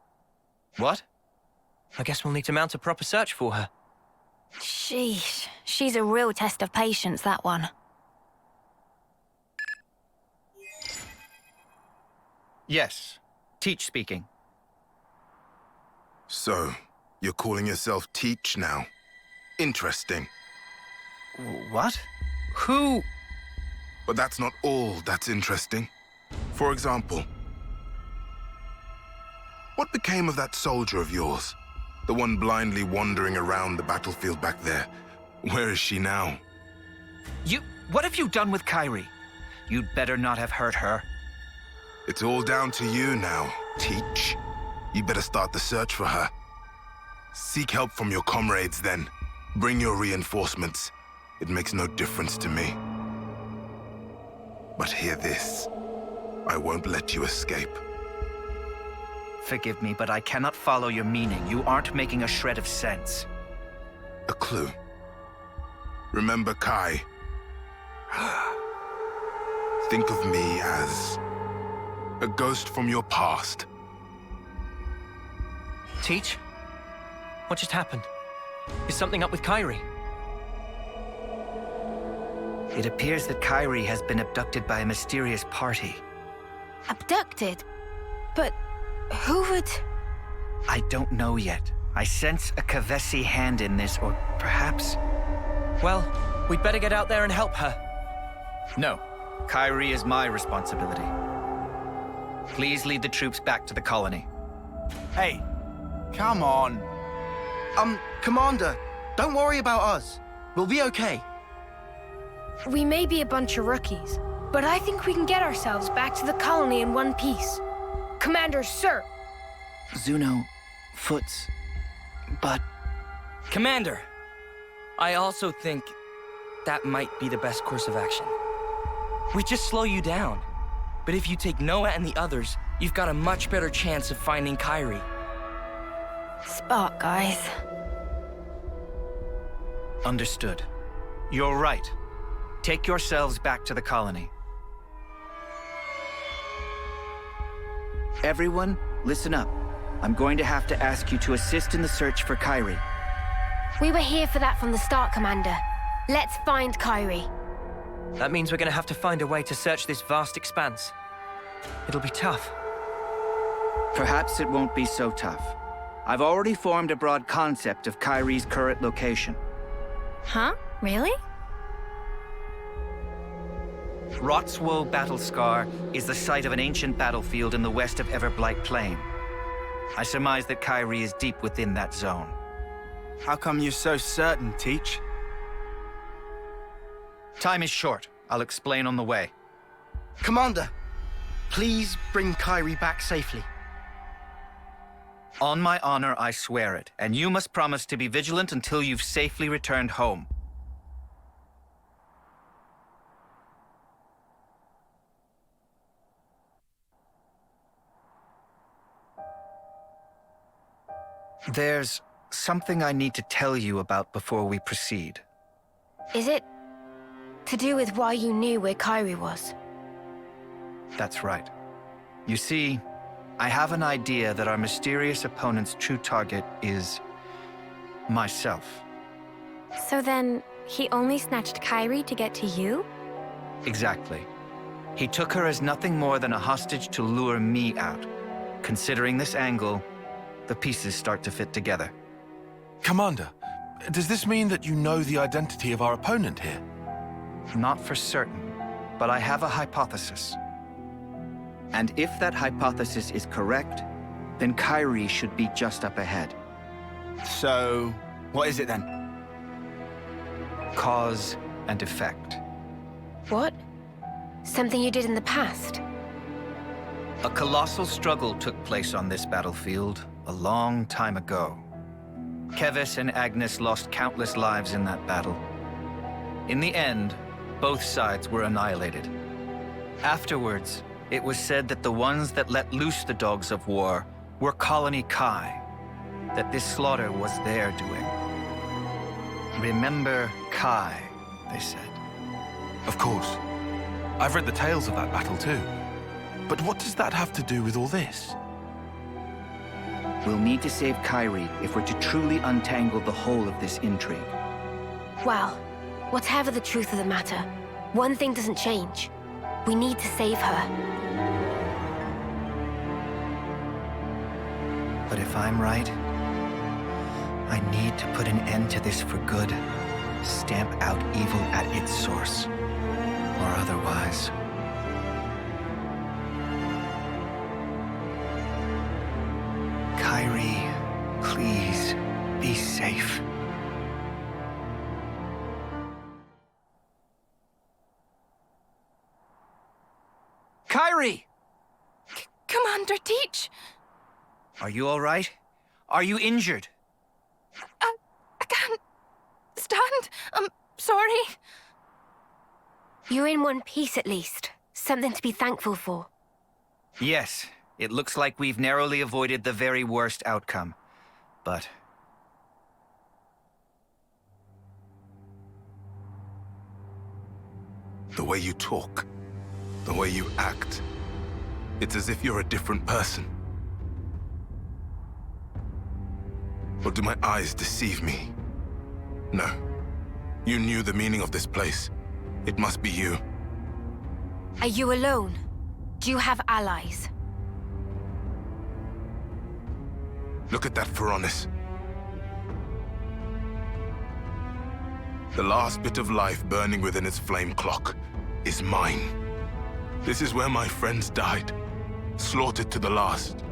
What? I guess we'll need to mount a proper search for her. Sheesh. She's a real test of patience, that one. Yes. Teach speaking. So, you're calling yourself Teach now? Interesting. What? Who? But that's not all that's interesting. For example, what became of that soldier of yours? The one blindly wandering around the battlefield back there. Where is she now? What have you done with Kyrie? You'd better not have hurt her. It's all down to you now, Teach. You better start the search for her. Seek help from your comrades then. Bring your reinforcements. It makes no difference to me. But hear this. I won't let you escape. Forgive me, but I cannot follow your meaning. You aren't making a shred of sense. A clue. Remember Kai. Think of me as a ghost from your past. Teach? What just happened? Is something up with Kyrie? It appears that Kyrie has been abducted by a mysterious party. Abducted? But who would... I don't know yet. I sense a Kavesi hand in this, or perhaps... Well, we'd better get out there and help her. No. Kyrie is my responsibility. Please lead the troops back to the colony. Hey, come on. Commander, don't worry about us. We'll be okay. We may be a bunch of rookies, but I think we can get ourselves back to the colony in one piece. Commander, sir! Zuno, Foots, but... Commander! I also think that might be the best course of action. We just slow you down. But if you take Noah and the others, you've got a much better chance of finding Kyrie. Spark, guys. Understood. You're right. Take yourselves back to the colony. Everyone, listen up. I'm going to have to ask you to assist in the search for Kyrie. We were here for that from the start, Commander. Let's find Kyrie. That means we're going to have to find a way to search this vast expanse. It'll be tough. Perhaps it won't be so tough. I've already formed a broad concept of Kyrie's current location. Huh? Really? Rotswoe Battle Scar is the site of an ancient battlefield in the west of Everblight Plain. I surmise that Kyrie is deep within that zone. How come you're so certain, Teach? Time is short. I'll explain on the way. Commander, please bring Kyrie back safely. On my honor, I swear it, and you must promise to be vigilant until you've safely returned home. There's something I need to tell you about before we proceed. Is it to do with why you knew where Kyrie was? That's right. You see, I have an idea that our mysterious opponent's true target is myself. So then, he only snatched Kyrie to get to you? Exactly. He took her as nothing more than a hostage to lure me out. Considering this angle, the pieces start to fit together. Commander, does this mean that you know the identity of our opponent here? Not for certain, but I have a hypothesis. And if that hypothesis is correct, then Kyrie should be just up ahead. So, what is it then? Cause and effect. What? Something you did in the past? A colossal struggle took place on this battlefield a long time ago. Keves and Agnus lost countless lives in that battle. In the end, both sides were annihilated. Afterwards, it was said that the ones that let loose the dogs of war were Colony Kai, that this slaughter was their doing. Remember Kai, they said. Of course. I've read the tales of that battle too. But what does that have to do with all this? We'll need to save Kyrie if we're to truly untangle the whole of this intrigue. Well, whatever the truth of the matter, one thing doesn't change. We need to save her. But if I'm right, I need to put an end to this for good. Stamp out evil at its source. Or otherwise. Kyrie, please, be safe. Kyrie! Commander Teach! Are you all right? Are you injured? I can't stand. I'm sorry. You're in one piece at least. Something to be thankful for. Yes, it looks like we've narrowly avoided the very worst outcome. But... the way you talk, the way you act, it's as if you're a different person. Or do my eyes deceive me? No. You knew the meaning of this place. It must be you. Are you alone? Do you have allies? Look at that Feronis. The last bit of life burning within its flame clock is mine. This is where my friends died, slaughtered to the last,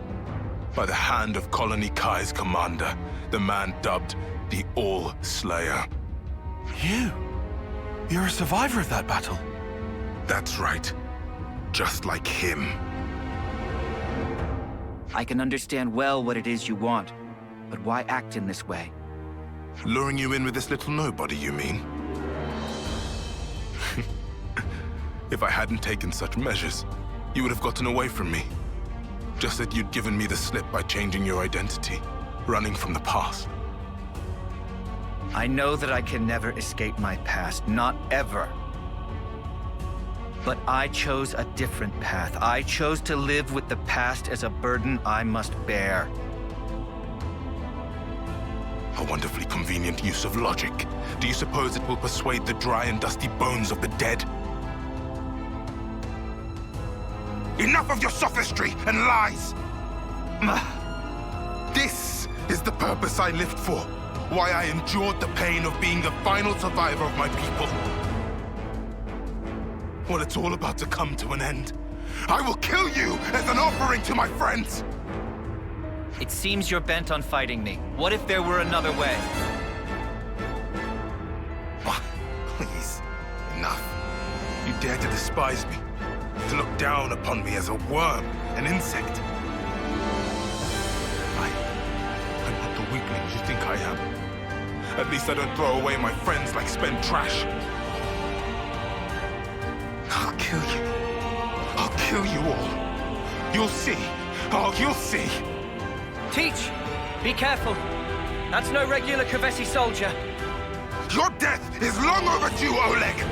by the hand of Colony Kai's commander, the man dubbed the All-Slayer. You're a survivor of that battle. That's right. Just like him. I can understand well what it is you want, but why act in this way? Luring you in with this little nobody, you mean? If I hadn't taken such measures, you would have gotten away from me. Just that you'd given me the slip by changing your identity, running from the past. I know that I can never escape my past, not ever. But I chose a different path. I chose to live with the past as a burden I must bear. A wonderfully convenient use of logic. Do you suppose it will persuade the dry and dusty bones of the dead? Enough of your sophistry and lies! This is the purpose I lived for. why I endured the pain of being the final survivor of my people. Well, it's all about to come to an end. I will kill you as an offering to my friends! It seems you're bent on fighting me. What if there were another way? Please, enough. You dare to despise me, to look down upon me as a worm, an insect. I'm not the weakling you think I am. At least I don't throw away my friends like spent trash. I'll kill you. I'll kill you all. You'll see. Oh, you'll see. Teach! Be careful. That's no regular Kavesi soldier. Your death is long overdue, Oleg!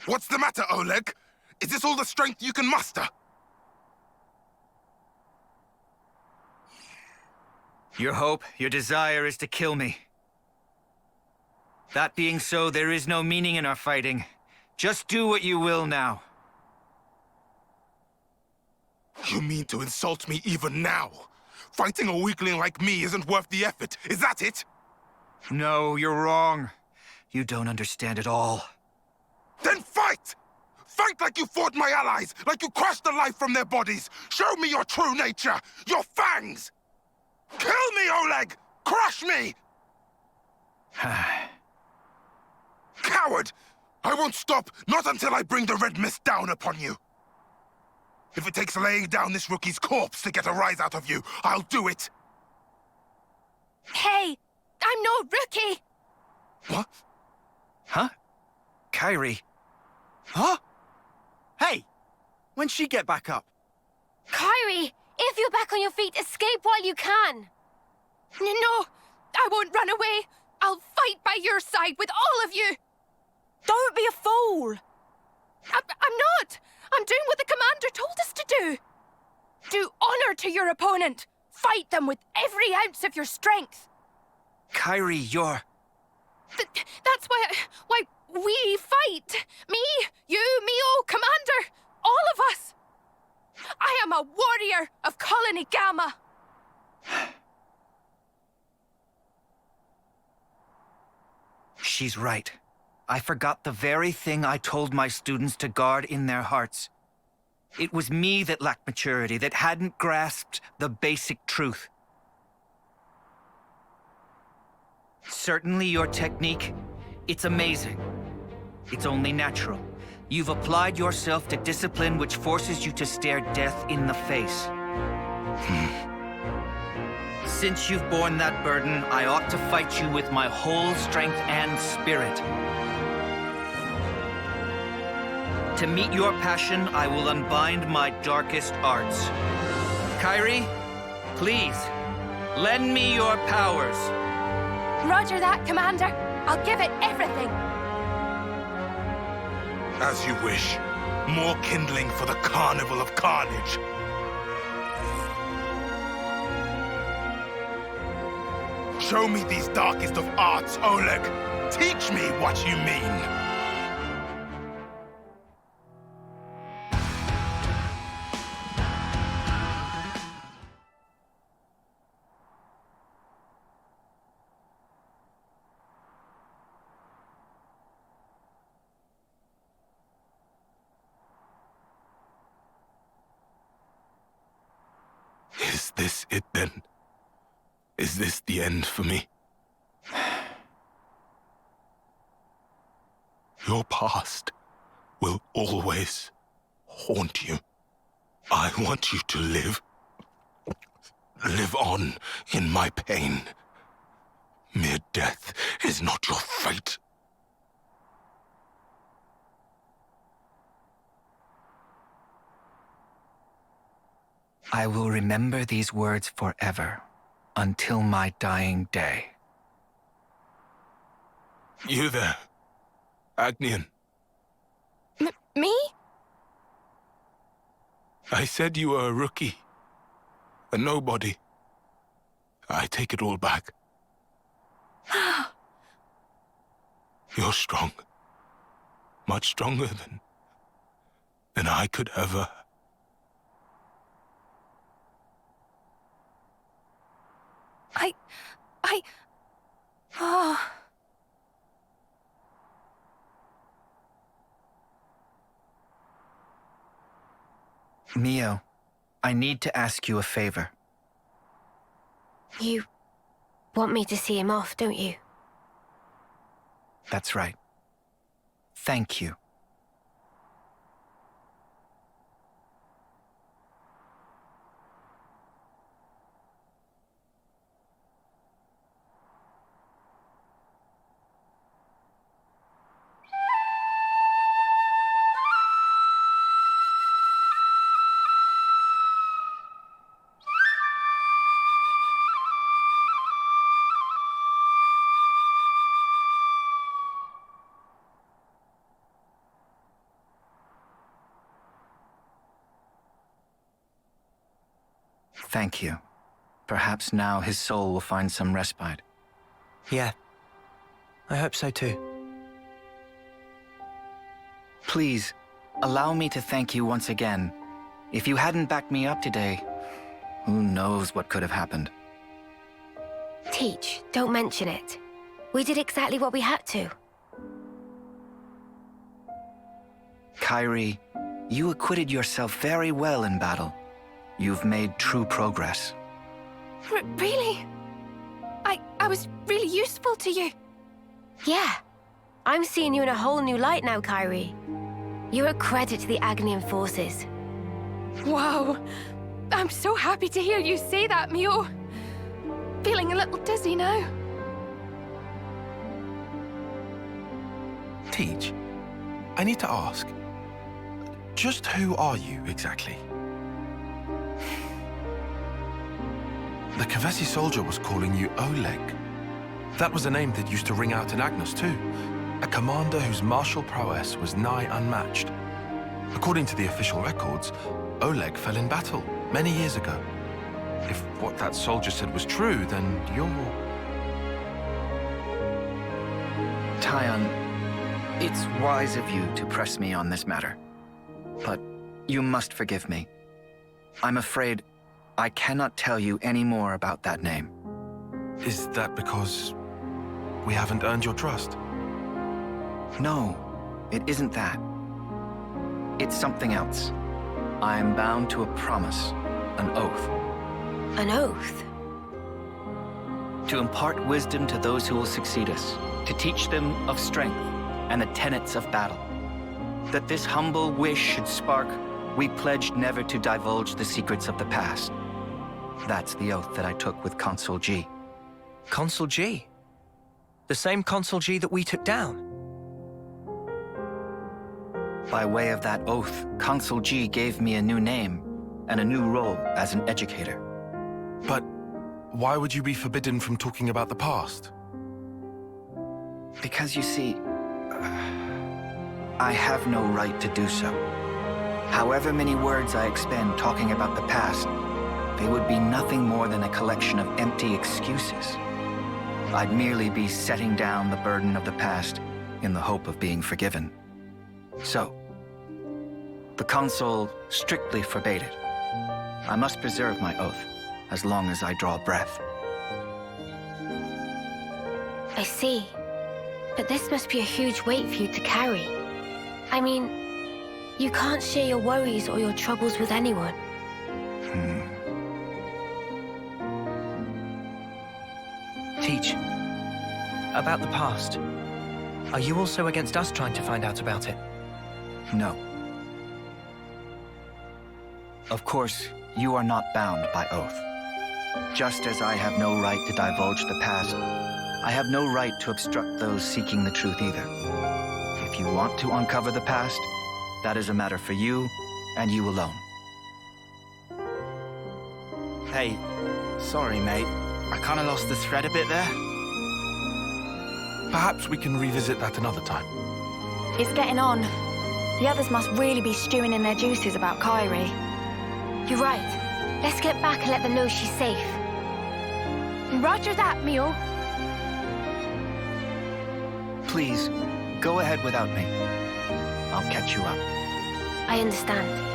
What's the matter, Oleg? Is this all the strength you can muster? Your hope, your desire is to kill me. That being so, there is no meaning in our fighting. Just do what you will now. You mean to insult me even now? Fighting a weakling like me isn't worth the effort, is that it? No, you're wrong. You don't understand at all. Then fight! Fight like you fought my allies, like you crushed the life from their bodies! Show me your true nature, your fangs! Kill me, Oleg! Crush me! Coward! I won't stop, not until I bring the red mist down upon you. If it takes laying down this rookie's corpse to get a rise out of you, I'll do it. Hey, I'm no rookie! What? Huh? Kairi. Huh? Hey! When'd she get back up? Kairi, if you're back on your feet, escape while you can. No, I won't run away. I'll fight by your side with all of you. Don't be a fool. I'm not. I'm doing what the commander told us to do. Do honor to your opponent. Fight them with every ounce of your strength. Kairi, you're... That's why we fight. Me, you, Mio, Commander, all of us. I am a warrior of Colony Gamma. She's right. I forgot the very thing I told my students to guard in their hearts. It was me that lacked maturity, that hadn't grasped the basic truth. Certainly your technique, it's amazing. It's only natural. You've applied yourself to discipline which forces you to stare death in the face. Since you've borne that burden, I ought to fight you with my whole strength and spirit. To meet your passion, I will unbind my darkest arts. Kairi, please, lend me your powers. Roger that, Commander. I'll give it everything. As you wish. More kindling for the Carnival of Carnage. Show me these darkest of arts, Oleg. Teach me what you mean. Is this it then? Is this the end for me? Your past will always haunt you. I want you to live on in my pain. Mere death is not your fate. I will remember these words forever, until my dying day. You there, Agnian. Me? I said you were a rookie. A nobody. I take it all back. You're strong. Much stronger than I could ever. Oh. Mio, I need to ask you a favor. You want me to see him off, don't you? That's right. Thank you. Thank you. Perhaps now his soul will find some respite. Yeah. I hope so too. Please, allow me to thank you once again. If you hadn't backed me up today, who knows what could have happened. Teach, don't mention it. We did exactly what we had to. Kairi, you acquitted yourself very well in battle. You've made true progress. Really? I was really useful to you. Yeah. I'm seeing you in a whole new light now, Kairi. You're a credit to the Agnian forces. Wow. I'm so happy to hear you say that, Mio. Feeling a little dizzy now. Teach, I need to ask. Just who are you, exactly? The Kavesi soldier was calling you Oleg. That was a name that used to ring out in Agnus too. A commander whose martial prowess was nigh unmatched. According to the official records, Oleg fell in battle many years ago. If what that soldier said was true, then you're... Taion, it's wise of you to press me on this matter. But you must forgive me. I'm afraid I cannot tell you any more about that name. Is that because we haven't earned your trust? No, it isn't that. It's something else. I am bound to a promise, an oath. An oath? To impart wisdom to those who will succeed us, to teach them of strength and the tenets of battle. That this humble wish should spark, we pledged never to divulge the secrets of the past. That's the oath that I took with Consul G. Consul G? The same Consul G that we took down? By way of that oath, Consul G gave me a new name and a new role as an educator. But why would you be forbidden from talking about the past? Because you see, I have no right to do so. However many words I expend talking about the past, they would be nothing more than a collection of empty excuses. I'd merely be setting down the burden of the past in the hope of being forgiven. So, the Consul strictly forbade it. I must preserve my oath as long as I draw breath. I see. But this must be a huge weight for you to carry. I mean, you can't share your worries or your troubles with anyone. Teach, about the past. Are you also against us trying to find out about it? No. Of course, you are not bound by oath. Just as I have no right to divulge the past, I have no right to obstruct those seeking the truth either. If you want to uncover the past, that is a matter for you and you alone. Hey, sorry, mate. I kind of lost the thread a bit there. Perhaps we can revisit that another time. It's getting on. The others must really be stewing in their juices about Kairi. You're right. Let's get back and let them know she's safe. Roger that, Mio. Please, go ahead without me. I'll catch you up. I understand.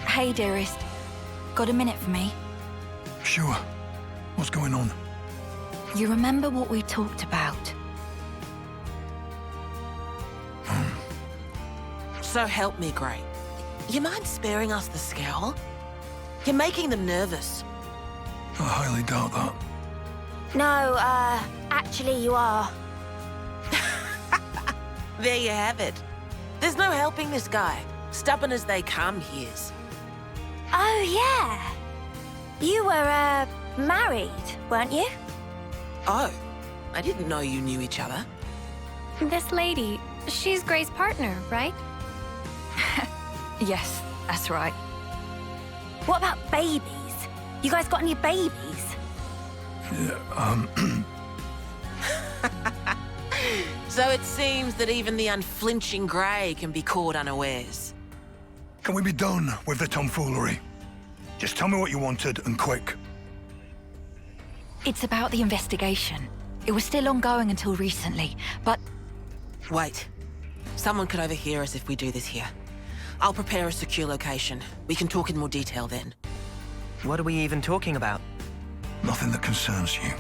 Hey, dearest. Got a minute for me? Sure. What's going on? You remember what we talked about? So help me, Grey. You mind sparing us the scowl? You're making them nervous. I highly doubt that. No, actually you are. There you have it. There's no helping this guy. Stubborn as they come, he is. Oh, yeah. You were, married, weren't you? Oh, I didn't know you knew each other. This lady, she's Gray's partner, right? Yes, that's right. What about babies? You guys got any babies? Yeah, So it seems that even the unflinching Grey can be caught unawares. Can we be done with the tomfoolery? Just tell me what you wanted, and quick. It's about the investigation. It was still ongoing until recently, but... Wait. Someone could overhear us if we do this here. I'll prepare a secure location. We can talk in more detail then. What are we even talking about? Nothing that concerns you.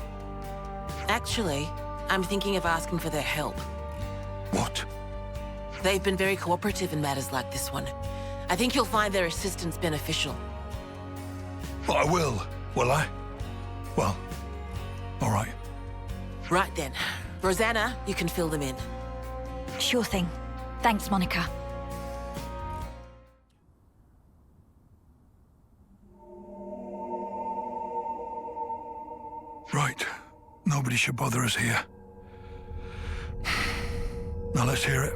Actually, I'm thinking of asking for their help. What? They've been very cooperative in matters like this one. I think you'll find their assistance beneficial. But I will I? Well, all right. Right then. Rosanna, you can fill them in. Sure thing. Thanks, Monica. Right. Nobody should bother us here. Now let's hear it.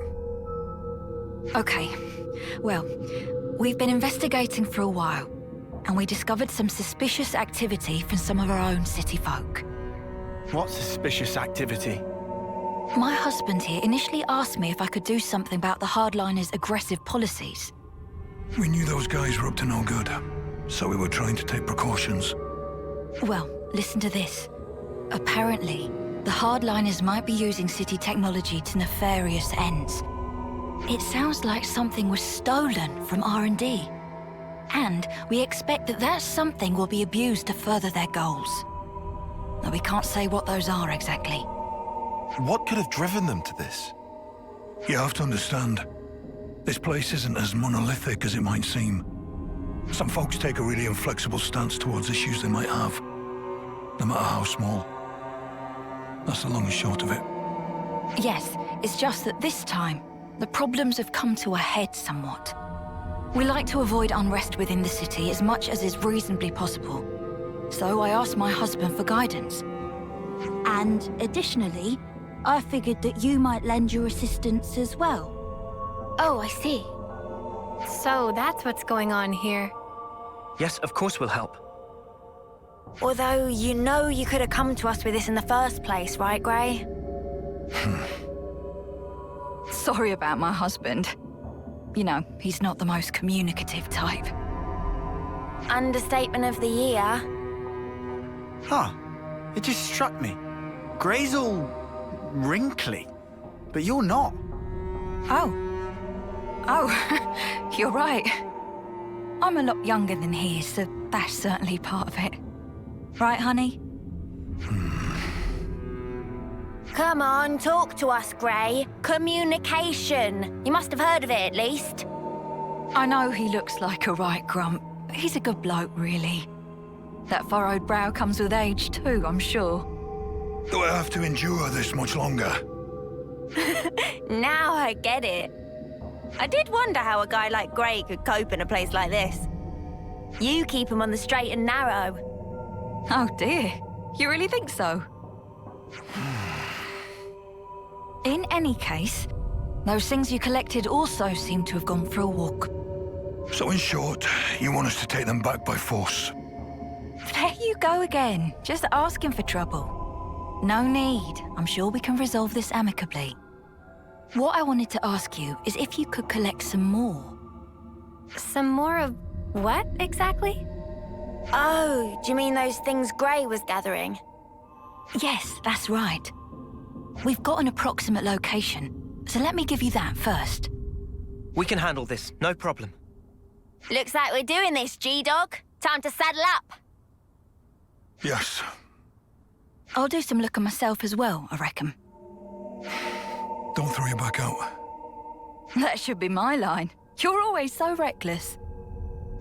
Okay. Well, we've been investigating for a while, and we discovered some suspicious activity from some of our own city folk. What suspicious activity? My husband here initially asked me if I could do something about the hardliners' aggressive policies. We knew those guys were up to no good, so we were trying to take precautions. Well, listen to this. Apparently, the hardliners might be using city technology to nefarious ends. It sounds like something was stolen from R&D. And we expect that that something will be abused to further their goals. Now, we can't say what those are exactly. What could have driven them to this? You have to understand, this place isn't as monolithic as it might seem. Some folks take a really inflexible stance towards issues they might have, no matter how small. That's the long and short of it. Yes, it's just that this time, the problems have come to a head somewhat. We like to avoid unrest within the city as much as is reasonably possible. So I asked my husband for guidance. And additionally, I figured that you might lend your assistance as well. Oh, I see. So that's what's going on here. Yes, of course we'll help. Although you know you could have come to us with this in the first place, right, Grey? Sorry about my husband. You know, he's not the most communicative type. Understatement of the year. Huh. It just struck me. Grey's all wrinkly, but you're not. Oh. Oh, you're right. I'm a lot younger than he is, so that's certainly part of it. Right, honey? Come on, talk to us, Grey. Communication. You must have heard of it, at least. I know he looks like a right grump, but he's a good bloke, really. That furrowed brow comes with age, too, I'm sure. Do I have to endure this much longer? Now I get it. I did wonder how a guy like Grey could cope in a place like this. You keep him on the straight and narrow. Oh dear, you really think so? In any case, those things you collected also seem to have gone for a walk. So in short, you want us to take them back by force? There you go again, just asking for trouble. No need, I'm sure we can resolve this amicably. What I wanted to ask you is if you could collect some more. Some more of what, exactly? Oh, do you mean those things Grey was gathering? Yes, that's right. We've got an approximate location, so let me give you that first. We can handle this, no problem. Looks like we're doing this, G-Dog. Time to saddle up. Yes. I'll do some looking myself as well, I reckon. Don't throw your back out. That should be my line. You're always so reckless.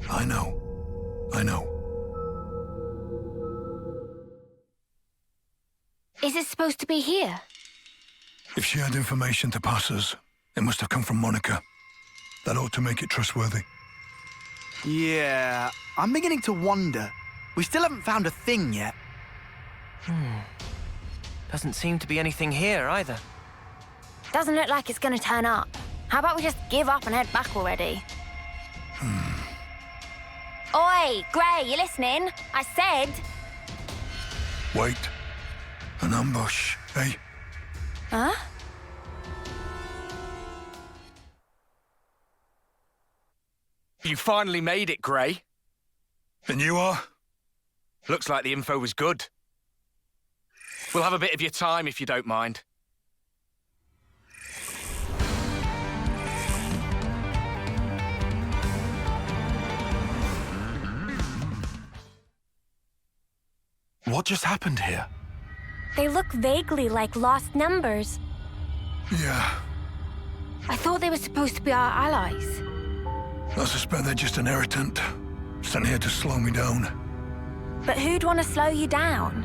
I know. I know. Is it supposed to be here? If she had information to pass us, it must have come from Monica. That ought to make it trustworthy. Yeah, I'm beginning to wonder. We still haven't found a thing yet. Doesn't seem to be anything here either. Doesn't look like it's gonna turn up. How about we just give up and head back already? Oi, Grey, you listening? I said... Wait. An ambush, eh? Huh? You finally made it, Grey. And you are? Looks like the info was good. We'll have a bit of your time if you don't mind. What just happened here? They look vaguely like lost numbers. Yeah. I thought they were supposed to be our allies. I suspect they're just an irritant, sent here to slow me down. But who'd want to slow you down?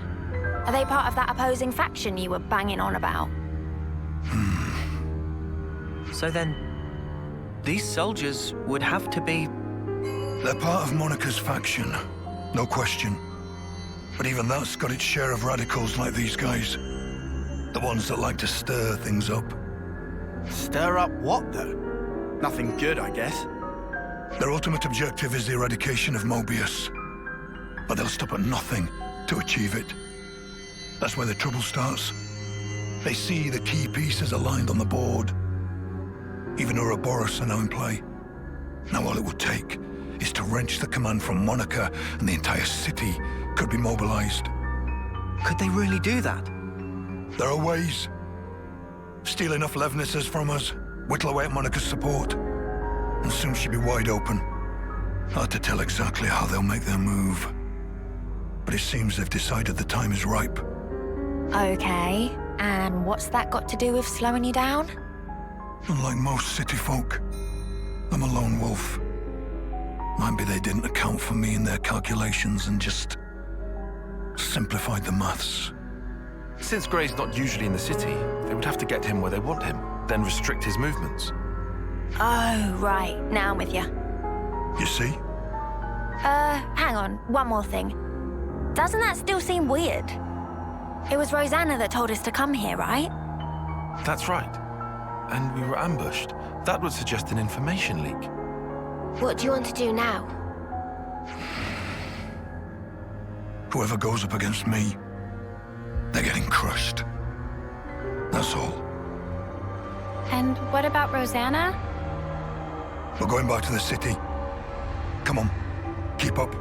Are they part of that opposing faction you were banging on about? So then, these soldiers would have to be... They're part of Monica's faction, no question. But even that's got its share of radicals like these guys. The ones that like to stir things up. Stir up what, though? Nothing good, I guess. Their ultimate objective is the eradication of Moebius. But they'll stop at nothing to achieve it. That's where the trouble starts. They see the key pieces aligned on the board. Even Ouroboros are now in play. Now all it would take is to wrench the command from Monica, and the entire city could be mobilized. Could they really do that? There are ways. Steal enough Levnisses from us, whittle away at Monica's support, and soon she'll be wide open. Hard to tell exactly how they'll make their move. But it seems they've decided the time is ripe. Okay, and what's that got to do with slowing you down? Unlike most city folk, I'm a lone wolf. Might be they didn't account for me in their calculations and just simplified the maths. Since Grey's not usually in the city, they would have to get him where they want him, then restrict his movements. Oh, right. Now I'm with you. You see? Hang on. One more thing. Doesn't that still seem weird? It was Rosanna that told us to come here, right? That's right. And we were ambushed. That would suggest an information leak. What do you want to do now? Whoever goes up against me, they're getting crushed. That's all. And what about Rosanna? We're going back to the city. Come on, keep up.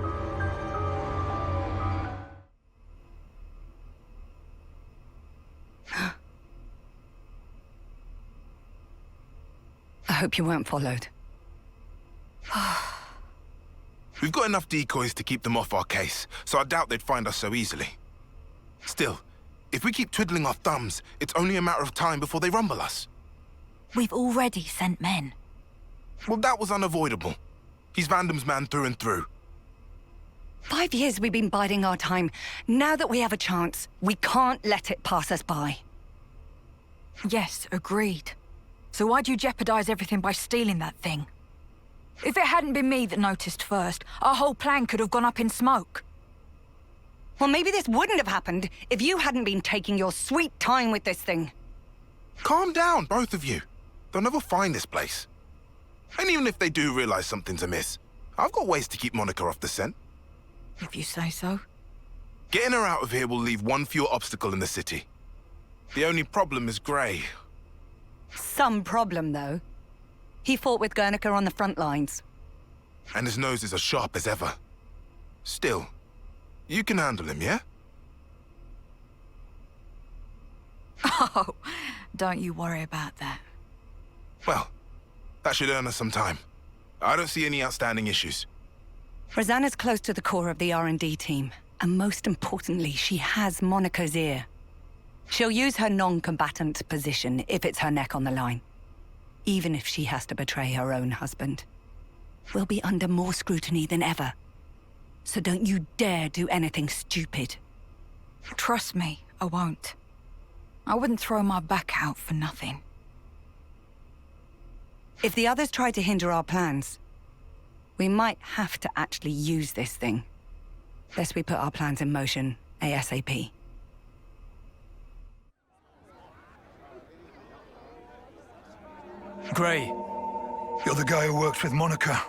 I hope you weren't followed. We've got enough decoys to keep them off our case, so I doubt they'd find us so easily. Still, if we keep twiddling our thumbs, it's only a matter of time before they rumble us. We've already sent men. Well, that was unavoidable. He's Vandham's man through and through. 5 years we've been biding our time. Now that we have a chance, we can't let it pass us by. Yes, agreed. So why'd you jeopardize everything by stealing that thing? If it hadn't been me that noticed first, our whole plan could have gone up in smoke. Well, maybe this wouldn't have happened if you hadn't been taking your sweet time with this thing. Calm down, both of you. They'll never find this place. And even if they do realize something's amiss, I've got ways to keep Monica off the scent. If you say so. Getting her out of here will leave one fewer obstacle in the city. The only problem is Grey. Some problem, though. He fought with Guernica on the front lines. And his nose is as sharp as ever. Still, you can handle him, yeah? Oh, don't you worry about that. Well, that should earn us some time. I don't see any outstanding issues. Rosanna's close to the core of the R&D team. And most importantly, she has Monica's ear. She'll use her non-combatant position if it's her neck on the line. Even if she has to betray her own husband. We'll be under more scrutiny than ever. So don't you dare do anything stupid. Trust me, I won't. I wouldn't throw my back out for nothing. If the others try to hinder our plans, we might have to actually use this thing. Lest we put our plans in motion ASAP. Grey. You're the guy who works with Monica.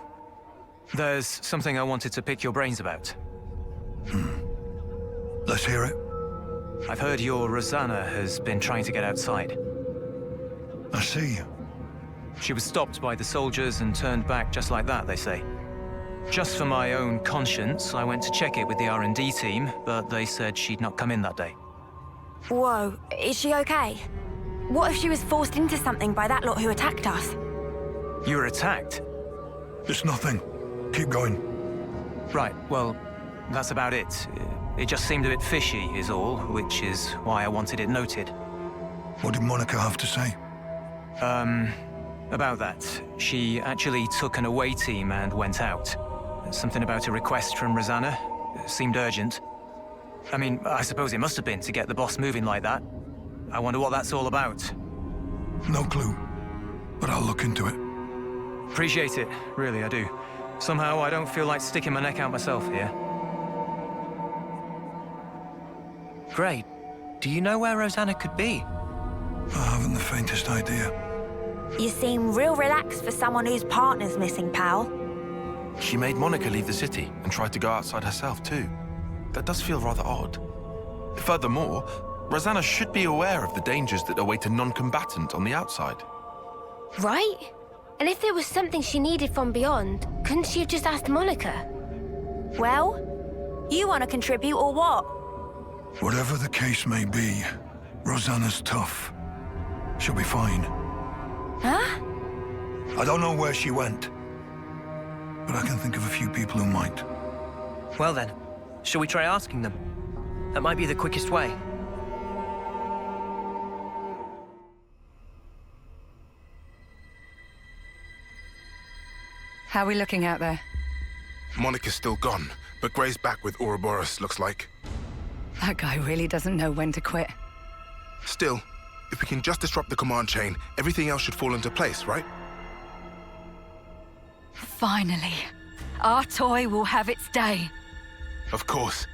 There's something I wanted to pick your brains about. Let's hear it. I've heard your Rosanna has been trying to get outside. I see. She was stopped by the soldiers and turned back just like that, they say. Just for my own conscience, I went to check it with the R&D team, but they said she'd not come in that day. Whoa, is she okay? What if she was forced into something by that lot who attacked us? You were attacked? It's nothing. Keep going. Right, well, that's about it. It just seemed a bit fishy, is all, which is why I wanted it noted. What did Monica have to say? About that. She actually took an away team and went out. Something about a request from Rosanna. Seemed urgent. I mean, I suppose it must have been to get the boss moving like that. I wonder what that's all about. No clue, but I'll look into it. Appreciate it, really, I do. Somehow I don't feel like sticking my neck out myself here. Grey, do you know where Rosanna could be? I haven't the faintest idea. You seem real relaxed for someone whose partner's missing, pal. She made Monica leave the city and tried to go outside herself too. That does feel rather odd. Furthermore, Rosanna should be aware of the dangers that await a non-combatant on the outside. Right? And if there was something she needed from beyond, couldn't she have just asked Monica? Well, you want to contribute or what? Whatever the case may be, Rosanna's tough. She'll be fine. Huh? I don't know where she went, but I can think of a few people who might. Well then, shall we try asking them? That might be the quickest way. How are we looking out there? Monica's still gone, but Grey's back with Ouroboros, looks like. That guy really doesn't know when to quit. Still, if we can just disrupt the command chain, everything else should fall into place, right? Finally, our toy will have its day. Of course.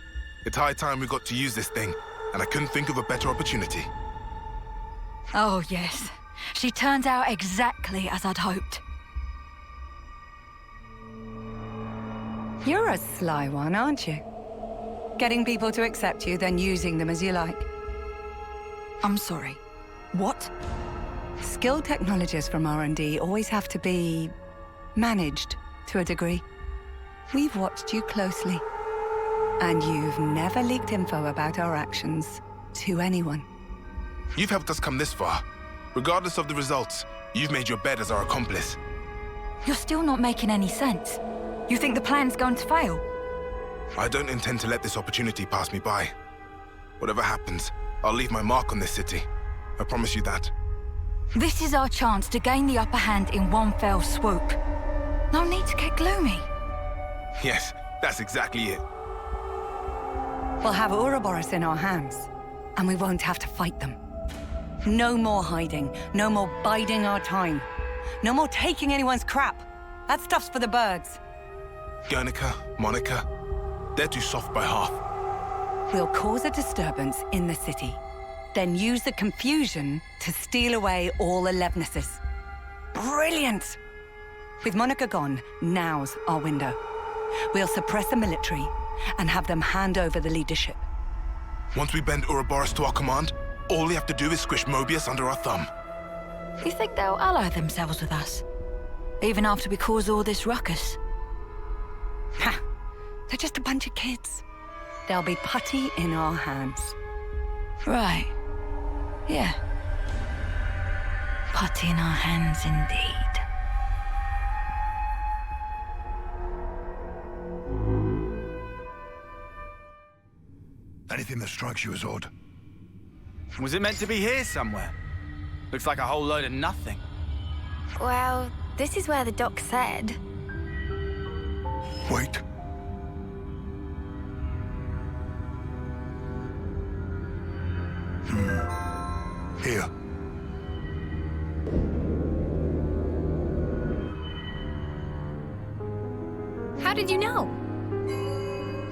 It's high time we got to use this thing, and I couldn't think of a better opportunity. Oh yes, she turns out exactly as I'd hoped. You're a sly one, aren't you? Getting people to accept you, then using them as you like. I'm sorry. What? Skilled technologists from R&D always have to be managed to a degree. We've watched you closely, and you've never leaked info about our actions to anyone. You've helped us come this far. Regardless of the results, you've made your bed as our accomplice. You're still not making any sense. You think the plan's going to fail? I don't intend to let this opportunity pass me by. Whatever happens, I'll leave my mark on this city. I promise you that. This is our chance to gain the upper hand in one fell swoop. No need to get gloomy. Yes, that's exactly it. We'll have Ouroboros in our hands, and we won't have to fight them. No more hiding. No more biding our time. No more taking anyone's crap. That stuff's for the birds. Guernica, Monica, they're too soft by half. We'll cause a disturbance in the city, then use the confusion to steal away all the Levnesses. Brilliant! With Monica gone, now's our window. We'll suppress the military and have them hand over the leadership. Once we bend Ouroboros to our command, all we have to do is squish Moebius under our thumb. You think they'll ally themselves with us? Even after we cause all this ruckus? Ha! They're just a bunch of kids. They'll be putty in our hands. Right. Yeah. Putty in our hands indeed. Anything that strikes you as odd? Was it meant to be here somewhere? Looks like a whole load of nothing. Well, this is where the doc said. Wait. Here. How did you know?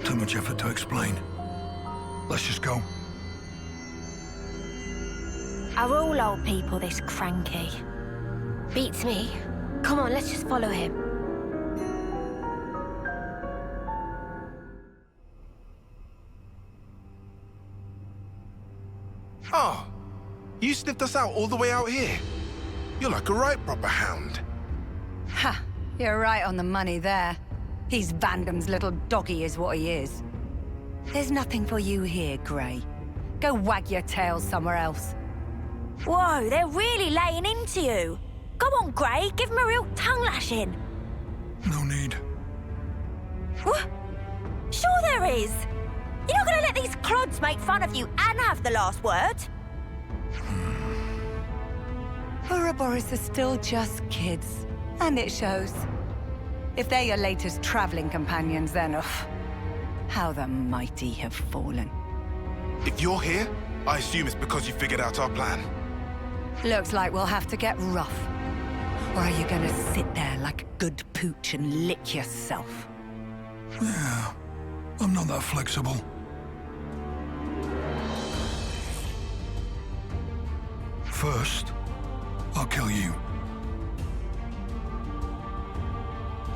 Too much effort to explain. Let's just go. Are all old people this cranky? Beats me. Come on, let's just follow him. Oh, you sniffed us out all the way out here. You're like a right proper hound. Ha! You're right on the money there. He's Vandham's little doggy is what he is. There's nothing for you here, Grey. Go wag your tail somewhere else. Whoa, they're really laying into you. Go on, Grey, give him a real tongue lashing. No need. What? Sure there is. You're not gonna let these clods make fun of you and have the last word? Ouroboros are still just kids, and it shows. If they're your latest traveling companions, then how the mighty have fallen. If you're here, I assume it's because you figured out our plan. Looks like we'll have to get rough. Or are you gonna sit there like a good pooch and lick yourself? Yeah, I'm not that flexible. First, I'll kill you.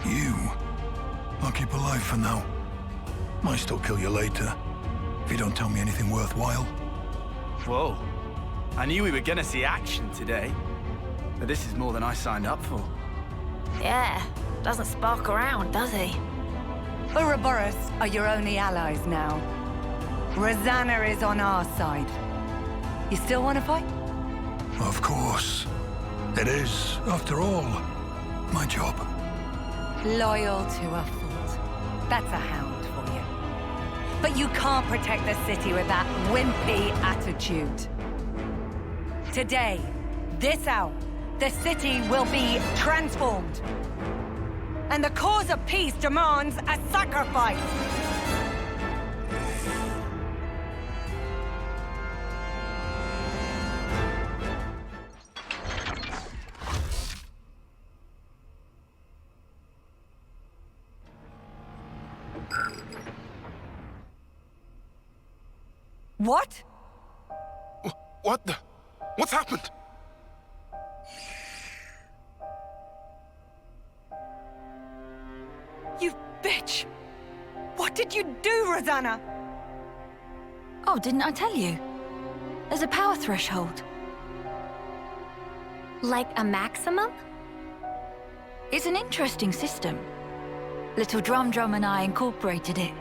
You, I'll keep alive for now. Might still kill you later, if you don't tell me anything worthwhile. Whoa. I knew we were gonna see action today. But this is more than I signed up for. Yeah, doesn't spark around, does he? Ouroboros are your only allies now. Rosanna is on our side. You still want to fight? Of course. It is, after all, my job. Loyal to a fault. That's a hound for you. But you can't protect the city with that wimpy attitude. Today, this hour, the city will be transformed. And the cause of peace demands a sacrifice. What? What the? What's happened? You bitch! What did you do, Rosanna? Oh, didn't I tell you? There's a power threshold. Like a maximum? It's an interesting system. Little Drum and I incorporated it.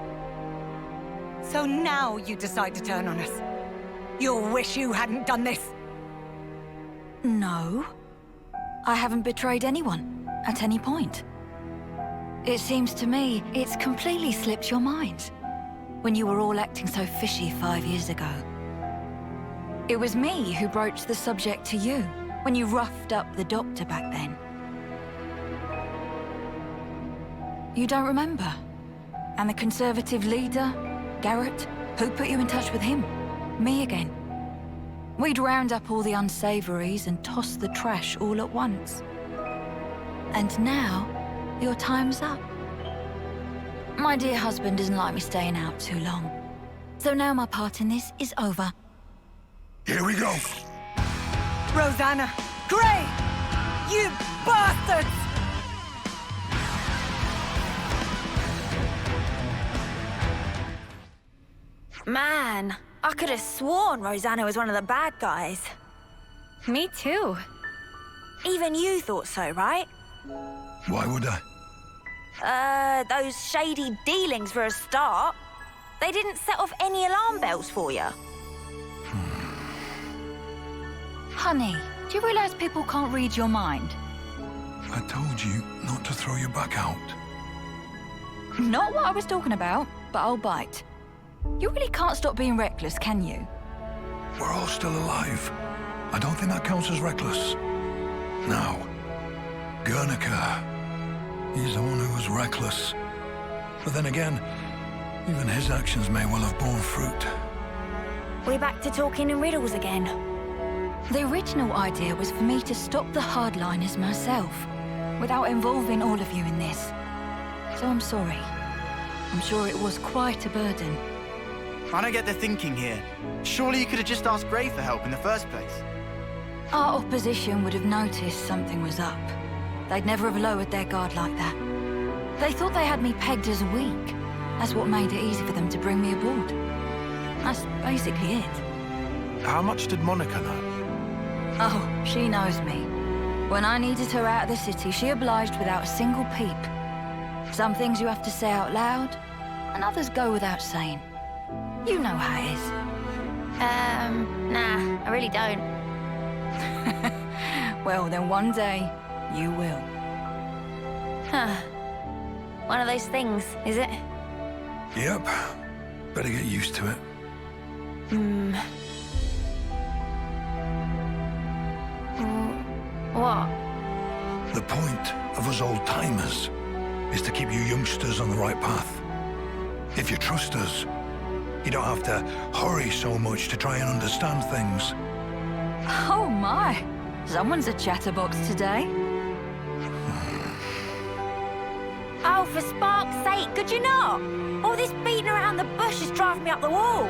So now you decide to turn on us. You'll wish you hadn't done this. No. I haven't betrayed anyone, at any point. It seems to me it's completely slipped your mind, when you were all acting so fishy 5 years ago. It was me who broached the subject to you, when you roughed up the doctor back then. You don't remember? And the Conservative leader, Garrett, who put you in touch with him? Me again. We'd round up all the unsavories and toss the trash all at once. And now, your time's up. My dear husband doesn't like me staying out too long. So now my part in this is over. Here we go. Rosanna! Gray! You bastards! Man, I could have sworn Rosanna was one of the bad guys. Me too. Even you thought so, right? Why would I? Those shady dealings for a start. They didn't set off any alarm bells for you. Honey, do you realize people can't read your mind? I told you not to throw your back out. Not what I was talking about, but I'll bite. You really can't stop being reckless, can you? We're all still alive. I don't think that counts as reckless. Now, Guernica. He's the one who was reckless. But then again, even his actions may well have borne fruit. We're back to talking in riddles again. The original idea was for me to stop the hardliners myself, without involving all of you in this. So I'm sorry. I'm sure it was quite a burden. I don't get the thinking here. Surely you could have just asked Gray for help in the first place. Our opposition would have noticed something was up. They'd never have lowered their guard like that. They thought they had me pegged as weak. That's what made it easy for them to bring me aboard. That's basically it. How much did Monica know? Oh, she knows me. When I needed her out of the city, she obliged without a single peep. Some things you have to say out loud, and others go without saying. You know how it is. Nah, I really don't. Well, then one day, you will. Huh. One of those things, is it? Yep. Better get used to it. What? The point of us old-timers is to keep you youngsters on the right path. If you trust us, you don't have to hurry so much to try and understand things. Oh my! Someone's a chatterbox today. Oh, for spark's sake, could you not? All this beating around the bush is driving me up the wall.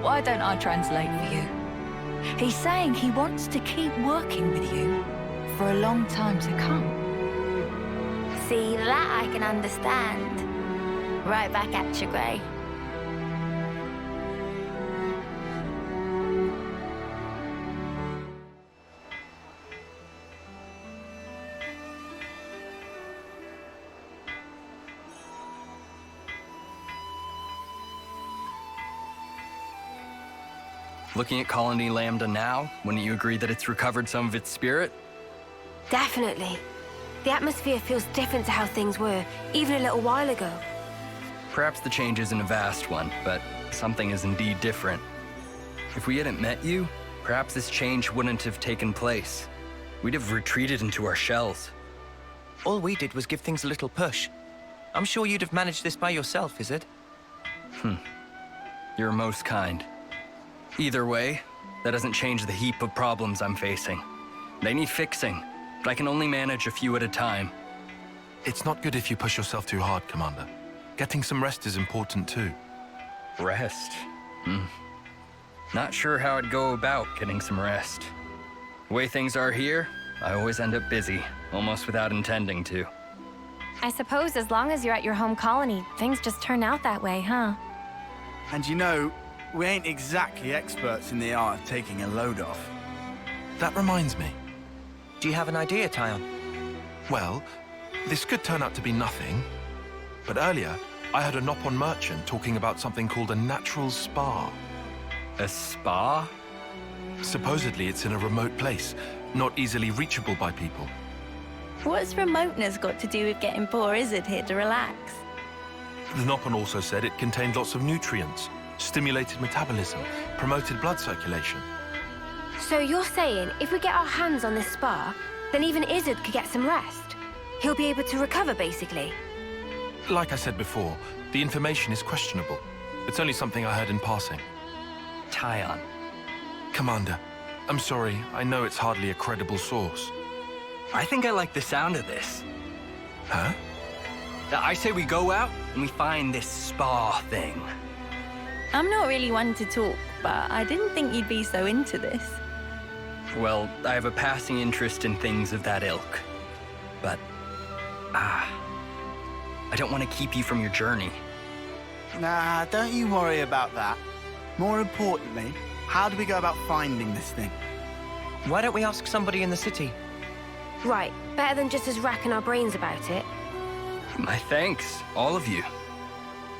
Why don't I translate for you? He's saying he wants to keep working with you for a long time to come. See, that I can understand. Right back at you, Gray. Looking at Colony Lambda now, wouldn't you agree that it's recovered some of its spirit? Definitely. The atmosphere feels different to how things were, even a little while ago. Perhaps the change isn't a vast one, but something is indeed different. If we hadn't met you, perhaps this change wouldn't have taken place. We'd have retreated into our shells. All we did was give things a little push. I'm sure you'd have managed this by yourself, Isurd? You're most kind. Either way, that doesn't change the heap of problems I'm facing. They need fixing, but I can only manage a few at a time. It's not good if you push yourself too hard, Commander. Getting some rest is important too. Rest? Not sure how I'd go about getting some rest. The way things are here, I always end up busy, almost without intending to. I suppose as long as you're at your home colony, things just turn out that way, huh? And you know, we ain't exactly experts in the art of taking a load off. That reminds me. Do you have an idea, Taion? Well, this could turn out to be nothing. But earlier, I heard a Nopon merchant talking about something called a natural spa. A spa? Supposedly it's in a remote place, not easily reachable by people. What's remoteness got to do with getting poor Isurd here to relax? The Nopon also said it contained lots of nutrients, stimulated metabolism, promoted blood circulation. So you're saying if we get our hands on this spa, then even Isurd could get some rest? He'll be able to recover, basically? Like I said before, the information is questionable. It's only something I heard in passing. Taion. Commander, I'm sorry. I know it's hardly a credible source. I think I like the sound of this. Huh? I say we go out and we find this spa thing. I'm not really one to talk, but I didn't think you'd be so into this. Well, I have a passing interest in things of that ilk. But, I don't want to keep you from your journey. Nah, don't you worry about that. More importantly, how do we go about finding this thing? Why don't we ask somebody in the city? Right, better than just us racking our brains about it. My thanks, all of you.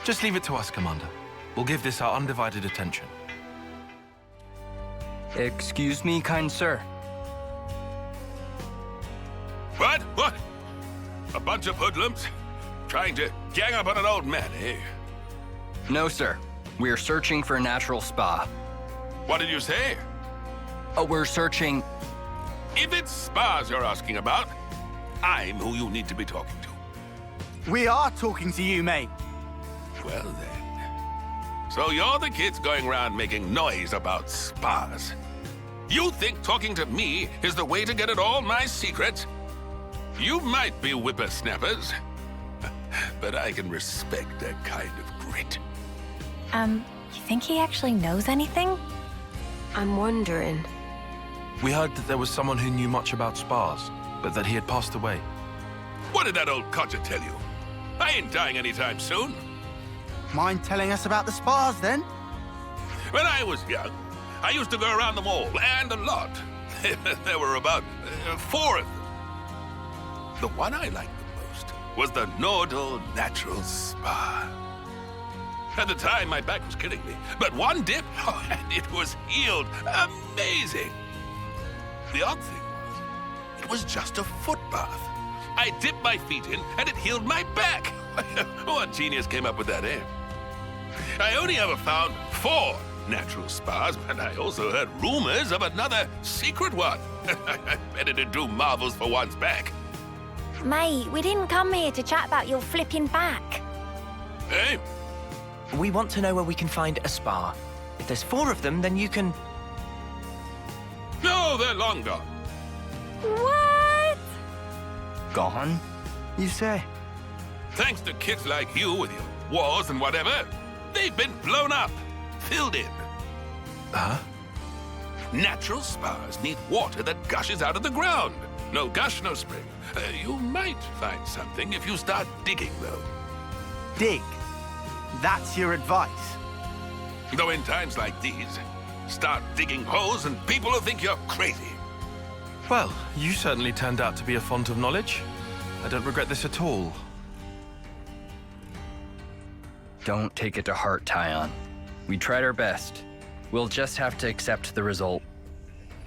Just leave it to us, Commander. We'll give this our undivided attention. Excuse me, kind sir. What? What? A bunch of hoodlums? Trying to gang up on an old man, eh? No, sir. We are searching for a natural spa. What did you say? Oh, we're searching... If it's spas you're asking about, I'm who you need to be talking to. We are talking to you, mate. Well then. So you're the kids going around making noise about spas. You think talking to me is the way to get at all my secrets? You might be whippersnappers, but I can respect that kind of grit. You think he actually knows anything? I'm wondering. We heard that there was someone who knew much about spas, but that he had passed away. What did that old codger tell you? I ain't dying anytime soon. Mind telling us about the spas, then? When I was young, I used to go around them all, and a lot. There were about 4 of them. The one I liked the most was the Nordal Natural Spa. At the time, my back was killing me, but one dip, and it was healed. Amazing. The odd thing was, it was just a foot bath. I dipped my feet in, and it healed my back. What genius came up with that, eh? I only ever found 4 natural spas, but I also heard rumors of another secret one. I bet it'd do marvels for one's back. Mate, we didn't come here to chat about your flipping back. Hey? We want to know where we can find a spa. If there's 4 of them, then you can... No, they're long gone. What? Gone? You say? Thanks to kids like you with your wars and whatever, they've been blown up, filled in. Huh? Natural spas need water that gushes out of the ground. No gush, no spring. You might find something if you start digging, though. Dig? That's your advice? Though in times like these, start digging holes and people will think you're crazy. Well, you certainly turned out to be a font of knowledge. I don't regret this at all. Don't take it to heart, Taion. We tried our best. We'll just have to accept the result.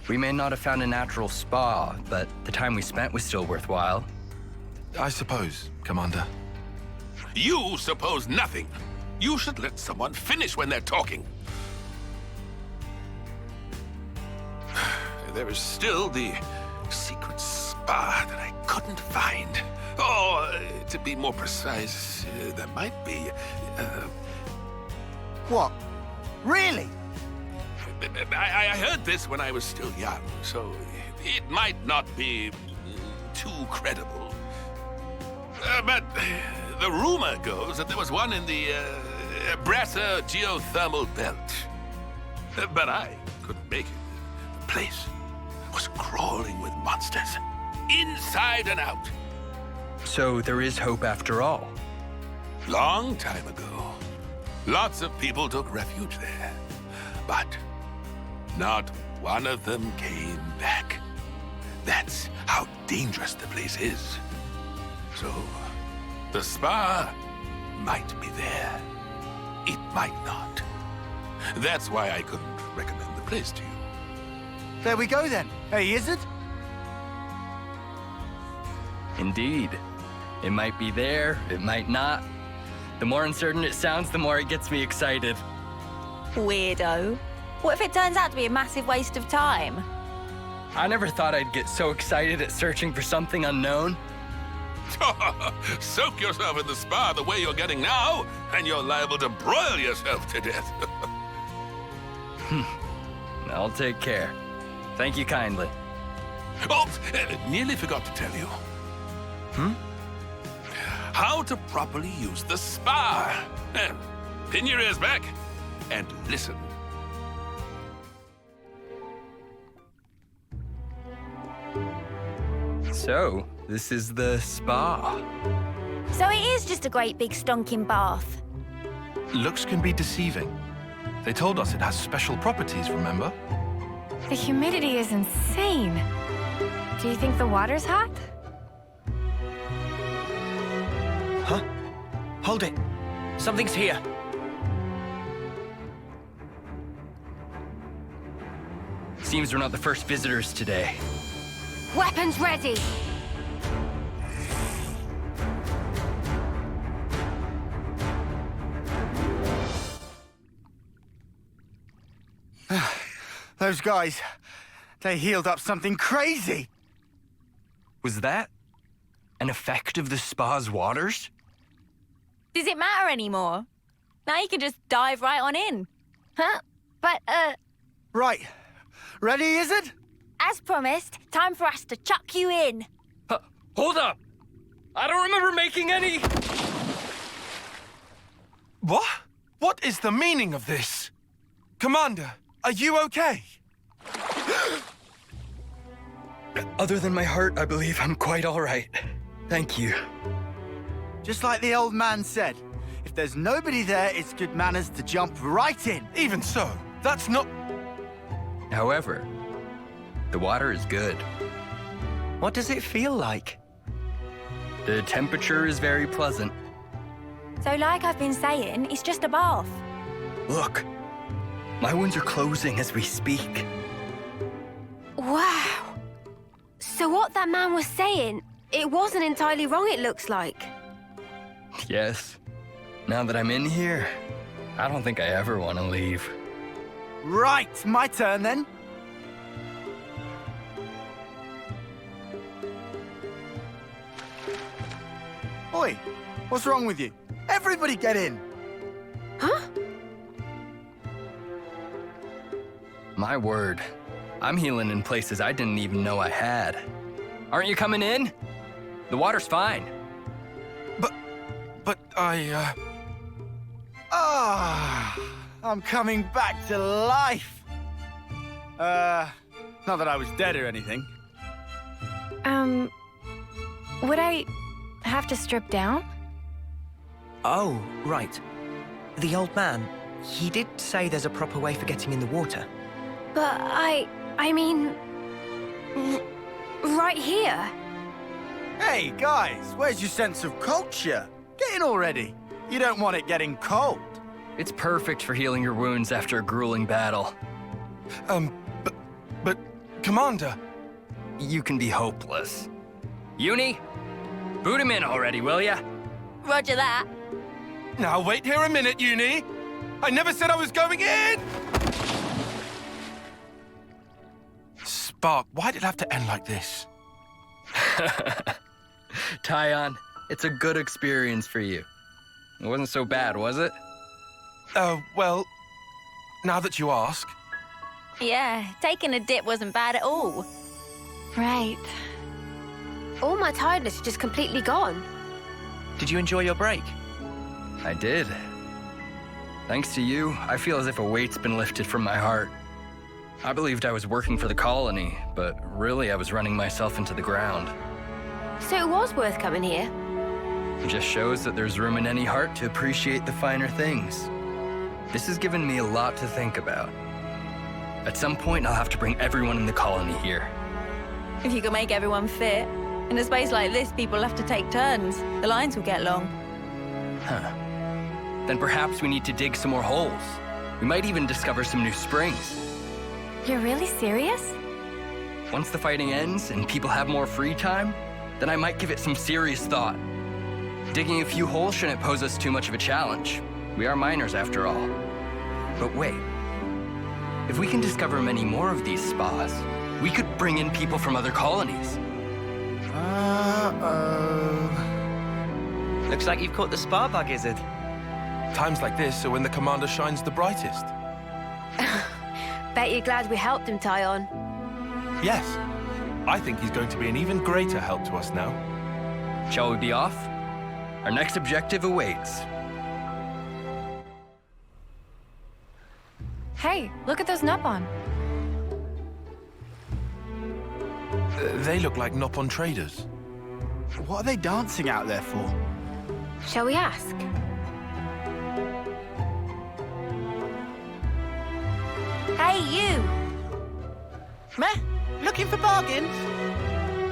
We may not have found a natural spa, but the time we spent was still worthwhile. I suppose, Commander. You suppose nothing. You should let someone finish when they're talking. There is still the secret spa that I couldn't find. Oh, to be more precise, there might be... What? Really? I heard this when I was still young, so it might not be too credible. But the rumor goes that there was one in the Brasser geothermal belt. But I couldn't make it. The place was crawling with monsters, inside and out. So there is hope after all. Long time ago, lots of people took refuge there. But not one of them came back. That's how dangerous the place is. So, the spa might be there. It might not. That's why I couldn't recommend the place to you. There we go then. Hey, Isurd? Indeed. It might be there, it might not. The more uncertain it sounds, the more it gets me excited. Weirdo. What if it turns out to be a massive waste of time? I never thought I'd get so excited at searching for something unknown. Soak yourself in the spa the way you're getting now, and you're liable to broil yourself to death. I'll take care. Thank you kindly. Oh, nearly forgot to tell you. How to properly use the spa. Pin your ears back and listen. So, this is the spa. So it is just a great big stonking bath. Looks can be deceiving. They told us it has special properties, remember? The humidity is insane. Do you think the water's hot? Huh? Hold it. Something's here. Seems we're not the first visitors today. Weapons ready! Those guys, they healed up something crazy. Was that an effect of the spa's waters? Does it matter anymore? Now you can just dive right on in. Huh? But, Right. Ready, is it? as promised, time for us to chuck you in. Hold up! I don't remember making any... What? What is the meaning of this? Commander, are you okay? Other than my heart, I believe I'm quite all right. Thank you. Just like the old man said, if there's nobody there, it's good manners to jump right in. Even so, that's not... However, the water is good. What does it feel like? The temperature is very pleasant. So like I've been saying, it's just a bath. Look, my wounds are closing as we speak. Wow. So what that man was saying, it wasn't entirely wrong, it looks like. Yes. Now that I'm in here, I don't think I ever want to leave. Right, my turn then. Oi, what's wrong with you? Everybody get in. Huh? My word, I'm healing in places I didn't even know I had. Aren't you coming in? The water's fine. But I, I'm coming back to life. Not that I was dead or anything. Would I have to strip down? Oh, right. The old man, he did say there's a proper way for getting in the water. But I mean... right here. Hey, guys, where's your sense of culture? Get in already. You don't want it getting cold. It's perfect for healing your wounds after a grueling battle. But, Commander... You can be hopeless. Eunie, boot him in already, will ya? Roger that. Now, wait here a minute, Eunie. I never said I was going in! Spark, why did it have to end like this? Taion, it's a good experience for you. It wasn't so bad, was it? Well, now that you ask. Yeah, taking a dip wasn't bad at all. Right. All my tiredness is just completely gone. Did you enjoy your break? I did. Thanks to you, I feel as if a weight's been lifted from my heart. I believed I was working for the colony, but really I was running myself into the ground. So it was worth coming here. It just shows that there's room in any heart to appreciate the finer things. This has given me a lot to think about. At some point, I'll have to bring everyone in the colony here. If you can make everyone fit. In a space like this, people have to take turns. The lines will get long. Huh. Then perhaps we need to dig some more holes. We might even discover some new springs. You're really serious? Once the fighting ends and people have more free time, then I might give it some serious thought. Digging a few holes shouldn't pose us too much of a challenge. We are miners after all. But wait. If we can discover many more of these spas, we could bring in people from other colonies. Looks like you've caught the spa bug, Isurd. Times like this are when the commander shines the brightest. Bet you're glad we helped him, Taion. Yes. I think he's going to be an even greater help to us now. Shall we be off? Our next objective awaits. Hey, look at those Nupon. They look like Nopon traders. What are they dancing out there for? Shall we ask? Hey, you! Meh? Looking for bargains?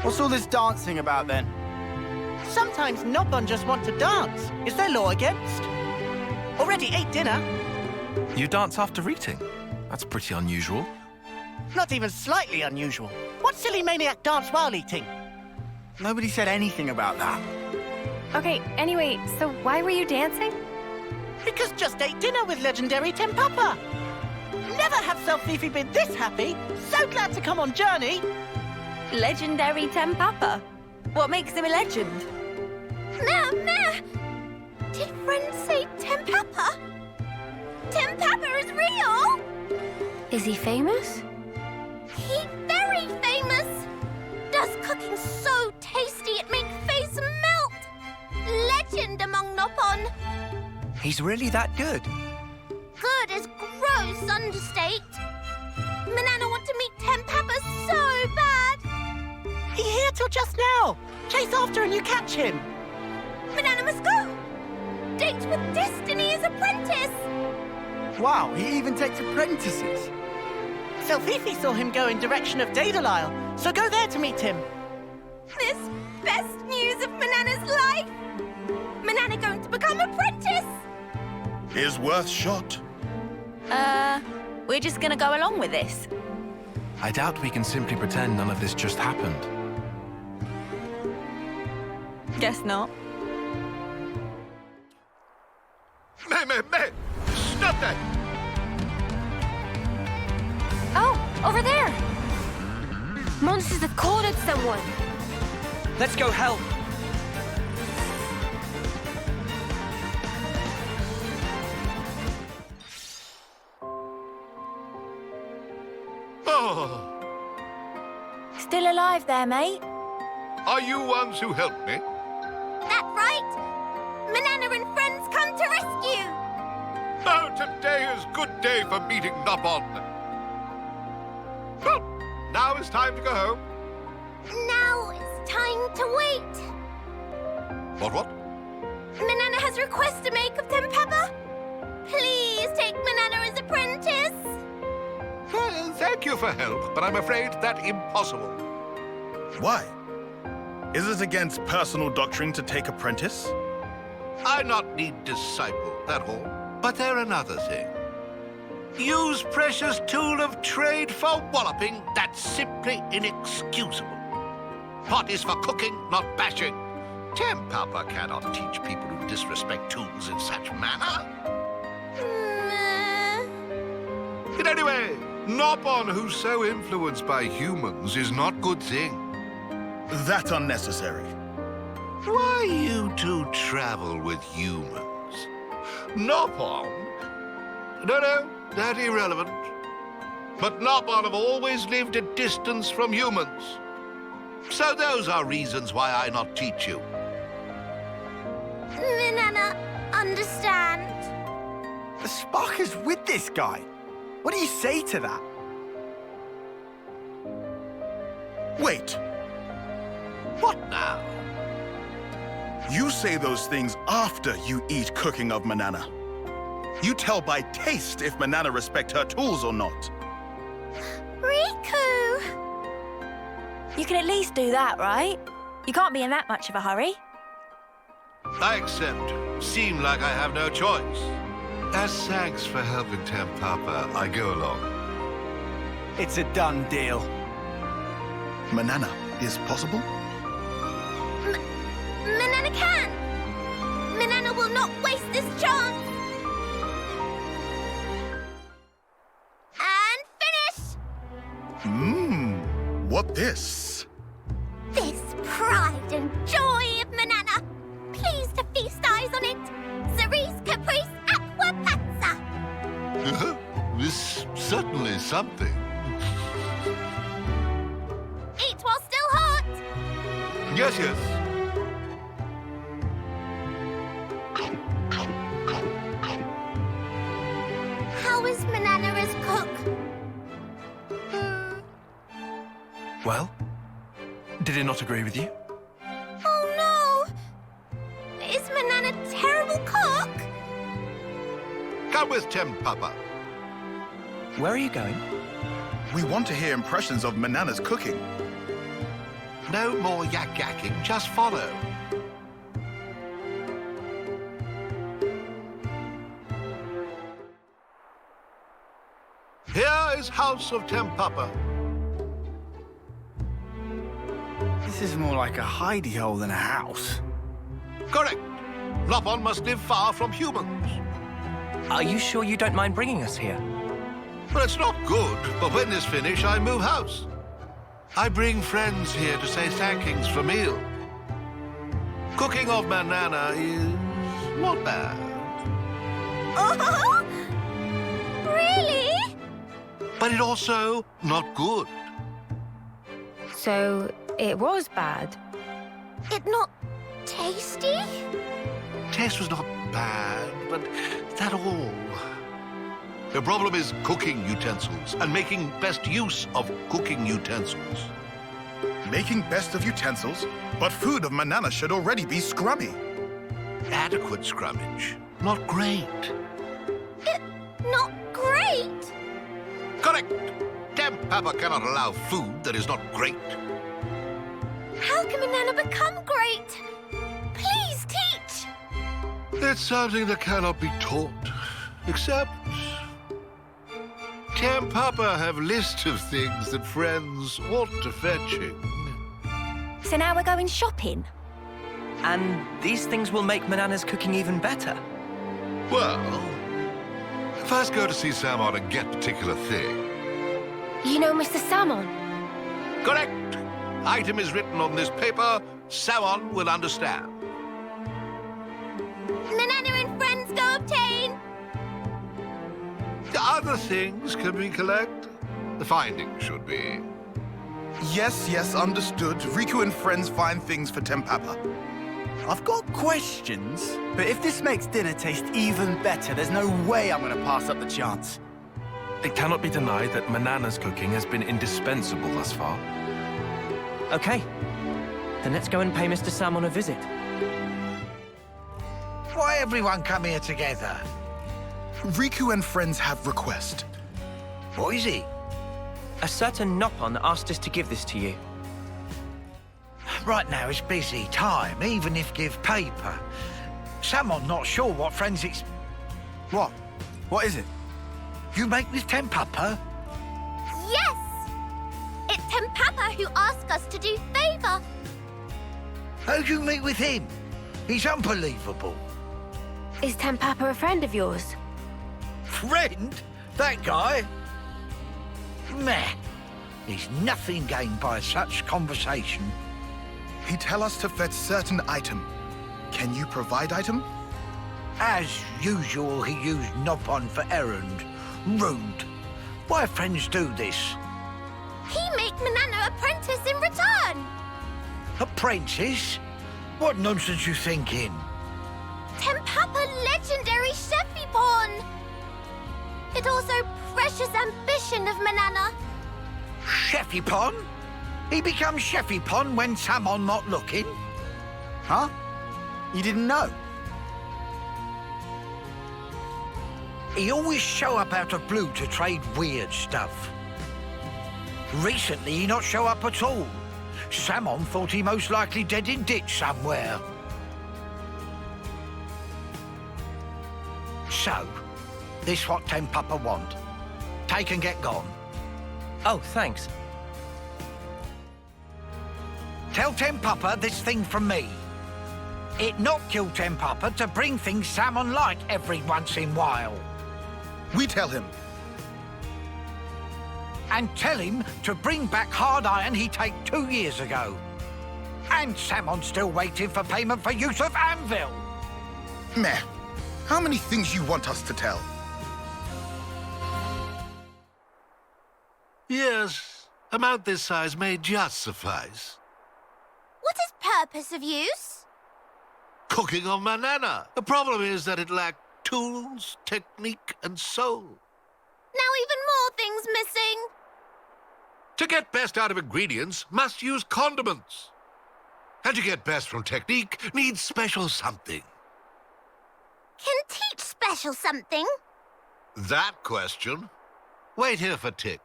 What's all this dancing about, then? Sometimes Nopon just want to dance. Is there law against? Already ate dinner. You dance after eating? That's pretty unusual. Not even slightly unusual. What silly maniac dance while eating? Nobody said anything about that. Okay, anyway, so why were you dancing? Because just ate dinner with legendary Tempapa. Never have Selfifi been this happy. So glad to come on journey. Legendary Tempapa. What makes him a legend? Meh! Did friends say Tempapa? Tempapa is real? Is he famous? He very famous. Does cooking so tasty it make face melt. Legend among Nopon. He's really that good? Good is gross understate. Manana want to meet Tempapa so bad. He here till just now. Chase after and you catch him. Manana must go. Date with Destiny's apprentice. Wow, he even takes apprentices. Selfifi saw him go in direction of Daedalile, so go there to meet him. This best news of Manana's life. Manana going to become apprentice. Is worth shot. We're just gonna go along with this. I doubt we can simply pretend none of this just happened. Guess not. Meh! Stop that! Oh, over there! Monsters have cornered someone. Let's go help. Oh, Still alive there, mate? are you ones who helped me? That right? Manana and friends come to rescue. Oh, today is good day for meeting Nopon. Well, now it's time to go home. Now it's time to wait. What? Manana has request to make of Tempapa. Please take Manana as apprentice. Well, thank you for help, but I'm afraid that's impossible. Why? Is it against personal doctrine to take apprentice? I not need disciple, that all. But there another thing. Use precious tool of trade for walloping, that's simply inexcusable. Pot is for cooking, not bashing. Tempapa cannot teach people who disrespect tools in such manner. But anyway, Nopon who's so influenced by humans is not good thing. That's unnecessary. Why you two travel with humans? Nopon? No, that irrelevant. But Nopon have always lived at distance from humans. So those are reasons why I not teach you. Manana, understand. The spark is with this guy. What do you say to that? Wait. What now? You say those things after you eat cooking of Manana. You tell by taste if Manana respect her tools or not. Riku! You can at least do that, right? You can't be in that much of a hurry. I accept. Seem like I have no choice. As thanks for helping Tempapa, I go along. It's a done deal. Manana is possible? Manana can! Manana will not waste this chance! And finish! What this? This pride and joy of Manana! Please to feast eyes on it! Cerise Caprice Aqua Pazza! This certainly something. Eat while still hot! Yes, yes. How is Manana as cook? Well, did he not agree with you? Oh no! Is Manana a terrible cook? Come with Tim, Papa. Where are you going? We want to hear impressions of Manana's cooking. No more yak-yakking, just follow. Here is House of Tempapa. This is more like a hidey hole than a house. Correct. Lopon must live far from humans. Are you sure you don't mind bringing us here? Well, it's not good, but when this finish, I move house. I bring friends here to say thankings for meal. Cooking of Manana is not bad. Oh! Really? But it also not good. So, it was bad? It not tasty? Taste was not bad, but that all. The problem is cooking utensils and making best use of cooking utensils. Making best of utensils? But food of Manana should already be scrummy. Adequate scrummage. Not great. Not great? Correct. Tempapa cannot allow food that is not great. How can Manana become great? Please teach! It's something that cannot be taught, except Tempapa have list of things that friends ought to fetching. So now we're going shopping? And these things will make Manana's cooking even better. Well, first go to see Samon and get particular thing. You know Mr. Samon? Correct. Item is written on this paper. Samon will understand. Manana and friends go obtain! The other things can we collect? The findings should be. Yes, understood. Riku and friends find things for Tempapa. I've got questions, but if this makes dinner taste even better, there's no way I'm gonna pass up the chance. It cannot be denied that Manana's cooking has been indispensable thus far. Okay, then let's go and pay Mr. Samon a visit. Why everyone come here together? Riku and friends have request. What is it? A certain Nopon asked us to give this to you. Right now it's busy time, even if give paper. Someone not sure what friends it's... What? What is it? You make with Tempapa? Yes! It's Tempapa who asked us to do favor. How'd you meet with him? He's unbelievable. Is Tempapa a friend of yours? Friend? That guy? Meh. There's nothing gained by such conversation. He tell us to fetch certain item. Can you provide item? As usual, he used Nopon for errand. Rude. Why friends do this? He make Manana apprentice in return. Apprentice? What nonsense you thinking? Tempapa legendary Sheffy-pon. It also precious ambition of Manana. Sheffy-pon? He becomes Sheffy-pon when Samon not looking? Huh? You didn't know? He always show up out of blue to trade weird stuff. Recently, he not show up at all. Samon thought he most likely dead in ditch somewhere. So, this what Tempapa want. Take and get gone. Oh, thanks. Tell Tempapa this thing from me. It not kill Tempapa to bring things Samon like every once in while. We tell him. And tell him to bring back hard iron he take 2 years ago. And Samon's still waiting for payment for use of anvil. Meh. How many things you want us to tell? Yes, a mount this size may just suffice. What is purpose of use? Cooking of Manana. The problem is that it lacked tools, technique, and soul. Now even more things missing. To get best out of ingredients, must use condiments. And to get best from technique, needs special something. Can teach special something? That question? Wait here for Tick.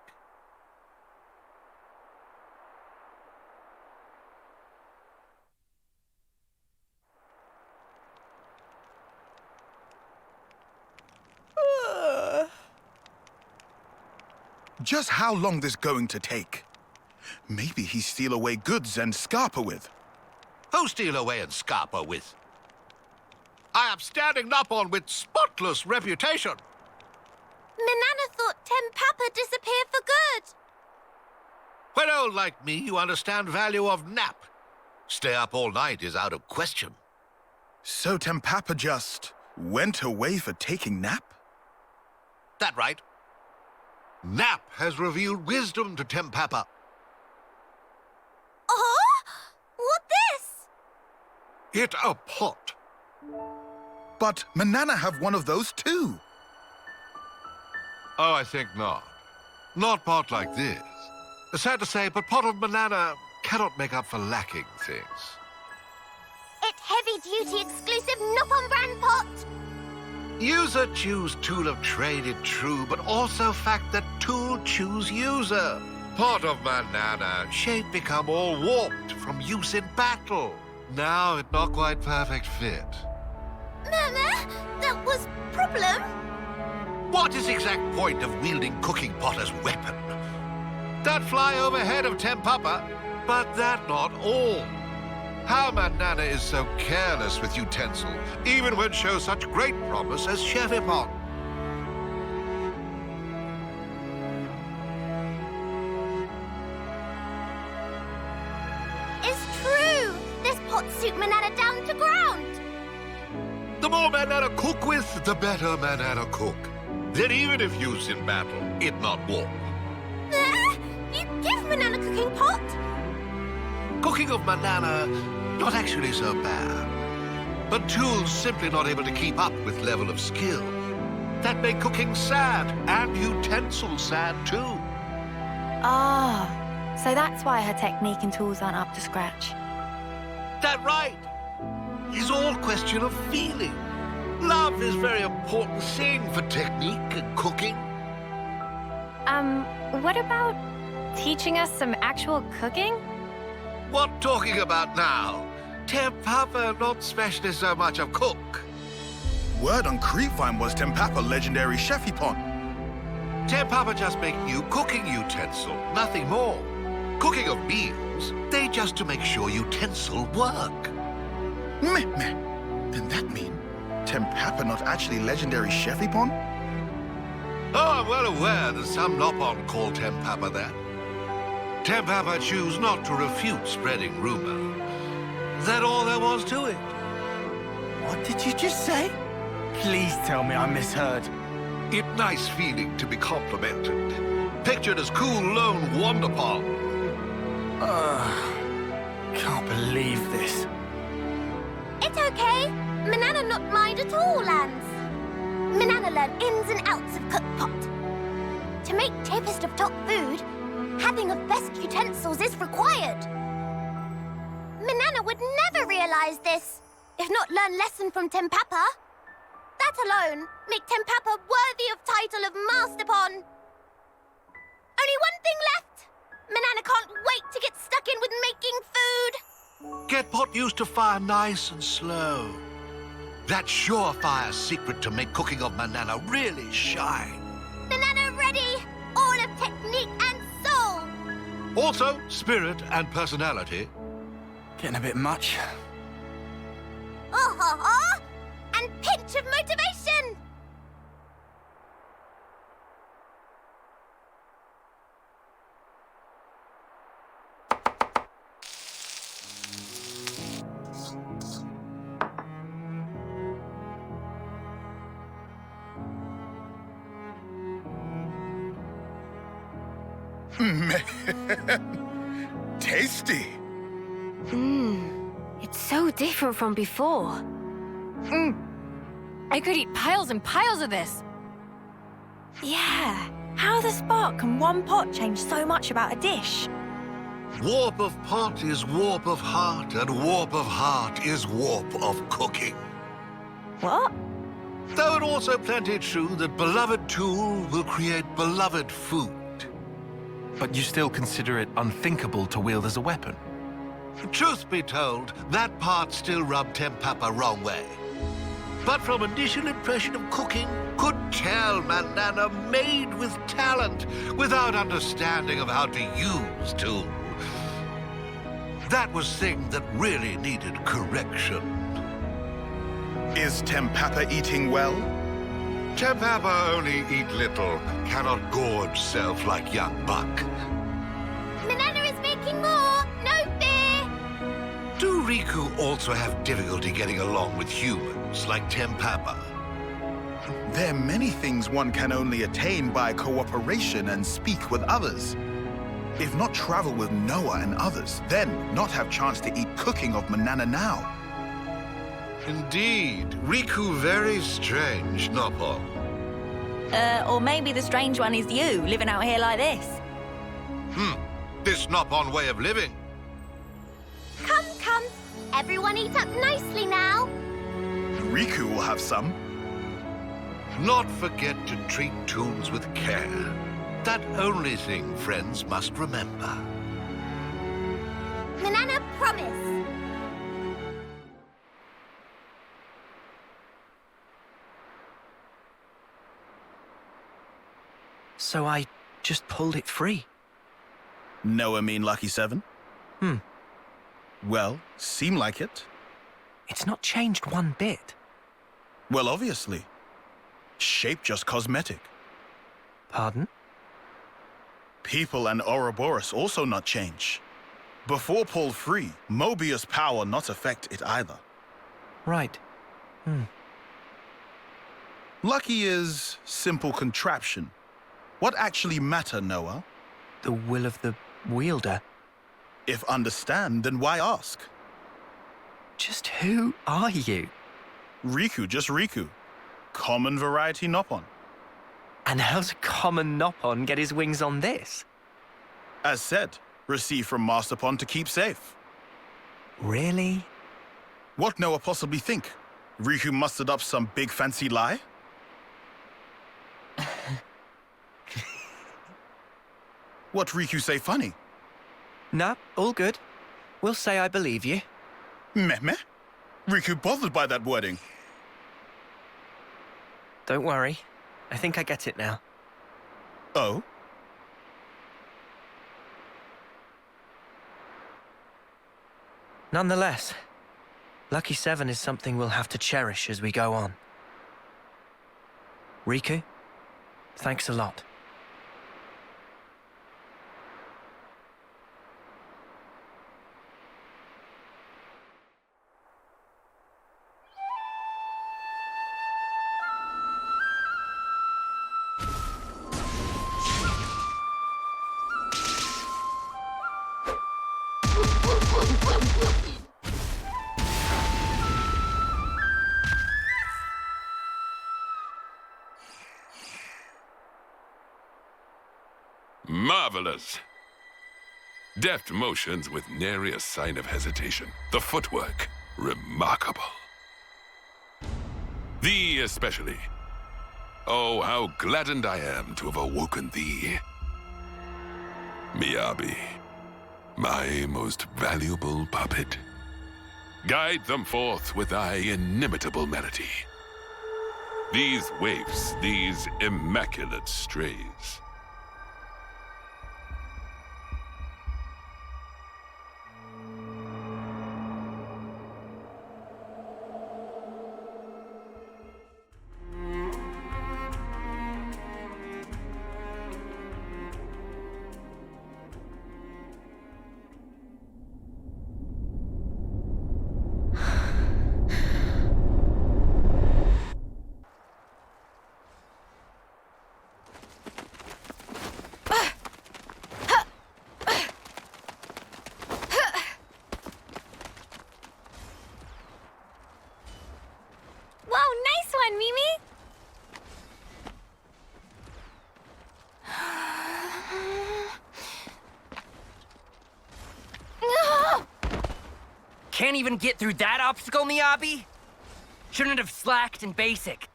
Just how long this going to take? Maybe he steal away goods and scarper with. Who steal away and scarper with? I am standing up on with spotless reputation. Manana thought Tempapa disappeared for good. When old like me, you understand value of nap. Stay up all night is out of question. So Tempapa just went away for taking nap? That right. Nap has revealed wisdom to Tempapa. Oh? What this? It a pot. But Manana have one of those too. Oh, I think not. Not pot like this. Sad to say, but pot of Manana cannot make up for lacking things. It's heavy-duty exclusive Nopon-brand pot. User choose tool of trade, it true, but also fact that tool choose user. Pot of Manana, shape become all warped from use in battle. Now it not quite perfect fit. Mama, that was problem. What is exact point of wielding cooking pot as weapon? That fly overhead of Tempapa, but that not all. How Manana is so careless with utensil, even when shows such great promise as Chevipon. It's true. This pot suit Manana down to ground. The more Manana cook with, the better Manana cook. Then even if used in battle, it not warp. You give Manana cooking pot? Cooking of Manana, not actually so bad. But tools simply not able to keep up with level of skill. That make cooking sad, and utensils sad too. Ah, so that's why her technique and tools aren't up to scratch. That right. It's all question of feeling. Love is very important thing for technique and cooking. What about teaching us some actual cooking? What talking about now? Tempapa not specialist so much of cook. Word on Creepvine was Tempapa legendary chefipon. Tempapa just make new cooking utensil, nothing more. Cooking of meals, they just to make sure utensil work. Meh. Then that mean Tempapa not actually legendary chefipon? Oh, I'm well aware that some Nopon call Tempapa that. Tempapa choose not to refute spreading rumor. That all there was to it. What did you just say? Please tell me I misheard. It nice feeling to be complimented. Pictured as cool lone Wonderpon. Can't believe this. It's okay. Manana not mind at all, Lanz. Manana learn ins and outs of cookpot. To make cheapest of top food, having of best utensils is required. Manana would never realize this, if not learn lesson from Tempapa. That alone make Tempapa worthy of title of Masterpon. Only one thing left. Manana can't wait to get stuck in with making food. Get pot used to fire nice and slow. That surefire secret to make cooking of Manana really shine. Manana ready, all of technique and soul. Also, spirit and personality. Getting a bit much. Oh, and pinch of motivation. Tasty. It's so different from before. I could eat piles and piles of this. Yeah, how the spark can one pot change so much about a dish? Warp of pot is warp of heart, and warp of heart is warp of cooking. What? Though it also plenty true that beloved tool will create beloved food. But you still consider it unthinkable to wield as a weapon? Truth be told, that part still rubbed Tempapa wrong way. But from initial impression of cooking, could tell Manana made with talent, without understanding of how to use tool. That was thing that really needed correction. Is Tempapa eating well? Tempapa only eat little, cannot gorge self like young buck. Manana is making more! No fear! Do Riku also have difficulty getting along with humans, like Tempapa? There are many things one can only attain by cooperation and speak with others. If not travel with Noah and others, then not have chance to eat cooking of Manana now. Indeed, Riku very strange, Nopon. Or maybe the strange one is you, living out here like this. This Nopon way of living. Come, come. Everyone eat up nicely now. Riku will have some. Not forget to treat tools with care. That only thing friends must remember. Manana, promise. So I just pulled it free. Noah mean Lucky 7? Well, seem like it. It's not changed one bit. Well, obviously. Shape just cosmetic. Pardon? People and Ouroboros also not change. Before pulled free, Moebius power not affect it either. Right. Lucky is simple contraption. What actually matter, Noah? The will of the wielder. If understand, then why ask? Just who are you? Riku, just Riku. Common variety Nopon. And how's a common Nopon get his wings on this? As said, received from Masterpon to keep safe. Really? What Noah possibly think? Riku mustered up some big fancy lie? What Riku say funny? Nah, all good. We'll say I believe you. Meh? Riku bothered by that wording. Don't worry. I think I get it now. Oh? Nonetheless, Lucky 7 is something we'll have to cherish as we go on. Riku, thanks a lot. Marvelous. Deft motions with nary a sign of hesitation. The footwork, remarkable. Thee especially. Oh, how gladdened I am to have awoken thee. Miyabi, my most valuable puppet. Guide them forth with thy inimitable melody. These waifs, these immaculate strays. can't even get through that obstacle, Miyabi? Shouldn't have slacked in basic.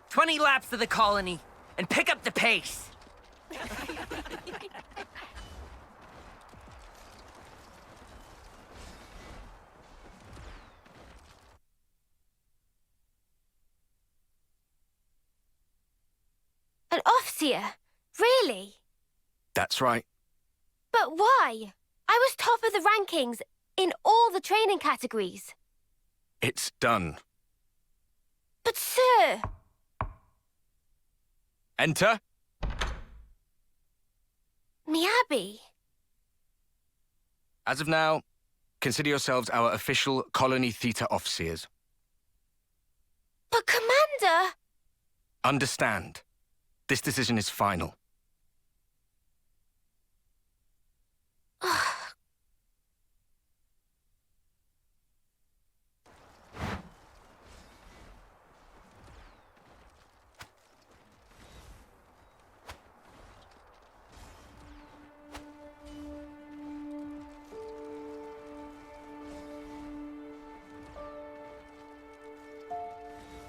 20 laps of the colony, and pick up the pace. An Officer? Really? That's right. But why? I was top of the rankings in all the training categories. It's done. But sir... Enter. Miyabi. As of now, consider yourselves our official Colony Theta officers. But Commander... Understand. This decision is final.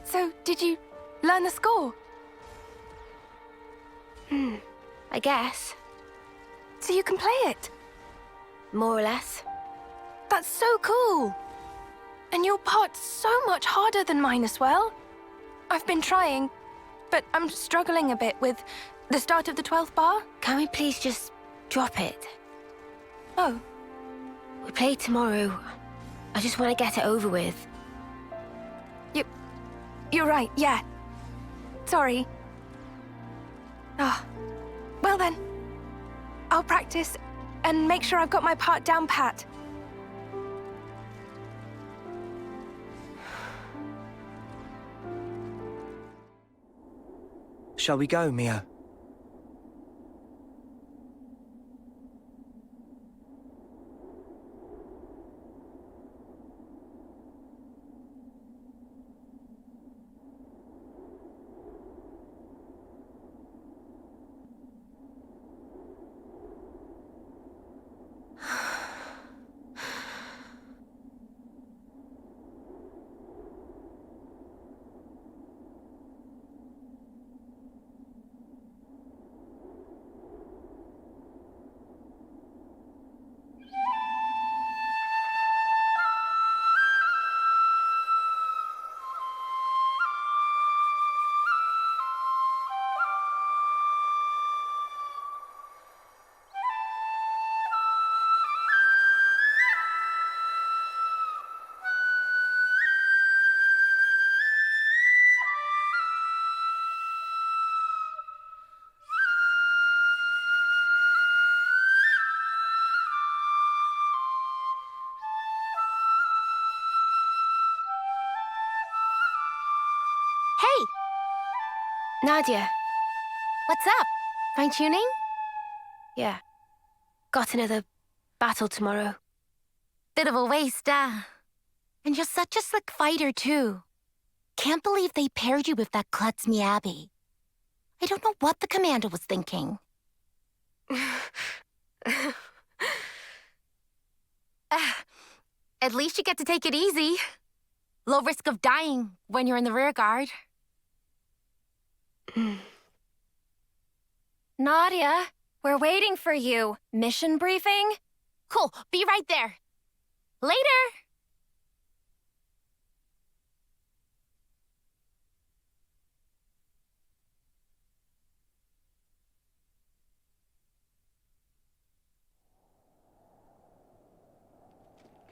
So, did you learn the score? I guess. So you can play it? More or less. That's so cool! And your part's so much harder than mine as well. I've been trying, but I'm struggling a bit with the start of the 12th bar. Can we please just drop it? Oh. We play tomorrow. I just want to get it over with. You're right, yeah. Sorry. Ah. Well then. I'll practice and make sure I've got my part down pat. Shall we go, Mia? Hey! Nadia. What's up? Fine-tuning? Yeah. Got another battle tomorrow. Bit of a waste, And you're such a slick fighter, too. Can't believe they paired you with that klutz Miyabi. I don't know what the commander was thinking. At least you get to take it easy. Low risk of dying when you're in the rear guard. Nadia, we're waiting for you. Mission briefing? Cool, be right there. Later!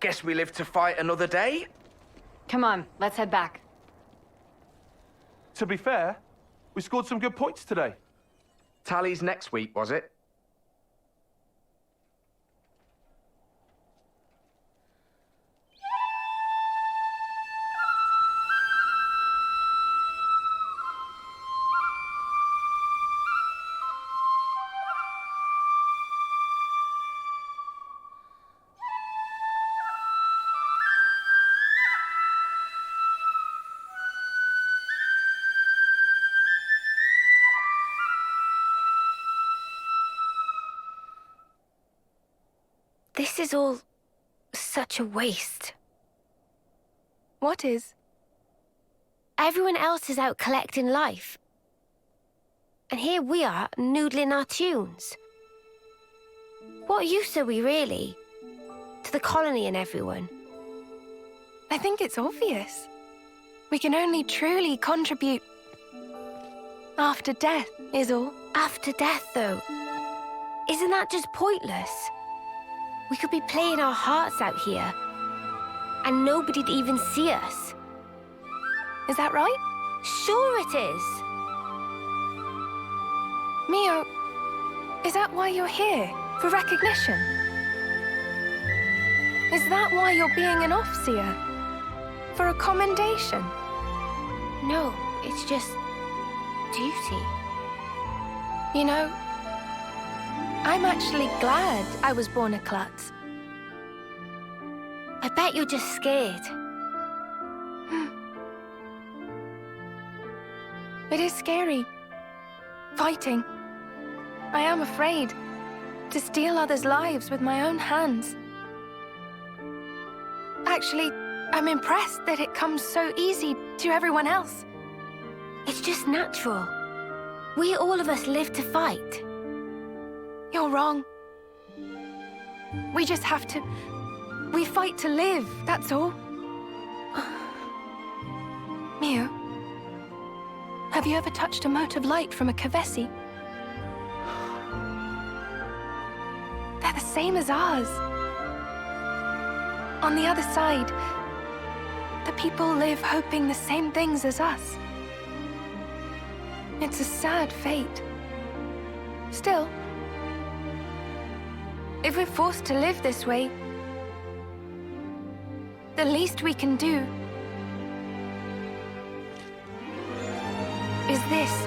Guess we live to fight another day? Come on, let's head back. To be fair, we scored some good points today. Tallies next week, was it? This is all such a waste. What is? Everyone else is out collecting life. And here we are, noodling our tunes. What use are we, really? To the colony and everyone? I think it's obvious. We can only truly contribute after death, is all. After death, though? Isn't that just pointless? We could be playing our hearts out here, and nobody'd even see us. Is that right? Sure it is. Mio, is that why you're here? For recognition? Is that why you're being an Offseer? For a commendation? No, it's just duty. You know, I'm actually glad I was born a klutz. I bet you're just scared. It is scary. Fighting. I am afraid to steal others' lives with my own hands. Actually, I'm impressed that it comes so easy to everyone else. It's just natural. We all of us live to fight. You're wrong. We just have to... We fight to live, that's all. Mio, have you ever touched a mote of light from a Kavesi? They're the same as ours. On the other side, the people live hoping the same things as us. It's a sad fate. Still, if we're forced to live this way, the least we can do is this.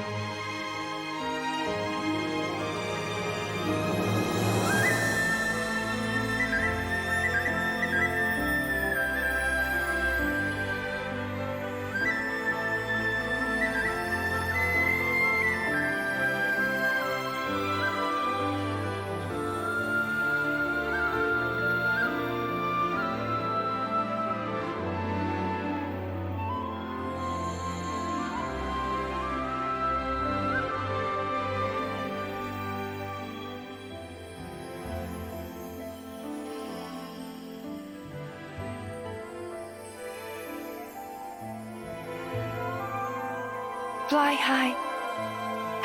Fly high,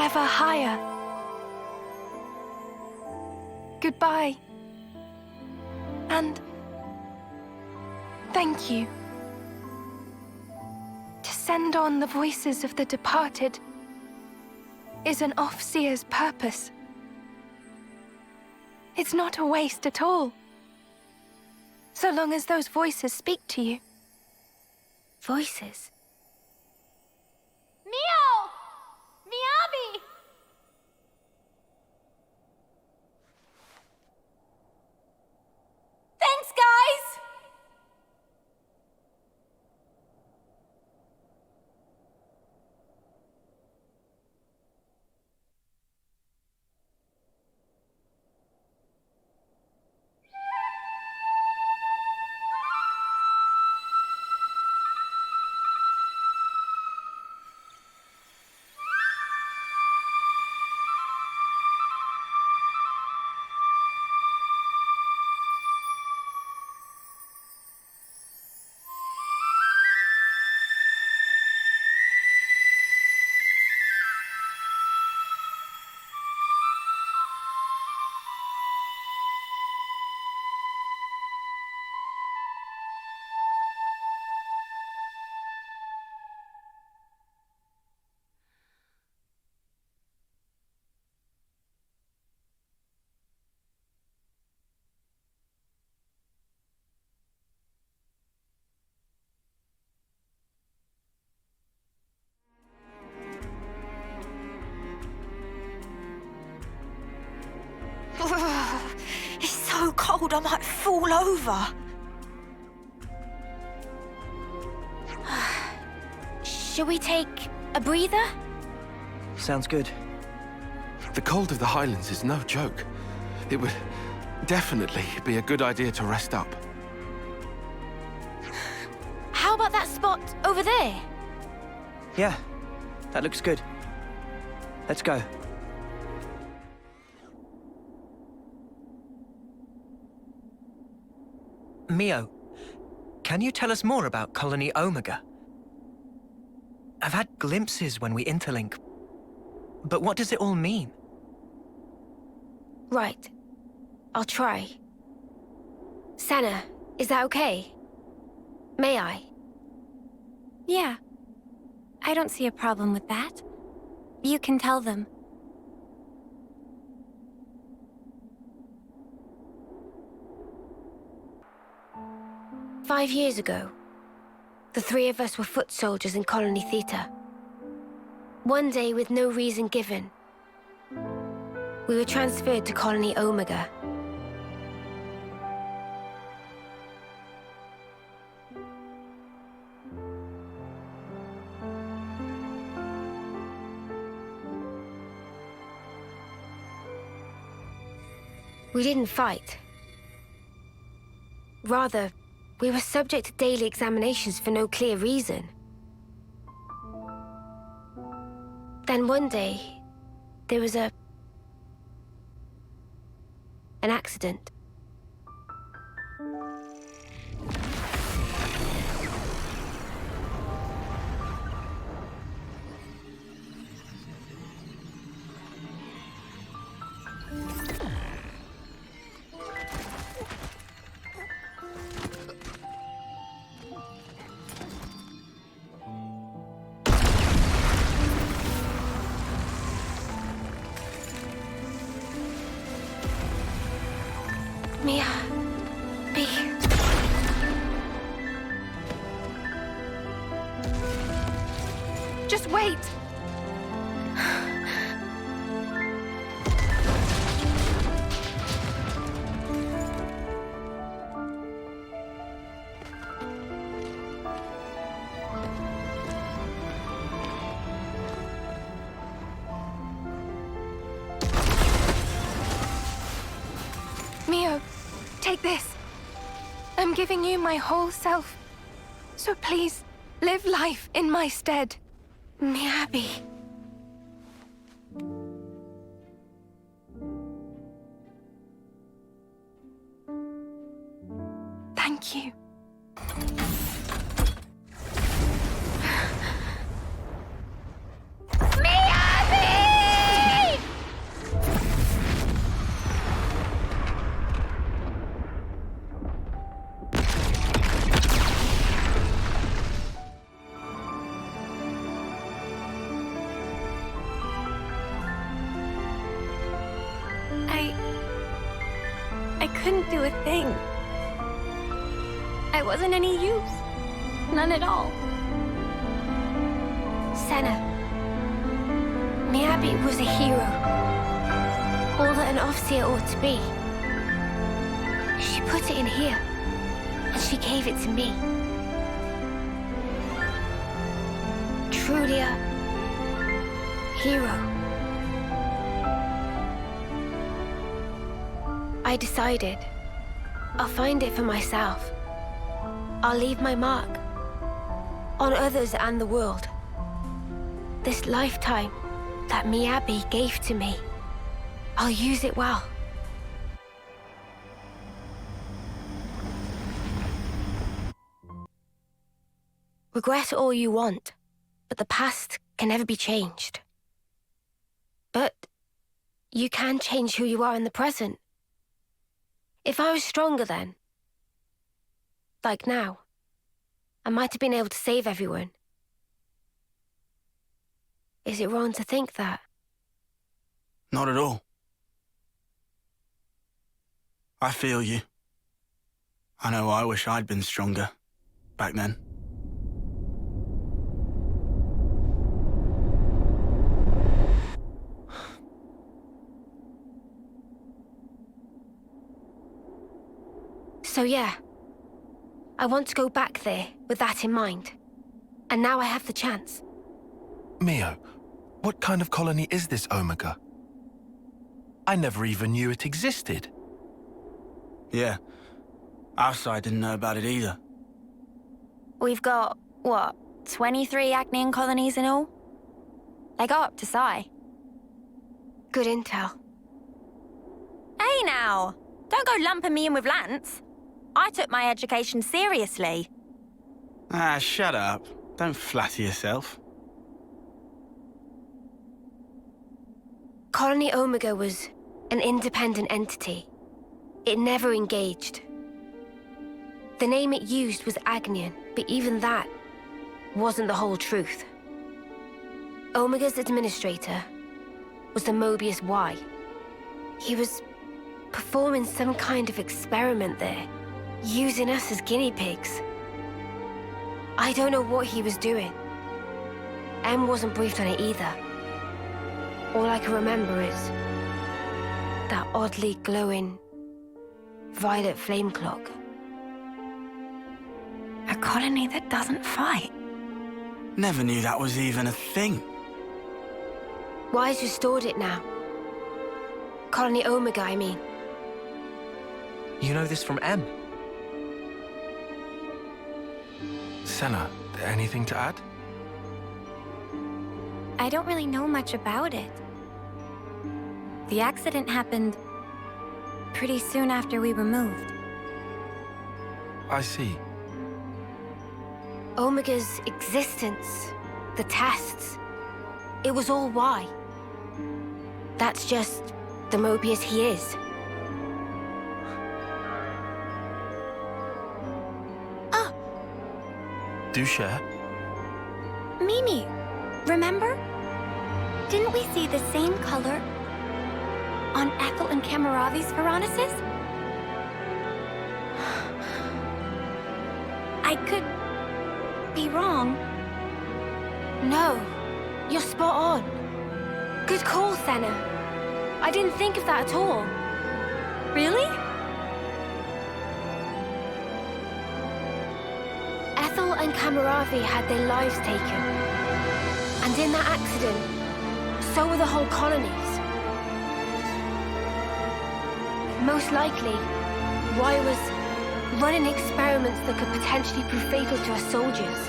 ever higher. Goodbye. And thank you. To send on the voices of the departed is an Offseer's purpose. It's not a waste at all, so long as those voices speak to you. Voices? Mio! Miyabi! Thanks, guys! It's so cold I might fall over. Should we take a breather? Sounds good. The cold of the Highlands is no joke. It would definitely be a good idea to rest up. spot over there? Yeah, that looks good. Let's go. Mio, can you tell us more about Colony Omega? I've had glimpses when we interlink, but what does it all mean? Right. I'll try. Senna, is that okay? May I? Yeah. I don't see a problem with that. You can tell them. "5 years ago, the three of us were foot soldiers in Colony Theta. One day, with no reason given, we were transferred to Colony Omega. We didn't fight. Rather, we were subject to daily examinations for no clear reason. Then one day, there was an accident. Miyabi. Just wait. Mio, take this. I'm giving you my whole self. So please, live life in my stead. Miyabi. Thank you. I couldn't do a thing. I wasn't any use. None at all. Senna. Miyabi was a hero. All that an Overseer ought to be. She put it in here, and she gave it to me. Truly a hero. I decided I'll find it for myself. I'll leave my mark on others and the world. This lifetime that Miyabi gave to me, I'll use it well. Regret all you want, but the past can never be changed. But you can change who you are in the present. If I was stronger then, like now, I might have been able to save everyone. Is it wrong to think that? Not at all. I feel you. I know I wish I'd been stronger back then. So yeah, I want to go back there with that in mind. And now I have the chance. Mio, what kind of colony is this Omega? I never even knew it existed. Yeah, our side didn't know about it either. We've got what, 23 Agnian colonies in all? They go up to Sai. Good intel. Hey now! Don't go lumping me in with Lanz. I took my education seriously. Ah, shut up. Don't flatter yourself. Colony Omega was an independent entity. It never engaged. The name it used was Agnian, but even that wasn't the whole truth. Omega's administrator was the Moebius Y. He was performing some kind of experiment there, using us as guinea pigs. I don't know what he was doing. M wasn't briefed on it either. All I can remember is that oddly glowing violet flame clock. A colony that doesn't fight. Never knew that was even a thing. Wise restored it now. Colony Omega, I mean. You know this from M? Senna, anything to add? I don't really know much about it. The accident happened pretty soon after we were moved. I see. Omega's existence, the tests, it was all why. That's just the Moebius he is. Do share. Mimi, remember? Didn't we see the same color on Ethel and Cammuravi's Veronicus? I could be wrong. No, you're spot on. Good call, Senna. I didn't think of that at all. Really? Ethel and Cammuravi had their lives taken. And in that accident, so were the whole colonies. Most likely, Y was running experiments that could potentially prove fatal to our soldiers.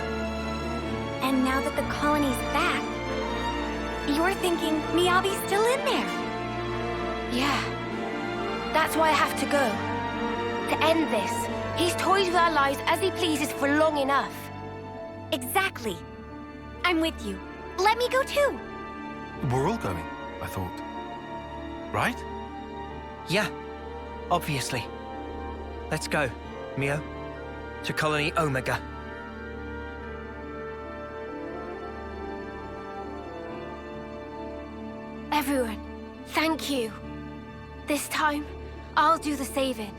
And now that the colony's back, you're thinking Miyabi's still in there? Yeah. That's why I have to go. To end this. He's toyed with our lives as he pleases for long enough. Exactly. I'm with you. Let me go too. We're all going, I thought. Right? Yeah, obviously. Let's go, Mio. To Colony Omega. Everyone, thank you. This time, I'll do the saving.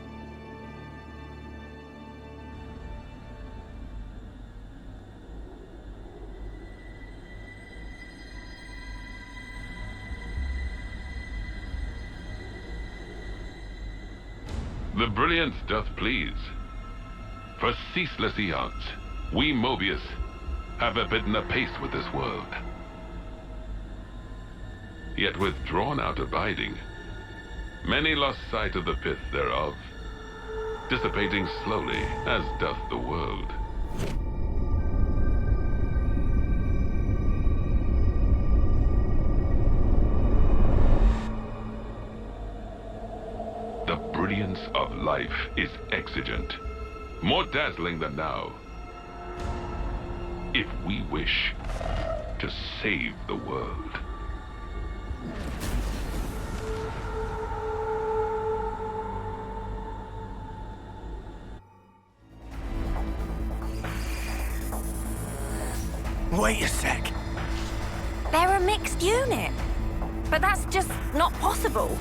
The brilliance doth please. For ceaseless eons, we Moebius have abidden apace with this world. Yet with drawn-out abiding, many lost sight of the pith thereof, dissipating slowly as doth the world. The brilliance of life is exigent, more dazzling than now. If we wish to save the world. Wait a sec. They're a mixed unit. But that's just not possible.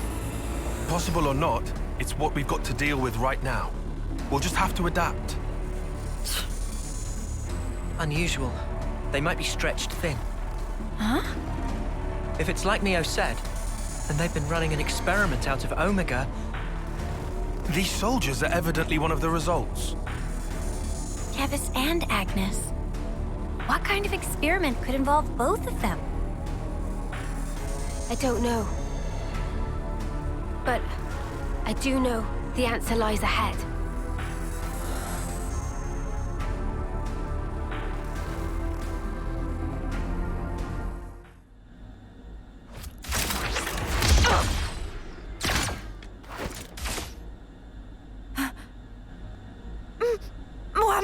Possible or not, it's what we've got to deal with right now. We'll just have to adapt. Unusual. They might be stretched thin. Huh? If it's like Mio said, then they've been running an experiment out of Omega. These soldiers are evidently one of the results. Tevis and Agnus. What kind of experiment could involve both of them? I don't know. But I do know the answer lies ahead.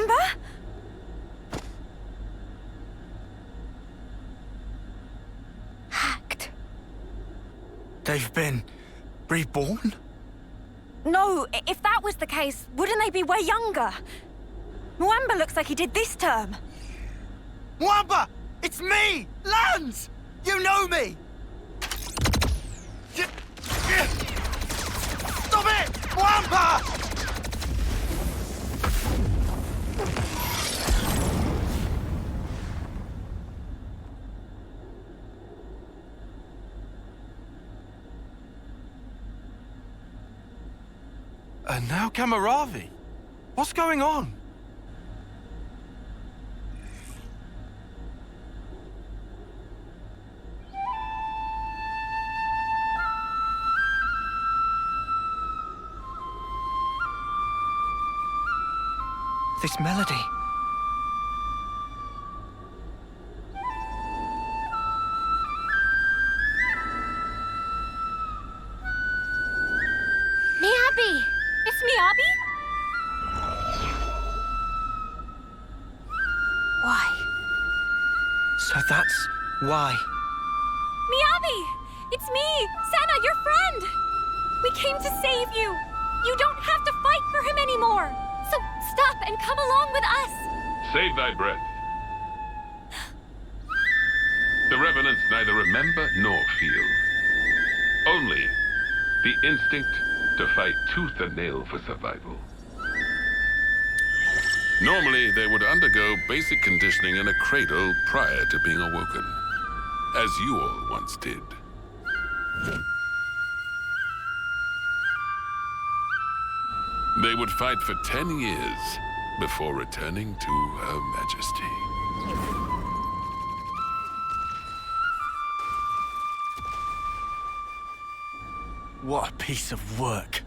Moamba? Hacked. They've been reborn? No, if that was the case, wouldn't they be way younger? Moamba looks like he did this term. Moamba! It's me! Lanz! You know me! Stop it! Moamba! And now Cammuravi. What's going on? This melody. Miyabi! It's Miyabi? Why? So that's why. Miyabi! It's me, Senna, your friend! We came to save you! You don't have to fight for him anymore! So stop and come along with us! Save thy breath. The Revenants neither remember nor feel. Only the instinct to fight tooth and nail for survival. Normally, they would undergo basic conditioning in a cradle prior to being awoken, as you all once did. They would fight for 10 years before returning to Her Majesty. What a piece of work.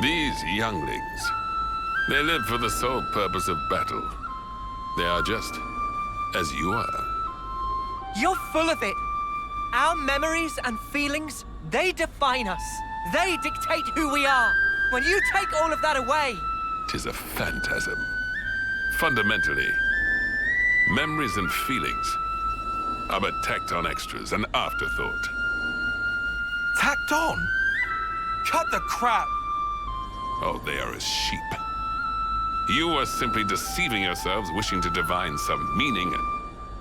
These younglings, they live for the sole purpose of battle. They are just as you are. You're full of it. Our memories and feelings, they define us. They dictate who we are. When you take all of that away... 'Tis a phantasm. Fundamentally, memories and feelings are but tacked-on extras, an afterthought. Tacked on? Cut the crap! Oh, they are as sheep. You are simply deceiving yourselves, wishing to divine some meaning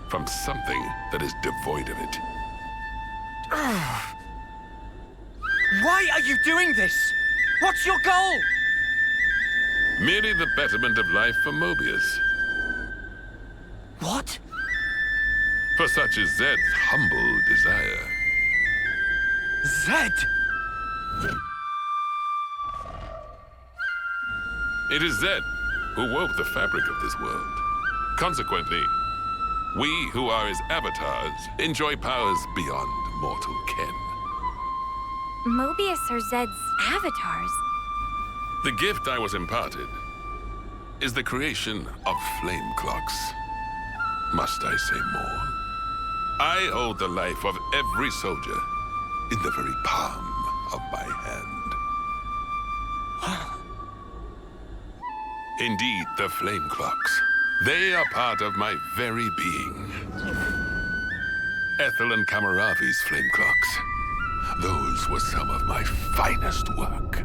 from something that is devoid of it. Why are you doing this? What's your goal? Merely the betterment of life for Moebius. What? For such is Zed's humble desire. Zed? It is Zed who wove the fabric of this world. Consequently, we who are his avatars enjoy powers beyond mortal ken. Moebius are Zed's avatars. The gift I was imparted is the creation of flame clocks. Must I say more? I hold the life of every soldier in the very palm of my hand. Indeed, the flame clocks. They are part of my very being. Ethel and Cammuravi's flame clocks. Those were some of my finest work.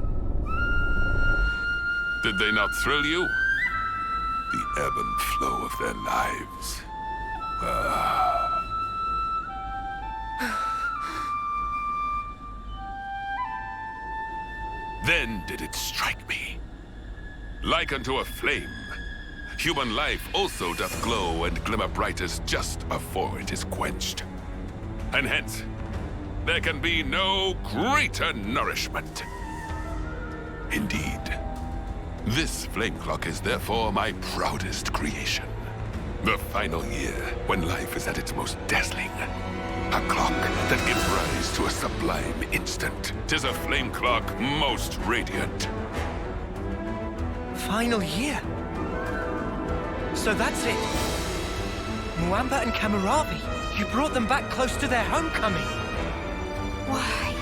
Did they not thrill you? The ebb and flow of their lives. Then did it strike me. Like unto a flame, human life also doth glow and glimmer brightest just afore it is quenched. And hence, there can be no greater nourishment. Indeed, this flame clock is therefore my proudest creation. The final year, when life is at its most dazzling. A clock that gives rise to a sublime instant. 'Tis a flame clock most radiant. Final year? So that's it. Moamba and Cammuravi, you brought them back close to their homecoming. Why?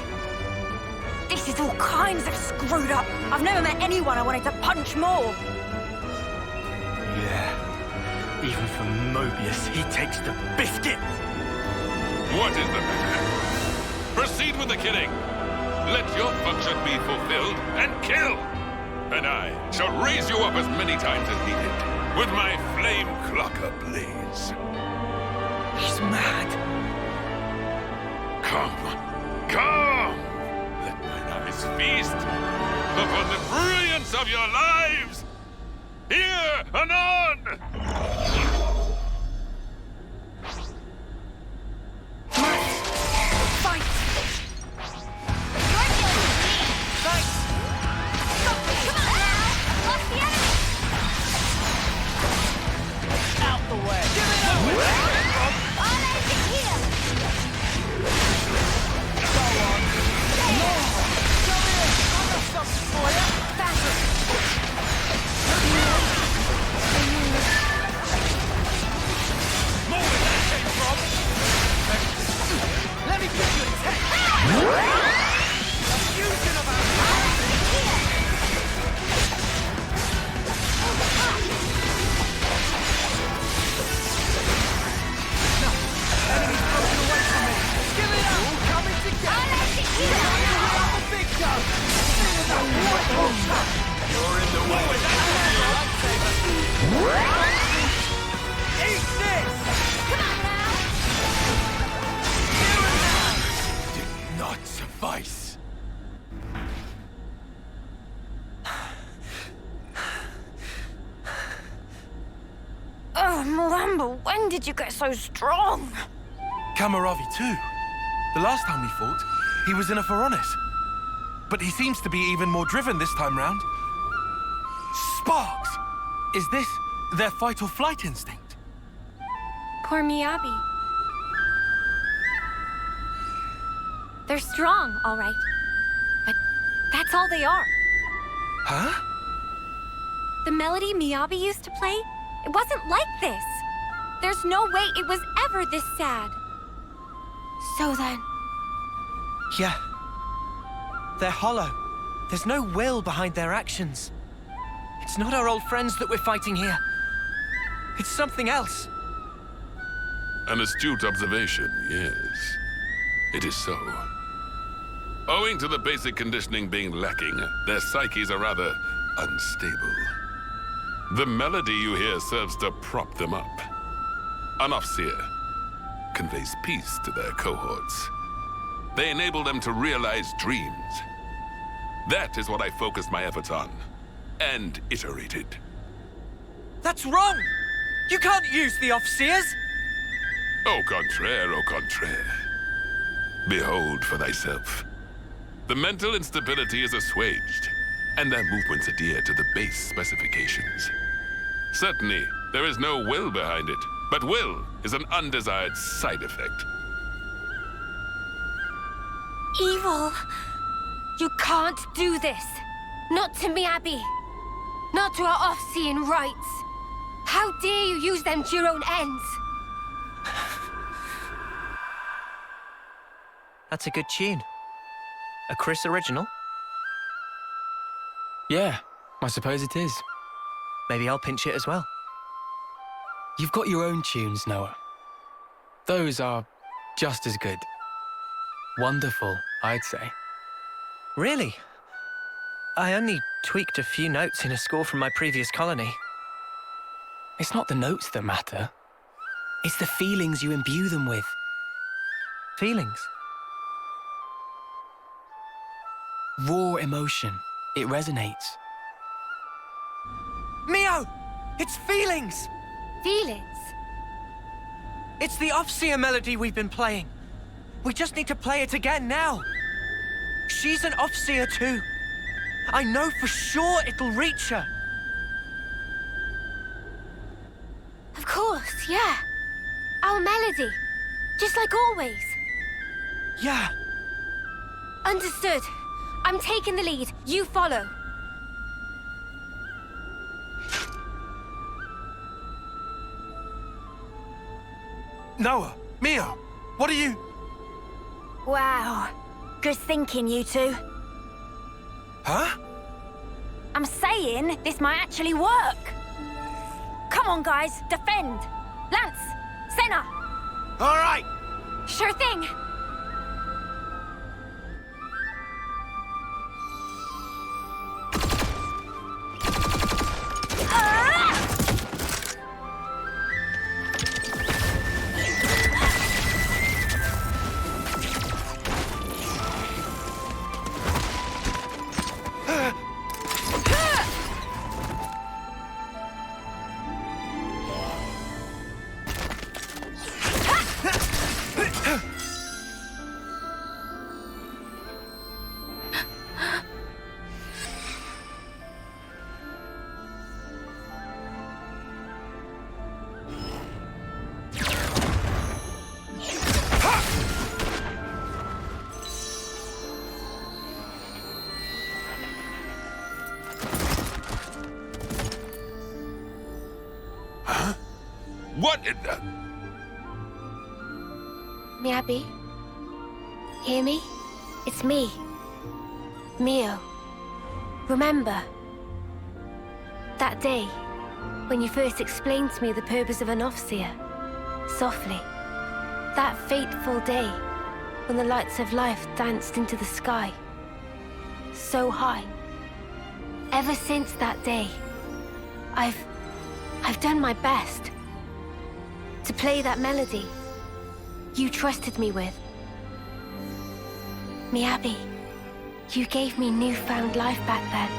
This is all kinds of screwed up. I've never met anyone I wanted to punch more. Yeah. Even for Moebius, he takes the biscuit. What is the matter? Proceed with the killing. Let your function be fulfilled and kill. And I shall raise you up as many times as needed with my flame clock ablaze. He's mad. Come. Let mine eyes feast upon the brilliance of your lives. Here, anon! Fight! Out the way! Give it up! Let me put you in tech! Enemy's broken away from me! Give it up! All coming together! The big gun! You're in the way! Eat this! Come on now! Did not suffice. Oh, Moamba, when did you get so strong? Cammuravi too. The last time we fought, he was in a Pharaonis. But he seems to be even more driven this time round. Sparks! Is this their fight or flight instinct? Poor Miyabi. They're strong, all right. But that's all they are. Huh? The melody Miyabi used to play, it wasn't like this. There's no way it was ever this sad. So then... Yeah. They're hollow. There's no will behind their actions. It's not our old friends that we're fighting here. It's something else. An astute observation, yes. It is so. Owing to the basic conditioning being lacking, their psyches are rather unstable. The melody you hear serves to prop them up. An Ofseer conveys peace to their cohorts. They enable them to realize dreams. That is what I focused my efforts on, and iterated. That's wrong! You can't use the Ofseers! Au contraire, au contraire. Behold for thyself. The mental instability is assuaged, and their movements adhere to the base specifications. Certainly, there is no will behind it, but will is an undesired side effect. Evil. You can't do this. Not to Miyabi. Not to our Off-Seeing rights. How dare you use them to your own ends? That's a good tune. A Chris original? Yeah, I suppose it is. Maybe I'll pinch it as well. You've got your own tunes, Noah. Those are just as good. Wonderful, I'd say. Really? I only tweaked a few notes in a score from my previous colony. It's not the notes that matter. It's the feelings you imbue them with. Feelings? Raw emotion. It resonates. Mio! It's feelings! Feelings? It's the Ofseer melody we've been playing. We just need to play it again now. She's an Ofseer too. I know for sure it'll reach her. Of course, yeah. Our melody. Just like always. Yeah. Understood. I'm taking the lead. You follow. Noah, Mio, what are you... Wow. Good thinking, you two. Huh? I'm saying this might actually work. Come on, guys. Defend. Lanz, Senna. All right. Sure thing. What in the... Miyabi? Hear me? It's me. Mio. Remember? That day, when you first explained to me the purpose of an Overseer. Softly. That fateful day, when the lights of life danced into the sky. So high. Ever since that day, I've done my best to play that melody you trusted me with. Miyabi, you gave me newfound life back then.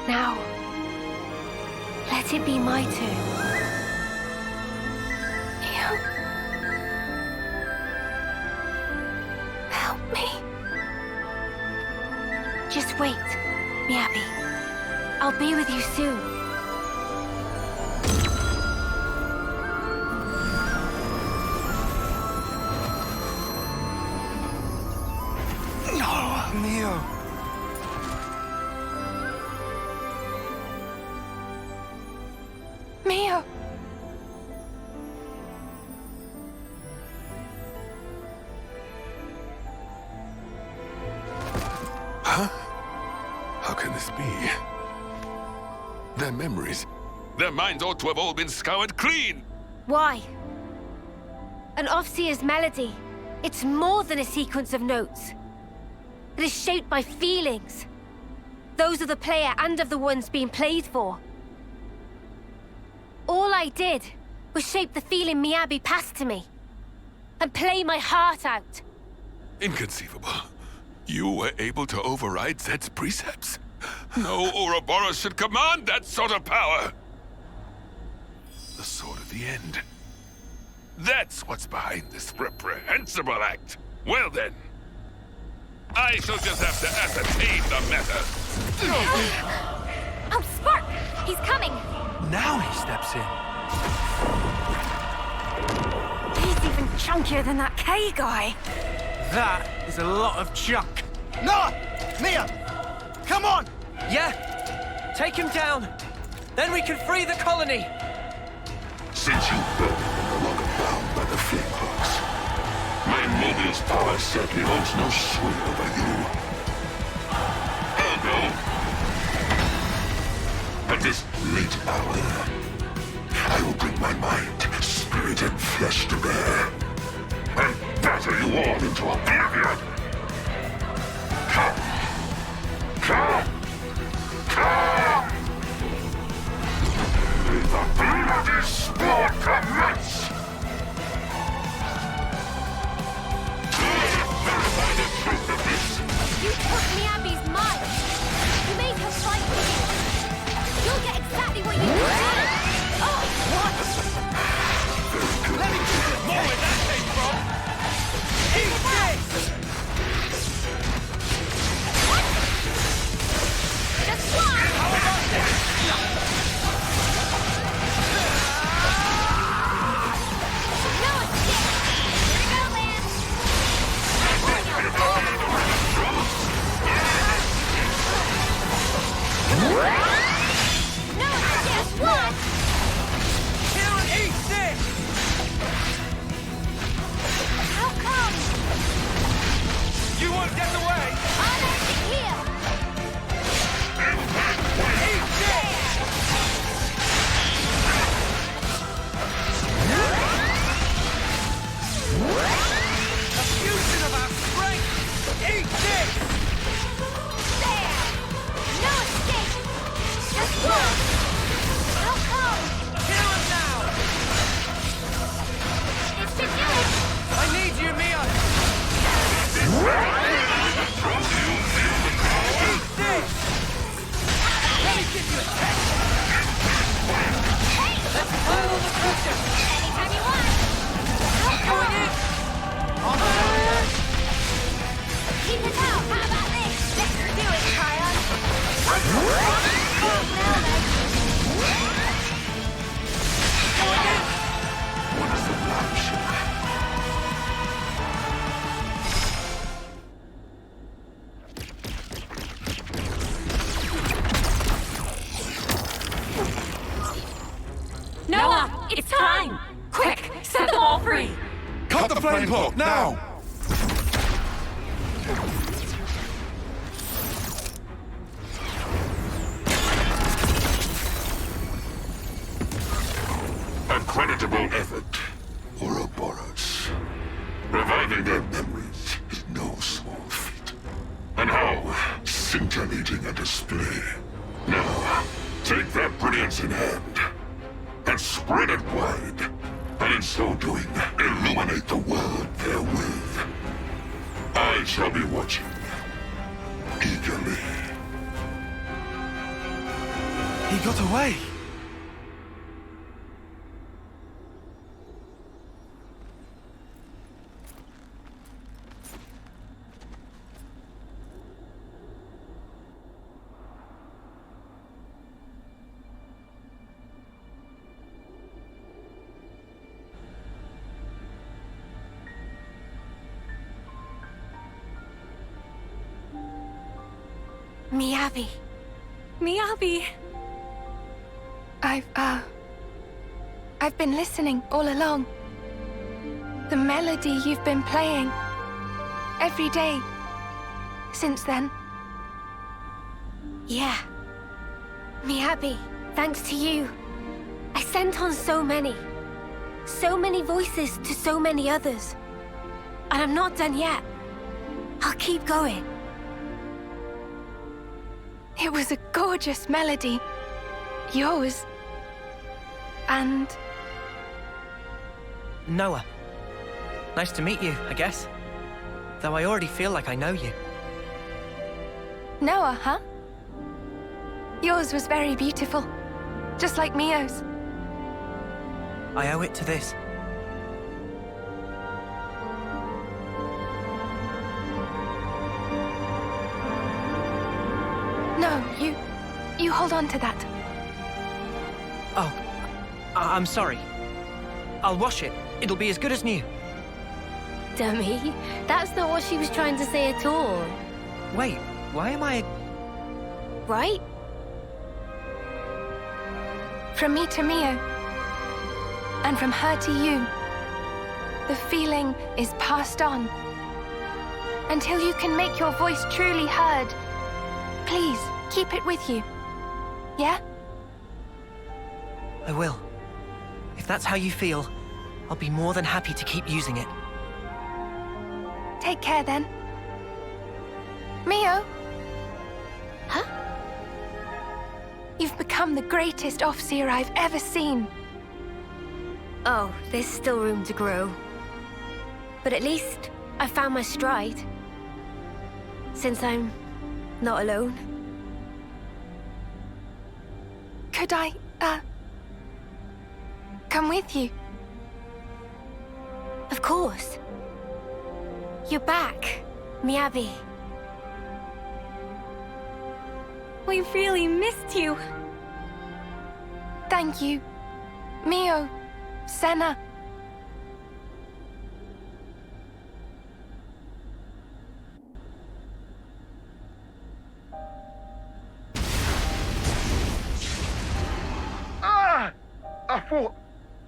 Now, let it be my turn. You... help me. Just wait, Miyabi. I'll be with you soon. Mio. Mio. Huh? How can this be? Their memories, their minds ought to have all been scoured clean. Why? An Overseer's melody. It's more than a sequence of notes. It is shaped by feelings. Those of the player and of the ones being played for. All I did was shape the feeling Miyabi passed to me. And play my heart out. Inconceivable. You were able to override Zed's precepts? No Ouroboros should command that sort of power! The Sword of the End. That's what's behind this reprehensible act. Well then, I shall just have to ascertain the matter. Oh, Spark! He's coming! Now he steps in. He's even chunkier than that K guy. That is a lot of junk. Noah! Mia! Come on! Yeah? Take him down. Then we can free the colony. Since you both are no longer bound by the flame hooks, my Moebius power certainly holds no sway over you. Ergo, at this late hour, I will bring my mind, spirit, and flesh to bear, and batter you all into oblivion. Come! Come! Come! May the bloody sport commence! You took Miyabi's mind. You made her fight with you. You'll get exactly what you wanted. Oh, what? Let me get more where that came from. Eat this! Just fly! How about this? No escape! Here we go, Lanz! No escape! What? Kill and eat this! How come? You won't get away! I'll exit here! Eat this! flame pot, now! A creditable effort, Ouroboros. Reviving their memories is no small feat. And how scintillating a display. Now, take that brilliance in hand, and spread it wide, and in so doing, illuminate the world therewith. I shall be watching, eagerly. He got away! Miyabi. Miyabi! I've been listening all along. The melody you've been playing every day since then. Yeah. Miyabi, thanks to you, I sent on so many voices to so many others. And I'm not done yet. I'll keep going. It was a gorgeous melody. Yours. And... Noah. Nice to meet you, I guess. Though I already feel like I know you. Noah, huh? Yours was very beautiful. Just like Mio's. I owe it to this. No, you hold on to that. Oh, I'm sorry. I'll wash it. It'll be as good as new. Dummy, that's not what she was trying to say at all. Wait, why am I... Right? From me to Mio. And from her to you. The feeling is passed on. Until you can make your voice truly heard. Please, keep it with you. Yeah? I will. If that's how you feel, I'll be more than happy to keep using it. Take care then. Mio? Huh? You've become the greatest Offseer I've ever seen. Oh, there's still room to grow. But at least I found my stride. Since I'm not alone. Could I, come with you? Of course. You're back, Miyabi. We really missed you. Thank you, Mio, Senna.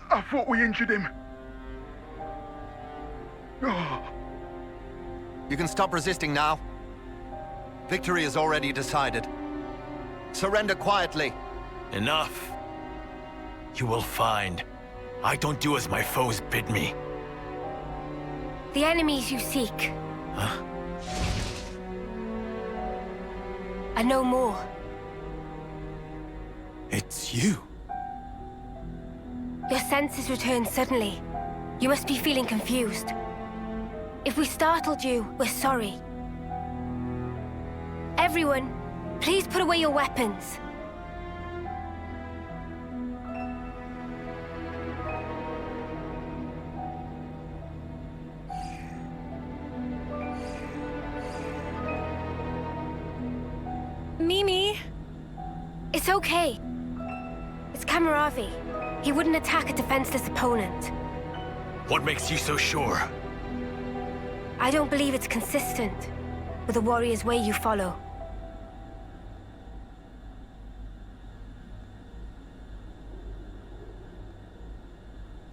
I thought we injured him. Oh. You can stop resisting now. Victory is already decided. Surrender quietly. Enough. You will find I don't do as my foes bid me. The enemies you seek. Huh? I know more. It's you. Your senses returned suddenly. You must be feeling confused. If we startled you, we're sorry. Everyone, please put away your weapons. Mimi? It's okay. It's Cammuravi. He wouldn't attack a defenseless opponent. What makes you so sure? I don't believe it's consistent with the warrior's way you follow.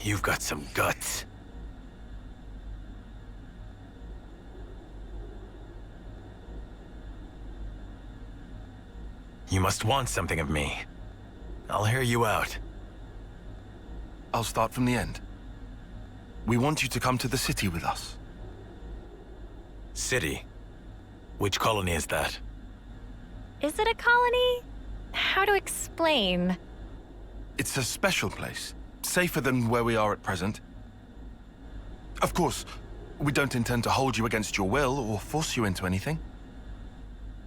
You've got some guts. You must want something of me. I'll hear you out. I'll start from the end. We want you to come to the city with us. City? Which colony is that? Is it a colony? How to explain? It's a special place. Safer than where we are at present. Of course, we don't intend to hold you against your will or force you into anything.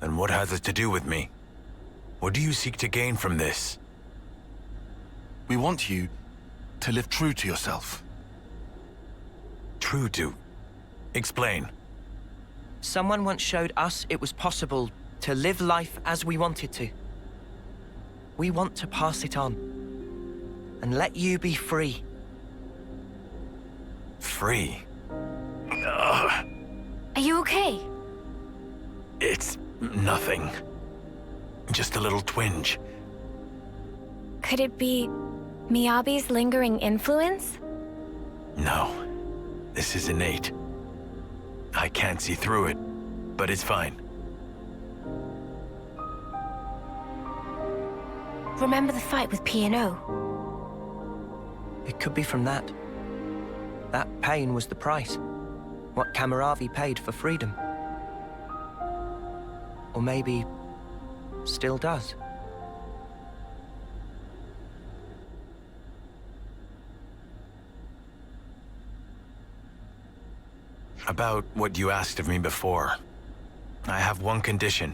And what has it to do with me? What do you seek to gain from this? We want you to live true to yourself. True to? Explain. Someone once showed us it was possible to live life as we wanted to. We want to pass it on. And let you be free. Free? Are you okay? It's nothing. Just a little twinge. Could it be Miyabi's lingering influence? No. This is innate. I can't see through it, but it's fine. Remember the fight with P&O? It could be from that. That pain was the price. What Cammuravi paid for freedom. Or maybe still does. About what you asked of me before. I have one condition.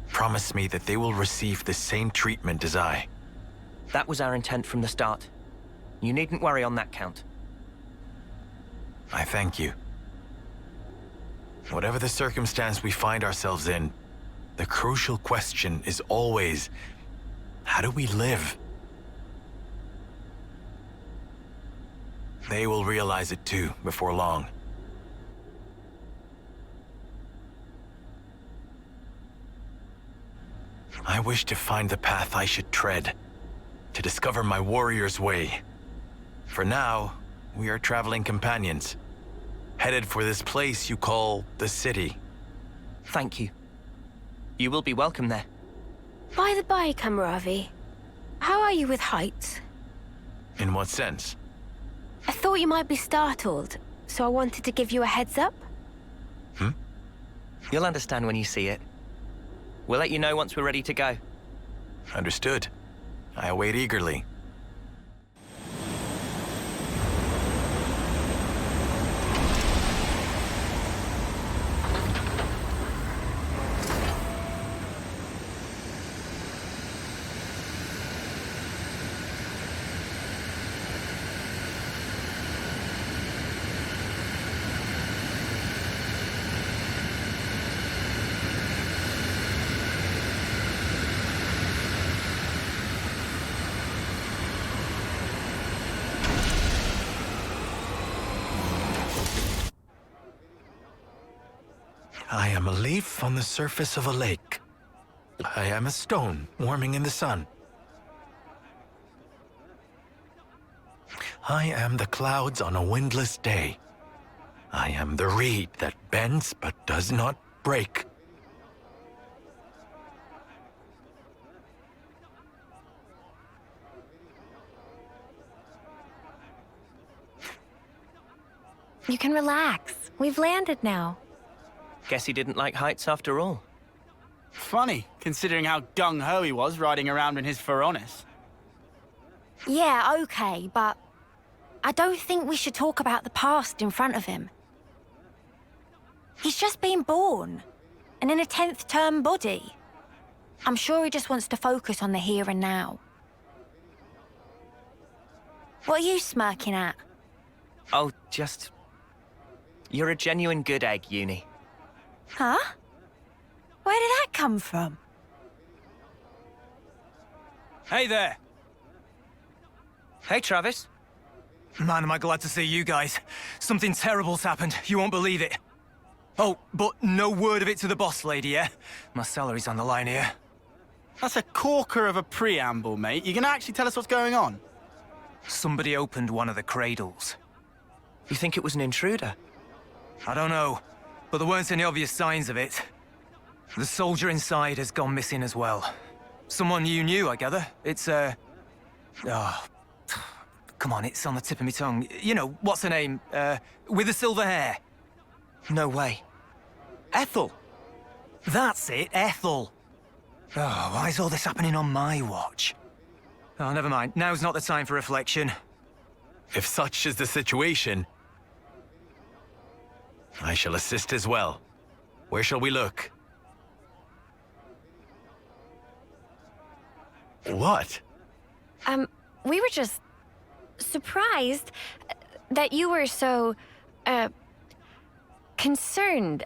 Promise me that they will receive the same treatment as I. That was our intent from the start. You needn't worry on that count. I thank you. Whatever the circumstance we find ourselves in, the crucial question is always, how do we live? They will realize it too, before long. I wish to find the path I should tread, to discover my warrior's way. For now, we are traveling companions, headed for this place you call the city. Thank you. You will be welcome there. By the by, Cammuravi, how are you with heights? In what sense? I thought you might be startled, so I wanted to give you a heads up. You'll understand when you see it. We'll let you know once we're ready to go. Understood. I await eagerly. I am a leaf on the surface of a lake. I am a stone warming in the sun. I am the clouds on a windless day. I am the reed that bends but does not break. You can relax. We've landed now. Guess he didn't like heights after all. Funny, considering how gung-ho he was riding around in his Feronis. Yeah, okay, but I don't think we should talk about the past in front of him. He's just been born, and in a 10th term body. I'm sure he just wants to focus on the here and now. What are you smirking at? Oh, just... You're a genuine good egg, Eunie. Huh? Where did that come from? Hey there! Hey, Travis. Man, am I glad to see you guys. Something terrible's happened. You won't believe it. Oh, but no word of it to the boss lady, yeah? My salary's on the line here. That's a corker of a preamble, mate. You gonna actually tell us what's going on? Somebody opened one of the cradles. You think it was an intruder? I don't know, but there weren't any obvious signs of it. The soldier inside has gone missing as well. Someone you knew, I gather. It's, oh, come on, it's on the tip of my tongue. You know, what's her name? With the silver hair. No way. Ethel! That's it, Ethel. Oh, why is all this happening on my watch? Oh, never mind. Now's not the time for reflection. If such is the situation, I shall assist as well. Where shall we look? What? We were just surprised that you were so, concerned.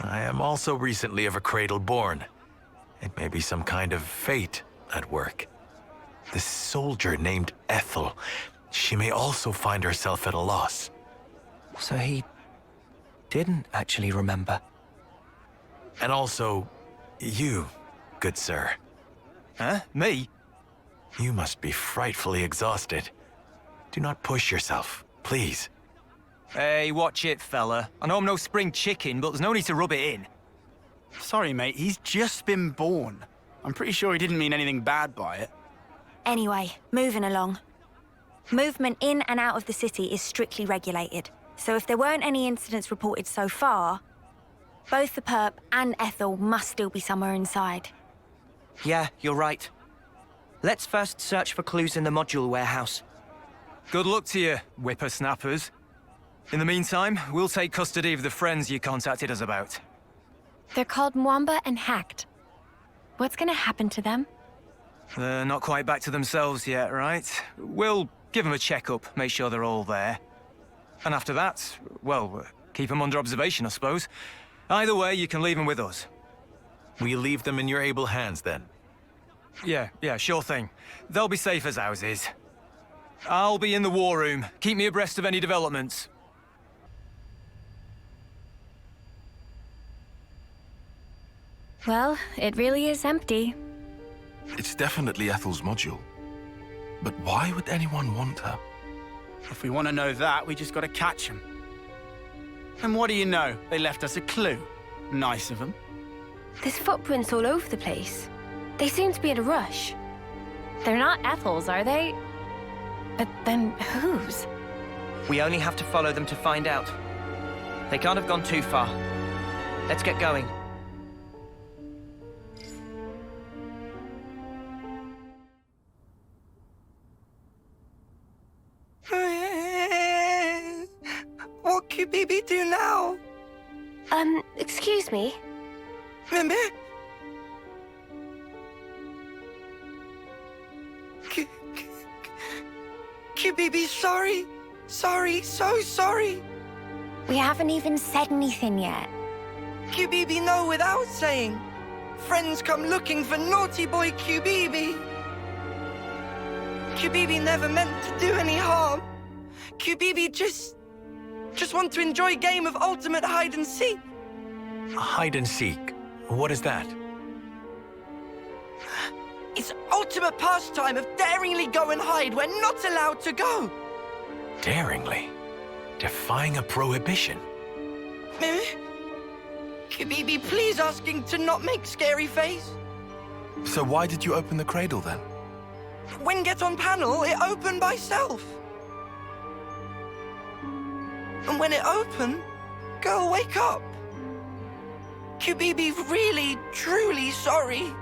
I am also recently of a cradle born. It may be some kind of fate at work. This soldier named Ethel, she may also find herself at a loss. So he didn't actually remember. And also, you, good sir. Huh? Me? You must be frightfully exhausted. Do not push yourself, please. Hey, watch it, fella. I know I'm no spring chicken, but there's no need to rub it in. Sorry, mate, he's just been born. I'm pretty sure he didn't mean anything bad by it. Anyway, moving along. Movement in and out of the city is strictly regulated. So if there weren't any incidents reported so far, both the perp and Ethel must still be somewhere inside. Yeah, you're right. Let's first search for clues in the module warehouse. Good luck to you, whippersnappers. In the meantime, we'll take custody of the friends you contacted us about. They're called Mwamba and Hacked. What's gonna happen to them? They're not quite back to themselves yet, right? We'll give them a checkup, make sure they're all there. And after that, well, keep them under observation, I suppose. Either way, you can leave them with us. We leave them in your able hands, then? Yeah, sure thing. They'll be safe as ours is. I'll be in the war room. Keep me abreast of any developments. Well, it really is empty. It's definitely Ethel's module. But why would anyone want her? If we want to know that, we just gotta catch him. And what do you know? They left us a clue. Nice of them. There's footprints all over the place. They seem to be in a rush. They're not Ethel's, are they? But then whose? We only have to follow them to find out. They can't have gone too far. Let's get going. What could Bibi do now? Excuse me? Mimi? Bibi, sorry. Sorry, so sorry. We haven't even said anything yet. Bibi, no, without saying. Friends come looking for naughty boy Bibi. Bibi never meant to do any harm. Bibi just want to enjoy a game of ultimate hide and seek. Hide and seek? What is that? It's ultimate pastime of daringly go and hide where not allowed to go. Daringly? Defying a prohibition? Bibi, please asking to not make scary face. So why did you open the cradle then? When get on panel, it opened by self. And when it opened, girl, wake up. Bibi, really, truly sorry.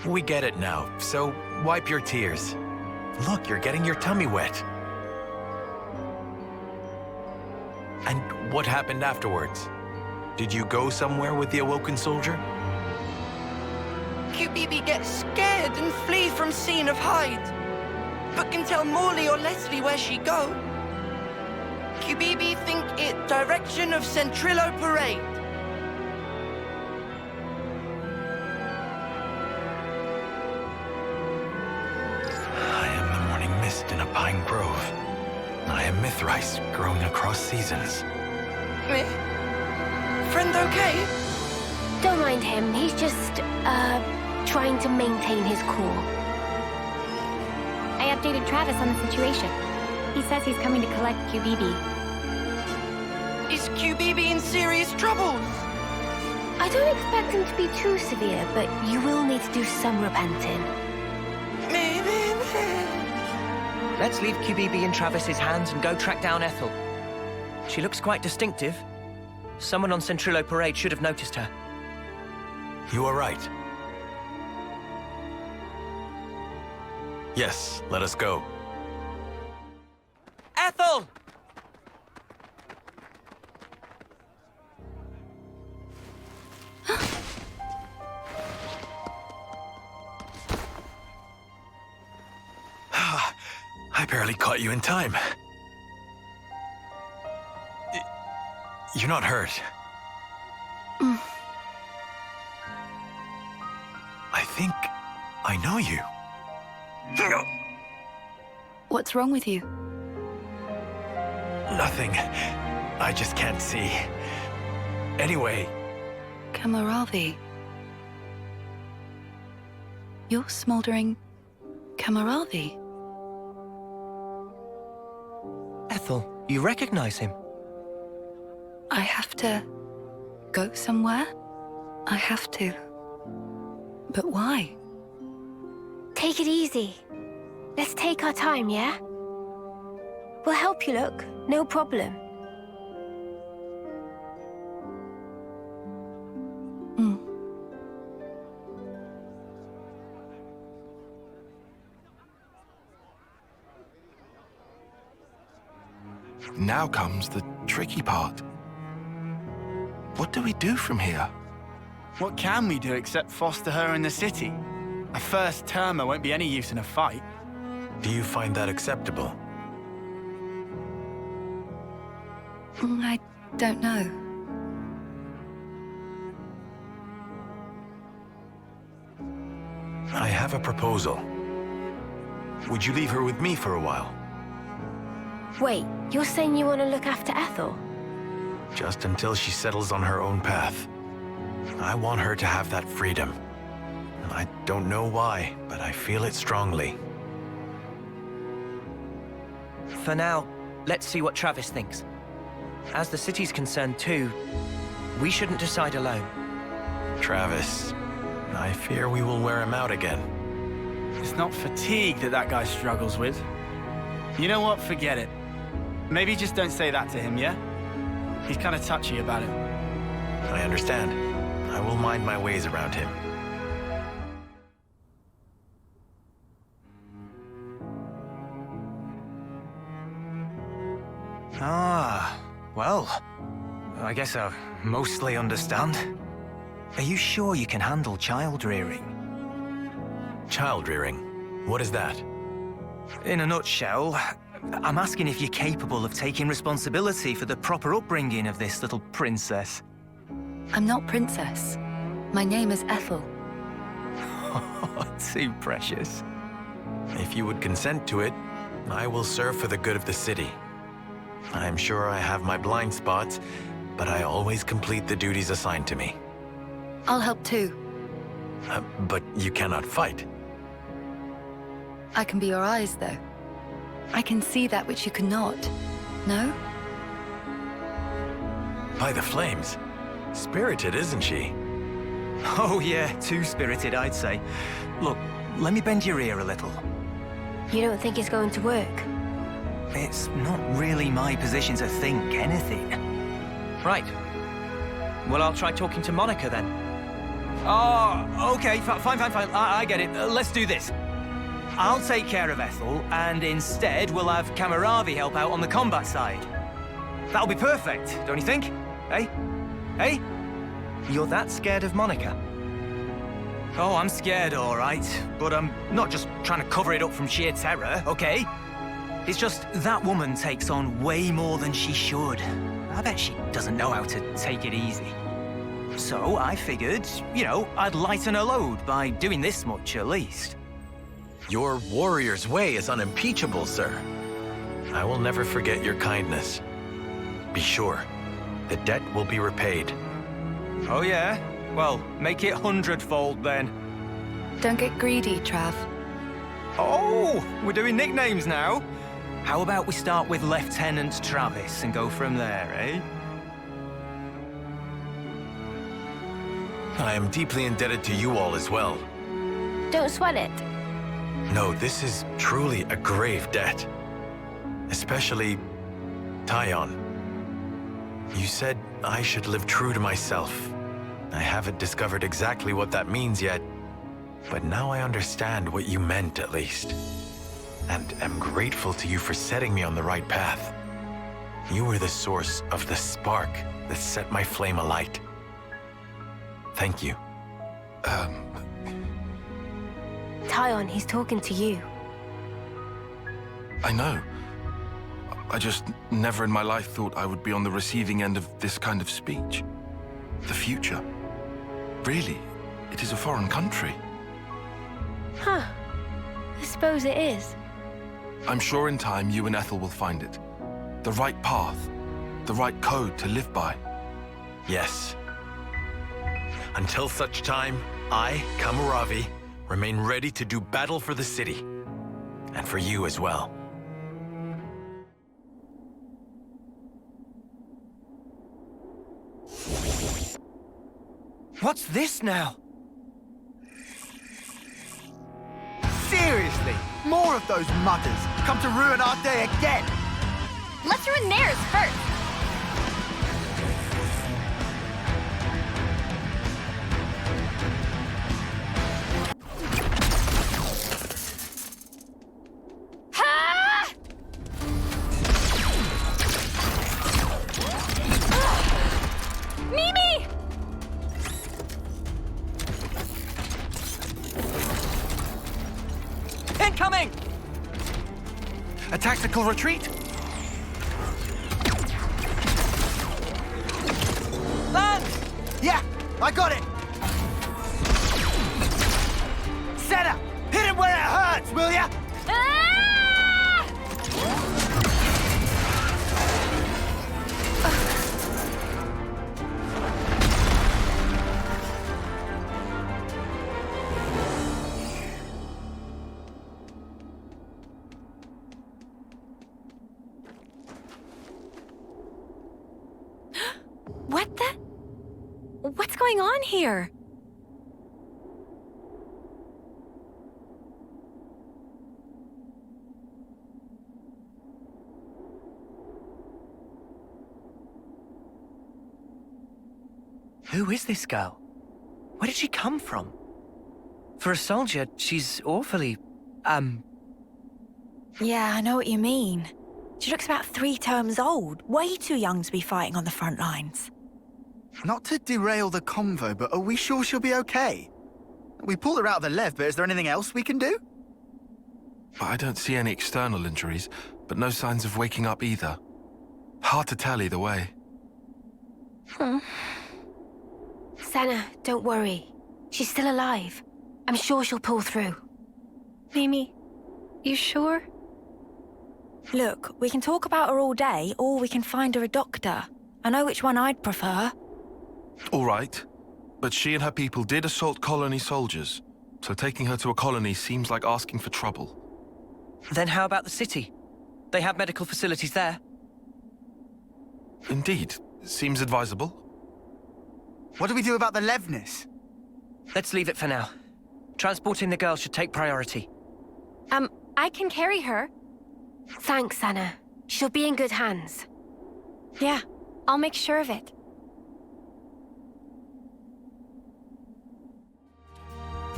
We get it now, so wipe your tears. Look, you're getting your tummy wet. And what happened afterwards? Did you go somewhere with the awoken soldier? Bibi gets scared and flee from scene of hide, but can tell Morley or Leslie where she go. Bibi think it direction of Centrillo Parade. I am the morning mist in a pine grove. I am Mithrice growing across seasons. Friend okay? Don't mind him. He's just, trying to maintain his cool. I had updated Travis on the situation. He says he's coming to collect QBB. Is QBB in serious trouble? I don't expect him to be too severe, but you will need to do some repenting. Let's leave QBB in Travis's hands and go track down Ethel. She looks quite distinctive. Someone on Centrillo Parade should have noticed her. You are right. Yes, let us go. Ethel! I barely caught you in time. You're not hurt. I think I know you. What's wrong with you? Nothing. I just can't see. Anyway. Cammuravi. You're smoldering Cammuravi. Ethel, you recognize him? I have to go somewhere? I have to. But why? Take it easy. Let's take our time, yeah? We'll help you, look. No problem. Now comes the tricky part. What do we do from here? What can we do except foster her in the city? A first-termer won't be any use in a fight. Do you find that acceptable? I don't know. I have a proposal. Would you leave her with me for a while? Wait, you're saying you want to look after Ethel? Just until she settles on her own path. I want her to have that freedom. I don't know why, but I feel it strongly. For now, let's see what Travis thinks. As the city's concerned too, we shouldn't decide alone. Travis, I fear we will wear him out again. It's not fatigue that guy struggles with. You know what? Forget it. Maybe just don't say that to him, yeah? He's kind of touchy about it. I understand. I will mind my ways around him. Ah, well, I guess I mostly understand. Are you sure you can handle child rearing? Child rearing? What is that? In a nutshell, I'm asking if you're capable of taking responsibility for the proper upbringing of this little princess. I'm not princess. My name is Ethel. Oh, too precious. If you would consent to it, I will serve for the good of the city. I'm sure I have my blind spots, but I always complete the duties assigned to me. I'll help too. But you cannot fight. I can be your eyes, though. I can see that which you cannot. No? By the flames. Spirited, isn't she? Oh yeah, too spirited, I'd say. Look, let me bend your ear a little. You don't think it's going to work? It's not really my position to think anything. Right. Well, I'll try talking to Monica then. Oh, okay, fine. I get it. Let's do this. I'll take care of Ethel, and instead we'll have Cammuravi help out on the combat side. That'll be perfect, don't you think? Hey? Hey? You're that scared of Monica? Oh, I'm scared, all right. But I'm not just trying to cover it up from sheer terror, okay? It's just that woman takes on way more than she should. I bet she doesn't know how to take it easy. So I figured, I'd lighten her load by doing this much at least. Your warrior's way is unimpeachable, sir. I will never forget your kindness. Be sure, the debt will be repaid. Oh yeah? Well, make it 100-fold then. Don't get greedy, Trav. Oh, we're doing nicknames now. How about we start with Lieutenant Travis and go from there, eh? I am deeply indebted to you all as well. Don't sweat it. No, this is truly a grave debt. Especially Taion. You said I should live true to myself. I haven't discovered exactly what that means yet, but now I understand what you meant at least. And am grateful to you for setting me on the right path. You were the source of the spark that set my flame alight. Thank you. Taion, he's talking to you. I know. I just never in my life thought I would be on the receiving end of this kind of speech. The future. Really, it is a foreign country. Huh. I suppose it is. I'm sure in time you and Ethel will find it. The right path. The right code to live by. Yes. Until such time, I, Cammuravi, remain ready to do battle for the city. And for you as well. What's this now? Seriously? More of those mudders come to ruin our day again! Let's ruin theirs first. Mimi! Incoming! A tactical retreat? Lanz! Yeah, I got it! Senna, hit him where it hurts, will ya? What the? What's going on here? Who is this girl? Where did she come from? For a soldier, she's awfully, Yeah, I know what you mean. She looks about 3 terms old. Way too young to be fighting on the front lines. Not to derail the convo, but are we sure she'll be okay? We pulled her out of the Lev, but is there anything else we can do? I don't see any external injuries, but no signs of waking up either. Hard to tell either way. Senna, don't worry. She's still alive. I'm sure she'll pull through. Mimi, you sure? Look, we can talk about her all day, or we can find her a doctor. I know which one I'd prefer. All right, but she and her people did assault colony soldiers, so taking her to a colony seems like asking for trouble. Then how about the city? They have medical facilities there. Indeed, seems advisable. What do we do about the Levnis? Let's leave it for now. Transporting the girl should take priority. I can carry her. Thanks, Senna. She'll be in good hands. Yeah, I'll make sure of it.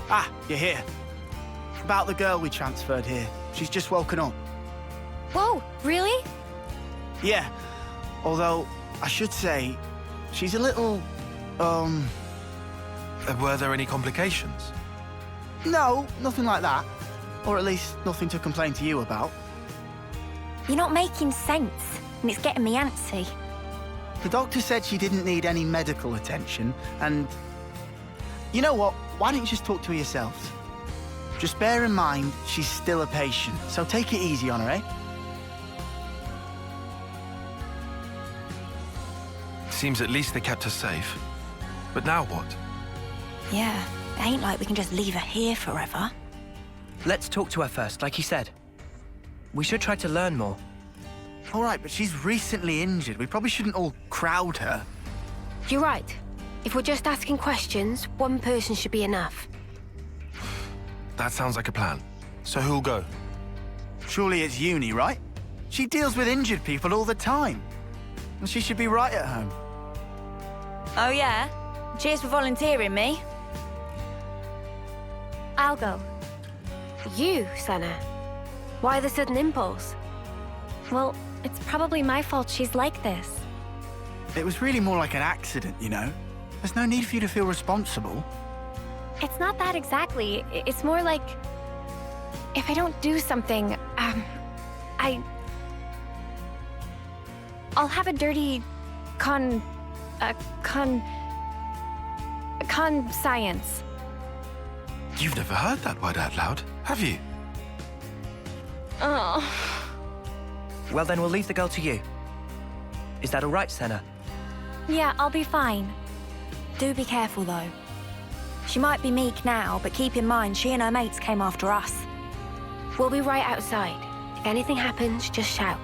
Ah, you're here. About the girl we transferred here. She's just woken up. Whoa, really? Yeah, although I should say, she's a little, Were there any complications? No, nothing like that. Or at least nothing to complain to you about. You're not making sense, and it's getting me antsy. The doctor said she didn't need any medical attention, and... You know what? Why don't you just talk to her yourselves? Just bear in mind, she's still a patient, so take it easy on her, eh? Seems at least they kept her safe. But now what? Yeah, it ain't like we can just leave her here forever. let's talk to her first, like you said. We should try to learn more. All right, but she's recently injured. We probably shouldn't all crowd her. You're right. If we're just asking questions, one person should be enough. That sounds like a plan. So who'll go? Surely it's Eunie, right? She deals with injured people all the time. And she should be right at home. Oh, yeah? Cheers for volunteering me. I'll go. You, Senna. Why the sudden impulse? Well, it's probably my fault she's like this. It was really more like an accident, you know? There's no need for you to feel responsible. It's not that exactly. It's more like... if I don't do something, I'll have a dirty... science. You've never heard that word out loud, have you? Oh. Well, then we'll leave the girl to you. Is that all right, Senna? Yeah, I'll be fine. Do be careful, though. She might be meek now, but keep in mind she and her mates came after us. We'll be right outside. If anything happens, just shout.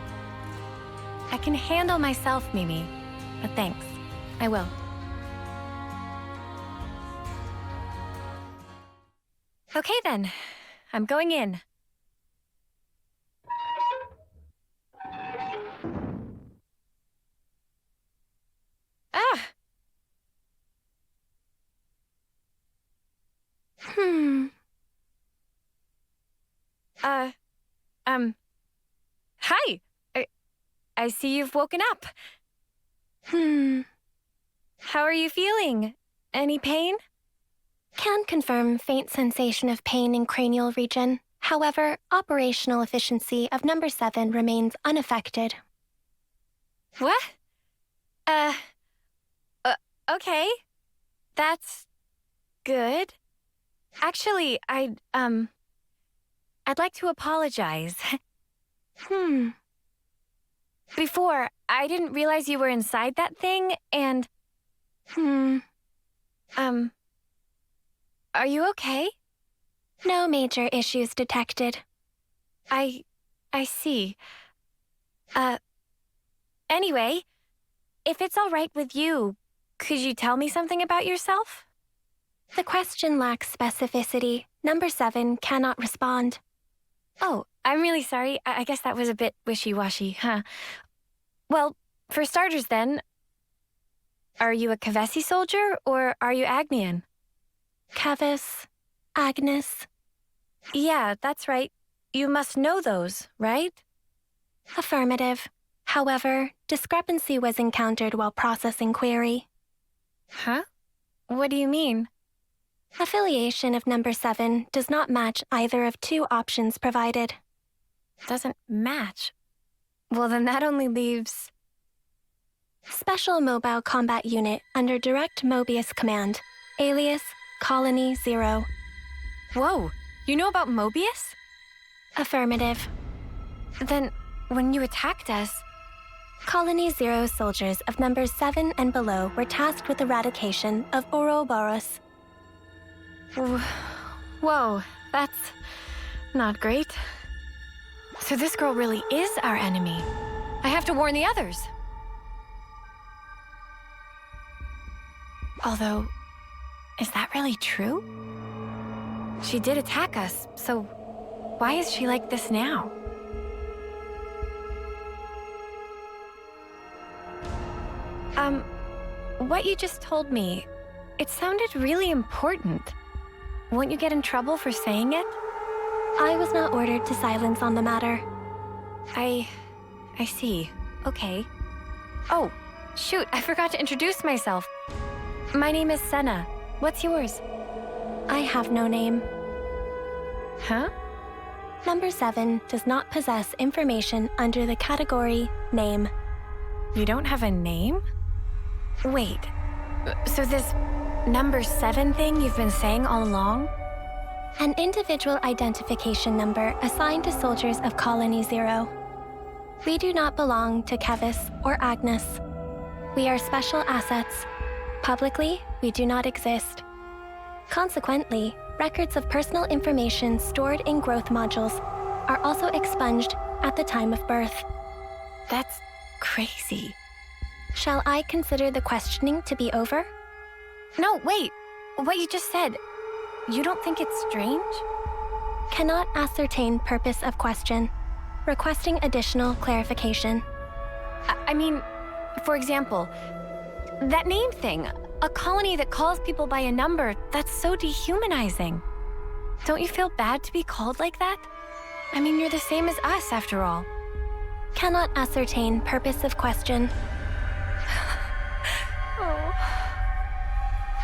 I can handle myself, Mimi. But thanks. I will. Okay, then. I'm going in. Ah! Hi! I see you've woken up. How are you feeling? Any pain? Can confirm faint sensation of pain in cranial region. However, operational efficiency of number 7 remains unaffected. What? Okay. That's good. Actually, I'd like to apologize. Before, I didn't realize you were inside that thing, and... Are you okay? No major issues detected. I see. Anyway, if it's all right with you, could you tell me something about yourself? The question lacks specificity. Number 7 cannot respond. Oh, I'm really sorry. I guess that was a bit wishy-washy, huh? Well, for starters then, are you a Kavesi soldier or are you Agnian? Kavis, Agnus. Yeah, that's right. You must know those, right? Affirmative. However, discrepancy was encountered while processing query. Huh? What do you mean? Affiliation of number 7 does not match either of 2 options provided. Doesn't match? Well, then that only leaves... Special Mobile Combat Unit under Direct Moebius Command. Alias, Colony 0. Whoa, you know about Moebius? Affirmative. Then, when you attacked us... Colony 0 soldiers of numbers 7 and below were tasked with eradication of Ouroboros. Whoa, that's not great. So this girl really is our enemy. I have to warn the others. Although, is that really true? She did attack us, so why is she like this now? What you just told me, it sounded really important. Won't you get in trouble for saying it? I was not ordered to silence on the matter. I see. Okay. Oh, shoot, I forgot to introduce myself. My name is Senna. What's yours? I have no name. Huh? Number 7 does not possess information under the category name. You don't have a name? Wait, so this number 7 thing you've been saying all along? An individual identification number assigned to soldiers of Colony 0. We do not belong to Kavis or Agnus. We are special assets. Publicly, we do not exist. Consequently, records of personal information stored in growth modules are also expunged at the time of birth. That's crazy. Shall I consider the questioning to be over? No, wait. What you just said, you don't think it's strange? Cannot ascertain purpose of question. Requesting additional clarification. I mean, for example, that name thing. A colony that calls people by a number, that's so dehumanizing. Don't you feel bad to be called like that? I mean, you're the same as us, after all. Cannot ascertain purpose of question. Oh.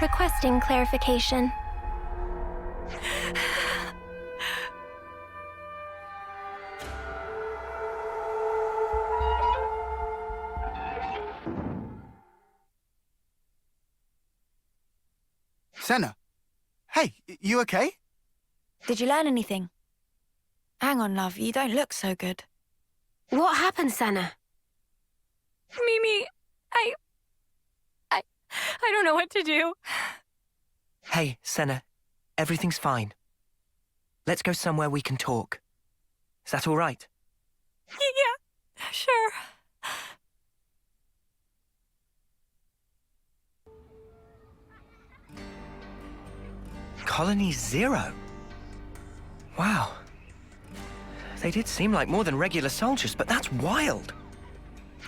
Requesting clarification. Senna? Hey, you okay? Did you learn anything? Hang on, love, you don't look so good. What happened, Senna? Mimi, I don't know what to do. Hey, Senna. Everything's fine. Let's go somewhere we can talk. Is that all right? Yeah, sure. Colony 0? Wow. They did seem like more than regular soldiers, but that's wild.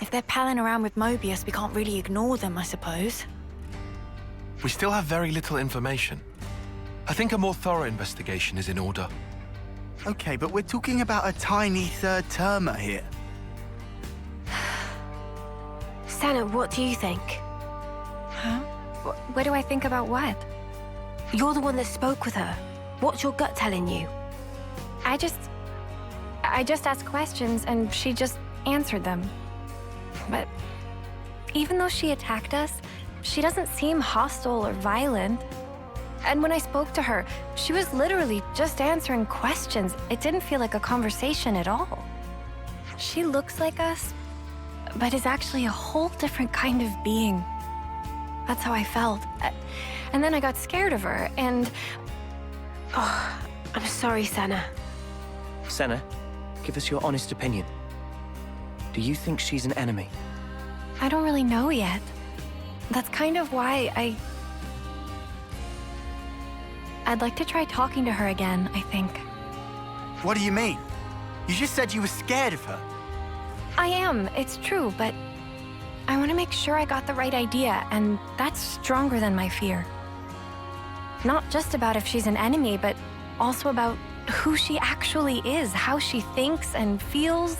If they're palling around with Moebius, we can't really ignore them, I suppose. We still have very little information. I think a more thorough investigation is in order. Okay, but we're talking about a tiny third termer here. Senna, what do you think? Huh? What do I think about what? You're the one that spoke with her. What's your gut telling you? I just asked questions and she just answered them. But even though she attacked us, she doesn't seem hostile or violent. And when I spoke to her, she was literally just answering questions. It didn't feel like a conversation at all. She looks like us, but is actually a whole different kind of being. That's how I felt. And then I got scared of her, and... Oh, I'm sorry, Senna. Senna, give us your honest opinion. Do you think she's an enemy? I don't really know yet. That's kind of why I'd like to try talking to her again, I think. What do you mean? You just said you were scared of her. I am, it's true, but I want to make sure I got the right idea, and that's stronger than my fear. Not just about if she's an enemy, but also about who she actually is, how she thinks and feels.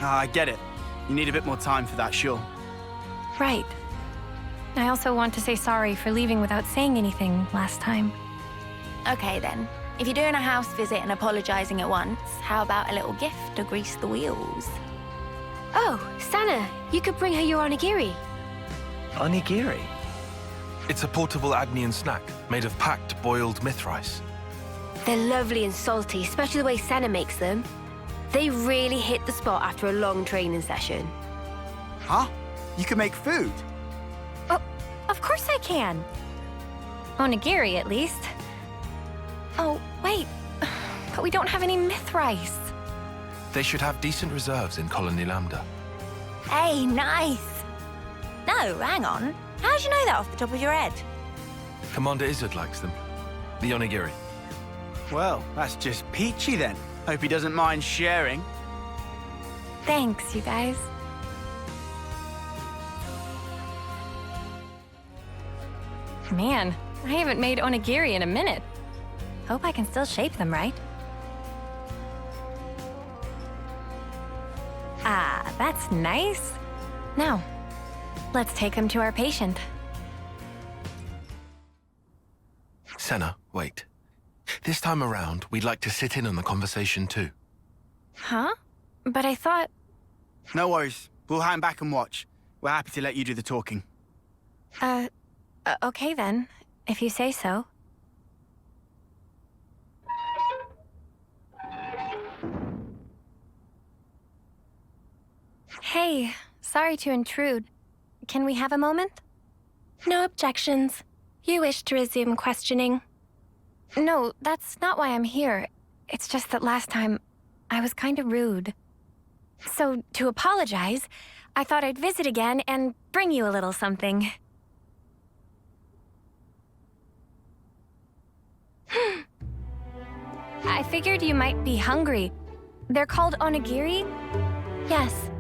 I get it. You need a bit more time for that, sure. Right. I also want to say sorry for leaving without saying anything last time. Okay then. If you're doing a house visit and apologizing at once, how about a little gift to grease the wheels? Oh, Senna, you could bring her your onigiri. Onigiri? It's a portable Agnian snack made of packed boiled myth rice. They're lovely and salty, especially the way Senna makes them. They really hit the spot after a long training session. Huh? You can make food? Oh, of course I can. Onigiri, at least. Oh, wait. But we don't have any myth rice. They should have decent reserves in Colony Lambda. Hey, nice. No, hang on. How'd you know that off the top of your head? Commander Isurd likes them. The onigiri. Well, that's just peachy then. Hope he doesn't mind sharing. Thanks, you guys. Man, I haven't made onigiri in a minute. Hope I can still shape them right. Ah, that's nice. Now, let's take them to our patient. Senna, wait. This time around, we'd like to sit in on the conversation too. Huh? But I thought... No worries. We'll hang back and watch. We're happy to let you do the talking. Okay then, if you say so. Hey, sorry to intrude. Can we have a moment? No objections. You wish to resume questioning. No, that's not why I'm here. It's just that last time, I was kind of rude. So, to apologize, I thought I'd visit again and bring you a little something. I figured you might be hungry. They're called onigiri? Yes.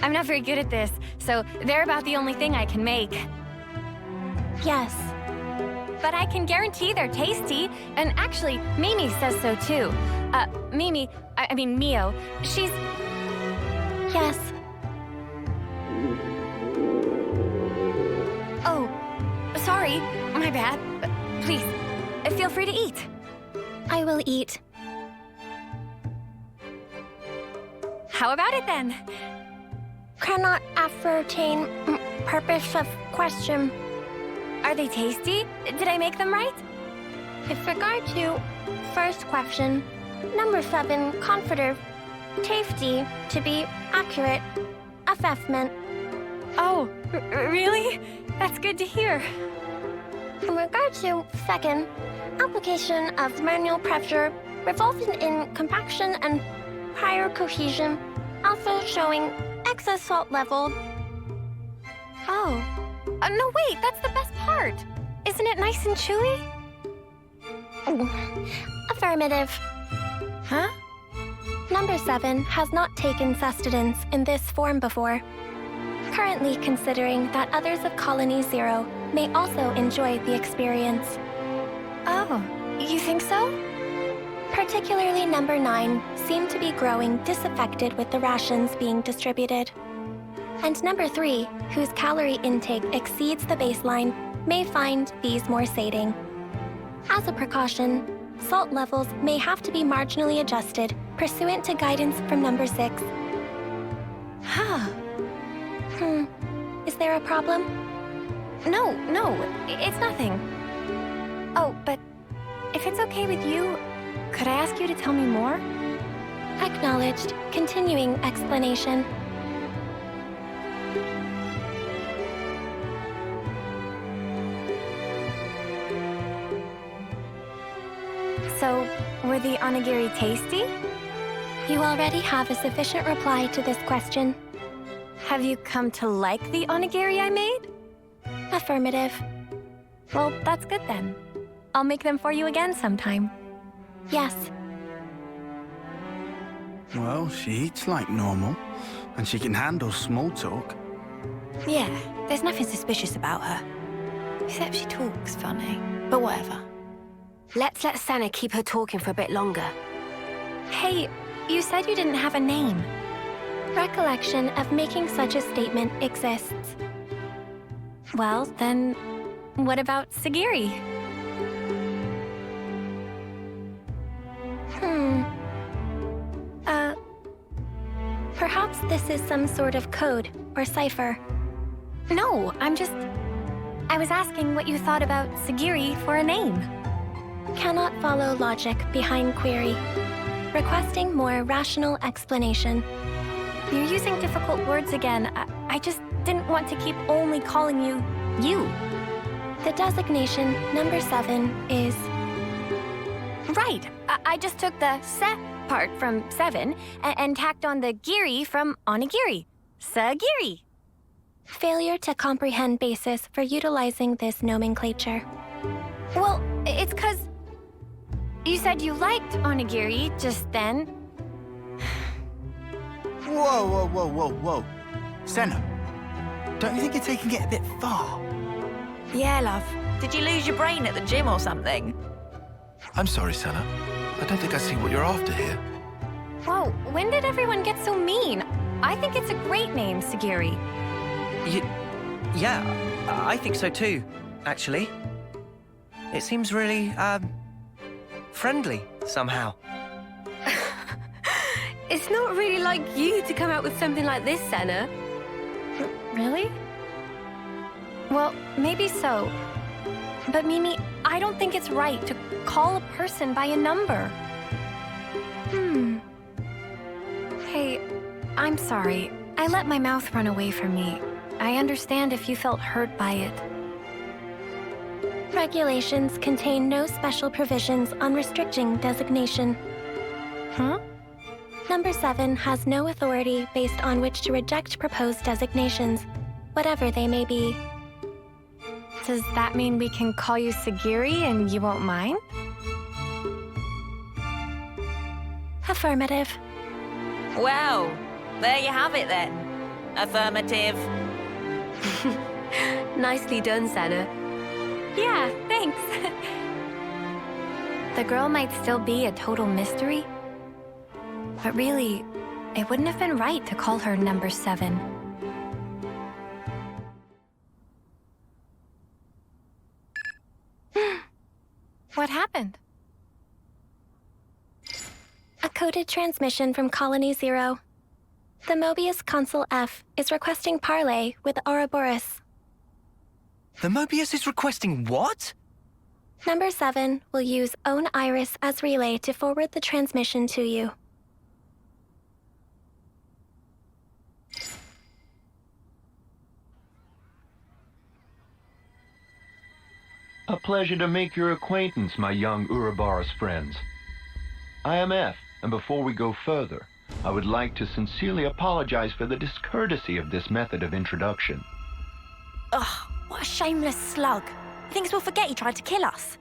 I'm not very good at this, so they're about the only thing I can make. Yes. But I can guarantee they're tasty, and actually, Mimi says so too. I mean Mio, she's... Yes. Oh, sorry, my bad. Please, feel free to eat. I will eat. How about it then? Cannot ascertain purpose of question. Are they tasty? Did I make them right? With regard to first question, number 7, confident, tasty, to be accurate, assessment. Oh, really? That's good to hear. In regard to second, application of manual pressure resulting in compaction and higher cohesion, also showing excess salt level. Oh. No, wait, that's the best part. Isn't it nice and chewy? Affirmative. Huh? Number 7 has not taken sustenance in this form before. Currently considering that others of Colony 0 may also enjoy the experience. Oh, you think so? Particularly number 9 seem to be growing disaffected with the rations being distributed. And number 3, whose calorie intake exceeds the baseline, may find these more sating. As a precaution, salt levels may have to be marginally adjusted pursuant to guidance from number 6. Huh. Is there a problem? No, it's nothing. Oh, but if it's okay with you, could I ask you to tell me more? Acknowledged. Continuing explanation. So, were the onigiri tasty? You already have a sufficient reply to this question. Have you come to like the onigiri I made? Affirmative. Well, that's good then. I'll make them for you again sometime. Yes. Well, she eats like normal, and she can handle small talk. Yeah, there's nothing suspicious about her. Except she talks funny, but whatever. Let's let Sana keep her talking for a bit longer. Hey, you said you didn't have a name. Recollection of making such a statement exists. Well, then, what about Segiri? Perhaps this is some sort of code or cipher. No, I was asking what you thought about Segiri for a name. Cannot follow logic behind query. Requesting more rational explanation. You're using difficult words again. I just didn't want to keep only calling you, you. The designation number 7 is... Right. I just took the se part from 7 and tacked on the giri from onigiri. Segiri. Failure to comprehend basis for utilizing this nomenclature. Well, it's 'cause you said you liked onigiri just then. Whoa. Senna, don't you think you're taking it a bit far? Yeah, love. Did you lose your brain at the gym or something? I'm sorry, Senna. I don't think I see what you're after here. Whoa, when did everyone get so mean? I think it's a great name, Segiri. Yeah, I think so too, actually. It seems really, friendly, somehow. It's not really like you to come out with something like this, Senna. Really? Well, maybe so. But Mimi, I don't think it's right to call a person by a number. Hey, I'm sorry. I let my mouth run away from me. I understand if you felt hurt by it. Regulations contain no special provisions on restricting designation. Huh? Number 7 has no authority based on which to reject proposed designations, whatever they may be. Does that mean we can call you Segiri and you won't mind? Affirmative. Well, there you have it then. Affirmative. Nicely done, Senna. Yeah, thanks. The girl might still be a total mystery, but really, it wouldn't have been right to call her number 7. What happened? A coded transmission from Colony 0. The Moebius Consul F is requesting parley with Ouroboros. The Moebius is requesting what? Number 7 will use Own Iris as relay to forward the transmission to you. A pleasure to make your acquaintance, my young Ouroboros friends. I am F, and before we go further, I would like to sincerely apologize for the discourtesy of this method of introduction. Ugh, what a shameless slug. He thinks we'll forget he tried to kill us.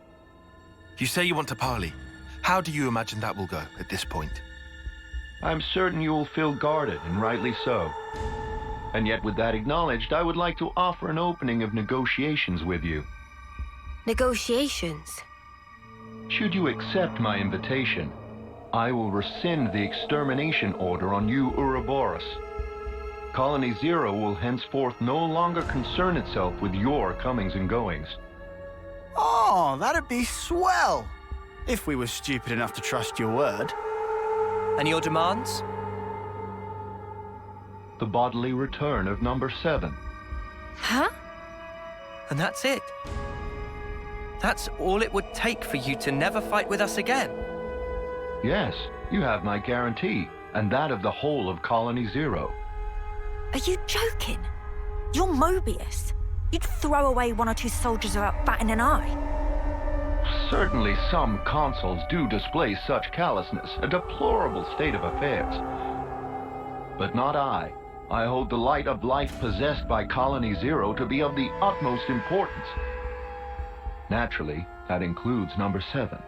You say you want to parley. How do you imagine that will go at this point? I'm certain you will feel guarded, and rightly so. And yet with that acknowledged, I would like to offer an opening of negotiations with you. Negotiations? Should you accept my invitation, I will rescind the extermination order on you, Ouroboros. Colony 0 will henceforth no longer concern itself with your comings and goings. Oh, that'd be swell! If we were stupid enough to trust your word. And your demands? The bodily return of number 7. Huh? And that's it? That's all it would take for you to never fight with us again? Yes, you have my guarantee, and that of the whole of Colony 0. Are you joking? You're Moebius. You'd throw away 1 or 2 soldiers without batting an eye. Certainly some consuls do display such callousness, a deplorable state of affairs. But not I. I hold the light of life possessed by Colony 0 to be of the utmost importance. Naturally, that includes number 7.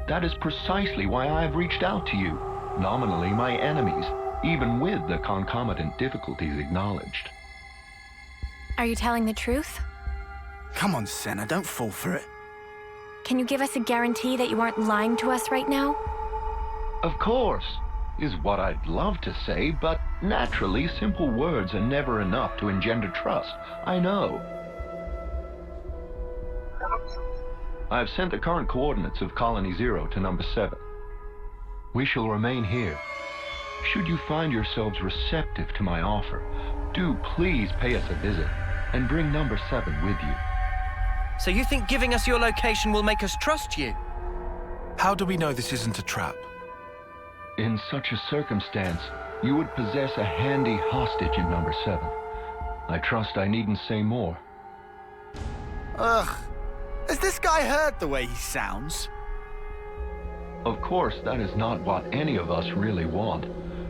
That is precisely why I have reached out to you, nominally my enemies, even with the concomitant difficulties acknowledged. Are you telling the truth? Come on, Senna, don't fall for it. Can you give us a guarantee that you aren't lying to us right now? Of course, is what I'd love to say, but naturally simple words are never enough to engender trust, I know. I have sent the current coordinates of Colony 0 to number 7. We shall remain here. Should you find yourselves receptive to my offer, do please pay us a visit and bring number 7 with you. So you think giving us your location will make us trust you? How do we know this isn't a trap? In such a circumstance, you would possess a handy hostage in number 7. I trust I needn't say more. Ugh. Has this guy heard the way he sounds? Of course, that is not what any of us really want.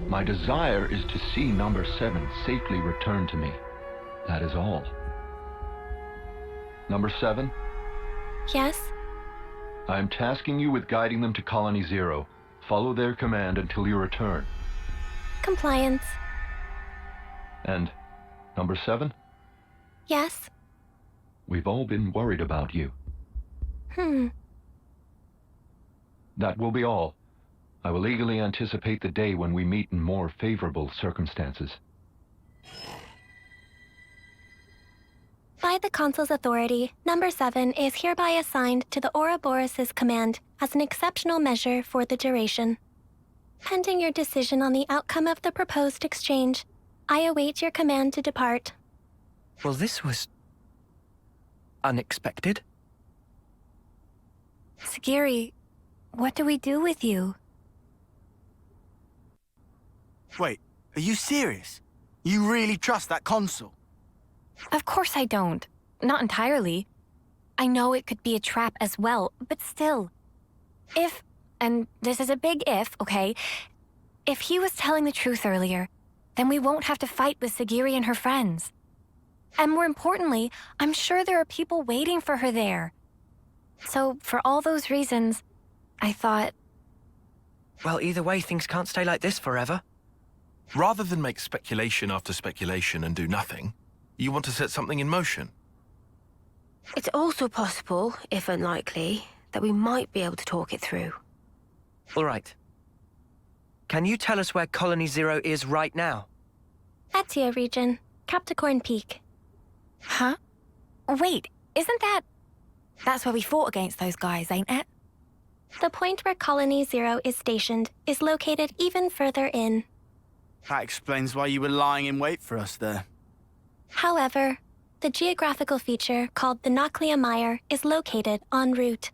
My desire is to see number 7 safely returned to me. That is all. Number 7? Yes? I am tasking you with guiding them to Colony 0. Follow their command until you return. Compliance. And number 7? Yes? We've all been worried about you. That will be all. I will eagerly anticipate the day when we meet in more favorable circumstances. By the Consul's authority, number 7 is hereby assigned to the Ouroboros' command as an exceptional measure for the duration. Pending your decision on the outcome of the proposed exchange, I await your command to depart. Well, this was unexpected. Segiri, what do we do with you? Wait, are you serious? You really trust that consul? Of course I don't. Not entirely. I know it could be a trap as well, but still. If, and this is a big if, okay? If he was telling the truth earlier, then we won't have to fight with Segiri and her friends. And more importantly, I'm sure there are people waiting for her there. So, for all those reasons, I thought... Well, either way, things can't stay like this forever. Rather than make speculation after speculation and do nothing, you want to set something in motion. It's also possible, if unlikely, that we might be able to talk it through. All right. Can you tell us where Colony Zero is right now? Etia region, Capricorn Peak. Huh? Wait, isn't that... That's where we fought against those guys, ain't it? The point where Colony Zero is stationed is located even further in. That explains why you were lying in wait for us there. However, the geographical feature called the Noclia Mire is located en route.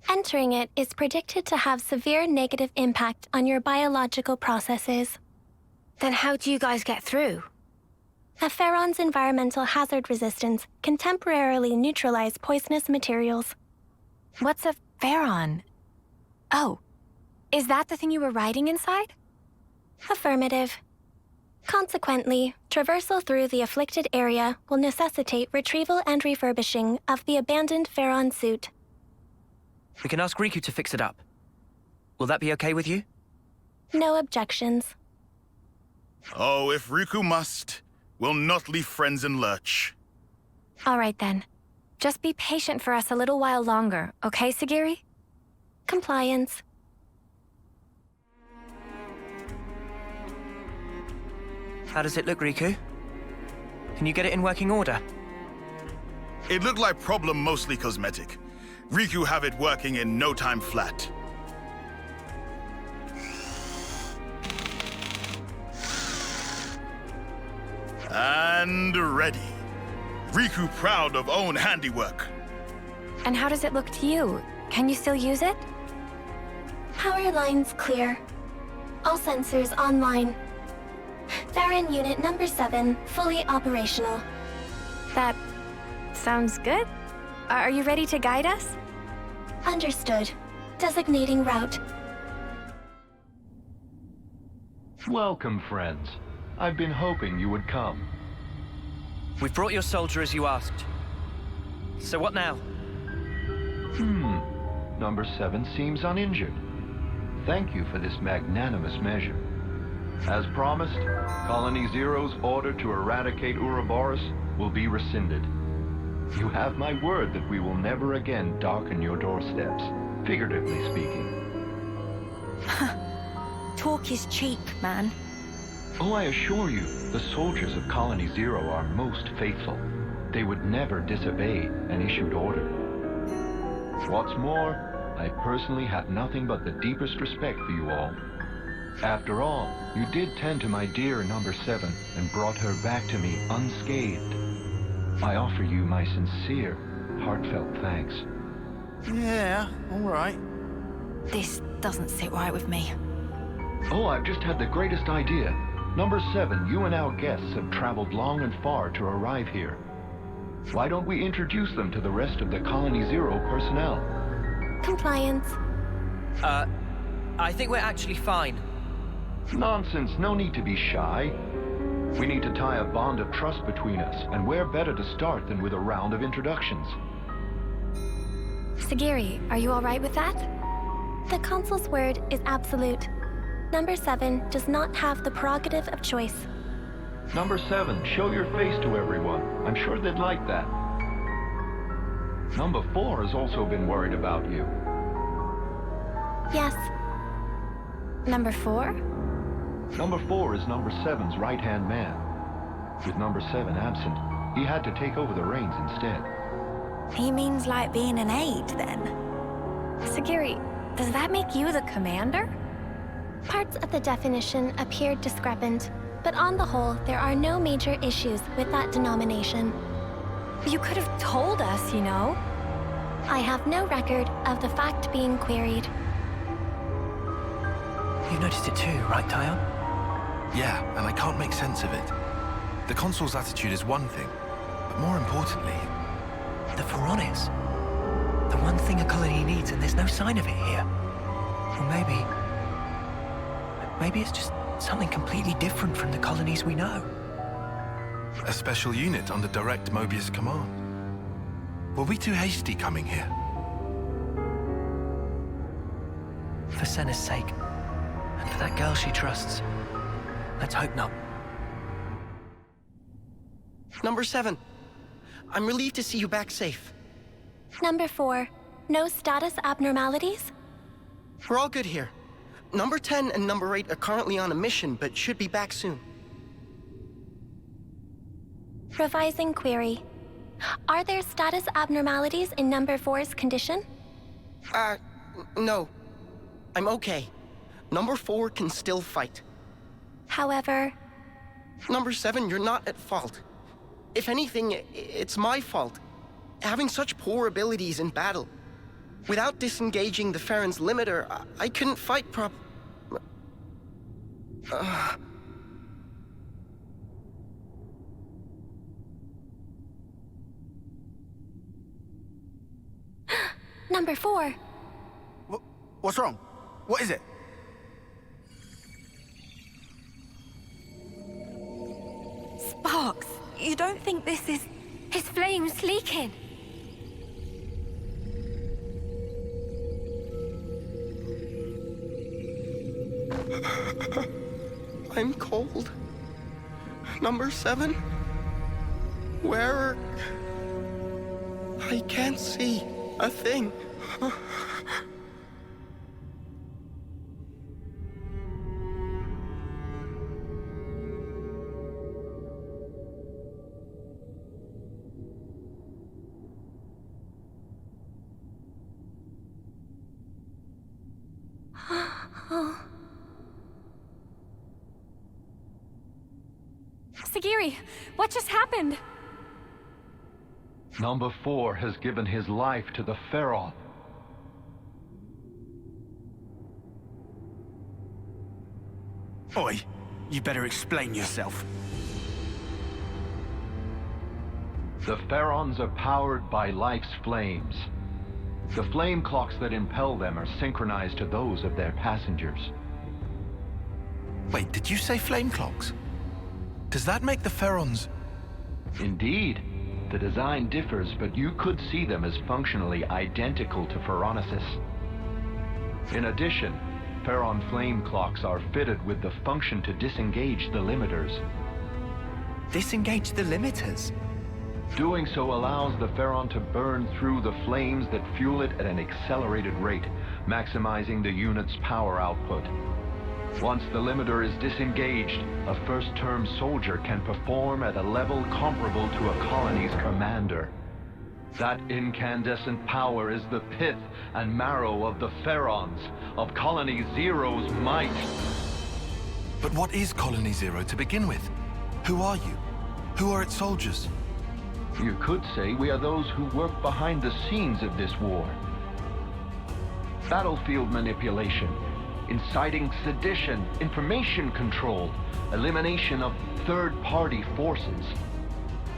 Entering it is predicted to have severe negative impact on your biological processes. Then how do you guys get through? A Pharaon's environmental hazard resistance can temporarily neutralize poisonous materials. What's a Pharaon? Oh, is that the thing you were riding inside? Affirmative. Consequently, traversal through the afflicted area will necessitate retrieval and refurbishing of the abandoned Pharaon suit. We can ask Riku to fix it up. Will that be okay with you? No objections. Oh, if Riku must, we'll not leave friends in lurch. All right then. Just be patient for us a little while longer, okay, Segiri? Compliance. How does it look, Riku? Can you get it in working order? It looked like problem mostly cosmetic. Riku have it working in no time flat. And ready. Riku proud of own handiwork. And how does it look to you? Can you still use it? Power lines clear. All sensors online. Farron Unit number 7, fully operational. That sounds good. Are you ready to guide us? Understood. Designating route. Welcome, friends. I've been hoping you would come. We've brought your soldier as you asked. So what now? Number 7 seems uninjured. Thank you for this magnanimous measure. As promised, Colony Zero's order to eradicate Ouroboros will be rescinded. You have my word that we will never again darken your doorsteps, figuratively speaking. Talk is cheap, man. Oh, I assure you, the soldiers of Colony Zero are most faithful. They would never disobey an issued order. What's more, I personally have nothing but the deepest respect for you all. After all, you did tend to my dear number 7 and brought her back to me unscathed. I offer you my sincere, heartfelt thanks. Yeah, all right. This doesn't sit right with me. Oh, I've just had the greatest idea. Number 7, you and our guests have traveled long and far to arrive here. Why don't we introduce them to the rest of the Colony Zero personnel? Compliance. I think we're actually fine. Nonsense, no need to be shy. We need to tie a bond of trust between us, and where better to start than with a round of introductions? Segiri, are you all right with that? The Consul's word is absolute. Number 7 does not have the prerogative of choice. Number 7, show your face to everyone. I'm sure they'd like that. Number 4 has also been worried about you. Yes. Number 4? Number 4 is Number 7's right-hand man. With Number 7 absent, he had to take over the reins instead. He means like being an aide, then? Segiri, does that make you the commander? Parts of the definition appear discrepant, but on the whole, there are no major issues with that denomination. You could have told us, you know. I have no record of the fact being queried. You noticed it too, right, Taion? Yeah, and I can't make sense of it. The Consul's attitude is one thing, but more importantly, The Pharaonis. The one thing a colony needs, and there's no sign of it here. Or maybe it's just something completely different from the colonies we know. A special unit under direct Moebius command. Were we too hasty coming here? For Senna's sake, and for that girl she trusts, let's hope not. Number 7. I'm relieved to see you back safe. Number 4. No status abnormalities? We're all good here. Number 10 and number 8 are currently on a mission, but should be back soon. Revising query. Are there status abnormalities in number 4's condition? No. I'm okay. Number 4 can still fight. However... Number 7, you're not at fault. If anything, it's my fault. Having such poor abilities in battle. Without disengaging the Farron's limiter, I couldn't fight Number 4. What's wrong? What is it? Sparks, you don't think this is... His flame's leaking. I'm cold. Number 7? Where... I can't see a thing. Segiri, what just happened? Number 4 has given his life to the Pharaon. Oi, you better explain yourself. The Pharaons are powered by life's flames. The flame clocks that impel them are synchronized to those of their passengers. Wait, did you say flame clocks? Does that make the Pharaons... Indeed. The design differs, but you could see them as functionally identical to Pharaonesis. In addition, Pharaon flame clocks are fitted with the function to disengage the limiters. Disengage the limiters? Doing so allows the Pharaon to burn through the flames that fuel it at an accelerated rate, maximizing the unit's power output. Once the limiter is disengaged, a first-term soldier can perform at a level comparable to a colony's commander. That incandescent power is the pith and marrow of the Pharaons, of Colony Zero's might. But what is Colony Zero to begin with? Who are you? Who are its soldiers? You could say we are those who work behind the scenes of this war. Battlefield manipulation, inciting sedition, information control, elimination of third-party forces.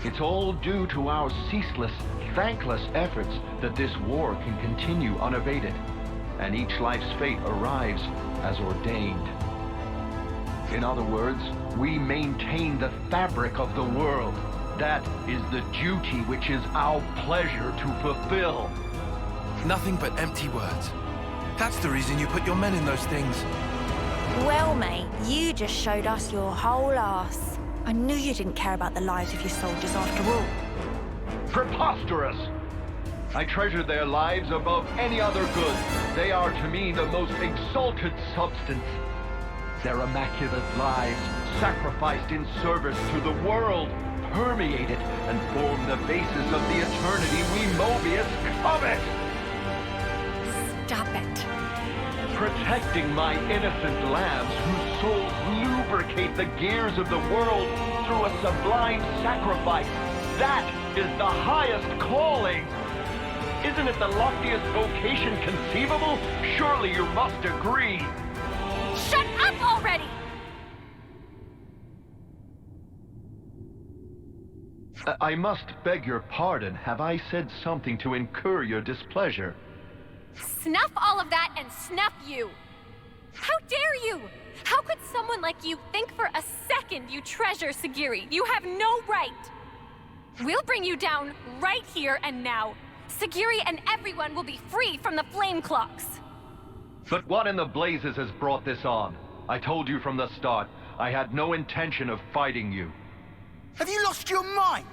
It's all due to our ceaseless, thankless efforts that this war can continue unabated, and each life's fate arrives as ordained. In other words, we maintain the fabric of the world. That is the duty which is our pleasure to fulfill. Nothing but empty words. That's the reason you put your men in those things. Well, mate, you just showed us your whole ass. I knew you didn't care about the lives of your soldiers after all. Preposterous! I treasure their lives above any other good. They are to me the most exalted substance. Their immaculate lives, sacrificed in service to the world, permeate it and form the basis of the eternity we Moebius covet! Stop it. Protecting my innocent lambs whose souls lubricate the gears of the world through a sublime sacrifice. That is the highest calling. Isn't it the loftiest vocation conceivable? Surely you must agree. Shut up already! I must beg your pardon. Have I said something to incur your displeasure? Snuff all of that and snuff you! How dare you! How could someone like you think for a second you treasure Segiri? You have no right! We'll bring you down right here and now. Segiri and everyone will be free from the flame clocks. But what in the blazes has brought this on? I told you from the start, I had no intention of fighting you. Have you lost your mind?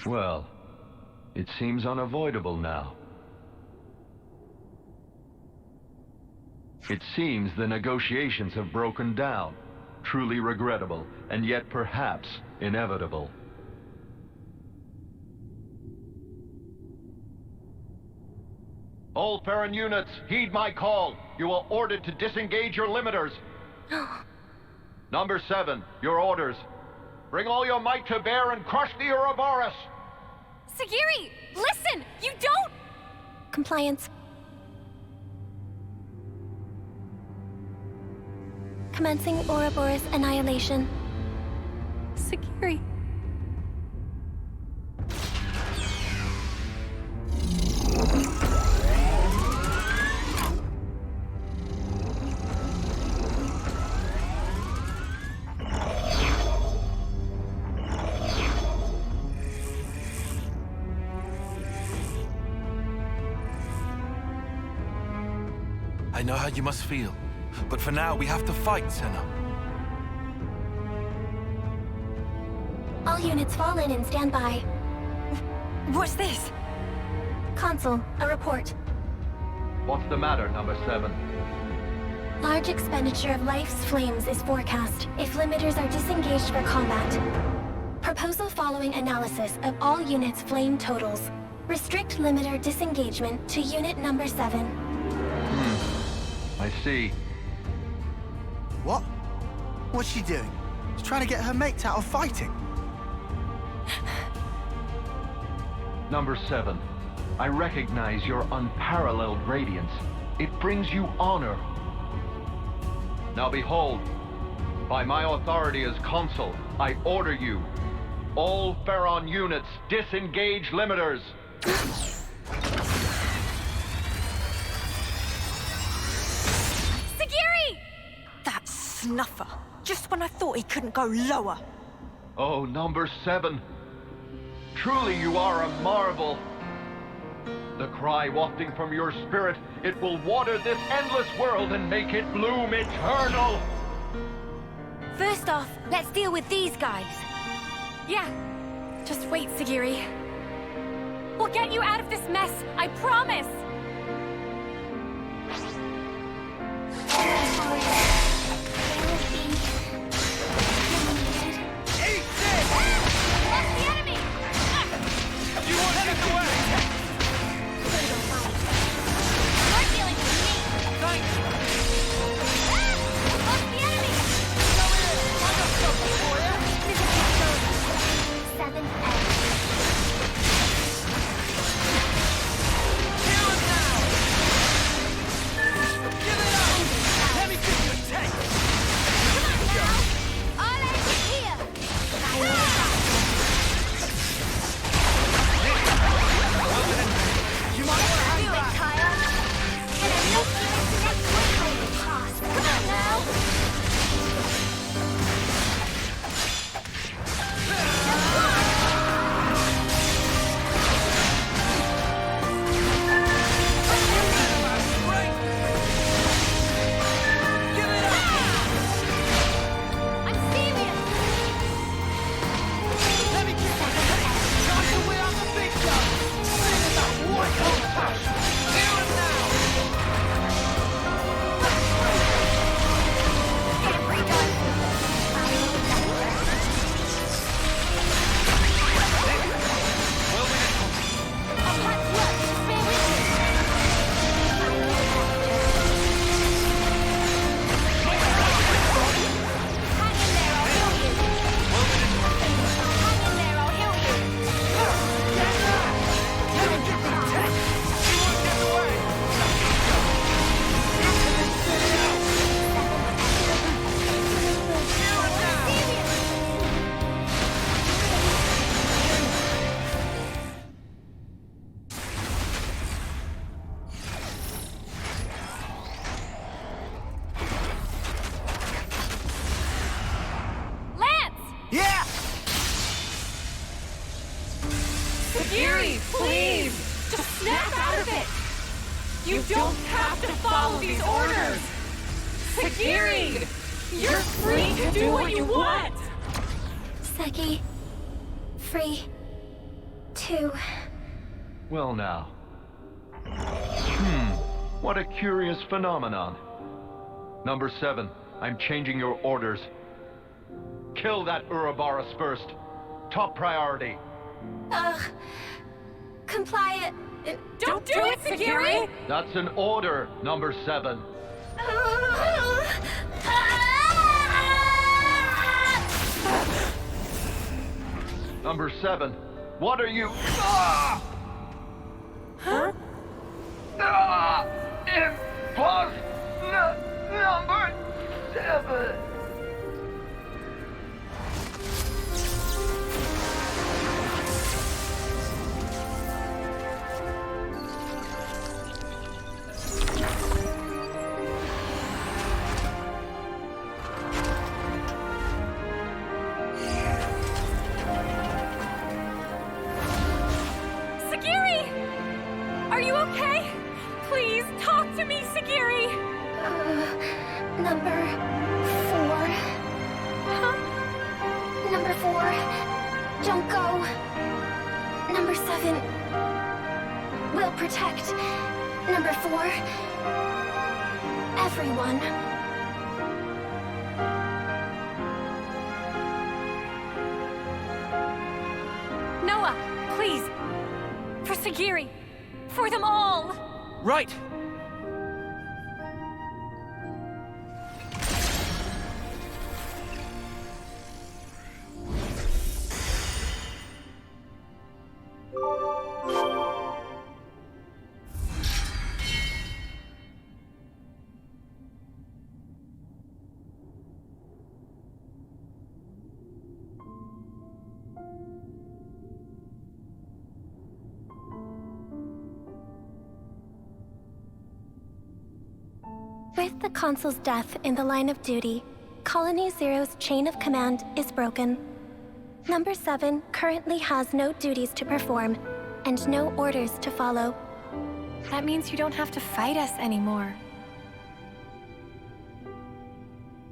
Well, it seems unavoidable now. It seems the negotiations have broken down. Truly regrettable, and yet perhaps inevitable. All Farron units, heed my call. You are ordered to disengage your limiters. Number 7, your orders. Bring all your might to bear and crush the Ouroboros! Segiri, listen! You don't... Compliance. Commencing Ouroboros annihilation. Segiri. I know how you must feel, but for now we have to fight, Senna. All units fall in and stand by. What's this? Consul, a report. What's the matter, number 7? Large expenditure of life's flames is forecast if limiters are disengaged for combat. Proposal following analysis of all units' flame totals. Restrict limiter disengagement to unit number 7. I see. What? What's she doing? She's trying to get her mates out of fighting. Number 7, I recognize your unparalleled radiance. It brings you honor. Now behold, by my authority as Consul, I order you, all Farron units, disengage limiters. Segiri! That snuffer. Just when I thought he couldn't go lower. Oh, number 7. Truly you are a marvel. The cry wafting from your spirit, it will water this endless world and make it bloom eternal. First off, let's deal with these guys. Yeah, just wait, Segiri. We'll get you out of this mess, I promise! Kill him! Yeah! Segiri, please! Just snap out of it! You don't have to follow these orders! Segiri! You're free to do what you want! Segi, free to... Well now. What a curious phenomenon. Number 7, I'm changing your orders. Kill that Ouroboros first. Top priority. Comply it. Don't do it, Segiri! That's an order, Number 7. Number 7, what are you... Huh? Number 7. Segiri! Are you okay? Please, talk to me, Segiri! Number 4. Huh? Number 4. Don't go. Number 7. Will protect. Number 4. Everyone. Noah, please. For Segiri. For them all. Right. With the Consul's death in the line of duty, Colony Zero's chain of command is broken. Number 7 currently has no duties to perform, and no orders to follow. That means you don't have to fight us anymore.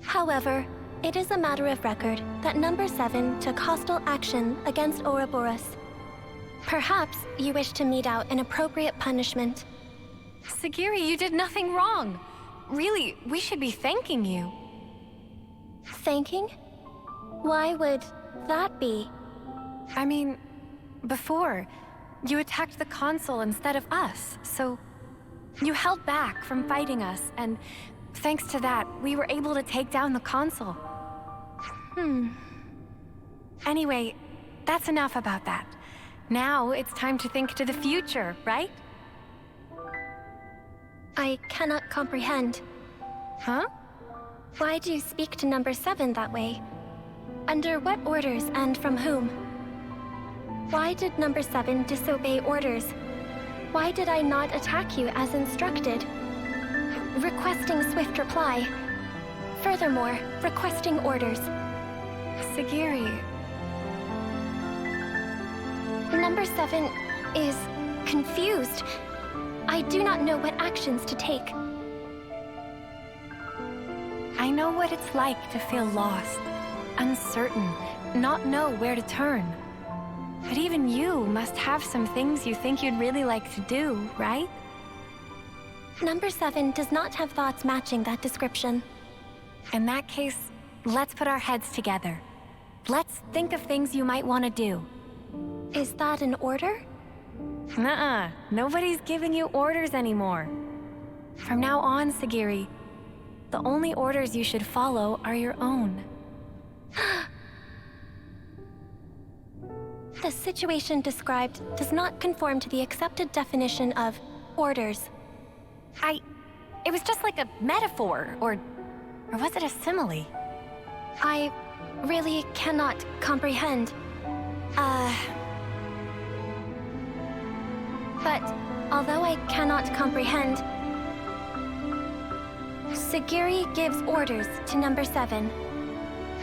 However, it is a matter of record that Number 7 took hostile action against Ouroboros. Perhaps you wish to mete out an appropriate punishment. Segiri, you did nothing wrong. Really, we should be thanking you. Thanking? Why would that be? I mean, before, you attacked the Consul instead of us, so you held back from fighting us, and thanks to that, we were able to take down the Consul. Anyway, that's enough about that. Now it's time to think to the future, right? I cannot comprehend. Huh? Why do you speak to Number 7 that way? Under what orders and from whom? Why did Number 7 disobey orders? Why did I not attack you as instructed? Requesting swift reply. Furthermore, requesting orders. Segiri. Number 7 is confused. I do not know what actions to take. I know what it's like to feel lost, uncertain, not know where to turn. But even you must have some things you think you'd really like to do, right? Number 7 does not have thoughts matching that description. In that case, let's put our heads together. Let's think of things you might want to do. Is that an order? Nuh-uh. Nobody's giving you orders anymore. From now on, Segiri, the only orders you should follow are your own. The situation described does not conform to the accepted definition of orders. It was just like a metaphor, or was it a simile? I really cannot comprehend. But although I cannot comprehend, Segiri gives orders to Number 7.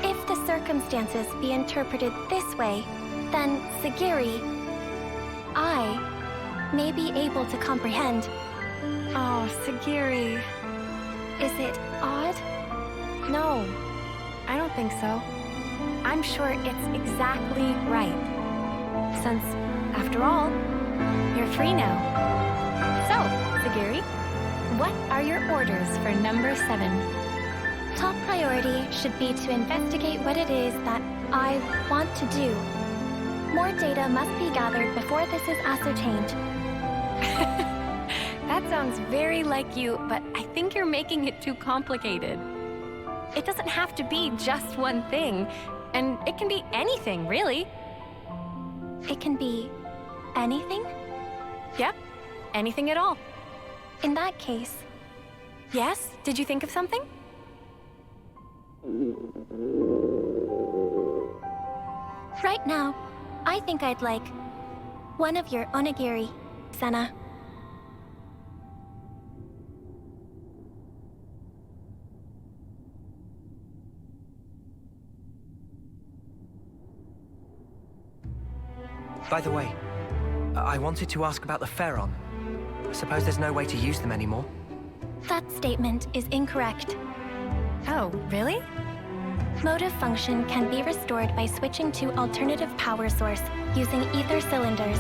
If the circumstances be interpreted this way, then Segiri, I may be able to comprehend. Oh, Segiri. Is it odd? No, I don't think so. I'm sure it's exactly right. Since, after all, you're free now. So, Segiri, what are your orders for number 7? Top priority should be to investigate what it is that I want to do. More data must be gathered before this is ascertained. That sounds very like you, but I think you're making it too complicated. It doesn't have to be just one thing, and it can be anything, really. It can be anything? Yep, anything at all. In that case... Yes? Did you think of something? Right now, I think I'd like one of your onigiri, Senna. By the way, I wanted to ask about the Pharaon. I suppose there's no way to use them anymore. That statement is incorrect. Oh, really? Motive function can be restored by switching to alternative power source using ether cylinders.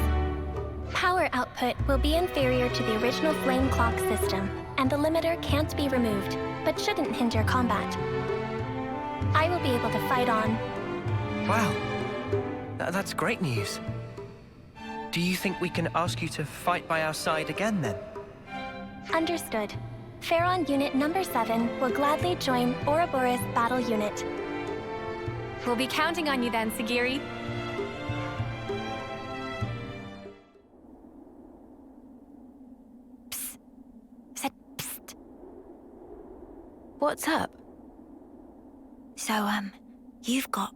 Power output will be inferior to the original flame clock system, and the limiter can't be removed, but shouldn't hinder combat. I will be able to fight on. Wow. That's great news. Do you think we can ask you to fight by our side again, then? Understood. Pharaon Unit number 7 will gladly join Ouroboros Battle Unit. We'll be counting on you then, Segiri. Psst. Said psst. What's up? So, you've got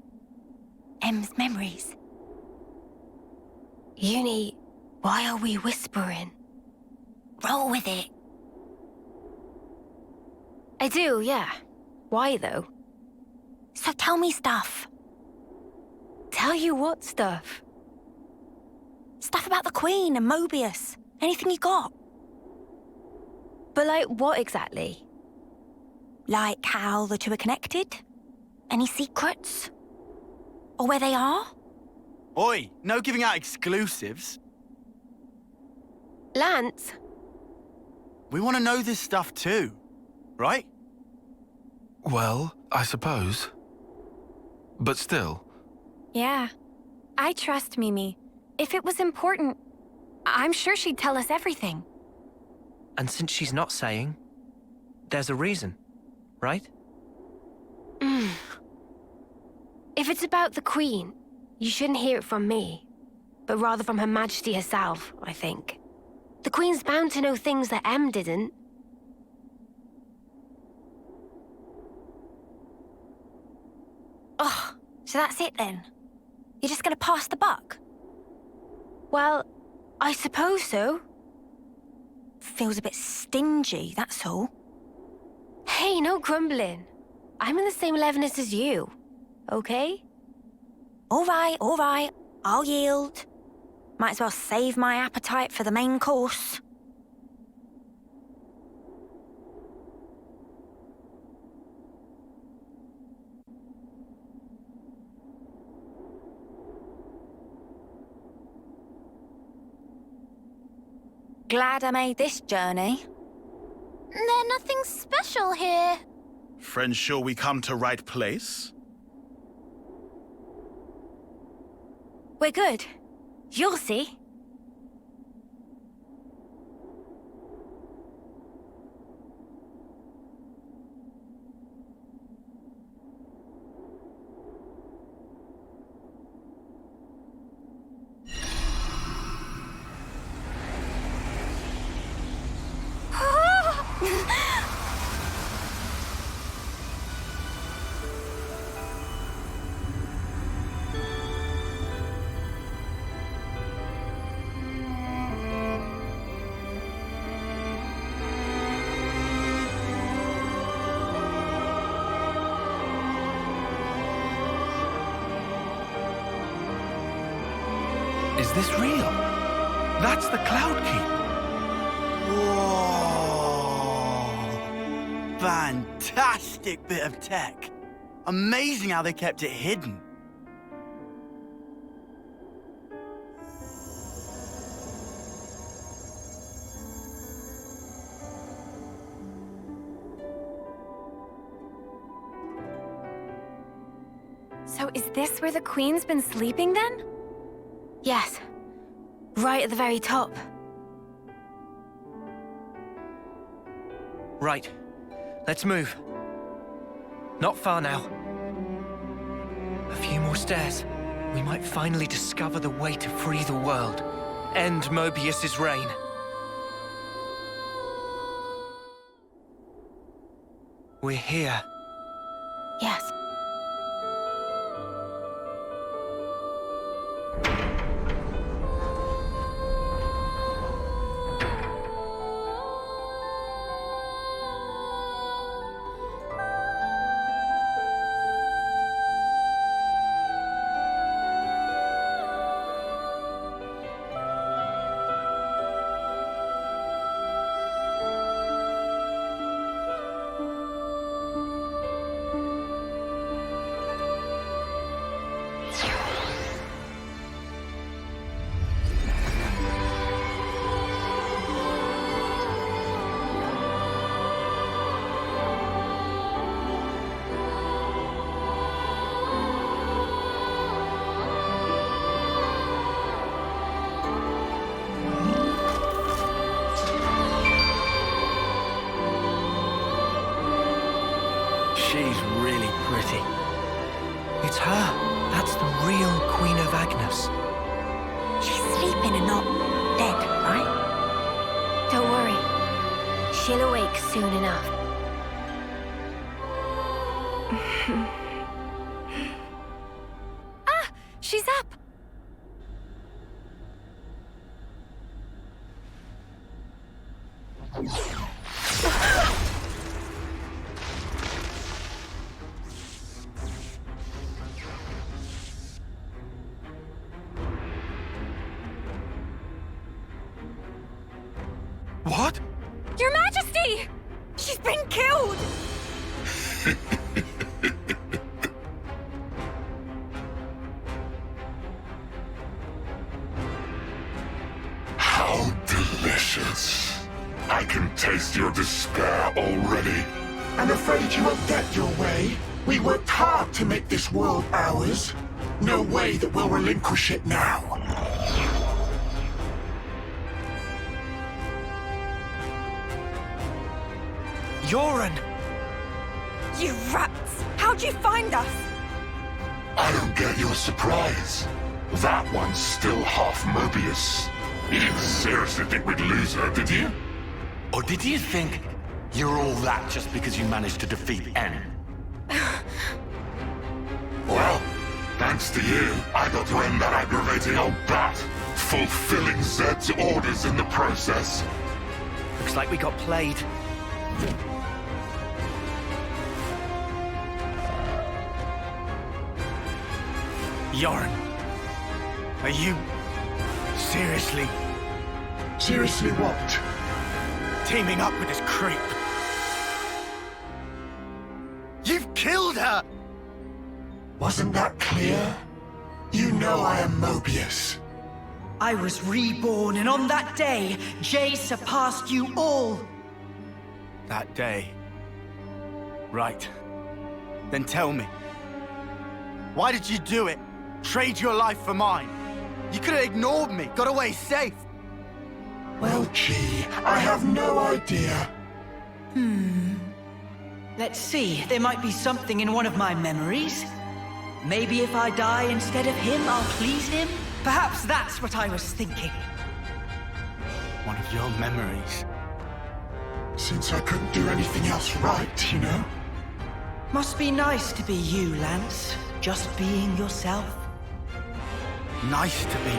M's memories. Eunie, why are we whispering? Roll with it. I do, yeah. Why, though? So tell me stuff. Tell you what stuff? Stuff about the Queen and Moebius. Anything you got. But like what exactly? Like how the two are connected? Any secrets? Or where they are? Oi, no giving out exclusives. Lanz? We want to know this stuff too, right? Well, I suppose. But still. Yeah. I trust Mimi. If it was important, I'm sure she'd tell us everything. And since she's not saying, there's a reason, right? If it's about the Queen, you shouldn't hear it from me, but rather from Her Majesty herself, I think. The Queen's bound to know things that M didn't. Oh, so that's it then? You're just gonna pass the buck? Well, I suppose so. Feels a bit stingy, that's all. Hey, no grumbling. I'm in the same levelness as you, okay? All right, I'll yield. Might as well save my appetite for the main course. Glad I made this journey. There's nothing special here. Friends, sure we come to right place? We're good. You'll see. Is this real? That's the Cloud Keep. Whoa! Fantastic bit of tech. Amazing how they kept it hidden. So is this where the Queen's been sleeping then? Yes. Right at the very top. Right. Let's move. Not far now. A few more stairs. We might finally discover the way to free the world. End Moebius's reign. We're here. Yes. She's really pretty. It's her. That's the real Queen of Agnus. She's sleeping and not dead, right? Don't worry. She'll awake soon enough. Ah! She's up! What? Your Majesty! She's been killed! How delicious. I can taste your despair already. I'm afraid you won't get your way. We worked hard to make this world ours. No way that we'll relinquish it now. Yoren! You rats! How'd you find us? I don't get your surprise. That one's still half Moebius. You didn't seriously think we'd lose her, did you? Or did you think you're all that just because you managed to defeat N? Well, thanks to you, I got to end that aggravating old bat, fulfilling Zed's orders in the process. Looks like we got played. Yoren, are you seriously Seriously what? teaming up with this creep? You've killed her! Wasn't that clear? You know I am Moebius. I was reborn, and on that day, J surpassed you all. That day. Right. Then tell me. Why did you do it? Trade your life for mine? You could have ignored me, got away safe. Well, gee, I have no idea. Let's see, there might be something in one of my memories. Maybe if I die instead of him, I'll please him? Perhaps that's what I was thinking. One of your memories. Since I couldn't do anything else right, you know? Must be nice to be you, Lanz. Just being yourself. Nice to be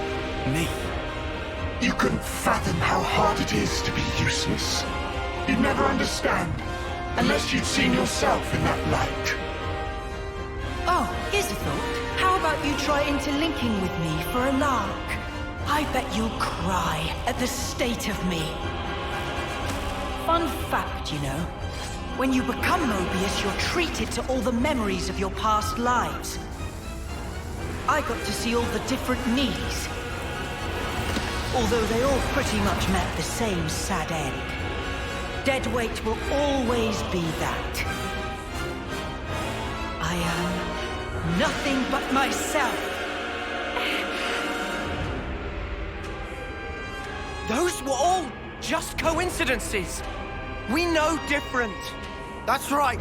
me. You couldn't fathom how hard it is to be useless. You'd never understand, unless you'd seen yourself in that light. Oh, here's a thought. How about you try interlinking with me for a lark? I bet you'll cry at the state of me. Fun fact, you know. When you become Moebius, you're treated to all the memories of your past lives. I got to see all the different needs. Although they all pretty much met the same sad end. Deadweight will always be that. I am nothing but myself. Those were all just coincidences. We know different. That's right.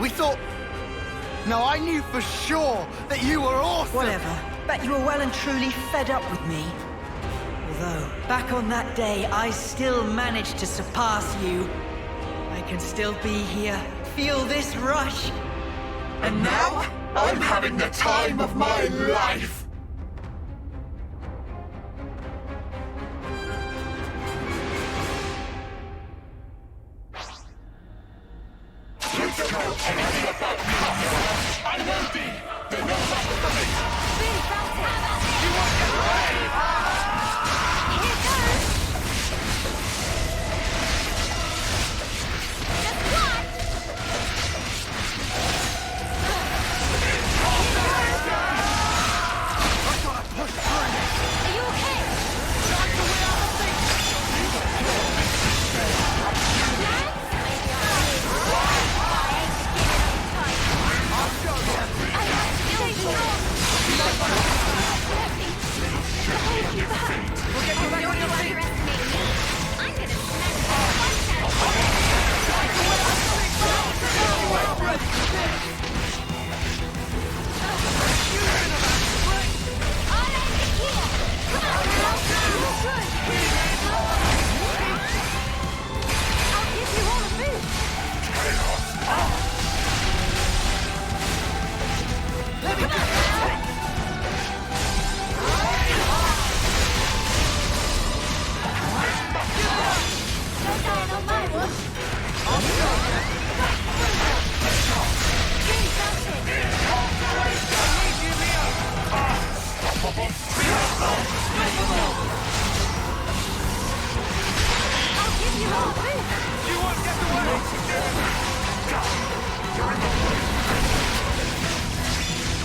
We thought... No, I knew for sure that you were awesome. Whatever. Bet you were well and truly fed up with me. Although, back on that day, I still managed to surpass you. I can still be here, feel this rush. And now, I'm having the time of my life! I know thee! They know that for me! You want to rave? Here goes! Just watch! Are you okay? Not the way I think!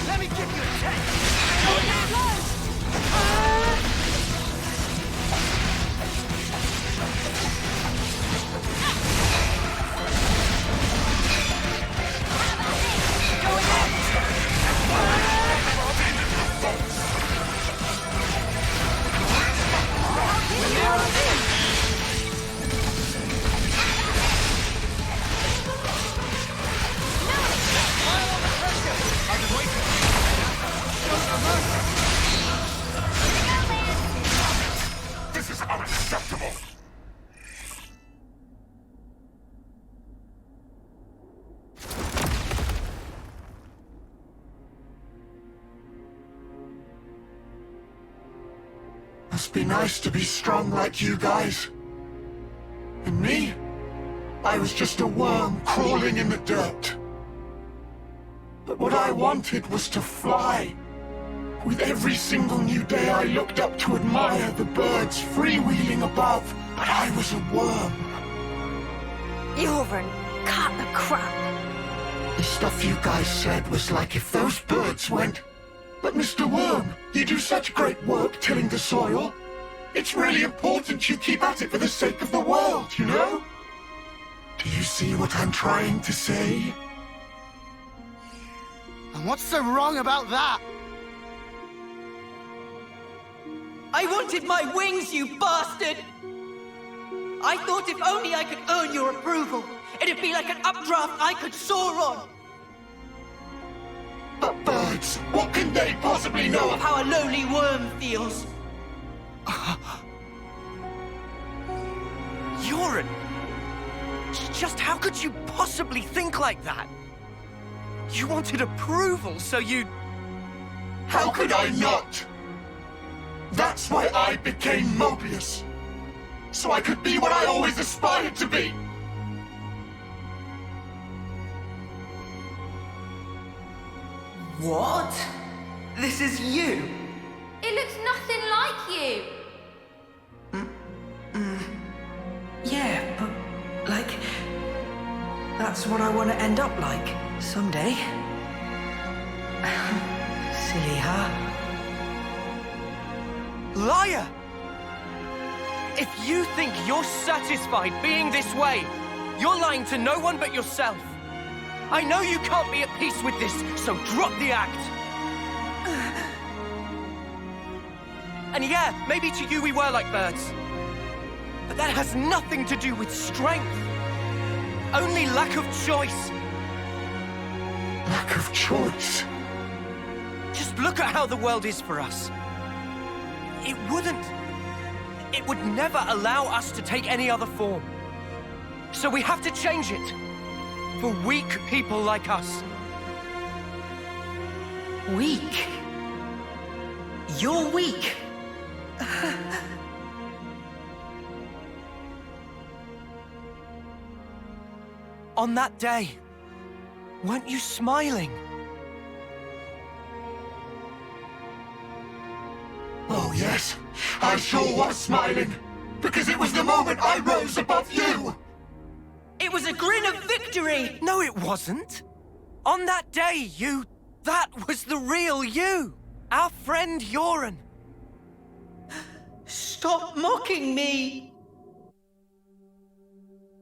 Let me give you a check! This is unacceptable! Must be nice to be strong like you guys. And me? I was just a worm crawling in the dirt. But what I wanted was to fly. With every single new day I looked up to admire the birds freewheeling above, but I was a worm. You're an cut of crap. The stuff you guys said was like if those birds went, "But Mr. Worm, you do such great work tilling the soil. It's really important you keep at it for the sake of the world, you know?" Do you see what I'm trying to say? And what's so wrong about that? I wanted my wings, you bastard! I thought if only I could earn your approval, it'd be like an updraft I could soar on! But birds, what can they possibly know Of how a lonely worm feels. You're just how could you possibly think like that? You wanted approval, so you... How could I not? That's why I became Moebius. So I could be what I always aspired to be. What? This is you? It looks nothing like you. Yeah, but, like, that's what I want to end up like, someday. Silly, huh? Liar! If you think you're satisfied being this way, you're lying to no one but yourself. I know you can't be at peace with this, so drop the act. And yeah, maybe to you we were like birds. But that has nothing to do with strength. Only lack of choice. Lack of choice? Just look at how the world is for us. It would never allow us to take any other form. So we have to change it. For weak people like us. Weak? You're weak. On that day, weren't you smiling? Oh yes, I sure was smiling. Because it was the moment I rose above you. It was a grin of victory! No, it wasn't. On that day, that was the real you. Our friend Yoren. Stop mocking me!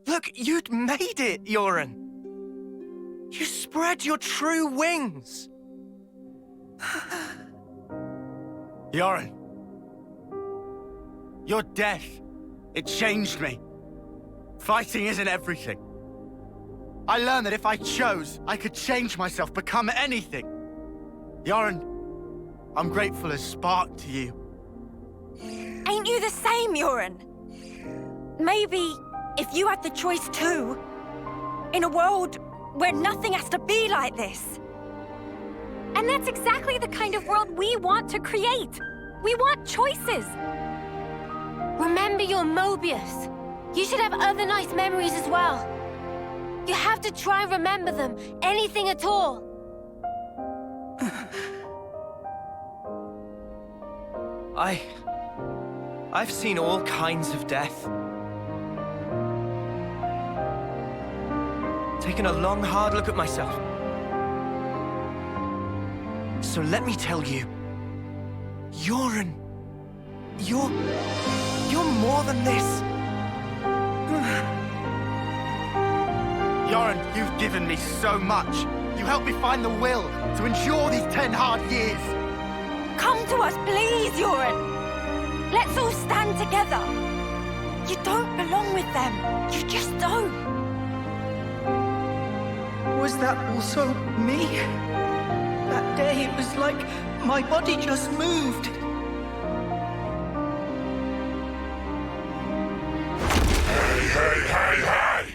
Look, you'd made it, Yoren. You spread your true wings. Yoren. Your death, it changed me. Fighting isn't everything. I learned that if I chose, I could change myself, become anything. Yoren, I'm grateful as Spark to you. Ain't you the same, Yoren? Maybe if you had the choice too, in a world where nothing has to be like this. And that's exactly the kind of world we want to create. We want choices. Remember your Moebius. You should have other nice memories as well. You have to try and remember them, anything at all. I've seen all kinds of death. Taken a long, hard look at myself. So let me tell you, Yoren, you're more than this. Yoren, you've given me so much. You helped me find the will to endure these 10 hard years. Come to us, please, Yoren. Let's all stand together. You don't belong with them. You just don't. Was that also me? That day, it was like my body just moved. Hey!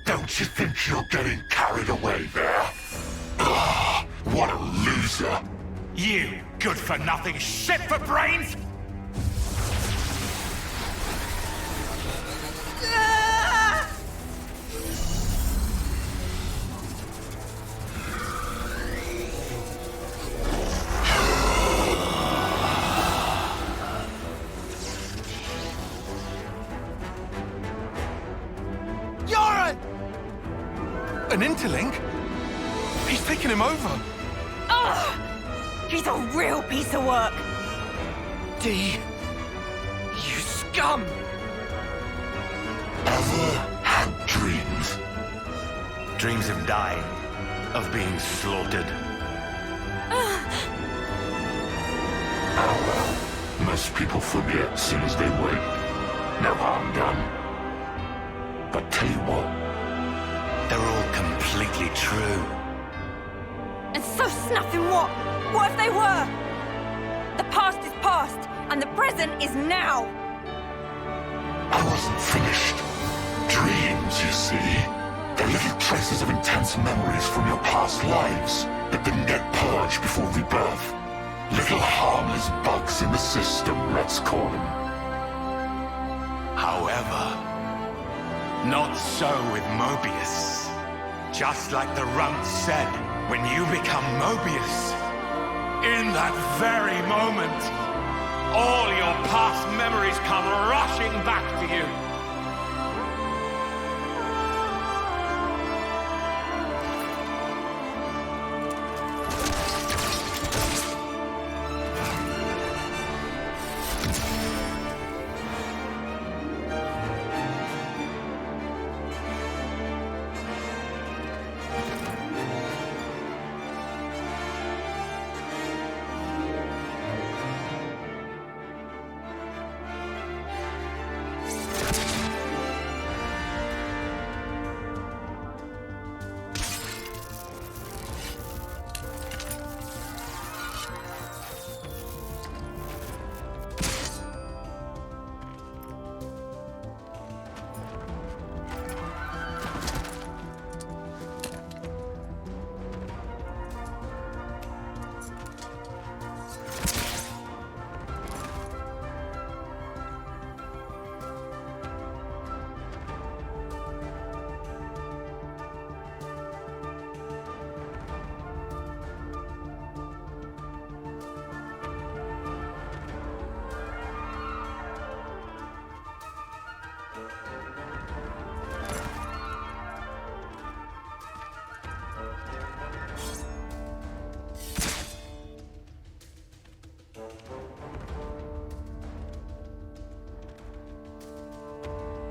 Don't you think you're getting carried away there? Ugh, what a loser! You good-for-nothing shit for brains! An interlink? He's taken him over. Ugh! He's a real piece of work. D, you scum! Ever had dreams? Dreams of dying, of being slaughtered. Most people forget as soon as they wake. No harm done. But tell you what, they're all completely true. And so snuffing what? What if they were? The past is past, and the present is now. I wasn't finished. Dreams, you see. They're little traces of intense memories from your past lives that didn't get purged before rebirth. Little harmless bugs in the system, let's call them. However, not so with Moebius. Just like the Runt said, when you become Moebius, In that very moment, all your past memories come rushing back to you.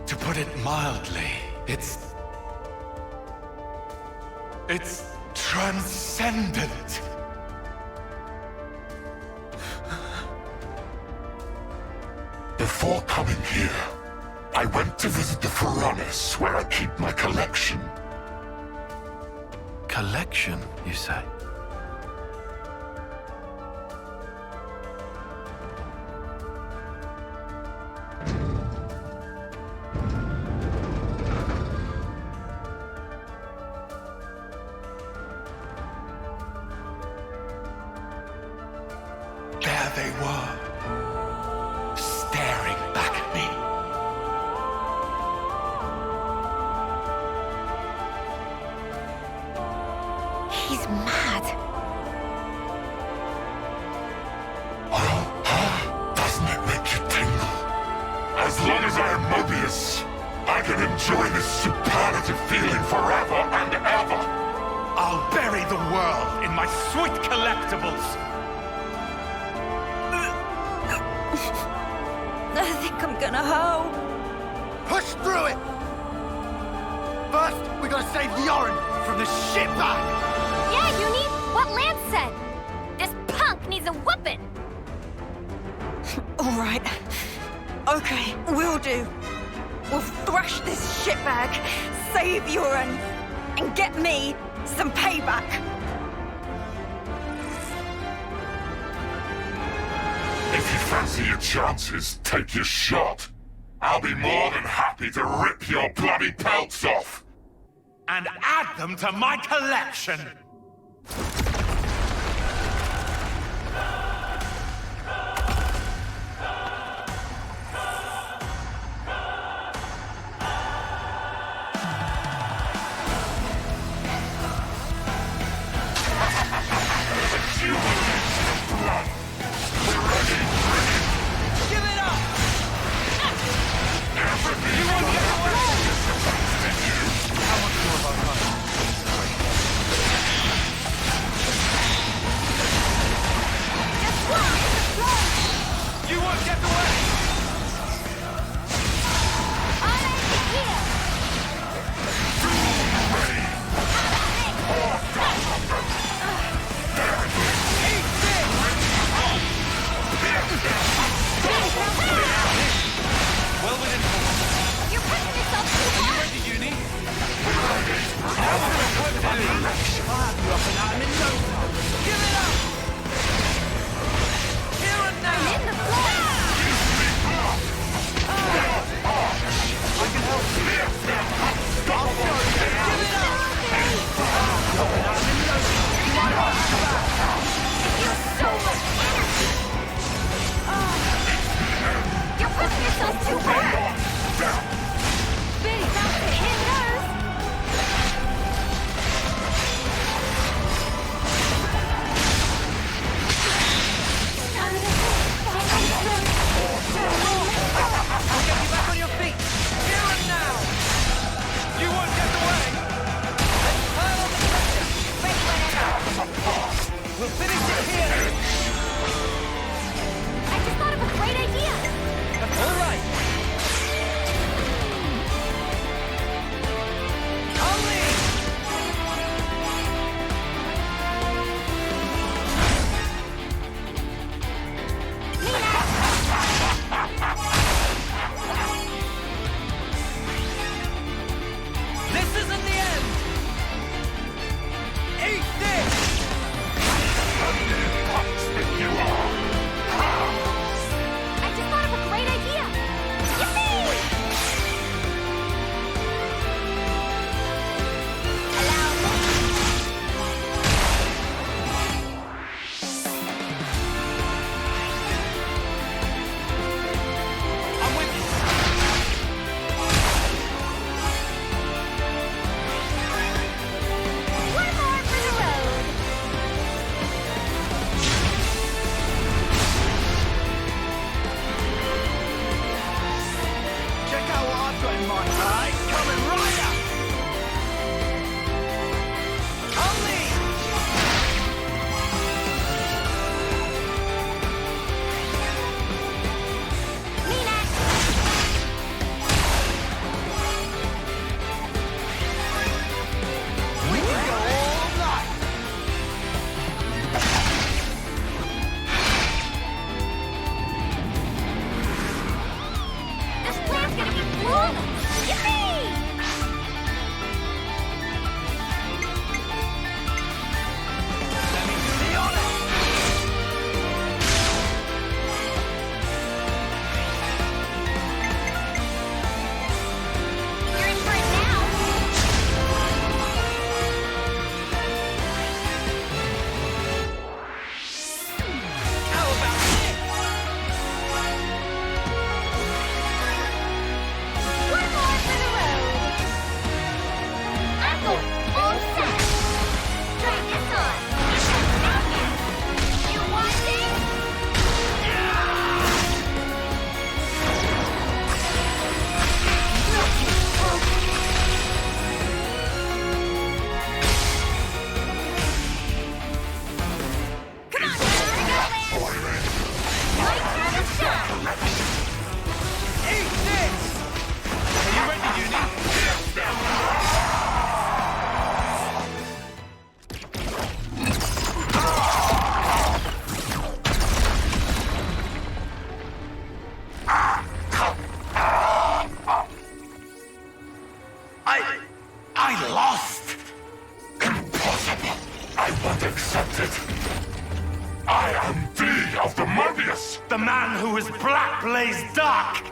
To put it mildly, it's transcendent. Before coming here, I went to visit the Furnace where I keep my collection. Collection, you say? There they were, staring back at me. He's mad. Doesn't it make you tingle? As long as I am Moebius, I can enjoy this superlative feeling forever and ever. I'll bury the world in my sweet collectibles. I think I'm gonna hoe. Push through it! First, we gotta save Yoren from the shitbag! Yeah, Eunie, what Lanz said. This punk needs a whooping. All right. Okay, we'll do. We'll thrash this shitbag, save Yoren, and get me some payback. If you fancy your chances, take your shot. I'll be more than happy to rip your bloody pelts off. And add them to my collection. The man who is black blaze dark!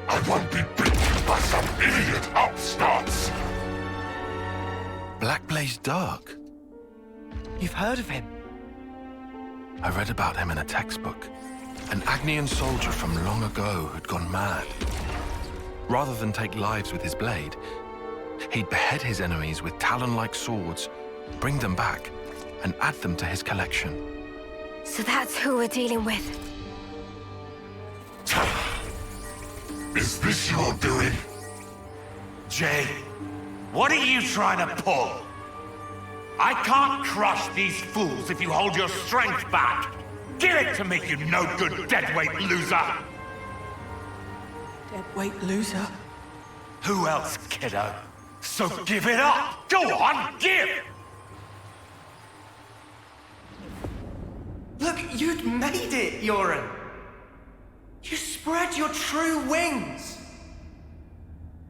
I won't be beaten by some idiot upstarts! Black Blaze Dark? You've heard of him? I read about him in a textbook. An Agnian soldier from long ago who'd gone mad. Rather than take lives with his blade, he'd behead his enemies with talon-like swords, bring them back, and add them to his collection. So that's who we're dealing with. Is this your doing? Jay, what are you trying to pull? I can't crush these fools if you hold your strength back. Give it to me, you no-good deadweight loser! Deadweight loser? Who else, kiddo? So give it up! Go on, give! Look, you'd made it, Yoren! You spread your true wings!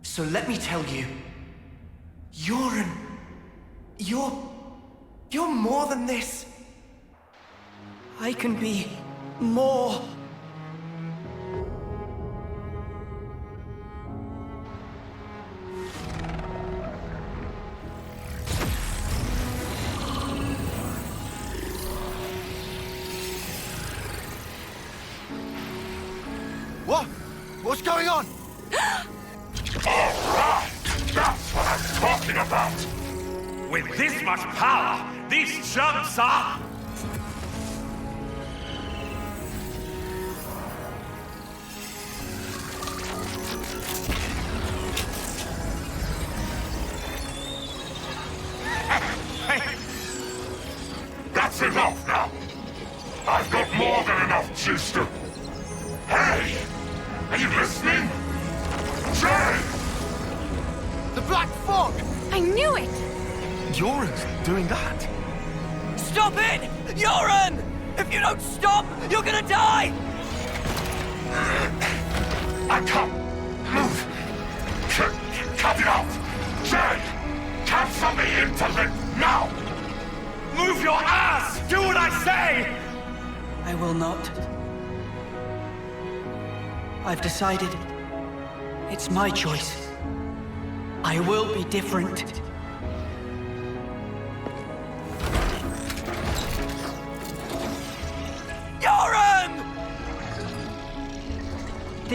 So let me tell you, Yoren, you're more than this. I can be more. What? What's going on? Alright! That's what I'm talking about! With this much power, these chumps are... That's enough now! I've got more than enough juice to... Hey! Are you listening? Jay! The Black Fog! I knew it! Yoren's doing that? Stop it! Yoren! If you don't stop, you're gonna die! I can't move! Cut it out! Jay! Cancel me into limp now! Move your ass! Do what I say! I will not. I've decided. It's my choice. I will be different.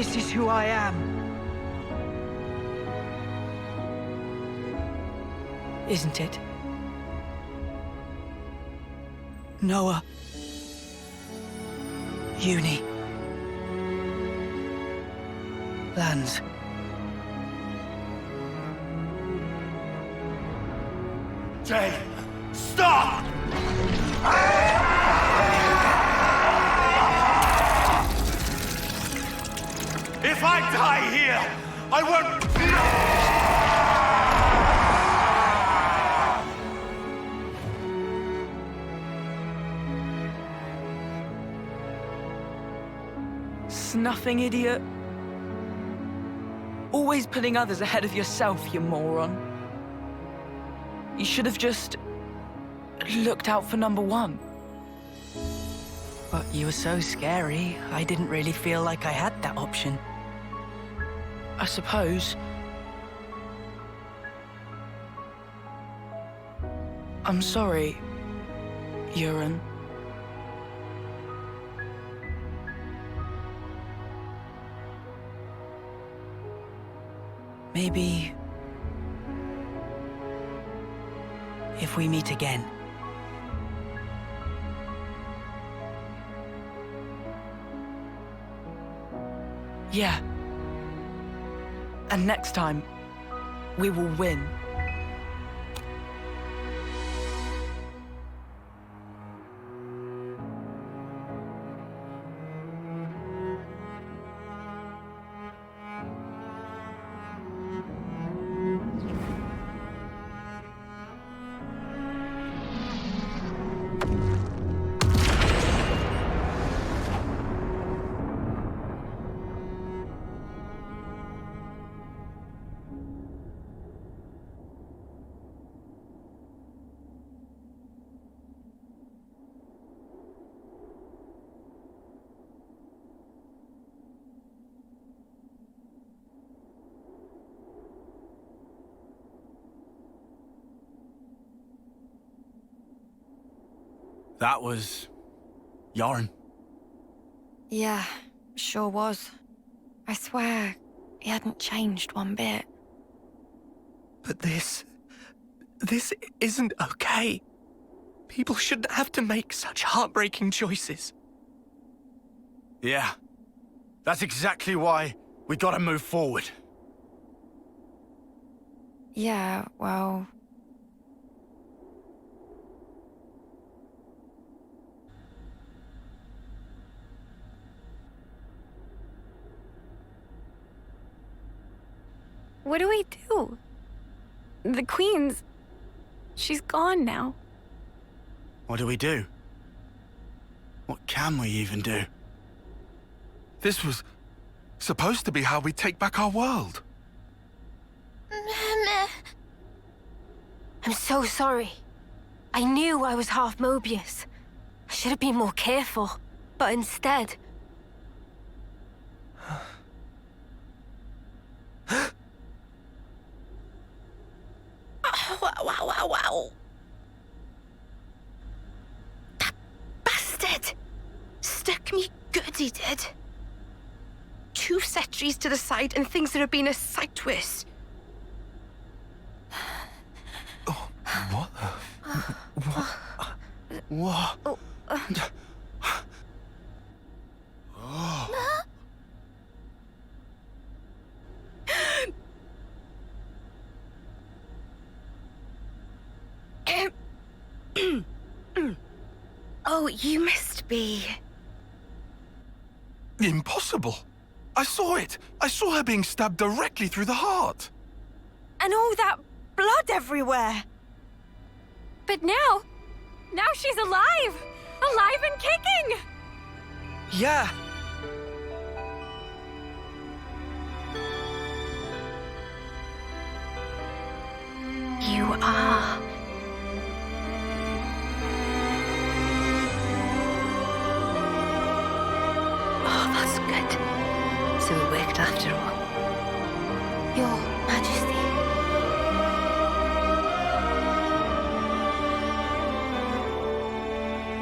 this is who I am. Isn't it? Noah. Eunie. Lanz. Jay, stop! If I die here, I won't... Snuffing idiot. Always putting others ahead of yourself, you moron. You should have just looked out for number one. But you were so scary, I didn't really feel like I had that option. I suppose. I'm sorry, Euron. Maybe if we meet again. Yeah. And next time, we will win. That was... Yoren. Yeah, sure was. I swear, he hadn't changed one bit. But this isn't okay. People shouldn't have to make such heartbreaking choices. Yeah. That's exactly why we gotta move forward. Yeah, well... What do we do? The Queen's... she's gone now. What do we do? What can we even do? This was supposed to be how we take back our world. I'm so sorry. I knew I was half Moebius. I should have been more careful, but instead... Wow. That bastard! Stuck me good, he did. 2 sentries to the side and things that have been a sight worse. Oh, what? What? Oh. Oh, you must be... Impossible. I saw it. I saw her being stabbed directly through the heart. And all that blood everywhere. But now she's alive! Alive and kicking! Yeah. You are... Oh, that's good. So it worked after all. Your Majesty.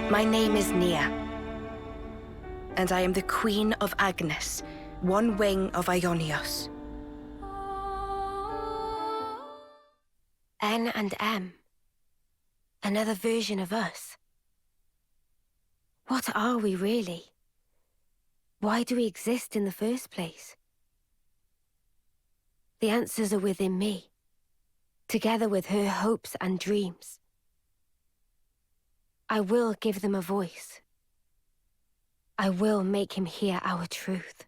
My name is Nia, and I am the Queen of Agnus, One wing of Ionios. N and M. Another version of us. What are we really? Why do we exist in the first place? The answers are within me, together with her hopes and dreams. I will give them a voice. I will make him hear our truth.